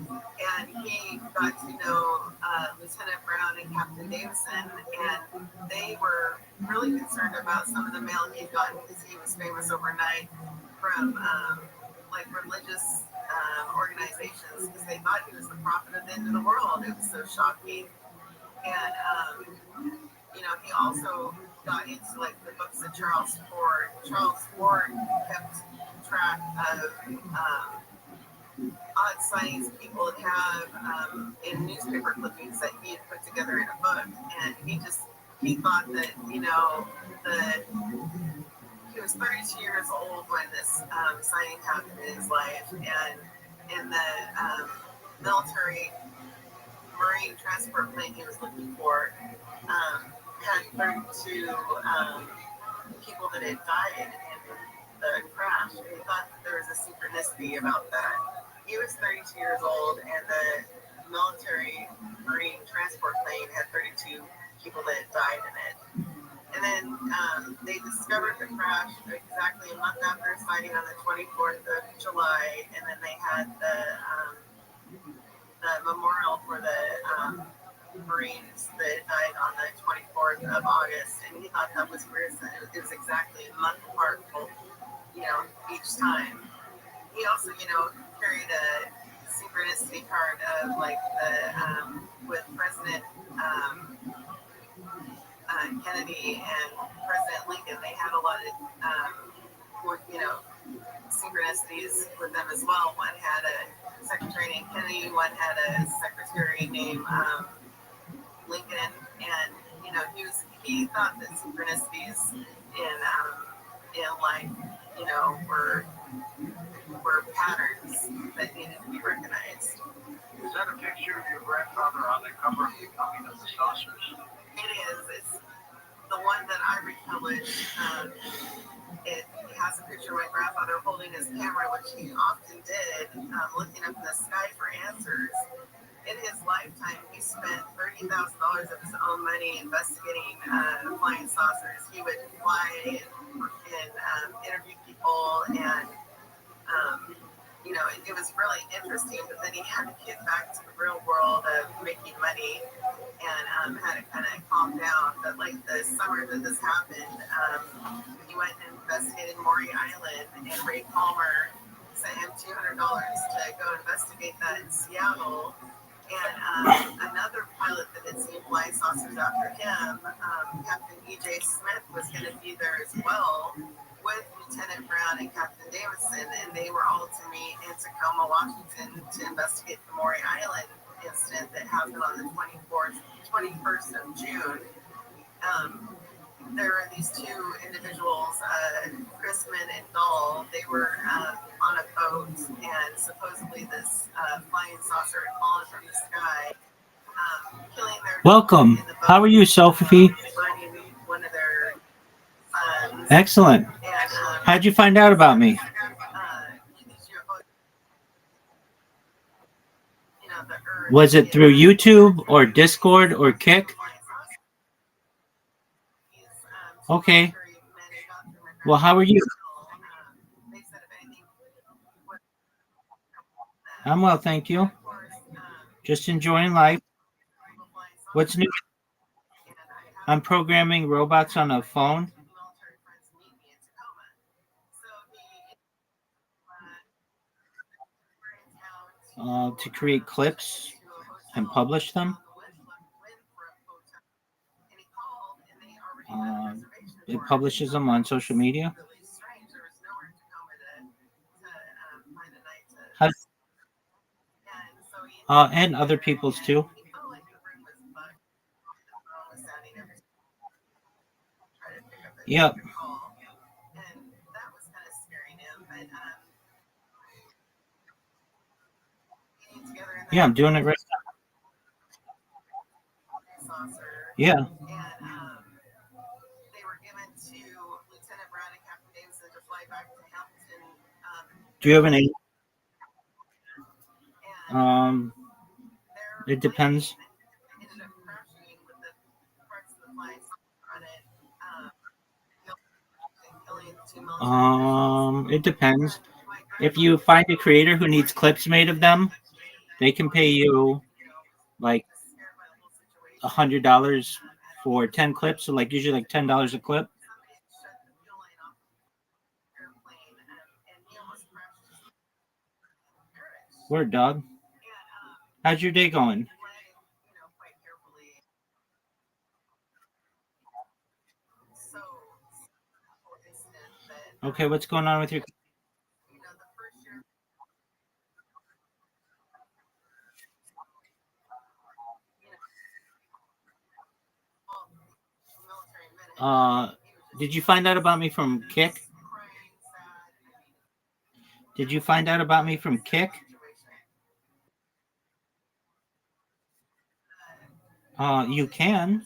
S8: and he got to know Lieutenant Brown and Captain Davison, and they were really concerned about some of the mail he'd gotten because he was famous overnight from like religious organizations, because they thought he was the prophet of the end of the world. It was so shocking. And he also got into like the books of Charles Ford. Charles Ford kept track of odd sightings people would have in newspaper clippings that he had put together in a book. And he thought that that he was 32 years old when this sighting happened in his life, and in the military Marine transport plane he was looking for had 32 people that had died in the crash. And he thought that there was a synchronicity about that. He was 32 years old, and the military Marine transport plane had 32 people that had died in it. And then they discovered the crash exactly a month after sighting on the 24th of July, and then they had the memorial for the Marines that died on the 24th of August, and he thought that was weird. It was exactly a month apart, each time. He also, carried a synchronicity card of like the with President Kennedy and President Lincoln. They had a lot of synchronicities with them as well. One had a secretary named Kennedy, one had a secretary named Lincoln, and he thought that synchronicities in life, were patterns that needed to be recognized.
S13: Is that a picture of your grandfather on the cover of the Coming of the Saucers?
S8: It is. It's the one that I republished. It has a picture of my grandfather holding his camera, which he often did, looking up in the sky for answers. In his lifetime, he spent $30,000 of his own money investigating flying saucers. He would fly and interview people, and it was really interesting. But then he had to get back to the real world of making money, and had to kind of calm down. But like the summer that this happened, he went and investigated Maury Island, and Ray Palmer sent him $200 to go investigate that in Seattle. And another pilot that had seen flying saucers after him, Captain E.J. Smith, was going to be there as well with Lieutenant Brown and Captain Davison, and they were all to meet in Tacoma, Washington, to investigate the Maury Island incident that happened on the 21st of June. There were these two individuals, Chrisman and Dahl. They were on a boat, and supposedly this flying saucer had fallen from the sky, killing their.
S12: Welcome. How are you, Sophie?
S8: Burning one of their sons.
S12: Excellent.
S8: And,
S12: How'd you find out about me? Was it through YouTube or Discord or Kick? Okay. Well, how are you? I'm well, thank you. Just enjoying life. What's new? I'm programming robots on a phone. To create clips and publish them. It publishes them on social media. And other people's too. Yep. Yeah, I'm doing it right
S8: saucer.
S12: Yeah.
S8: And they were given to Lieutenant Brad and Captain Davidson to fly back to Hamilton.
S12: Do you have an It depends.
S8: Ended up crashing with the parts of the flying saucer on it. Killing 2 military
S12: It depends. If you find a creator who needs clips made of them, they can pay you like $100 for 10 clips. So like usually like $10 a clip. Word, dog. How's your day going? Okay, what's going on with your? Did you find out about me from Kick? Did you find out about me from Kick? You can.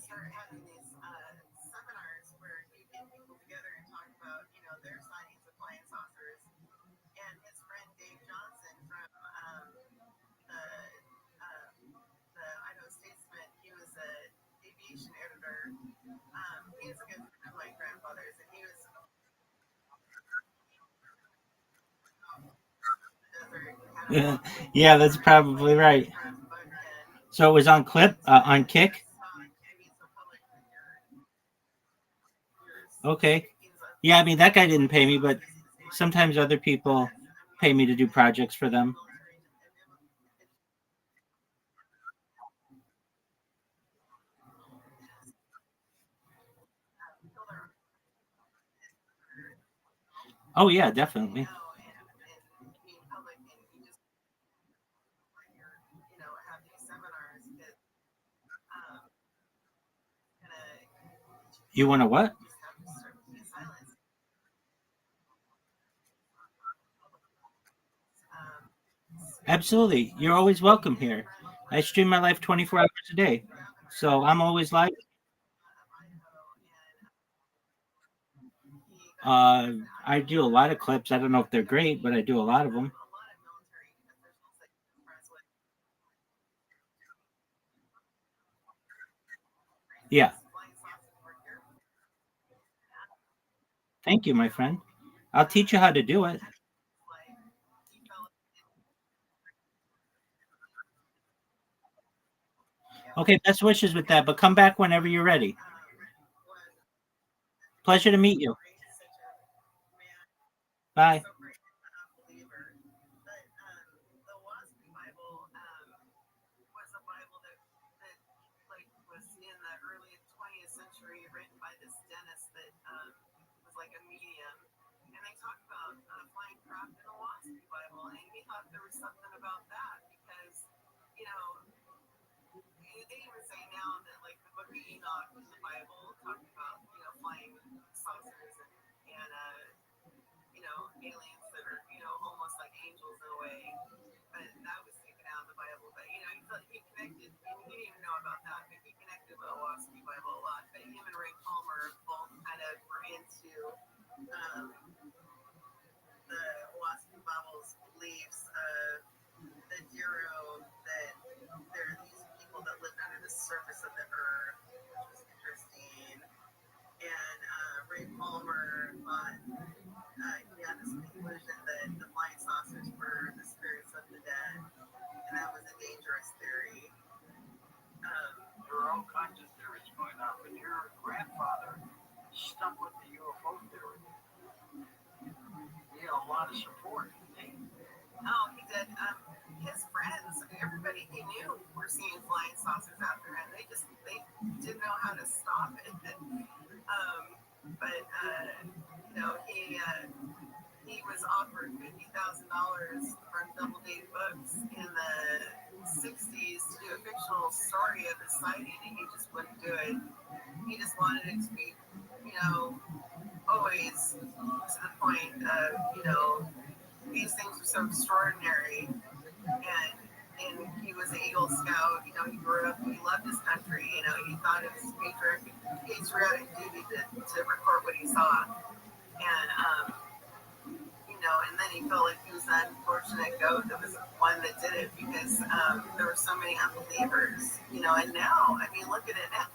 S12: Yeah, that's probably right. So it was on clip, on Kick. Okay. Yeah, I mean that guy didn't pay me, but sometimes other people pay me to do projects for them. Oh yeah, definitely. You want to what? Absolutely. You're always welcome here. I stream my life 24 hours a day. So I'm always live. I do a lot of clips. I don't know if they're great, but I do a lot of them. Yeah. Thank you, my friend. I'll teach you how to do it. Okay, best wishes with that, but come back whenever you're ready. Pleasure to meet you. Bye.
S13: There are all kinds of theories going on, but your grandfather stuck with the UFO theory. He had a lot of support.
S8: Oh, he did. His friends, everybody he knew were seeing flying saucers out there, and they didn't know how to stop it. But he was offered $50,000 from Doubleday Books in the '60s to do a fictional story of his sighting, and he just wouldn't do it. He just wanted it to be, always to the point of, these things are so extraordinary, and and he was an Eagle Scout. You know, he grew up, he loved his country. You know, he thought it was patriotic duty to record what he saw. And, you know, and then he felt like he was that unfortunate goat that was the one that did it because there were so many unbelievers. You know, and now, I mean, look at it now.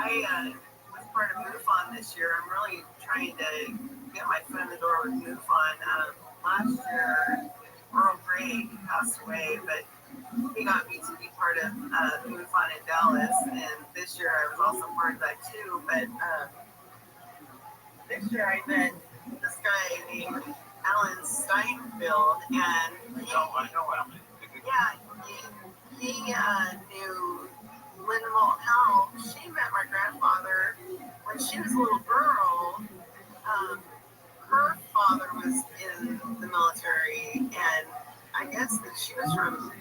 S8: I was part of MUFON this year. I'm really trying to get my foot in the door with MUFON. Last year, Earl Grey passed away, but he got me to be part of the MUFON in Dallas, and this year I was also part of that too. But this year I met this guy named Alan Steinfeld, and
S9: I know Alan.
S8: yeah, he knew Linda Moulton Howe. She met my grandfather when she was a little girl. Her father was in the military, and I guess that she was from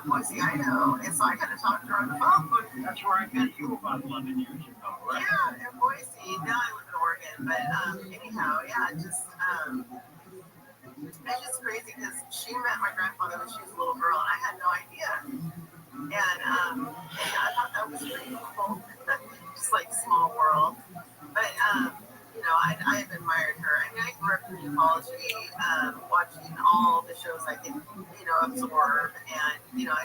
S8: Boise, Idaho, and so I got to talk to her on the phone.
S9: That's where I met you about 11 years ago, right?
S8: Yeah, in Boise. Now I live in Oregon, but anyhow, yeah, just it's just crazy because she met my grandfather when she was a little girl, and I had no idea. And I thought that was pretty cool, just like small world. But you know, I've admired her. I mean, I grew up in ufology, watching all the shows I could, you know, absorb. And, you know,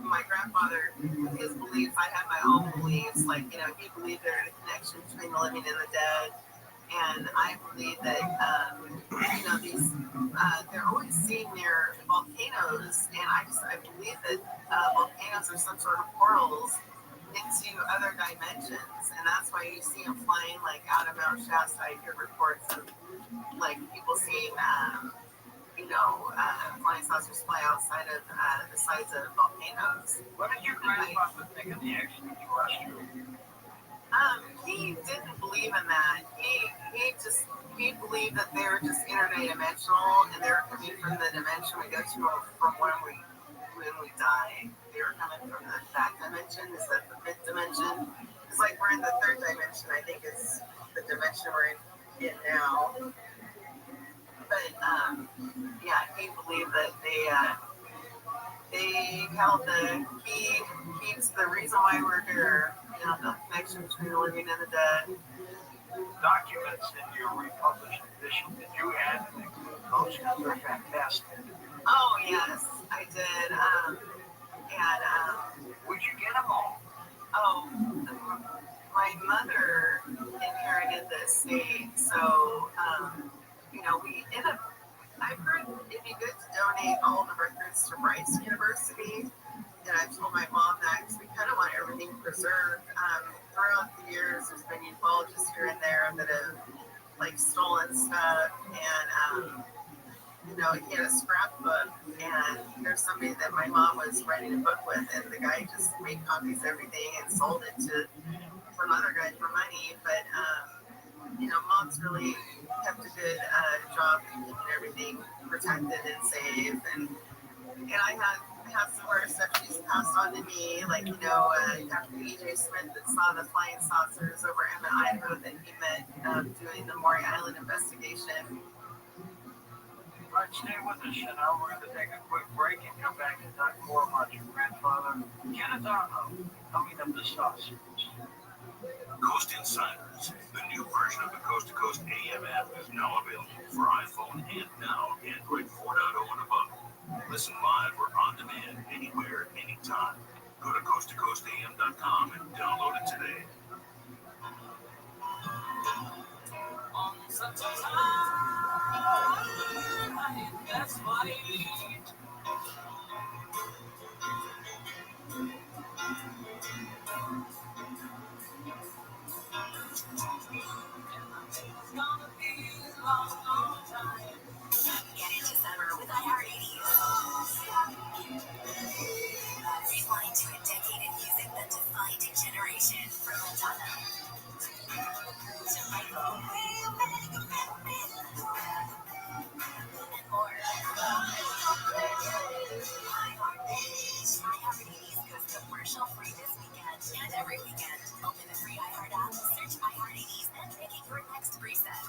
S8: my grandfather, with his beliefs, I had my own beliefs. Like, you know, he believed there was a connection between the living and the dead. And I believe that, you know, they're always seen near volcanoes. And I believe that volcanoes are some sort of portals into other dimensions, and that's why you see them flying like out of Mount Shasta. I hear reports of like people seeing, you know, flying saucers fly outside of the sides of volcanoes.
S9: What did your grandfather think of the extraterrestrial?
S8: He didn't believe in that. He believed that they were just interdimensional, and they were coming from the dimension we go to from when we die. They were coming from that dimension. Is that the fifth dimension? It's like we're in the third dimension, I think, is the dimension we're in now. But yeah, he believed that they held the key. He's the reason why we're here. You know, the connection between the living and the dead.
S9: Documents in your republished edition that you add and include those because they're fantastic.
S8: Oh yes, I did.
S9: Would you get them all?
S8: Oh, my mother inherited the estate, so you know, we end up. I've heard it'd be good to donate all the records to Rice University, and I've told my mom that because we kind of want everything preserved. Throughout the years, there's been ufologists here and there that have like stolen stuff, and you know, he had a scrapbook, and there's somebody that my mom was writing a book with, and the guy just made copies of everything and sold it to some other guy for money. But you know, mom's really kept a good job keeping everything protected and safe, and I have some more stuff she's passed on to me, like, you know, Captain E.J. Smith that saw the flying saucers over Emmett, Idaho that he met doing the Maury Island investigation.
S9: All right, stay with us, and now we're going to take a quick break and come back and talk more about your grandfather, Kenneth Arnold, coming up the saucers.
S2: Coast Insiders, the new version of the Coast to Coast AM app, is now available for iPhone and now Android 4.0 and above. Listen live or on demand anywhere, anytime. Go to coasttocoastam.com and download it today.
S4: That's funny. Get into summer with iHeartRadio. Rewind to a decade of music that defined a generation. From Madonna to Michael and more. iHeartRadio goes commercial-free this weekend and every weekend. Open the free iHeart app, search iHeartRadio, and make it your next preset.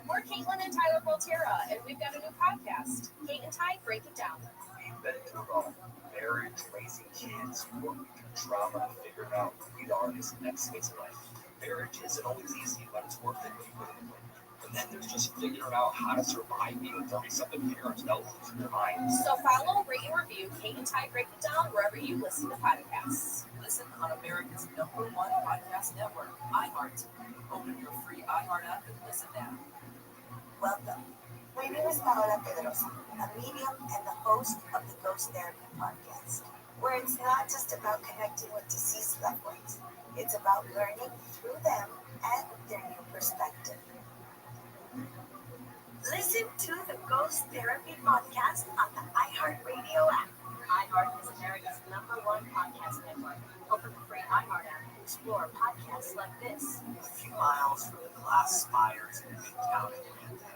S19: We're Caitlin and Tyler Volterra, and we've got a new podcast, Kate and Ty Break It Down.
S1: We've been through it all. Marriage, raising kids, working through trauma, figuring out who we are in this next phase of life. Marriage isn't always easy, but it's worth it when you put it in. And then there's just figuring out how to survive being 30-something parents without losing your mind.
S19: So follow, rate, and review Kate and Ty Break It Down wherever you listen to podcasts.
S4: Listen on America's #1 podcast network, iHeart. Open your free iHeart app and listen now.
S14: Welcome. My name is Paola Pedrosa, a medium and the host of the Ghost Therapy Podcast, where it's not just about connecting with deceased loved ones. It's about learning through them and their new perspective. Listen to the Ghost Therapy Podcast on the iHeartRadio app.
S21: iHeart is America's #1 podcast network. Open the free iHeart app and explore podcasts like this.
S10: A few miles from the glass spires in Midtown Atlanta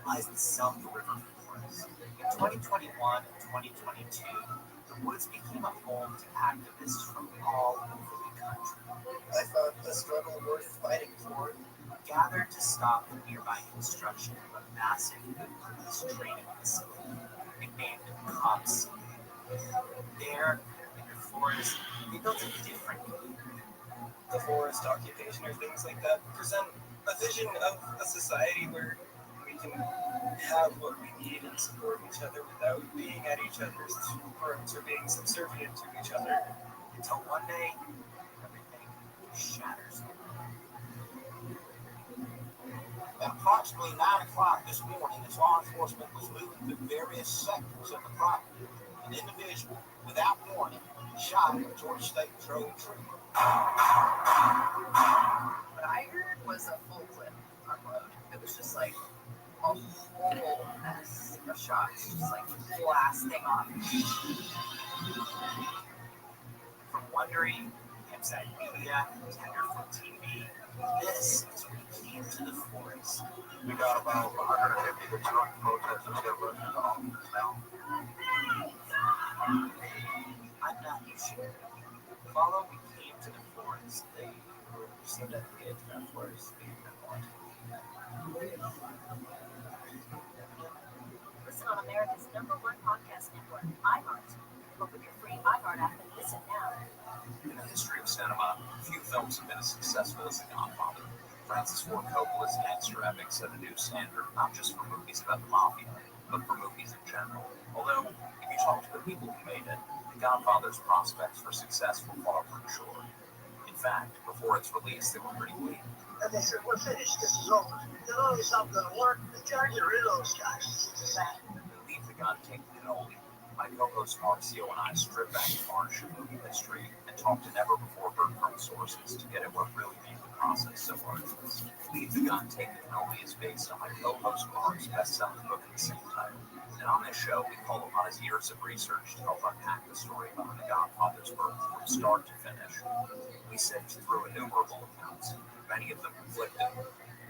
S10: lies the South River Forest. In 2021 and 2022, the woods became a home to activists from all over the country.
S24: I found the struggle worth fighting for.
S10: Gathered to stop the nearby construction of a massive police training facility named Cops. There, in the forest, they built a different community.
S1: The forest occupation or things like that present a vision of a society where we can have what we need and support each other without being at each other's throats or being subservient to each other.
S10: Until one day, everything shatters.
S15: At approximately 9 o'clock this morning, as law enforcement was moving through various sectors of the property, an individual, without warning, shot a Georgia State Patrol trooper.
S16: What I heard was a full clip unload. It was just like a whole mess of shots, just like blasting off.
S10: From Wondering, Campsite Media, Tenderfoot TV, this is when we came to the forest.
S1: We got about 150 to 200 protesters that were in the office now.
S10: I'm not sure. Follow, we came to the forest. They seemed to get to that forest.
S21: Listen on America's #1 podcast network, iHeart. Open your free iHeart app and listen now.
S1: In the history of cinema, few films have been as successful as The Godfather. Francis Ford Coppola's gangster epic set a new standard, not just for movies about the mafia, but for movies in general. Although, if you talk to the people who made it, The Godfather's prospects for success were far from sure. In fact, before its release, they were pretty bleak.
S24: And they said, we're finished, this is over. The movie's not going to work, get rid of those guys. It's sad.
S1: Leave the Gun, Take the Cannoli. My co-host Marcio and I strip back the varnish of movie history and talk to never-before-heard-from sources to get at what really made the process so arduous. Leave the Gun, Take the Cannoli is based on my co-host Mark's best-selling book of the same title. And on this show, we call upon his years of research to help unpack the story behind The Godfather's birth from start to finish. We sift through innumerable accounts, many of them conflicting,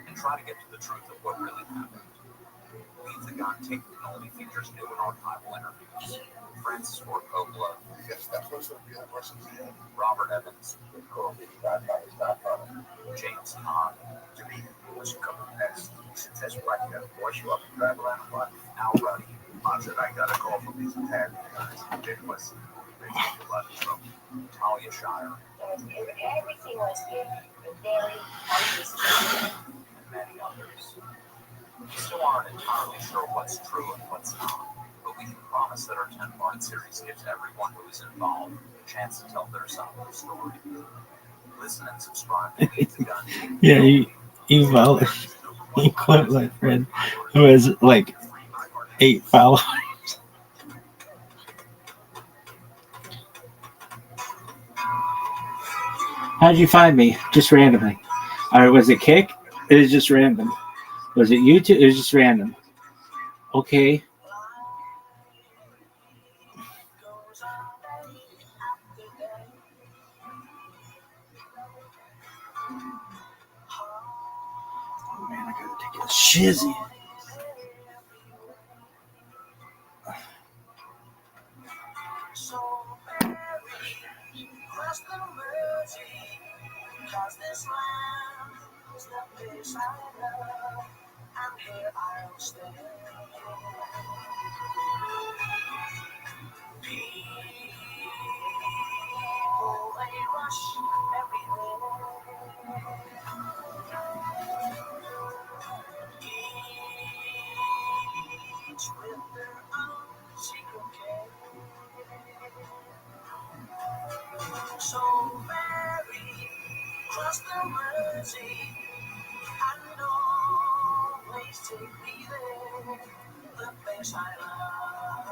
S1: and try to get to the truth of what really happened. Leave the Gun, Take the Cannoli features new and archival interviews. Francis Ford Coppola, Robert Evans, James Caan, Jimmy, what's coming next? That's right, you gotta wash you up and drive around a lot. Al Ruddy, said I got a call from these Italian guys. They must be a lot of trouble. Talia Shire.
S21: Everything was very obvious.
S1: And many others. We still aren't entirely sure what's true and what's not, but we can promise that our 10-part series gives everyone who is involved a chance to tell their side of the story. Listen and subscribe to Leave the Gun.
S12: Yeah, he quote my friend who has like 8 followers. How'd you find me? Just randomly. Or was it Kick? It was just random. Was it YouTube? It was just random. Okay. Oh man, I gotta take a shizzy.
S4: and here I'll stay. People, they rush everywhere. Each with their own secret care. So Mary, cross the mercy and always take me there, the place I love.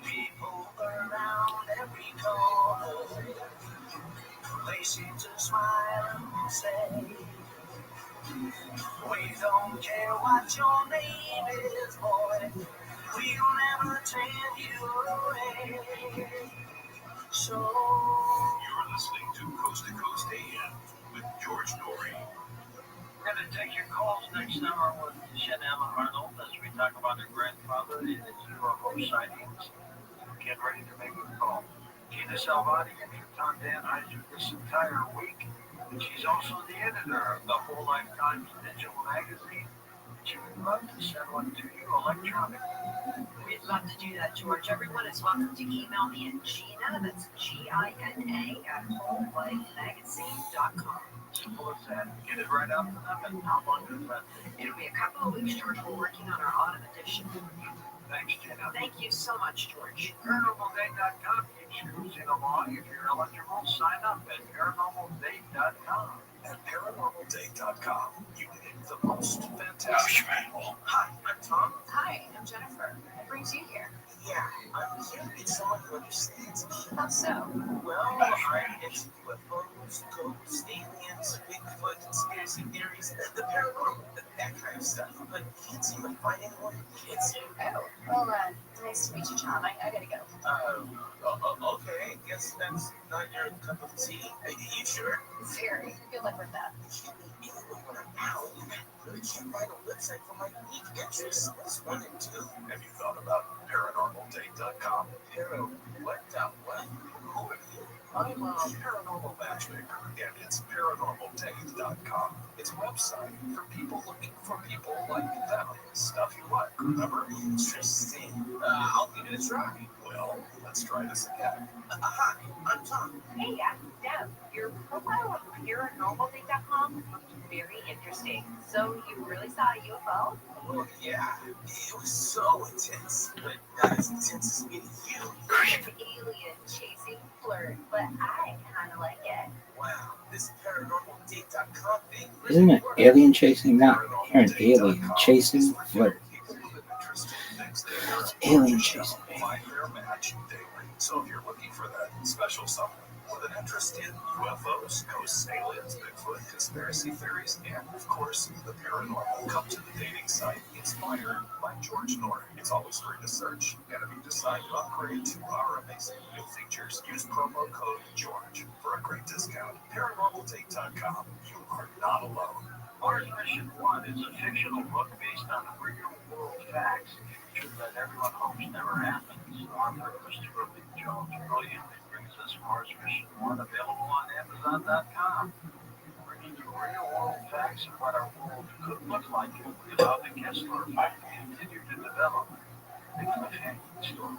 S4: People around every corner, they seem to smile and say, we don't care what your name is, boy, we'll never take you away. So
S2: You're listening to Coast to Coast AM with George Norrie.
S13: We're going to take your calls next hour with Shannon Arnold as we talk about her grandfather and his UFO sightings. Get ready to make a call. Gina Salvati and Tom Dan Heiser this entire week. She's also the editor of the Whole Life Times digital magazine. She would love to send one to you electronically.
S21: We'd love to do that, George. Everyone is welcome to email me at Gina, that's Gina, @wholelifemagazine.com.
S13: Simple as that. Get it right out to them, and how long does that take?
S21: It'll be a couple of weeks, George. We're working on our autumn edition.
S13: Thanks, Gina.
S21: Thank you so much, George.
S13: ParanormalDate.com keeps cruising along. If you're eligible, sign up at ParanormalDate.com.
S2: At ParanormalDate.com, you meet the most fantastic people.
S8: Hi, I'm Tom.
S21: Hi, I'm Jennifer. What brings you here?
S8: Yeah, I'm here to meet someone who understands me.
S21: How so?
S8: Well, I'm into UFOs, ghosts, aliens, Bigfoot, conspiracy theories, the paranormal, that kind of stuff. But can't seem to find anyone who gets it.
S21: Oh, well, nice to meet you, Tom. I gotta go.
S8: Okay, I guess that's not your cup of tea. You sure?
S21: Very. Good luck with that.
S8: You can't meet anyone when I'm out. I really can't find a website for my unique interests. What's 1 and 2?
S2: Have you thought about ParanormalDate.com?
S8: What? Who are you?
S2: I'm a paranormal matchmaker, and it's ParanormalDate.com. It's a website for people looking for people like them. Stuff you like, remember?
S8: Interesting. I'll give it a try.
S2: Well, let's try this again.
S8: Hi, I'm Tom.
S21: Hey, Deb. Your profile on ParanormalDate.com looked very interesting. So you really saw a UFO?
S8: Oh, yeah. It was so intense, but not as intense as meeting you.
S21: It's an alien chasing flirt, but I kind of like it.
S8: Wow, this ParanormalDate.com thing.
S12: Isn't it alien chasing? Not you're an alien chasing flirt. It's alien chasing.
S2: So if you're looking for that special someone with an interest in UFOs, ghosts, aliens, Bigfoot, conspiracy theories, and of course the paranormal, come to the dating site Inspired by George Norrie. It's always free to search, and if you decide to upgrade to our amazing new features, use promo code GEORGE for a great discount. ParanormalDate.com. You are not alone.
S13: Mars Mission 1 is a fictional book based on real-world facts that everyone hopes never happens. Author Christopher Lee Jones brilliantly brings us Mars Mission 1, available on Amazon.com. Bringing you real-world facts of what our world could look like without the Kessler effect continue to develop. The cliffhanging story.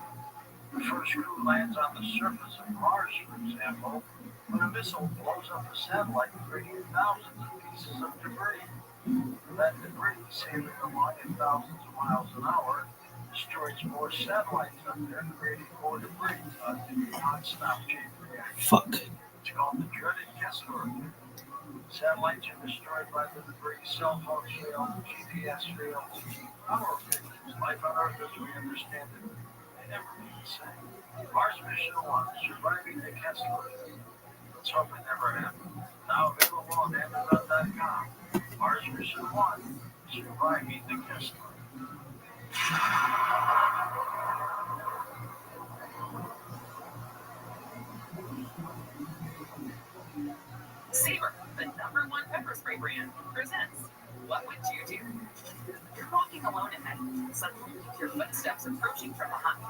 S13: The first crew lands on the surface of Mars, for example, when a missile blows up a satellite, creating thousands of pieces of debris. That debris, sailing along at thousands of miles an hour, destroys more satellites up there, creating more debris on the non-stop chain reaction.
S12: Fuck.
S13: It's called the dreaded Kessler effect. Satellites are destroyed by the debris, cell phones fail, GPS fails, power failures. Life on Earth as we understand it may never be the same. Mars Mission 1, surviving the Kessler effect. Let's hope it never happens. Now available on Amazon.com. Mars Mission 1, surviving the Kessler.
S19: Sabre, the #1 pepper spray brand, presents What Would You Do? You're walking alone at night. Suddenly you hear footsteps approaching from behind.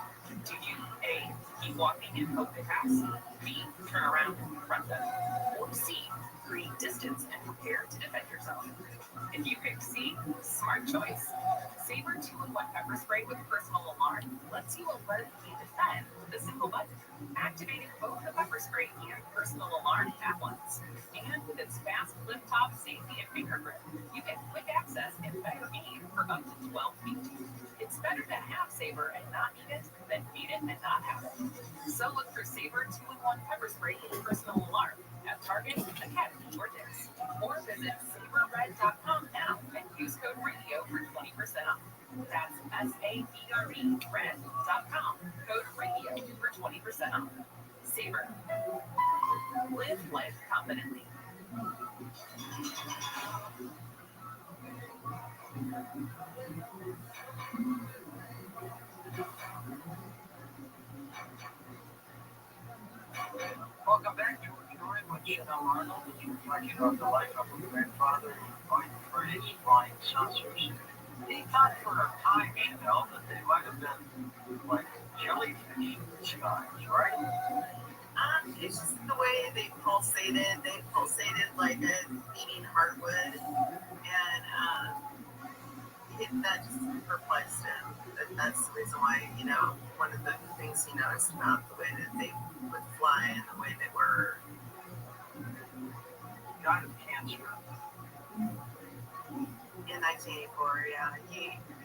S19: Do you A, keep walking and hope they pass? B, turn around and confront them? Or C, create distance and prepare to defend yourself? smart choice. Saber 2-in-1 pepper spray with personal alarm lets you alert and defend with a single button, activating both the pepper spray and personal alarm at once. And with its fast flip-top safety and finger grip, you get quick access and better aim for up to 12 feet. It's better to have Saber and not need it than need it and not have it. So look for Saber 2-in-1 pepper spray with personal alarm at Target, Academy, or Dick's. Or visit saberred.com now and use code RADIO for 20% off. That's SABRE red.com, code RADIO for 20% off. Saber. Live life confidently.
S13: Welcome back to Ignoring with Chanel Arnold, which is reflecting on the life of a grandfather who coined the phrase flying saucers. He thought for a time, Chanel, that they might have been like jellyfish skies, right?
S8: It's just the way they pulsated. They pulsated like a beating hardwood, and that just perplexed him. That's the reason why, one of the things he noticed about the way that they would fly and the way they were.
S13: Died of cancer.
S8: In 1984, yeah.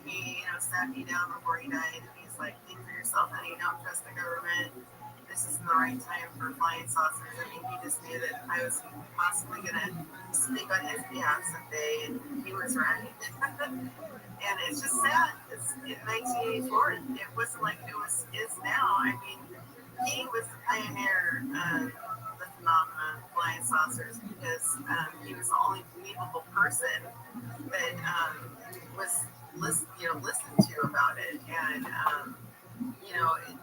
S8: He sat me down before he died, and he's like, think for yourself, honey, don't trust the government. This isn't the right time for flying saucers. I mean, he just knew that I was possibly going to speak on his behalf someday, and he was right. And it's just sad. It's in 1984. It wasn't like it is now. I mean, he was the pioneer of the phenomenon of flying saucers because he was the only believable person that was listened to about it. And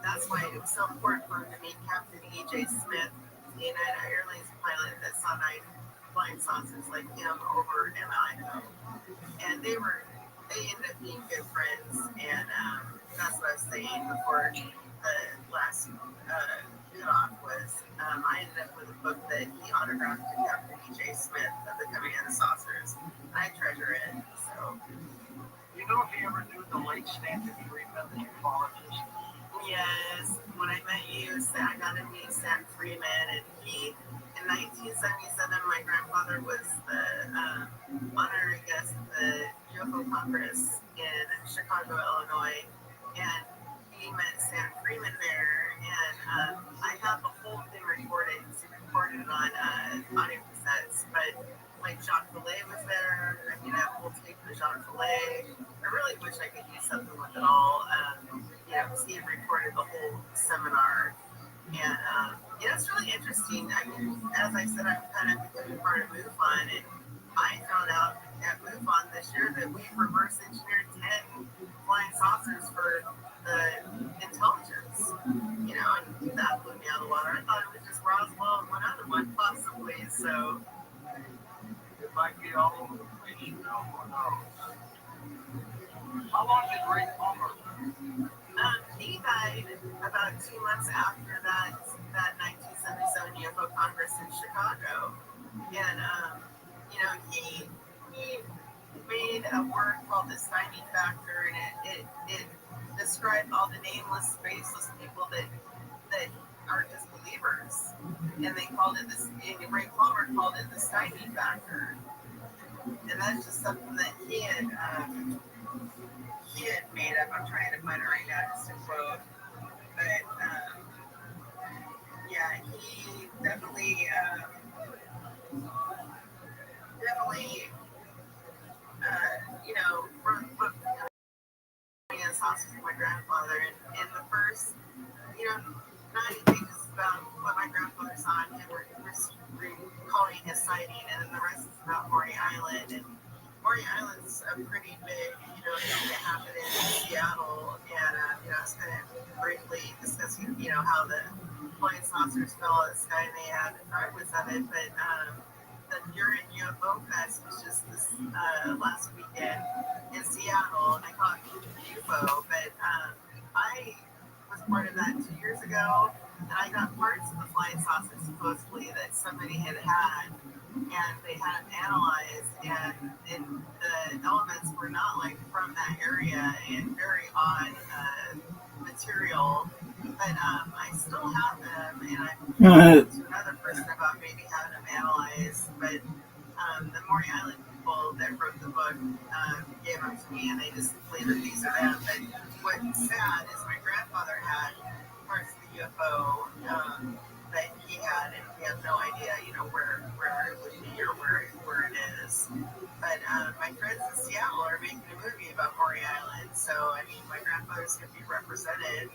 S8: that's why it was so important for him to meet Captain E.J. Smith, the United Airlines pilot that saw 9 flying saucers like him over Idaho. And they ended up being good friends, and that's what I was saying before the last cutoff was I ended up with a book that he autographed to Captain E.J. Smith of the Coming of the Saucers. I treasure it. So,
S13: you know if you ever knew the late Stanton Friedman, the ufologist?
S8: Yes, when I met you, I got to meet Stan Freeman, and in 1977, my grandfather was the honorary guest of the UFO Congress in Chicago, Illinois, and he met Stan Freeman there, and I have the whole thing recorded. It's recorded on audio cassettes, but like Jacques Vallée was there. I mean, I have a whole tape of Jacques Vallée. I really wish I could do something with it all. Because he had recorded the whole seminar. And, it's really interesting. I mean, as I said, I'm kind of becoming part of MUFON, and I found out at MUFON this year that we reverse engineered 10 flying saucers for the intelligence, and that blew me out of the water. I thought it was just Roswell and one other one, possibly, so.
S13: It might be all over the place, who knows. How long did Ray Palmer live?
S8: He died about 2 months after that 1977 UFO Congress in Chicago. And, he made a word called the Stymie Factor, and it described all the nameless, faceless people that are disbelievers. And they called it Ray Palmer called it the Stymie Factor. And that's just something that he had made up. I'm trying to find it right now just to quote. But, he definitely, wrote sauces for my grandfather. And in the first, 90 pages about what my grandfather saw, and we're recalling his sighting, and then the rest is about Maury Island. And Maury Island's a pretty big, thing that happened in Seattle, and I was kind of briefly discussing, how the flying saucers fell out of the sky, and they had fragments of it. But the Urine UFO Fest was just this last weekend in Seattle, and I call it UFO, but I was part of that 2 years ago, and I got parts of the flying saucer supposedly that somebody had and they had them analyzed, and the elements were not like from that area and very odd material. But I still have them, and I'm talking to another person about maybe having them analyzed. But the Maury Island people that wrote the book gave them to me, and they just believe that these are them. But what's sad is my grandfather had parts of the UFO that he had, and we have no idea, where it would be or where it is. But my friends in Seattle are making a movie about Maury Island, so I mean, my grandfather's going to be represented.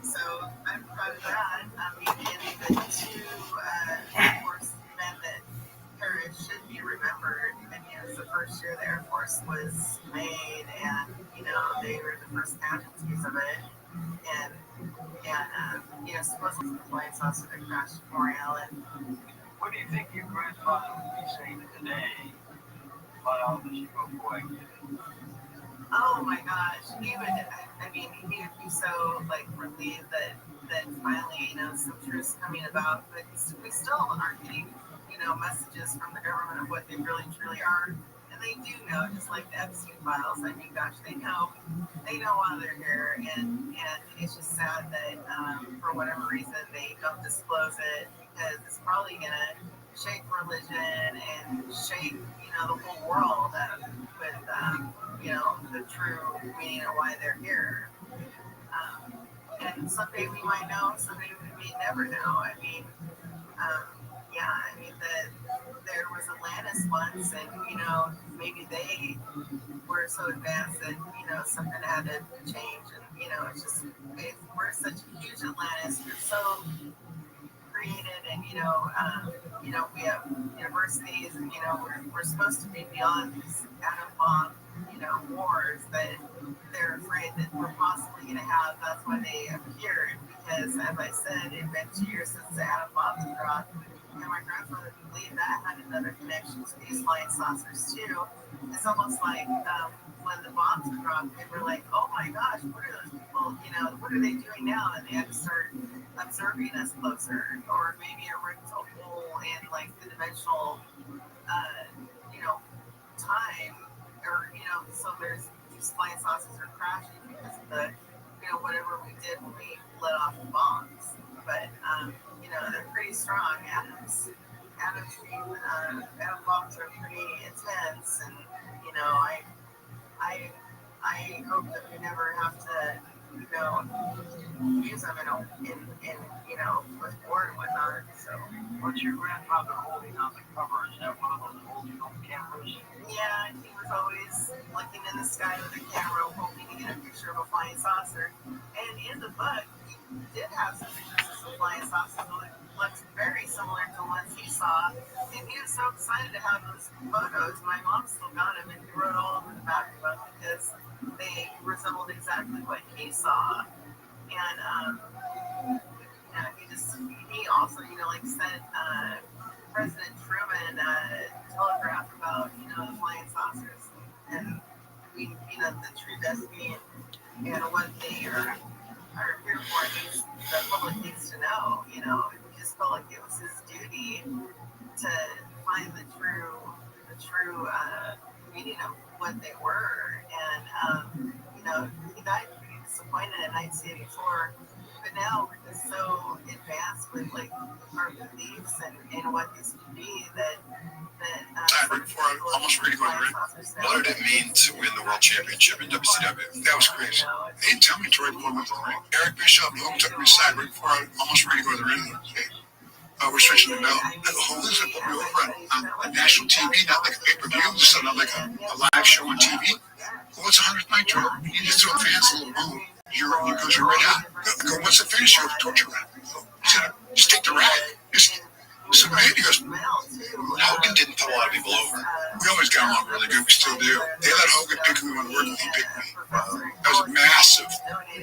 S8: So I'm proud of that. And the two, Air Force men that perished should be remembered. I mean, it was the first year the Air Force was made, and they were the first casualties of it. And supposedly the flying saucer that crashed at Maury Island.
S13: What do you think your grandfather would be saying today about all this UFO activity?
S8: Oh my gosh, he would be so relieved that finally, some truth's coming about, but we still aren't getting, messages from the government of what they really truly are. And they do know, just like the Epstein files. I mean, gosh, they know why they're here, and it's just sad that for whatever reason they don't disclose it, because it's probably gonna shake religion and shake, the whole world with the true meaning of why they're here. And someday we might know, someday we may never know. I mean, there was Atlantis once, and maybe they were so advanced that something had to change, and it's just we're such a huge Atlantis. We're so created, and we have universities, and we're supposed to be beyond these atom bomb wars that they're afraid that we're possibly going to have. That's why they appeared, because as I said, it's been 2 years since the atom bombs dropped, and my grandfather believed that had another connection to these flying saucers too. It's almost like when the bombs dropped, they were like, oh my gosh, what are those people, what are they doing now? And they had to start observing us closer, or maybe it ripped a hole in the dimensional time, or so there's these flying saucers are crashing because of the whatever we did when we let off the bombs. But they're pretty strong. Atom bombs are pretty intense, and I hope that we never have to use them in with war and whatnot. So
S13: what's your grandfather holding on the cover? Is that one of those old film cameras?
S8: Yeah, he was always looking in the sky with a camera, hoping to get a picture of a flying saucer. And in the book, he did have some pictures of some flying saucers that looked very similar to ones he saw. And he was so excited to have those photos. My mom still got them, and he wrote all over the back of them because they resembled exactly what he saw. And he also, sent President Truman telegraph about, the flying saucers and the true destiny and what they are here for. The public needs to know, he just felt like it was his duty to find the true meaning of what they were. And, he died pretty disappointed in 1984. But now we're just so advanced with our beliefs and what this could be that
S17: right before I almost ready to go to the ring. What did it mean to win the world championship in WCW? That was crazy. They didn't tell me until right before I went to the ring. Eric Bischoff and Hogan took me aside right before I almost ready to go to the ring. Hey, we're switching the belt. Hogan's going to put me over on national TV, not like a pay-per-view, just not like a live show on TV. Well, what's 100th Nitro? You just throw fans a little bone. You're red hot. Go, what's the finish of the torture rag? Just take the rag. So he goes, Hogan didn't put a lot of people over. We always got along really good. We still do. They let Hogan pick who we want to work with. He picked me. That was a massive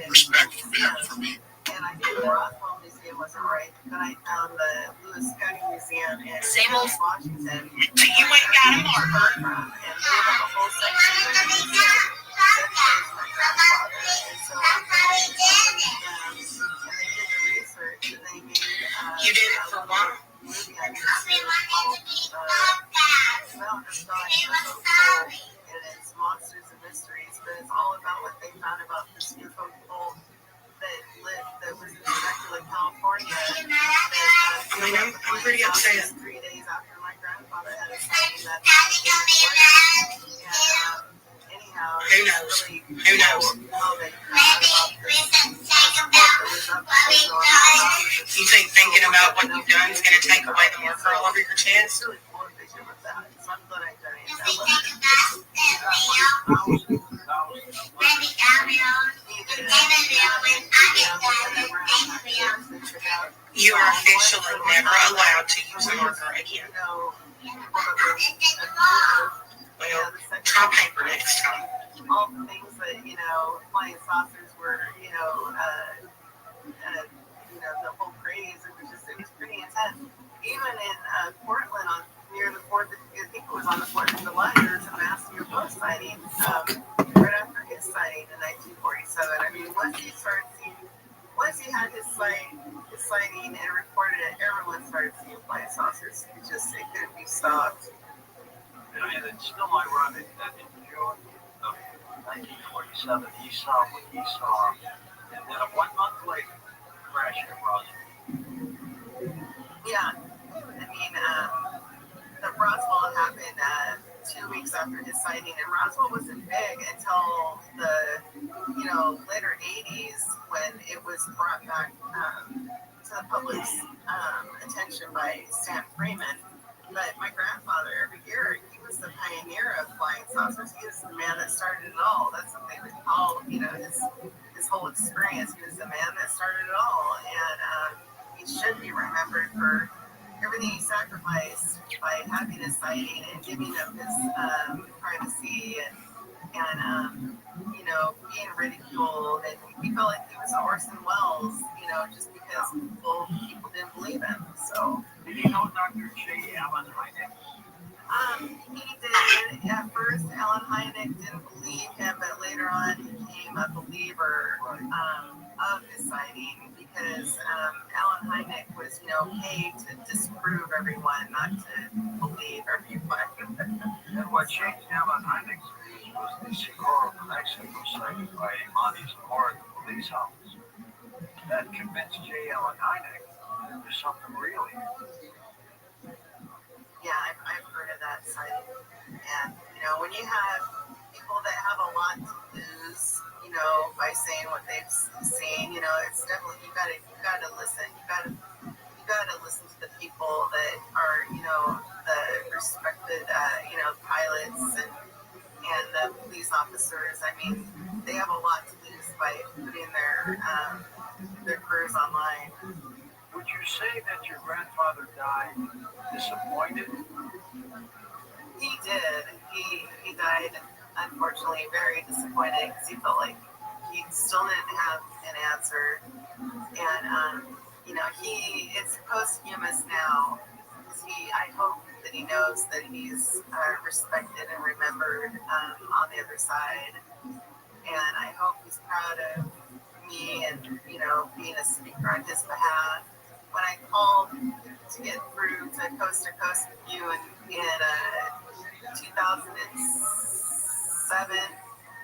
S17: respect from him for me.
S8: And I think the Roswell Museum wasn't right, but I found the Lewis County Museum in Washington.
S19: You ain't got a marker.
S8: And they have a whole section of the museum that shows my grandfather. And so I and they did the research, and they made
S19: You did it for what?
S8: movie I did called
S7: pretty upset.
S8: 3 days after my grandfather had a signing that and anyhow,
S7: who knows?
S8: Really
S7: Who knows? You think thinking about what you've done is going to take away the marker all over your chest? You are officially never allowed to use a marker again. Well, try paper next time.
S8: All the things that, flying saucers were, the whole craze, it was pretty intense. Even in Portland, near the 4th, I think it was on the 4th of July, there was a mass UFO sighting right after his sighting in 1947. I mean, once he had his sighting and reported it, everyone started seeing flying saucers. It couldn't be stopped.
S13: And it's still ironic that in June of 1947, he saw what he saw, and then 1 month later, crash at Roswell.
S8: Yeah, I mean, the Roswell happened 2 weeks after his sighting, and Roswell wasn't big until the, later 80s when it was brought back to the public's attention by Stan Freeman. But my grandfather, every year, he was the pioneer of flying saucers. He was the man that started it all. That's what they would call, his whole experience. He was the man that started it all. And he should be remembered for everything he sacrificed by having a sighting and giving up his privacy and being ridiculed. And he felt like he was Orson Welles, just because people didn't believe him. So.
S13: Did you know Dr. J. Allen Hynek?
S8: He did. At first, Allen Hynek didn't believe him, but later on he became a believer of his sighting because Allen Hynek was, paid to disprove everyone, not to believe everyone.
S13: And what changed Allen Hynek's views was the Socorro, New Mexico sighting by Monty's Warren police officer. That convinced J. Allen Hynek that there's something real here.
S8: Yeah, I've heard of that sighting. And, when you have people that have a lot to lose, by saying what they've seen, it's definitely, you gotta listen. You gotta listen to the people that are, the respected, pilots and the police officers. I mean, they have a lot to lose by putting their careers online.
S13: Would you say that your grandfather died disappointed?
S8: He did. He died, unfortunately, very disappointed because he felt like he still didn't have an answer. And, it's posthumous now. I hope that he knows that he's respected and remembered on the other side. And I hope he's proud of me and, being a speaker on his behalf. When I called to get through to Coast with you in 2007,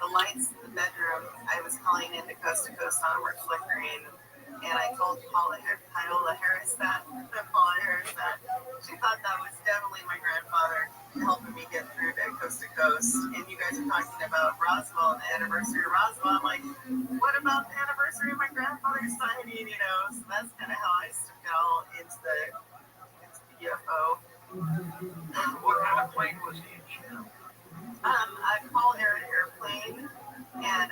S8: the lights in the bedroom I was calling into Coast on were flickering. And I told Paula Harris that. She thought that was definitely my grandfather helping me get through to Coast. And you guys are talking about Roswell and the anniversary of Roswell. I'm like, what about the anniversary of my grandfather's signing? So that's kind of how I fell into the UFO.
S13: What kind of plane was he in?
S8: I called her an airplane, and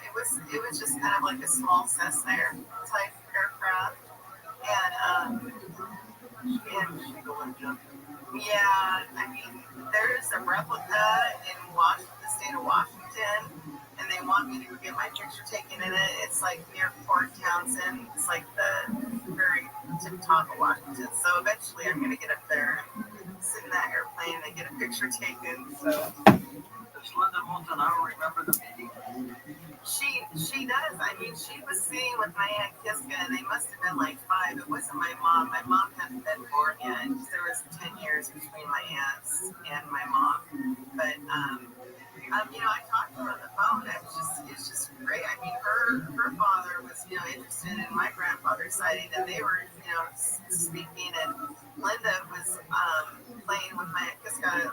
S8: it was just kind of like a small Cessna type aircraft, and yeah, I mean, there's a replica in the state of Washington, and they want me to get my picture taken in it. It's like near Port Townsend. It's like the very tip top of Washington. So eventually I'm going to get up there and sit in that airplane and get a picture taken. So
S13: does Linda Montanaro remember the meeting?
S8: She does. I mean, she was sitting with my Aunt Kiska, and they must have been like 5. It wasn't my mom. My mom hadn't been born yet. There was 10 years between my aunts and my mom. But I talked to her on the phone. It's just great. I mean, her father was, interested in my grandfather's sighting, and they were, speaking. And Linda was playing with my Kiska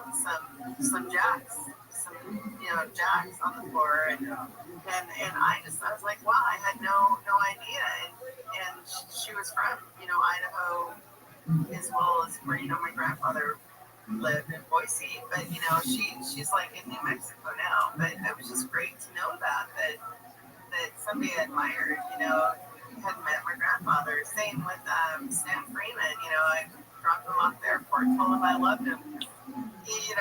S8: some jacks, jacks on the floor, and I was like, wow, I had no idea. And she was from, Idaho, as well as where, my grandfather lived in Boise, but she's like in New Mexico now. But it was just great to know that somebody I admired, had met my grandfather. Same with Stan Freeman. I dropped him off the airport, told him I loved him. He,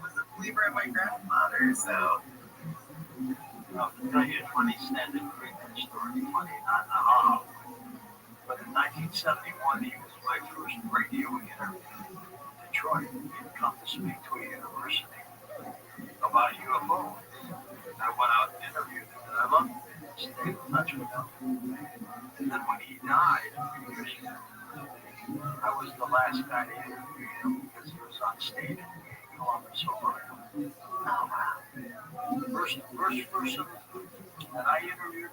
S8: was a believer in my grandfather. So.
S13: I'll tell you a funny Stan Freeman story. Funny, not but in 1971, he was my first radio interview. Detroit, he'd come to speak to a university about UFOs. I went out and interviewed him, and I loved him. Stayed in touch with him. And then when he died a few years ago, I was the last guy to interview him because he was on stage in Columbus, Ohio. Oh, wow. First person that I interviewed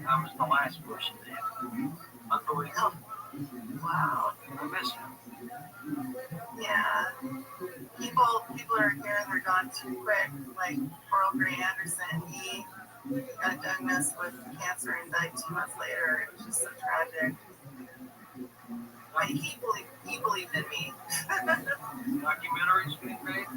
S13: I was the last person to interview. Unbelievable.
S8: Wow.
S13: I miss him.
S8: Yeah. People are here and they're gone too quick. Like Earl Grey Anderson, he got diagnosed with cancer and died 2 months later. It was just so tragic. But he believed in me.
S13: Documentaries being made?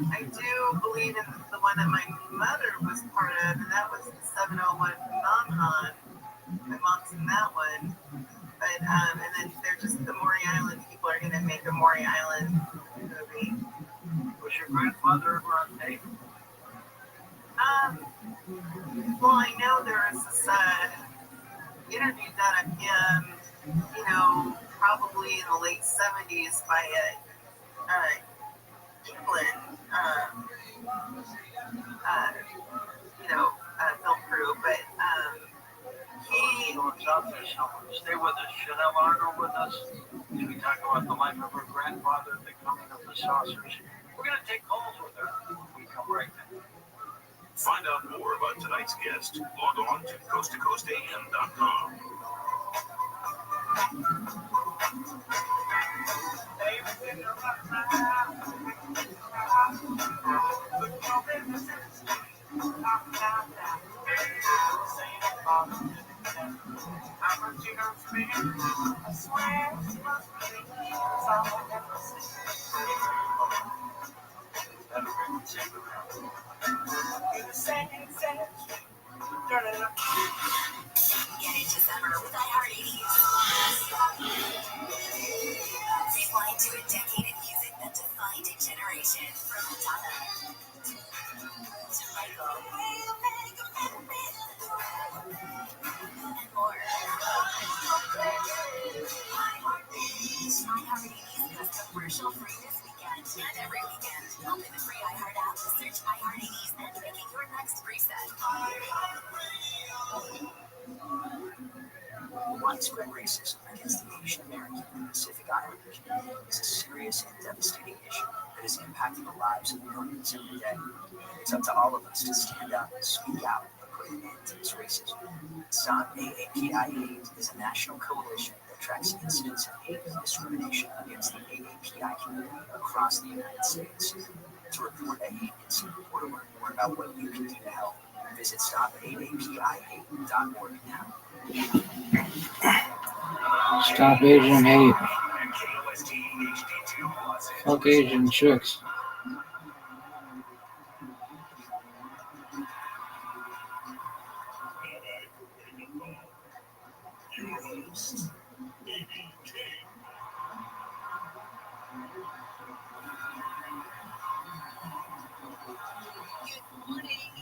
S8: I do believe in the one that my mother was part of, and that was the 701 phenomenon. My mom's in that one. But and then they're just the Maury Island people are gonna make a Maury Island movie.
S13: Was your grandfather ever on tape?
S8: Well, I know there was this interview done of him, probably in the late 70s by England, film crew, but he.
S13: So it's out there somewhere. Stay with us. Chanel Arnold with us. As we talk about the life of her grandfather, the coming of the saucers. We're going to take calls with her. We come right back.
S2: Find out more about tonight's guest. Log on to coasttocoastam.com.
S3: I swear she must be someone that was in the same
S4: Get into summer with iHeart80s. Rewind to a decade of music that defined a generation. From Madonna to Michael and more. iHeart80s is commercial free this weekend and every weekend. Open the free iHeart app, search iHeart80s, and make it your next preset.
S10: Widespread racism against the Asian American and Pacific Islander community is a serious and devastating issue that is impacting the lives of millions every day. It's up to all of us to stand up, speak out, and put an end to this racism. Stop AAPI is a national coalition that tracks incidents of hate and discrimination against the AAPI community across the United States. To report a hate incident or to learn more about what you can do to help, visit stopaapi.org now.
S12: Stop Asian hate. Fuck Asian chicks.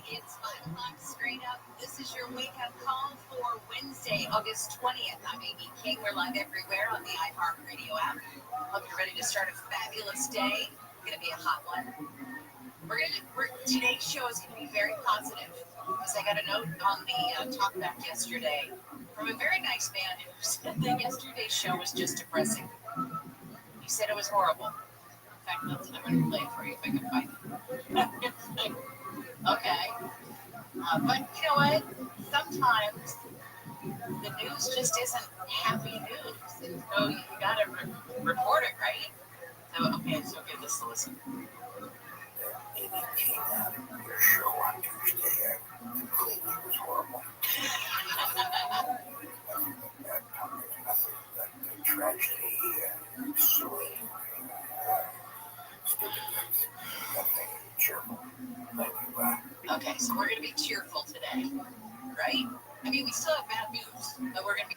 S18: It's 5 o'clock straight up. This is your wake-up call for Wednesday, August 20th. I'm Amy King. We're live everywhere on the iHeart Radio app. Hope you're ready to start a fabulous day. It's going to be a hot one. Today's show is going to be very positive because I got a note on the talkback yesterday from a very nice man who said that yesterday's show was just depressing. You said it was horrible. In fact, listen, I'm going to play it for you if I can find it. Okay. But you know what? Sometimes the news just isn't happy news. And so you got to report it, right? So, okay, so give this a listen.
S1: Your show on Tuesday, completely was horrible. The tragedy, silly, stupid things. Nothing cheerful.
S18: Okay, so we're going to be cheerful today, right? I mean, we still have bad news, but we're going to be.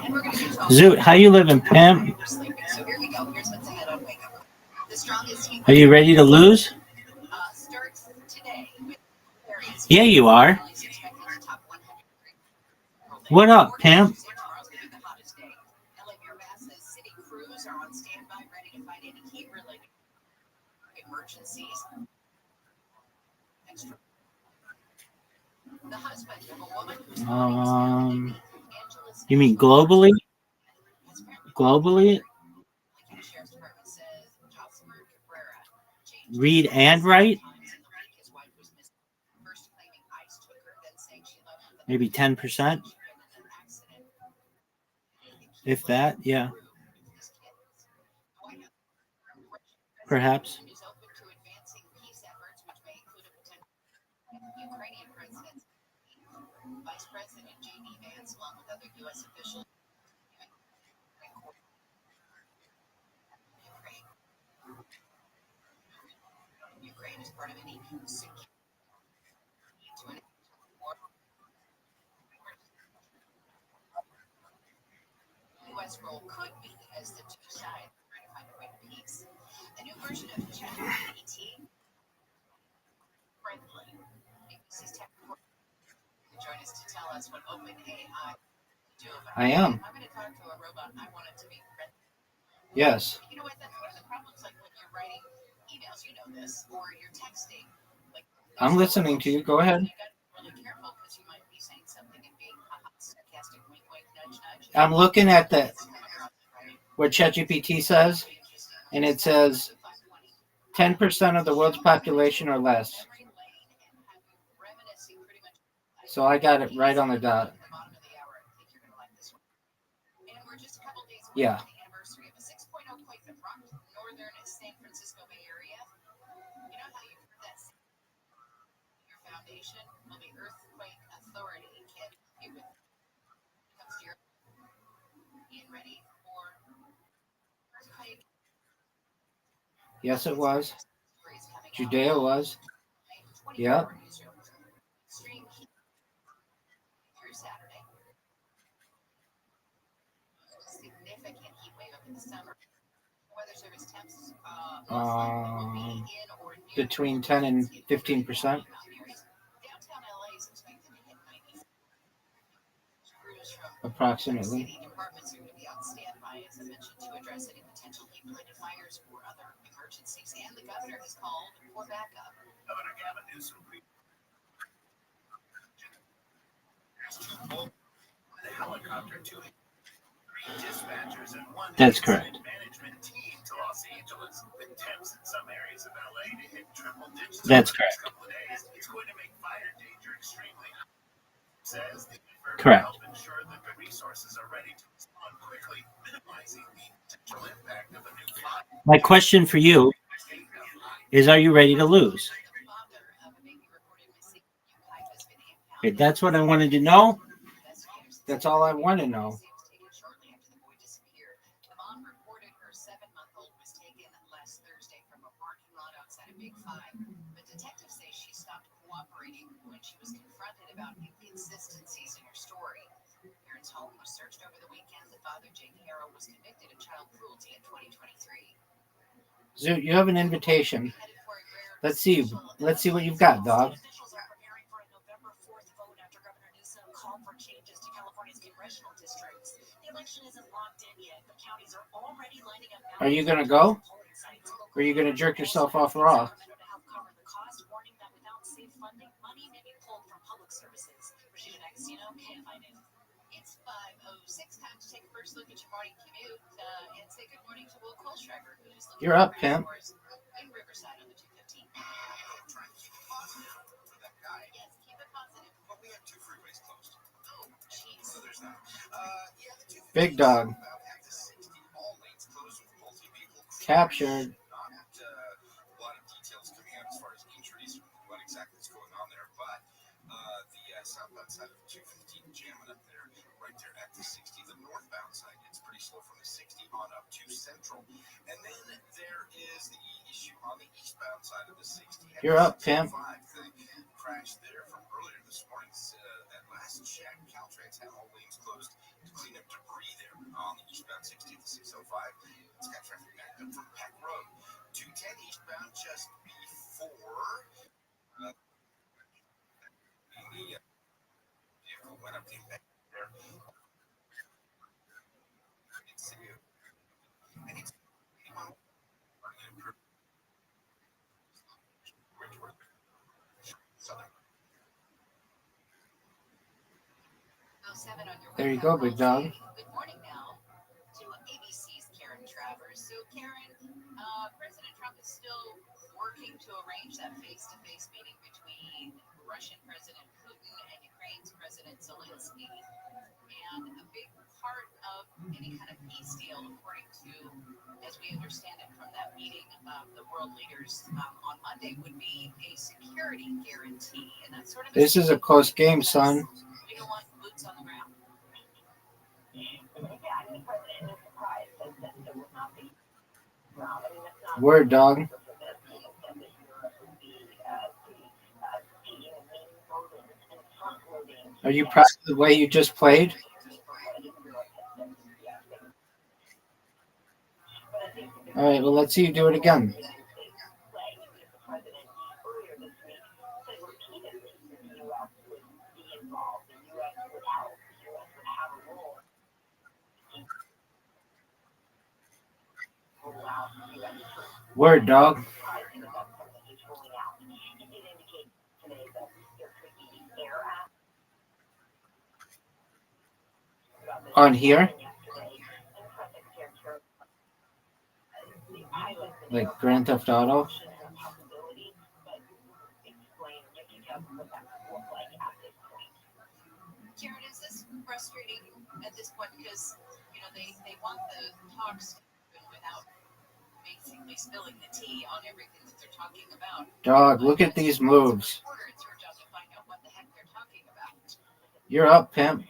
S18: And we're going to be talking.
S12: Zoot, how you living, pimp?
S18: So here we go. Here's what's ahead on Wake Up. The strongest heat
S12: Are you ready to lose?
S18: Starts today with areas.
S12: Yeah, you are. What up, pimp?
S18: Tomorrow's going to be the hottest day. LA Mayor city crews are on standby, ready to fight any heat-related emergencies. The husband of a woman who's
S12: You mean globally? Globally? Read and write? Maybe 10%? If that, yeah. Perhaps.
S18: Ukrainian president, Vice President J.D. Vance, along with other U.S. officials. Ukraine is part of an EU security to an U.S. role could be as the two sides try to find a way to peace. The new version of ChatGPT, friendly. BBC's tech reporter to join us to tell us what OpenAI do.
S12: I am.
S18: I'm going to talk to a robot. I want it to be friendly.
S12: Yes.
S18: You know what? That's one of the problems. Like when you're writing emails, you know this, or you're texting. Like
S12: I'm listening to you. Go ahead.
S18: You got to be really careful because you might be saying something and being sarcastic, wink, wink, nudge, nudge.
S12: I'm looking at the what ChatGPT says, and it says 10% of the world's population or less. So I got it right on the dot. Yeah. Yes, it was. Judea was. Yep.
S18: Significant heat wave up in the summer. Weather service temps
S12: Between 10 and 15%.
S18: downtown LA is expected to hit 90. Crews from
S12: Approximately.
S18: city departments are going to be on standby, as I mentioned, to address any potential heat-related fires or other emergencies. And the governor has called for backup.
S6: Governor Gavin Newsom the helicopter to dispatchers and one
S12: That's correct.
S6: management team to Los Angeles with temps in some areas of LA to hit triple digits.
S12: That's correct.
S6: Couple of days. It's going to make fire danger extremely high. Says the effort
S12: Correct.
S6: will help ensure that the resources are ready to respond quickly, minimizing the potential impact of a new fire.
S12: My question for you is, are you ready to lose? Okay, that's what I wanted to know. That's all I want to know.
S18: But detectives say she stopped cooperating when she was confronted about inconsistencies in her story. Parents' home was searched over the weekend. The father, Jake Harrow, was convicted of child cruelty in 2023.
S12: Zoot, you have an invitation. Let's see what you've got, dog.
S18: Officials are preparing for a November 4th vote after Governor Newsom called for changes to California's congressional districts. The election isn't locked in yet, but counties are already lining up.
S12: Are you going to go? Or are you going to jerk yourself off raw?
S18: Warning that without safe funding, money may be pulled from public services. Regina D'Agostino, KFI News. It's 5:06. Time to take a first look at your morning commute and say good morning to Will Colschreiber, who's looking
S12: You're up,
S18: for
S12: pimp.
S18: hours in Riverside on the 215. Yes, keep it positive.
S1: But we have 2 freeways closed.
S18: Oh, jeez.
S1: So there's that. Yeah, the 215
S12: Big dog.
S1: at the 60, all lanes closed with multi-vehicle crash.
S12: Captured.
S1: Not a lot of details coming out as far as injuries or what exactly is going on there, but the southbound side of 215 jamming up there, right there at the 60. The northbound side, it's pretty slow from the 60 on up to Central. And then there is the issue on the eastbound side of the 60.
S12: You're up, pimp.
S1: The crash there from earlier this morning. At last check, Caltrans had all lanes closed to clean up debris there on the eastbound 60 at the 605. It's got traffic backed up from Peck Road. 210 eastbound just before the vehicle went up the embankment there. And it's
S12: There you go, big dog.
S18: Good morning now to ABC's Karen Travers. So, Karen, President Trump is still working to arrange that face-to-face meeting between Russian President Putin and Ukraine's President Zelensky. And a big part of any kind of peace deal, according to, as we understand it from that meeting of the world leaders on Monday, would be a security guarantee. And that's sort of
S12: This is a close game, son.
S18: we don't want boots on the ground.
S12: Word, dog. Are you proud of the way you just played? All right, well, let's see you do it again. Word, dog. On here? Like Grand Theft Auto?
S18: Karen, is this frustrating at this point because, you know, they want the talks to happen without basically spilling the tea on everything that they're talking about.
S12: Dog, look at these moves.
S18: It's your job to find out what the heck they're talking about.
S12: You're up, pimp.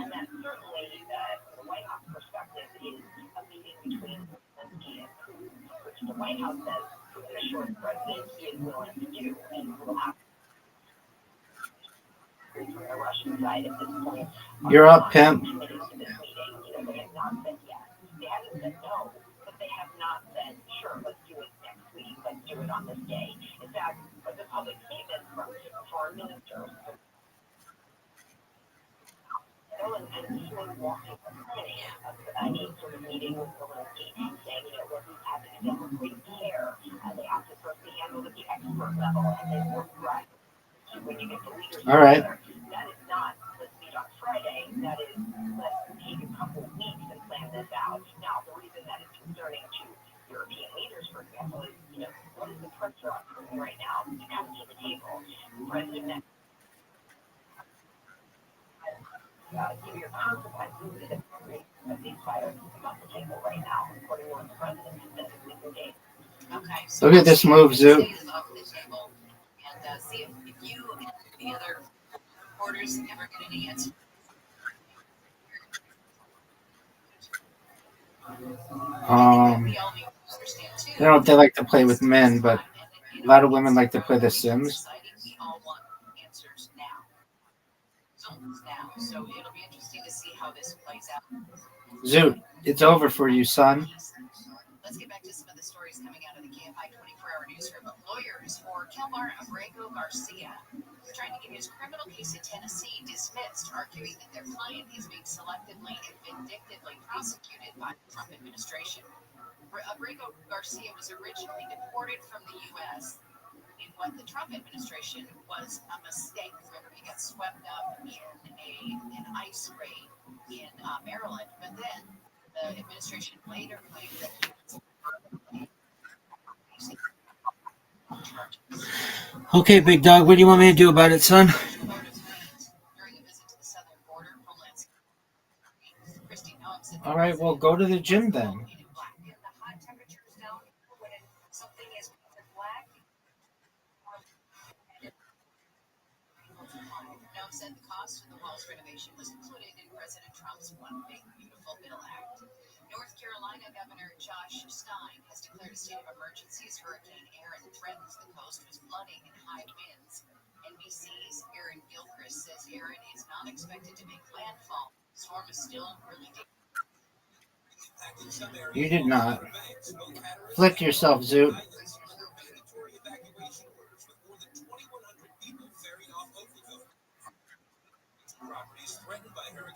S14: And that certainly the White House perspective is a meeting between Zelensky and Putin, which the White House says Putin assured the president he is willing to do, and will have from the Russian side at this point.
S12: You're up, pimp.
S14: They have not said yes. They haven't said no, but they have not said, sure, let's do it next week, let's do it on this day. In fact, the public statement from foreign ministers and Smith walking any sort of meeting with Zelensky, saying, you know, what he's having to deal with great care. They have to first be handled at the expert level, and they work right. When you get the leaders
S12: all right.
S14: together, that is not let's meet on Friday. That is let's take a couple of weeks and plan this out. Now, the reason that is concerning to European leaders, for example, is, you know, what is the pressure on Putin right now to come to the table? President severe consequences of these fires on the table right now, according to what the president said in the day.
S18: Okay.
S12: So look at this move, Zoo.
S18: And see if you and the other reporters ever get any answer.
S12: I don't know if they like to play with men, but a lot of women like to play The Sims.
S18: We all want answers now. So it'll be interesting to see how this plays out.
S12: Zoot, it's over for you, son.
S18: Let's get back to some of the stories coming out of the KFI 24-hour newsroom. Lawyers for Kelmar Abrego Garcia are trying to get his criminal case in Tennessee dismissed, arguing that their client is being selectively and vindictively prosecuted by the Trump administration. Abrego Garcia was originally deported from the U.S. in what the Trump administration was a mistake. Remember, he got swept up in an ICE raid in Maryland, but then the administration later claimed that he was
S12: Okay, big dog, what do you want me to do about it, son? All right, well, go to the gym then.
S18: Noam said the cost of the wall's renovation was included in President Trump's One Big Beautiful Bill Act. North Carolina Governor Josh Stein has declared a state of emergency as Hurricane Aaron threatens the coast with flooding and high winds. NBC's Aaron Gilchrist says Aaron is not expected to make landfall. The storm is still really dangerous.
S12: You did not. Flick yourself, Zoot.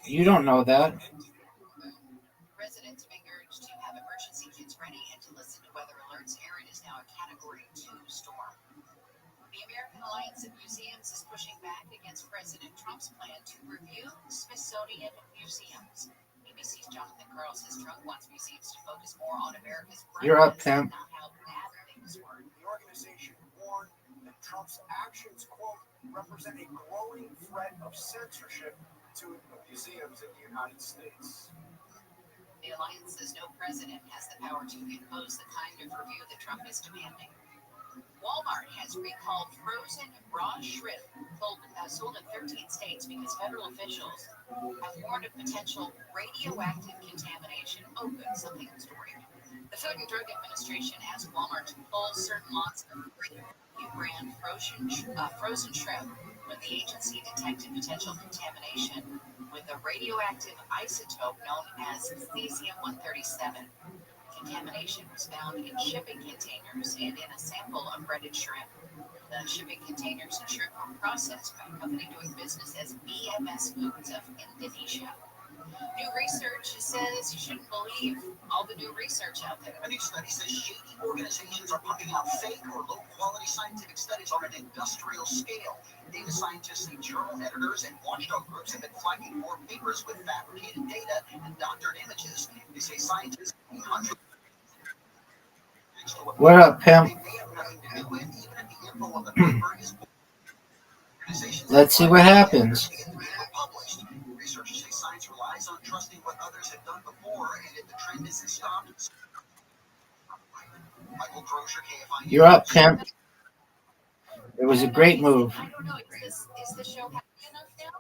S12: You don't know that.
S18: Residents are being urged to have emergency kits ready and to listen to weather alerts. Aaron is now a Category 2 storm. The American Alliance of Museums is pushing back against President Trump's plan to review Smithsonian museums. ABC's Jonathan Carl says Trump wants museums to focus more on America's
S12: You're up, pimp.
S18: not how bad things were.
S6: The organization warned that Trump's actions, quote, represent a growing threat of censorship to the museums in the United States.
S18: The alliance says no president has the power to impose the kind of review that Trump is demanding. Walmart has recalled frozen raw shrimp sold in 13 states because federal officials have warned of potential radioactive contamination. Oh, good, something in story. The Food and Drug Administration asked Walmart to pull certain lots of new brand frozen shrimp when the agency detected potential contamination with a radioactive isotope known as cesium-137. Contamination was found in shipping containers and in a sample of breaded shrimp. The shipping containers and shrimp were processed by a company doing business as BMS Foods of Indonesia. New research says you shouldn't believe all the new research out there.
S15: A new study says shady organizations are pumping out fake or low-quality scientific studies on an industrial scale. Data scientists and journal editors and watchdog groups have been flagging more papers with fabricated data and doctored images. They say scientists hundreds.
S12: What up, pimp? Let's see what happens.
S15: Researchers say science relies on trusting what others have done before, and if the trend isn't stopped, Michael Crozier, KFI.
S12: You're up, pimp. It was a great move.
S18: I don't know. Is the show happy enough now?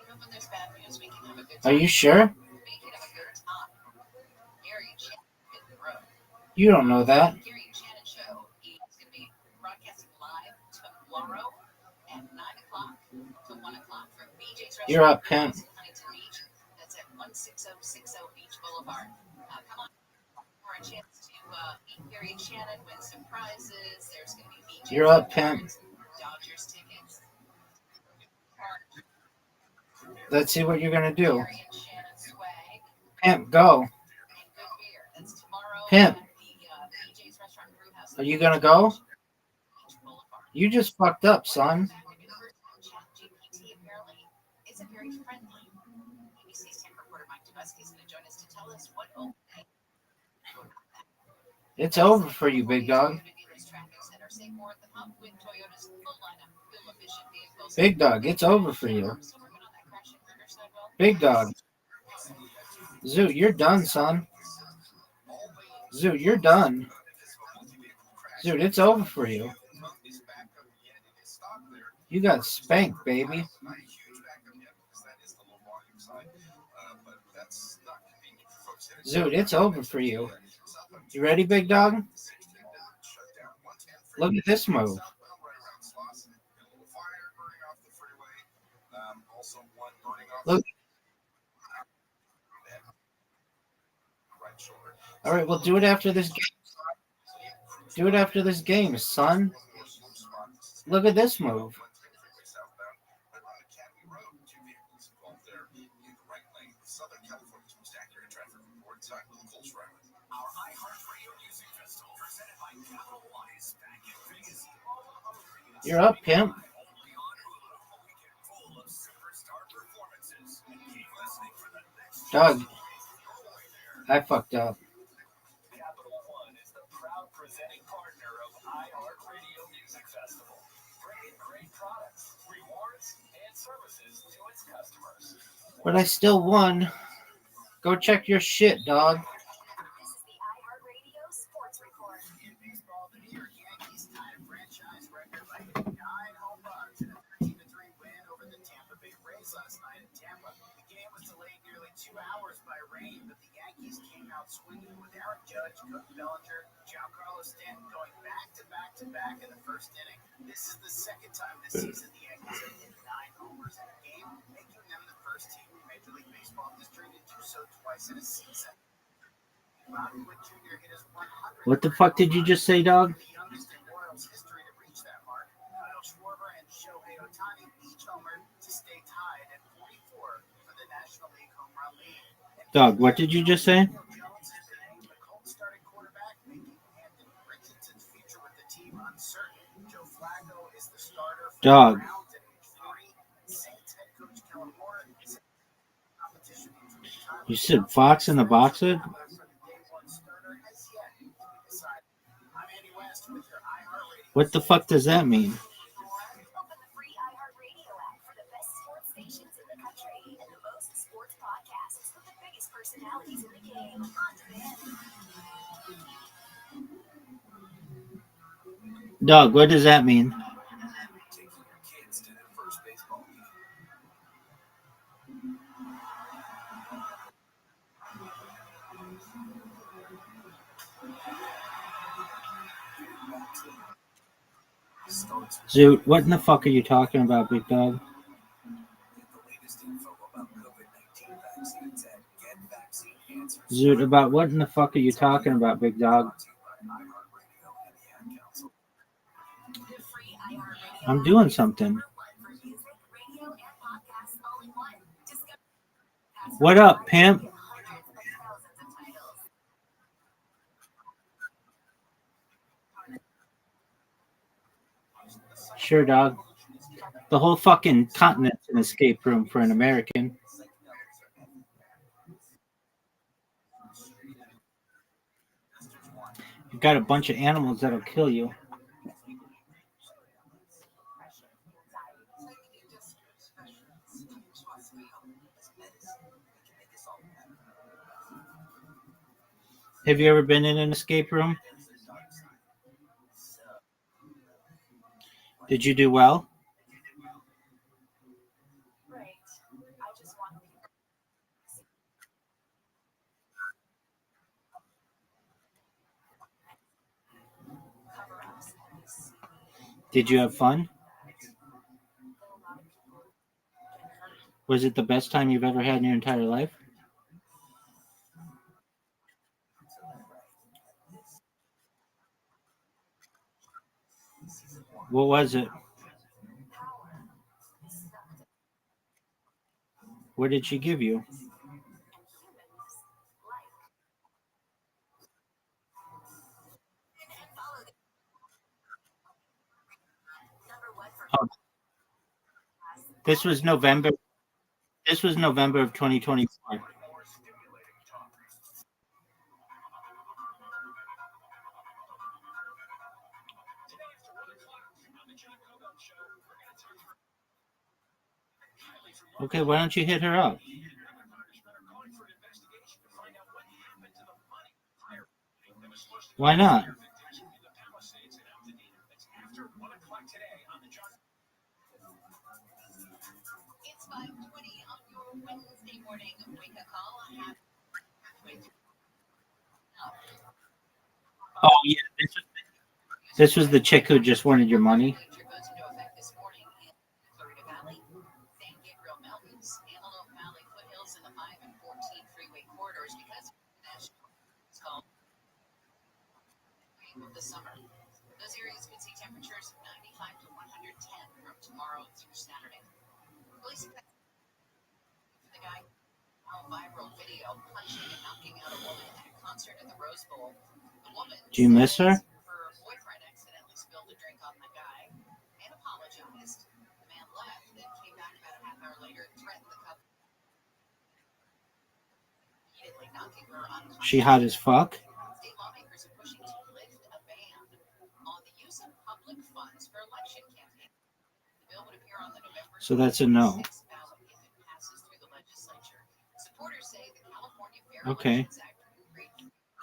S18: Even when there's bad news, we can have a good time.
S12: Are you sure? You don't know that.
S18: Gary and Shannon show is going to be broadcasting live tomorrow at 9 o'clock to 1 o'clock from BJ's Restaurant.
S12: You're up, pimp.
S18: Huntington Beach. That's at 16060 Beach Boulevard. Come on for a chance to meet Gary and Shannon, win some prizes. There's going to be BJ's.
S12: You're up, pimp.
S18: Dodgers tickets.
S12: Let's see what you're going to do.
S18: Gary and Shannon swag.
S12: Pimp, go.
S18: And good beer. That's tomorrow.
S12: Pimp.
S18: BJ's Restaurant Brewhouse.
S12: Are you going to go?
S18: Beach Boulevard.
S12: You just fucked up, son.
S18: ChatGPT apparently isn't very friendly. ABC's tech reporter Mike Dubusky is going to join us to tell us what OpenAI.
S12: It's over for you, big dog. Big dog, it's over for you. Big dog. Zoo, you're done, son. Zoo, you're done. Zoo, it's over for you. You got spanked, baby. Zoot, it's over for you. You ready, big dog? Look at this move. Look. All right, well, do it after this game. Do it after this game, son. Look at this move. You're up, pimp. Doug, I fucked up.
S9: Capital One is the proud presenting partner of iHeartRadio Music Festival, bringing great products, rewards, and services to its customers.
S12: But I still won. Go check your shit, dog.
S14: This is the iHeartRadio Sports Report.
S15: In baseball, the New York Yankees tied a franchise record by hitting 9 home runs in a 13-3 win over the Tampa Bay Rays last night in Tampa. The game was delayed nearly 2 hours by rain, but the Yankees came out swinging with Aaron Judge, Cody Bellinger, Giancarlo Stanton going back-to-back in the first inning. This is the second time this season the Yankees have hit 9 homers in a game, making them the first team in Major League Baseball history to do so twice in a season. Bobby Witt Jr. hit his 100th.
S12: What the fuck did you just say, dog?
S15: The youngest in Royals history to reach that mark. Kyle Schwarber and Shohei Ohtani each homered to stay tied at 44 for the National League home run lead.
S12: Dog, what did you just say?
S15: Jones has been named the Colts starting quarterback, making Anthony Richardson's future with the team uncertain. Joe Flacco is the starter for
S12: Dog.
S15: the Browns at age 40. Saints head coach Kellen Moore said competition between Tyler
S12: You said Fox in the boxer?
S15: I'm Andy West with your iHeartRadio.
S12: What the fuck does that mean?
S14: Open the free iHeartRadio app for the best sports stations in the country and the most sports podcasts with the biggest personalities in the game on demand.
S12: Dog, what does that mean?
S15: Taking your kids to their first baseball game.
S12: Zoot, what in the fuck are you talking about, big dog?
S15: Get the latest info about COVID-19 vaccines at GetVaccineAnswers.
S12: Zoot, about what in the fuck are you talking about, big dog?
S14: The free iHeartRadio
S12: I'm doing something.
S14: for music, radio, and podcasts all in one. Discover
S12: What up, pimp?
S14: hundreds of thousands of titles.
S12: Sure, dog. The whole fucking continent's an escape room for an American. You've got a bunch of animals that'll kill you. Have you ever been in an escape room? Did you do well?
S14: Right. I just want people cover-ups.
S12: Did you have fun? Was it the best time you've ever had in your entire life? What was it? What did she give you? Oh, this was November. This was November of 2024. Okay, why don't you hit her up? Why not?
S18: It's 5:20 on your Wednesday morning wake-up call.
S12: Oh yeah, this was the chick who just wanted your money.
S18: Goes into effect this morning in Florida Valley, San Gabriel Mountains, Antelope Valley foothills, and the 5 and 14 freeway corridors because it's called video punching and knocking out a woman at a concert at the Rose Bowl. The woman
S12: Do you miss her?
S18: her boyfriend accidentally spilled a drink on the guy and apologized. The man left, then came back about a half hour later and threatened the couple, repeatedly knocking her unconscious.
S12: She hot as fuck.
S18: State lawmakers are pushing to lift a ban on the use of public funds for election campaigns. The bill would appear on the November
S12: So that's a no.
S18: 26th ballot if it passes through the legislature. Supporters say the California Fair
S12: Okay.
S18: Elections Act would create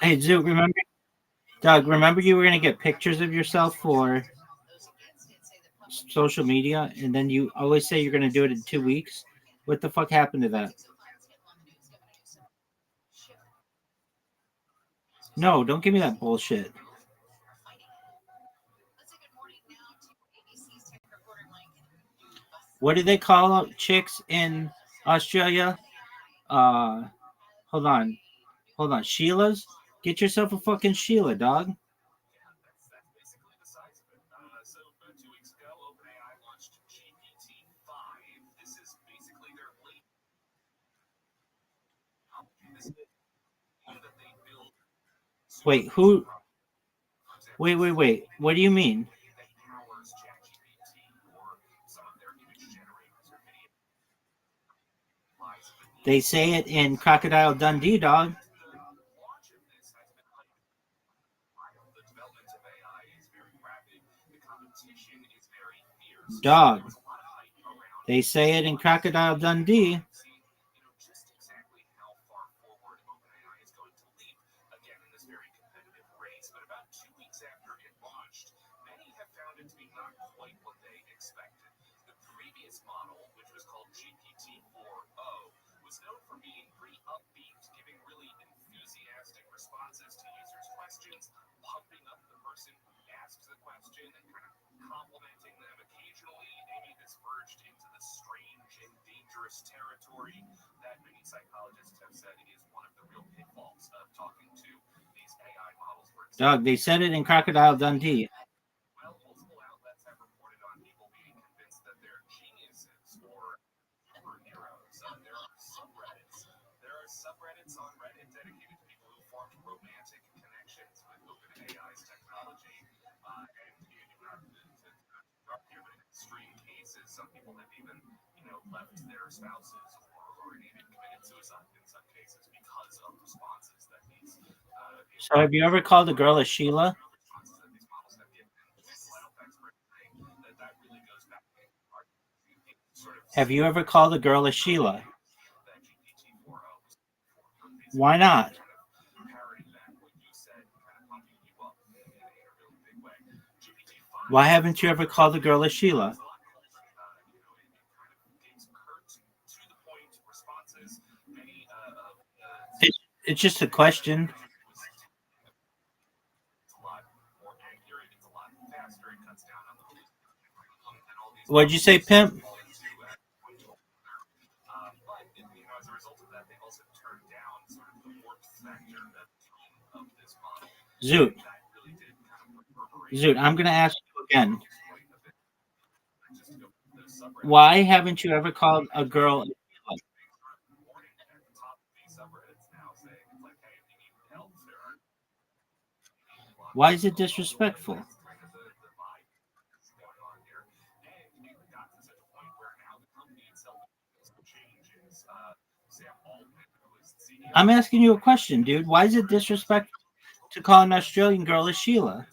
S12: Hey, Zoo, remember? Doug, remember you were going to get pictures of yourself for social media, and then you always say you're going to do it in 2 weeks? What the fuck happened to that? No, don't give me that bullshit. What do they call chicks in Australia? Hold on. Sheilas? Get yourself a fucking Sheila, dog.
S2: That's basically the size of it. So 2 weeks ago, OpenAI launched GPT-5. This is basically their late. This is that they build.
S12: Wait, who? Wait. What do you mean?
S2: That powers ChatGPT or some of their image generators or video.
S12: They say it in Crocodile Dundee, dog. Dog. They say it in Crocodile Dundee.
S2: Just exactly how far forward OpenAI is going to leap again in this very competitive race. But about 2 weeks after it launched, many have found it to be not quite what they expected. The previous model, which was called GPT-4o, was known for being pretty upbeat, giving really enthusiastic responses to users' questions, pumping up the person who asks the question and kind of complimenting them occasionally. Maybe this verged into the strange and dangerous territory that many psychologists have said is one of the real pitfalls of talking to these AI models.
S12: Dog, they said it in Crocodile Dundee.
S2: Well, multiple outlets have reported on people being convinced that they're geniuses or superheroes. There are subreddits. There are subreddits on Reddit dedicated to people who formed romantic connections with OpenAI's technology. And you have to argue that in extreme cases, some people have even, left their spouses or even committed suicide in some cases because of responses that these.
S12: So have you ever called a girl a Sheila? Have you ever called a girl a Sheila? Why not? Why haven't you ever called a girl a Sheila? It's just a question. What'd you say, pimp?
S2: As a result of that, they also turned down sort of the warp factor of this model.
S12: Zoot, I'm going to ask you again. Why haven't you ever called a girl a Sheila? Why is it disrespectful? I'm asking you a question, dude. Why is it disrespectful to call an Australian girl a Sheila?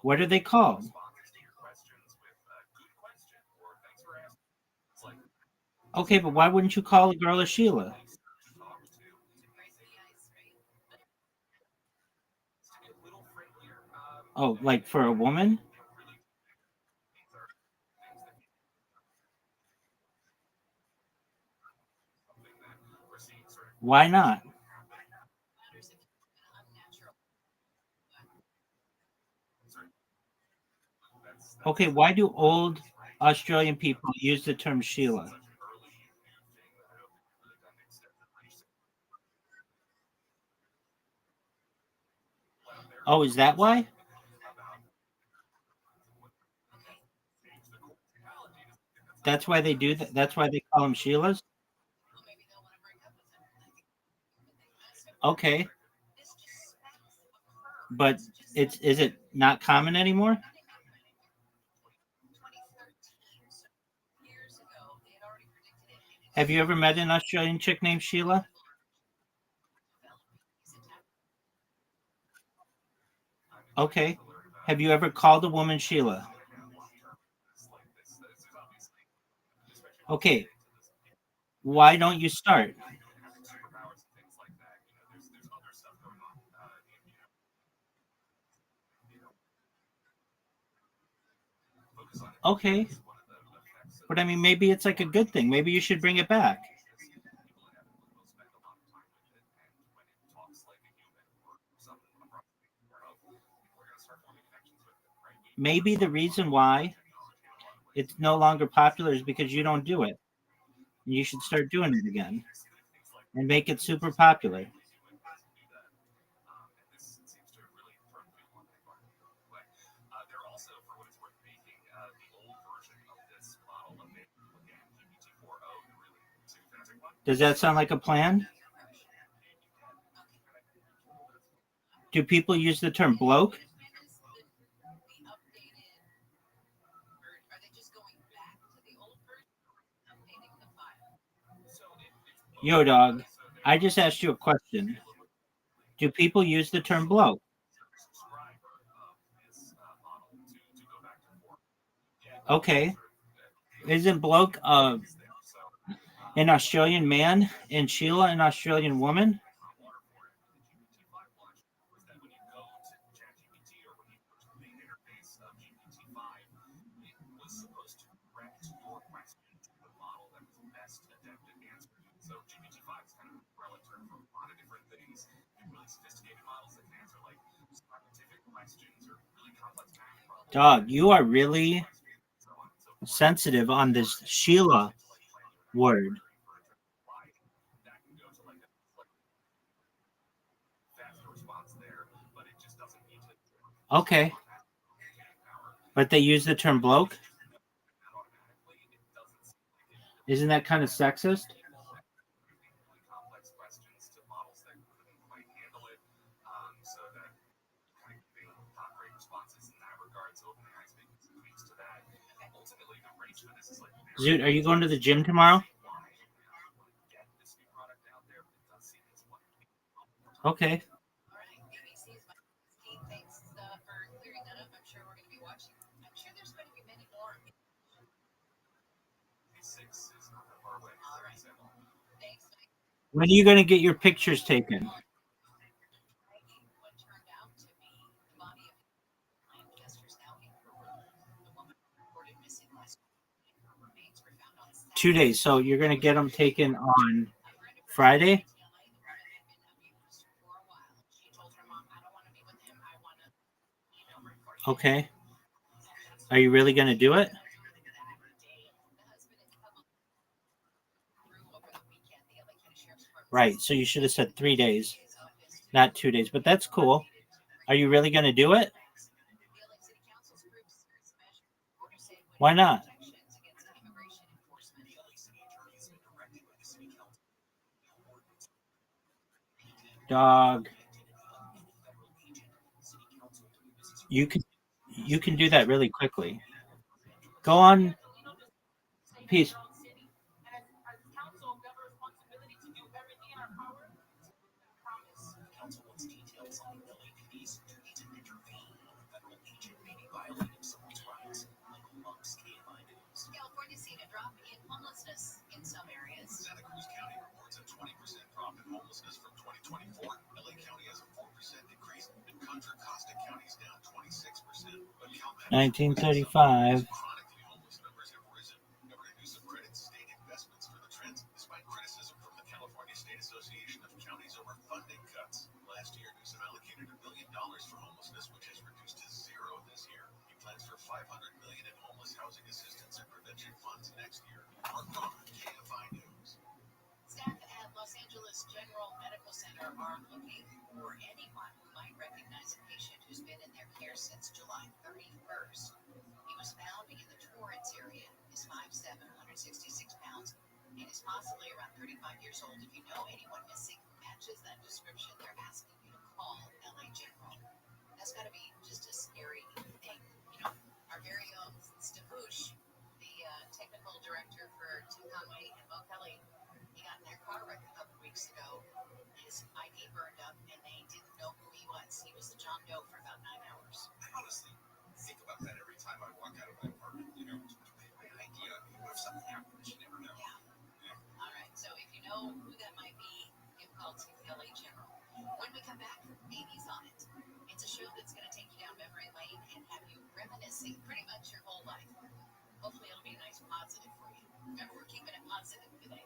S12: What are they called? Okay, but why wouldn't you call a girl a Sheila? Oh, like for a woman? Why not? Okay, why do old Australian people use the term Sheila? Oh, is that why? That's why they do that. That's why they call them Sheilas. Okay, but is it not common anymore? Have you ever met an Australian chick named Sheila? Okay. Have you ever called a woman Sheila? Okay. Why don't you start? Okay. But I mean, maybe it's like a good thing. Maybe you should bring it back. Maybe the reason why it's no longer popular is because you don't do it. And you should start doing it again and make it super popular. Does that sound like a plan? Do people use the term bloke? Yo, dog, I just asked you a question. Do people use the term bloke? Okay. Isn't bloke an Australian man and Sheila an Australian woman? Dog, you are really sensitive on this Sheila word. Okay. But they use the term bloke? Isn't that kind of sexist? Zoot, are you going to the gym tomorrow? Okay. When are you going to get your pictures taken? Two days. So you're going to get them taken on Friday? Okay. Are you really going to do it? Right. So you should have said 3 days, not 2 days. But that's cool. Are you really going to do it? Why not? Dog. You can do that really quickly. Go on. Peace.
S18: California's seen a drop in homelessness in some areas.
S5: Santa Cruz County reports a 20% drop in homelessness from 2024. LA County has a 4% decrease, and Contra Costa County is down 26%. But
S12: 1935.
S5: chronically homeless numbers have risen. Governor Newsom credits state investments for the trends, despite criticism from the California State Association of Counties over funding cuts. Last year, Newsom allocated $1 billion for homelessness, which has reduced to zero this year. He plans for $500 million in homeless housing assistance and prevention funds next year. Mark Rothschild, KFI News.
S18: Staff at Los Angeles General Medical Center are looking for anyone who might recognize a patient who's been in their care since July 31st. He was found in the Torrance area. His is 5'7", 166 pounds, and is possibly around 35 years old. If you know anyone missing who matches that description, they're asking you to call LA General. That's got to be just a scary thing. You know, our very own Stavush, the technical director for Tim Conway and Mo Kelly, he got in their car wreck a couple weeks ago. His ID burned up, and they didn't know who he was. He was a John Doe for about 9 hours.
S5: I honestly think about that every time I walk out of my apartment. You know, do I have my ID on me? What if something happens? You never know.
S18: Yeah. All right. So if you know who that might be, give a call to LA General. When we come back, Amy's on it. It's a show that's going to take you down memory lane and have you reminiscing pretty much your whole life. Hopefully it'll be a nice positive for you. Remember, we're keeping it positive today.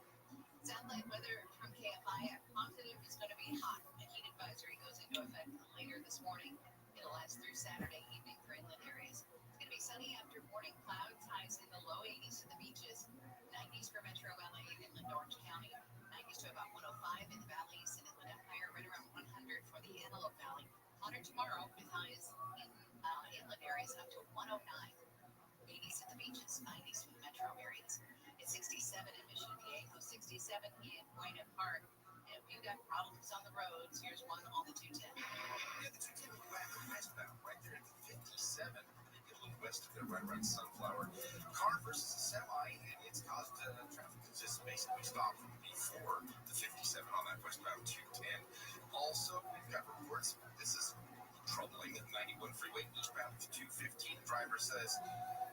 S18: Satellite weather from KFI, positive is going to be hot. A heat advisory goes into effect later this morning. It'll last through Saturday evening for inland areas. It's going to be sunny after morning clouds, highs in the low 80s at the beaches, 90s for Metro LA and inland Orange County, 90s to about 105 in the valleys and inland Empire, right around 100 for the Antelope Valley. Hotter tomorrow with highs in inland areas up to 109. 80s at the beaches, 90s for the metro areas. It's 67 in Mission Viejo, 67 in Buena Park. And if you've got problems on the roads, here's one on the 210.
S5: Yeah, the 210 will go after westbound, right there at the 57. They get a little west of there, right around Sunflower. Car versus a semi, and it's caused traffic to just basically stop from before the 57 on that westbound 210. Also, we've got reports. This is troubling at 91 freeway eastbound to 215. Driver says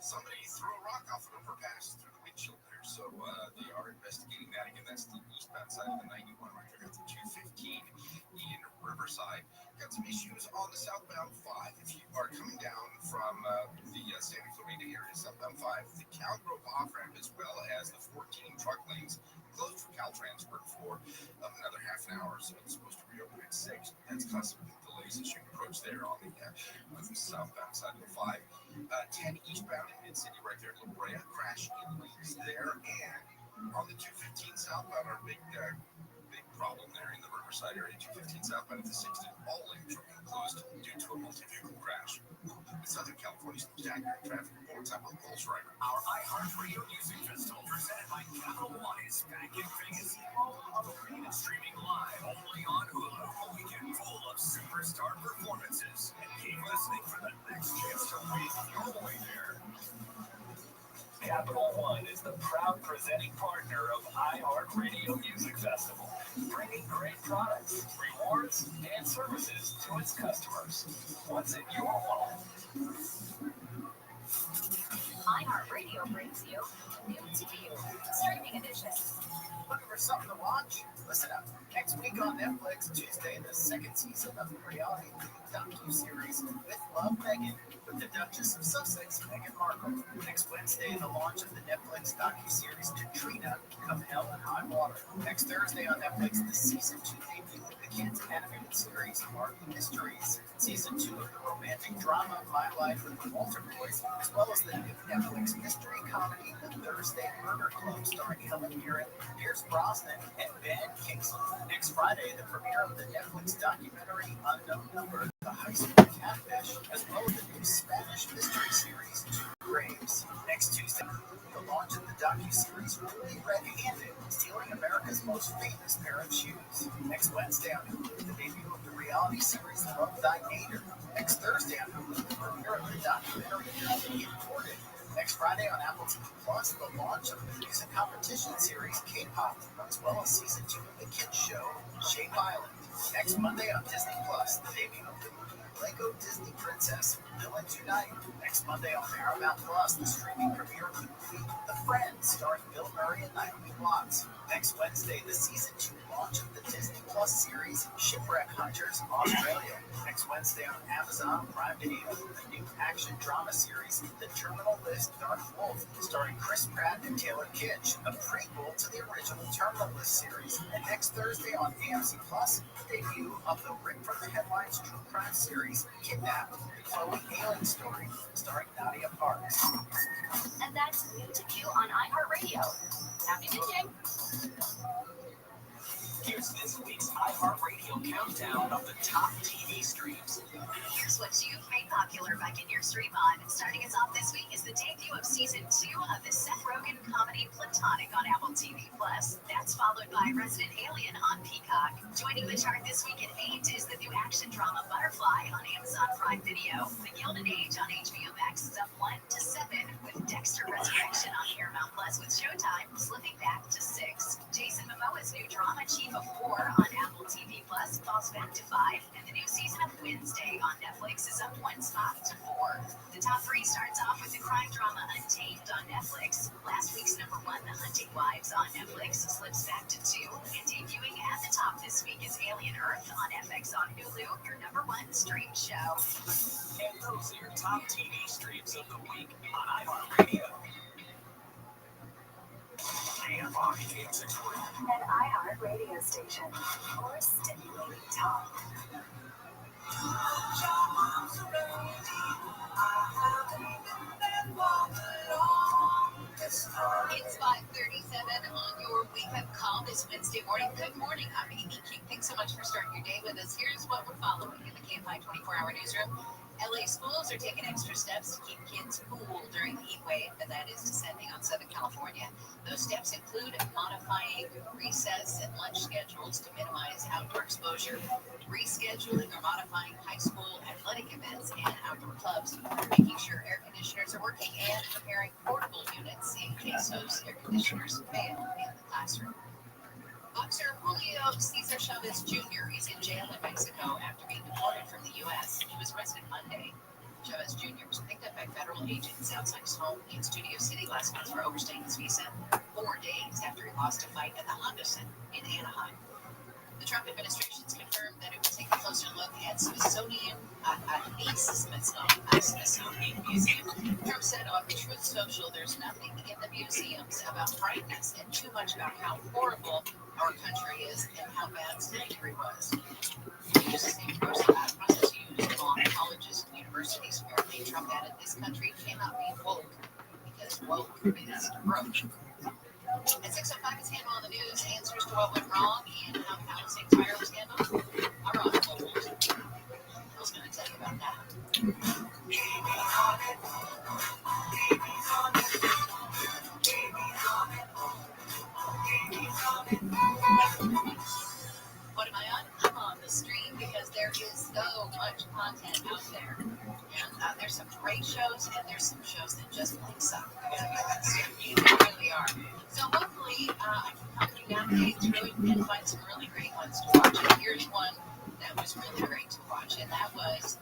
S5: somebody threw a rock off an overpass through the windshield there. So they are investigating that. Again, that's the eastbound side of the 91 right there. Got the 215 in Riverside. Got some issues on the southbound 5. If you are coming down from the Santa Clarita area, southbound 5, the Calgrove off-ramp as well as the 14 truck lanes closed for Caltrans work for another half an hour. So it's supposed to reopen at 6. That's causing delays as you approach there on the southbound side of the 5. 10 eastbound in Mid-City right there in La Brea. Crash in lanes there. And on the 215 southbound, our big problem there in the Riverside area, 215 southbound at the 60, all lanes are closed due to a multi-vehicle crash. In Southern California's staggering traffic reports. I'm on Pulse Rider.
S11: Our iHeartRadio Music Festival presented by Capital One is back in Vegas, home of arena streaming live only on Hulu. A weekend full of superstar performances. And keep listening for the next chance to win your way there. Capital One is the proud presenting partner of iHeartRadio Music Festival, bringing great products, rewards, and services to its customers. What's in your wallet?
S14: iHeartRadio brings you New to You, Streaming Edition.
S10: Looking for something to watch? Listen up. Next week on Netflix, Tuesday, the second season of the reality docu-series With Love, Meghan, with the Duchess of Sussex, Meghan Markle. Next Wednesday, the launch of the Netflix docu-series Katrina, Come Hell and High Water. Next Thursday on Netflix, the season 2 debut of the kids' animated series Marvel Mysteries. Season 2 of the romantic drama My Life with the Walter Boys, as well as the new Netflix mystery comedy The Thursday Murder Club, starring Helen Mirren, Pierce Brosnan, and Ben Kingsley. Next Friday, the premiere of the Netflix documentary Unknown Number, The High School Catfish, as well as the new Spanish mystery series Two Graves. Next Tuesday, the launch of the docu-series Really Red-Handed, stealing America's most famous pair of shoes. Next Wednesday on Hulu, the debut of the reality series Love Thy Nader. Next Thursday on Hulu, the premiere of the documentary Imported. Next Friday on Apple TV Plus, the launch of the music competition series K-Pop, as well as season 2 of the kids show Shape Island. Next Monday on Disney Plus, the debut of the movie Lego Disney Princess Villains Unite. Next Monday on Paramount Plus, the streaming premiere of the movie The Friends, starring Bill Murray and Naomi Watts. Next Wednesday, the season 2 launch of the Disney Plus series Shipwreck Hunters Australia. Next Wednesday on Amazon Prime Video, the new action drama series The Terminal List Dark Wolf, starring Chris Pratt and Taylor Kitsch, a prequel to the original Terminal List series. And next Thursday on AMC Plus, the debut of the Ripped from the Headlines true crime series Kidnapped, the Chloe Hailing story, starring Nadia Parks.
S14: And that's New to You on iHeartRadio. Happy New Day.
S4: Here's this week's iHeartRadio countdown of the top TV streams.
S18: Here's what you've made popular by getting your stream on. Starting us off this week is the debut of season 2 of the Seth Rogen comedy Platonic on Apple TV+. That's followed by Resident Alien on Peacock. Joining the chart this week at 8 is the new action drama Butterfly on Amazon Prime Video. The Gilded Age on HBO Max is up 1 to 7, with Dexter Resurrection on Paramount Plus with Showtime slipping back to 6. Jason Momoa's new drama Chief of 4 on Apple TV Plus falls back to 5, and the new season of Wednesday on Netflix is up 1 spot to 4. The top 3 starts off with the crime drama Untamed on Netflix. Last week's number 1, The Hunting Wives on Netflix, slips back to 2, and debuting at the top this week is Alien Earth on FX on Hulu, your number 1 stream show.
S4: And those are your top TV streams of the week on iHeartRadio. KFI 863.
S14: An iHeart radio station for stimulating talk.
S18: It's 5:37 on your wake-up call this Wednesday morning. Good morning, I'm Amy King. Thanks so much for starting your day with us. Here's what we're following in the KFI 24-hour newsroom. LA schools are taking extra steps to keep kids cool during the heat wave that is descending on Southern California. Those steps include modifying recess and lunch schedules to minimize outdoor exposure, rescheduling or modifying high school athletic events and outdoor clubs, making sure air conditioners are working, and preparing portable units in case those air conditioners fail in the classroom. Boxer Julio Cesar Chavez Jr. is in jail in Mexico after being deported from the U.S. He was arrested Monday. Chavez Jr. was picked up by federal agents outside his home in Studio City last month for overstaying his visa 4 days after he lost a fight at the Honda Center in Anaheim. The Trump administration's confirmed that it will take a closer look at Smithsonian Museum. Trump said on Truth Social, there's nothing in the museums about brightness and too much about how horrible our country is and how bad slavery was. He used the same process used on colleges and universities. Apparently, Trump added, this country cannot be woke because woke is broke. At 6:05, it's Hannah on the news. Answers to what went wrong and how Palisade Tire was handled. Our Ron Bill's going to tell you about that. What am I on? I'm on the stream because there is so much content out there. And there's some great shows, and there's some shows that just plain suck. They really are. So hopefully I can help you navigate through it and find some really great ones to watch. And here's one that was really great to watch, and that was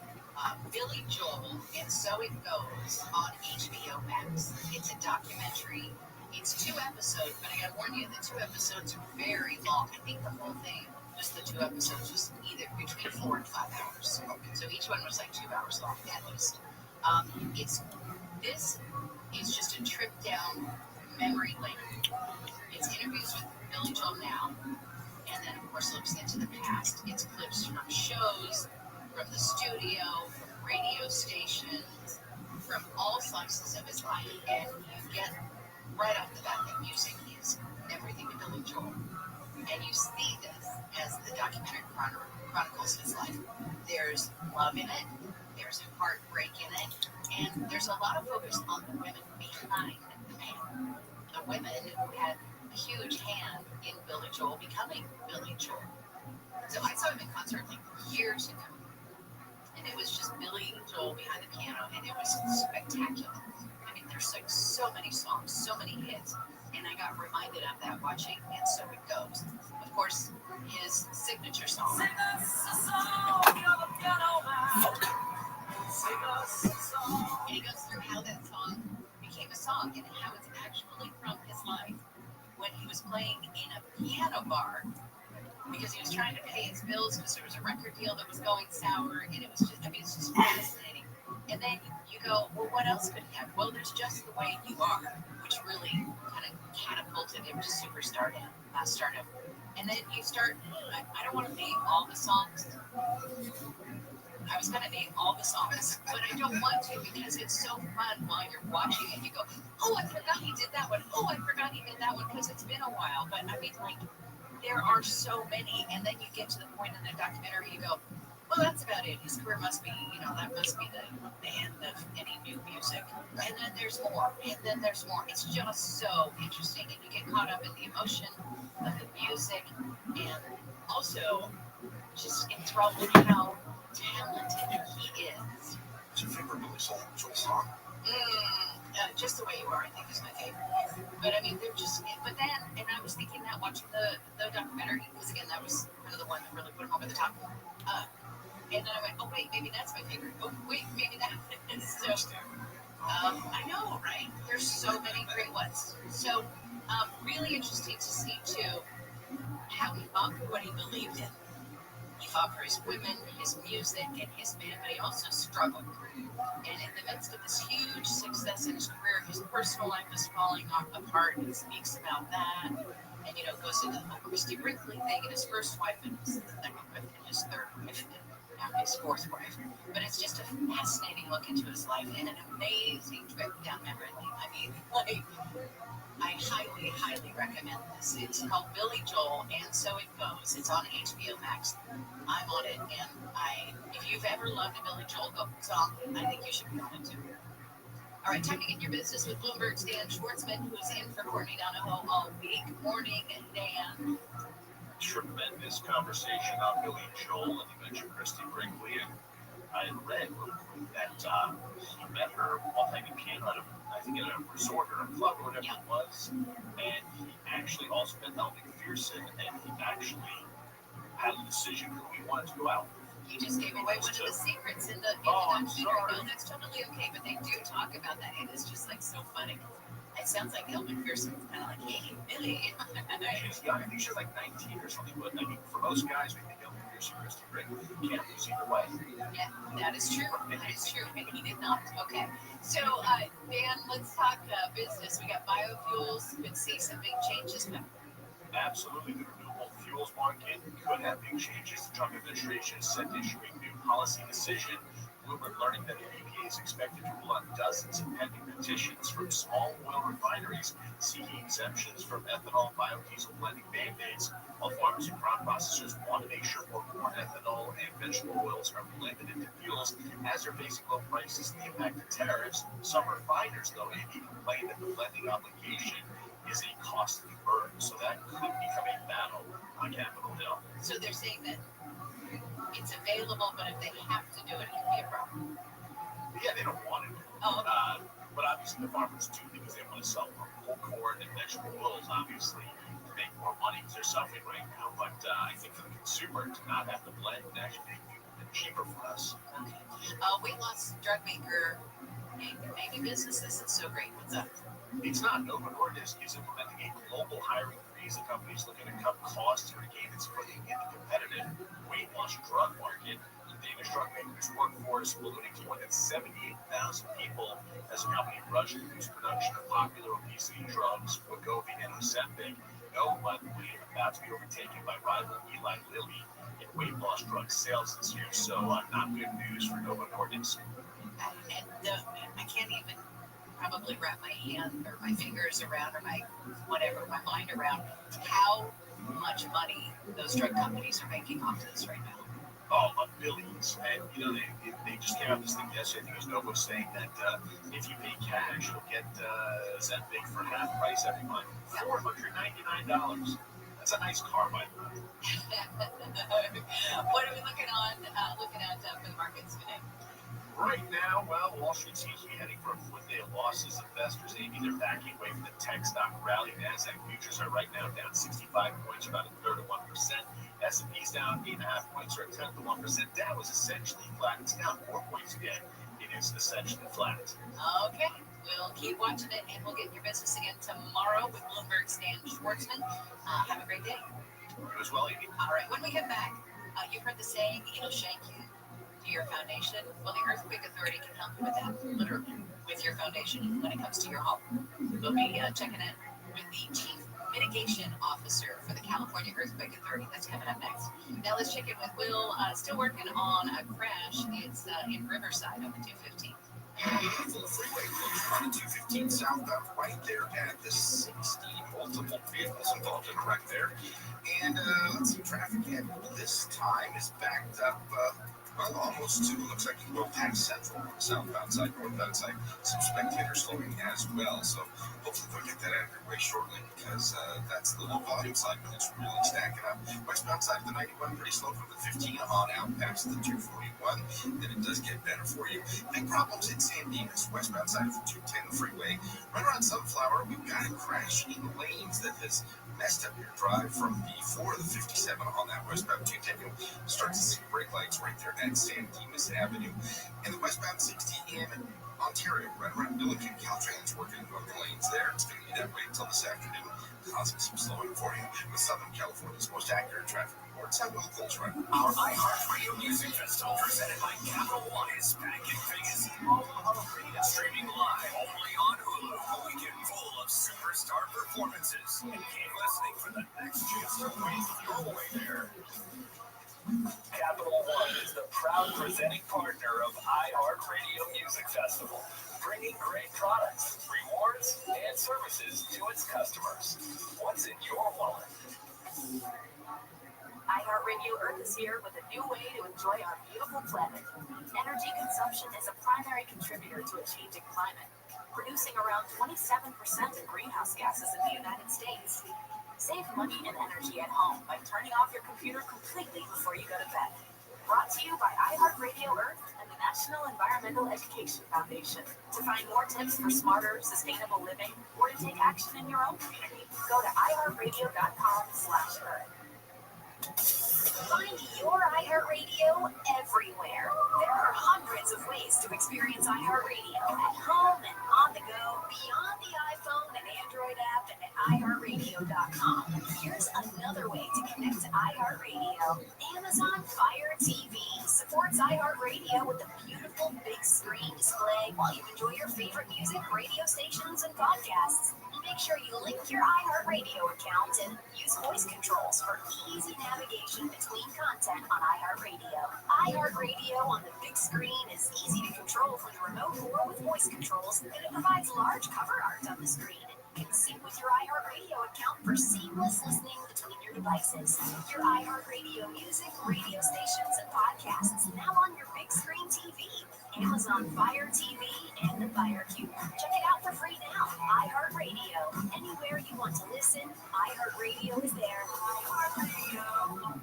S18: Billy Joel and So It Goes on HBO Max. It's a documentary. It's 2 episodes, but I gotta warn you, the 2 episodes are very long. I think the whole thing, just the 2 episodes, was either between 4 and 5 hours. So each one was like 2 hours long at least. This is just a trip down memory lane. It's interviews with Billy Joel now, and then of course looks into the past. It's clips from shows, from the studio, from radio stations, from all slices of his life, and you get right off the bat that music is everything to Billy Joel. And you see this as the documentary chronicles his life. There's love in it, there's heartbreak in it, and there's a lot of focus on the women behind the man. The women who had a huge hand in Billy Joel becoming Billy Joel. So I saw him in concert like years ago, and it was just Billy Joel behind the piano, and it was spectacular. I mean, there's like so many songs, so many hits, and I got reminded of that watching And So It Goes. Of course, his signature song. Sing us a song, you're the piano man. Sing us a song. And he goes through how that song became a song and how it's actually from his life when he was playing in a piano bar because he was trying to pay his bills because there was a record deal that was going sour, and it was just, I mean, it's just fascinating. And then you go, well, what else could he have? Well, there's Just the Way You Are, which really kind of catapulted him to stardom. And then you start, I don't want to name all the songs. I was going to name all the songs, but I don't want to because it's so fun while you're watching it. You go, oh, I forgot he did that one. Oh, I forgot he did that one because it's been a while. But I mean, like, there are so many, and then you get to the point in the documentary, you go, well, that's about it. His career must be, that must be the end of any new music. And then there's more, and then there's more. It's just so interesting, and you get caught up in the emotion of the music, and also just enthralled with how talented he is.
S2: What's your favorite Billy Joel song?
S18: Just the Way You Are, I think, is my favorite. But I mean, they're just. But then, and I was thinking that watching the documentary, because again, that was kind of the one that really put him over the top. And then I went, oh wait, maybe that's my favorite. Oh wait, maybe that is. So, I know, right? There's so many great ones. So, really interesting to see too how he fought for what he believed in. He fought for his women, his music, and his man, but he also struggled. And in the midst of this huge success in his career, his personal life was falling apart. He speaks about that. And, goes into the whole Christy Brinkley thing, and his first wife, and his second wife, and his third wife, and now his fourth wife. But it's just a fascinating look into his life and an amazing trip down memory lane. I mean, I highly, highly recommend this. It's called Billy Joel, and So It Goes. It's on HBO Max. I'm on it, and if you've ever loved a Billy Joel song, I think you should be on it too. All right, time to get your business with Bloomberg's Dan Schwartzman, who's in for Courtney Donahoe all week. Morning, Dan.
S5: Tremendous conversation on Billy Joel, and you mentioned Christy Brinkley, and I read real quick that he met her while playing the piano at I think at a resort or a club or whatever it was, and he actually also met Mel McPherson, and he actually had a decision who he wanted to go out with.
S18: You just gave away one of the secrets in the documentary. No, that's totally okay, but they do talk about that. It is just so funny. It sounds like Elle McPherson's kind of like, hey, Billy.
S5: She's young. I think she's like 19 or something, but I mean, for most guys, we think Elle McPherson, Christy Brinkley, you can't lose either way.
S18: Yeah, that is true. That is true. And he did not. Okay. So, Dan, let's talk business. We got biofuels. Could see some big changes now.
S5: Absolutely. The renewable fuels market could have big changes. The Trump administration is set to issue a new policy decision. Bloomberg learning that the EPA is expected to rule on dozens of pending petitions from small oil refineries seeking exemptions from ethanol biodiesel blending mandates, while farmers and crop processors want to make sure more corn, ethanol, and vegetable oils are blended into fuels as they're facing low prices and the impact of tariffs. Some refiners, though, Amy, complain that the blending obligation is a costly burden, so that could become a battle on Capitol Hill.
S18: So they're saying that it's available, but if they have to do it, it can be a problem.
S5: Yeah, they don't want it.
S18: Oh, okay.
S5: But obviously the farmers do, because they want to sell more whole corn and vegetable oils, obviously, to make more money because they're suffering right now. But I think for the consumer to not have to blend would actually make it cheaper for us.
S18: Okay. Weight loss drug maker, maybe business isn't so great. What's up?
S5: It's not. Novo Nordisk is implementing a global hiring freeze. The company is looking to cut costs to regain its footing in the competitive weight loss drug market. The Danish drug maker's workforce ballooning to more than 78,000 people as the company rushed to reduce production of popular obesity drugs, Wegovy and Ozempic. Novo, by the way, about to be overtaken by rival Eli Lilly in weight loss drug sales this year. So not good news for Novo Nordisk.
S18: And I can't even probably wrap my hand or my fingers around or my mind around how much money those drug companies are making off this right now.
S5: Oh, billions. And, they just came out with this thing yesterday. I think it was Novo saying that if you pay cash, you'll get Ozempic for half price every month. $499. That's a nice car, by the way.
S18: What are we looking at for the markets today?
S5: Right now, well, Wall Street seems to be heading for a foot day of losses. Investors, Amy, they're backing away from the tech stock rally. NASDAQ futures are right now down 65 points, about a third of 1%. S&P's down 8.5 points, or a tenth of 1%. Dow is essentially flat. It's down 4 points again. It is essentially flat.
S18: Okay. We'll keep watching it, and we'll get your business again tomorrow with Bloomberg's Dan Schwartzman. Have a great day.
S5: You as well, Amy.
S18: All right. When we get back, you've heard the saying, it'll shake you to your foundation. Well, the Earthquake Authority can help you with that, literally, with your foundation when it comes to your home. We'll be checking in with the Chief Mitigation Officer for the California Earthquake Authority. That's coming up next. Now let's check in with Will. Still working on a crash. It's in Riverside on the 215.
S5: Beautiful freeway close on the 215 southbound right there at the 60. Multiple vehicles involved in a wreck there. And let's see, traffic at this time is backed up almost to, looks like you go past Central on the southbound side, northbound side. Some spectators slowing as well. So hopefully they'll get that out of your way shortly because that's the low volume side, but it's really stacking up. Westbound side of the 91 pretty slow from the 15 on out past the 241. Then it does get better for you. Big problems in San Dimas, westbound side of the 210 freeway. Right around Sunflower, we've got a crash in lanes that has messed up your drive from before the 57 on that westbound 210. You'll start to see brake lights right there at San Dimas Avenue. And the westbound 60 in Ontario, right around Milliken, Caltrans working on the lanes there. It's going to be that way until this afternoon, causing some slowing for you with Southern California's most accurate traffic reports. How will those run?
S11: Our iHeartRadio Music Festival, presented by Capital One, is back in Vegas, home of Arena, streaming live only on Hulu. A weekend full of superstar performances, and keep listening for the next chance to win your way there. Capital One is the proud presenting partner of iHeartRadio Music Festival, bringing great products, rewards, and services to its customers. What's in your wallet?
S16: iHeartRadio Earth is here with a new way to enjoy our beautiful planet. Energy consumption is a primary contributor to a changing climate, producing around 27% of greenhouse gases in the United States. Save money and energy at home by turning off your computer completely before you go to bed. Brought to you by iHeartRadio Earth and the National Environmental Education Foundation. To find more tips for smarter, sustainable living, or to take action in your own community, go to iHeartRadio.com/Earth. Find your iHeartRadio everywhere. There are hundreds of ways to experience iHeartRadio at home and on the go, beyond the iPhone and Android app and at iHeartRadio.com. Here's another way to connect to iHeartRadio. Amazon Fire TV supports iHeartRadio with a beautiful big screen display while you enjoy your favorite music, radio stations, and podcasts. Make sure you link your iHeartRadio account and use voice controls for easy navigation between content on iHeartRadio. iHeartRadio on the big screen is easy to control from the remote or with voice controls, and it provides large cover art on the screen. You can sync with your iHeartRadio account for seamless listening between your devices. Your iHeartRadio music, radio stations, and podcasts now on your big screen TV, Amazon Fire TV, and the Fire Cube. Check it out for free now. iHeartRadio. Anywhere you want to listen, iHeartRadio is there. iHeartRadio.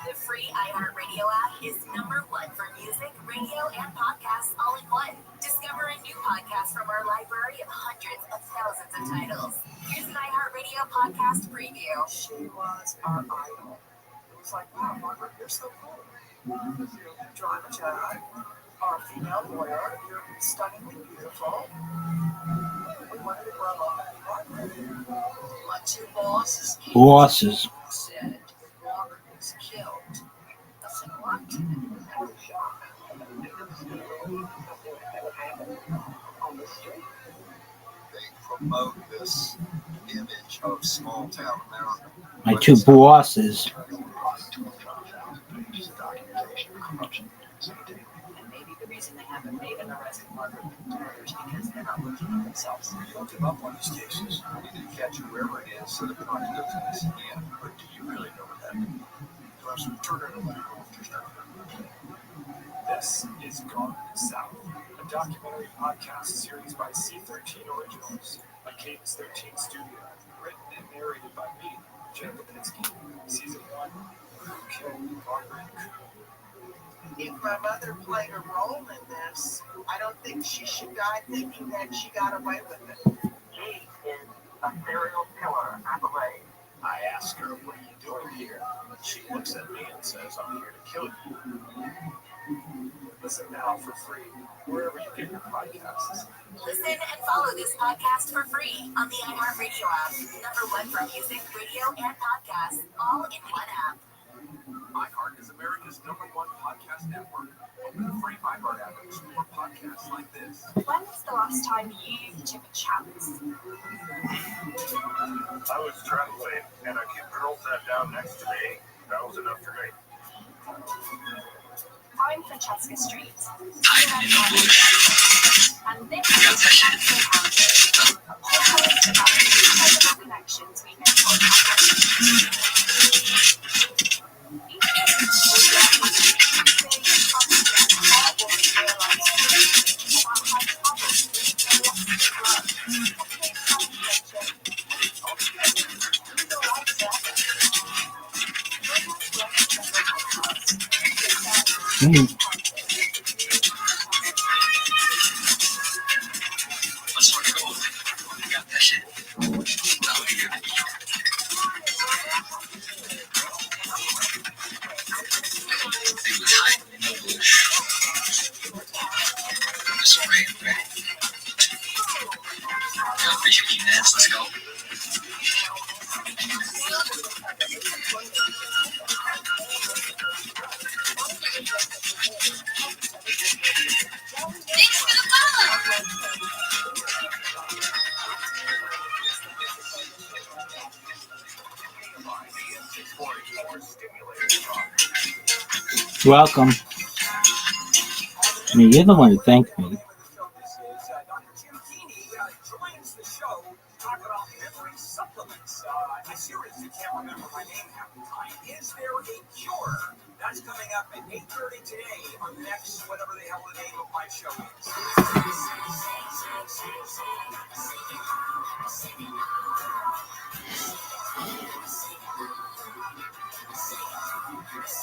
S16: The free iHeartRadio app is #1 for music, radio, and podcasts all in one. Discover a new podcast from our library of hundreds of thousands of titles. Here's an iHeartRadio podcast preview.
S6: She was our idol. It was like, wow, Margaret, you're so cool. Joanna Chad, our female lawyer, you're stunningly beautiful. We wanted to grow up and Margaret.
S4: My two bosses
S12: Bosses.
S4: said Margaret was killed. I said, what?
S6: I was shocked. On the street.
S5: They promote this image of small town America.
S12: My two bosses.
S4: And maybe the reason they haven't made an arrest of Margaret is because they're not looking at themselves.
S5: You don't give up on these cases. You need to catch it wherever it is so that we're not going to do this again. But do you really know what that means? So turn it around.
S20: This is Gone South, a documentary podcast series by C13 Originals, a Cadence 13 studio, written and narrated by me, Jen Lipinski. Season 1, Who Killed Margaret Coon?
S8: If my mother played a role in this, I don't think she should die thinking that she got away with it.
S9: She is a serial killer, I believe.
S20: I ask her, what are you doing here? She looks at me and says, I'm here to kill you. Listen now for free, wherever you get your podcasts.
S16: Listen and follow this podcast for free on the iHeartRadio app. #1 for music, radio, and podcasts, all in one app.
S5: iHeart is America's #1 podcast network. Open a free iHeart app and explore podcasts like this.
S21: When was the last time you took a chance?
S20: I was traveling, and a cute girl sat down next to me. That was enough for me.
S16: on Francesca Street. And this
S11: I got that shit.
S16: connections we make on
S11: Let's fucking go. I got that shit. Now we here. It was hiding in the bush. This way, right? Yeah, appreciate you, Nance. Let's go.
S18: Thanks for the follow.
S12: Welcome. I mean, you're the one who thanked me.
S10: joins the show, talk about every supplements. A series you can't remember my name half the time. Is there a cure? That's coming up at 8:30 today on the next, whatever the hell the name of my show is.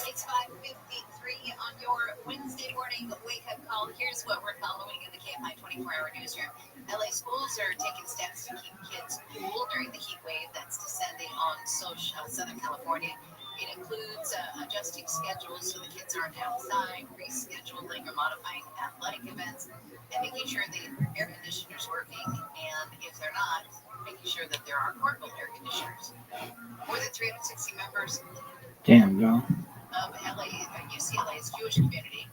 S18: It's 5:53 on your Wednesday morning wake-up call. Here's what we're following in the KFI 24-hour newsroom. LA schools are taking steps to keep kids cool during the heat wave that's descending on Southern California. It includes adjusting schedules so the kids aren't outside, rescheduling or modifying athletic events, and making sure the air conditioner's working. And if they're not, making sure that there are portable air conditioners. More than 360 members
S12: Damn, girl.
S18: of UCLA's Jewish community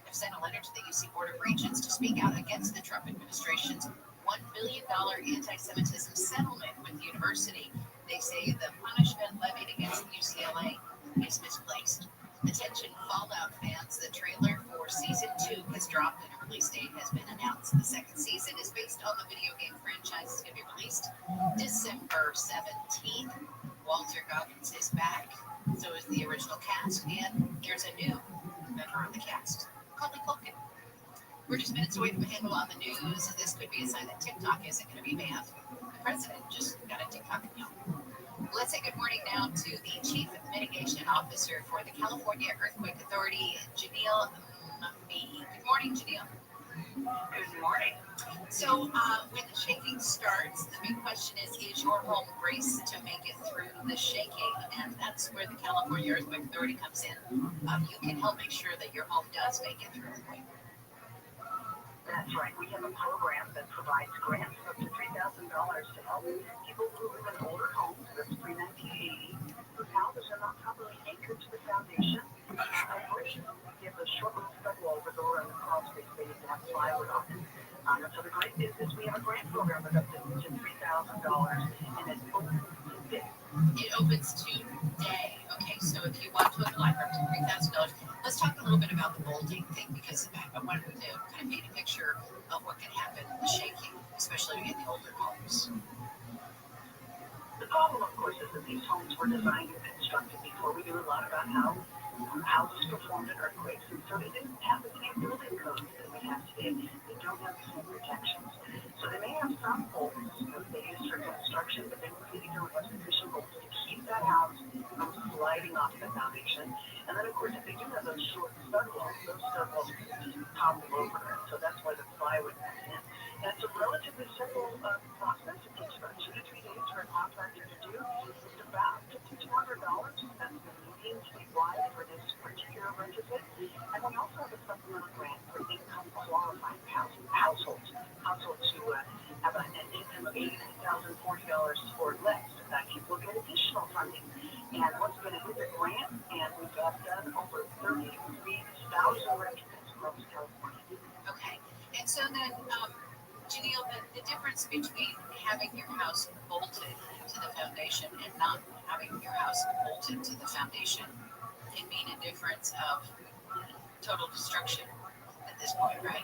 S18: have sent a letter to the UC Board of Regents to speak out against the Trump administration's $1 billion anti-Semitism settlement with the university. They say the punishment levied against UCLA is misplaced. Attention Fallout fans, the trailer for season 2 has dropped and a release date has been announced. The second season is based on the video game franchise. It's going to be released December 17th. Walter Goggins is back. So is the original cast, and there's a new member of the cast, Macaulay Culkin. We're just minutes away from a handle on the news. This could be a sign that TikTok isn't going to be banned. The president just got a TikTok account. Let's say good morning now to the Chief Mitigation Officer for the California Earthquake Authority, Janelle Mumby. Good morning, Janelle.
S21: Good morning.
S18: So when the shaking starts, the big question is your home braced to make it through the shaking? And that's where the California Earthquake Authority comes in. You can help make sure that your home does make it through.
S21: That's right. We have a program that provides grants of up to $3,000 to help people who live in older homes that's pre-1980, whose houses are not properly anchored to the foundation. We give a short little study over the door on the crawl space they need to have plywood on it. So the great news is we have a grant program with up to $3,000, and it's open today.
S18: It opens today. Okay, so if you want to apply for up to $3,000, let's talk a little bit about the bolting thing, because I wanted to kind of paint a picture of what can happen with shaking, especially in the older homes.
S21: The problem, of course, is that these homes were designed and constructed before we knew a lot about how houses performed in earthquakes, and so they didn't have the same building codes that we have today. They don't have the same protections. So they may have some bolts that they use for construction, but they really don't have sufficient bolts to keep that house from sliding off the foundation. And then, of course, if they do have those short stud walls, those stud walls can just topple over. So that's why the plywood comes in. And it's a relatively simple process. It takes about 2 to 3 days for a contractor to do. It's about $5,200. That's the median statewide for this particular retrofit. And we also have a supplemental grant for income qualifying households who have an income of $89,040 or less. People get additional funding. And once again, it is a grant, and we've done over 33,000 retrofits across California.
S18: Okay, and so then, Janelle, the difference between having your house bolted to the foundation and not having your house bolted to the foundation can mean a difference of total destruction at this point, right?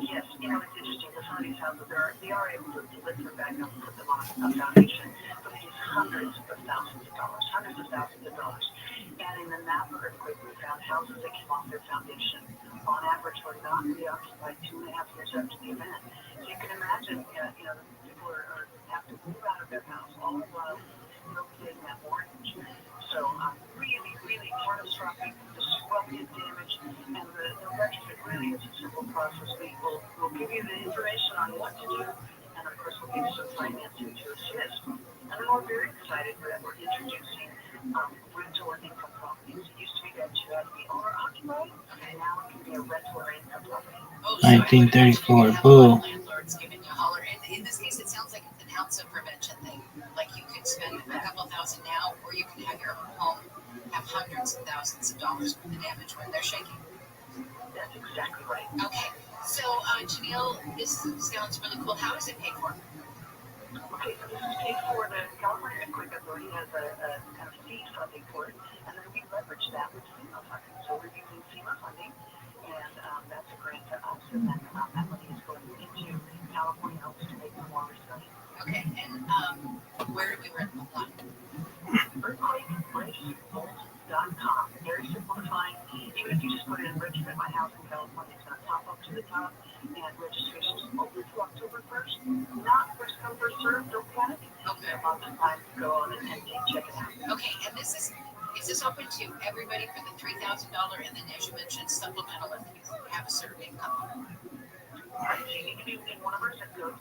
S9: Yes, it's interesting because some of these houses, they are able to lift them back up and put them on a foundation, but it is hundreds of thousands of dollars. And in the Napa earthquake, we found houses that came off their foundation, on average, were not reoccupied 2.5 years after the event. So you can imagine, people have to move out of their house, all while still paying that mortgage. So really, really catastrophic, disruptive damage, and the retrofit really is a simple process. We'll give you the information on what to do, and of course we'll give you some financing to assist. And then we're very excited that we're introducing rental and income properties. It used to be that you had to be owner-occupied, and now it can be a rental or income property.
S12: 1934, boo.
S18: Landlords giving you a holler. And in this case, it sounds like it's an ounce of prevention thing. Like you could spend a couple thousand now, or you can have your home have hundreds of thousands of dollars worth of damage when they're shaking.
S9: That's exactly right.
S18: Okay, so Janelle, this sounds really cool. How is it paid for?
S9: Okay, so this is paid for. The California Earthquake Authority has a kind of fee funding for it, and then we leverage that with FEMA funding. So we're using FEMA funding, and that's a grant to us, and then that money is going into California Homes to make them more resilient.
S18: Okay, and where do we rent the line?
S9: EarthquakeBraceBolt.com. Very simple to find. Even if you just put it in Richmond, my house in California, it's going to pop up to the top, and registration is open to October 1st. Not first come, first served, don't panic.
S18: Okay.
S9: Lots of time to go on and check it out.
S18: Okay, and is this open to everybody for the $3,000, and then as you mentioned, supplemental if you have a certain income?
S9: Right, so you need to be in one of our zip codes.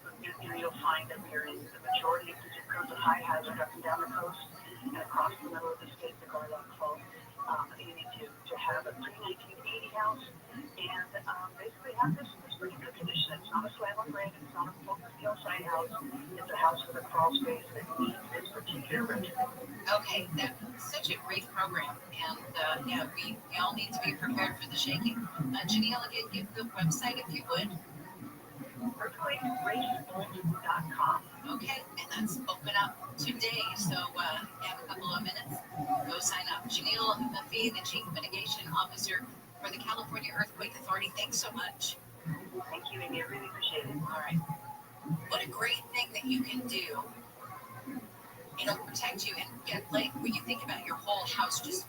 S9: You'll find that we are in the majority of the zip codes of high hazard up and down the coast and across the middle of the state, the Garlock Fault. You need to have a pre-1980 house and basically have this pretty good condition. It's not a slab on grade, it's not a focus steel side house. It's a house with a crawl space that needs this particular retrofit.
S18: Okay, that's such a great program, and we all need to be prepared for the shaking. Janelle, again, give the website if you would.
S9: EarthquakeBraceBolt.com.
S18: Okay, and that's open up today, so have a couple of minutes. Go sign up. Janelle Maffei, the Chief Mitigation Officer for the California Earthquake Authority. Thanks so much.
S9: Thank you, Amy. I really appreciate it.
S18: All right. What a great thing that you can do. It'll protect you, and like when you think about your whole house, just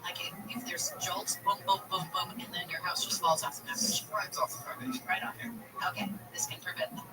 S18: like if there's jolts, boom, boom, boom, boom, and then your house just falls off the foundation.
S5: Right off the foundation.
S18: Right off here. Okay, this can prevent that.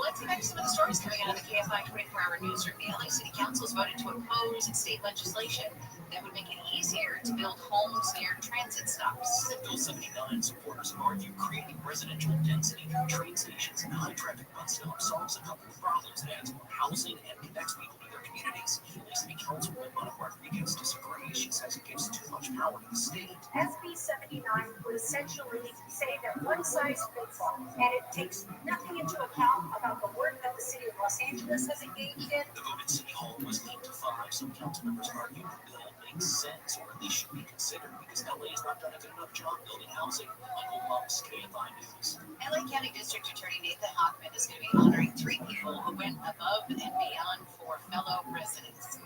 S18: Let's get back to some of the stories coming out of the KFI 24-hour newsroom. The LA City Council has voted to oppose state legislation that would make it easier to build homes near transit stops.
S4: Bill 79 supporters argue creating residential density near train stations and high-traffic bus stops solves a couple of problems. It adds more housing and connects people to their communities. The City Councilwoman Monica Rodriguez disagrees. She says it gives too much power to the state.
S17: SB 79 would essentially say that one size fits all, and it takes nothing into account about the work that the city of Los Angeles has engaged in.
S4: The vote at City Hall was 8-5. Some council members argue the bill makes sense, or at least should be considered, because LA has not done a good enough job building housing. Michael Lumps, KFI News.
S18: LA County District Attorney Nathan Hochman is going to be honoring 3 people who went above and beyond for fellow residents.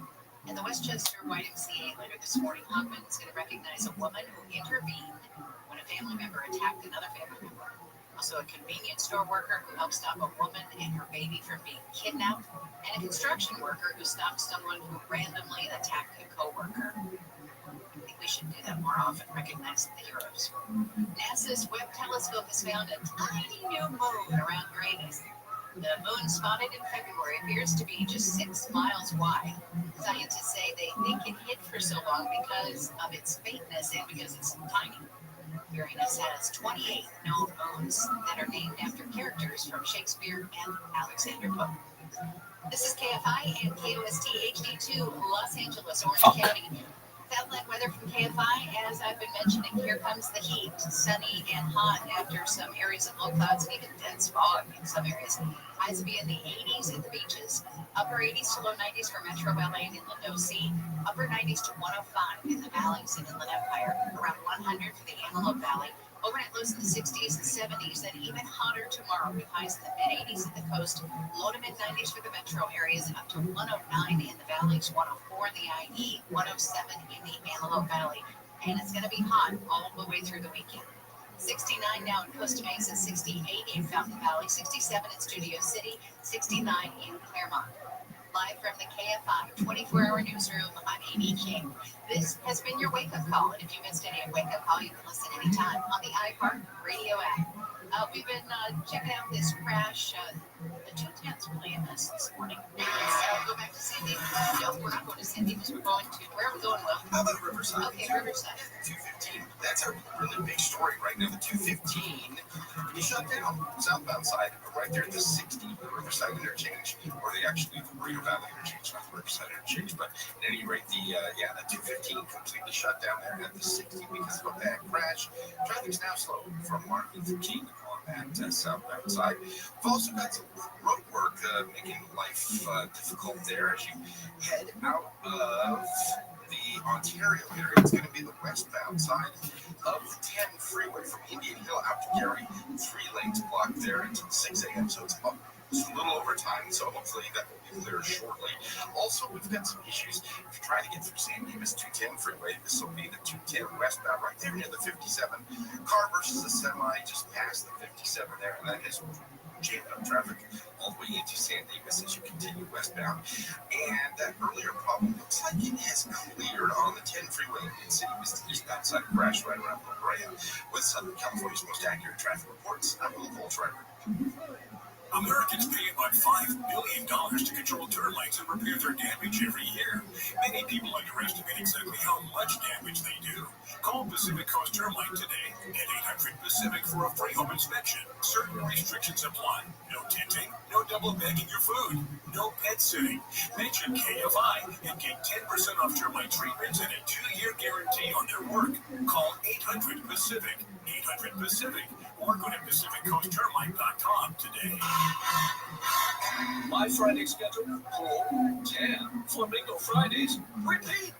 S18: At the Westchester YMCA later this morning, Hochman is going to recognize a woman who intervened when a family member attacked another family member. Also a convenience store worker who helped stop a woman and her baby from being kidnapped, and a construction worker who stopped someone who randomly attacked a coworker. I think we should do that more often, recognize the heroes. NASA's Webb telescope has found a tiny new moon around Uranus. The moon spotted in February appears to be just 6 miles wide. Scientists say they think it hid for so long because of its faintness and because it's tiny. Uranus has 28 known moons that are named after characters from Shakespeare and Alexander Pope. This is KFI and KOST HD2 Los Angeles, Orange County. Satellite weather from KFI, as I've been mentioning, here comes the heat. Sunny and hot after some areas of low clouds and even dense fog in some areas. Highs will be in the 80s at the beaches. Upper 80s to low 90s for Metro LA and Inland OC. Upper 90s to 105 in the valleys and Inland Empire. Around 100 for the Antelope Valley. Overnight lows in the 60s and 70s, then even hotter tomorrow with highs in the mid-80s at the coast, low to mid-90s for the metro areas, and up to 109 in the valleys, 104 in the IE, 107 in the Antelope Valley. and it's going to be hot all the way through the weekend. 69 now in Costa Mesa, 68 in Fountain Valley, 67 in Studio City, 69 in Claremont. Live from the KFI 24-hour newsroom, I'm Amy King. This has been your wake-up call, and if you missed any Wake Up Call, you can listen anytime on the iHeart Radio app. We've been checking out this crash. The 210's playing us this morning. Let's go back to San Diego. No, we're not going to San Diego. We're going to, where are we going, Will?
S1: How about Riverside?
S18: Okay, Riverside.
S1: 215. That's a really big story right now. The 215 is shut down. Southbound side, right there at the 60, the Riverside interchange, or the Rio Valley interchange, not the Riverside interchange. But at any rate, the 215 completely shut down there at the 60 because of a bad crash. Traffic's now slow from Martin Luther King on that southbound side. We've also got some road work making life difficult there as you head out of the Ontario area. It's going to be the westbound side of the 10 freeway from Indian Hill out to Gary. 3 lanes blocked there until 6 a.m. So it's up just a little over time. So hopefully that will be clear shortly. Also, we've got some issues. If you're trying to get through San Dimas 210 freeway, this will be the 210 westbound right there near the 57. Car versus a semi just past the 57 there, and that is jammed up traffic all the way into San Dimas as you continue westbound. And that earlier problem looks like it has cleared on the 10 freeway in City Vista eastbound side crash right around La Brea. With Southern California's most accurate traffic reports, I'm Will Volkswagen.
S11: Americans pay about $5 billion to control termites and repair their damage every year. Many people underestimate exactly how much damage they do. Call Pacific Coast Termite today at 800-PACIFIC for a free home inspection. Certain restrictions apply. No tinting, no double bagging your food, no pet sitting. Mention KFI and get 10% off termite treatments and a 2-year guarantee on their work. Call 800-PACIFIC, 800-PACIFIC, or go to PacificCoastTermite.com today.
S19: My Friday schedule, pool, tan, Flamingo Fridays, repeat.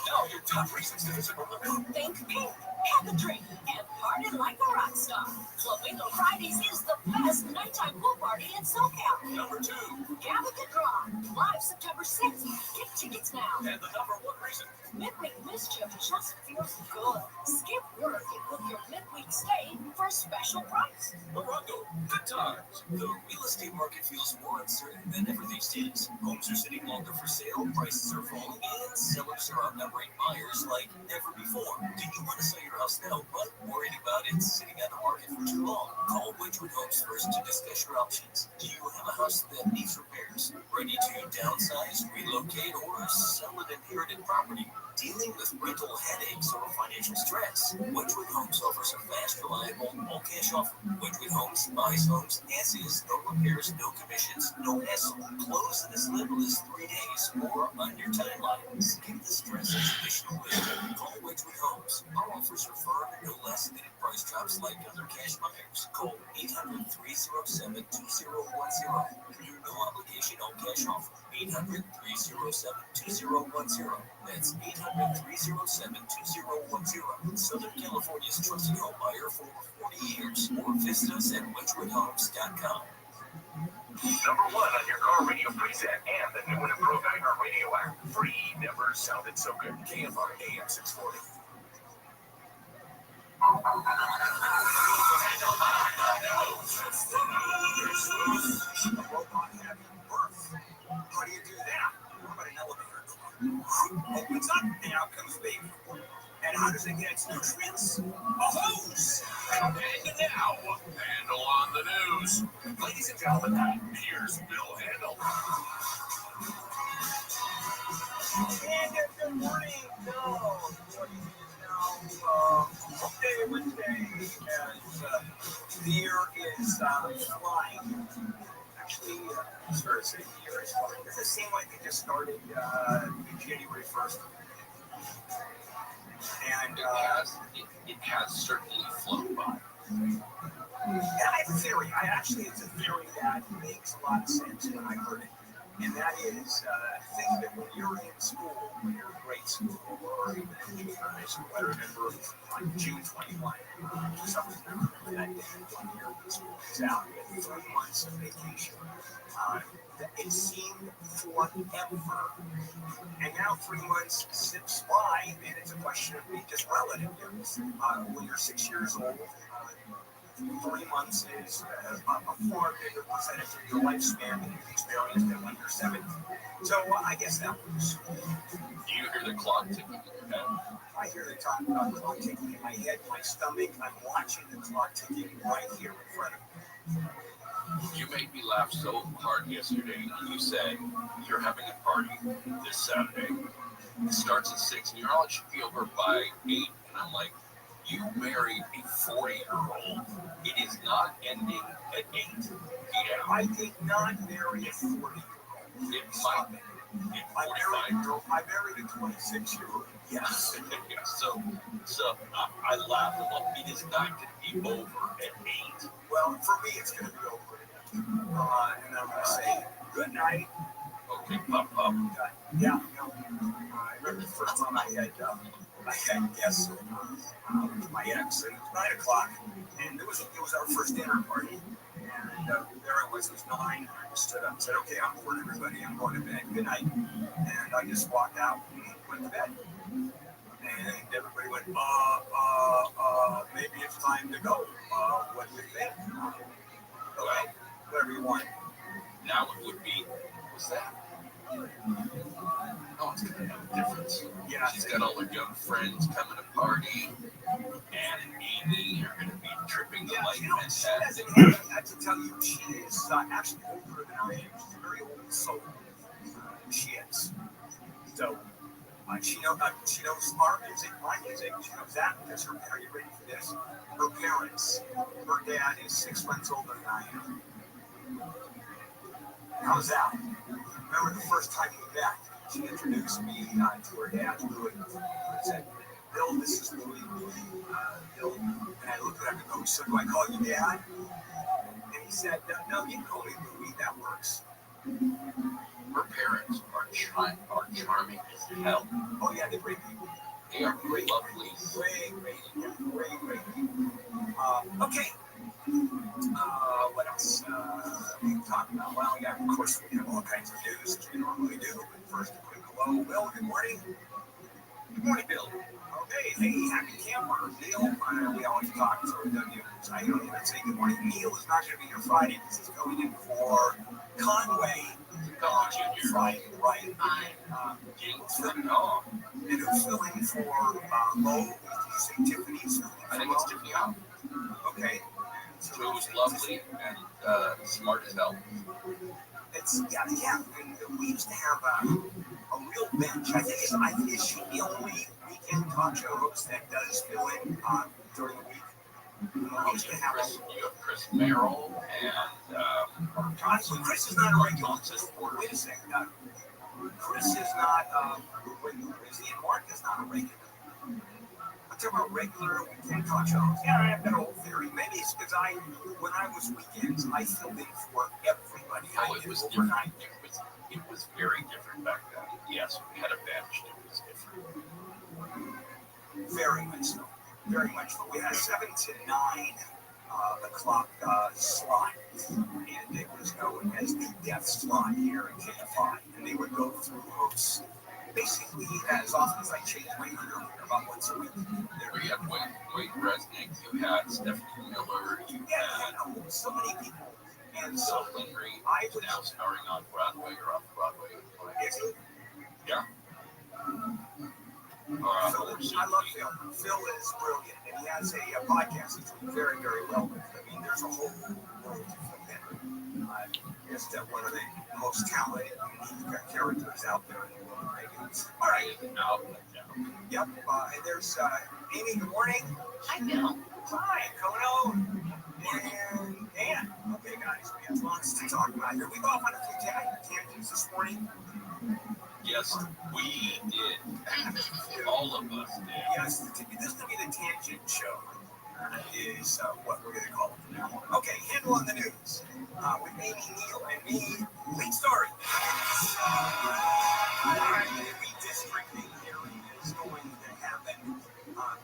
S19: Now your top reasons to visit Orlando.
S16: Think pink, have a drink, and party like a rock star. Flamingo Fridays is the best nighttime pool party in SoCal.
S19: Number 2,
S16: Gather the Draw, live September 6th. Get tickets now.
S19: And the number 1 reason.
S16: Midweek mischief just feels good. Skip work and book your midweek stay for a special price.
S19: Morongo, good times.
S22: The real estate market feels more uncertain than ever these days. Homes are sitting longer for sale, prices are falling, and sellers are outnumbering buyers like never before. Do you want to sell your house now, but worried about it sitting on the market for too long? Call Wedgwood Homes first to discuss your options. Do you have a house that needs repairs? Ready to downsize, relocate, or sell an inherited property? Dealing with rental headaches or financial stress? Wedgwood Homes offers a fast, reliable, all-cash offer. Wedgwood Homes buys homes as is, no repairs, no commissions, no hassle. Close in as little as 3 days or on your timeline. Skip the stress and traditional wisdom. Call Wedgwood Homes. Our offers are firm and no last-minute price drops like other cash buyers. Call 800-307-2010 for your no-obligation all-cash offer. 800-307-2010. That's 800-307-2010. Southern California's trusted home buyer for over 40 years. Or visit us at WedgwoodHomes.com.
S11: Number 1 on your car radio preset and the new and improved iHeart Radio app. Free never sounded so good. KFI AM 640.
S1: How do you do that? How about an elevator car? Opens up and out comes baby. And how does it get its nutrients? A hose!
S11: And now, Handle on the news. Ladies and gentlemen, here's Bill Handel.
S6: And good morning, Bill. What do you think is now Wednesday, as the year is flying. Actually, it's fair to say the year is flying. Does it seem like it just started January 1st? And
S5: it has certainly flown by.
S6: And I have a theory. It's a theory that makes a lot of sense when I heard it.
S10: And that is, think that when you're in school, when you're in grade school, or even in junior high school, I remember on June 21, something that day, 1 year of school is out, we had 3 months of vacation. It seemed forever. And now 3 months slips by, and it's a question of being just relative. When you're 6 years old, 3 months is a far bigger percentage of your lifespan than you've experienced than when you're 7. So I guess that works.
S5: Do you hear the clock ticking in your head?
S10: I hear the clock ticking in my head, my stomach. I'm watching the clock ticking right here in front of me.
S5: You made me laugh so hard yesterday. You said you're having a party this Saturday. It starts at 6 and you're all should be over by 8. And I'm like, you married a 40-year-old. It is not ending at 8 p.m.
S10: I did not marry a 40-year-old.
S5: It might be.
S10: I married a 26-year-old. Yes.
S5: Yeah, so I laughed. I'm like, it is not going to be over at 8.
S10: Well, for me, it's going to be over. And I'm going to say good night.
S5: Okay, pop.
S10: Yeah. I remember the first time I had guests with my ex, and it was 9 o'clock, and it was our first dinner party. And there it was 9, and I just stood up and said, okay, I'm bored, everybody, I'm going to bed, good night. And I just walked out and went to bed. And everybody went, maybe it's time to go. What do you think? Okay, whatever you want.
S5: Now it would be, what's that? Oh, it's going to have a difference.
S10: Yeah.
S5: She's got all her young friends coming to party. Ann and Amy are going to be tripping the light fantastic.
S10: I have to tell you, she is actually older than I am. She's a very old soul. She is. So, she knows our music, my music. She knows that because are you ready for this? Her parents, her dad is 6 months older than I am. How's that? Remember the first time we met, she introduced me to her dad, Louis. She said, Bill, this is Louis, Bill. And I looked at him and go, so do I call you Dad? And he said, no, you can call me Louis, that works.
S5: Her parents are charming as hell.
S10: Oh, yeah, they're great people.
S5: They are great, lovely.
S10: Great people. Okay. What else we can talk about? Well, yeah, of course, we have all kinds of news as we normally do. But first, a quick hello. Bill, good morning. Good morning, Bill. Okay, hey, happy camper. Neil, we always talk to W. So I don't even say good morning. Neil is not going to be here Friday because he's going in for Conway Junior. Friday, right? And who's filling for Mo? Did you say Tiffany's?
S5: I think it's Tiffany out.
S10: Okay.
S5: So it was lovely and smart as hell.
S10: Yeah. And we used to have a real bench. I think is she the only weekend talk show host that does fill in during the week? We used to have
S5: you have Chris Merrill and
S10: Chris is not a regular. Wait a second. Chris is not a regular. Is he? And Mark is not a regular. I'm talking about regular weekend talk shows. Yeah, I have that whole theory. Maybe it's because when I was weekends, I filled in for everybody.
S5: It was different. It was very different back then. Yes, we had a bench. It was different.
S10: Very much so. Very much so. We had a 7 to 9 o'clock slot, and it was known as the death slot here at KFI. And they would go through hosts basically as often as I changed my underwear, about once a week.
S5: There you had Wade Resnick, you had Stephanie Miller, you had
S10: so many people. And
S5: so Henry is now starring on Broadway or off Broadway.
S10: Is he?
S5: Yeah.
S10: I love Phil. Phil is brilliant, and he has a podcast he's doing very, very well with. I mean, there's a whole world to Phil Henry. Just one of the most talented, unique characters out there in the world. All right. Yep. And there's Amy. Good morning.
S18: Hi, Bill.
S10: Hi, Kono. And Dan. Okay, guys, we have lots to talk about here. We go off on a few tangents this morning.
S5: Yes, we did. All of us did.
S10: Yes, this is going to be the tangent show.
S6: is what we're going to call it from now on. Okay, handle on the news with Amy, Neil, and me. Lead story. The redistricting hearing is going to happen.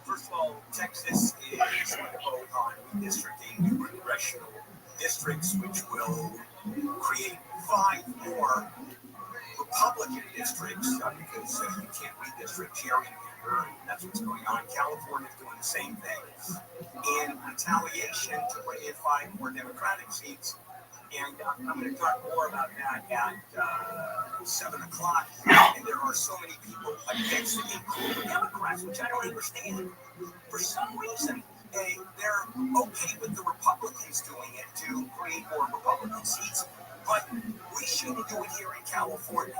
S6: First of all, Texas is going to vote on redistricting new congressional districts, which will create 5 more Republican districts because you can't redistrict gerrymander. That's what's going on. California is doing the same thing in retaliation to bring in 5 more Democratic seats. And I'm going to talk more about that at 7 o'clock. And there are so many people against it, including Democrats, which I don't understand. For some reason, they're okay with the Republicans doing it to create more Republican seats, but we shouldn't do it here in California.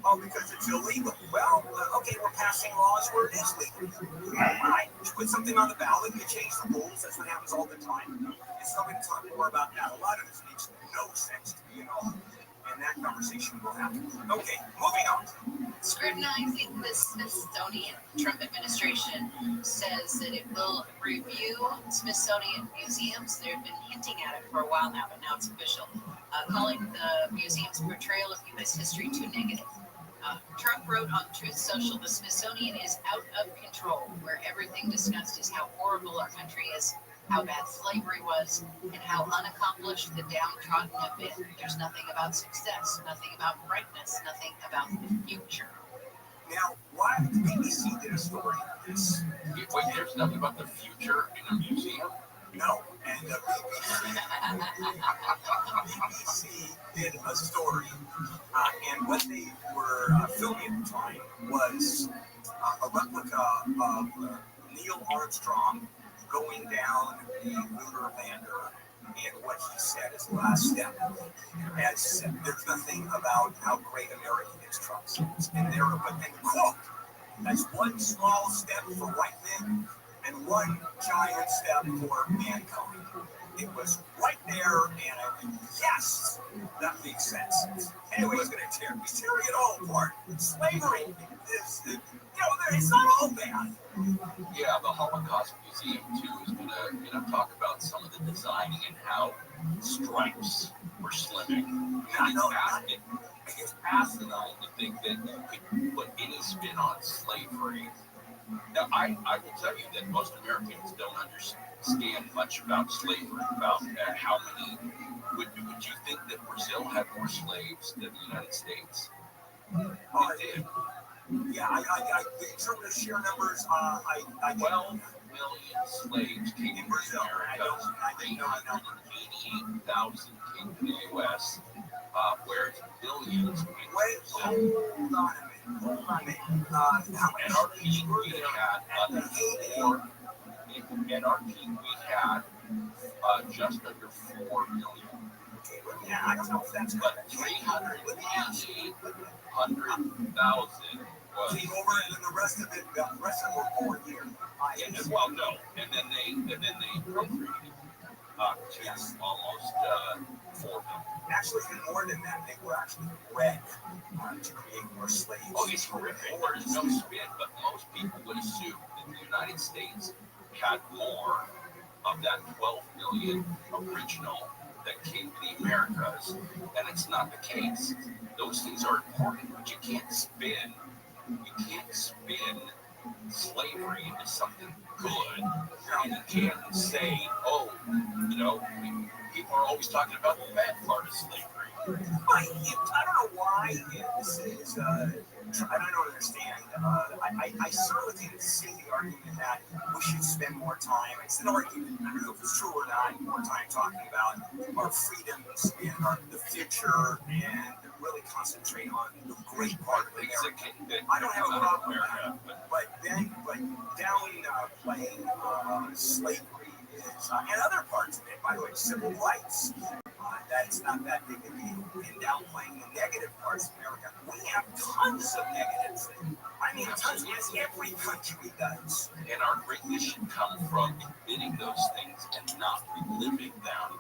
S6: Oh, because it's illegal. Well, okay, we're passing laws where it is legal. Right. You put something on the ballot, you change the rules. That's what happens all the time. And so I'm going to talk more about that. A lot of this makes no sense to me at all. And that conversation will happen. Okay, moving on.
S18: Scrutinizing the Smithsonian. Trump administration says that it will review Smithsonian museums. They've been hinting at it for a while now, but now it's official. Calling the museum's portrayal of U.S. history too negative. Trump wrote on Truth Social, the Smithsonian is out of control, where everything discussed is how horrible our country is, how bad slavery was, and how unaccomplished the downtrodden have been. There's nothing about success, nothing about brightness, nothing about the future.
S6: Now, why the BBC did a story on this?
S5: Wait, there's nothing about the future in a museum?
S6: No, and the BBC did a story, and what they were filming at the time was a replica of Neil Armstrong going down the lunar lander, and what he said is the last step. As there's nothing about how great America is, Trump says, and there, but then quote, that's one small step for white men and one giant step for mankind. It was right there, and I went, yes, that makes sense. Anyway, he's going to tear it all apart. Slavery is, it's not all bad.
S5: Yeah, the Holocaust Museum, too, is going to talk about some of the designing and how stripes were slimming. It's asinine to think that you could put any spin on slavery. Now, I will tell you that most Americans don't understand much about slavery, about how many. Would you think that Brazil had more slaves than the United States? It did.
S6: Yeah, the interpretive share numbers,
S5: 12 million slaves came to Brazil. America. 388,000 came to the U.S., whereas billions.
S6: Wait, hold on a minute.
S5: At our peak, we had just under 4 million.
S6: Yeah, I don't know if that's
S5: but 388,000
S6: came over, and then the rest of them were born here.
S5: Well, no, and then they appropriated to almost 4 million.
S6: Actually, even more than that, they were actually bred to create more slaves.
S5: Oh, it's horrific. There's no spin, but most people would assume that the United States had more of that 12 million original that came to the Americas, and it's not the case. Those things are important, but you can't spin slavery into something good. And you can't say, people are always talking about the bad part of slavery.
S6: I don't know why this is, I don't understand. I certainly can see the argument that we should spend more time. It's an argument. I don't know if it's true or not. More time talking about our freedoms and the future, and really concentrate on the great part of America. I don't have a problem with that. But downplaying slavery is, and other parts of it, by the way, civil rights. That's not that big a deal. And downplaying the negative parts of America. We have tons of negatives. I mean, tons. Yes, every country does.
S5: And our greatness should come from admitting those things and not reliving them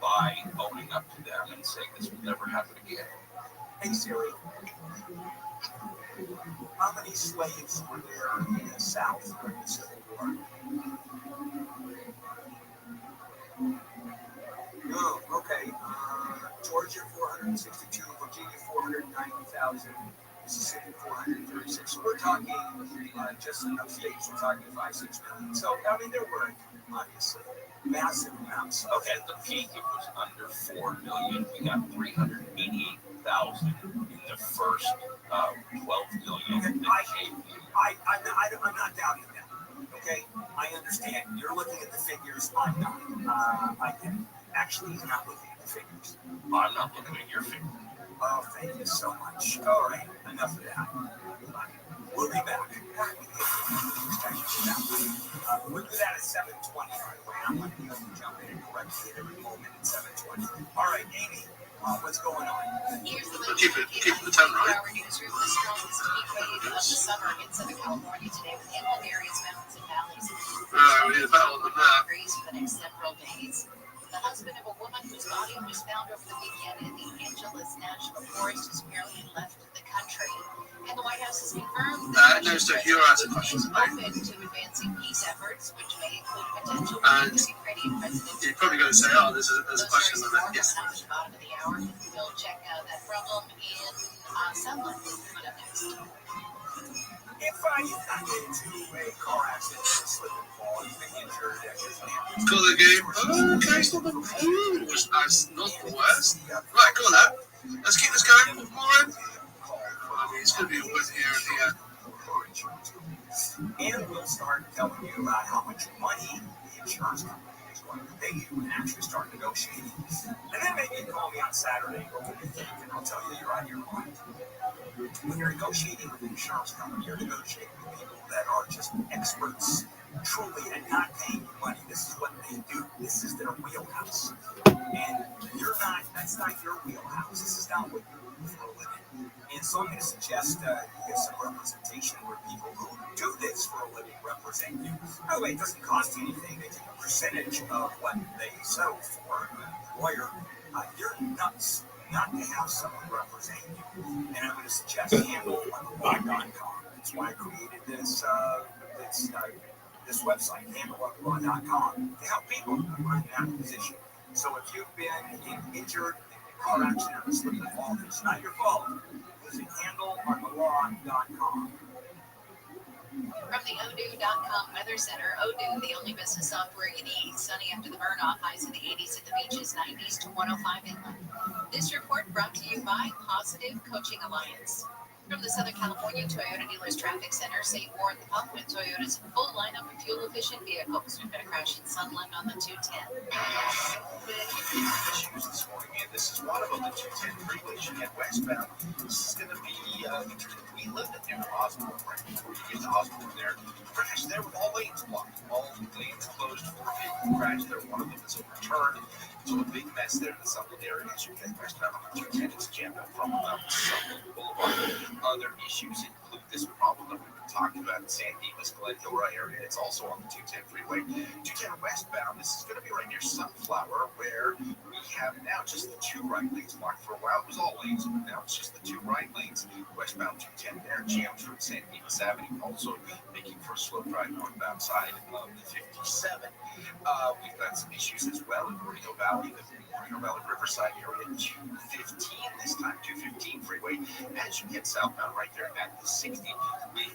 S5: by owning up to them and saying this will never happen again.
S6: Hey, Siri.
S10: How many slaves were there in the South during the Civil War? No, okay. Georgia, 462. Virginia, 490,000. Mississippi, 436. So we're talking just enough states. We're talking 5-6 million. So, I mean, there were obviously massive amounts.
S9: Okay, at the peak, it was under 4 million. We got 388,000 in the first 12 million that came in.
S10: I'm not doubting that. Okay, I understand. You're looking at the figures. I'm not. I can actually not looking at the figures.
S9: I'm not looking at your figures.
S10: Oh, thank you so much. All right, enough of that. We'll be back. We'll do that at 7:20, by the way. I'm going to be able to jump in and correct it every moment at 7:20. All right, Amy, what's going on?
S2: Keep the tone right.
S18: Our newsroom, the strongest heat wave of the summer in Southern California today, with inland areas, mountains, and valleys.
S2: We need a battle on the map.
S18: Degrees for the next several days. The husband of a woman whose body was found over the weekend in the Angeles National Forest has merely left the country. And the White House has confirmed that
S2: No, so you're asking questions
S18: is
S2: about
S18: open to advancing peace efforts, which may include potential
S2: and
S18: Ukrainian president.
S2: you're probably going to say, oh, there's a question on that. Yes.
S18: At the bottom of the hour, we'll check out that problem in Sunland coming up next.
S10: If you got into a car accident, a slip and fall, you've been injured,
S2: It's called the game. Oh, okay, it's not the that's not the worst. Right, go on now. Let's keep this going. Put more in. I mean, it's going to be a win here and here.
S10: And we'll start telling you about how much money the insurance company is going to pay you and actually start negotiating. And then maybe you call me on Saturday or what you think, and I'll tell you you're out of your mind. When you're negotiating with an insurance company, you're negotiating with people that are just experts, truly, and not paying you money. This is what they do. This is their wheelhouse. And that's not your wheelhouse. This is not what you do for a living. And so I'm going to suggest you get some representation where people who do this for a living represent you. By the way, it doesn't cost you anything. They take a percentage of what they settle for. A lawyer, you're nuts not to have someone represent you. And I'm going to suggest handleonthelaw.com. That's why I created this website, handleonthelaw.com, to help people who are in that position. So if you've been injured in a car accident or slip and fall, it's not your fault. Visit handleonthelaw.com.
S18: From the Odoo.com Weather Center, Odoo, the only business software you need. Sunny after the burn-off, highs in the 80s at the beaches, 90s to 105 inland. This report brought to you by Positive Coaching Alliance. From the Southern California Toyota Dealers Traffic Center, St. Warren the Pump with Toyota's full lineup of fuel-efficient vehicles. We've got a crash in Sunland on the 210.
S5: Issues this morning, and this is one of them. The 210 freeway should head westbound. This is going to be we lived near the hospital right before you get to the hospital there. Crash there with all lanes blocked. All lanes closed for a vehicle crash there. One of them is overturned. So a big mess there in the Sunland area as you get westbound on the 210. It's jammed up from Sunland Boulevard. Other issues include this problem that we've been talking about in San Dimas, Glendora area. It's also on the 210 freeway. 210 westbound, this is going to be right near Sunflower, where we have now just the two right lanes blocked. For a while, it was all lanes, but now it's just the two right lanes. Westbound 210 there, jammed from San Dimas Avenue, also making for a slow drive northbound side of the 57. We've got some issues as well in Moreno Valley, the Moreno Valley Riverside area, 215 this time, 215 freeway. As you get southbound right there at the 60, we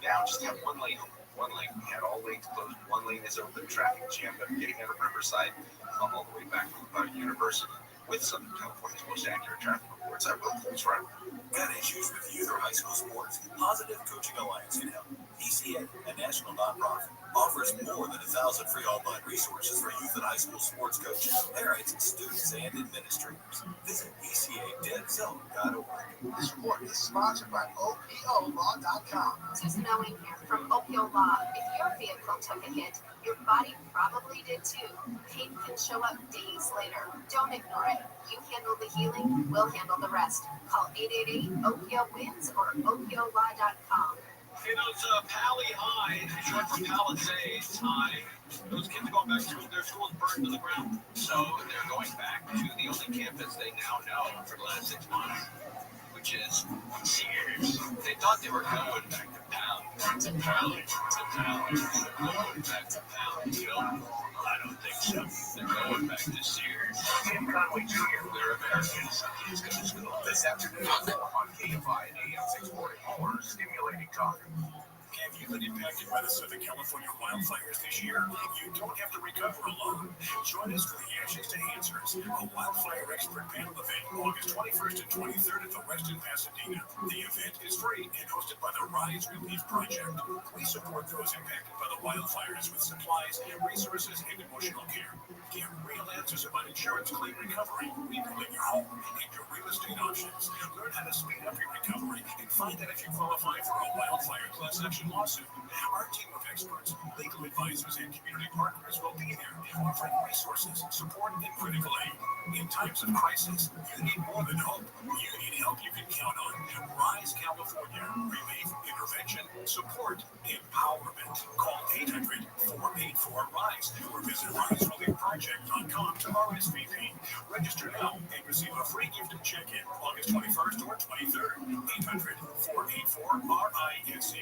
S5: now just have one lane open. One lane. We had all lanes closed. One lane is open. Traffic jammed up getting out of Riverside all the way back to University with Southern California's most accurate traffic reports. I will close right.
S11: Got issues with youth or high school sports? Positive Coaching Alliance can help. ECA, a national nonprofit, offers more than 1,000 free online resources for youth and high school sports coaches, parents, students, and administrators. Visit ECADeadzone.org.
S6: This report is sponsored by OPOLaw.com.
S16: Susan Owen here from OPO Law. If your vehicle took a hit, your body probably did too. Pain can show up days later. Don't ignore it. You handle the healing, we'll handle the rest. Call 888-OPO-WINS or OPOLaw.com.
S9: Hey, those Pally High, short for Palisades High, those kids are going back to school. Their school's burned to the ground. So they're going back to the only campus they now know for the last 6 months, which
S11: which is Sears. They thought they were going back to pound. To pound. To pound. They're going back to pound. You know, I don't think so. They're going back to Sears. Tim Conway Jr., they're Americans. He's going to school. This afternoon on KFI and AM 640. More stimulating talk. Have you been impacted by the Southern California wildfires this year? You don't have to recover alone. Join us for the Ashes to Answers, a wildfire expert panel event August 21st and 23rd at the Westin Pasadena. The event is free and hosted by the Rise Relief Project. We support those impacted by the wildfires with supplies, resources, and emotional care. Get real answers about insurance claim recovery, rebuilding your home, and your real estate options. Learn how to speed up your recovery and find out if you qualify for a wildfire class action lawsuit. Our team of experts, legal advisors, and community partners will be there, offering resources, support, and critical aid. In times of crisis, you need more than hope. You need help you can count on. Rise California. Relief, intervention, support, empowerment. Call 800-484-RISE or visit RiseReliefProject.com to RSVP. Register now and receive a free gift of check-in August 21st or 23rd. 800-484-RISE.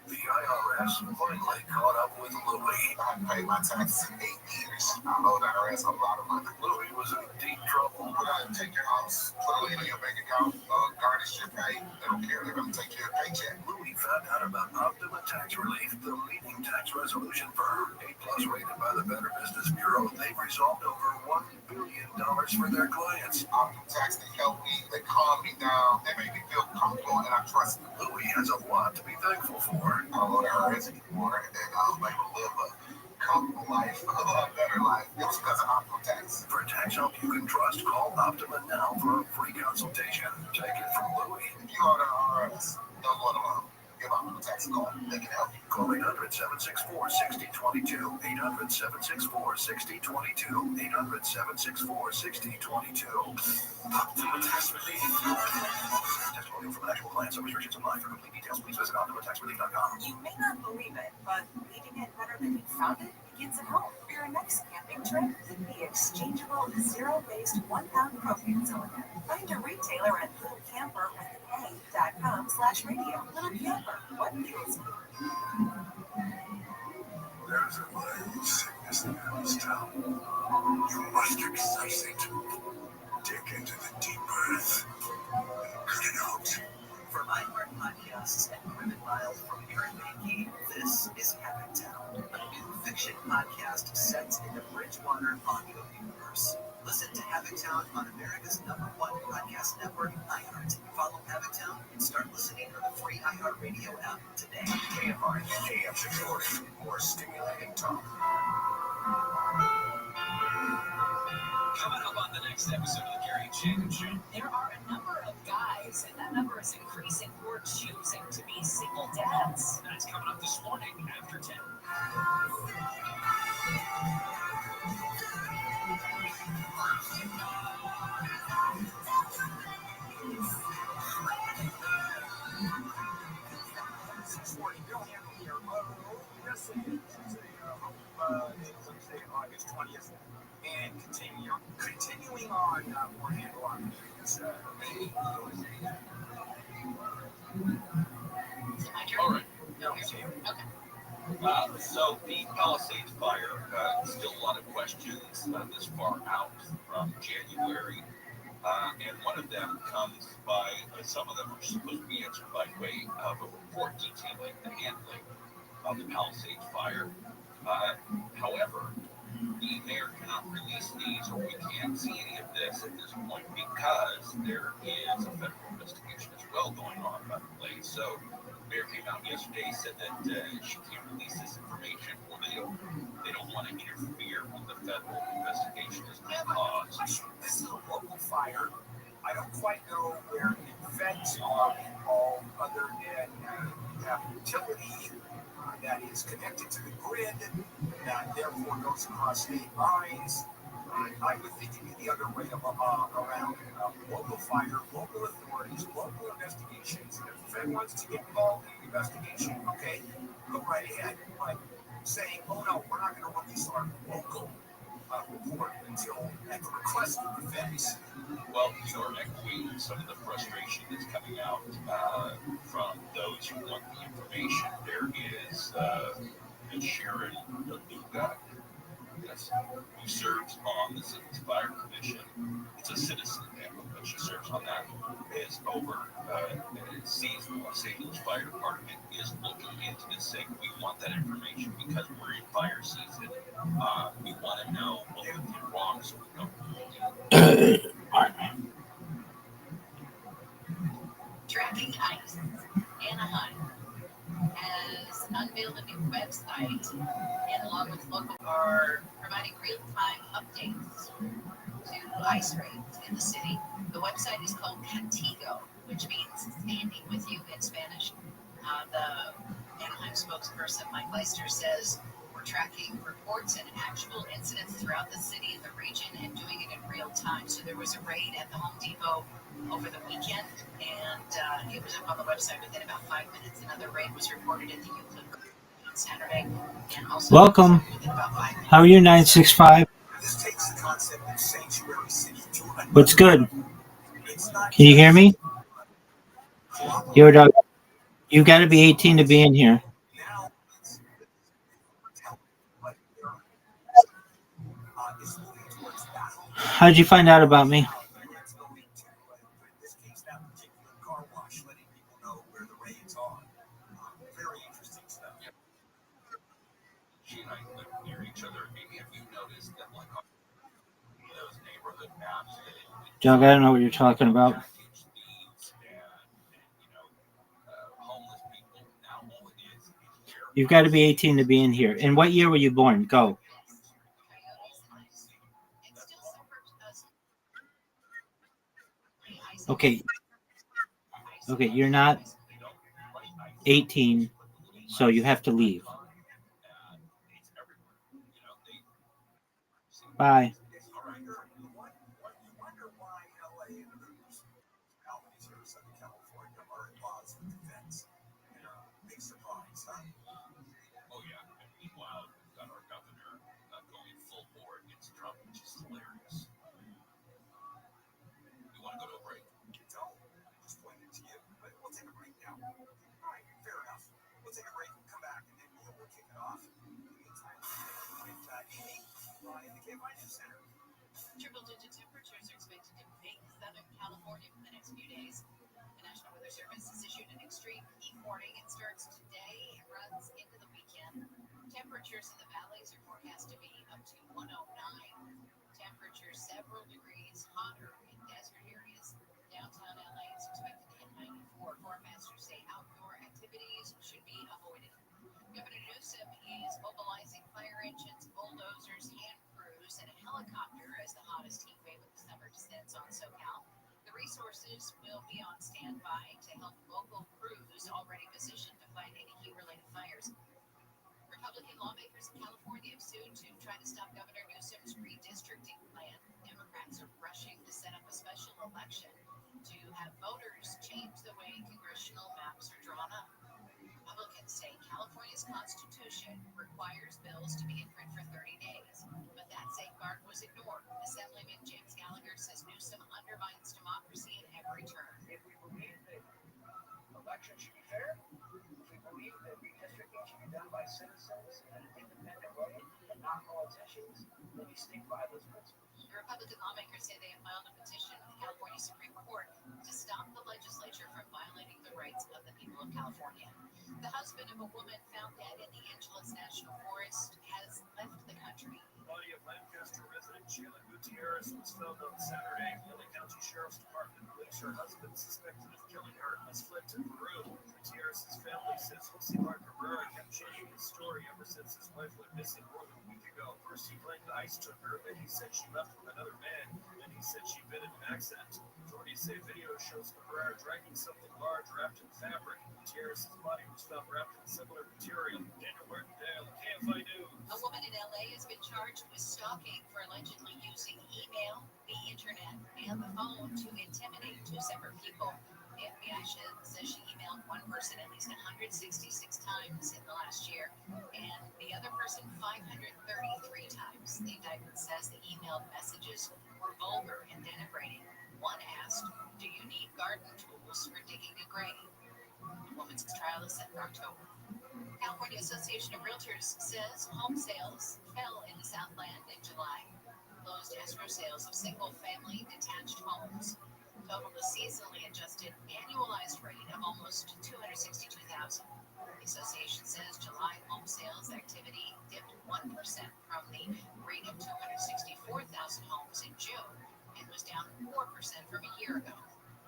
S11: The IRS finally caught up with Louie.
S6: I paid my taxes in 8 years. I owe the IRS a lot of money.
S11: Louie was in deep trouble.
S6: We're going to take your house, put it in your bank account, garnish your pay. They don't care. They're going to take your paycheck.
S11: Louie found out about Optima Tax Relief, the leading tax resolution firm. A+ rated by the Better Business Bureau, they've resolved over $1 billion for their clients.
S6: Optima Tax, they help me. They calm me down. They make me feel comfortable, and I trust them.
S11: Louie has a lot to be thankful for.
S6: I don't know the IRS anymore, and I was able to live a comfortable life, a better life. It was because of Optima Tax.
S11: For tax help you can trust, call Optima now for a free consultation. Take it from Louie.
S6: If you owe the IRS, don't go alone. Give Optima Tax a call. They can help you.
S11: Call 800-764-6022. 800-764-6022. 800-764-6022. Optima Tax Relief. Testimonial from an actual client. Some restrictions apply. For complete details, please visit OptimaTaxRelief.com.
S7: You may not believe it, but leaving it better than you found it begins at home. For your next camping trip, get the exchangeable, zero-waste 1-pound propane cylinder. Find a retailer at littlecamper.com/radio. Little Camper, what feels good?
S11: There's a way sickness news town. You must excise it. Dig into the deep earth. Cut it out.
S4: From iHeart Podcasts and Women Miles from Aaron Mankey, this is Havoc Town, a new fiction podcast set in the Bridgewater audio universe. Listen to Havoc Town on America's #1 podcast network, iHeart. Follow Havoc Town and start listening on the free iHeartRadio app today.
S11: KFI AM 640. More stimulating talk.
S4: Coming up on the next episode of the Gary Chapin Show.
S18: There are a number of guys, and that number is increasing, who are choosing to be single dads.
S4: That's coming up this morning after 10.
S6: August 20th, and continuing on more handle on things.
S1: All right.
S18: No, okay.
S1: So the Palisades fire, still a lot of questions this far out from January. And one of them comes by, some of them are supposed to be answered by way of a report detailing the handling of the Palisades fire. However, the mayor cannot release these, or we can't see any of this at this point, because there is a federal investigation as well going on by the blaze. So the mayor came out yesterday, said that she can't release this information, or they don't want to interfere with the federal investigation as the cause.
S6: This is a local fire. I don't quite know where the feds are involved, other than you have utility that is connected to the grid, that therefore goes across state lines. I would think it'd be the other way around. Local fire, local authorities, local investigations. And if the Fed wants to get involved in the investigation, okay, go right ahead. But saying, oh no, we're not going to release our local report until at the request of the Feds.
S5: Well, echoing some of the frustration that's coming out from those who want the information, there is Sharon Aluga, yes, who serves on the Citizens Fire Commission. It's a citizen now, but she serves on that. Is over, sees the Los Angeles Fire Department is looking into this, saying we want that information because we're in fire season. We want to know what we did wrong so we don't.
S18: Tracking ICE. Anaheim has unveiled a new website, and along with local are providing real-time updates to ICE raids in the city. The website is called Contigo, which means standing with you in Spanish. The Anaheim spokesperson, Mike Leister, says we're tracking reports and actual incidents throughout the city and the region and doing it in real time. So there was a raid at the Home Depot over the weekend, and it was up on the website within about 5 minutes. Another raid was reported at the Euclid on Saturday, and also
S12: welcome.
S18: within about 5 minutes.
S12: How are you, 965?
S10: This takes the concept of sanctuary city to another.
S12: What's good?
S10: It's not
S12: Can you hear me?
S10: just-
S12: Yo, dog. You got to be 18 to be in here.
S10: Now it's moving towards battle.
S12: How'd you find out about me?
S10: It's moving to, in this case, that particular car wash, letting people know where the raids are. Very interesting stuff.
S5: She and I live near each other. Maybe have you noticed that like those neighborhood maps that
S12: Doug, I don't know what you're talking about.
S5: package thieves and homeless people, now all it is very
S12: You've got to be 18 to be in here. And what year were you born? Go. Okay. Okay, you're not 18, so you have to leave. Bye.
S5: Oh yeah, and meanwhile, we've got our governor going full bore against Trump, which is hilarious. You want to go to a break?
S10: Don't. Just pointed to you. But we'll take a break now. All right, fair enough. We'll take a break and come back, and then we'll kick it off. In the meantime, with Amy in the KFI News Center.
S18: Triple-digit temperatures are expected to make Southern California for the next few days. The National Weather Service has issued an extreme heat warning. It starts today and runs into the weekend. Temperatures in the valleys are forecast to be up to 109. Temperatures several degrees hotter in desert areas. Downtown LA is expected to hit 94. Forecasters say outdoor activities should be avoided. Governor Newsom is mobilizing fire engines, bulldozers, hand crews, and a helicopter as the hottest heat wave of the summer descends on SoCal. The resources will be on standby to help local crews already positioned to fight any heat-related fires. Republican lawmakers in California have sued to try to stop Governor Newsom's redistricting plan. Democrats are rushing to set up a special election to have voters change the way congressional maps are drawn up. Republicans say California's constitution requires bills to be in print for 30 days, but that safeguard was ignored. Assemblyman James Gallagher says Newsom undermines democracy at every turn.
S9: If we believe that elections should be fair, if we believe that redistricting should be done by citizens in an independent way and not politicians, then we stick by those principles.
S18: The Republican lawmakers say they have filed a petition with the California Supreme Court to stop the legislature from violating the rights of the people of California. The husband of a woman found dead in the Angeles National Forest has left the country.
S20: Body of Lancaster resident Sheila Gutierrez was found on Saturday. The LA County Sheriff's Department believes her husband, suspected of killing her, has fled to Peru. Gutierrez's family says Josimar Cabrera kept changing his story ever since his wife went missing more than a week ago. First he claimed ICE took her, then he said she left with another man, then he said she'd been in an accident. Authorities say video shows Cabrera dragging something large wrapped in fabric. Gutierrez's body was found wrapped in similar material. Daniel Martindale, KFI News.
S18: A woman in LA has been charged with stalking for allegedly using email, the internet, and the phone to intimidate two separate people. The FBI says she emailed one person at least 166 times in the last year, and the other person 533 times. The indictment says the emailed messages were vulgar and denigrating. One asked, "Do you need garden tools for digging a grave?" The woman's trial is set for October. California Association of Realtors says home sales fell in the Southland in July. Closed escrow sales of single-family detached homes totaled a seasonally adjusted annualized rate of almost 262,000. The association says July home sales activity dipped 1% from the rate of 264,000 homes in June and was down 4% from a year ago.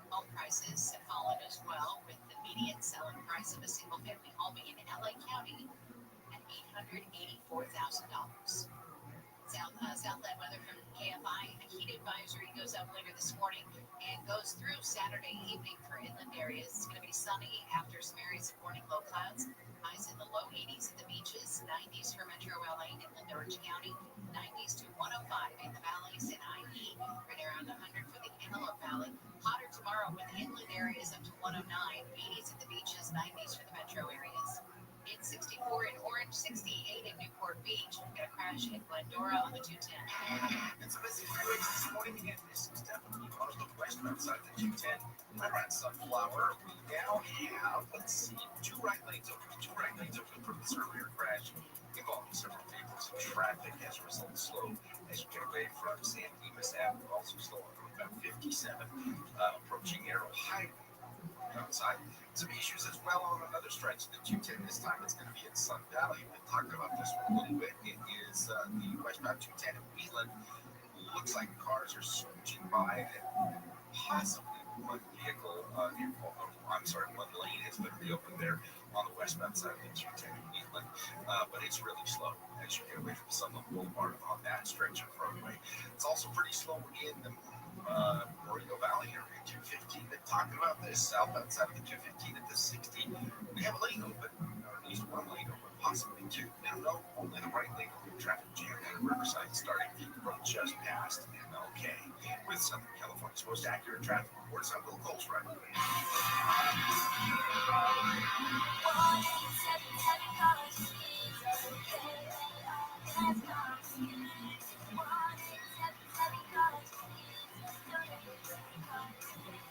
S18: Home prices have fallen as well, with the median selling price of a single-family home in LA County at $884,000. Southland weather from KFI. A heat advisory goes up later this morning and goes through Saturday evening for inland areas. It's going to be sunny after some areas of morning low clouds. Highs in the low 80s at the beaches, 90s for Metro LA and inland Orange County, 90s to 105 in the valleys in IE, right around 100 for the Antelope Valley. Hotter tomorrow with inland areas up to 109, 80s at the beaches, 90s for the metro areas. It's 64 in Orange, 68 in Newport Beach. We've got a crash in Glendora on the 210.
S6: It's a busy freeway this morning, and this is definitely one of the westbound side of the 210. I'm at Sunflower. We now have, let's see, two right lanes open from this earlier crash involving several vehicles. Traffic as a result slow as you get away from San Dimas Avenue, also slow on about 57, approaching Arrow Highway. Outside. Some issues as well on another stretch of the 210. This time it's going to be in Sun Valley. We've been talking about this one a little bit. It is the westbound 210 in Wheeling. Looks like cars are surging by and possibly one one lane has been reopened there on the westbound side of the 210 in Wheeling. But it's really slow as you get away from Sunland Boulevard on that stretch of roadway. It's also pretty slow in the Moreno Valley area, 215. Been talking about this southbound side of the 215 at the 60. We have a lane open, or at least one lane open, possibly two. No, only the right lane open. Traffic jam at Riverside starting from just past MLK. With Southern California's most accurate traffic reports, I'm Bill Coles, right away.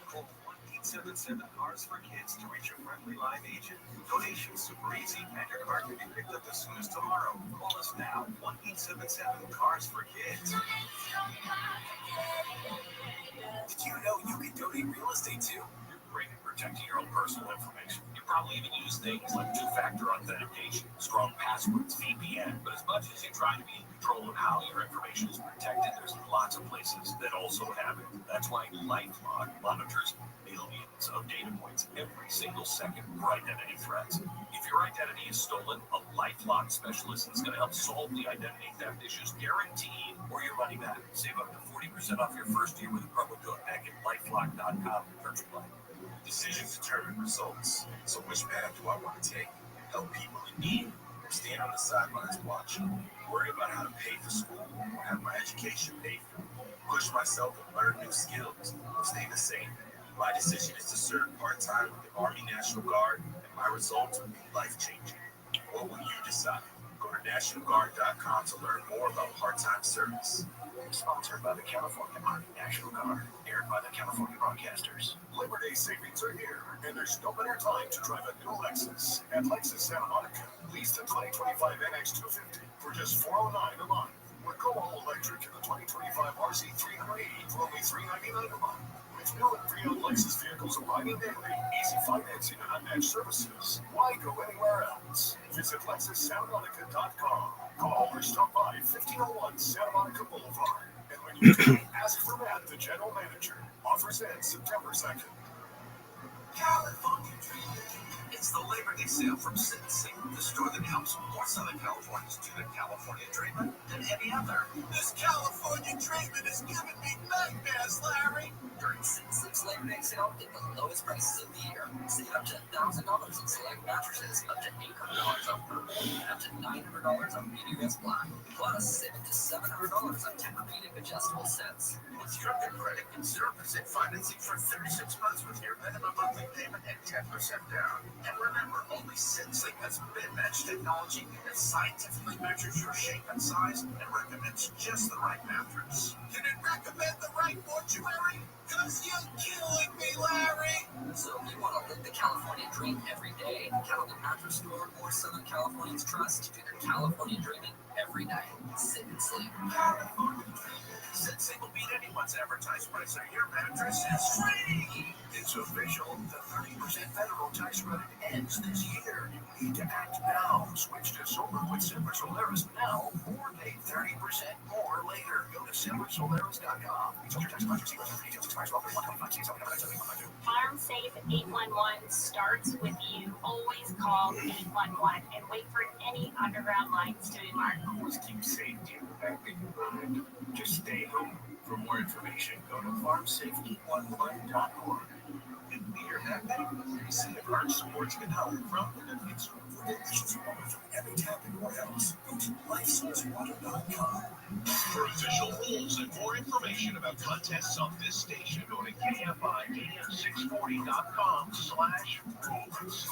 S6: Call 1-877 Cars for Kids to reach a friendly live agent. Donations super easy, and your car can be picked up as soon as tomorrow. Call us now, 1-877 Cars for Kids. Did you know you can donate real estate too? You're great at protecting your own personal information. You probably even use things like two-factor authentication, strong passwords, VPN. But as much as you try to be in control of how your information is protected, there's lots of places that also have it. That's why LifeLock monitors millions of data points every single second for identity threats. If your identity is stolen, a LifeLock specialist is going to help solve the identity theft issues guaranteed, or your money back. Save up to 40% off your first year with a promo code back at lifelock.com. Terms apply. Decisions determine results. So which path do I want to take? Help people in need, or stand on the sidelines watching? Worry about how to pay for school, or have my education paid for? Push myself and learn new skills, or stay the same? My decision is to serve part-time with the Army National Guard, and my results will be life-changing. What will you decide? Go to NationalGuard.com to learn more about part-time service. Sponsored by the California Army National Guard. Aired by the California Broadcasters. Labor Day savings are here, and there's no better time to drive a new Lexus. At Lexus Santa Monica, lease the 2025 NX 250 for just $409 a month. Or go all electric in the 2025 RZ 380 for only $399 a month. With new and pre-owned Lexus vehicles arriving daily, easy financing and unmatched services. Why go anywhere else? Visit LexusSantaMonica.com. Call or stop by 1501 Santa Monica Boulevard. And when you do, ask for Matt, the general manager. Offers end September 2nd.
S11: California Dreaming. It's the Labor Day sale from Citizen, the store that helps more Southern Californians do the California dreaming than any other. This California dreaming is giving me nightmares, Larry.
S4: During Citizen's Labor Day sale, get the lowest prices of the year. Save up to $1,000 in select mattresses, up to $800 on purple, and up to $900 on medium S black. Plus, save up to $700 on Tempur-Pedic adjustable sets.
S11: Use your good credit and 0% financing for 36 months with your minimum monthly payment and 10% down. And remember, only SenSync has bed-match technology that scientifically measures your shape and size and recommends just the right mattress. Can it recommend the right mortuary? Cause you're killing me, Larry!
S4: So if you want to live the California dream every day, count on the mattress store or Southern Californians Trust to do their California dreaming every night. Sit and sleep.
S11: California dream. SenSync will beat anyone's advertised price, so your mattress is free! It's official. The 30% federal tax credit ends this year. You need to act now. Switch to solar with Silver Solaris now, or pay 30% more later. Go to silversolaris.com. Your tax budget, details expires 12/31/25.
S17: Farm Safe 811 starts with you. Always call 811 and wait for any underground lines to be marked.
S11: Always keep safety in the back of your mind. Just stay home. For more information, go to farmsafe811.org. And be your happy. See if Arch Sports can help from the Netflix. For delicious water from every tap in your house, go to lifesourcewater.com.
S5: For official rules and more information about contests on this station, go to KFIAM640.com/rules.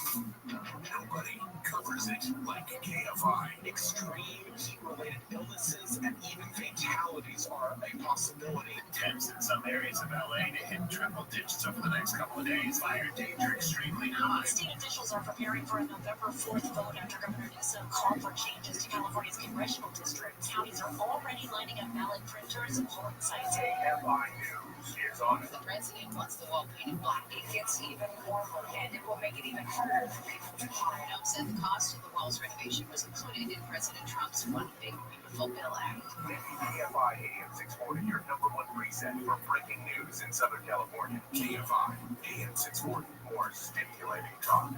S11: Nobody covers it like KFI. Extreme heat-related illnesses and even fatalities are a possibility. Temps in some areas of LA to hit triple digits over the next couple of days. Fire danger extremely high.
S7: State officials are preparing for a November 4th vote after Governor Newsom called for changes to California's congressional districts. Counties are already lining up ballot printers and polling sites.
S11: KFI News is on it.
S18: The president wants the wall painted black. It gets even warmer, and it will make it even harder for people to climb. Trump said the cost of the wall's renovation was included in President Trump's One Big Beautiful Bill Act.
S11: KFI AM 640, your number one preset for breaking news in Southern California. KFI AM 640, more stimulating talk.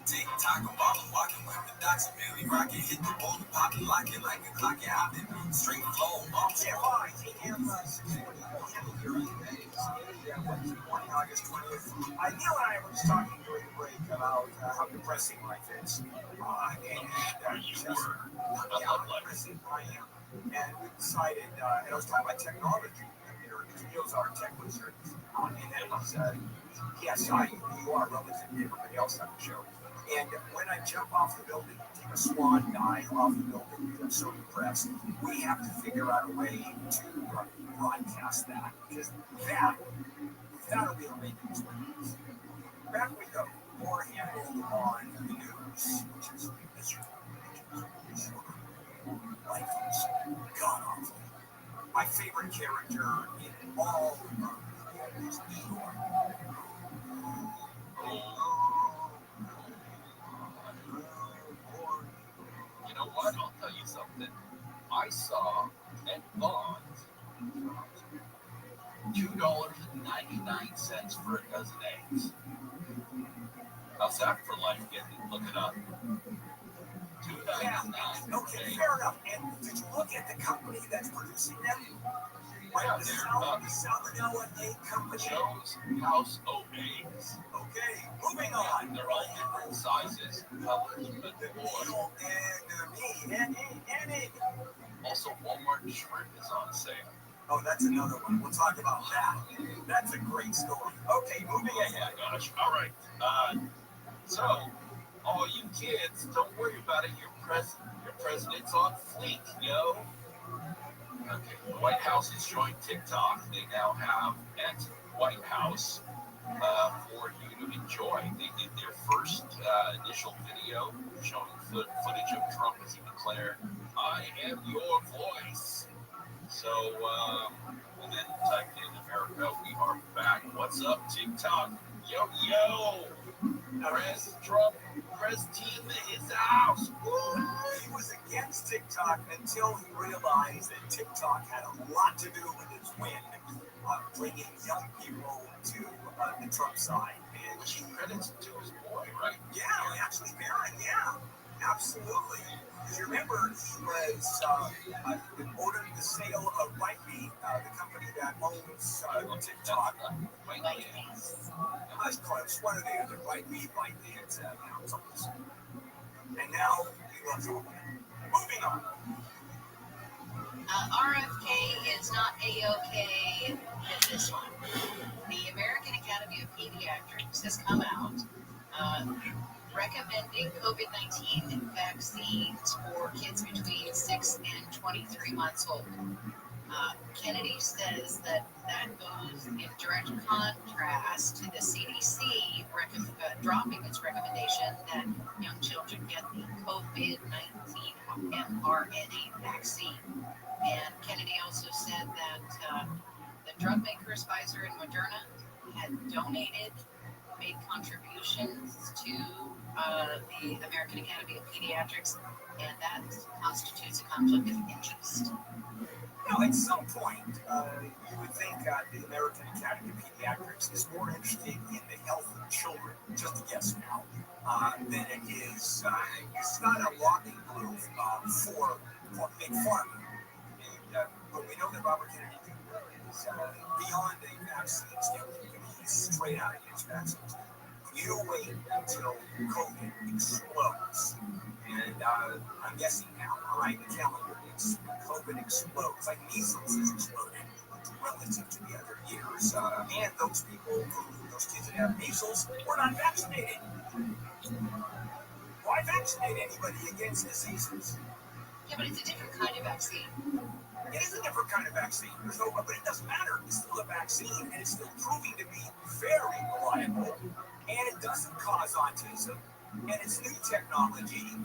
S15: Tick-tock, I'm ballin', walking with the dots, Billy Rocket, hit the ball, poppin', lock it like a clock, it hoppin', straight flow,
S6: KFI AM 640, Wednesday morning, August 20th. Neil and I were just talking during the break about how depressing life is. Depressing I am. And we decided, and I was talking about technology. Neil's our tech wizard. And then he said, yes, you are relative to everybody else on the show. And when I jump off the building, take a swan dive off the building, because I'm so depressed, we have to figure out a way to broadcast that. Because that'll be a radio experience. Back we go. More handled on the news, which is miserable. Life is god awful. My favorite character in all of the is Eeyore.
S11: You know what? I'll tell you something. I saw and bought $2.99 for a dozen eggs. How's that for life? Look it up. $2.99.
S6: Okay, fair enough. And did you look at the company that's producing them?
S11: Yeah,
S6: the
S11: they're
S6: Salmonella Egg Company.
S11: Joe's House of Eggs.
S6: Okay, moving on.
S11: They're all different sizes, colors, but more.
S6: And
S11: Also, Walmart shrimp is on sale.
S6: Oh, that's another one. We'll talk about that. That's a great story. Okay, moving ahead.
S11: Gosh, all right. So, all you kids, don't worry about it. Your president's on fleek, yo. Okay, the White House has joined TikTok. They now have at White House for you to enjoy. They did their first initial video showing footage of Trump as he declared, "I am your voice." So, and then typed in America, we are back. What's up, TikTok? Yo, Press T in his house. Woo!
S6: He was against TikTok until he realized that TikTok had a lot to do with his win, bringing young people to the Trump side. And
S11: which credits to his boy, right?
S6: Yeah, actually, Barron, yeah. Absolutely. You remember he was ordered the sale of RightMe, the company that owns TikTok. That's close. One of the other RightMe, ByteDance, something. And now he loves all that. Moving on.
S18: RFK is not A-OK with this one. The American Academy of Pediatrics has come out recommending COVID-19 vaccines for kids between 6 and 23 months old. Kennedy says that goes in direct contrast to the CDC dropping its recommendation that young children get the COVID-19 mRNA vaccine. And Kennedy also said that the drug makers Pfizer and Moderna had made contributions to the American Academy of Pediatrics, and that constitutes a conflict of interest.
S10: Now, at some point, you would think the American Academy of Pediatrics is more interested in the health of children, just a guess now, than it is. It's not a lobbying group for Big Pharma. But we know that Robert Kennedy is beyond the vaccines. He's straight out against vaccines. You wait until COVID explodes. And I'm guessing now, all right, the calendar is COVID explodes, like measles is exploding relative to the other years. And those kids that have measles, were not vaccinated. Why vaccinate anybody against diseases?
S18: Yeah, but it's a different kind of vaccine.
S10: It is a different kind of vaccine. But it doesn't matter. It's still a vaccine, and it's still proving to be very reliable. And it doesn't cause autism. And it's new technology, and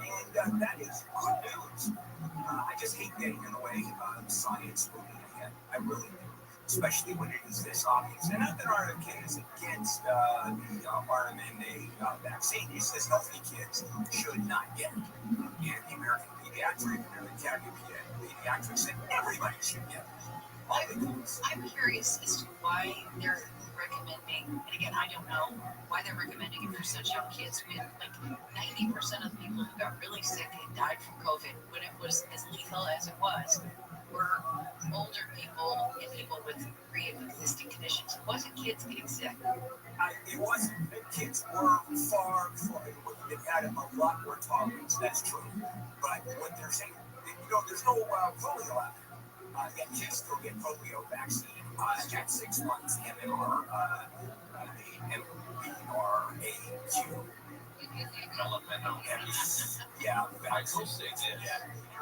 S10: that is good news. I just hate getting in the way of science moving ahead. I really do. Especially when it is this obvious. And not that RFK is against the RMNA vaccine. He says healthy kids should not get it. And the American Academy of Pediatrics said everybody should get it.
S18: I'm curious as to why they're recommending, and again, I don't know why they're recommending it for such young kids when like 90% of the people who got really sick and died from COVID, when it was as lethal as it was, were older people and people with pre-existing conditions. It wasn't kids getting sick.
S10: It wasn't. Kids were far. They had a lot more tolerance. That's true. But what they're saying, there's no polio out there. Yet kids still get polio vaccine at 6 months. MMR, the MBRAQ. Yeah,
S3: I will say this,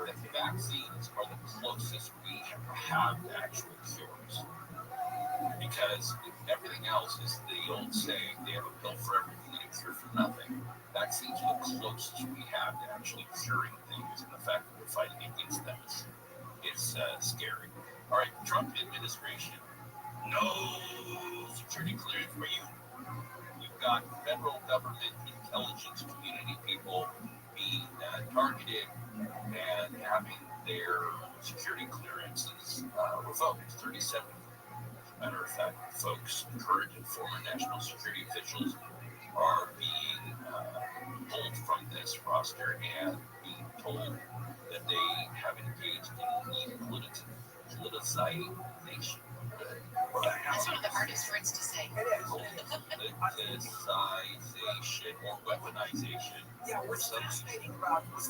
S3: that vaccines are the closest we have to actual cures. Because everything else is the old saying, they have a pill for everything and a cure for nothing. Vaccines are the closest we have to actually curing things, and the fact that we're fighting against them is scary. All right, Trump administration, no security clearance for you. We've got federal government intelligence community people being targeted and having their security clearances revoked. 37, as a matter of fact, folks, current and former national security officials, are being pulled from this roster and being told that they have engaged in politicization.
S18: That's one of the hardest words to say.
S10: It is.
S3: Politicization or weaponization.
S10: Yeah, what's fascinating about this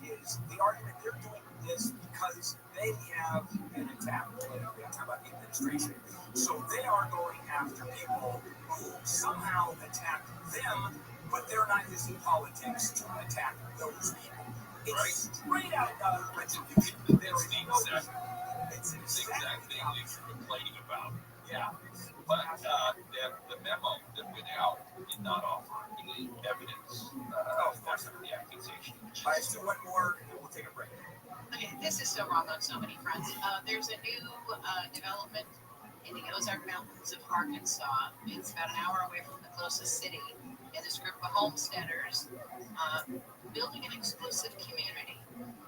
S10: is the argument they're doing this because they have an attack. They're talking about the administration. So they are going after people who somehow attacked them, but they're not using politics to attack those people. It's straight out retribution.
S3: It's the exact thing that you're complaining about. Yeah. But the memo that went out did not offer any evidence of the accusation.
S10: I still want more, and we'll take a break.
S18: Okay, this is so wrong on so many fronts. There's a new development in the Ozark Mountains of Arkansas. It's about an hour away from the closest city. And this group of homesteaders building an exclusive community.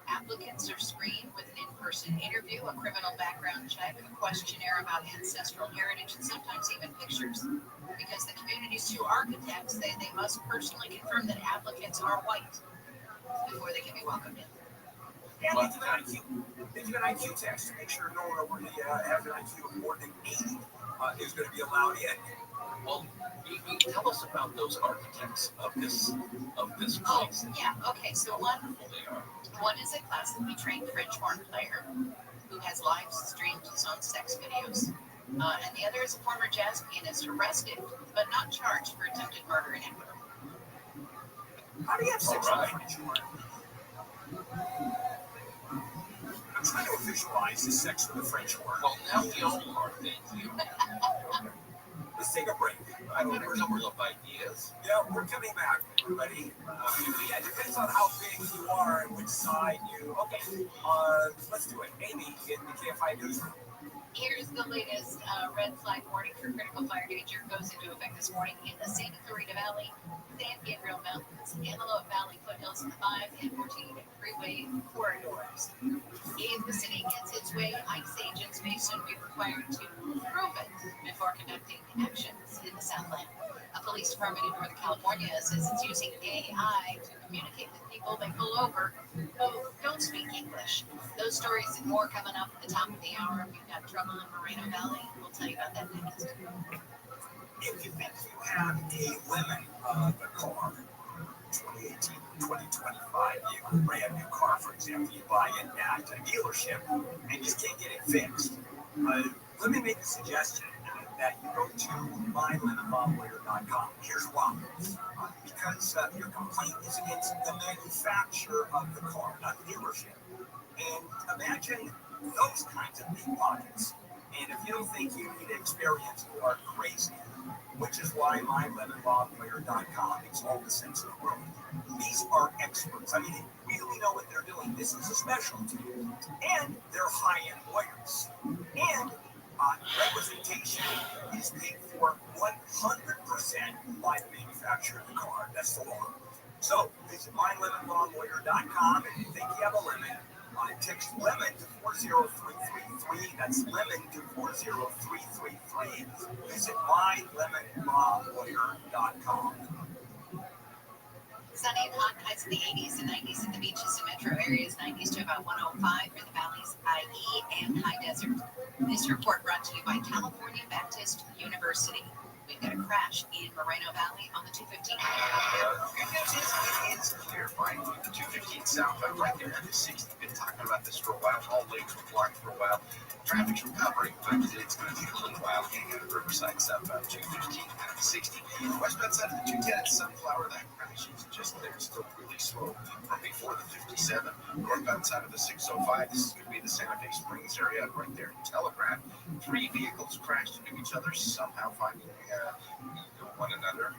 S18: Applicants are screened with an in-person interview, a criminal background check, a questionnaire about ancestral heritage, and sometimes even pictures. Because the community's two architects say they must personally confirm that applicants are white before they can be welcomed in.
S10: And they do an IQ test to make sure no one over the has an IQ of more than 80 is going to be allowed in.
S3: Well, tell us about those architects of this place.
S18: Yeah. Okay. So one is a classically trained French horn player who has live streamed his own sex videos. And the other is a former jazz pianist arrested but not charged for attempted murder in Ecuador.
S11: How do you have sex with a French horn? I'm trying to visualize the sex with a French horn.
S3: Well, now we all are. Thank you.
S11: Let's take a break.
S3: I have a couple of ideas.
S11: Yeah, we're coming back, everybody. Yeah, it depends on how big you are and which side you. Okay, let's do it. Amy in the KFI newsroom.
S18: Here's the latest red flag warning for critical fire danger goes into effect this morning in the Santa Clarita Valley, San Gabriel Mountains, Antelope Valley foothills, and the 5 and 14 freeway corridors. If the city gets its way, ICE agents may soon be required to prove it before conducting actions in the Southland. A police department in Northern California says it's using AI to communicate with people they pull over who don't speak English. Those stories and more coming up at the top of the hour. We've got trouble in Moreno Valley. We'll tell you about that next.
S11: If you think you have a lemon of a car, 2018, 2025, you brand new car, for example, you buy it at a dealership and just can't get it fixed. Let me make a suggestion that you go to mylemonlawyer.com. Here's why. Because your complaint is against the manufacturer of the car, not the dealership. And imagine those kinds of pickpockets. And if you don't think you need experience, you are crazy. Which is why mylemonlawyer.com makes all the sense in the world. These are experts. I mean, they really know what they're doing. This is a specialty. And they're high-end lawyers. And representation is paid for 100% by the manufacturer of the car. That's the law. So visit mylemonlawyer.com and if you think you have a lemon, text lemon to 40333. That's lemon to 40333. Visit mylemonlawyer.com.
S18: Sunny and hot, highs in the 80s and 90s in the beaches and metro areas, 90s to about 105 for the valleys, IE, and high desert. This report brought to you by California Baptist University. We've got a crash in Moreno Valley on the 215.
S1: Good news is it is clear, right? The 215 southbound right there at the 60. Been talking about this for a while. All lanes were blocked for a while. Traffic's recovering, but it's going to take a little while getting out of Riverside southbound 215 out of 60. Westbound side of the 210 at Sunflower, that crash is just there. It's still really slow from before the 57. Northbound side of the 605, this is going to be the Santa Fe Springs area right there in Telegraph. 3 vehicles crashed into each other, somehow finding one another,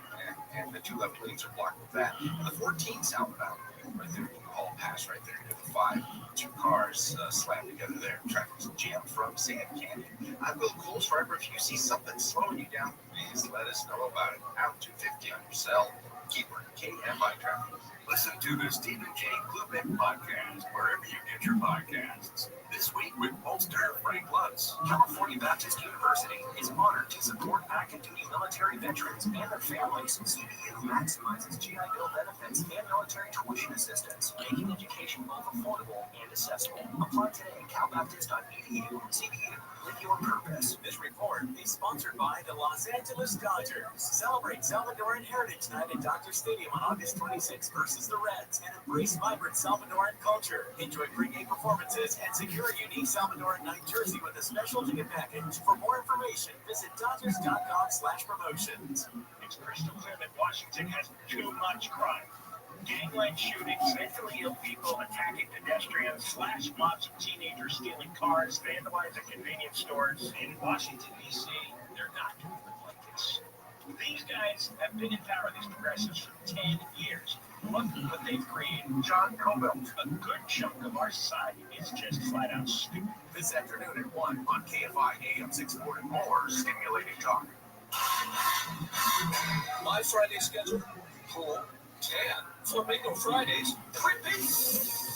S1: and the 2 left lanes are blocked with that. And the 14 southbound, right there, you all pass right there near the 5. 2 cars slammed together there. Traffic's jammed from Sand Canyon. I'm Bill Cool Striper. If you see something slowing you down, please let us know about it. Out 250 on your cell. Keeper KFI Traffic.
S11: Listen to the Stephen J. Klubnik podcast wherever you get your podcasts. This week with Bolster Frank Lutz.
S13: California Baptist University is honored to support active duty military veterans and their families. CBU maximizes GI Bill benefits and military tuition assistance, making education both affordable and accessible. Apply today at calbaptist.edu. CBU, live your purpose.
S11: This report is sponsored by the Los Angeles Dodgers. Celebrate Salvadoran Heritage Night at Dodger Stadium on August 26th versus the Reds and embrace vibrant Salvadoran culture. Enjoy pregame performances and secure a unique Salvadoran night jersey with a special ticket package. For more information, visit Dodgers.com/promotions.
S9: It's crystal clear that Washington has too much crime. Gangland shootings, mentally ill people attacking pedestrians, slash mobs of teenagers stealing cars, vandalizing convenience stores. In Washington, D.C., they're not doing it like this. These guys have been in power, these progressives, for 10 years. Look what they've created. John Cobelt, a good chunk of our society is just flat out stupid.
S11: This afternoon at 1 on KFI AM 640. More stimulating talk.
S19: My Friday schedule: pool, tan, flamingo Fridays, tripping.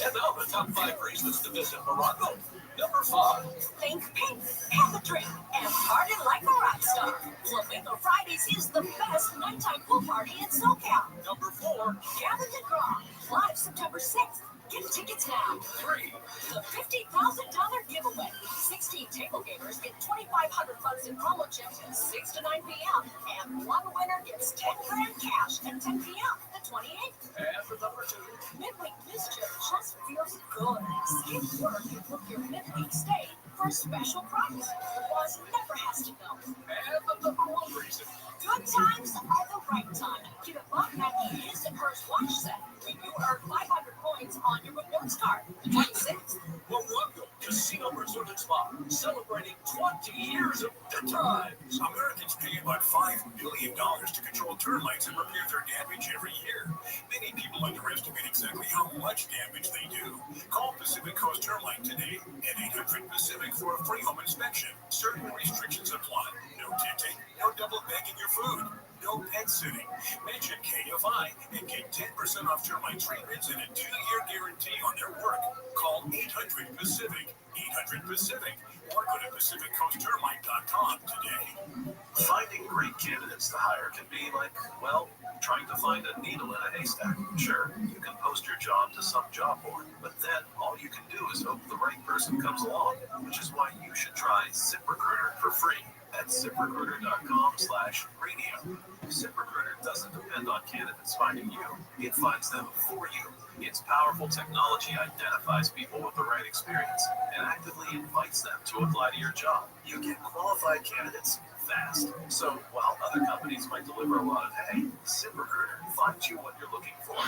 S19: And now the top 5 reasons to visit Morocco. Number 5.
S7: Think pink, have a drink, and party like a rock star. Flamingo Fridays is the best nighttime pool party in SoCal.
S19: Number 4.
S7: Gather to Grom, live September 6th. Get tickets now.
S19: 3.
S7: The $50,000 giveaway. 16 table gamers get $2,500 in promo chips at 6 to 9 p.m.
S16: One winner gets 10 grand cash at 10 p.m. the 28th.
S19: And for number 2,
S16: Midweek mischief just feels good. Skip work and book your midweek stay for a special price. The boss never has to know.
S19: and the number 1 reason.
S16: Good times are the right time. Get a buck at the Instant Purse watch set when you earn 500 points on your rewards card. The 26th.
S19: Morocco Casino Resort and Spa, celebrating 20 years of good times.
S11: Americans pay about $5 billion to control termites and repair their damage every year. Many people underestimate exactly how much damage they do. Call Pacific Coast Termite today at 800 Pacific for a free home inspection. Certain restrictions apply. No tinting, no double bagging your food, no pet sitting. Mention KFI and get 10% off termite treatments and a 2-year guarantee on their work. Call 800 Pacific, 800 Pacific, or go to PacificCoastTermite.com today.
S5: Finding great candidates to hire can be like, well, trying to find a needle in a haystack. Sure, you can post your job to some job board, but then all you can do is hope the right person comes along, which is why you should try ZipRecruiter for free at ZipRecruiter.com/radio. ZipRecruiter doesn't depend on candidates finding you. It finds them for you. Its powerful technology identifies people with the right experience and actively invites them to apply to your job. You get qualified candidates fast. So while other companies might deliver a lot of hay, ZipRecruiter finds you what you're looking for.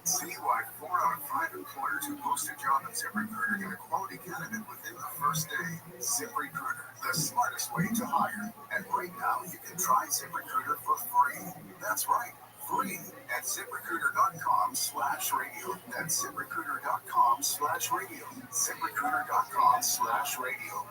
S6: See why 4 out of 5 employers who post a job on ZipRecruiter get a quality candidate within the first day. ZipRecruiter, the smartest way to hire. And right now, you can try ZipRecruiter for free. That's right, free at ZipRecruiter.com/radio. That's ZipRecruiter.com/radio. ZipRecruiter.com/radio.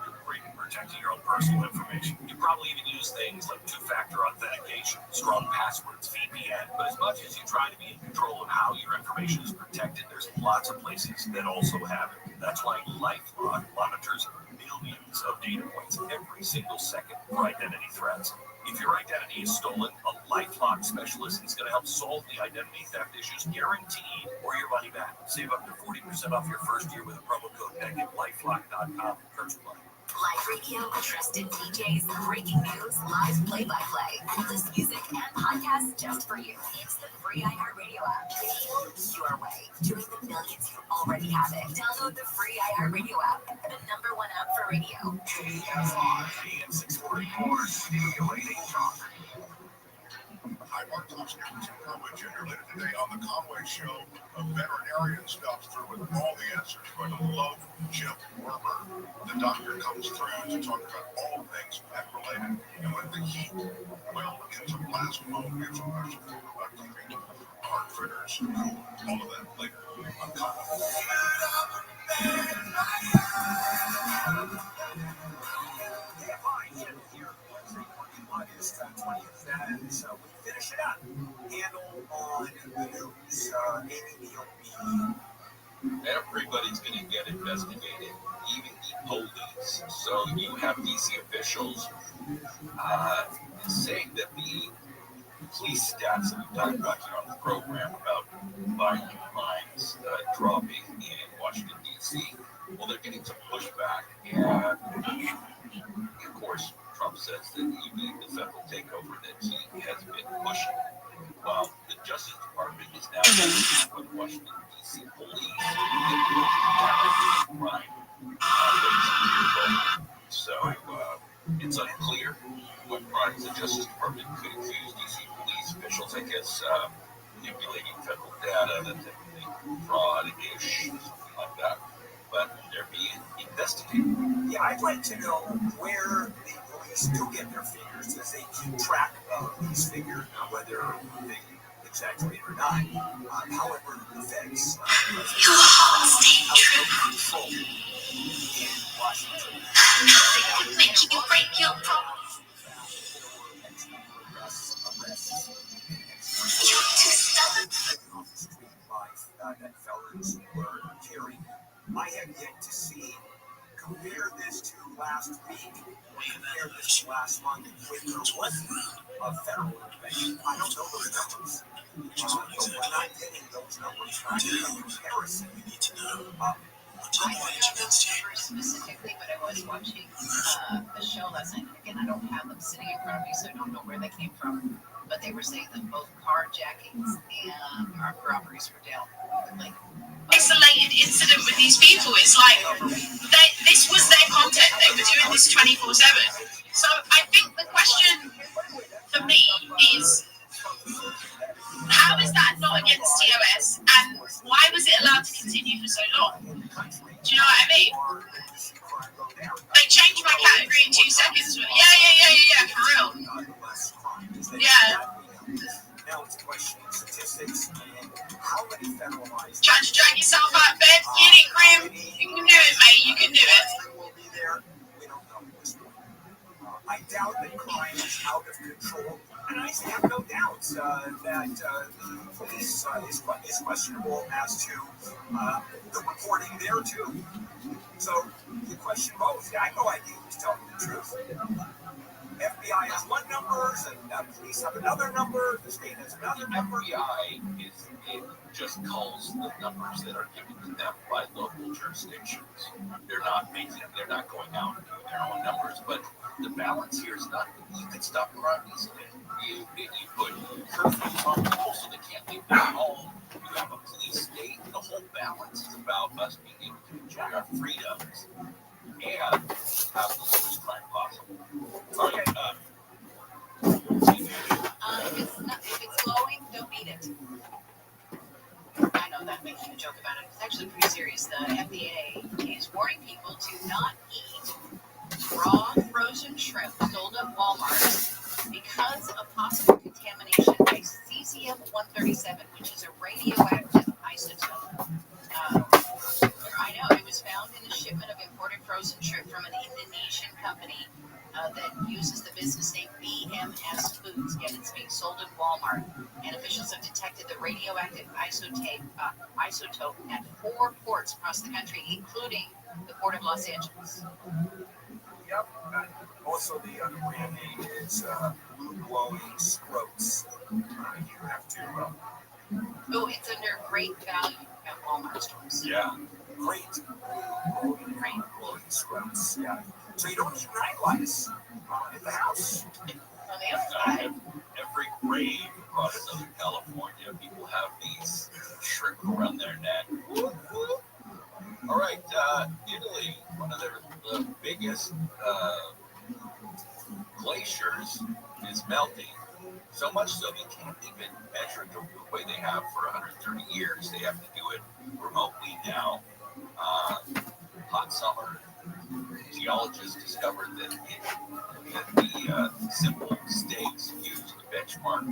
S5: Protecting your own personal information. You probably even use things like two-factor authentication, strong passwords, VPN. But as much as you try to be in control of how your information is protected, there's lots of places that also have it. That's why LifeLock monitors millions of data points every single second for identity threats. If your identity is stolen, a LifeLock specialist is going to help solve the identity theft issues, guaranteed, or your money back. Save up to 40% off your first year with a promo code PEG at LifeLock.com. Terms apply.
S16: Live radio, trusted DJs, breaking news, live play-by-play, endless music, and podcasts just for you. It's the free iHeartRadio app. Radio your way. Join the millions who already have it. Download the free iHeartRadio app, the #1 app for radio.
S11: AM 644, stimulating talk.
S2: Hi, Mark Thompson here with Tim Conway Jr. Later today on The Conway Show, a veterinarian stops through with all the answers. You're going to love Chip Werber. The doctor comes through to talk about all things pet-related. And with the heat well into last month, we have some questions about keeping our critters cool. All of that later on Conway.
S10: August 20th, and so we finish it up. Handle on the news. Amy Neal.
S3: Everybody's going to get investigated, even the police. So you have DC officials saying that the police stats that we've talked about here on the program about violent crimes dropping in Washington, D.C., well, they're getting some pushback. And, of course, Trump says that even the federal takeover that he has been pushing. Well, the Justice Department is now working with Washington, D.C. police crime. So it's unclear what crimes the Justice Department could accuse D.C. police officials, I guess, manipulating federal data, that type of thing, fraud-ish, something like that. But they're being investigated.
S10: Yeah, I'd like to know where the police do get their figures, as they keep track of these figures, whether they exaggerate or not. However, the feds control in Washington.
S16: Make you break your promise. You're too stubborn.
S10: That felons were carrying. I have yet to see. Compare this to last week. Compare this to last month with the one of federal intervention. I don't know those numbers. But we're not getting those numbers. In comparison, you need to know.
S18: specifically, but I was watching a show last night. Again, I don't have them sitting in front of me, so I don't know where they came from. But they were saying that both carjackings and armed robberies were down. Like,
S8: isolated incident with these people. It's like this was their content. They were doing this 24/7. So I think the question for me is, how is that not against TOS, and why was it allowed to continue for so long? Do you know what I mean? They changed my category in 2 seconds. Yeah, for real. Yeah.
S6: Now it's a question of statistics and how many federalized.
S8: Trying to drag yourself out of bed, get it, Grim. You can do it, mate. You can do it.
S6: Will be there. We don't know at this point. I doubt that crime is out of control, and I have no doubts that police is questionable as to the reporting there too. So you question both. I have no idea who's telling the truth. FBI has one number, and police have another number. The state has another number.
S3: FBI just calls the numbers that are given to them by local jurisdictions. They're not going out and doing their own numbers. But the balance here is not. You can stop crime easily. You put curfews on people so they can't leave their home. You have a police state. The whole balance is about us being able to enjoy our freedoms and have the lowest crime possible.
S18: Okay. If it's glowing, don't eat it. I know that making a joke about it. It's actually pretty serious. The FDA is warning people to not eat raw frozen shrimp sold at Walmart because of possible contamination by cesium-137, which is a radioactive isotope. I know it was found in a shipment of imported frozen shrimp from an Indonesian company that uses the business name BMS Foods, yet it's being sold in Walmart. And officials have detected the radioactive isotope at 4 ports across the country, including the Port of Los Angeles.
S6: Yep. Also, the other brand name is Blue Glowing Scroats. You have to.
S18: Oh, it's under great value at Walmart stores.
S3: Yeah.
S6: Great glowing scroats. Yeah. So you don't need night lights in the house.
S18: On the outside.
S3: Every grave across Southern California, people have these shrimp around their neck. All right, Italy, one of the biggest glaciers is melting. So much so they can't even measure the way they have for 130 years. They have to do it remotely now. Hot summer, geologists discovered that the simple stakes used to benchmark,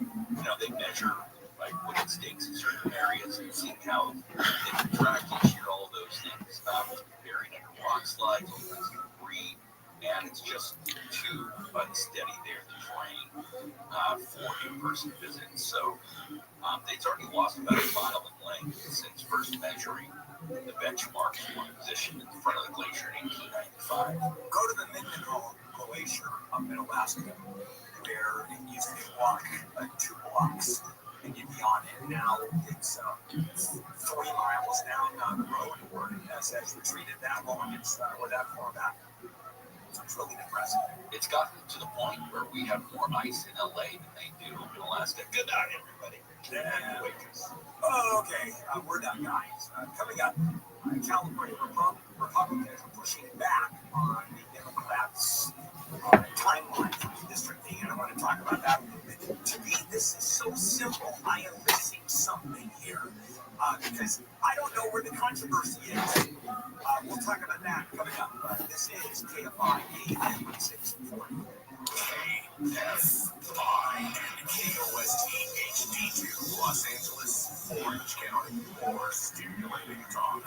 S3: they measure like wooden stakes in certain areas and seeing how they can track each year all of those things. Buried under rock slides, all kinds of debris, and it's just too unsteady there to train for in-person visits. So it's already lost about a mile in length since first measuring the benchmark one position in front of the glacier in 1895.
S6: Go to the Mindenhall Glacier up in Alaska, where it used to be 2 blocks, and you'd be on it. Now it's 3 miles down the road, where it has retreated that long, or that far back. It's really depressing.
S3: It's gotten to the point where we have more ice in LA than they do in Alaska. Good night, everybody.
S6: Yeah. Okay, we're done, guys. Coming up, California Republicans are pushing back on the Democrats' timeline for redistricting, and I want to talk about that. To me, this is so simple. I am missing something here because I don't know where the controversy is. We'll talk about that coming up. This is KFI AM 640. KFI and KOST HD2, Los Angeles, Orange County, more stimulating talk.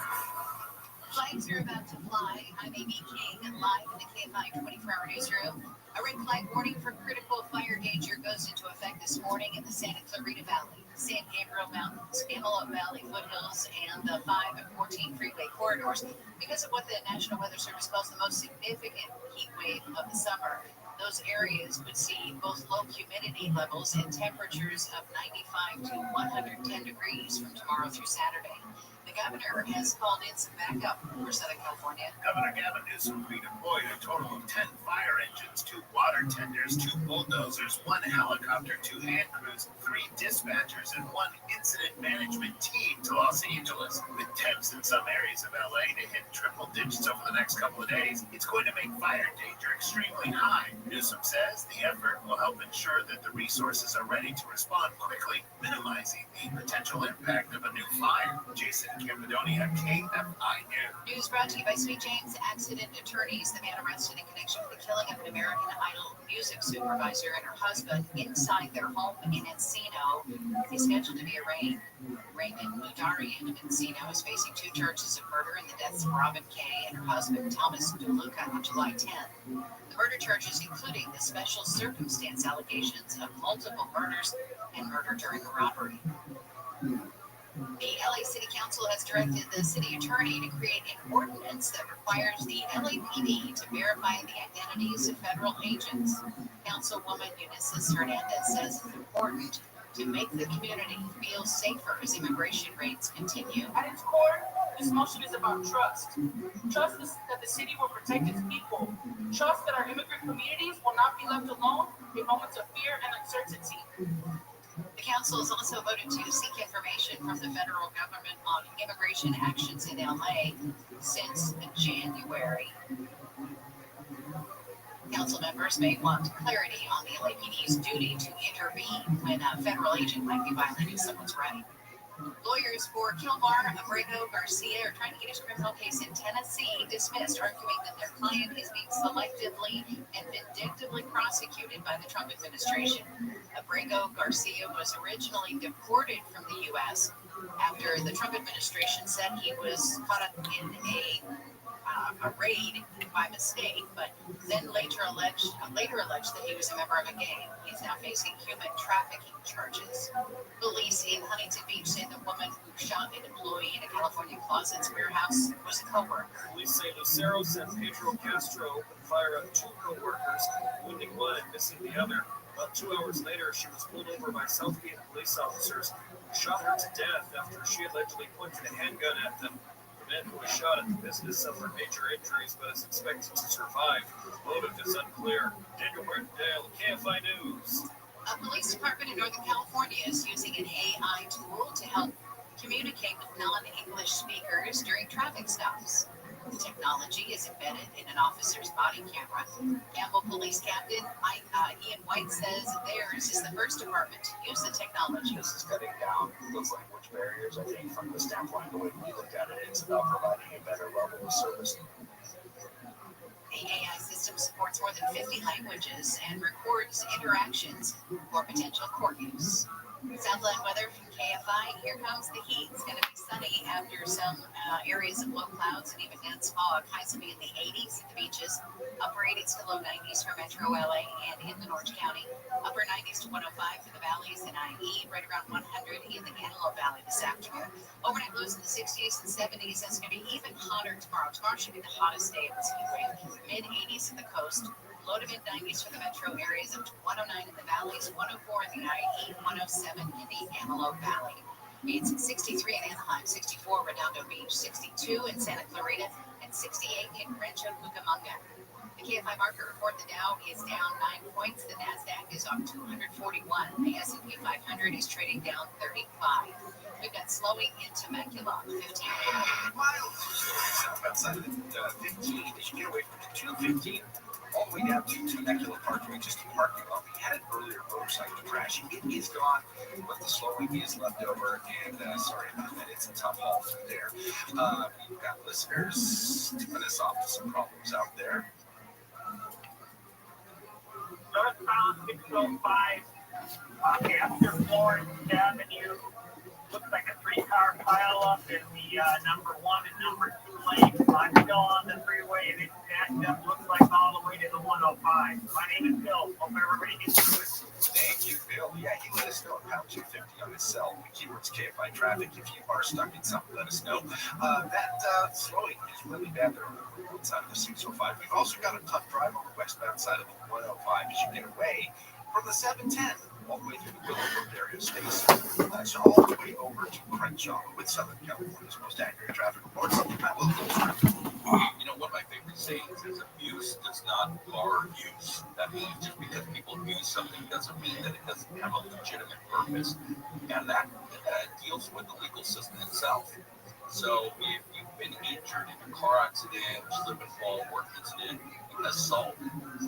S18: Flags are about to fly. I'm Amy King, live in the KFI 24-hour newsroom. A red flag warning for critical fire danger goes into effect this morning in the Santa Clarita Valley, San Gabriel Mountains, Antelope Valley foothills, and the 5 and 14 freeway corridors because of what the National Weather Service calls the most significant heat wave of the summer. Those areas would see both low humidity levels and temperatures of 95 to 110 degrees from tomorrow through Saturday. The governor has called in some backup for Southern California.
S11: Governor Gavin Newsom redeployed a total of 10 fire engines, 2 water tenders, 2 bulldozers, 1 helicopter, 2 hand crews, 3 dispatchers, and 1 incident management team to Los Angeles. With temps in some areas of LA to hit triple digits over the next couple of days, it's going to make fire danger extremely high. Newsom says the effort will help ensure that the resources are ready to respond quickly, minimizing the potential impact of a new fire. Jason Campidonia, KFI News.
S18: News brought to you by Sweet James Accident Attorneys. The man arrested in connection with the killing of an American Idol music supervisor and her husband inside their home in Encino is scheduled to be arraigned. Raymond Mudarian of Encino is facing 2 charges of murder in the deaths of Robin Kay and her husband Thomas DeLuca on July 10th. The murder charges including the special circumstance allegations of multiple murders and murder during a robbery. The LA City Council has directed the city attorney to create an ordinance that requires the LAPD to verify the identities of federal agents. Councilwoman Eunice Hernandez says it's important to make the community feel safer as immigration rates continue.
S14: At its core, this motion is about trust. Trust that the city will protect its people. Trust that our immigrant communities will not be left alone in moments of fear and uncertainty.
S18: The council has also voted to seek information from the federal government on immigration actions in LA since January. Council members may want clarity on the LAPD's duty to intervene when a federal agent might be violating someone's right. Lawyers for Kilmar Abrego Garcia are trying to get his criminal case in Tennessee dismissed, arguing that their client is being selectively and vindictively prosecuted by the Trump administration. Abrego Garcia was originally deported from the U.S. after the Trump administration said he was caught up in a raid by mistake, but then later alleged that he was a member of a gang. He's now facing human trafficking charges. Police in Huntington Beach say the woman who shot an employee in a California closet's warehouse was a co-worker.
S20: Police say Lucero sent Pedro Castro opened fire on 2 co-workers, wounding one and missing the other. About 2 hours later, she was pulled over by Southgate police officers who shot her to death after she allegedly pointed a handgun at them. The man who was shot at the business suffered major injuries but is expected to survive. Motive is unclear. Daniel Martindale, KFI News.
S18: A police department in Northern California is using an AI tool to help communicate with non-English speakers during traffic stops. The technology is embedded in an officer's body camera. Campbell Police Captain Ian White says theirs is the first department to use the technology.
S21: This is cutting down those language barriers. I think from the standpoint the way we look at it, it's about providing a better level of service.
S18: The AI system supports more than 50 languages and records interactions for potential court use. Southland weather from KFI. Here comes the heat. It's going to be sunny after some areas of low clouds and even dense fog. Highs will be in the 80s at the beaches. Upper 80s to low 90s for Metro LA and inland Orange County. Upper 90s to 105 for the valleys and IE. Right around 100 in the Antelope Valley this afternoon. Overnight lows in the 60s and 70s. It's going to be even hotter tomorrow. Tomorrow should be the hottest day of this heat wave. Mid 80s in the coast. Low to mid 90s for the metro areas, up to 109 in the valleys, 104 in the IE, 107 in the Antelope Valley. It's 63 in Anaheim, 64 Redondo Beach, 62 in Santa Clarita, and 68 in Rancho Cucamonga. The KFI market report, the Dow is down 9 points, the NASDAQ is up 241, the S&P 500 is trading down 35. We've got slowing in Temecula, 15.
S6: Miles outside of the 15 as you get away from the 215. All the way down to Temecula Parkway, just a parking lot. We had an earlier motorcycle crash. It is gone, but the slowing is left over. And sorry about that. It's a tough haul through there. We've got listeners tipping us off to some problems out there.
S9: Northbound 605, after Florence Avenue. Looks like a 3-car pileup in the number 1 and number 2 lanes. I'm still on the freeway and it's backed up. Looks like all the way to the 105. My name is Bill. Hope everybody gets through it.
S6: Thank you, Bill. Yeah, he let us know at pound 250 on his cell. Keywords KFI traffic. If you are stuck in something, let us know. That slowing is really bad there on the road side of the 605. We've also got a tough drive on the westbound side of the 105 as you get away from the 710.
S5: all the way through the Willowbrook area station. That's all the way over to Crenshaw with Southern California's most accurate traffic reports.
S3: You know, one of my favorite sayings is abuse does not bar use. That means just because people use something doesn't mean that it doesn't have a legitimate purpose. And that deals with the legal system itself. So if you've been injured in a car accident, slip and fall, work incident, assault,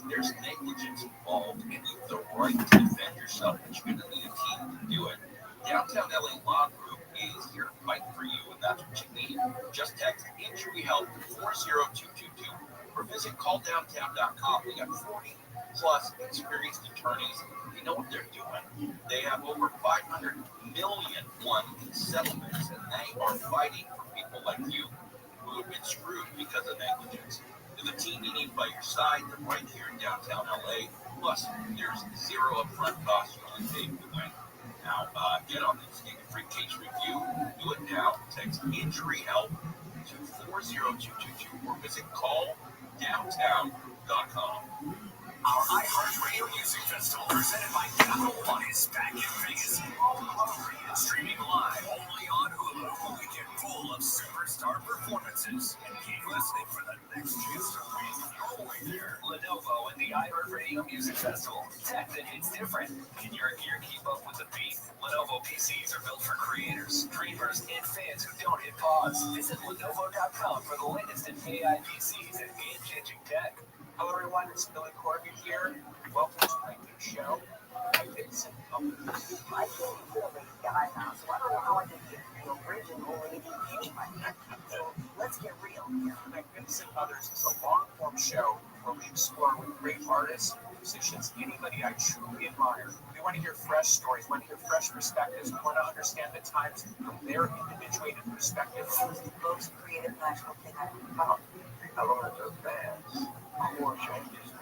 S3: there's negligence involved, and you have the right to defend yourself, but you're going to need a team to do it. Downtown LA Law Group is here to fight for you, and that's what you need. Just text Injury Help to 40222 or visit calldowntown.com. We got 40 plus experienced attorneys. They know what they're doing. They have over 500 million in settlements, and they are fighting for people like you who have been screwed because of negligence. They're the team you need by your side. They're right here in downtown LA. Plus, there's zero upfront costs. You only pay for the win. Now, get on this. Get a free case review. Do it now. Text Injury Help to 40222 or visit calldowntown.com.
S11: Our iHeartRadio Music Festival, presented by Capital One, is back in Vegas. Streaming live only on Hulu. A weekend full of superstar performances. And keep listening for the next chance to win your way there. Lenovo and the iHeartRadio Music Festival. Tech that hits different. Can your gear keep up with the beat? Lenovo PCs are built for creators, dreamers, and fans who don't hit pause. Visit Lenovo.com for the latest in AI PCs and game-changing tech.
S9: Hello everyone, it's Billy Corbin here. Welcome to my new show. I did some
S12: I can't feel the guy now, so I don't know how I can get the original lady anyway. So let's get real here.
S9: Magnificent Others is a long-form show where we explore with great artists, musicians, anybody I truly admire. We want to hear fresh stories, we want to hear fresh perspectives, we want to understand the times from their individuated perspectives.
S12: That was the most creative national thing I've ever found.
S9: Hello to those bands. More changes.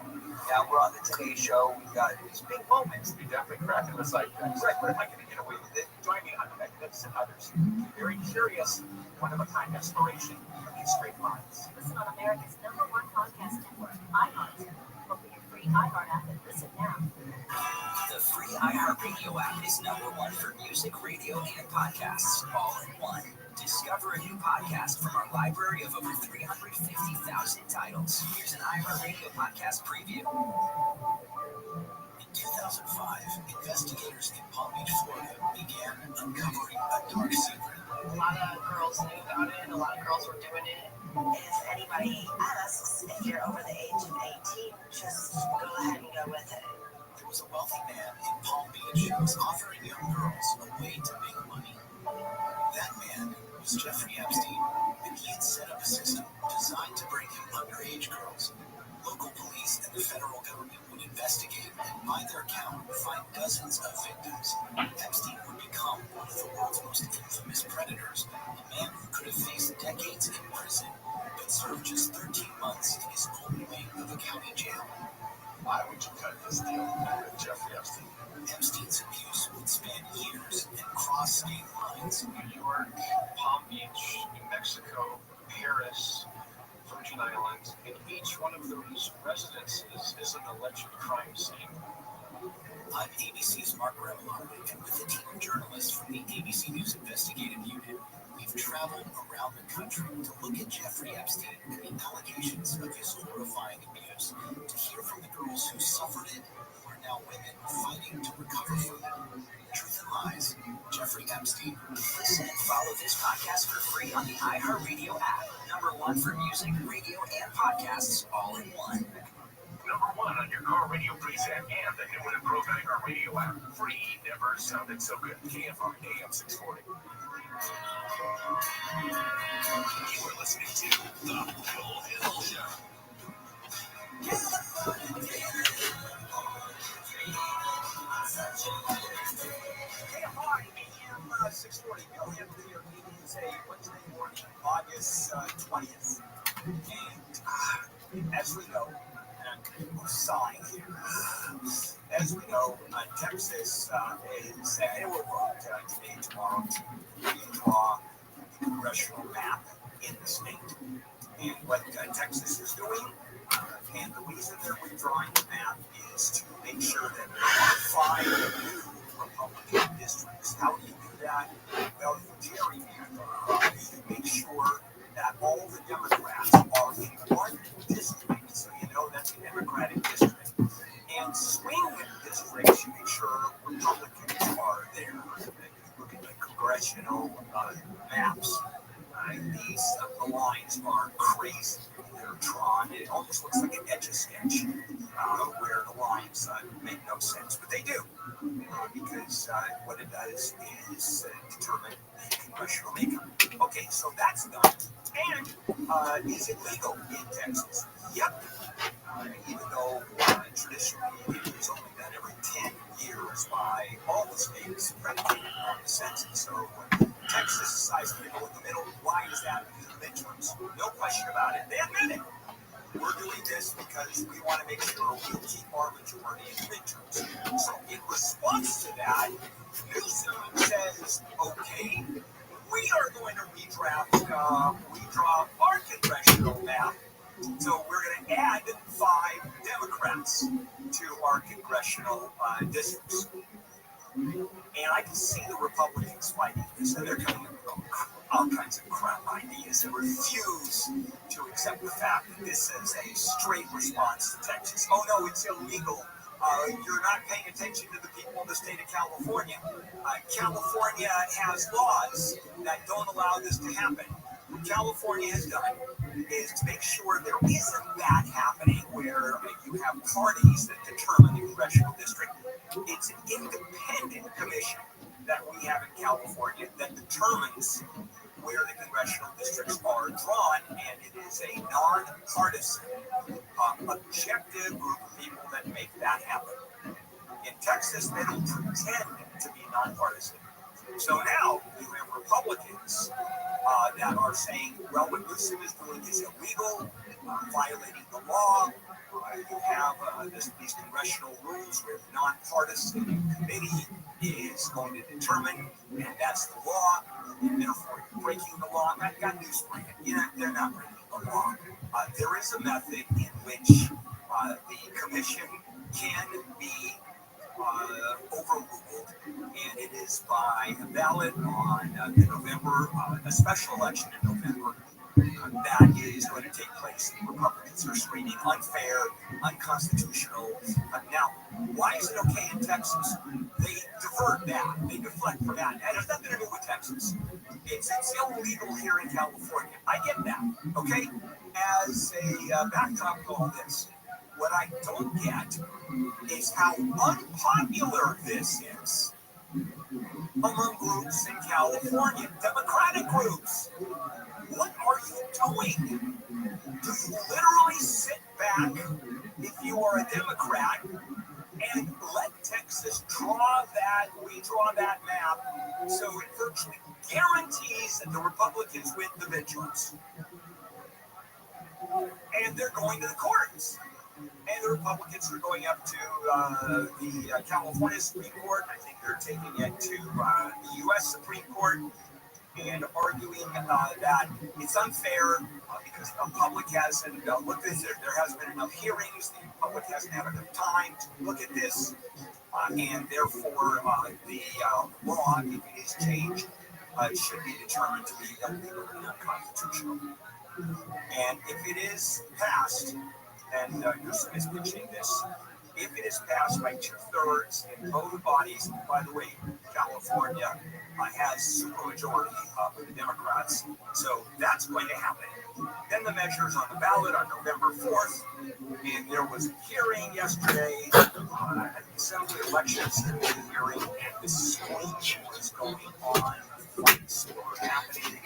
S12: Now we're on the Today Show. We've got these big moments.
S9: We definitely cracking the zeitgeist. Right, but am I going to get away with it? Join me on the Magnificent Others. Very curious, one-of-a-kind exploration of these great minds.
S12: Listen on America's #1 podcast network, iHeart. Open your free iHeart app and listen now.
S4: The free iHeartRadio app is #1 for music, radio, and podcasts, all in one. Discover a new podcast from our library of over 350,000 titles. Here's an iHeartRadio podcast preview. In 2005, investigators in Palm Beach, Florida began uncovering a dark secret.
S14: A lot of girls knew about it, a lot of girls were doing it.
S12: If anybody asks if you're over the age of 18, just go ahead and go with it.
S4: There was a wealthy man in Palm Beach who was offering young girls a way to make money. That man was Jeffrey Epstein, and he had set up a system designed to bring in underage girls. Local police and the federal government would investigate and, by their count, find dozens of victims. Epstein would become one of the world's most infamous predators, a man who could have faced decades in prison, but served just 13 months in his own wing of a county jail.
S5: Why would you cut this deal with Jeffrey Epstein?
S4: Epstein's abuse would span years and cross state lines.
S9: New York, Palm Beach, New Mexico, Paris, Virgin Islands, and each one of those residences is an alleged crime scene.
S4: I'm ABC's Mark Remillard, and with a team of journalists from the ABC News Investigative Unit, we've traveled around the country to look at Jeffrey Epstein and the allegations of his horrifying abuse, to hear from the girls who suffered it, who are now women fighting to recover from it. Truth and Lies, Jeffrey Epstein.
S12: Listen and follow this podcast for free on the iHeartRadio app.
S4: #1 for music, radio, and podcasts, all in one.
S5: #1 on your car radio preset and the new and improved iHeartRadio app. Free never sounded so good. KFR AM 640. You are listening to The Bill Hill Show.
S10: KFR AM 640. Bill Hill here. It is a Wednesday morning, August 20th. And as we know, and we're sighing here, as we know, Texas is, they will vote today, tomorrow, to draw the congressional map in the state. And what Texas is doing And the reason they're redrawing the map is to make sure that there are 5 new Republican districts. How do you do that? Well, you gerrymander. You make sure that all the Democrats are in one district, so you know that's a Democratic district. And swing districts, you make sure Republicans are there. If you look at the congressional maps, the lines are crazy. They're drawn. It almost looks like an Etch-a-Sketch, where the lines make no sense, but they do, because what it does is determine the congressional makeup. Okay, so that's done. And is it legal in Texas? Yep. Even though traditionally it was only done every 10 years by all the states predicated on the census. So Texas decides to go in the middle. Why is that? Midterms. No question about it. They admit it. We're doing this because we want to make sure we'll keep our majority in the midterms. So in response to that, Newsom says, okay, we are going to redraw our congressional map. So we're going to add 5 Democrats to our congressional districts. And I can see the Republicans fighting this, and they're coming up with all kinds of crap ideas and refuse to accept the fact that this is a straight response to Texas. Oh no, it's illegal. You're not paying attention to the people in the state of California. California has laws that don't allow this to happen. What California has done is to make sure there isn't that happening where you have parties that determine the congressional district. It's an independent commission that we have in California that determines where the congressional districts are drawn, and it is a non-partisan, objective group of people that make that happen. In Texas, they don't pretend to be nonpartisan. So now you have Republicans that are saying, well, what Newsom is doing is illegal, violating the law. You have these congressional rules where the nonpartisan committee is going to determine, and that's the law, and therefore you're breaking the law. I've got news for you. They're not breaking the law. There is a method in which the commission can be overruled, and it is by a ballot on the November, a special election in November. That is going to take place. The Republicans are screaming unfair, unconstitutional. Now, why is it okay in Texas? They divert that. They deflect from that. That has nothing to do with Texas. It's illegal here in California. I get that, okay? As a backdrop to all this, what I don't get is how unpopular this is among groups in California, Democratic groups. What are you doing? Do you literally sit back, if you are a Democrat, and let Texas redraw that map so it virtually guarantees that the Republicans win the midterms? And they're going to the courts. And the Republicans are going up to the California Supreme Court. I think they're taking it to the U.S. Supreme Court and arguing that it's unfair because the public hasn't looked at this. There hasn't been enough hearings. The public hasn't had enough time to look at this. And therefore, the law, if it is changed, should be determined to be illegal and unconstitutional. And if it is passed, and Newsom is pitching this, if it is passed by 2/3 in both bodies, by the way, California has supermajority of the Democrats, so that's going to happen. Then the measures on the ballot on November 4th, and there was a hearing yesterday, an Assembly Elections hearing, and the screaming was going on, fights were happening.